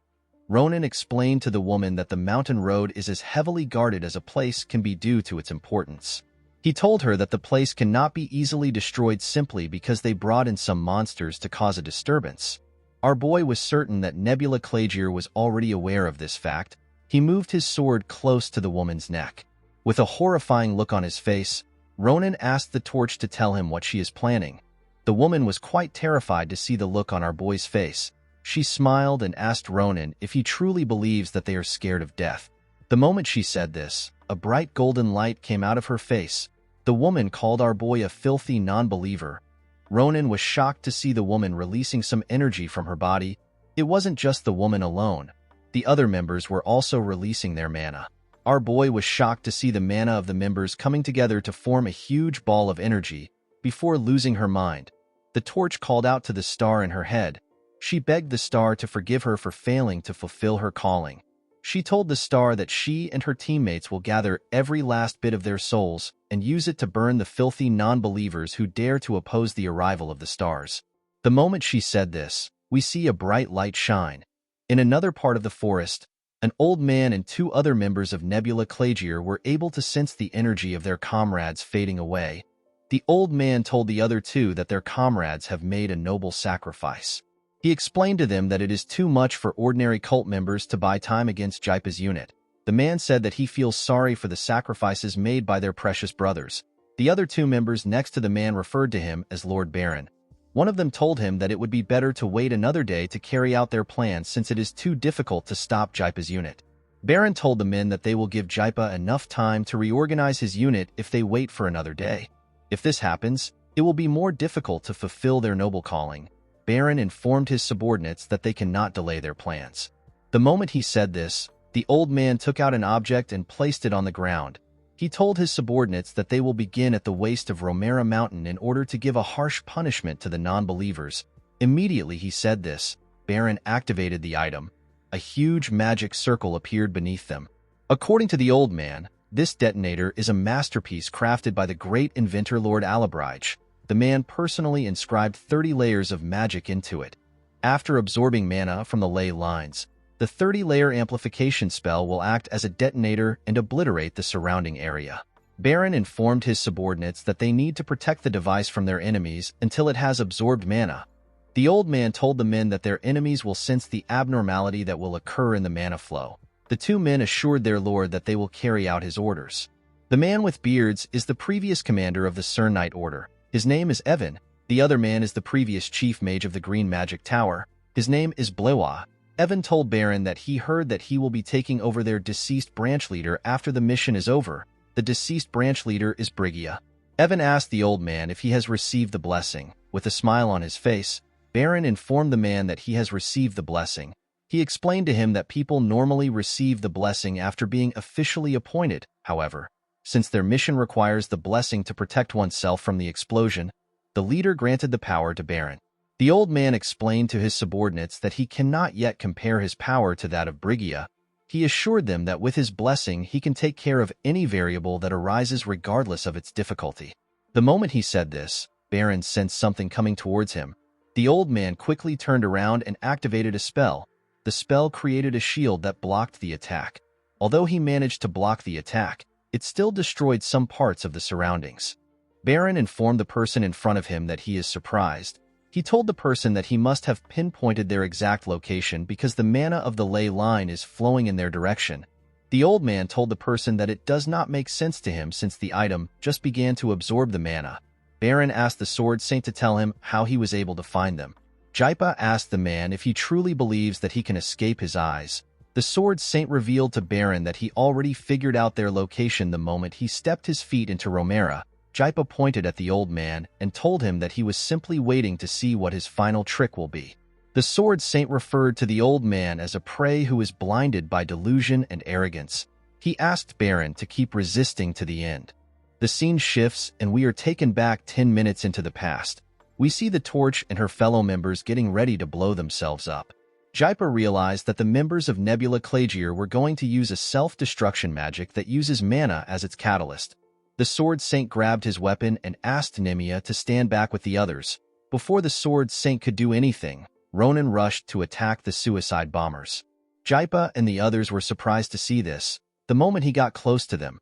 Ronan explained to the woman that the mountain road is as heavily guarded as a place can be due to its importance. He told her that the place cannot be easily destroyed simply because they brought in some monsters to cause a disturbance. Our boy was certain that Nebula Clagier was already aware of this fact. He moved his sword close to the woman's neck. With a horrifying look on his face, Ronan asked the torch to tell him what she is planning. The woman was quite terrified to see the look on our boy's face. She smiled and asked Ronan if he truly believes that they are scared of death. The moment she said this, a bright golden light came out of her face. The woman called our boy a filthy non-believer. Ronan was shocked to see the woman releasing some energy from her body. It wasn't just the woman alone. The other members were also releasing their mana. Our boy was shocked to see the mana of the members coming together to form a huge ball of energy. Before losing her mind, the torch called out to the star in her head. She begged the star to forgive her for failing to fulfill her calling. She told the star that she and her teammates will gather every last bit of their souls and use it to burn the filthy non-believers who dare to oppose the arrival of the stars. The moment she said this, we see a bright light shine. In another part of the forest, an old man and two other members of Nebula Clagier were able to sense the energy of their comrades fading away. The old man told the other two that their comrades have made a noble sacrifice. He explained to them that it is too much for ordinary cult members to buy time against Jaipa's unit. The man said that he feels sorry for the sacrifices made by their precious brothers. The other two members next to the man referred to him as Lord Baron. One of them told him that it would be better to wait another day to carry out their plans since it is too difficult to stop Jaipa's unit. Baron told the men that they will give Jaipa enough time to reorganize his unit if they wait for another day. If this happens, it will be more difficult to fulfill their noble calling. Baron informed his subordinates that they cannot delay their plans. The moment he said this, the old man took out an object and placed it on the ground. He told his subordinates that they will begin at the waist of Romera Mountain in order to give a harsh punishment to the non-believers. Immediately he said this, Baron activated the item. A huge magic circle appeared beneath them. According to the old man, this detonator is a masterpiece crafted by the great inventor Lord Alabrige. The man personally inscribed 30 layers of magic into it. After absorbing mana from the ley lines, the 30-layer amplification spell will act as a detonator and obliterate the surrounding area. Baron informed his subordinates that they need to protect the device from their enemies until it has absorbed mana. The old man told the men that their enemies will sense the abnormality that will occur in the mana flow. The two men assured their lord that they will carry out his orders. The man with beards is the previous commander of the Cernite Order. His name is Evan. The other man is the previous chief mage of the Green Magic Tower. His name is Blewa. Evan told Baron that he heard that he will be taking over their deceased branch leader after the mission is over. The deceased branch leader is Brigia. Evan asked the old man if he has received the blessing. With a smile on his face, Baron informed the man that he has received the blessing. He explained to him that people normally receive the blessing after being officially appointed. However, since their mission requires the blessing to protect oneself from the explosion, the leader granted the power to Baron. The old man explained to his subordinates that he cannot yet compare his power to that of Brigia. He assured them that with his blessing he can take care of any variable that arises regardless of its difficulty. The moment he said this, Baron sensed something coming towards him. The old man quickly turned around and activated a spell. The spell created a shield that blocked the attack. Although he managed to block the attack, it still destroyed some parts of the surroundings. Baron informed the person in front of him that he is surprised. He told the person that he must have pinpointed their exact location because the mana of the ley line is flowing in their direction. The old man told the person that it does not make sense to him since the item just began to absorb the mana. Baron asked the Sword Saint to tell him how he was able to find them. Jaipa asked the man if he truly believes that he can escape his eyes. The Sword Saint revealed to Baron that he already figured out their location the moment he stepped his feet into Romera. Jaipa pointed at the old man and told him that he was simply waiting to see what his final trick will be. The Sword Saint referred to the old man as a prey who is blinded by delusion and arrogance. He asked Baron to keep resisting to the end. The scene shifts and we are taken back 10 minutes into the past. We see the Torch and her fellow members getting ready to blow themselves up. Jaipa realized that the members of Nebula Clagier were going to use a self-destruction magic that uses mana as its catalyst. The Sword Saint grabbed his weapon and asked Nemia to stand back with the others. Before the Sword Saint could do anything, Ronan rushed to attack the suicide bombers. Jaipa and the others were surprised to see this. The moment he got close to them,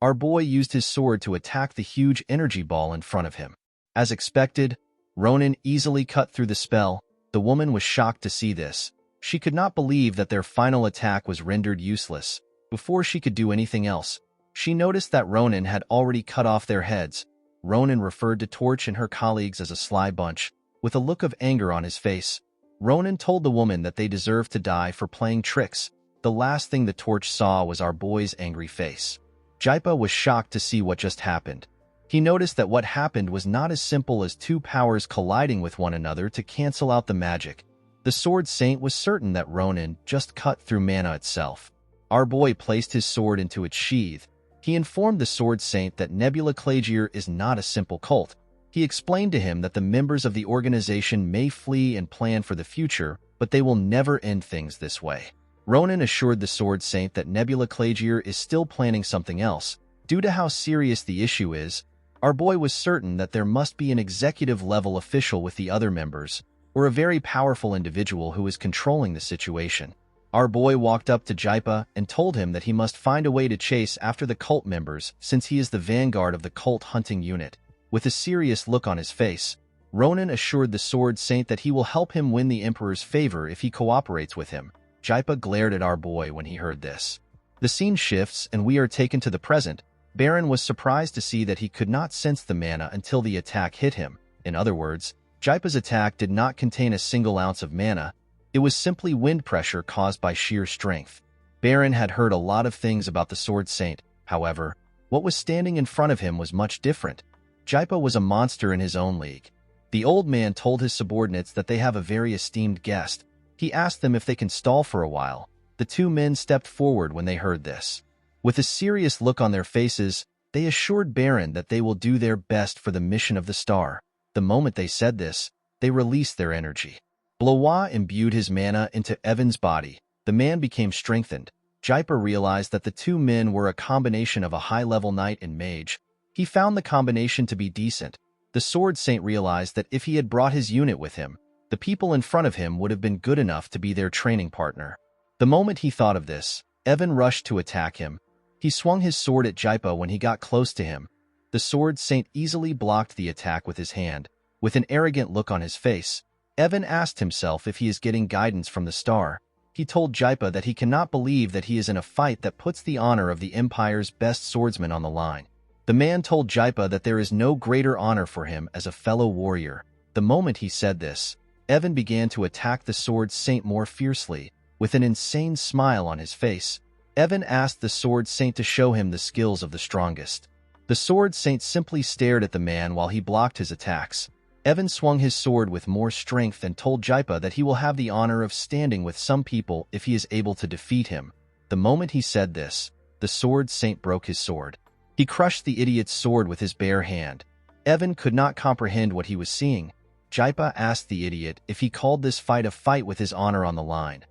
our boy used his sword to attack the huge energy ball in front of him. As expected, Ronan easily cut through the spell. The woman was shocked to see this. She could not believe that their final attack was rendered useless. Before she could do anything else, she noticed that Ronan had already cut off their heads. Ronan referred to Torch and her colleagues as a sly bunch. With a look of anger on his face, Ronan told the woman that they deserved to die for playing tricks. The last thing the Torch saw was our boy's angry face. Jaipa was shocked to see what just happened. He noticed that what happened was not as simple as two powers colliding with one another to cancel out the magic. The Sword Saint was certain that Ronan just cut through mana itself. Our boy placed his sword into its sheath. He informed the Sword Saint that Nebula Clagier is not a simple cult. He explained to him that the members of the organization may flee and plan for the future, but they will never end things this way. Ronan assured the Sword Saint that Nebula Clagier is still planning something else. Due to how serious the issue is, our boy was certain that there must be an executive-level official with the other members, or a very powerful individual who is controlling the situation. Our boy walked up to Jaipa and told him that he must find a way to chase after the cult members since he is the vanguard of the cult hunting unit. With a serious look on his face, Ronan assured the Sword Saint that he will help him win the Emperor's favor if he cooperates with him. Jaipa glared at our boy when he heard this. The scene shifts and we are taken to the present. Baron was surprised to see that he could not sense the mana until the attack hit him. In other words, Jaipa's attack did not contain a single ounce of mana. It was simply wind pressure caused by sheer strength. Baron had heard a lot of things about the Sword Saint. However, what was standing in front of him was much different. Jaipa was a monster in his own league. The old man told his subordinates that they have a very esteemed guest. He asked them if they can stall for a while. The two men stepped forward when they heard this. With a serious look on their faces, they assured Baron that they will do their best for the mission of the star. The moment they said this, they released their energy. Blois imbued his mana into Evan's body. The man became strengthened. Jaipa realized that the two men were a combination of a high-level knight and mage. He found the combination to be decent. The Sword Saint realized that if he had brought his unit with him, the people in front of him would have been good enough to be their training partner. The moment he thought of this, Evan rushed to attack him. He swung his sword at Jaipa when he got close to him. The Sword Saint easily blocked the attack with his hand. With an arrogant look on his face, Evan asked himself if he is getting guidance from the star. He told Jaipa that he cannot believe that he is in a fight that puts the honor of the Empire's best swordsman on the line. The man told Jaipa that there is no greater honor for him as a fellow warrior. The moment he said this, Evan began to attack the Sword Saint more fiercely. With an insane smile on his face, Evan asked the Sword Saint to show him the skills of the strongest. The Sword Saint simply stared at the man while he blocked his attacks. Evan swung his sword with more strength and told Jaipa that he will have the honor of standing with some people if he is able to defeat him. The moment he said this, the Sword Saint broke his sword. He crushed the idiot's sword with his bare hand. Evan could not comprehend what he was seeing. Jaipa asked the idiot if he called this fight a fight with his honor on the line.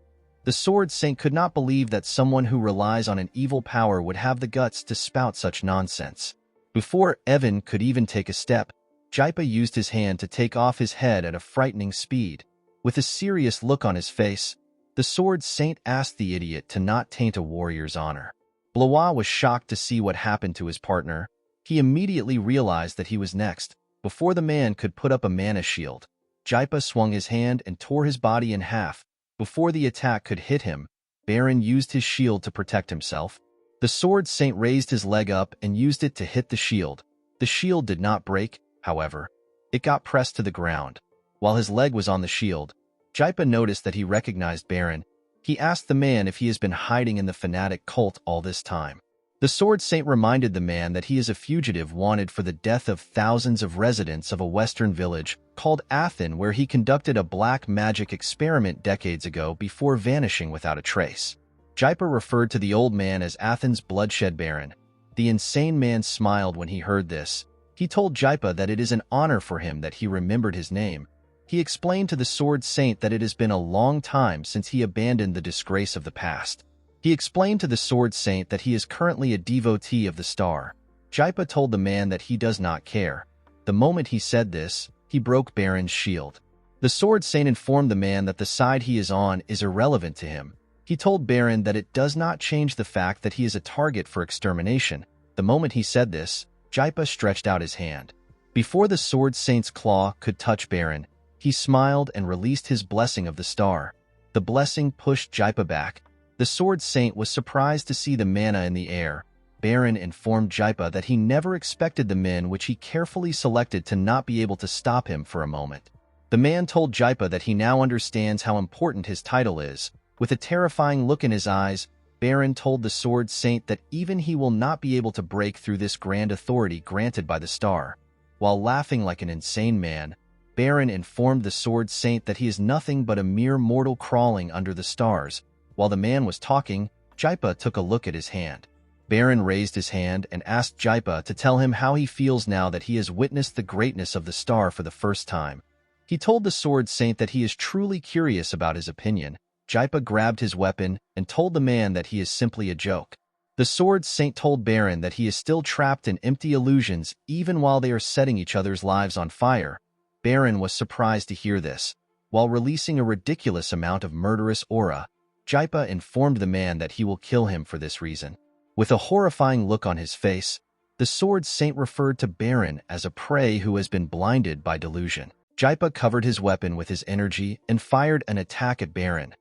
The Sword Saint could not believe that someone who relies on an evil power would have the guts to spout such nonsense. Before Evan could even take a step, Jaipa used his hand to take off his head at a frightening speed. With a serious look on his face, the Sword Saint asked the idiot to not taint a warrior's honor. Blois was shocked to see what happened to his partner. He immediately realized that he was next. Before the man could put up a mana shield, Jaipa swung his hand and tore his body in half. Before the attack could hit him, Baron used his shield to protect himself. The Sword Saint raised his leg up and used it to hit the shield. The shield did not break, however. It got pressed to the ground. While his leg was on the shield, Jaipa noticed that he recognized Baron. He asked the man if he has been hiding in the fanatic cult all this time. The Sword Saint reminded the man that he is a fugitive wanted for the death of thousands of residents of a western village called Athen, where he conducted a black magic experiment decades ago before vanishing without a trace. Jaipa referred to the old man as Athen's bloodshed baron. The insane man smiled when he heard this. He told Jaipa that it is an honor for him that he remembered his name. He explained to the Sword Saint that it has been a long time since he abandoned the disgrace of the past. He explained to the Sword Saint that he is currently a devotee of the star. Jaipa told the man that he does not care. The moment he said this, he broke Baron's shield. The Sword Saint informed the man that the side he is on is irrelevant to him. He told Baron that it does not change the fact that he is a target for extermination. The moment he said this, Jaipa stretched out his hand. Before the Sword Saint's claw could touch Baron, he smiled and released his blessing of the star. The blessing pushed Jaipa back. The Sword Saint was surprised to see the mana in the air. Baron informed Jaipa that he never expected the men which he carefully selected to not be able to stop him for a moment. The man told Jaipa that he now understands how important his title is. With a terrifying look in his eyes, Baron told the Sword Saint that even he will not be able to break through this grand authority granted by the star. While laughing like an insane man, Baron informed the Sword Saint that he is nothing but a mere mortal crawling under the stars. While the man was talking, Jaipa took a look at his hand. Baron raised his hand and asked Jaipa to tell him how he feels now that he has witnessed the greatness of the star for the first time. He told the Sword Saint that he is truly curious about his opinion. Jaipa grabbed his weapon and told the man that he is simply a joke. The Sword Saint told Baron that he is still trapped in empty illusions even while they are setting each other's lives on fire. Baron was surprised to hear this. While releasing a ridiculous amount of murderous aura, Jaipa informed the man that he will kill him for this reason. With a horrifying look on his face, the Sword Saint referred to Baron as a prey who has been blinded by delusion. Jaipa covered his weapon with his energy and fired an attack at Baron.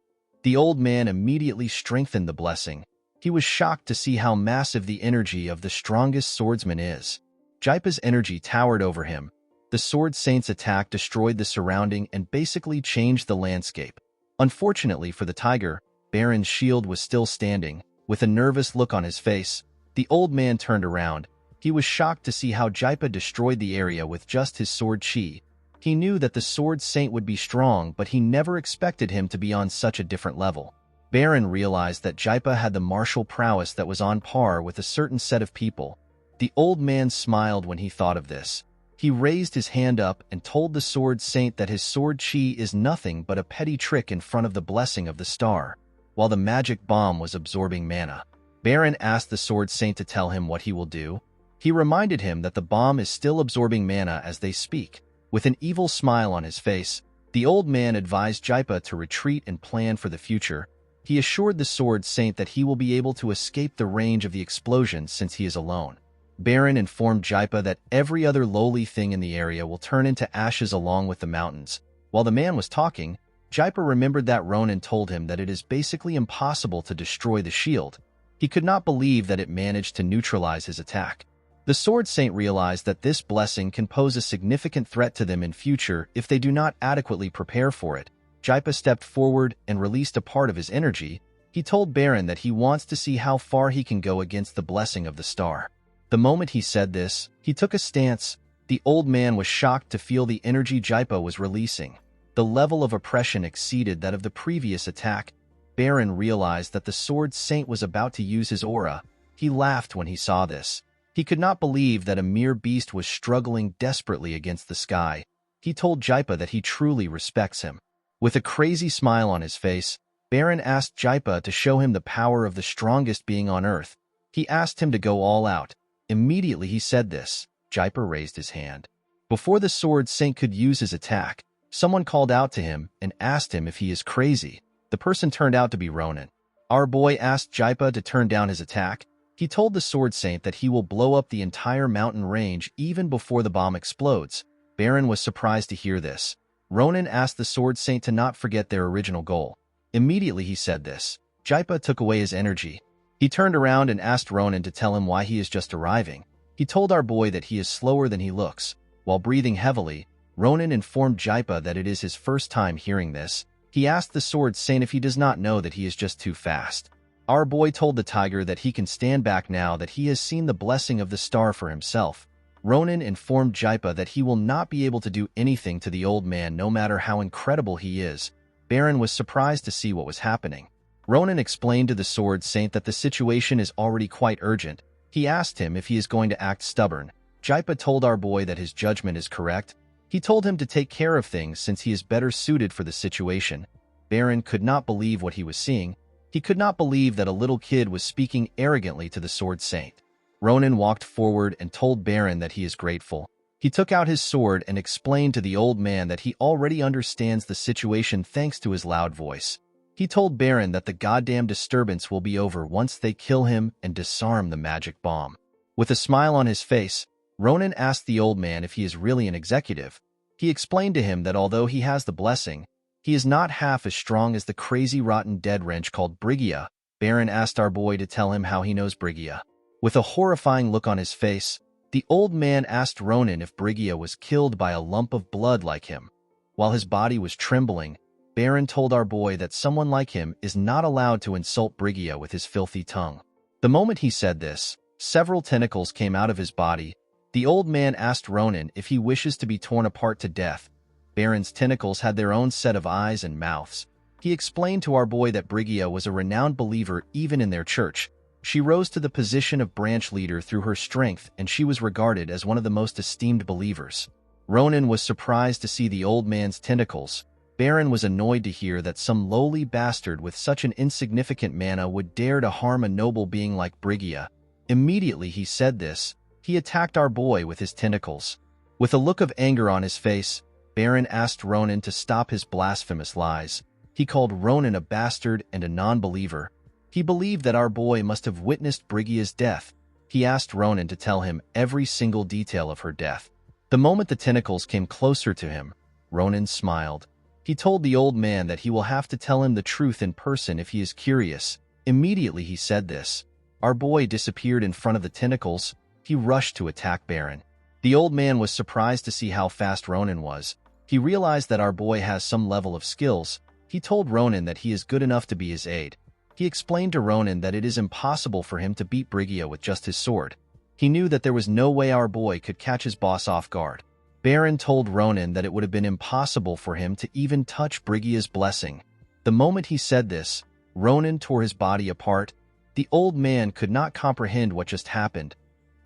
The old man immediately strengthened the blessing. He was shocked to see how massive the energy of the strongest swordsman is. Jaipa's energy towered over him. The Sword Saint's attack destroyed the surrounding and basically changed the landscape. Unfortunately for the tiger, Baron's shield was still standing. With a nervous look on his face, the old man turned around. He was shocked to see how Jaipa destroyed the area with just his sword chi. He knew that the Sword Saint would be strong, but he never expected him to be on such a different level. Baron realized that Jaipa had the martial prowess that was on par with a certain set of people. The old man smiled when he thought of this. He raised his hand up and told the Sword Saint that his sword chi is nothing but a petty trick in front of the blessing of the star. While the magic bomb was absorbing mana, Baron asked the Sword Saint to tell him what he will do. He reminded him that the bomb is still absorbing mana as they speak. With an evil smile on his face, the old man advised Jaipa to retreat and plan for the future. He assured the Sword Saint that he will be able to escape the range of the explosion since he is alone. Baron informed Jaipa that every other lowly thing in the area will turn into ashes along with the mountains. While the man was talking, Jaipa remembered that Ronan told him that it is basically impossible to destroy the shield. He could not believe that it managed to neutralize his attack. The Sword Saint realized that this blessing can pose a significant threat to them in future if they do not adequately prepare for it. Jaipa stepped forward and released a part of his energy. He told Baron that he wants to see how far he can go against the blessing of the star. The moment he said this, he took a stance. The old man was shocked to feel the energy Jaipa was releasing. The level of oppression exceeded that of the previous attack. Baron realized that the Sword Saint was about to use his aura. He laughed when he saw this. He could not believe that a mere beast was struggling desperately against the sky. He told Jaipa that he truly respects him. With a crazy smile on his face, Baron asked Jaipa to show him the power of the strongest being on earth. He asked him to go all out. Immediately he said this, Jaipa raised his hand. Before the Sword Saint could use his attack, someone called out to him and asked him if he is crazy. The person turned out to be Ronan. Our boy asked Jaipa to turn down his attack. He told the Sword Saint that he will blow up the entire mountain range even before the bomb explodes. Baron was surprised to hear this. Ronan asked the Sword Saint to not forget their original goal. Immediately he said this. Jaipa took away his energy. He turned around and asked Ronan to tell him why he is just arriving. He told our boy that he is slower than he looks. While breathing heavily, Ronan informed Jaipa that it is his first time hearing this. He asked the sword saint if he does not know that he is just too fast. Our boy told the tiger that he can stand back now that he has seen the blessing of the star for himself. Ronan informed Jaipa that he will not be able to do anything to the old man no matter how incredible he is. Baron was surprised to see what was happening. Ronan explained to the sword saint that the situation is already quite urgent. He asked him if he is going to act stubborn. Jaipa told our boy that his judgment is correct. He told him to take care of things since he is better suited for the situation. Baron could not believe what he was seeing. He could not believe that a little kid was speaking arrogantly to the sword saint. Ronan walked forward and told Baron that he is grateful. He took out his sword and explained to the old man that he already understands the situation thanks to his loud voice. He told Baron that the goddamn disturbance will be over once they kill him and disarm the magic bomb. With a smile on his face, Ronan asked the old man if he is really an executive. He explained to him that although he has the blessing, he is not half as strong as the crazy rotten dead wrench called Brigia. Baron asked our boy to tell him how he knows Brigia. With a horrifying look on his face, the old man asked Ronan if Brigia was killed by a lump of blood like him. While his body was trembling, Baron told our boy that someone like him is not allowed to insult Brigia with his filthy tongue. The moment he said this, several tentacles came out of his body. The old man asked Ronan if he wishes to be torn apart to death. Baron's tentacles had their own set of eyes and mouths. He explained to our boy that Brigia was a renowned believer even in their church. She rose to the position of branch leader through her strength, and she was regarded as one of the most esteemed believers. Ronan was surprised to see the old man's tentacles. Baron was annoyed to hear that some lowly bastard with such an insignificant mana would dare to harm a noble being like Brigia. Immediately he said this, he attacked our boy with his tentacles. With a look of anger on his face, Baron asked Ronan to stop his blasphemous lies. He called Ronan a bastard and a non-believer. He believed that our boy must have witnessed Brigia's death. He asked Ronan to tell him every single detail of her death. The moment the tentacles came closer to him, Ronan smiled. He told the old man that he will have to tell him the truth in person if he is curious. Immediately he said this. Our boy disappeared in front of the tentacles. He rushed to attack Baron. The old man was surprised to see how fast Ronan was. He realized that our boy has some level of skills. He told Ronan that he is good enough to be his aide. He explained to Ronan that it is impossible for him to beat Brigia with just his sword. He knew that there was no way our boy could catch his boss off guard. Baron told Ronan that it would have been impossible for him to even touch Brigia's blessing. The moment he said this, Ronan tore his body apart. The old man could not comprehend what just happened.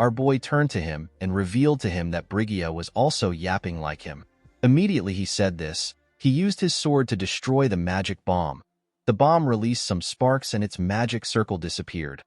Our boy turned to him and revealed to him that Brigia was also yapping like him. Immediately he said this, he used his sword to destroy the magic bomb. The bomb released some sparks and its magic circle disappeared.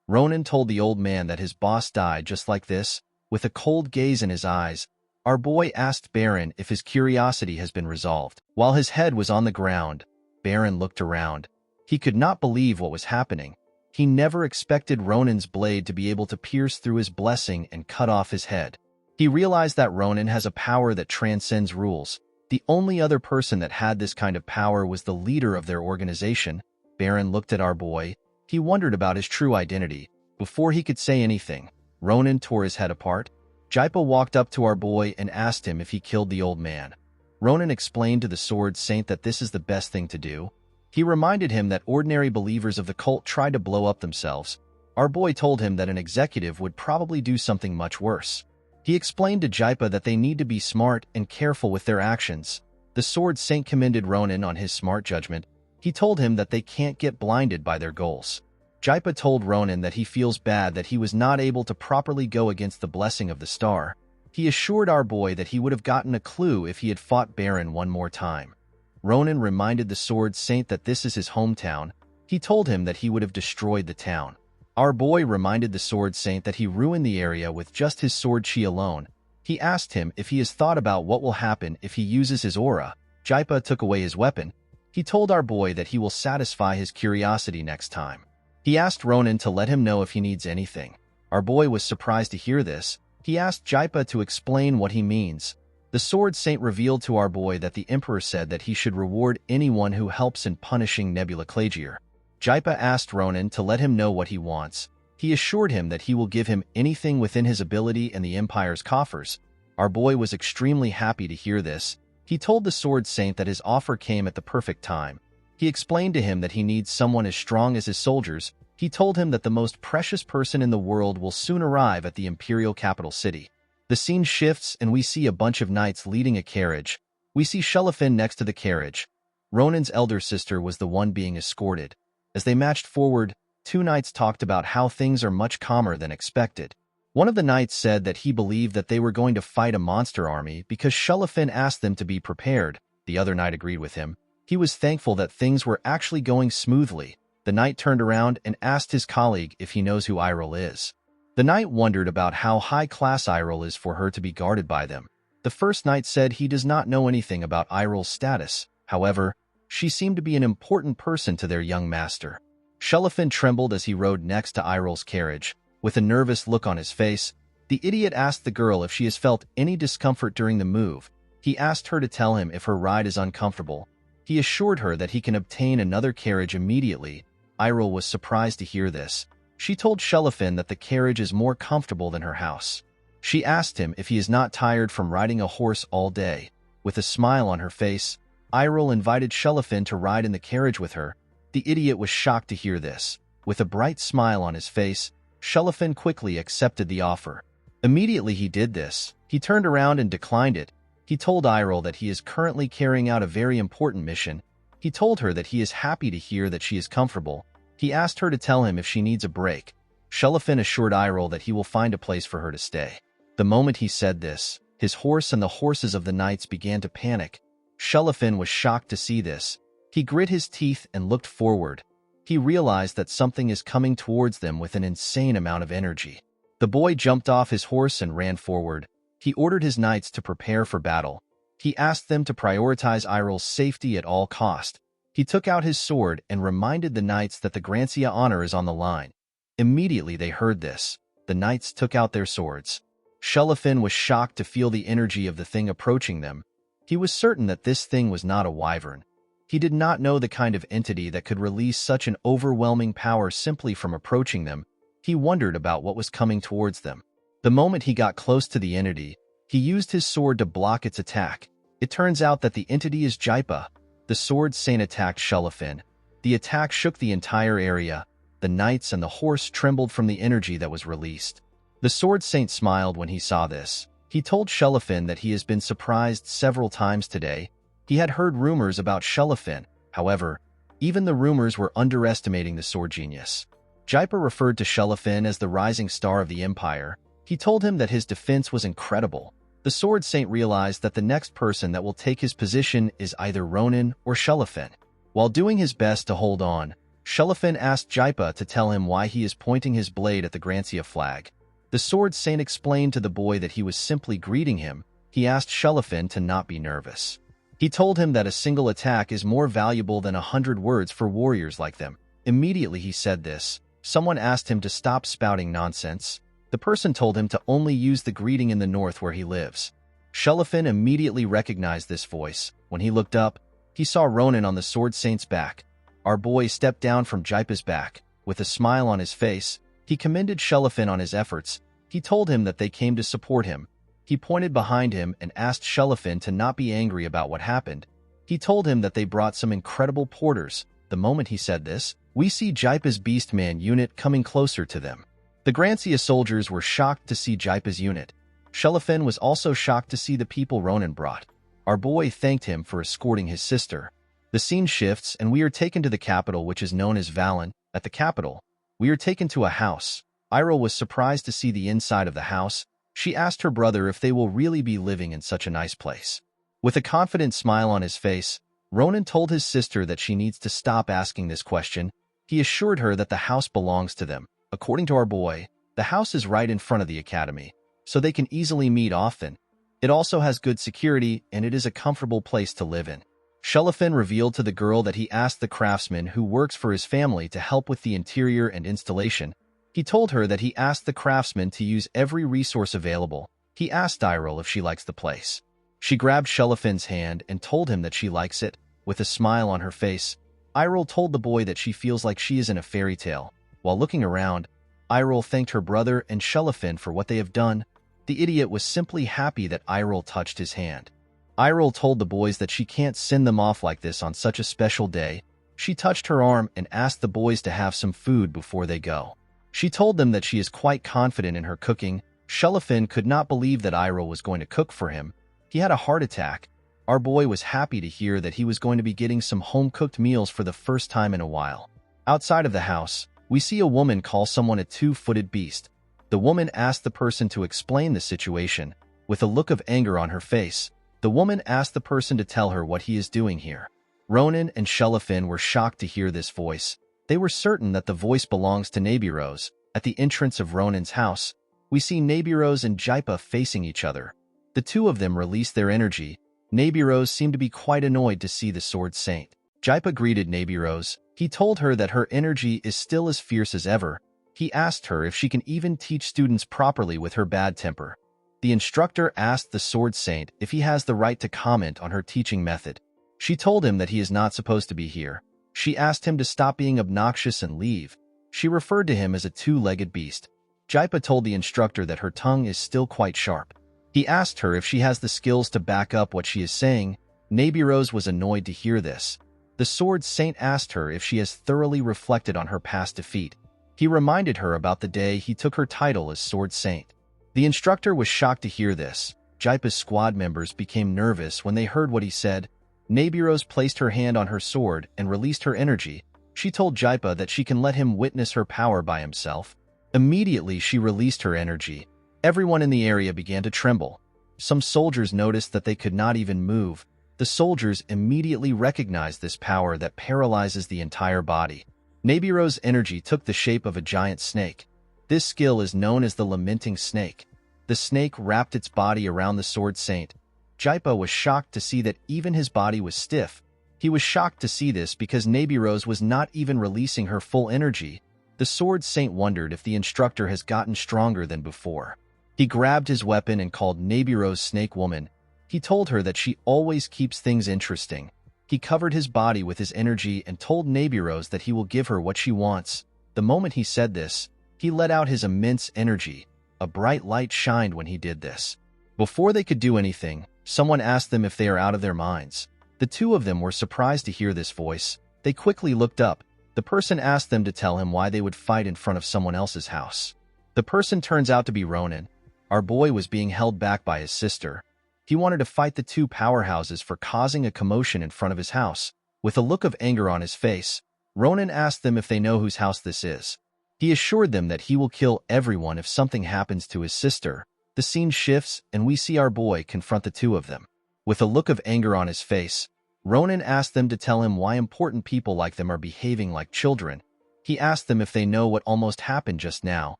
Ronan told the old man that his boss died just like this. With a cold gaze in his eyes, our boy asked Baron if his curiosity has been resolved. While his head was on the ground, Baron looked around. He could not believe what was happening. He never expected Ronan's blade to be able to pierce through his blessing and cut off his head. He realized that Ronan has a power that transcends rules. The only other person that had this kind of power was the leader of their organization. Baron looked at our boy. He wondered about his true identity. Before he could say anything, Ronan tore his head apart. Jaipa walked up to our boy and asked him if he killed the old man. Ronan explained to the sword saint that this is the best thing to do. He reminded him that ordinary believers of the cult tried to blow up themselves. Our boy told him that an executive would probably do something much worse. He explained to Jaipa that they need to be smart and careful with their actions. The sword saint commended Ronan on his smart judgment. He told him that they can't get blinded by their goals. Jaipa told Ronan that he feels bad that he was not able to properly go against the blessing of the star. He assured our boy that he would have gotten a clue if he had fought Baron one more time. Ronan reminded the sword saint that this is his hometown. He told him that he would have destroyed the town. Our boy reminded the sword saint that he ruined the area with just his sword chi alone. He asked him if he has thought about what will happen if he uses his aura. Jaipa took away his weapon. He told our boy that he will satisfy his curiosity next time. He asked Ronan to let him know if he needs anything. Our boy was surprised to hear this. He asked Jaipa to explain what he means. The sword saint revealed to our boy that the emperor said that he should reward anyone who helps in punishing Nebula Clagier. Jaipa asked Ronan to let him know what he wants. He assured him that he will give him anything within his ability and the Empire's coffers. Our boy was extremely happy to hear this. He told the Sword Saint that his offer came at the perfect time. He explained to him that he needs someone as strong as his soldiers. He told him that the most precious person in the world will soon arrive at the imperial capital city. The scene shifts and we see a bunch of knights leading a carriage. We see Shelafin next to the carriage. Ronan's elder sister was the one being escorted. As they marched forward, two knights talked about how things are much calmer than expected. One of the knights said that he believed that they were going to fight a monster army because Shelafin asked them to be prepared. The other knight agreed with him. He was thankful that things were actually going smoothly. The knight turned around and asked his colleague if he knows who Iril is. The knight wondered about how high-class Iril is for her to be guarded by them. The first knight said he does not know anything about Iril's status. However, she seemed to be an important person to their young master. Shelafin trembled as he rode next to Iril's carriage. With a nervous look on his face, the idiot asked the girl if she has felt any discomfort during the move. He asked her to tell him if her ride is uncomfortable. He assured her that he can obtain another carriage immediately. Iril was surprised to hear this. She told Shelafin that the carriage is more comfortable than her house. She asked him if he is not tired from riding a horse all day. With a smile on her face, Iril invited Shelafin to ride in the carriage with her. The idiot was shocked to hear this. With a bright smile on his face, Shelafin quickly accepted the offer. Immediately he did this, he turned around and declined it. He told Iril that he is currently carrying out a very important mission. He told her that he is happy to hear that she is comfortable. He asked her to tell him if she needs a break. Shelafin assured Iril that he will find a place for her to stay. The moment he said this, his horse and the horses of the knights began to panic. Shelafin was shocked to see this. He grit his teeth and looked forward. He realized that something is coming towards them with an insane amount of energy. The boy jumped off his horse and ran forward. He ordered his knights to prepare for battle. He asked them to prioritize Iril's safety at all cost. He took out his sword and reminded the knights that the Grancia honor is on the line. Immediately they heard this. The knights took out their swords. Shelafin was shocked to feel the energy of the thing approaching them. He was certain that this thing was not a wyvern. He did not know the kind of entity that could release such an overwhelming power simply from approaching them. He wondered about what was coming towards them. The moment he got close to the entity, he used his sword to block its attack. It turns out that the entity is Jaipa. The Sword Saint attacked Shelafin. The attack shook the entire area. The knights and the horse trembled from the energy that was released. The Sword Saint smiled when he saw this. He told Shelafin that he has been surprised several times today. He had heard rumors about Shelafin. However, even the rumors were underestimating the sword genius. Jaipa referred to Shelafin as the rising star of the empire. He told him that his defense was incredible. The Sword Saint realized that the next person that will take his position is either Ronan or Shelafin. While doing his best to hold on, Shelafin asked Jaipa to tell him why he is pointing his blade at the Grancia flag. The Sword Saint explained to the boy that he was simply greeting him. He asked Shelafin to not be nervous. He told him that a single attack is more valuable than 100 words for warriors like them. Immediately he said this. Someone asked him to stop spouting nonsense. The person told him to only use the greeting in the north where he lives. Shelafin immediately recognized this voice. When he looked up, he saw Ronan on the Sword Saint's back. Our boy stepped down from Jaipa's back. With a smile on his face, he commended Shelafin on his efforts. He told him that they came to support him. He pointed behind him and asked Shelafin to not be angry about what happened. He told him that they brought some incredible porters. The moment he said this, we see Jaipa's Beastman unit coming closer to them. The Grancia soldiers were shocked to see Jaipa's unit. Shelafin was also shocked to see the people Ronan brought. Our boy thanked him for escorting his sister. The scene shifts and we are taken to the capital, which is known as Valen. At the capital, we are taken to a house. Iril was surprised to see the inside of the house. She asked her brother if they will really be living in such a nice place. With a confident smile on his face, Ronan told his sister that she needs to stop asking this question. He assured her that the house belongs to them. According to our boy, the house is right in front of the academy, so they can easily meet often. It also has good security, and it is a comfortable place to live in. Shelafin revealed to the girl that he asked the craftsman who works for his family to help with the interior and installation. He told her that he asked the craftsman to use every resource available. He asked Iril if she likes the place. She grabbed Shelafin's hand and told him that she likes it. With a smile on her face, Iril told the boy that she feels like she is in a fairy tale. While looking around, Iril thanked her brother and Shelafin for what they have done. The idiot was simply happy that Iril touched his hand. Iril told the boys that she can't send them off like this on such a special day. She touched her arm and asked the boys to have some food before they go. She told them that she is quite confident in her cooking. Shelofin could not believe that Iril was going to cook for him. He had a heart attack. Our boy was happy to hear that he was going to be getting some home-cooked meals for the first time in a while. Outside of the house, we see a woman call someone a two-footed beast. The woman asked the person to explain the situation. With a look of anger on her face, the woman asked the person to tell her what he is doing here. Ronan and Shelofin were shocked to hear this voice. They were certain that the voice belongs to Nebiros. At the entrance of Ronan's house, we see Nebiros and Jaipa facing each other. The two of them released their energy. Nebiros seemed to be quite annoyed to see the Sword Saint. Jaipa greeted Nebiros. He told her that her energy is still as fierce as ever. He asked her if she can even teach students properly with her bad temper. The instructor asked the Sword Saint if he has the right to comment on her teaching method. She told him that he is not supposed to be here. She asked him to stop being obnoxious and leave. She referred to him as a two-legged beast. Jaipa told the instructor that her tongue is still quite sharp. He asked her if she has the skills to back up what she is saying. Nebiros was annoyed to hear this. The Sword Saint asked her if she has thoroughly reflected on her past defeat. He reminded her about the day he took her title as Sword Saint. The instructor was shocked to hear this. Jaipa's squad members became nervous when they heard what he said. Nebiros placed her hand on her sword and released her energy. She told Jaipa that she can let him witness her power by himself. Immediately, she released her energy. Everyone in the area began to tremble. Some soldiers noticed that they could not even move. The soldiers immediately recognized this power that paralyzes the entire body. Nebiros' energy took the shape of a giant snake. This skill is known as the Lamenting Snake. The snake wrapped its body around the Sword Saint. Jaipa was shocked to see that even his body was stiff. He was shocked to see this because Nebiros was not even releasing her full energy. The Sword Saint wondered if the instructor has gotten stronger than before. He grabbed his weapon and called Nebiros Snake Woman. He told her that she always keeps things interesting. He covered his body with his energy and told Nebiros that he will give her what she wants. The moment he said this, he let out his immense energy. A bright light shined when he did this. Before they could do anything, someone asked them if they are out of their minds. The two of them were surprised to hear this voice. They quickly looked up. The person asked them to tell him why they would fight in front of someone else's house. The person turns out to be Ronan. Our boy was being held back by his sister. He wanted to fight the two powerhouses for causing a commotion in front of his house. With a look of anger on his face, Ronan asked them if they know whose house this is. He assured them that he will kill everyone if something happens to his sister. The scene shifts, and we see our boy confront the two of them. With a look of anger on his face, Ronan asked them to tell him why important people like them are behaving like children. He asked them if they know what almost happened just now.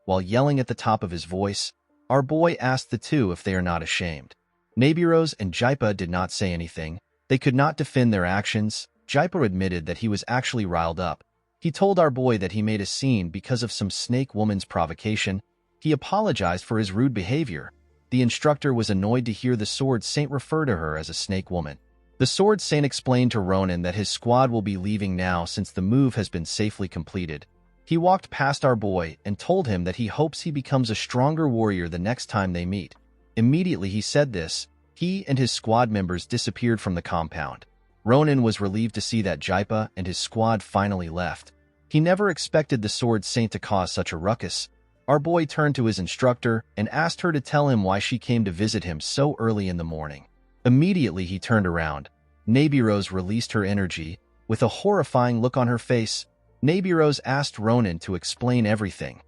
While yelling at the top of his voice, our boy asked the two if they are not ashamed. Nebiros and Jaipa did not say anything. They could not defend their actions. Jaipa admitted that he was actually riled up. He told our boy that he made a scene because of some snake woman's provocation. He apologized for his rude behavior. The instructor was annoyed to hear the Sword Saint refer to her as a snake woman. The Sword Saint explained to Ronan that his squad will be leaving now since the move has been safely completed. He walked past our boy and told him that he hopes he becomes a stronger warrior the next time they meet. Immediately he said this, he and his squad members disappeared from the compound. Ronan was relieved to see that Jaipa and his squad finally left. He never expected the Sword Saint to cause such a ruckus. Our boy turned to his instructor and asked her to tell him why she came to visit him so early in the morning. Immediately he turned around. Nebiros released her energy. With a horrifying look on her face, Nebiros asked Ronan to explain everything.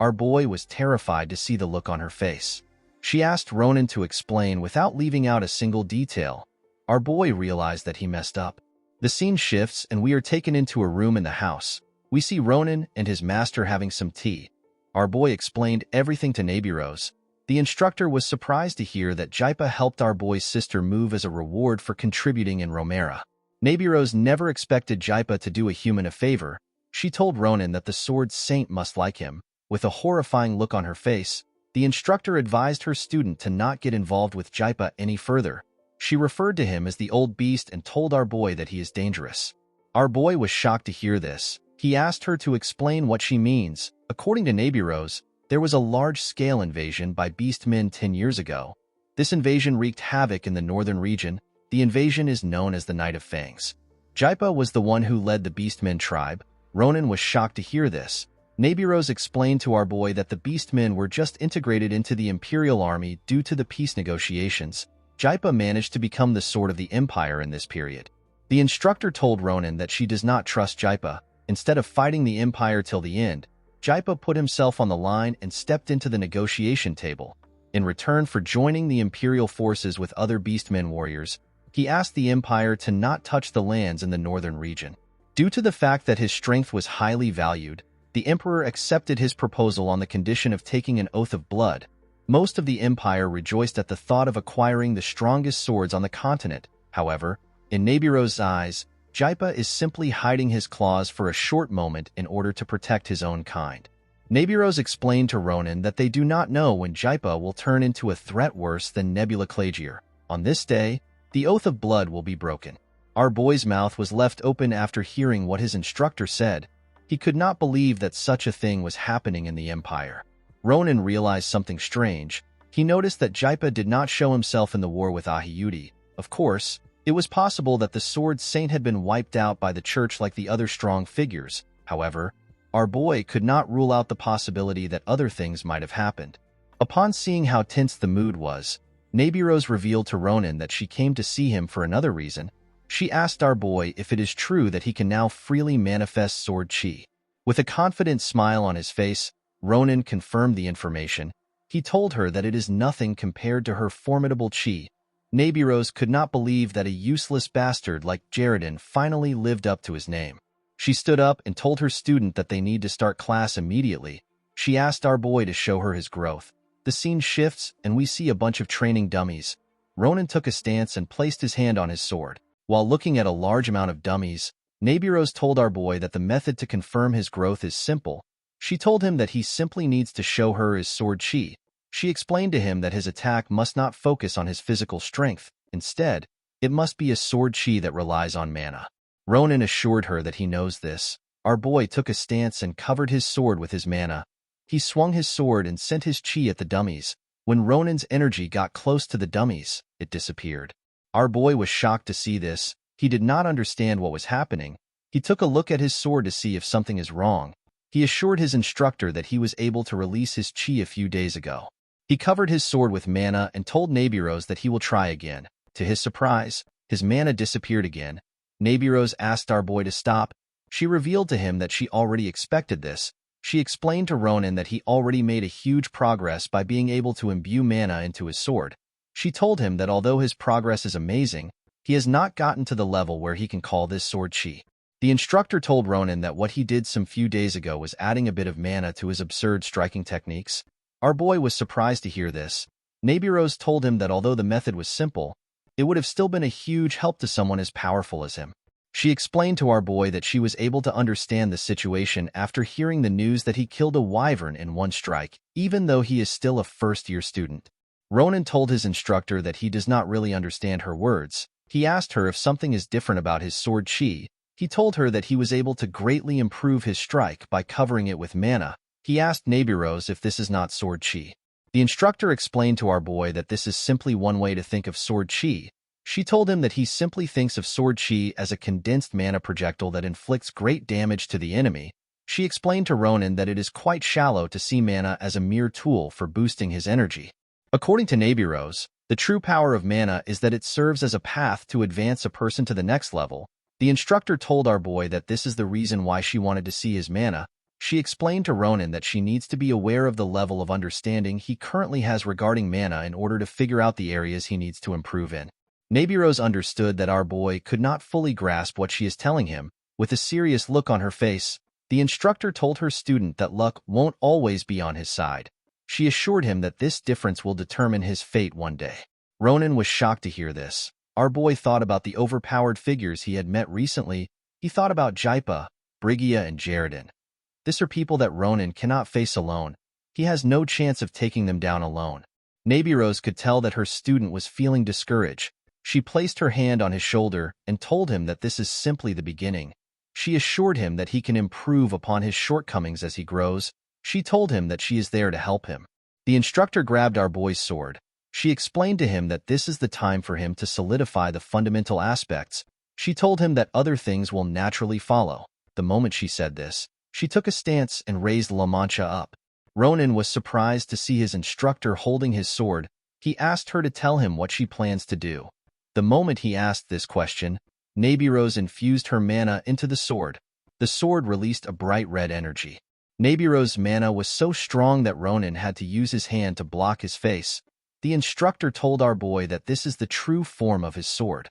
Our boy was terrified to see the look on her face. She asked Ronan to explain without leaving out a single detail. Our boy realized that he messed up. The scene shifts and we are taken into a room in the house. We see Ronan and his master having some tea. Our boy explained everything to Nebiros. The instructor was surprised to hear that Jaipa helped our boy's sister move as a reward for contributing in Romera. Nebiros never expected Jaipa to do a human a favor. She told Ronan that the Sword Saint must like him. With a horrifying look on her face, the instructor advised her student to not get involved with Jaipa any further. She referred to him as the old beast and told our boy that he is dangerous. Our boy was shocked to hear this. He asked her to explain what she means. According to Nebiros, there was a large-scale invasion by beast men 10 years ago. This invasion wreaked havoc in the northern region. The invasion is known as the Night of Fangs. Jaipa was the one who led the Beastmen tribe. Ronan was shocked to hear this. Nebiros explained to our boy that the Beastmen were just integrated into the Imperial Army due to the peace negotiations. Jaipa managed to become the sword of the Empire in this period. The instructor told Ronan that she does not trust Jaipa. Instead of fighting the Empire till the end, Jaipa put himself on the line and stepped into the negotiation table. In return for joining the Imperial forces with other Beastmen warriors, he asked the Empire to not touch the lands in the northern region. Due to the fact that his strength was highly valued, the Emperor accepted his proposal on the condition of taking an oath of blood. Most of the Empire rejoiced at the thought of acquiring the strongest swords on the continent. However, in Nebiros' eyes, Jaipa is simply hiding his claws for a short moment in order to protect his own kind. Nebiros explained to Ronan that they do not know when Jaipa will turn into a threat worse than Nebula Clagier. On this day, the oath of blood will be broken. Our boy's mouth was left open after hearing what his instructor said. He could not believe that such a thing was happening in the Empire. Ronan realized something strange. He noticed that Jaipa did not show himself in the war with Ahiyuti. Of course, it was possible that the Sword Saint had been wiped out by the church like the other strong figures. However, our boy could not rule out the possibility that other things might have happened. Upon seeing how tense the mood was, Nebiros revealed to Ronan that she came to see him for another reason. She asked our boy if it is true that he can now freely manifest sword chi. With a confident smile on his face, Ronan confirmed the information. He told her that it is nothing compared to her formidable chi. Nebiros could not believe that a useless bastard like Jaredin finally lived up to his name. She stood up and told her student that they need to start class immediately. She asked our boy to show her his growth. The scene shifts and we see a bunch of training dummies. Ronan took a stance and placed his hand on his sword. While looking at a large amount of dummies, Nebiros told our boy that the method to confirm his growth is simple. She told him that he simply needs to show her his sword chi. She explained to him that his attack must not focus on his physical strength. Instead, it must be a sword chi that relies on mana. Ronan assured her that he knows this. Our boy took a stance and covered his sword with his mana. He swung his sword and sent his chi at the dummies. When Ronan's energy got close to the dummies, it disappeared. Our boy was shocked to see this. He did not understand what was happening. He took a look at his sword to see if something is wrong. He assured his instructor that he was able to release his chi a few days ago. He covered his sword with mana and told Nebiros that he will try again. To his surprise, his mana disappeared again. Nebiros asked our boy to stop. She revealed to him that she already expected this. She explained to Ronan that he already made a huge progress by being able to imbue mana into his sword. She told him that although his progress is amazing, he has not gotten to the level where he can call this sword chi. The instructor told Ronan that what he did some few days ago was adding a bit of mana to his absurd striking techniques. Our boy was surprised to hear this. Nebiros told him that although the method was simple, it would have still been a huge help to someone as powerful as him. She explained to our boy that she was able to understand the situation after hearing the news that he killed a wyvern in one strike, even though he is still a first-year student. Ronan told his instructor that he does not really understand her words. He asked her if something is different about his sword chi. He told her that he was able to greatly improve his strike by covering it with mana. He asked Nebiros if this is not sword chi. The instructor explained to our boy that this is simply one way to think of sword chi. She told him that he simply thinks of sword chi as a condensed mana projectile that inflicts great damage to the enemy. She explained to Ronan that it is quite shallow to see mana as a mere tool for boosting his energy. According to Nebiros, the true power of mana is that it serves as a path to advance a person to the next level. The instructor told our boy that this is the reason why she wanted to see his mana. She explained to Ronan that she needs to be aware of the level of understanding he currently has regarding mana in order to figure out the areas he needs to improve in. Nebiros understood that our boy could not fully grasp what she is telling him. With a serious look on her face, the instructor told her student that luck won't always be on his side. She assured him that this difference will determine his fate one day. Ronan was shocked to hear this. Our boy thought about the overpowered figures he had met recently. He thought about Jaipa, Brigia, and Jaredin. These are people that Ronan cannot face alone. He has no chance of taking them down alone. Nebiros could tell that her student was feeling discouraged. She placed her hand on his shoulder and told him that this is simply the beginning. She assured him that he can improve upon his shortcomings as he grows. She told him that she is there to help him. The instructor grabbed our boy's sword. She explained to him that this is the time for him to solidify the fundamental aspects. She told him that other things will naturally follow. The moment she said this, she took a stance and raised La Mancha up. Ronan was surprised to see his instructor holding his sword. He asked her to tell him what she plans to do. The moment he asked this question, Nabirose infused her mana into the sword. The sword released a bright red energy. Nabirose's mana was so strong that Ronan had to use his hand to block his face. The instructor told our boy that this is the true form of his sword.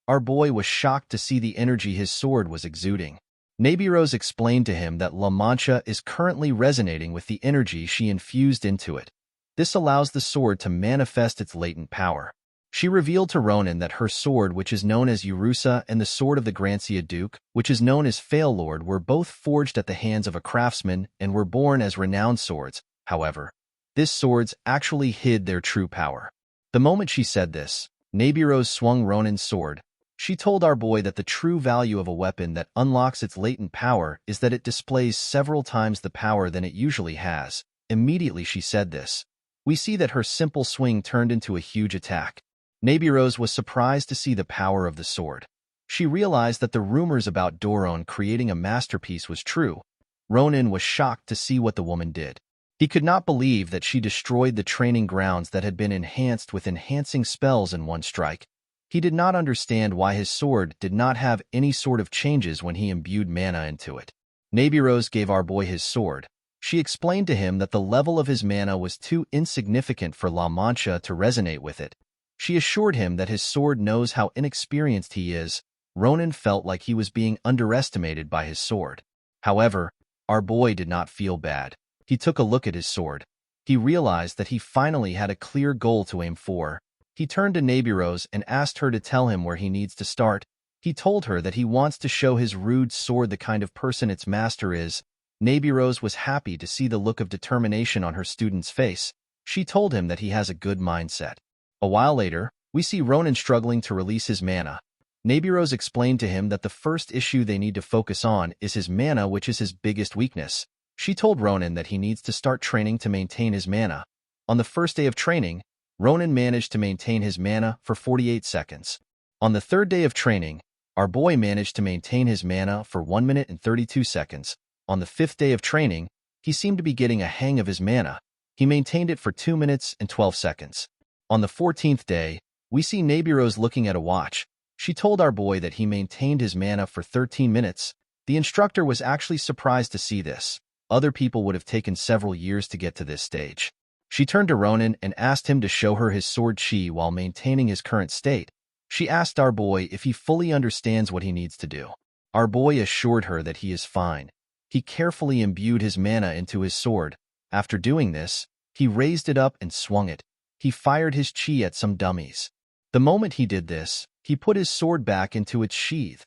Our boy was shocked to see the energy his sword was exuding. Nabirose explained to him that La Mancha is currently resonating with the energy she infused into it. This allows the sword to manifest its latent power. She revealed to Ronan that her sword, which is known as Urusa, and the sword of the Grancia Duke, which is known as Failord, were both forged at the hands of a craftsman and were born as renowned swords. However, these swords actually hid their true power. The moment she said this, Nabirose swung Ronan's sword. She told our boy that the true value of a weapon that unlocks its latent power is that it displays several times the power than it usually has. Immediately she said this, we see that her simple swing turned into a huge attack. Nabirose was surprised to see the power of the sword. She realized that the rumors about Doron creating a masterpiece was true. Ronan was shocked to see what the woman did. He could not believe that she destroyed the training grounds that had been enhanced with enhancing spells in one strike. He did not understand why his sword did not have any sort of changes when he imbued mana into it. Nabirose gave our boy his sword. She explained to him that the level of his mana was too insignificant for La Mancha to resonate with it. She assured him that his sword knows how inexperienced he is. Ronan felt like he was being underestimated by his sword. However, our boy did not feel bad. He took a look at his sword. He realized that he finally had a clear goal to aim for. He turned to Nabirose and asked her to tell him where he needs to start. He told her that he wants to show his rude sword the kind of person its master is. Nabirose was happy to see the look of determination on her student's face. She told him that he has a good mindset. A while later, we see Ronan struggling to release his mana. Nabirose explained to him that the first issue they need to focus on is his mana, which is his biggest weakness. She told Ronan that he needs to start training to maintain his mana. On the first day of training, Ronan managed to maintain his mana for 48 seconds. On the third day of training, our boy managed to maintain his mana for 1 minute and 32 seconds. On the fifth day of training, he seemed to be getting a hang of his mana. He maintained it for 2 minutes and 12 seconds. On the 14th day, we see Nabirose looking at a watch. She told our boy that he maintained his mana for 13 minutes. The instructor was actually surprised to see this. Other people would have taken several years to get to this stage. She turned to Ronan and asked him to show her his sword chi while maintaining his current state. She asked our boy if he fully understands what he needs to do. Our boy assured her that he is fine. He carefully imbued his mana into his sword. After doing this, he raised it up and swung it. He fired his chi at some dummies. The moment he did this, he put his sword back into its sheath.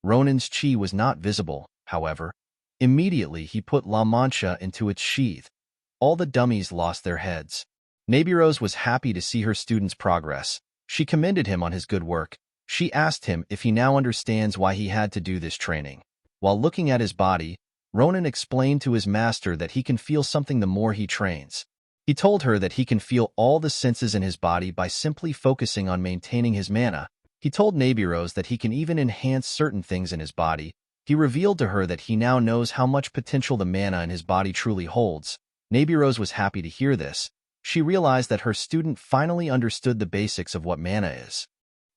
Ronan's chi was not visible, however. Immediately he put La Mancha into its sheath. All the dummies lost their heads. Nabirose was happy to see her student's progress. She commended him on his good work. She asked him if he now understands why he had to do this training. While looking at his body, Ronan explained to his master that he can feel something the more he trains. He told her that he can feel all the senses in his body by simply focusing on maintaining his mana. He told Nabirose that he can even enhance certain things in his body. He revealed to her that he now knows how much potential the mana in his body truly holds. Nabirose was happy to hear this. She realized that her student finally understood the basics of what mana is.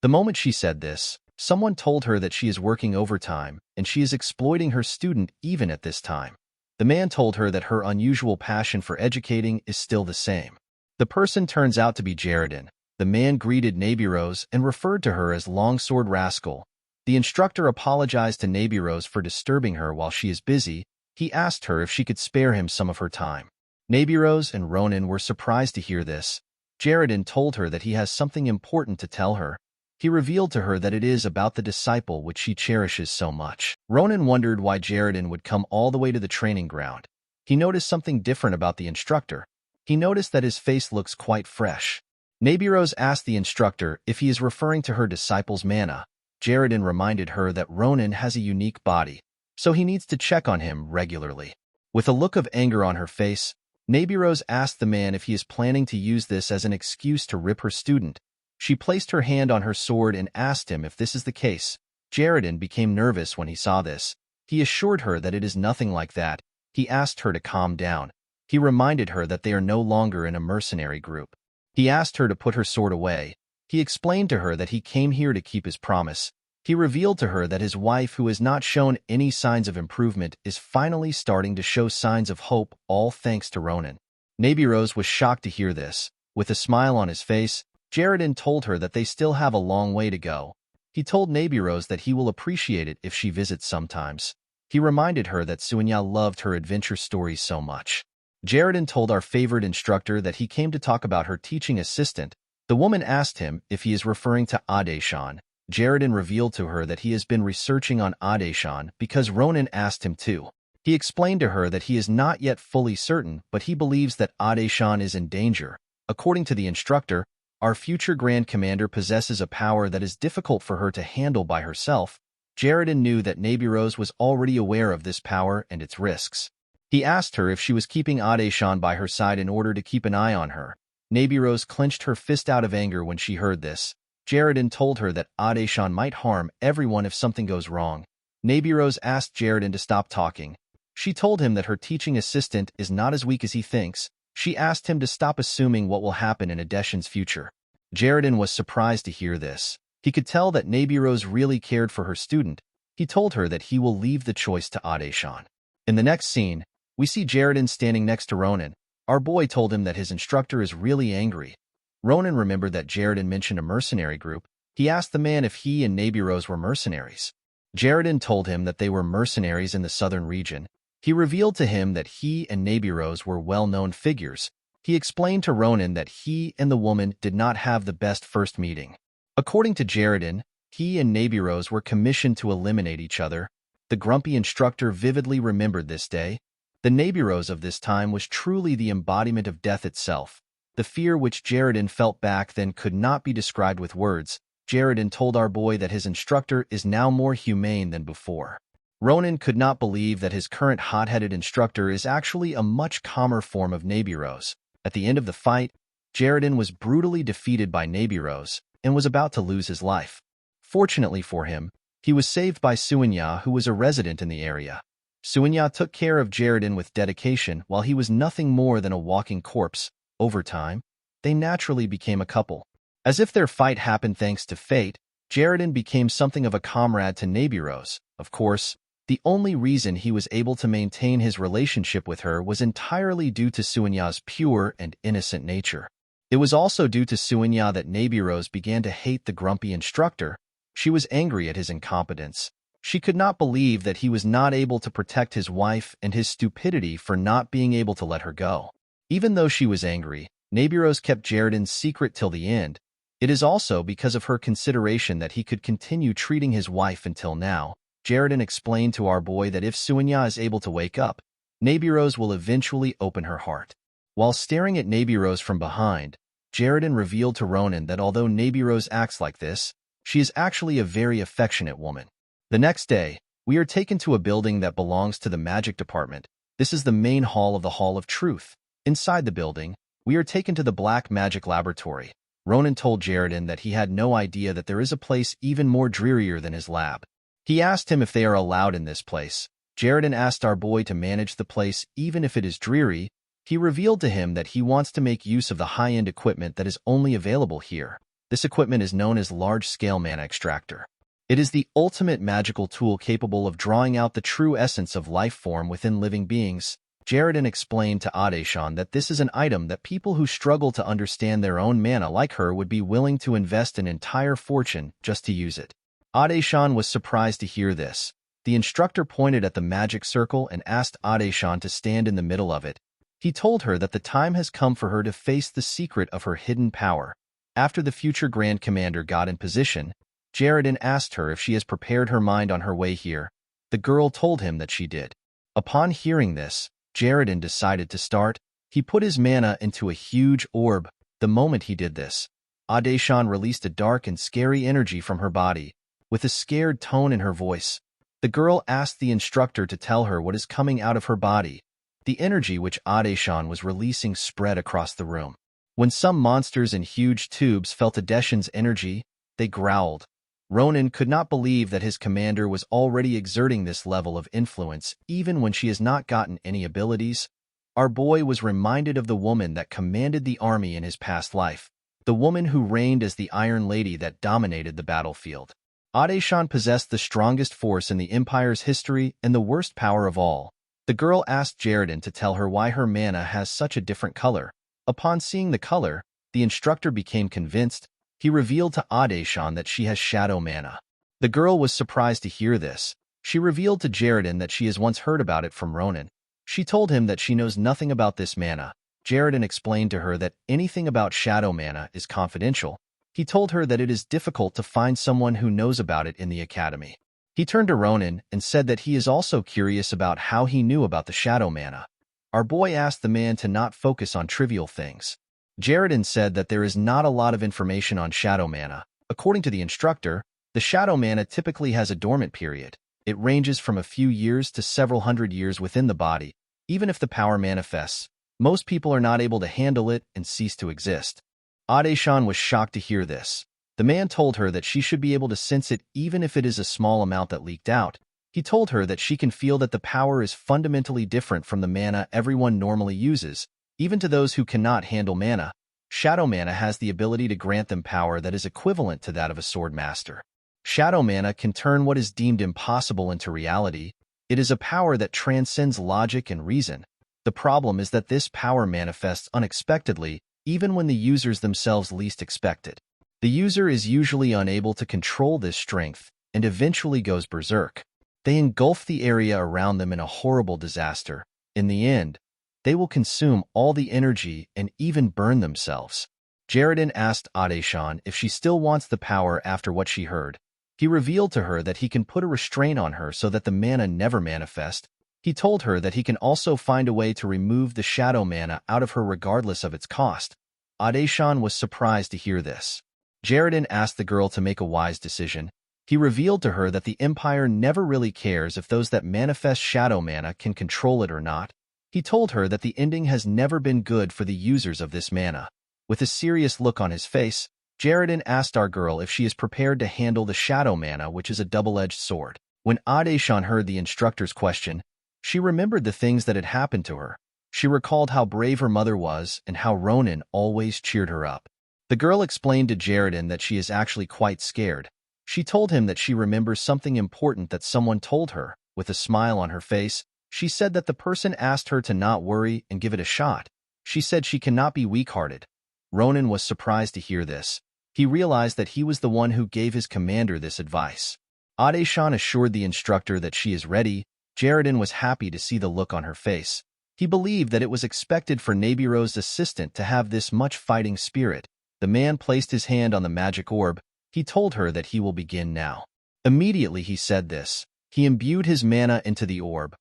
The moment she said this, someone told her that she is working overtime, and she is exploiting her student even at this time. The man told her that her unusual passion for educating is still the same. The person turns out to be Jaredin. The man greeted Nabirose and referred to her as Longsword Rascal. The instructor apologized to Nabirose for disturbing her while she is busy. He asked her if she could spare him some of her time. Nabirose and Ronan were surprised to hear this. Jaredin told her that he has something important to tell her. He revealed to her that it is about the disciple which she cherishes so much. Ronan wondered why Jaredin would come all the way to the training ground. He noticed something different about the instructor. He noticed that his face looks quite fresh. Nabirose asked the instructor if he is referring to her disciple's mana. Jaredin reminded her that Ronan has a unique body, so he needs to check on him regularly. With a look of anger on her face, Nabirose asked the man if he is planning to use this as an excuse to rip her student. She placed her hand on her sword and asked him if this is the case. Jaredin became nervous when he saw this. He assured her that it is nothing like that. He asked her to calm down. He reminded her that they are no longer in a mercenary group. He asked her to put her sword away. He explained to her that he came here to keep his promise. He revealed to her that his wife, who has not shown any signs of improvement, is finally starting to show signs of hope, all thanks to Ronan. Nabirose was shocked to hear this. With a smile on his face, Jaredin told her that they still have a long way to go. He told Nabirose that he will appreciate it if she visits sometimes. He reminded her that Suanya loved her adventure stories so much. Jaredin told our favorite instructor that he came to talk about her teaching assistant. The woman asked him if he is referring to Adeshan. Jaredin revealed to her that he has been researching on Adeshan because Ronan asked him to. He explained to her that he is not yet fully certain, but he believes that Adeshan is in danger. According to the instructor, our future Grand Commander possesses a power that is difficult for her to handle by herself. Jaredin knew that Nabirose was already aware of this power and its risks. He asked her if she was keeping Adeshan by her side in order to keep an eye on her. Nabirose clenched her fist out of anger when she heard this. Jaredin told her that Adeshan might harm everyone if something goes wrong. Nabirose asked Jaredin to stop talking. She told him that her teaching assistant is not as weak as he thinks. She asked him to stop assuming what will happen in Adeshan's future. Jaredin was surprised to hear this. He could tell that Nabirose really cared for her student. He told her that he will leave the choice to Adeshan. In the next scene, we see Jaredin standing next to Ronan. Our boy told him that his instructor is really angry. Ronan remembered that Jaredin mentioned a mercenary group. He asked the man if he and Nabirose were mercenaries. Jaredin told him that they were mercenaries in the southern region. He revealed to him that he and Nabirose were well-known figures. He explained to Ronan that he and the woman did not have the best first meeting. According to Jaredin, he and Nabirose were commissioned to eliminate each other. The grumpy instructor vividly remembered this day. The Nabirose of this time was truly the embodiment of death itself. The fear which Jaredin felt back then could not be described with words. Jaredin told our boy that his instructor is now more humane than before. Ronan could not believe that his current hot-headed instructor is actually a much calmer form of Nabirose. At the end of the fight, Jaredin was brutally defeated by Nabirose and was about to lose his life. Fortunately for him, he was saved by Suanya, who was a resident in the area. Suanya took care of Jaredin with dedication while he was nothing more than a walking corpse. Over time, they naturally became a couple. As if their fight happened thanks to fate, Jaredin became something of a comrade to Nabirose. Of course, the only reason he was able to maintain his relationship with her was entirely due to Suanya's pure and innocent nature. It was also due to Suanya that Nabirose began to hate the grumpy instructor. She was angry at his incompetence. She could not believe that he was not able to protect his wife and his stupidity for not being able to let her go. Even though she was angry, Nabirose kept Jaredin's secret till the end. It is also because of her consideration that he could continue treating his wife until now. Jaredin explained to our boy that if Suanya is able to wake up, Nabirose will eventually open her heart. While staring at Nabirose from behind, Jaredin revealed to Ronan that although Nabirose acts like this, she is actually a very affectionate woman. The next day, we are taken to a building that belongs to the magic department. This is the main hall of the Hall of Truth. Inside the building, we are taken to the Black Magic Laboratory. Ronan told Jaredin that he had no idea that there is a place even more drearier than his lab. He asked him if they are allowed in this place. Jaredin asked our boy to manage the place even if it is dreary. He revealed to him that he wants to make use of the high-end equipment that is only available here. This equipment is known as large-scale mana extractor. It is the ultimate magical tool capable of drawing out the true essence of life form within living beings. Jaredin explained to Adeshan that this is an item that people who struggle to understand their own mana like her would be willing to invest an entire fortune just to use it. Adeshan was surprised to hear this. The instructor pointed at the magic circle and asked Adeshan to stand in the middle of it. He told her that the time has come for her to face the secret of her hidden power. After the future Grand Commander got in position, Jaredin asked her if she has prepared her mind on her way here. The girl told him that she did. Upon hearing this, Jaredin decided to start. He put his mana into a huge orb. The moment he did this, Adeshan released a dark and scary energy from her body. With a scared tone in her voice, the girl asked the instructor to tell her what is coming out of her body. The energy which Adeshan was releasing spread across the room. When some monsters in huge tubes felt Adeshan's energy, they growled. Ronan could not believe that his commander was already exerting this level of influence, even when she has not gotten any abilities. Our boy was reminded of the woman that commanded the army in his past life, the woman who reigned as the Iron Lady that dominated the battlefield. Adeshan possessed the strongest force in the Empire's history and the worst power of all. The girl asked Jaredin to tell her why her mana has such a different color. Upon seeing the color, the instructor became convinced. He revealed to Adeshan that she has shadow mana. The girl was surprised to hear this. She revealed to Jaredin that she has once heard about it from Ronan. She told him that she knows nothing about this mana. Jaredin explained to her that anything about shadow mana is confidential. He told her that it is difficult to find someone who knows about it in the academy. He turned to Ronan and said that he is also curious about how he knew about the shadow mana. Our boy asked the man to not focus on trivial things. Jaredin said that there is not a lot of information on shadow mana. According to the instructor, the shadow mana typically has a dormant period. It ranges from a few years to several hundred years within the body. Even if the power manifests, most people are not able to handle it and cease to exist. Adeshan was shocked to hear this. The man told her that she should be able to sense it even if it is a small amount that leaked out. He told her that she can feel that the power is fundamentally different from the mana everyone normally uses. Even to those who cannot handle mana, shadow mana has the ability to grant them power that is equivalent to that of a sword master. Shadow mana can turn what is deemed impossible into reality. It is a power that transcends logic and reason. The problem is that this power manifests unexpectedly, even when the users themselves least expect it. The user is usually unable to control this strength and eventually goes berserk. They engulf the area around them in a horrible disaster. In the end, they will consume all the energy and even burn themselves. Jaredin asked Adeshan if she still wants the power after what she heard. He revealed to her that he can put a restraint on her so that the mana never manifest. He told her that he can also find a way to remove the shadow mana out of her regardless of its cost. Adeshan was surprised to hear this. Jaredin asked the girl to make a wise decision. He revealed to her that the Empire never really cares if those that manifest shadow mana can control it or not. He told her that the ending has never been good for the users of this mana. With a serious look on his face, Jaredin asked our girl if she is prepared to handle the shadow mana, which is a double-edged sword. When Adeshan heard the instructor's question, she remembered the things that had happened to her. She recalled how brave her mother was and how Ronan always cheered her up. The girl explained to Jaredin that she is actually quite scared. She told him that she remembers something important that someone told her. With a smile on her face, she said that the person asked her to not worry and give it a shot. She said she cannot be weak-hearted. Ronan was surprised to hear this. He realized that he was the one who gave his commander this advice. Adeshan assured the instructor that she is ready. Jaredin was happy to see the look on her face. He believed that it was expected for Nebiro's assistant to have this much fighting spirit. The man placed his hand on the magic orb. He told her that he will begin now. Immediately he said this. He imbued his mana into the orb.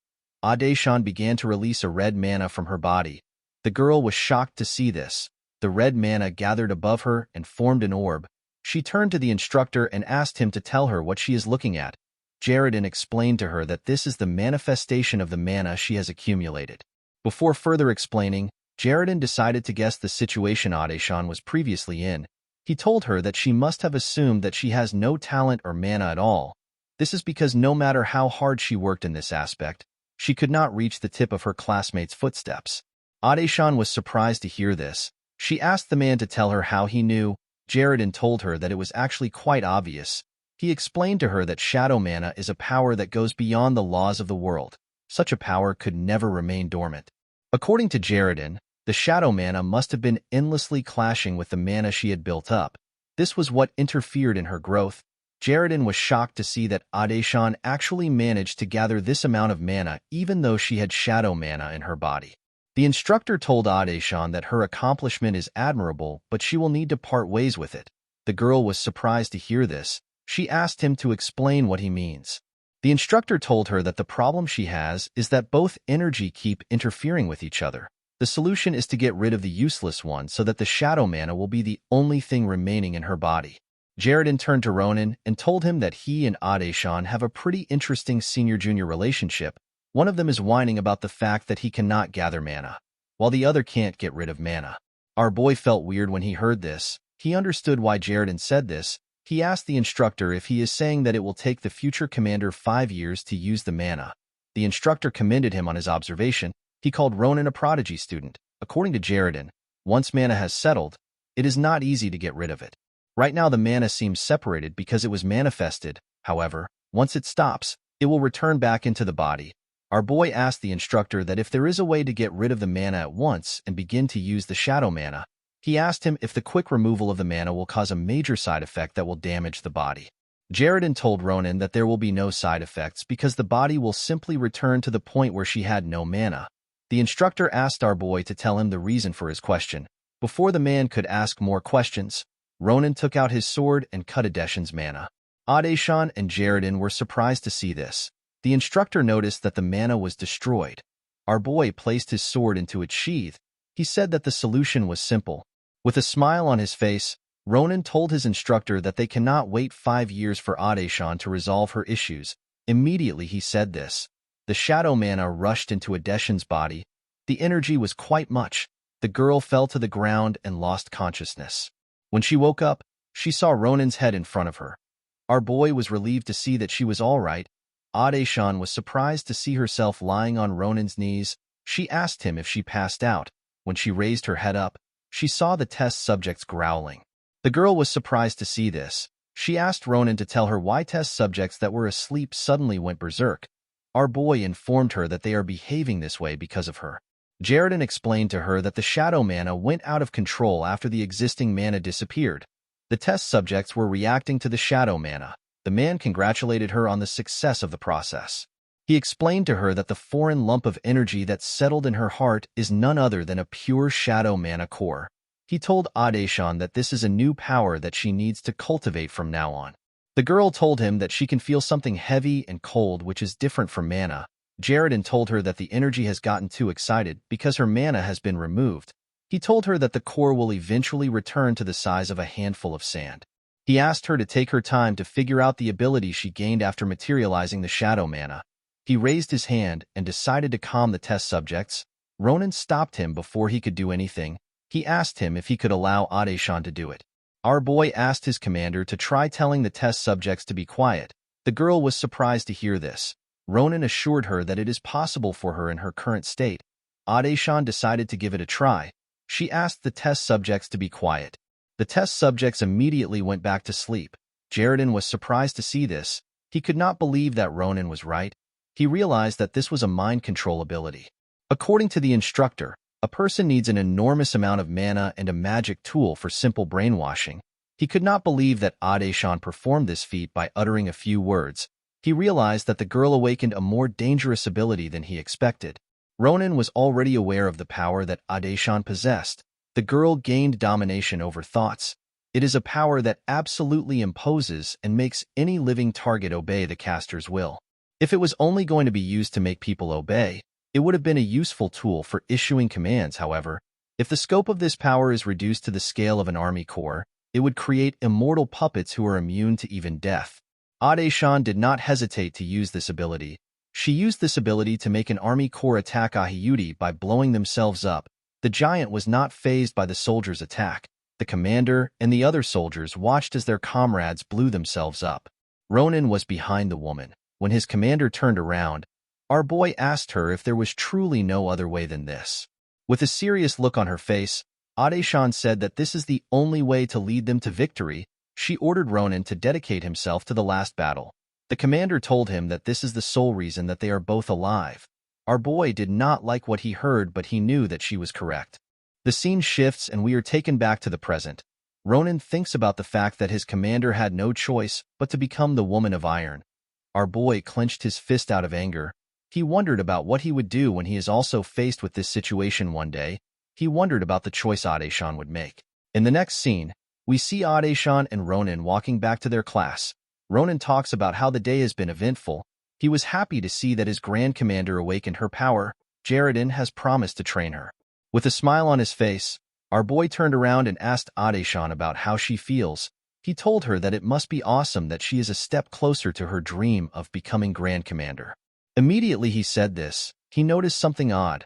Adeshan began to release a red mana from her body. The girl was shocked to see this. The red mana gathered above her and formed an orb. She turned to the instructor and asked him to tell her what she is looking at. Jaredin explained to her that this is the manifestation of the mana she has accumulated. Before further explaining, Jaredin decided to guess the situation Adeshan was previously in. He told her that she must have assumed that she has no talent or mana at all. This is because no matter how hard she worked in this aspect, she could not reach the tip of her classmates' footsteps. Adeshan was surprised to hear this. She asked the man to tell her how he knew. Jaredin told her that it was actually quite obvious. He explained to her that shadow mana is a power that goes beyond the laws of the world. Such a power could never remain dormant. According to Jaredin, the shadow mana must have been endlessly clashing with the mana she had built up. This was what interfered in her growth. Jaredin was shocked to see that Adeshan actually managed to gather this amount of mana even though she had shadow mana in her body. The instructor told Adeshan that her accomplishment is admirable, but she will need to part ways with it. The girl was surprised to hear this. She asked him to explain what he means. The instructor told her that the problem she has is that both energy keep interfering with each other. The solution is to get rid of the useless one so that the shadow mana will be the only thing remaining in her body. Jaredin turned to Ronan and told him that he and Adeshan have a pretty interesting senior-junior relationship. One of them is whining about the fact that he cannot gather mana, while the other can't get rid of mana. Our boy felt weird when he heard this. He understood why Jaredin said this. He asked the instructor if he is saying that it will take the future commander 5 years to use the mana. The instructor commended him on his observation. He called Ronan a prodigy student. According to Jaredin, once mana has settled, it is not easy to get rid of it. Right now the mana seems separated because it was manifested. However, once it stops, it will return back into the body. Our boy asked the instructor that if there is a way to get rid of the mana at once and begin to use the shadow mana. He asked him if the quick removal of the mana will cause a major side effect that will damage the body. Jaredin told Ronan that there will be no side effects because the body will simply return to the point where she had no mana. The instructor asked our boy to tell him the reason for his question. Before the man could ask more questions, Ronan took out his sword and cut Adeshan's mana. Adeshan and Jaredin were surprised to see this. The instructor noticed that the mana was destroyed. Our boy placed his sword into its sheath. He said that the solution was simple. With a smile on his face, Ronan told his instructor that they cannot wait 5 years for Adeshan to resolve her issues. Immediately he said this. The shadow mana rushed into Adeshan's body. The energy was quite much. The girl fell to the ground and lost consciousness. When she woke up, she saw Ronan's head in front of her. Our boy was relieved to see that she was all right. Adeshan was surprised to see herself lying on Ronan's knees. She asked him if she passed out. When she raised her head up, she saw the test subjects growling. The girl was surprised to see this. She asked Ronan to tell her why test subjects that were asleep suddenly went berserk. Our boy informed her that they are behaving this way because of her. Jaredin explained to her that the shadow mana went out of control after the existing mana disappeared. The test subjects were reacting to the shadow mana. The man congratulated her on the success of the process. He explained to her that the foreign lump of energy that settled in her heart is none other than a pure shadow mana core. He told Adeshan that this is a new power that she needs to cultivate from now on. The girl told him that she can feel something heavy and cold which is different from mana. Jaredin told her that the energy has gotten too excited because her mana has been removed. He told her that the core will eventually return to the size of a handful of sand. He asked her to take her time to figure out the ability she gained after materializing the shadow mana. He raised his hand and decided to calm the test subjects. Ronan stopped him before he could do anything. He asked him if he could allow Adeshan to do it. Our boy asked his commander to try telling the test subjects to be quiet. The girl was surprised to hear this. Ronan assured her that it is possible for her in her current state. Adeshan decided to give it a try. She asked the test subjects to be quiet. The test subjects immediately went back to sleep. Jaredin was surprised to see this. He could not believe that Ronan was right. He realized that this was a mind control ability. According to the instructor, a person needs an enormous amount of mana and a magic tool for simple brainwashing. He could not believe that Adeshan performed this feat by uttering a few words. He realized that the girl awakened a more dangerous ability than he expected. Ronan was already aware of the power that Adeshan possessed. The girl gained domination over thoughts. It is a power that absolutely imposes and makes any living target obey the caster's will. If it was only going to be used to make people obey, it would have been a useful tool for issuing commands. However, if the scope of this power is reduced to the scale of an army corps, it would create immortal puppets who are immune to even death. Adeshan did not hesitate to use this ability. She used this ability to make an army corps attack Ahiyuti by blowing themselves up. The giant was not fazed by the soldiers' attack. The commander and the other soldiers watched as their comrades blew themselves up. Ronan was behind the woman. When his commander turned around, our boy asked her if there was truly no other way than this. With a serious look on her face, Adeshan said that this is the only way to lead them to victory. She ordered Ronan to dedicate himself to the last battle. The commander told him that this is the sole reason that they are both alive. Our boy did not like what he heard, but he knew that she was correct. The scene shifts and we are taken back to the present. Ronan thinks about the fact that his commander had no choice but to become the woman of iron. Our boy clenched his fist out of anger. He wondered about what he would do when he is also faced with this situation one day. He wondered about the choice Adeshan would make. In the next scene, we see Adeshan and Ronan walking back to their class. Ronan talks about how the day has been eventful. He was happy to see that his Grand Commander awakened her power. Jaredin has promised to train her. With a smile on his face, our boy turned around and asked Adeshan about how she feels. He told her that it must be awesome that she is a step closer to her dream of becoming Grand Commander. Immediately he said this, he noticed something odd.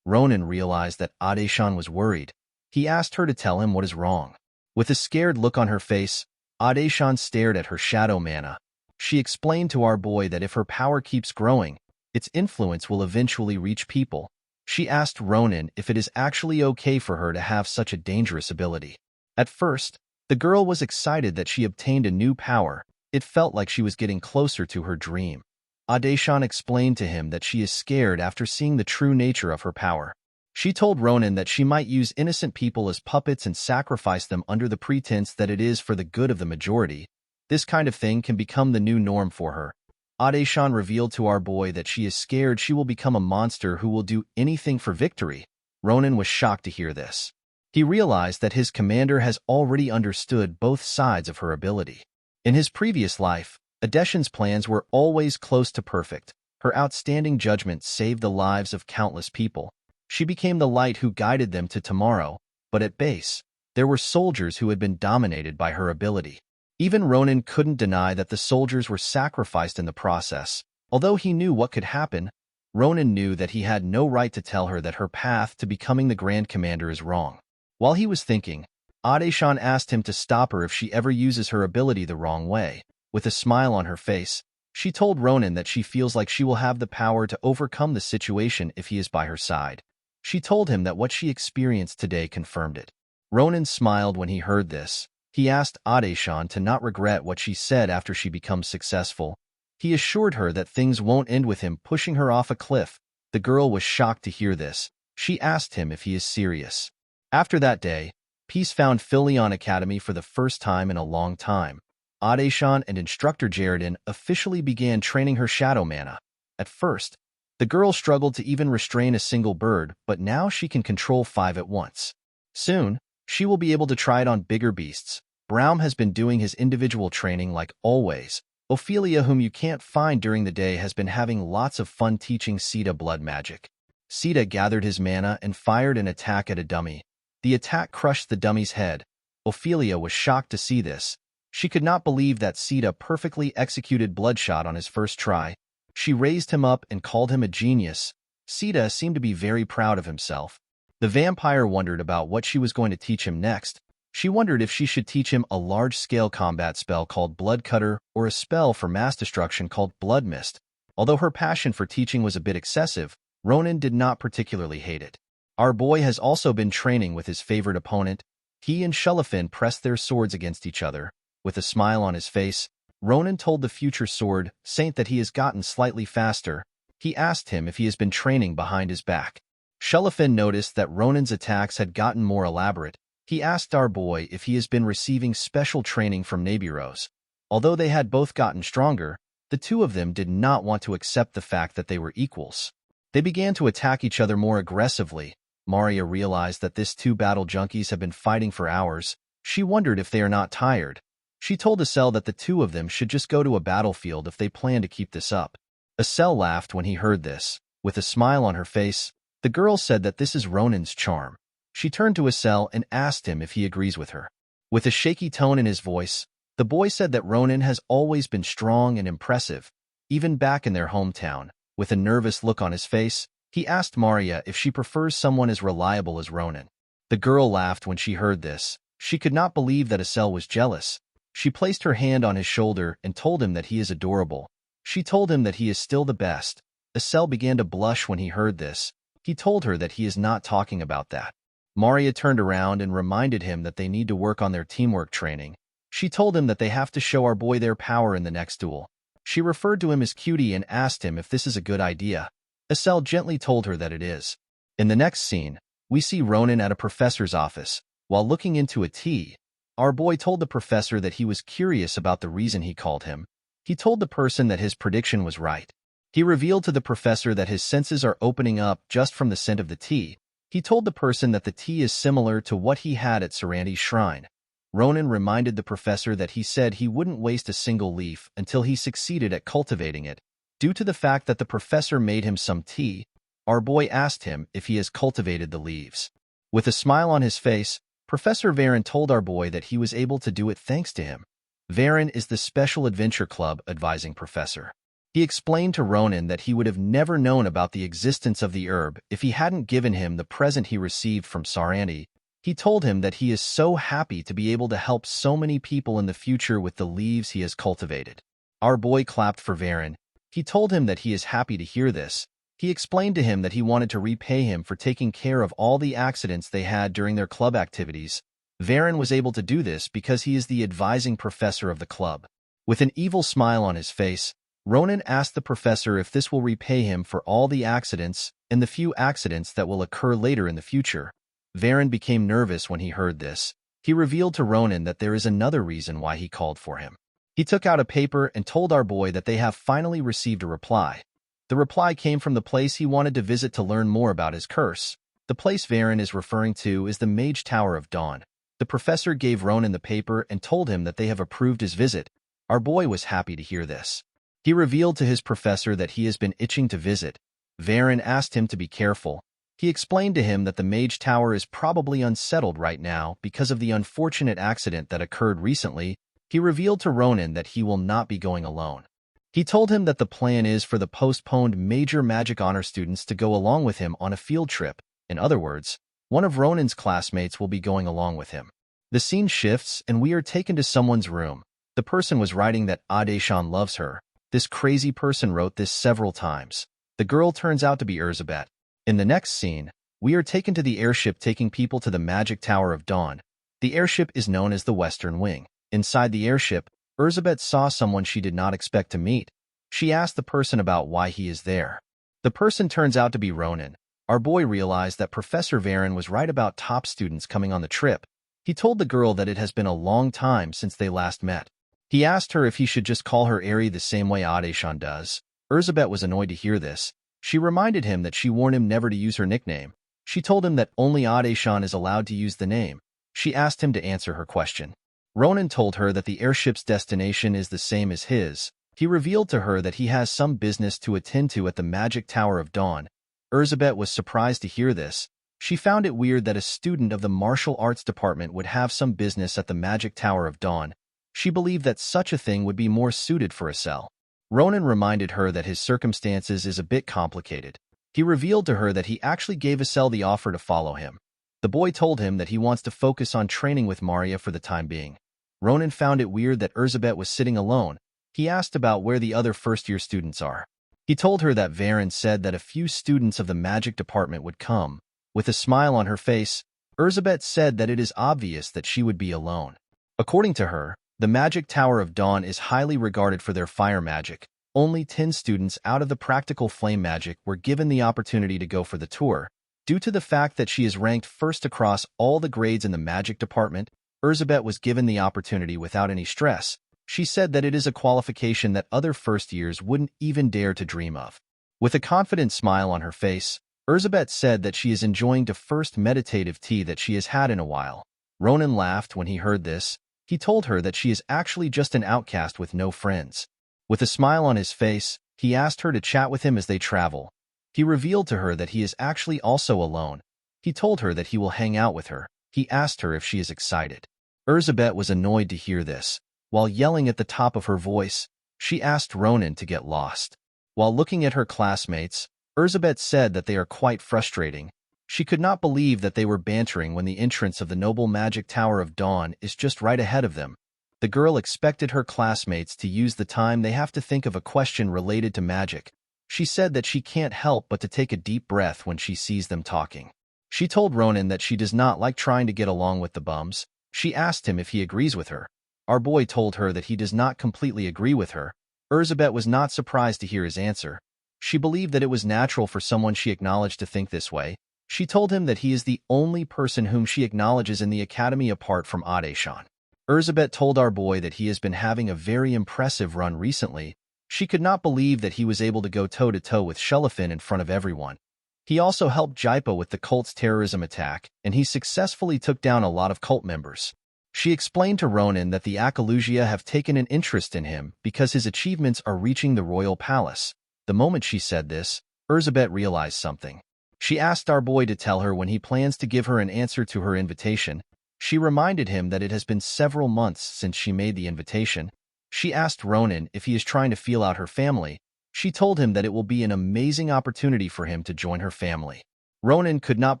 Ronan realized that Adeshan was worried. He asked her to tell him what is wrong. With a scared look on her face, Adeshan stared at her shadow mana. She explained to our boy that if her power keeps growing, its influence will eventually reach people. She asked Ronan if it is actually okay for her to have such a dangerous ability. At first, the girl was excited that she obtained a new power. It felt like she was getting closer to her dream. Adeshan explained to him that she is scared after seeing the true nature of her power. She told Ronan that she might use innocent people as puppets and sacrifice them under the pretense that it is for the good of the majority. This kind of thing can become the new norm for her. Adeshan revealed to our boy that she is scared she will become a monster who will do anything for victory. Ronan was shocked to hear this. He realized that his commander has already understood both sides of her ability. In his previous life, Adeshan's plans were always close to perfect. Her outstanding judgment saved the lives of countless people. She became the light who guided them to tomorrow, but at base, there were soldiers who had been dominated by her ability. Even Ronan couldn't deny that the soldiers were sacrificed in the process. Although he knew what could happen, Ronan knew that he had no right to tell her that her path to becoming the Grand Commander is wrong. While he was thinking, Adeshan asked him to stop her if she ever uses her ability the wrong way. With a smile on her face, she told Ronan that she feels like she will have the power to overcome the situation if he is by her side. She told him that what she experienced today confirmed it. Ronan smiled when he heard this. He asked Adeshan to not regret what she said after she becomes successful. He assured her that things won't end with him pushing her off a cliff. The girl was shocked to hear this. She asked him if he is serious. After that day, Peace found Philion Academy for the first time in a long time. Adeshan and instructor Jaredin officially began training her shadow mana. At first, the girl struggled to even restrain a single bird, but now she can control 5 at once. Soon, she will be able to try it on bigger beasts. Braum has been doing his individual training like always. Ophelia, whom you can't find during the day, has been having lots of fun teaching Sita blood magic. Sita gathered his mana and fired an attack at a dummy. The attack crushed the dummy's head. Ophelia was shocked to see this. She could not believe that Sita perfectly executed Bloodshot on his first try. She raised him up and called him a genius. Sita seemed to be very proud of himself. The vampire wondered about what she was going to teach him next. She wondered if she should teach him a large-scale combat spell called Blood Cutter or a spell for mass destruction called Blood Mist. Although her passion for teaching was a bit excessive, Ronan did not particularly hate it. Our boy has also been training with his favorite opponent. He and Shelifin pressed their swords against each other. With a smile on his face, Ronan told the future sword saint that he has gotten slightly faster. He asked him if he has been training behind his back. Shelifin noticed that Ronan's attacks had gotten more elaborate. He asked our boy if he has been receiving special training from Nebiros. Although they had both gotten stronger, the two of them did not want to accept the fact that they were equals. They began to attack each other more aggressively. Maria realized that these two battle junkies have been fighting for hours. She wondered if they are not tired. She told Estelle that the two of them should just go to a battlefield if they plan to keep this up. Estelle laughed when he heard this. With a smile on her face, the girl said that this is Ronan's charm. She turned to Estelle and asked him if he agrees with her. With a shaky tone in his voice, the boy said that Ronan has always been strong and impressive, even back in their hometown. With a nervous look on his face, he asked Maria if she prefers someone as reliable as Ronan. The girl laughed when she heard this. She could not believe that Estelle was jealous. She placed her hand on his shoulder and told him that he is adorable. She told him that he is still the best. Estelle began to blush when he heard this. He told her that he is not talking about that. Maria turned around and reminded him that they need to work on their teamwork training. She told him that they have to show our boy their power in the next duel. She referred to him as Cutie and asked him if this is a good idea. Estelle gently told her that it is. In the next scene, we see Ronan at a professor's office. While looking into a tea, our boy told the professor that he was curious about the reason he called him. He told the person that his prediction was right. He revealed to the professor that his senses are opening up just from the scent of the tea. He told the person that the tea is similar to what he had at Saranti's shrine. Ronan reminded the professor that he said he wouldn't waste a single leaf until he succeeded at cultivating it. Due to the fact that the professor made him some tea, our boy asked him if he has cultivated the leaves. With a smile on his face, Professor Varen told our boy that he was able to do it thanks to him. Varen is the Special Adventure Club advising Professor. He explained to Ronan that he would have never known about the existence of the herb if he hadn't given him the present he received from Saranti. He told him that he is so happy to be able to help so many people in the future with the leaves he has cultivated. Our boy clapped for Varen. He told him that he is happy to hear this. He explained to him that he wanted to repay him for taking care of all the accidents they had during their club activities. Varen was able to do this because he is the advising professor of the club. With an evil smile on his face, Ronan asked the professor if this will repay him for all the accidents and the few accidents that will occur later in the future. Varen became nervous when he heard this. He revealed to Ronan that there is another reason why he called for him. He took out a paper and told our boy that they have finally received a reply. The reply came from the place he wanted to visit to learn more about his curse. The place Varen is referring to is the Mage Tower of Dawn. The professor gave Ronan the paper and told him that they have approved his visit. Our boy was happy to hear this. He revealed to his professor that he has been itching to visit. Varen asked him to be careful. He explained to him that the Mage Tower is probably unsettled right now because of the unfortunate accident that occurred recently. He revealed to Ronan that he will not be going alone. He told him that the plan is for the postponed major magic honor students to go along with him on a field trip. In other words, one of Ronan's classmates will be going along with him. The scene shifts and we are taken to someone's room. The person was writing that Adeshan loves her. This crazy person wrote this several times. The girl turns out to be Elizabeth. In the next scene, we are taken to the airship taking people to the Magic Tower of Dawn. The airship is known as the Western Wing. Inside the airship, Elizabeth saw someone she did not expect to meet. She asked the person about why he is there. The person turns out to be Ronan. Our boy realized that Professor Varen was right about top students coming on the trip. He told the girl that it has been a long time since they last met. He asked her if he should just call her Ari the same way Adeshan does. Elizabeth was annoyed to hear this. She reminded him that she warned him never to use her nickname. She told him that only Adeshan is allowed to use the name. She asked him to answer her question. Ronan told her that the airship's destination is the same as his. He revealed to her that he has some business to attend to at the Magic Tower of Dawn. Elizabeth was surprised to hear this. She found it weird that a student of the martial arts department would have some business at the Magic Tower of Dawn. She believed that such a thing would be more suited for Asel. Ronan reminded her that his circumstances is a bit complicated. He revealed to her that he actually gave Asel the offer to follow him. The boy told him that he wants to focus on training with Maria for the time being. Ronan found it weird that Elizabeth was sitting alone. He asked about where the other first-year students are. He told her that Varen said that a few students of the magic department would come. With a smile on her face, Elizabeth said that it is obvious that she would be alone. According to her, the Magic Tower of Dawn is highly regarded for their fire magic. Only 10 students out of the practical flame magic were given the opportunity to go for the tour. Due to the fact that she is ranked first across all the grades in the magic department, Elizabeth was given the opportunity without any stress. She said that it is a qualification that other first years wouldn't even dare to dream of. With a confident smile on her face, Elizabeth said that she is enjoying the first meditative tea that she has had in a while. Ronan laughed when he heard this. He told her that she is actually just an outcast with no friends. With a smile on his face, he asked her to chat with him as they travel. He revealed to her that he is actually also alone. He told her that he will hang out with her. He asked her if she is excited. Elizabeth was annoyed to hear this. While yelling at the top of her voice, she asked Ronan to get lost. While looking at her classmates, Elizabeth said that they are quite frustrating. She could not believe that they were bantering when the entrance of the noble Magic Tower of Dawn is just right ahead of them. The girl expected her classmates to use the time they have to think of a question related to magic. She said that she can't help but to take a deep breath when she sees them talking. She told Ronan that she does not like trying to get along with the bums. She asked him if he agrees with her. Our boy told her that he does not completely agree with her. Elizabeth was not surprised to hear his answer. She believed that it was natural for someone she acknowledged to think this way. She told him that he is the only person whom she acknowledges in the academy apart from Adeshan. Elizabeth told our boy that he has been having a very impressive run recently. She could not believe that he was able to go toe-to-toe with Shelifin in front of everyone. He also helped Jaipa with the cult's terrorism attack, and he successfully took down a lot of cult members. She explained to Ronan that the Akalusia have taken an interest in him because his achievements are reaching the royal palace. The moment she said this, Elizabeth realized something. She asked our boy to tell her when he plans to give her an answer to her invitation. She reminded him that it has been several months since she made the invitation. She asked Ronan if he is trying to feel out her family. She told him that it will be an amazing opportunity for him to join her family. Ronan could not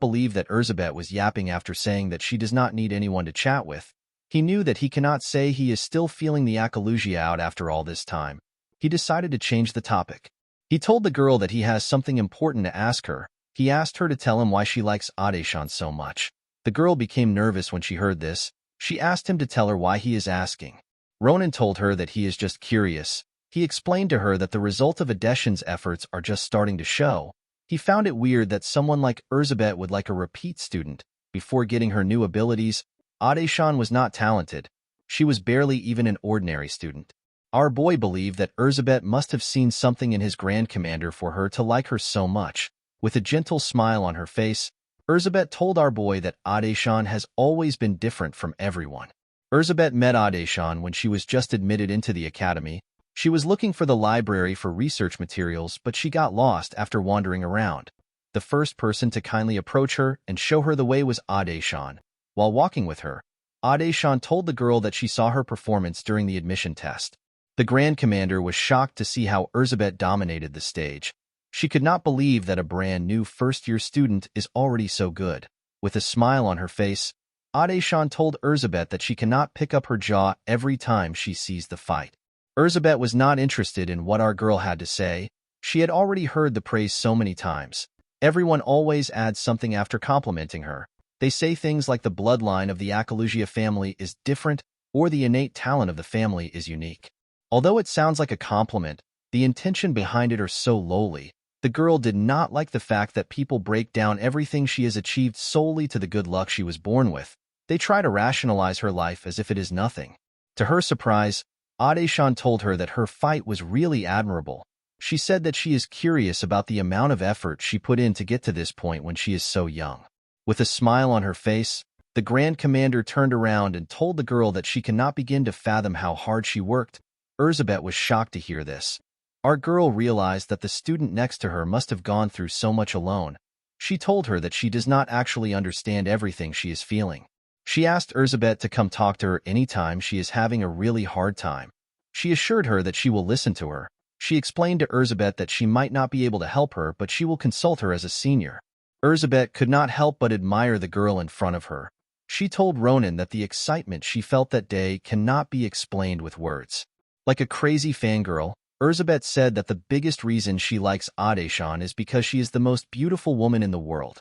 believe that Elizabeth was yapping after saying that she does not need anyone to chat with. He knew that he cannot say he is still feeling the akalugia out after all this time. He decided to change the topic. He told the girl that he has something important to ask her. He asked her to tell him why she likes Adeshan so much. The girl became nervous when she heard this. She asked him to tell her why he is asking. Ronan told her that he is just curious. He explained to her that the result of Adeshan's efforts are just starting to show. He found it weird that someone like Elizabeth would like a repeat student. Before getting her new abilities, Adeshan was not talented. She was barely even an ordinary student. Our boy believed that Elizabeth must have seen something in his Grand Commander for her to like her so much. With a gentle smile on her face, Elizabeth told our boy that Adeshan has always been different from everyone. Elizabeth met Adeshan when she was just admitted into the academy. She was looking for the library for research materials, but she got lost after wandering around. The first person to kindly approach her and show her the way was Adeshan. While walking with her, Adeshan told the girl that she saw her performance during the admission test. The Grand Commander was shocked to see how Elizabeth dominated the stage. She could not believe that a brand new first-year student is already so good. With a smile on her face, Adeshan told Elizabeth that she cannot pick up her jaw every time she sees the fight. Elizabeth was not interested in what our girl had to say. She had already heard the praise so many times. Everyone always adds something after complimenting her. They say things like the bloodline of the Akalugia family is different or the innate talent of the family is unique. Although it sounds like a compliment, the intention behind it are so lowly. The girl did not like the fact that people break down everything she has achieved solely to the good luck she was born with. They try to rationalize her life as if it is nothing. To her surprise, Adeshan told her that her fight was really admirable. She said that she is curious about the amount of effort she put in to get to this point when she is so young. With a smile on her face, the Grand Commander turned around and told the girl that she cannot begin to fathom how hard she worked. Elizabeth was shocked to hear this. Our girl realized that the student next to her must have gone through so much alone. She told her that she does not actually understand everything she is feeling. She asked Elizabeth to come talk to her anytime she is having a really hard time. She assured her that she will listen to her. She explained to Elizabeth that she might not be able to help her, but she will consult her as a senior. Elizabeth could not help but admire the girl in front of her. She told Ronan that the excitement she felt that day cannot be explained with words. Like a crazy fangirl, Elizabeth said that the biggest reason she likes Adeshan is because she is the most beautiful woman in the world.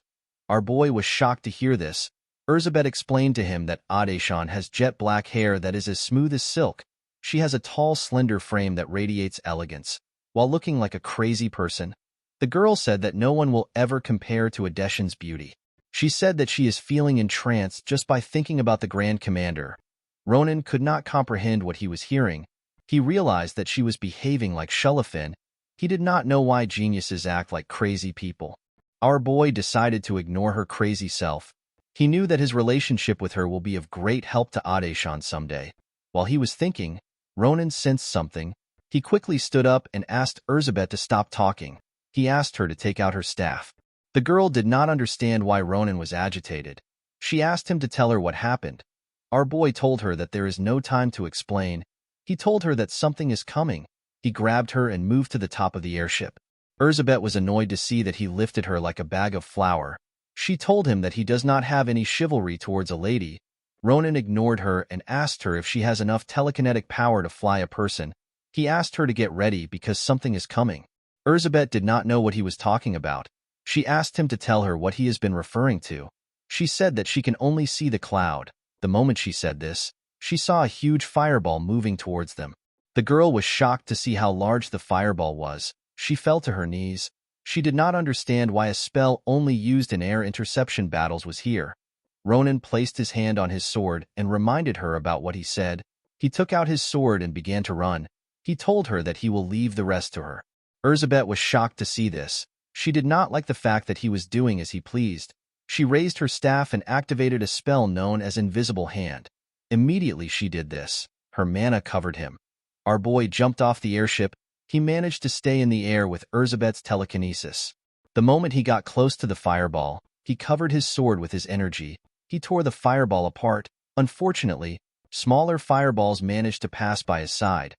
Our boy was shocked to hear this. Elizabeth explained to him that Adeshan has jet black hair that is as smooth as silk. She has a tall, slender frame that radiates elegance, while looking like a crazy person. The girl said that no one will ever compare to Adeshan's beauty. She said that she is feeling entranced just by thinking about the Grand Commander. Ronan could not comprehend what he was hearing. He realized that she was behaving like Shullafin. He did not know why geniuses act like crazy people. Our boy decided to ignore her crazy self. He knew that his relationship with her will be of great help to Adeshan someday. While he was thinking, Ronan sensed something. He quickly stood up and asked Elizabeth to stop talking. He asked her to take out her staff. The girl did not understand why Ronan was agitated. She asked him to tell her what happened. Our boy told her that there is no time to explain. He told her that something is coming. He grabbed her and moved to the top of the airship. Elizabeth was annoyed to see that he lifted her like a bag of flour. She told him that he does not have any chivalry towards a lady. Ronan ignored her and asked her if she has enough telekinetic power to fly a person. He asked her to get ready because something is coming. Elizabeth did not know what he was talking about. She asked him to tell her what he has been referring to. She said that she can only see the cloud. The moment she said this, she saw a huge fireball moving towards them. The girl was shocked to see how large the fireball was. She fell to her knees. She did not understand why a spell only used in air interception battles was here. Ronan placed his hand on his sword and reminded her about what he said. He took out his sword and began to run. He told her that he will leave the rest to her. Elizabeth was shocked to see this. She did not like the fact that he was doing as he pleased. She raised her staff and activated a spell known as Invisible Hand. Immediately she did this. Her mana covered him. Our boy jumped off the airship. He managed to stay in the air with Elizabeth's telekinesis. The moment he got close to the fireball, he covered his sword with his energy. He tore the fireball apart. Unfortunately, smaller fireballs managed to pass by his side.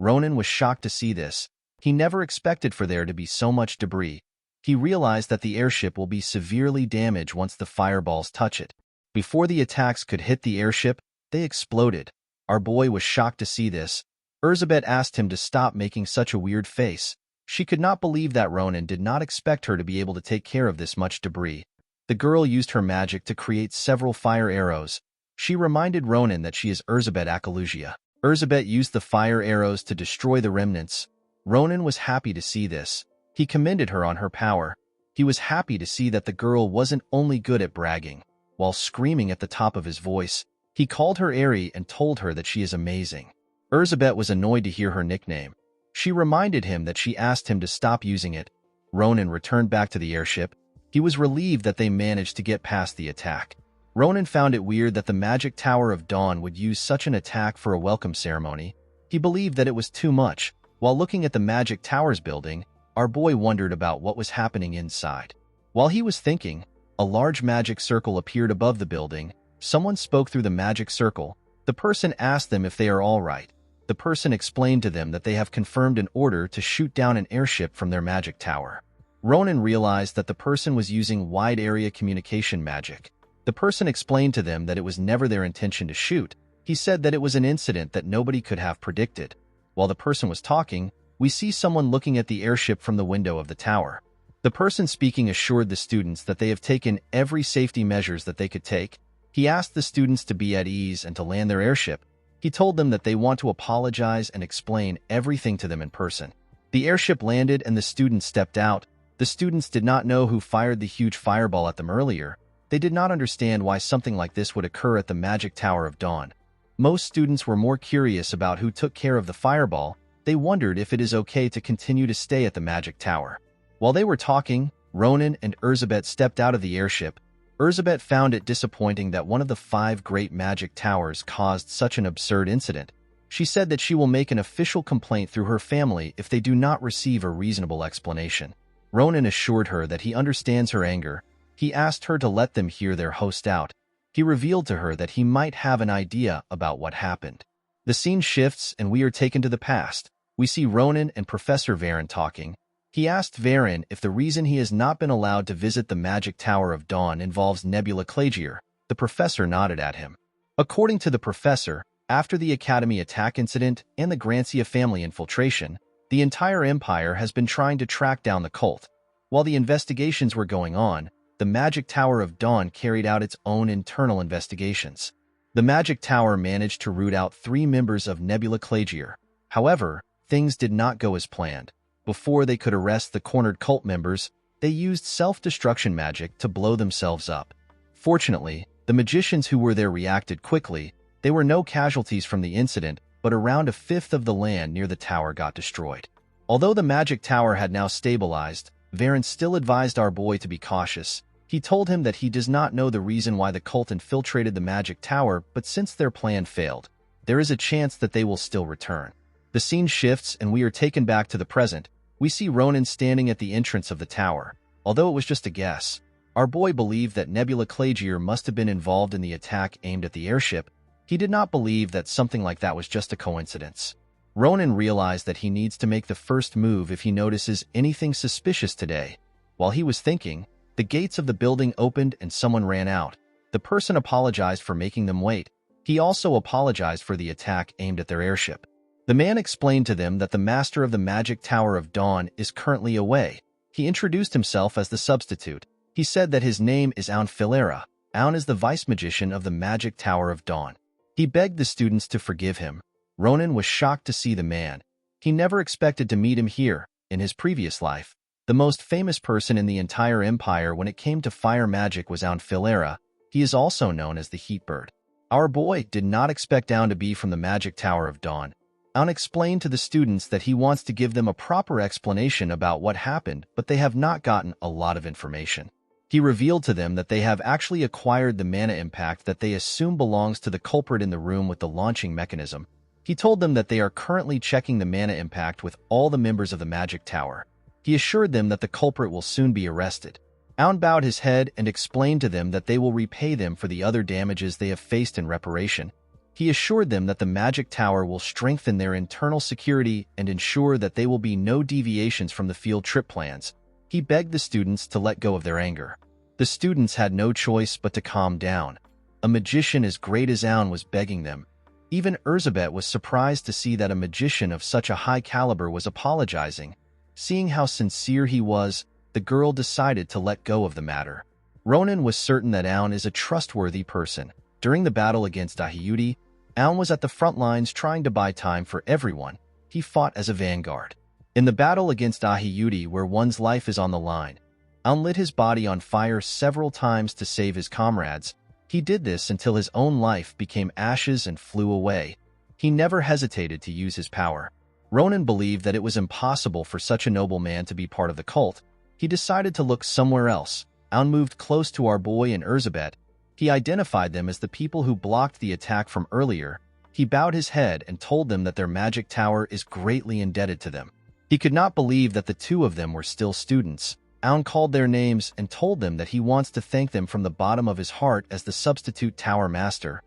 Ronan was shocked to see this. He never expected for there to be so much debris. He realized that the airship will be severely damaged once the fireballs touch it. Before the attacks could hit the airship, they exploded. Our boy was shocked to see this. Elizabeth asked him to stop making such a weird face. She could not believe that Ronan did not expect her to be able to take care of this much debris. The girl used her magic to create several fire arrows. She reminded Ronan that she is Elizabeth Akalugia. Elizabeth used the fire arrows to destroy the remnants. Ronan was happy to see this. He commended her on her power. He was happy to see that the girl wasn't only good at bragging. While screaming at the top of his voice, he called her Ari and told her that she is amazing. Elizabeth was annoyed to hear her nickname. She reminded him that she asked him to stop using it. Ronan returned back to the airship. He was relieved that they managed to get past the attack. Ronan found it weird that the Magic Tower of Dawn would use such an attack for a welcome ceremony. He believed that it was too much. While looking at the Magic Tower's building, our boy wondered about what was happening inside. While he was thinking, a large magic circle appeared above the building. Someone spoke through the magic circle. The person asked them if they are all right. The person explained to them that they have confirmed an order to shoot down an airship from their magic tower. Ronan realized that the person was using wide area communication magic. The person explained to them that it was never their intention to shoot. He said that it was an incident that nobody could have predicted. While the person was talking, we see someone looking at the airship from the window of the tower. The person speaking assured the students that they have taken every safety measures that they could take. He asked the students to be at ease and to land their airship. He told them that they want to apologize and explain everything to them in person. The airship landed and the students stepped out. The students did not know who fired the huge fireball at them earlier. They did not understand why something like this would occur at the Magic Tower of Dawn. Most students were more curious about who took care of the fireball. They wondered if it is okay to continue to stay at the Magic Tower. While they were talking, Ronan and Elizabeth stepped out of the airship. Elizabeth found it disappointing that one of the 5 great magic towers caused such an absurd incident. She said that she will make an official complaint through her family if they do not receive a reasonable explanation. Ronan assured her that he understands her anger. He asked her to let them hear their host out. He revealed to her that he might have an idea about what happened. The scene shifts and we are taken to the past. We see Ronan and Professor Varen talking. He asked Varen if the reason he has not been allowed to visit the Magic Tower of Dawn involves Nebula Clagier. The professor nodded at him. According to the professor, after the Academy attack incident and the Grancia family infiltration, the entire empire has been trying to track down the cult. While the investigations were going on, the Magic Tower of Dawn carried out its own internal investigations. The Magic Tower managed to root out 3 members of Nebula Clagier. However, things did not go as planned. Before they could arrest the cornered cult members, they used self-destruction magic to blow themselves up. Fortunately, the magicians who were there reacted quickly. There were no casualties from the incident, but around 1/5 of the land near the tower got destroyed. Although the magic tower had now stabilized, Varen still advised our boy to be cautious. He told him that he does not know the reason why the cult infiltrated the magic tower, but since their plan failed, there is a chance that they will still return. The scene shifts and we are taken back to the present. We see Ronan standing at the entrance of the tower. Although it was just a guess, our boy believed that Nebula Clagier must have been involved in the attack aimed at the airship. He did not believe that something like that was just a coincidence. Ronan realized that he needs to make the first move if he notices anything suspicious today. While he was thinking, the gates of the building opened and someone ran out. The person apologized for making them wait. He also apologized for the attack aimed at their airship. The man explained to them that the master of the Magic Tower of Dawn is currently away. He introduced himself as the substitute. He said that his name is Aun Filera. Aun is the vice magician of the Magic Tower of Dawn. He begged the students to forgive him. Ronan was shocked to see the man. He never expected to meet him here. In his previous life, the most famous person in the entire empire when it came to fire magic was Aun Filera. He is also known as the Heat Bird. Our boy did not expect Aun to be from the Magic Tower of Dawn. Aun explained to the students that he wants to give them a proper explanation about what happened, but they have not gotten a lot of information. He revealed to them that they have actually acquired the mana impact that they assume belongs to the culprit in the room with the launching mechanism. He told them that they are currently checking the mana impact with all the members of the Magic Tower. He assured them that the culprit will soon be arrested. Aun bowed his head and explained to them that they will repay them for the other damages they have faced in reparation. He assured them that the magic tower will strengthen their internal security and ensure that there will be no deviations from the field trip plans. He begged the students to let go of their anger. The students had no choice but to calm down. A magician as great as Aun was begging them. Even Elizabeth was surprised to see that a magician of such a high caliber was apologizing. Seeing how sincere he was, the girl decided to let go of the matter. Ronan was certain that Aun is a trustworthy person. During the battle against Ahiyuti, Aun was at the front lines trying to buy time for everyone. He fought as a vanguard. In the battle against Ahiyuti, where one's life is on the line, Aun lit his body on fire several times to save his comrades. He did this until his own life became ashes and flew away. He never hesitated to use his power. Ronan believed that it was impossible for such a noble man to be part of the cult. He decided to look somewhere else. Aun moved close to our boy and Elizabeth. He identified them as the people who blocked the attack from earlier. He bowed his head and told them that their magic tower is greatly indebted to them. He could not believe that the two of them were still students. Aun called their names and told them that he wants to thank them from the bottom of his heart as the substitute tower master.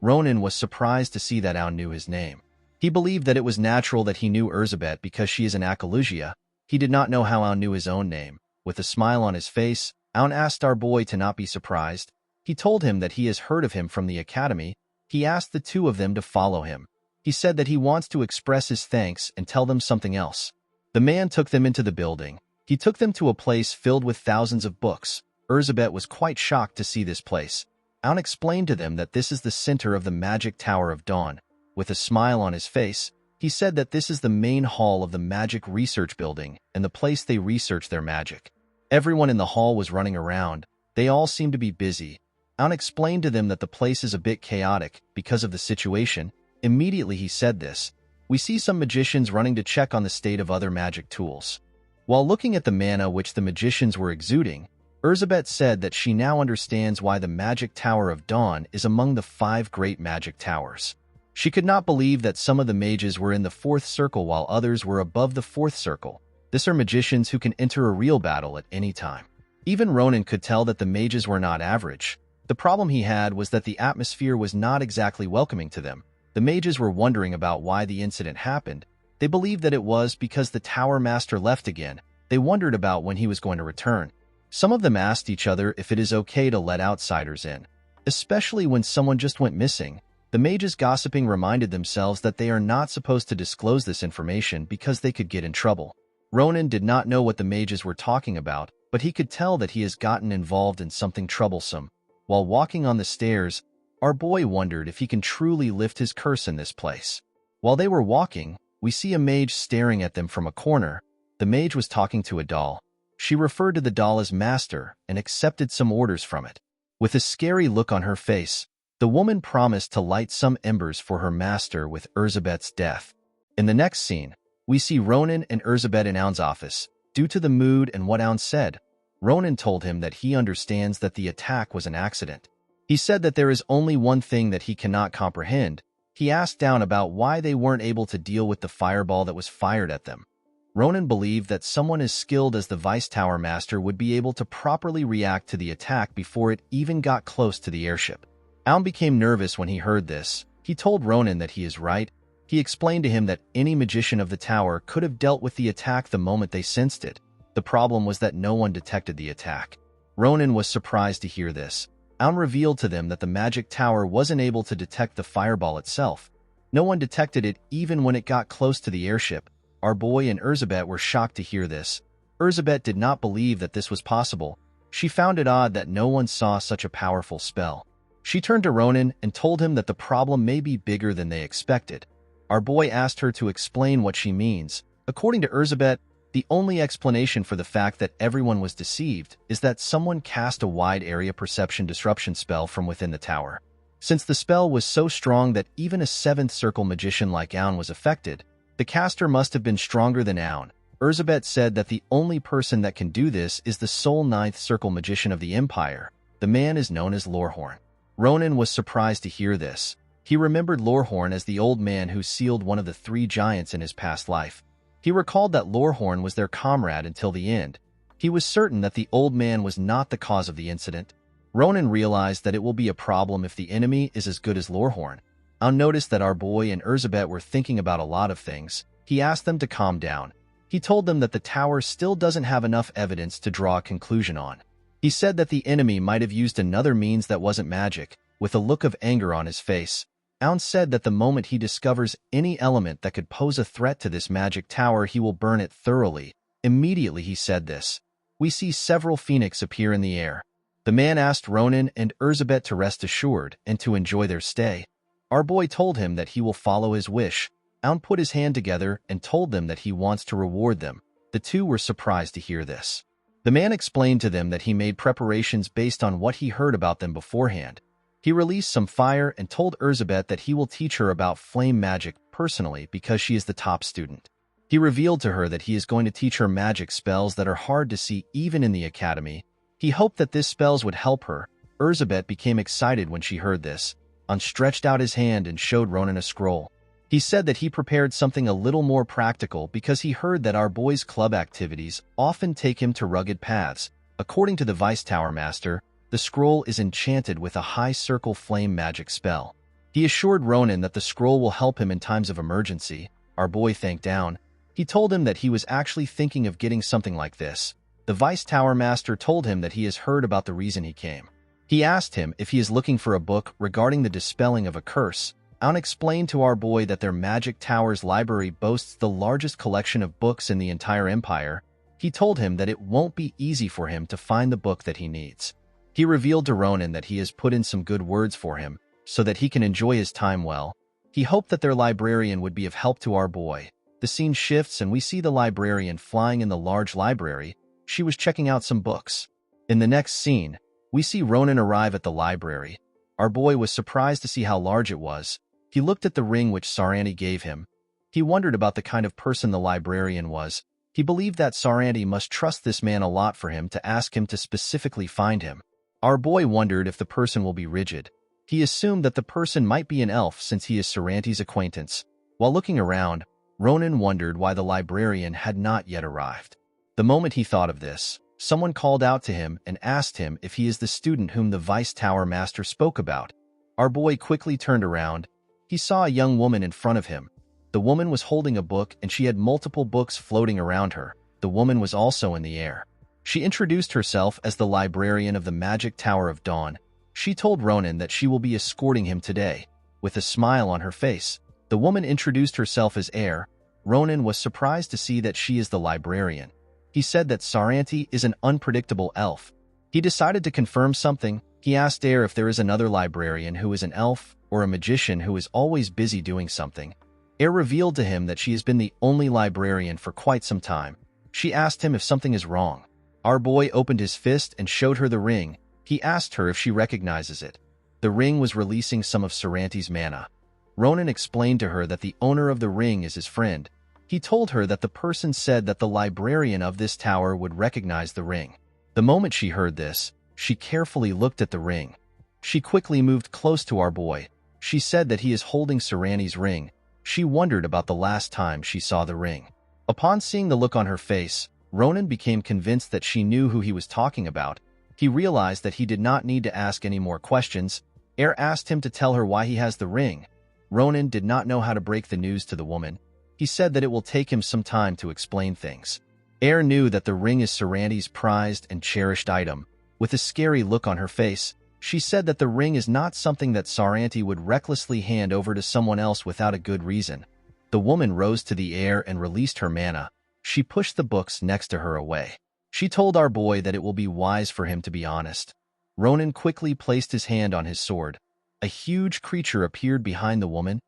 Ronan was surprised to see that Aun knew his name. He believed that it was natural that he knew Elizabeth because she is an Akalusia. He did not know how Aun knew his own name. With a smile on his face, Aun asked our boy to not be surprised. He told him that he has heard of him from the academy. He asked the two of them to follow him. He said that he wants to express his thanks and tell them something else. The man took them into the building. He took them to a place filled with thousands of books. Elizabeth was quite shocked to see this place. Aun explained to them that this is the center of the Magic Tower of Dawn. With a smile on his face, he said that this is the main hall of the Magic Research Building and the place they research their magic. Everyone in the hall was running around. They all seemed to be busy. Aun explained to them that the place is a bit chaotic because of the situation. Immediately he said this. We see some magicians running to check on the state of other magic tools. While looking at the mana which the magicians were exuding, Elizabeth said that she now understands why the Magic Tower of Dawn is among the 5 great magic towers. She could not believe that some of the mages were in the 4th circle while others were above the 4th circle. These are magicians who can enter a real battle at any time. Even Ronan could tell that the mages were not average. The problem he had was that the atmosphere was not exactly welcoming to them. The mages were wondering about why the incident happened. They believed that it was because the Tower Master left again. They wondered about when he was going to return. Some of them asked each other if it is okay to let outsiders in, especially when someone just went missing. The mages gossiping reminded themselves that they are not supposed to disclose this information because they could get in trouble. Ronan did not know what the mages were talking about, but he could tell that he has gotten involved in something troublesome. While walking on the stairs, our boy wondered if he can truly lift his curse in this place. While they were walking, we see a mage staring at them from a corner. The mage was talking to a doll. She referred to the doll as master and accepted some orders from it. With a scary look on her face, the woman promised to light some embers for her master with Elizabeth's death. In the next scene, we see Ronan and Elizabeth in Aun's office. Due to the mood and what Aun said, Ronan told him that he understands that the attack was an accident. He said that there is only one thing that he cannot comprehend. He asked Aun about why they weren't able to deal with the fireball that was fired at them. Ronan believed that someone as skilled as the Vice Tower Master would be able to properly react to the attack before it even got close to the airship. Aun became nervous when he heard this. He told Ronan that he is right. He explained to him that any magician of the tower could have dealt with the attack the moment they sensed it. The problem was that no one detected the attack. Ronan was surprised to hear this. Aun revealed to them that the magic tower wasn't able to detect the fireball itself. No one detected it even when it got close to the airship. Our boy and Elizabeth were shocked to hear this. Elizabeth did not believe that this was possible. She found it odd that no one saw such a powerful spell. She turned to Ronan and told him that the problem may be bigger than they expected. Our boy asked her to explain what she means. According to Elizabeth, the only explanation for the fact that everyone was deceived is that someone cast a wide area perception disruption spell from within the tower. Since the spell was so strong that even a 7th circle magician like Aun was affected, the caster must have been stronger than Aun. Elizabeth said that the only person that can do this is the sole 9th circle magician of the Empire. The man is known as Lorehorn. Ronan was surprised to hear this. He remembered Lorehorn as the old man who sealed one of the 3 giants in his past life. He recalled that Lorehorn was their comrade until the end. He was certain that the old man was not the cause of the incident. Ronan realized that it will be a problem if the enemy is as good as Lorehorn. Aun noticed that our boy and Elizabeth were thinking about a lot of things. He asked them to calm down. He told them that the tower still doesn't have enough evidence to draw a conclusion on. He said that the enemy might have used another means that wasn't magic. With a look of anger on his face, Aun said that the moment he discovers any element that could pose a threat to this magic tower, he will burn it thoroughly. Immediately he said this, we see several phoenix appear in the air. The man asked Ronan and Elizabeth to rest assured and to enjoy their stay. Our boy told him that he will follow his wish. Aun put his hand together and told them that he wants to reward them. The two were surprised to hear this. The man explained to them that he made preparations based on what he heard about them beforehand. He released some fire and told Elizabeth that he will teach her about flame magic personally because she is the top student. He revealed to her that he is going to teach her magic spells that are hard to see even in the academy. He hoped that these spells would help her. Elizabeth became excited when she heard this. Aun stretched out his hand and showed Ronan a scroll. He said that he prepared something a little more practical because he heard that our boy's club activities often take him to rugged paths. According to the Vice Tower Master, the scroll is enchanted with a high circle flame magic spell. He assured Ronan that the scroll will help him in times of emergency. Our boy thanked Aun. He told him that he was actually thinking of getting something like this. The Vice Tower Master told him that he has heard about the reason he came. He asked him if he is looking for a book regarding the dispelling of a curse. Aun explained to our boy that their magic tower's library boasts the largest collection of books in the entire empire. He told him that it won't be easy for him to find the book that he needs. He revealed to Ronan that he has put in some good words for him so that he can enjoy his time well. He hoped that their librarian would be of help to our boy. The scene shifts and we see the librarian flying in the large library. She was checking out some books. In the next scene, we see Ronan arrive at the library. Our boy was surprised to see how large it was. He looked at the ring which Saranti gave him. He wondered about the kind of person the librarian was. He believed that Saranti must trust this man a lot for him to ask him to specifically find him. Our boy wondered if the person will be rigid. He assumed that the person might be an elf since he is Saranti's acquaintance. While looking around, Ronan wondered why the librarian had not yet arrived. The moment he thought of this, someone called out to him and asked him if he is the student whom the Vice Tower Master spoke about. Our boy quickly turned around. He saw a young woman in front of him. The woman was holding a book and she had multiple books floating around her. The woman was also in the air. She introduced herself as the librarian of the Magic Tower of Dawn. She told Ronan that she will be escorting him today. With a smile on her face, the woman introduced herself as Heir. Ronan was surprised to see that she is the librarian. He said that Saranti is an unpredictable elf. He decided to confirm something. He asked Heir if there is another librarian who is an elf or a magician who is always busy doing something. Heir revealed to him that she has been the only librarian for quite some time. She asked him if something is wrong. Our boy opened his fist and showed her the ring. He asked her if she recognizes it. The ring was releasing some of Saranti's mana. Ronan explained to her that the owner of the ring is his friend. He told her that the person said that the librarian of this tower would recognize the ring. The moment she heard this, she carefully looked at the ring. She quickly moved close to our boy. She said that he is holding Saranti's ring. She wondered about the last time she saw the ring. Upon seeing the look on her face, Ronan became convinced that she knew who he was talking about. He realized that he did not need to ask any more questions. Heir asked him to tell her why he has the ring. Ronan did not know how to break the news to the woman. He said that it will take him some time to explain things. Heir knew that the ring is Saranti's prized and cherished item. With a scary look on her face, she said that the ring is not something that Saranti would recklessly hand over to someone else without a good reason. The woman rose to the air and released her mana. She pushed the books next to her away. She told our boy that it will be wise for him to be honest. Ronan quickly placed his hand on his sword. A huge creature appeared behind the woman.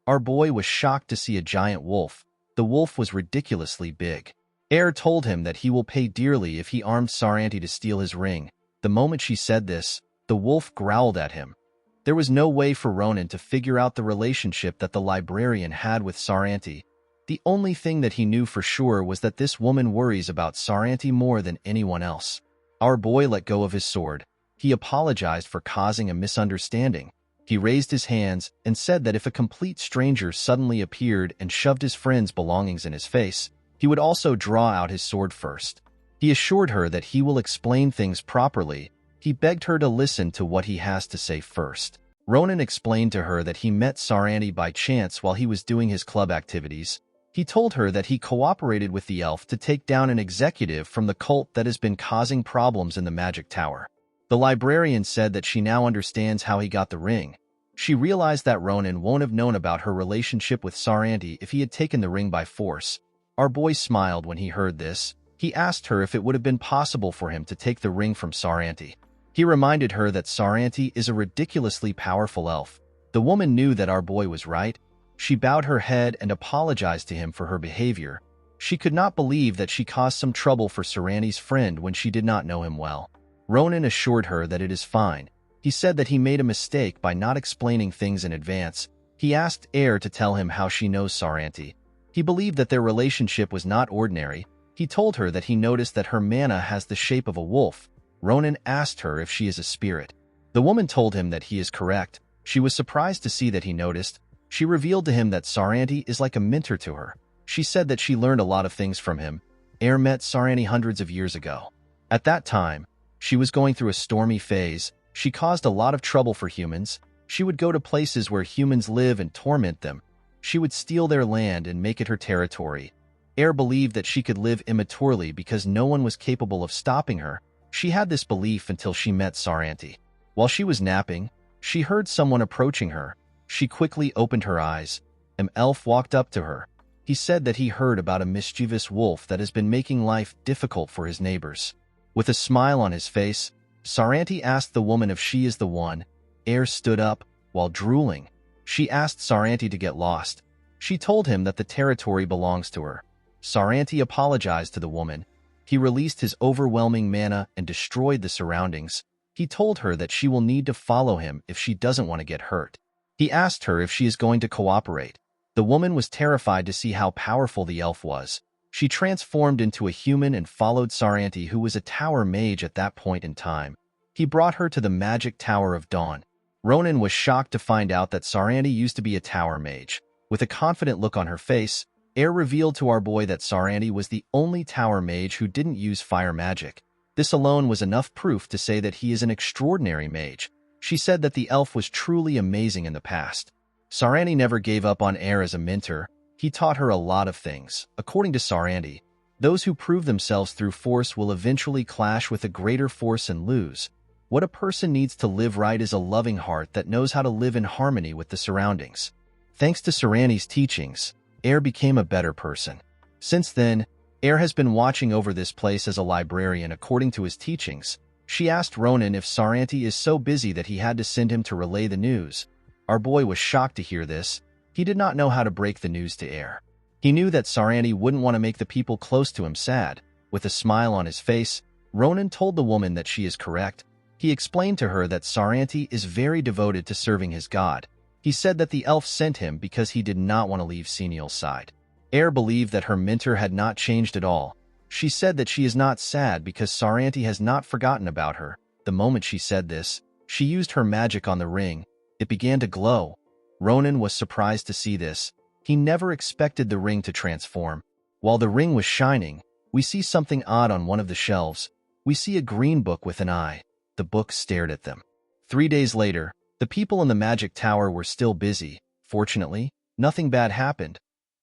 Our boy was shocked to see a giant wolf. The wolf was ridiculously big. Heir told him that he will pay dearly if he armed Saranti to steal his ring. The moment she said this, the wolf growled at him. There was no way for Ronan to figure out the relationship that the librarian had with Saranti. The only thing that he knew for sure was that this woman worries about Saranti more than anyone else. Our boy let go of his sword. He apologized for causing a misunderstanding. He raised his hands and said that if a complete stranger suddenly appeared and shoved his friend's belongings in his face, he would also draw out his sword first. He assured her that he will explain things properly. He begged her to listen to what he has to say first. Ronan explained to her that he met Saranti by chance while he was doing his club activities. He told her that he cooperated with the elf to take down an executive from the cult that has been causing problems in the magic tower. The librarian said that she now understands how he got the ring. She realized that Ronan won't have known about her relationship with Saranti if he had taken the ring by force. Our boy smiled when he heard this. He asked her if it would have been possible for him to take the ring from Saranti. He reminded her that Saranti is a ridiculously powerful elf. The woman knew that our boy was right. She bowed her head and apologized to him for her behavior. She could not believe that she caused some trouble for Saranti's friend when she did not know him well. Ronan assured her that it is fine. He said that he made a mistake by not explaining things in advance. He asked Air to tell him how she knows Saranti. He believed that their relationship was not ordinary. He told her that he noticed that her mana has the shape of a wolf. Ronan asked her if she is a spirit. The woman told him that he is correct. She was surprised to see that he noticed. She revealed to him that Saranti is like a mentor to her. She said that she learned a lot of things from him. Air met Saranti hundreds of years ago. At that time, she was going through a stormy phase. She caused a lot of trouble for humans. She would go to places where humans live and torment them. She would steal their land and make it her territory. Air believed that she could live immaturely because no one was capable of stopping her. She had this belief until she met Saranti. While she was napping, she heard someone approaching her. She quickly opened her eyes. An elf walked up to her. He said that he heard about a mischievous wolf that has been making life difficult for his neighbors. With a smile on his face, Saranti asked the woman if she is the one. Air stood up, while drooling. She asked Saranti to get lost. She told him that the territory belongs to her. Saranti apologized to the woman. He released his overwhelming mana and destroyed the surroundings. He told her that she will need to follow him if she doesn't want to get hurt. He asked her if she is going to cooperate. The woman was terrified to see how powerful the elf was. She transformed into a human and followed Saranti, who was a tower mage at that point in time. He brought her to the magic Tower of Dawn. Ronan was shocked to find out that Saranti used to be a tower mage. With a confident look on her face, Air revealed to our boy that Saranti was the only tower mage who didn't use fire magic. This alone was enough proof to say that he is an extraordinary mage. She said that the elf was truly amazing in the past. Saranti never gave up on Air as a mentor. He taught her a lot of things. According to Saranti, those who prove themselves through force will eventually clash with a greater force and lose. What a person needs to live right is a loving heart that knows how to live in harmony with the surroundings. Thanks to Saranti's teachings, Air became a better person. Since then, Air has been watching over this place as a librarian according to his teachings. She asked Ronan if Saranti is so busy that he had to send him to relay the news. Our boy was shocked to hear this. He did not know how to break the news to Air. He knew that Saranti wouldn't want to make the people close to him sad. With a smile on his face, Ronan told the woman that she is correct. He explained to her that Saranti is very devoted to serving his god. He said that the elf sent him because he did not want to leave Senial's side. Air believed that her mentor had not changed at all. She said that she is not sad because Saranti has not forgotten about her. The moment she said this, she used her magic on the ring. It began to glow. Ronan was surprised to see this. He never expected the ring to transform. While the ring was shining, we see something odd on one of the shelves. We see a green book with an eye. The book stared at them. 3 days later, the people in the magic tower were still busy. Fortunately, nothing bad happened.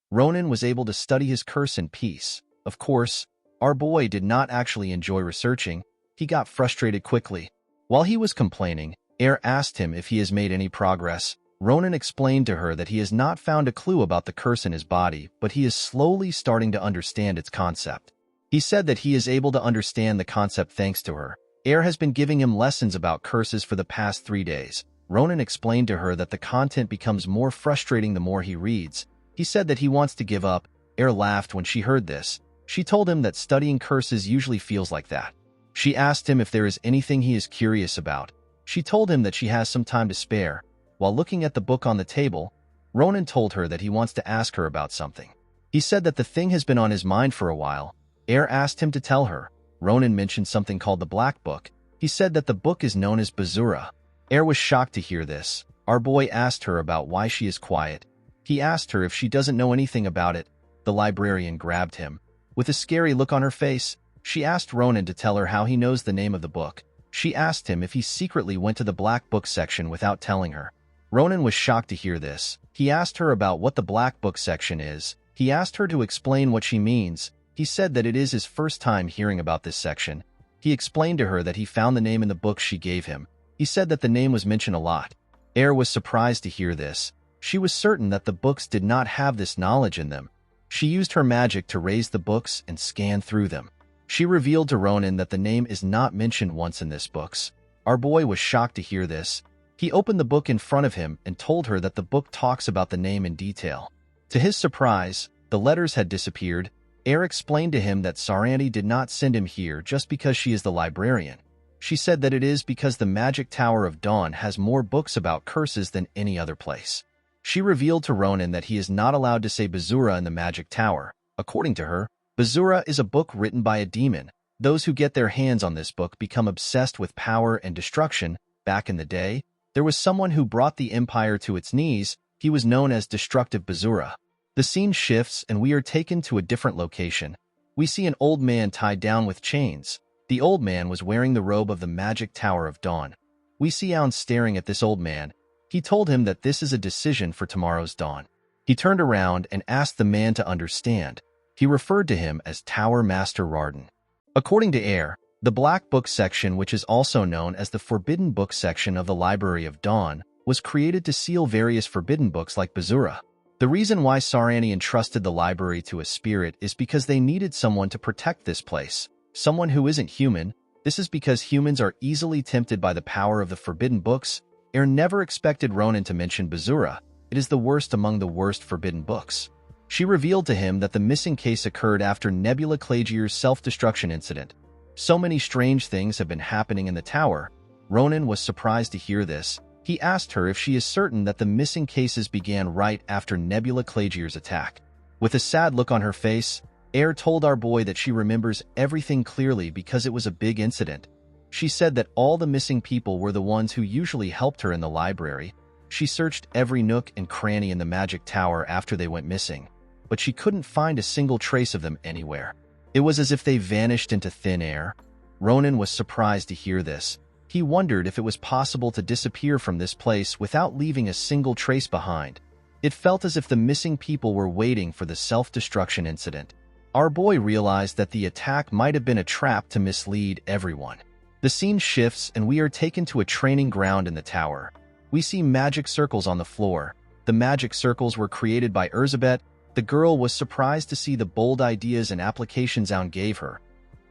Ronan was able to study his curse in peace. Of course, our boy did not actually enjoy researching. He got frustrated quickly. While he was complaining, Air asked him if he has made any progress. Ronan explained to her that he has not found a clue about the curse in his body, but he is slowly starting to understand its concept. He said that he is able to understand the concept thanks to her. Air has been giving him lessons about curses for the past 3 days. Ronan explained to her that the content becomes more frustrating the more he reads. He said that he wants to give up. Air laughed when she heard this. She told him that studying curses usually feels like that. She asked him if there is anything he is curious about. She told him that she has some time to spare. While looking at the book on the table, Ronan told her that he wants to ask her about something. He said that the thing has been on his mind for a while. Air asked him to tell her. Ronan mentioned something called the Black Book. He said that the book is known as Bazura. Air was shocked to hear this. Our boy asked her about why she is quiet. He asked her if she doesn't know anything about it. The librarian grabbed him. With a scary look on her face, she asked Ronan to tell her how he knows the name of the book. She asked him if he secretly went to the black book section without telling her. Ronan was shocked to hear this. He asked her about what the black book section is. He asked her to explain what she means. He said that it is his first time hearing about this section. He explained to her that he found the name in the book she gave him. He said that the name was mentioned a lot. Air was surprised to hear this. She was certain that the books did not have this knowledge in them. She used her magic to raise the books and scan through them. She revealed to Ronan that the name is not mentioned once in this books. Our boy was shocked to hear this. He opened the book in front of him and told her that the book talks about the name in detail. To his surprise, the letters had disappeared. Air explained to him that Saranti did not send him here just because she is the librarian. She said that it is because the Magic Tower of Dawn has more books about curses than any other place. She revealed to Ronan that he is not allowed to say Bazura in the Magic Tower. According to her, Bazura is a book written by a demon. Those who get their hands on this book become obsessed with power and destruction. Back in the day, there was someone who brought the empire to its knees. He was known as Destructive Bazura. The scene shifts and we are taken to a different location. We see an old man tied down with chains. The old man was wearing the robe of the Magic Tower of Dawn. We see Aun staring at this old man. He told him that this is a decision for tomorrow's dawn. He turned around and asked the man to understand. He referred to him as Tower Master Rarden. According to Air, the Black Book section, which is also known as the Forbidden Book section of the Library of Dawn, was created to seal various forbidden books like Bazura. The reason why Saranti entrusted the library to a spirit is because they needed someone to protect this place. Someone who isn't human. This is because humans are easily tempted by the power of the forbidden books. Air never expected Ronan to mention Bazura. It is the worst among the worst forbidden books. She revealed to him that the missing case occurred after Nebula Clagier's self-destruction incident. So many strange things have been happening in the tower. Ronan was surprised to hear this. He asked her if she is certain that the missing cases began right after Nebula Clagier's attack. With a sad look on her face, Air told our boy that she remembers everything clearly because it was a big incident. She said that all the missing people were the ones who usually helped her in the library. She searched every nook and cranny in the Magic Tower after they went missing, but she couldn't find a single trace of them anywhere. It was as if they vanished into thin air. Ronan was surprised to hear this. He wondered if it was possible to disappear from this place without leaving a single trace behind. It felt as if the missing people were waiting for the self-destruction incident. Our boy realized that the attack might have been a trap to mislead everyone. The scene shifts and we are taken to a training ground in the tower. We see magic circles on the floor. The magic circles were created by Erzabet. The girl was surprised to see the bold ideas and applications Aun gave her.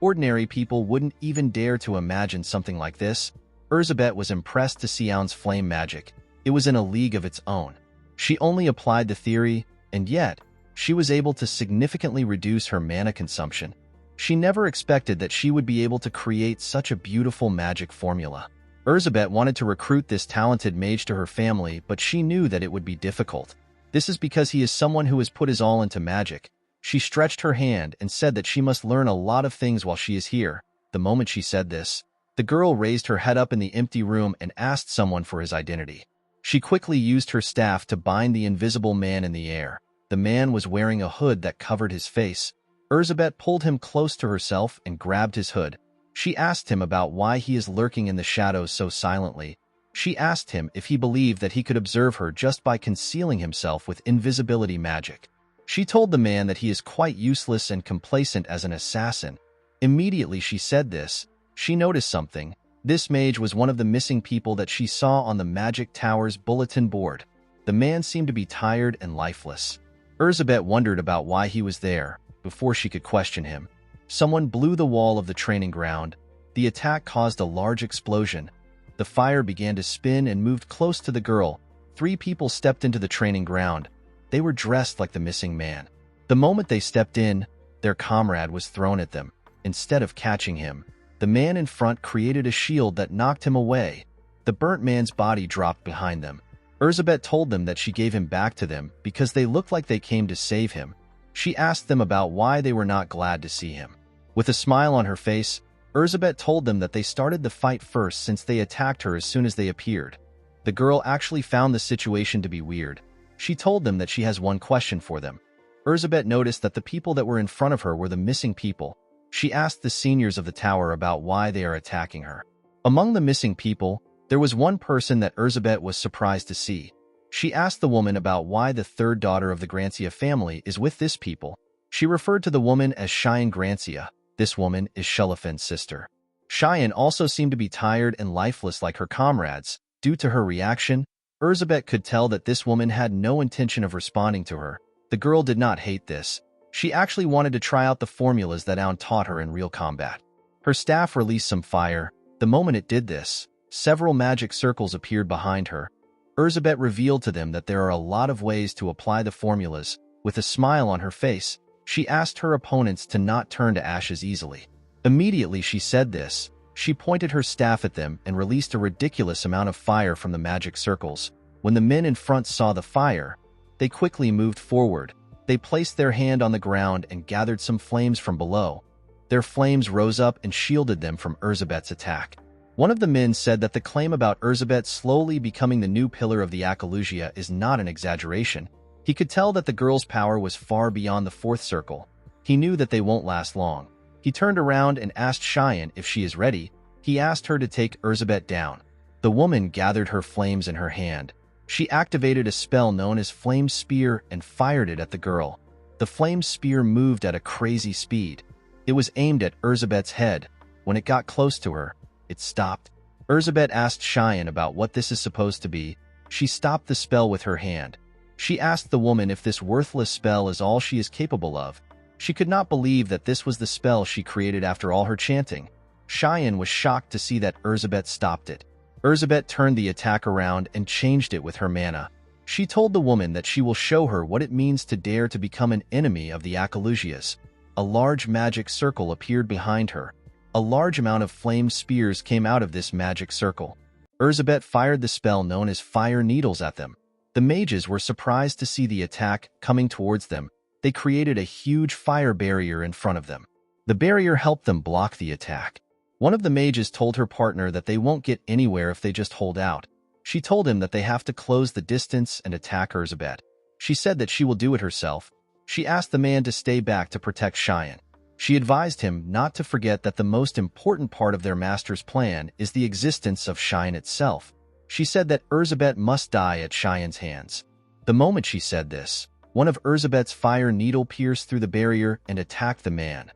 Ordinary people wouldn't even dare to imagine something like this. Erzabet was impressed to see Aun's flame magic. It was in a league of its own. She only applied the theory, and yet, she was able to significantly reduce her mana consumption. She never expected that she would be able to create such a beautiful magic formula. Erzabet wanted to recruit this talented mage to her family, but she knew that it would be difficult. This is because he is someone who has put his all into magic. She stretched her hand and said that she must learn a lot of things while she is here. The moment she said this, the girl raised her head up in the empty room and asked someone for his identity. She quickly used her staff to bind the invisible man in the air. The man was wearing a hood that covered his face. Erzabet pulled him close to herself and grabbed his hood. She asked him about why he is lurking in the shadows so silently. She asked him if he believed that he could observe her just by concealing himself with invisibility magic. She told the man that he is quite useless and complacent as an assassin. Immediately she said this, she noticed something. This mage was one of the missing people that she saw on the Magic Tower's bulletin board. The man seemed to be tired and lifeless. Erzabet wondered about why he was there. Before she could question him, someone blew the wall of the training ground. The attack caused a large explosion. The fire began to spin and moved close to the girl. 3 people stepped into the training ground. They were dressed like the missing man. The moment they stepped in, their comrade was thrown at them. Instead of catching him, the man in front created a shield that knocked him away. The burnt man's body dropped behind them. Erzabet told them that she gave him back to them because they looked like they came to save him. She asked them about why they were not glad to see him. With a smile on her face, Erzabet told them that they started the fight first since they attacked her as soon as they appeared. The girl actually found the situation to be weird. She told them that she has one question for them. Erzabet noticed that the people that were in front of her were the missing people. She asked the seniors of the tower about why they are attacking her. Among the missing people, there was one person that Elizabeth was surprised to see. She asked the woman about why the third daughter of the Grancia family is with this people. She referred to the woman as Cheyenne Grancia. This woman is Shellafen's sister. Cheyenne also seemed to be tired and lifeless like her comrades. Due to her reaction, Elizabeth could tell that this woman had no intention of responding to her. The girl did not hate this. She actually wanted to try out the formulas that Aun taught her in real combat. Her staff released some fire. The moment it did this, several magic circles appeared behind her. Elizabeth revealed to them that there are a lot of ways to apply the formulas. With a smile on her face, she asked her opponents to not turn to ashes easily. Immediately she said this, she pointed her staff at them and released a ridiculous amount of fire from the magic circles. When the men in front saw the fire, they quickly moved forward. They placed their hand on the ground and gathered some flames from below. Their flames rose up and shielded them from Elizabeth's attack. One of the men said that the claim about Elizabeth slowly becoming the new pillar of the Akalusia is not an exaggeration. He could tell that the girl's power was far beyond the fourth circle. He knew that they won't last long. He turned around and asked Cheyenne if she is ready. He asked her to take Elizabeth down. The woman gathered her flames in her hand. She activated a spell known as Flame Spear and fired it at the girl. The flame spear moved at a crazy speed. It was aimed at Elizabeth's head. When it got close to her, it stopped. Elizabeth asked Cheyenne about what this is supposed to be. She stopped the spell with her hand. She asked the woman if this worthless spell is all she is capable of. She could not believe that this was the spell she created after all her chanting. Cheyenne was shocked to see that Elizabeth stopped it. Elizabeth turned the attack around and changed it with her mana. She told the woman that she will show her what it means to dare to become an enemy of the Akalusias. A large magic circle appeared behind her. A large amount of flame spears came out of this magic circle. Elizabeth fired the spell known as Fire Needles at them. The mages were surprised to see the attack coming towards them. They created a huge fire barrier in front of them. The barrier helped them block the attack. One of the mages told her partner that they won't get anywhere if they just hold out. She told him that they have to close the distance and attack Elizabeth. She said that she will do it herself. She asked the man to stay back to protect Cheyenne. She advised him not to forget that the most important part of their master's plan is the existence of Cheyenne itself. She said that Elizabeth must die at Cheyenne's hands. The moment she said this, one of Elizabeth's fire needle pierced through the barrier and attacked the man.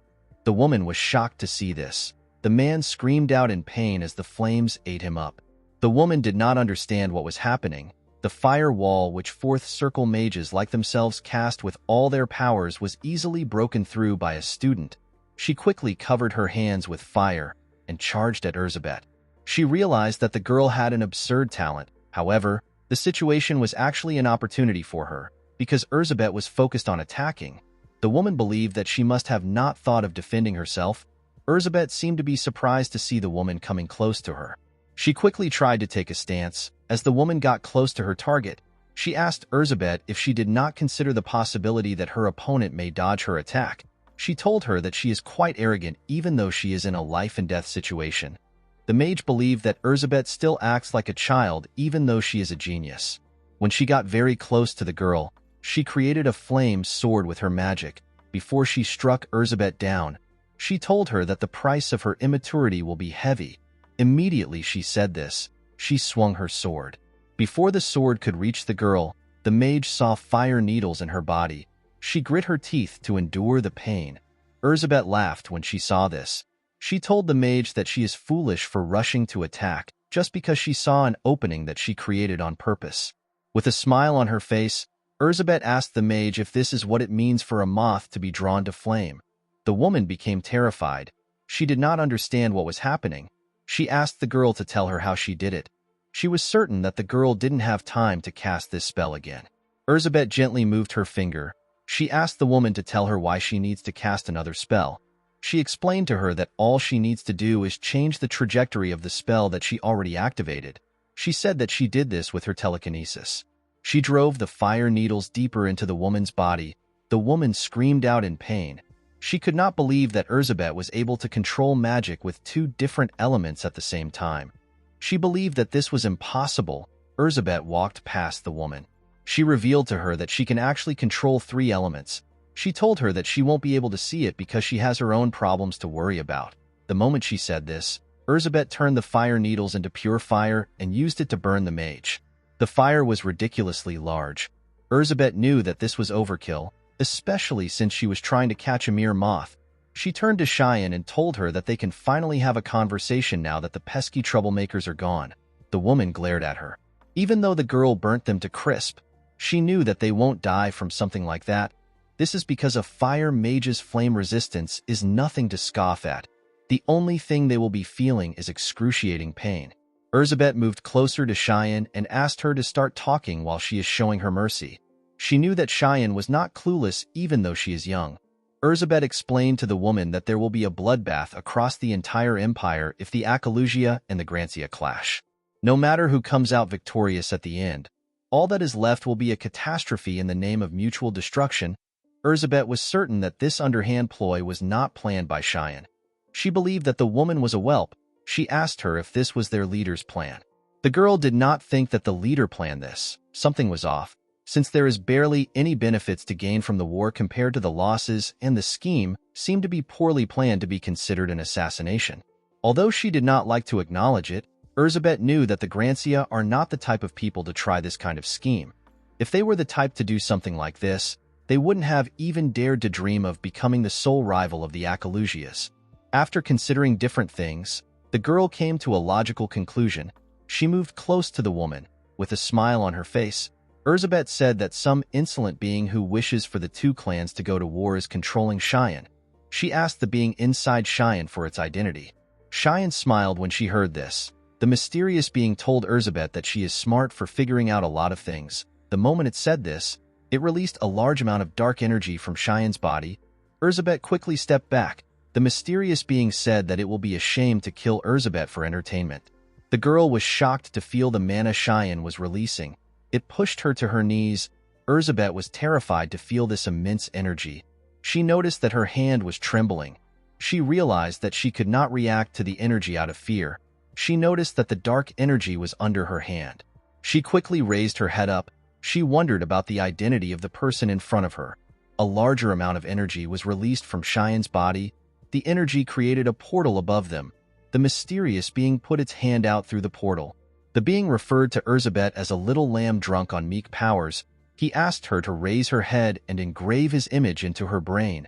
The woman was shocked to see this. The man screamed out in pain as the flames ate him up. The woman did not understand what was happening. The fire wall which fourth circle mages like themselves cast with all their powers was easily broken through by a student. She quickly covered her hands with fire and charged at Elizabeth. She realized that the girl had an absurd talent. However, the situation was actually an opportunity for her. Because Elizabeth was focused on attacking, the woman believed that she must have not thought of defending herself. Elizabeth seemed to be surprised to see the woman coming close to her. She quickly tried to take a stance. As the woman got close to her target, she asked Elizabeth if she did not consider the possibility that her opponent may dodge her attack. She told her that she is quite arrogant even though she is in a life-and-death situation. The mage believed that Elizabeth still acts like a child even though she is a genius. When she got very close to the girl, she created a flame sword with her magic. Before she struck Elizabeth down, she told her that the price of her immaturity will be heavy. Immediately she said this, she swung her sword. Before the sword could reach the girl, the mage saw fire needles in her body. She grit her teeth to endure the pain. Elizabeth laughed when she saw this. She told the mage that she is foolish for rushing to attack just because she saw an opening that she created on purpose. With a smile on her face, Elizabeth asked the mage if this is what it means for a moth to be drawn to flame. The woman became terrified. She did not understand what was happening. She asked the girl to tell her how she did it. She was certain that the girl didn't have time to cast this spell again. Elizabeth gently moved her finger. She asked the woman to tell her why she needs to cast another spell. She explained to her that all she needs to do is change the trajectory of the spell that she already activated. She said that she did this with her telekinesis. She drove the fire needles deeper into the woman's body. The woman screamed out in pain. She could not believe that Elizabeth was able to control magic with two different elements at the same time. She believed that this was impossible. Elizabeth walked past the woman. She revealed to her that she can actually control 3 elements. She told her that she won't be able to see it because she has her own problems to worry about. The moment she said this, Elizabeth turned the fire needles into pure fire and used it to burn the mage. The fire was ridiculously large. Elizabeth knew that this was overkill, especially since she was trying to catch a mere moth. She turned to Cheyenne and told her that they can finally have a conversation now that the pesky troublemakers are gone. The woman glared at her. Even though the girl burnt them to crisp, she knew that they won't die from something like that. This is because a fire mage's flame resistance is nothing to scoff at. The only thing they will be feeling is excruciating pain. Elizabeth moved closer to Cheyenne and asked her to start talking while she is showing her mercy. She knew that Cheyenne was not clueless even though she is young. Elizabeth explained to the woman that there will be a bloodbath across the entire empire if the Akalusia and the Grancia clash. No matter who comes out victorious at the end, all that is left will be a catastrophe in the name of mutual destruction. Elizabeth was certain that this underhand ploy was not planned by Cheyenne. She believed that the woman was a whelp. She asked her if this was their leader's plan. The girl did not think that the leader planned this. Something was off. Since there is barely any benefits to gain from the war compared to the losses, and the scheme seemed to be poorly planned to be considered an assassination. Although she did not like to acknowledge it, Elizabeth knew that the Grancia are not the type of people to try this kind of scheme. If they were the type to do something like this, they wouldn't have even dared to dream of becoming the sole rival of the Akalusias. After considering different things, the girl came to a logical conclusion. She moved close to the woman. With a smile on her face, Elizabeth said that some insolent being who wishes for the two clans to go to war is controlling Cheyenne. She asked the being inside Cheyenne for its identity. Cheyenne smiled when she heard this. The mysterious being told Elizabeth that she is smart for figuring out a lot of things. The moment it said this, it released a large amount of dark energy from Cheyenne's body. Elizabeth quickly stepped back. The mysterious being said that it will be a shame to kill Elizabeth for entertainment. The girl was shocked to feel the mana Cheyenne was releasing. It pushed her to her knees. Elizabeth was terrified to feel this immense energy. She noticed that her hand was trembling. She realized that she could not react to the energy out of fear. She noticed that the dark energy was under her hand. She quickly raised her head up. She wondered about the identity of the person in front of her. A larger amount of energy was released from Cheyenne's body. The energy created a portal above them. The mysterious being put its hand out through the portal. The being referred to Elizabeth as a little lamb drunk on meek powers. He asked her to raise her head and engrave his image into her brain.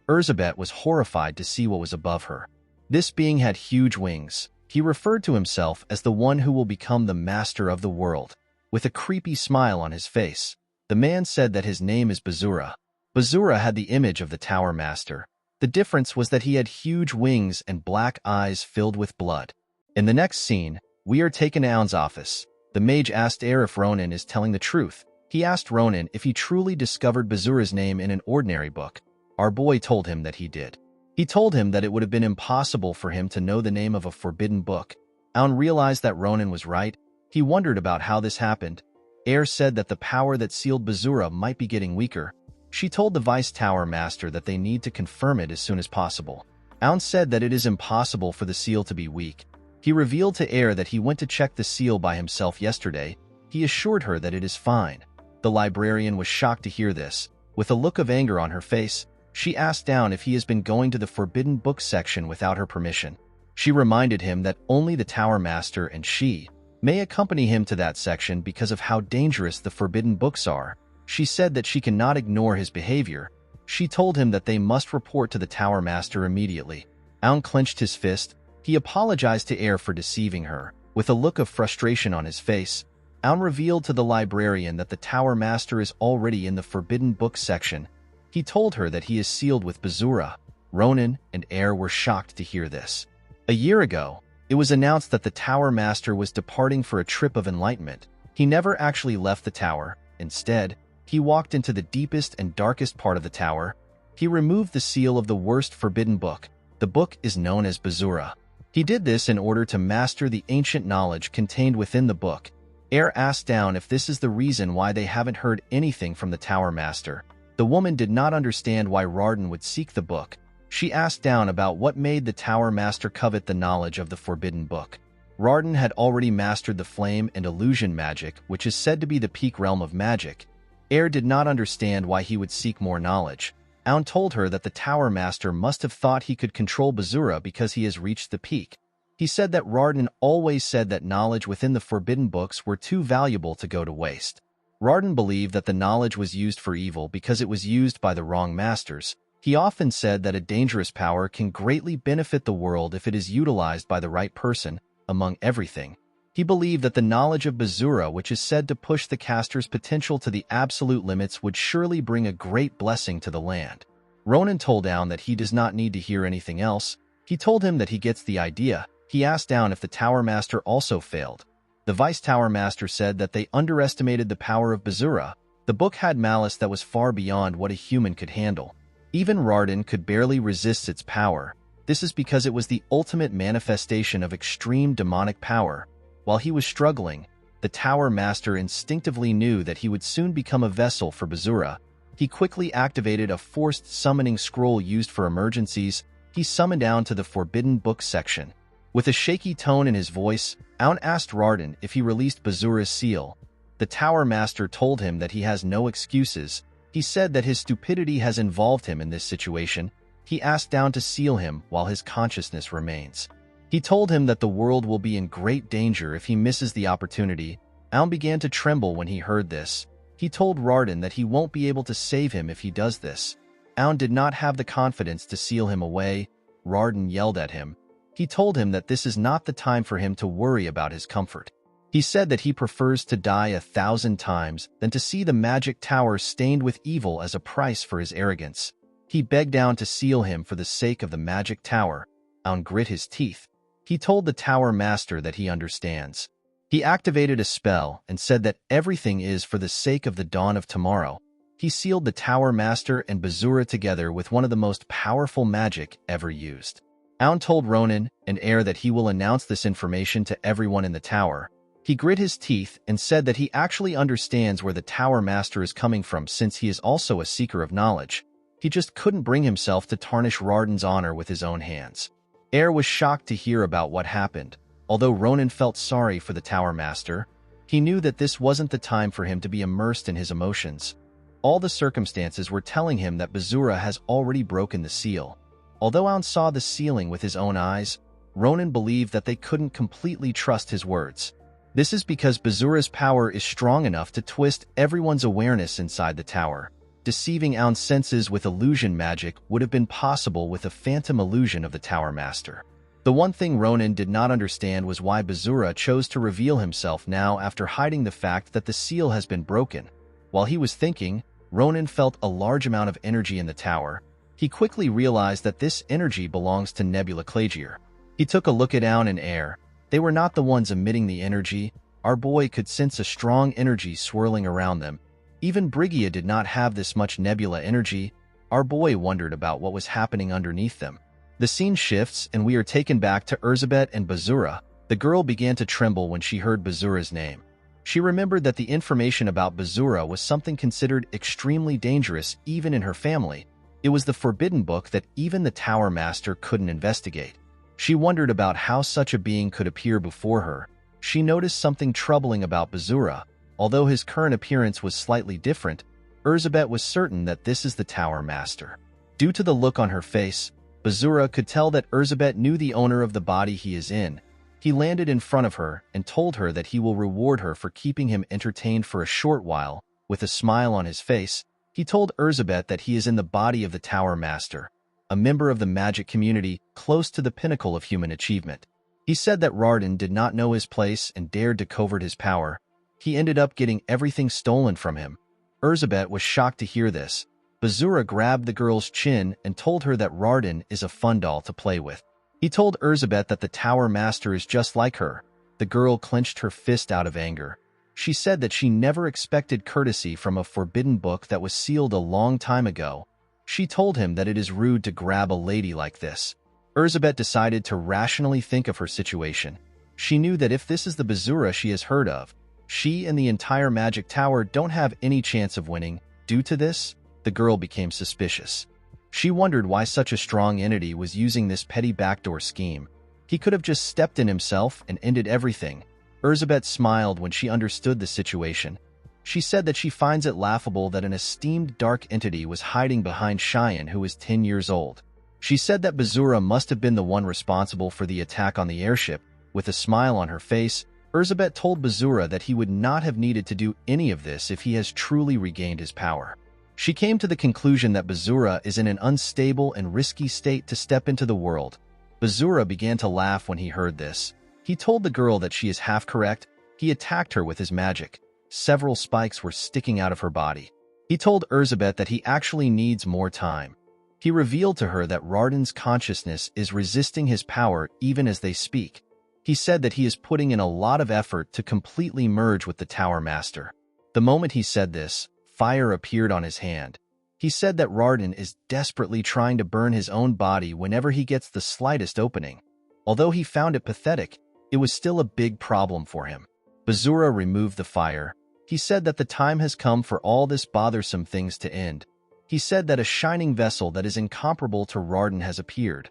Elizabeth was horrified to see what was above her. This being had huge wings. He referred to himself as the one who will become the master of the world. With a creepy smile on his face, the man said that his name is Bazura. Bazura had the image of the Tower Master. The difference was that he had huge wings and black eyes filled with blood. In the next scene, we are taken to Aun's office. The mage asked Air if Ronan is telling the truth. He asked Ronan if he truly discovered Bazura's name in an ordinary book. Our boy told him that he did. He told him that it would have been impossible for him to know the name of a forbidden book. Aun realized that Ronan was right. He wondered about how this happened. Air said that the power that sealed Bazura might be getting weaker. She told the Vice Tower Master that they need to confirm it as soon as possible. Aun said that it is impossible for the seal to be weak. He revealed to Air that he went to check the seal by himself yesterday. He assured her that it is fine. The librarian was shocked to hear this. With a look of anger on her face, she asked Aun if he has been going to the forbidden book section without her permission. She reminded him that only the Tower Master and she may accompany him to that section because of how dangerous the forbidden books are. She said that she cannot ignore his behavior. She told him that they must report to the Tower Master immediately. Aun clenched his fist. He apologized to Air for deceiving her. With a look of frustration on his face, Aun revealed to the librarian that the Tower Master is already in the forbidden book section. He told her that he is sealed with Bazura. Ronan and Air were shocked to hear this. A year ago, it was announced that the Tower Master was departing for a trip of enlightenment. He never actually left the tower. Instead, he walked into the deepest and darkest part of the tower. He removed the seal of the worst forbidden book. The book is known as Bazura. He did this in order to master the ancient knowledge contained within the book. Air asked Down if this is the reason why they haven't heard anything from the Tower Master. The woman did not understand why Ronan would seek the book. She asked Down about what made the Tower Master covet the knowledge of the forbidden book. Ronan had already mastered the flame and illusion magic, which is said to be the peak realm of magic. Air did not understand why he would seek more knowledge. Aun told her that the Tower Master must have thought he could control Bazura because he has reached the peak. He said that Ronan always said that knowledge within the forbidden books were too valuable to go to waste. Ronan believed that the knowledge was used for evil because it was used by the wrong masters. He often said that a dangerous power can greatly benefit the world if it is utilized by the right person, among everything. He believed that the knowledge of Basura, which is said to push the caster's potential to the absolute limits, would surely bring a great blessing to the land. Ronan told Aun that he does not need to hear anything else. He told him that he gets the idea. He asked Aun if the Tower Master also failed. The Vice Tower Master said that they underestimated the power of Basura. The book had malice that was far beyond what a human could handle. Even Ronan could barely resist its power. This is because it was the ultimate manifestation of extreme demonic power. While he was struggling, the Tower Master instinctively knew that he would soon become a vessel for Basura. He quickly activated a forced summoning scroll used for emergencies. He summoned Aun to the Forbidden Book section. With a shaky tone in his voice, Aun asked Ronan if he released Basura's seal. The Tower Master told him that he has no excuses. He said that his stupidity has involved him in this situation. He asked Aun to seal him while his consciousness remains. He told him that the world will be in great danger if he misses the opportunity. Aun began to tremble when he heard this. He told Ronan that he won't be able to save him if he does this. Aun did not have the confidence to seal him away. Ronan yelled at him. He told him that this is not the time for him to worry about his comfort. He said that he prefers to die 1,000 times than to see the magic tower stained with evil as a price for his arrogance. He begged Aun to seal him for the sake of the magic tower. Aun grit his teeth. He told the Tower Master that he understands. He activated a spell and said that everything is for the sake of the dawn of tomorrow. He sealed the Tower Master and Basura together with one of the most powerful magic ever used. Aun told Ronan and Air that he will announce this information to everyone in the tower. He grit his teeth and said that he actually understands where the Tower Master is coming from since he is also a seeker of knowledge. He just couldn't bring himself to tarnish Ronan's honor with his own hands. Air was shocked to hear about what happened. Although Ronan felt sorry for the Tower Master, he knew that this wasn't the time for him to be immersed in his emotions. All the circumstances were telling him that Basura has already broken the seal. Although Aun saw the sealing with his own eyes, Ronan believed that they couldn't completely trust his words. This is because Basura's power is strong enough to twist everyone's awareness inside the tower. Deceiving Aun's senses with illusion magic would have been possible with a phantom illusion of the Tower Master. The one thing Ronan did not understand was why Basura chose to reveal himself now after hiding the fact that the seal has been broken. While he was thinking, Ronan felt a large amount of energy in the tower. He quickly realized that this energy belongs to Nebula Clagier. He took a look at Aun and Air. They were not the ones emitting the energy. Our boy could sense a strong energy swirling around them. Even Brigia did not have this much nebula energy. Our boy wondered about what was happening underneath them. The scene shifts and we are taken back to Erzsébet and Basura. The girl began to tremble when she heard Basura's name. She remembered that the information about Basura was something considered extremely dangerous even in her family. It was the forbidden book that even the Tower Master couldn't investigate. She wondered about how such a being could appear before her. She noticed something troubling about Basura. Although his current appearance was slightly different, Erzsébet was certain that this is the Tower Master. Due to the look on her face, Basura could tell that Erzsébet knew the owner of the body he is in. He landed in front of her and told her that he will reward her for keeping him entertained for a short while. With a smile on his face, he told Erzsébet that he is in the body of the Tower Master, a member of the magic community close to the pinnacle of human achievement. He said that Ronan did not know his place and dared to covert his power. He ended up getting everything stolen from him. Erzsébet was shocked to hear this. Basura grabbed the girl's chin and told her that Ronan is a fun doll to play with. He told Erzsébet that the Tower Master is just like her. The girl clenched her fist out of anger. She said that she never expected courtesy from a forbidden book that was sealed a long time ago. She told him that it is rude to grab a lady like this. Erzsébet decided to rationally think of her situation. She knew that if this is the Basura she has heard of, she and the entire magic tower don't have any chance of winning. Due to this, the girl became suspicious. She wondered why such a strong entity was using this petty backdoor scheme. He could have just stepped in himself and ended everything. Erzsébet smiled when she understood the situation. She said that she finds it laughable that an esteemed dark entity was hiding behind Cheyenne, who is 10 years old. She said that Bazura must have been the one responsible for the attack on the airship. With a smile on her face, Erzsébet told Bazura that he would not have needed to do any of this if he has truly regained his power. She came to the conclusion that Bazura is in an unstable and risky state to step into the world. Bazura began to laugh when he heard this. He told the girl that she is half correct. He attacked her with his magic. Several spikes were sticking out of her body. He told Erzsébet that he actually needs more time. He revealed to her that Rarden's consciousness is resisting his power even as they speak. He said that he is putting in a lot of effort to completely merge with the Tower Master. The moment he said this, fire appeared on his hand. He said that Rarden is desperately trying to burn his own body whenever he gets the slightest opening. Although he found it pathetic, it was still a big problem for him. Bazura removed the fire. He said that the time has come for all this bothersome things to end. He said that a shining vessel that is incomparable to Rarden has appeared.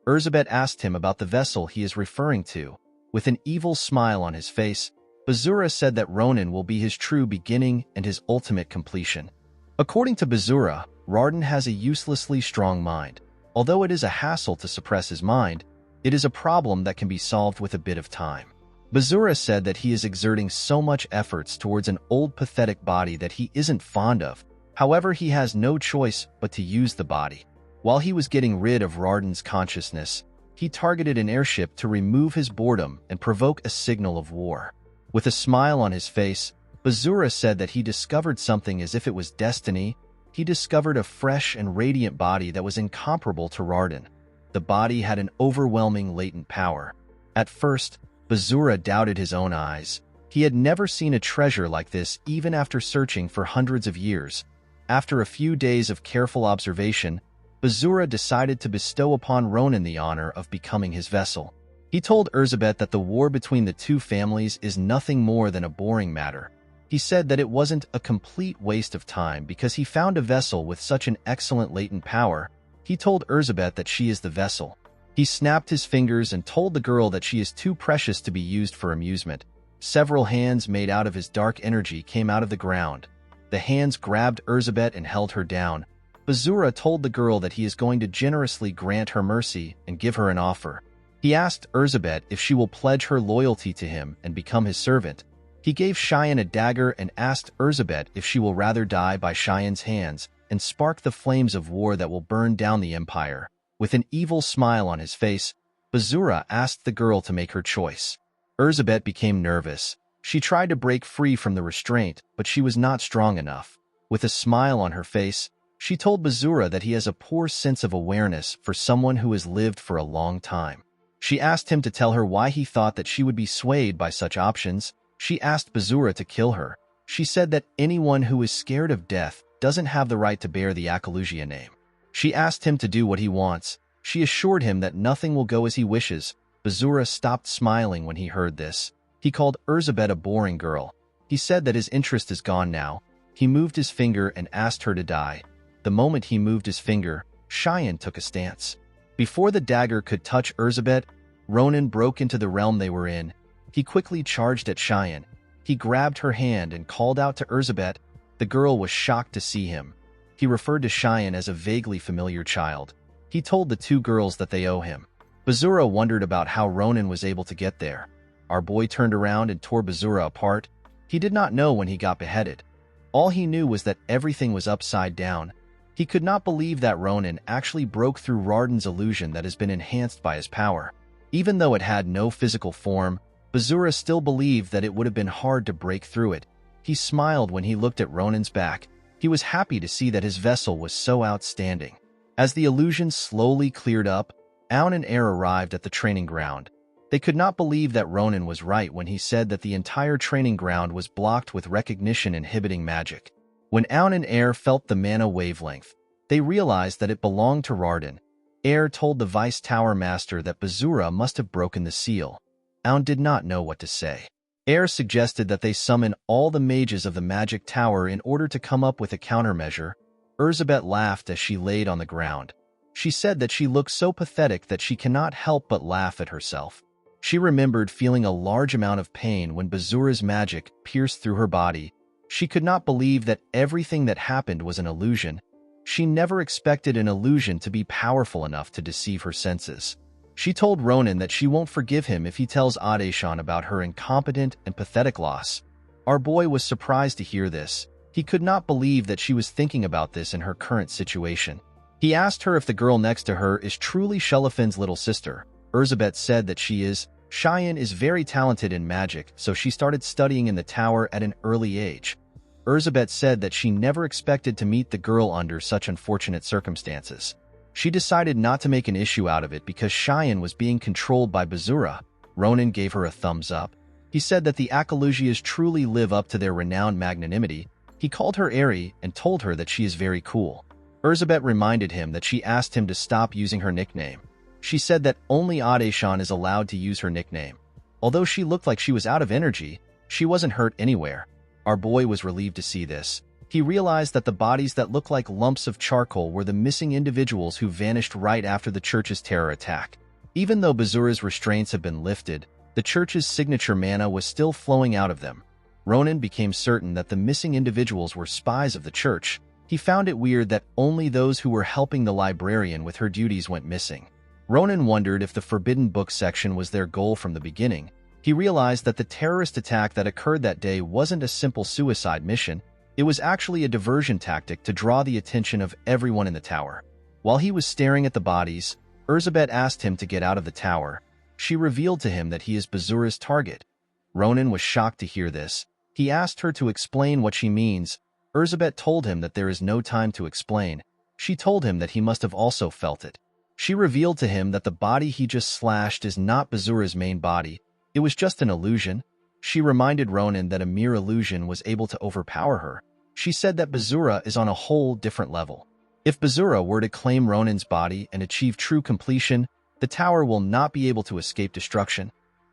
Erzsébet asked him about the vessel he is referring to. With an evil smile on his face, Bazura said that Ronan will be his true beginning and his ultimate completion. According to Bazura, Rarden has a uselessly strong mind. Although it is a hassle to suppress his mind, it is a problem that can be solved with a bit of time. Bazura said that he is exerting so much efforts towards an old pathetic body that he isn't fond of. However, he has no choice but to use the body. While he was getting rid of Rarden's consciousness, he targeted an airship to remove his boredom and provoke a signal of war. With a smile on his face, Bazura said that he discovered something as if it was destiny. He discovered a fresh and radiant body that was incomparable to Rarden. The body had an overwhelming latent power. At first, Bazura doubted his own eyes. He had never seen a treasure like this even after searching for hundreds of years. After a few days of careful observation, Bazura decided to bestow upon Ronan the honor of becoming his vessel. He told Erzsébet that the war between the two families is nothing more than a boring matter. He said that it wasn't a complete waste of time because he found a vessel with such an excellent latent power. He told Erzsébet that she is the vessel. He snapped his fingers and told the girl that she is too precious to be used for amusement. Several hands made out of his dark energy came out of the ground. The hands grabbed Erzsébet and held her down. Bazura told the girl that he is going to generously grant her mercy and give her an offer. He asked Erzsébet if she will pledge her loyalty to him and become his servant. He gave Cheyenne a dagger and asked Erzsébet if she will rather die by Cheyenne's hands and spark the flames of war that will burn down the empire. With an evil smile on his face, Bazura asked the girl to make her choice. Erzsébet became nervous. She tried to break free from the restraint, but she was not strong enough. With a smile on her face, she told Bazura that he has a poor sense of awareness for someone who has lived for a long time. She asked him to tell her why he thought that she would be swayed by such options. She asked Bazura to kill her. She said that anyone who is scared of death doesn't have the right to bear the Akalugia name. She asked him to do what he wants. She assured him that nothing will go as he wishes. Bazura stopped smiling when he heard this. He called Erzsébet a boring girl. He said that his interest is gone now. He moved his finger and asked her to die. The moment he moved his finger, Cheyenne took a stance. Before the dagger could touch Erzsébet, Ronan broke into the realm they were in. He quickly charged at Cheyenne. He grabbed her hand and called out to Erzsébet. The girl was shocked to see him. He referred to Cheyenne as a vaguely familiar child. He told the two girls that they owe him. Bazura wondered about how Ronan was able to get there. Our boy turned around and tore Bazura apart. He did not know when he got beheaded. All he knew was that everything was upside down. He could not believe that Ronan actually broke through Rarden's illusion that has been enhanced by his power. Even though it had no physical form, Bazura still believed that it would have been hard to break through it. He smiled when he looked at Ronan's back. He was happy to see that his vessel was so outstanding. As the illusion slowly cleared up, Aun and Air arrived at the training ground. They could not believe that Ronan was right when he said that the entire training ground was blocked with recognition-inhibiting magic. When Aun and Air felt the mana wavelength, they realized that it belonged to Rarden. Air told the Vice Tower Master that Bazura must have broken the seal. Aun did not know what to say. Air suggested that they summon all the mages of the magic tower in order to come up with a countermeasure. Erzsébet laughed as she laid on the ground. She said that she looked so pathetic that she cannot help but laugh at herself. She remembered feeling a large amount of pain when Bazura's magic pierced through her body. She could not believe that everything that happened was an illusion. She never expected an illusion to be powerful enough to deceive her senses. She told Ronan that she won't forgive him if he tells Adeshan about her incompetent and pathetic loss. Our boy was surprised to hear this. He could not believe that she was thinking about this in her current situation. He asked her if the girl next to her is truly Shelefin's little sister. Elizabeth said that she is. Cheyenne is very talented in magic, so she started studying in the tower at an early age. Elizabeth said that she never expected to meet the girl under such unfortunate circumstances. She decided not to make an issue out of it because Cheyenne was being controlled by Bazura. Ronan gave her a thumbs up. He said that the Akalugias truly live up to their renowned magnanimity. He called her Eri and told her that she is very cool. Elizabeth reminded him that she asked him to stop using her nickname. She said that only Adeshan is allowed to use her nickname. Although she looked like she was out of energy, she wasn't hurt anywhere. Our boy was relieved to see this. He realized that the bodies that looked like lumps of charcoal were the missing individuals who vanished right after the church's terror attack. Even though Bazura's restraints had been lifted, the church's signature mana was still flowing out of them. Ronan became certain that the missing individuals were spies of the church. He found it weird that only those who were helping the librarian with her duties went missing. Ronan wondered if the forbidden book section was their goal from the beginning. He realized that the terrorist attack that occurred that day wasn't a simple suicide mission. It was actually a diversion tactic to draw the attention of everyone in the tower. While he was staring at the bodies, Elizabeth asked him to get out of the tower. She revealed to him that he is Bazura's target. Ronan was shocked to hear this. He asked her to explain what she means. Elizabeth told him that there is no time to explain. She told him that he must have also felt it. She revealed to him that the body he just slashed is not Bazura's main body. It was just an illusion. She reminded Ronan that a mere illusion was able to overpower her. She said that Bazura is on a whole different level. If Bazura were to claim Ronan's body and achieve true completion, the tower will not be able to escape destruction.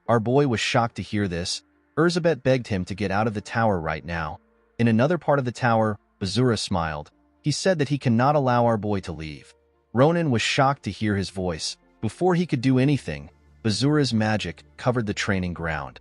Our boy was shocked to hear this. Elizabeth begged him to get out of the tower right now. In another part of the tower, Bazura smiled. He said that he cannot allow our boy to leave. Ronan was shocked to hear his voice. Before he could do anything, Bazura's magic covered the training ground.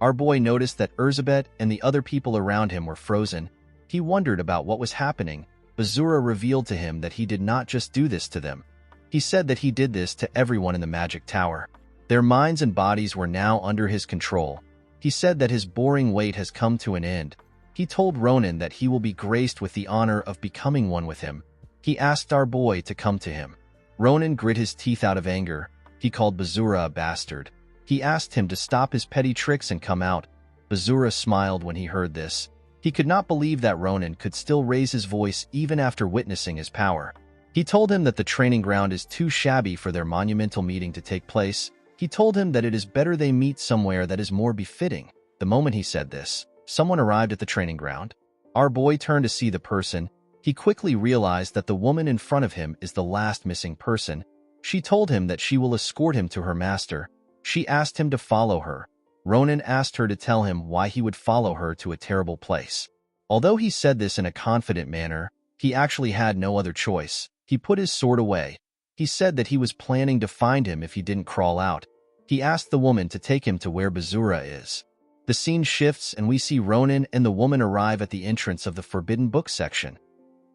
Our boy noticed that Elizabeth and the other people around him were frozen. He wondered about what was happening. Bazura revealed to him that he did not just do this to them. He said that he did this to everyone in the magic tower. Their minds and bodies were now under his control. He said that his boring wait has come to an end. He told Ronan that he will be graced with the honor of becoming one with him. He asked our boy to come to him. Ronan grit his teeth out of anger. He called Bazura a bastard. He asked him to stop his petty tricks and come out. Bazura smiled when he heard this. He could not believe that Ronan could still raise his voice even after witnessing his power. He told him that the training ground is too shabby for their monumental meeting to take place. He told him that it is better they meet somewhere that is more befitting. The moment he said this, someone arrived at the training ground. Our boy turned to see the person. He quickly realized that the woman in front of him is the last missing person. She told him that she will escort him to her master. She asked him to follow her. Ronan asked her to tell him why he would follow her to a terrible place. Although he said this in a confident manner, he actually had no other choice. He put his sword away. He said that he was planning to find him if he didn't crawl out. He asked the woman to take him to where Bazura is. The scene shifts and we see Ronan and the woman arrive at the entrance of the forbidden book section.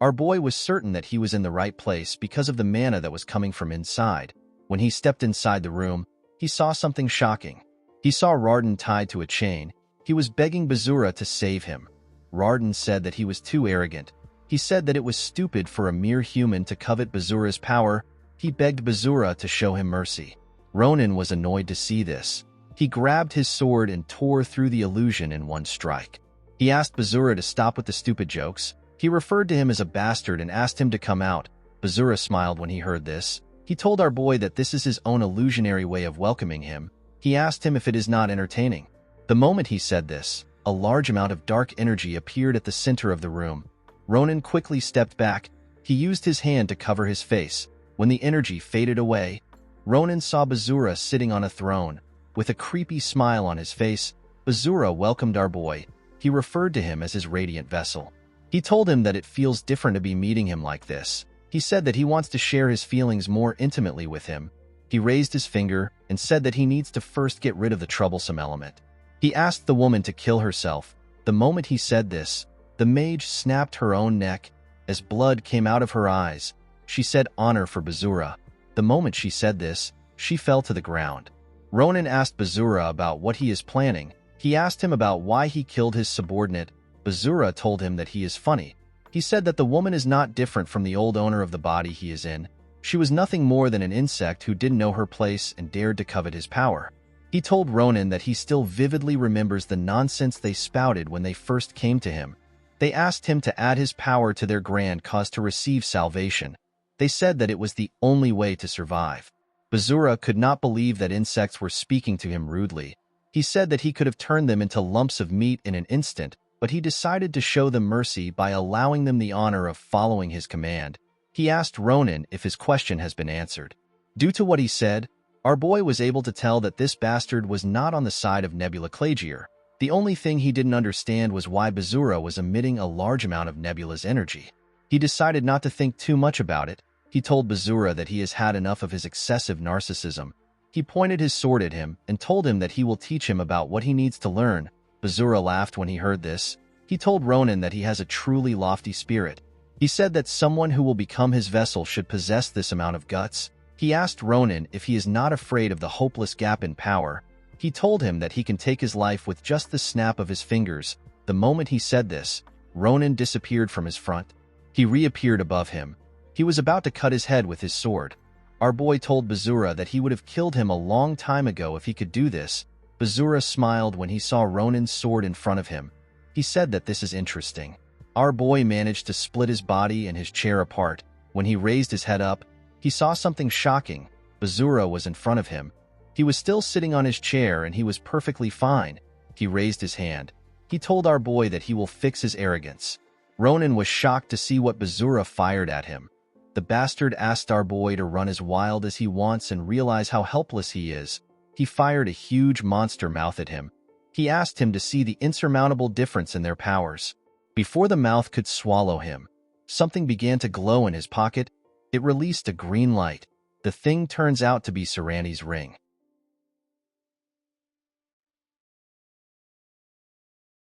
Our boy was certain that he was in the right place because of the mana that was coming from inside. When he stepped inside the room, he saw something shocking. He saw Ronan tied to a chain. He was begging Bazura to save him. Ronan said that he was too arrogant. He said that it was stupid for a mere human to covet Bazura's power. He begged Bazura to show him mercy. Ronan was annoyed to see this. He grabbed his sword and tore through the illusion in one strike. He asked Bazura to stop with the stupid jokes. He referred to him as a bastard and asked him to come out. Bazura smiled when he heard this. He told our boy that this is his own illusionary way of welcoming him. He asked him if it is not entertaining. The moment he said this, a large amount of dark energy appeared at the center of the room. Ronan quickly stepped back. He used his hand to cover his face. When the energy faded away, Ronan saw Bazura sitting on a throne. With a creepy smile on his face, Bazura welcomed our boy. He referred to him as his radiant vessel. He told him that it feels different to be meeting him like this. He said that he wants to share his feelings more intimately with him. He raised his finger and said that he needs to first get rid of the troublesome element. He asked the woman to kill herself. The moment he said this, the mage snapped her own neck. as blood came out of her eyes. She said honor for Bazura. The moment she said this, she fell to the ground. Ronan asked Bazura about what he is planning. He asked him about why he killed his subordinate. Bazura told him that he is funny. He said that the woman is not different from the old owner of the body he is in. She was nothing more than an insect who didn't know her place and dared to covet his power. He told Ronan that he still vividly remembers the nonsense they spouted when they first came to him. They asked him to add his power to their grand cause to receive salvation. They said that it was the only way to survive. Bazura could not believe that insects were speaking to him rudely. He said that he could have turned them into lumps of meat in an instant, but he decided to show them mercy by allowing them the honor of following his command. He asked Ronan if his question has been answered. Due to what he said, our boy was able to tell that this bastard was not on the side of Nebula Clagier. The only thing he didn't understand was why Bazura was emitting a large amount of Nebula's energy. He decided not to think too much about it. He told Bazura that he has had enough of his excessive narcissism. He pointed his sword at him and told him that he will teach him about what he needs to learn. Bazura laughed when he heard this. He told Ronan that he has a truly lofty spirit. He said that someone who will become his vessel should possess this amount of guts. He asked Ronan if he is not afraid of the hopeless gap in power. He told him that he can take his life with just the snap of his fingers. The moment he said this, Ronan disappeared from his front. He reappeared above him. He was about to cut his head with his sword. Our boy told Bazura that he would have killed him a long time ago if he could do this. Bazura smiled when he saw Ronan's sword in front of him. He said that this is interesting. Our boy managed to split his body and his chair apart. When he raised his head up, he saw something shocking. Bazura was in front of him. He was still sitting on his chair and he was perfectly fine. He raised his hand. He told our boy that he will fix his arrogance. Ronan was shocked to see what Bazura fired at him. The bastard asked our boy to run as wild as he wants and realize how helpless he is. He fired a huge monster mouth at him. He asked him to see the insurmountable difference in their powers. Before the mouth could swallow him, something began to glow in his pocket. It released a green light. The thing turns out to be Serani's ring.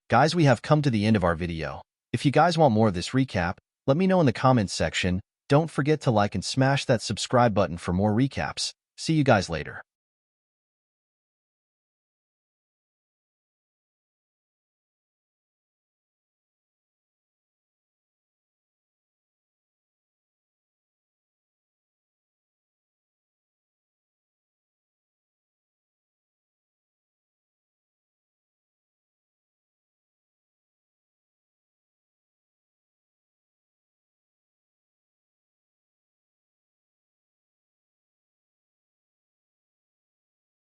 Guys, we have come to the end of our video. If you guys want more of this recap, let me know in the comments section. Don't forget to like and smash that subscribe button for more recaps. See you guys later.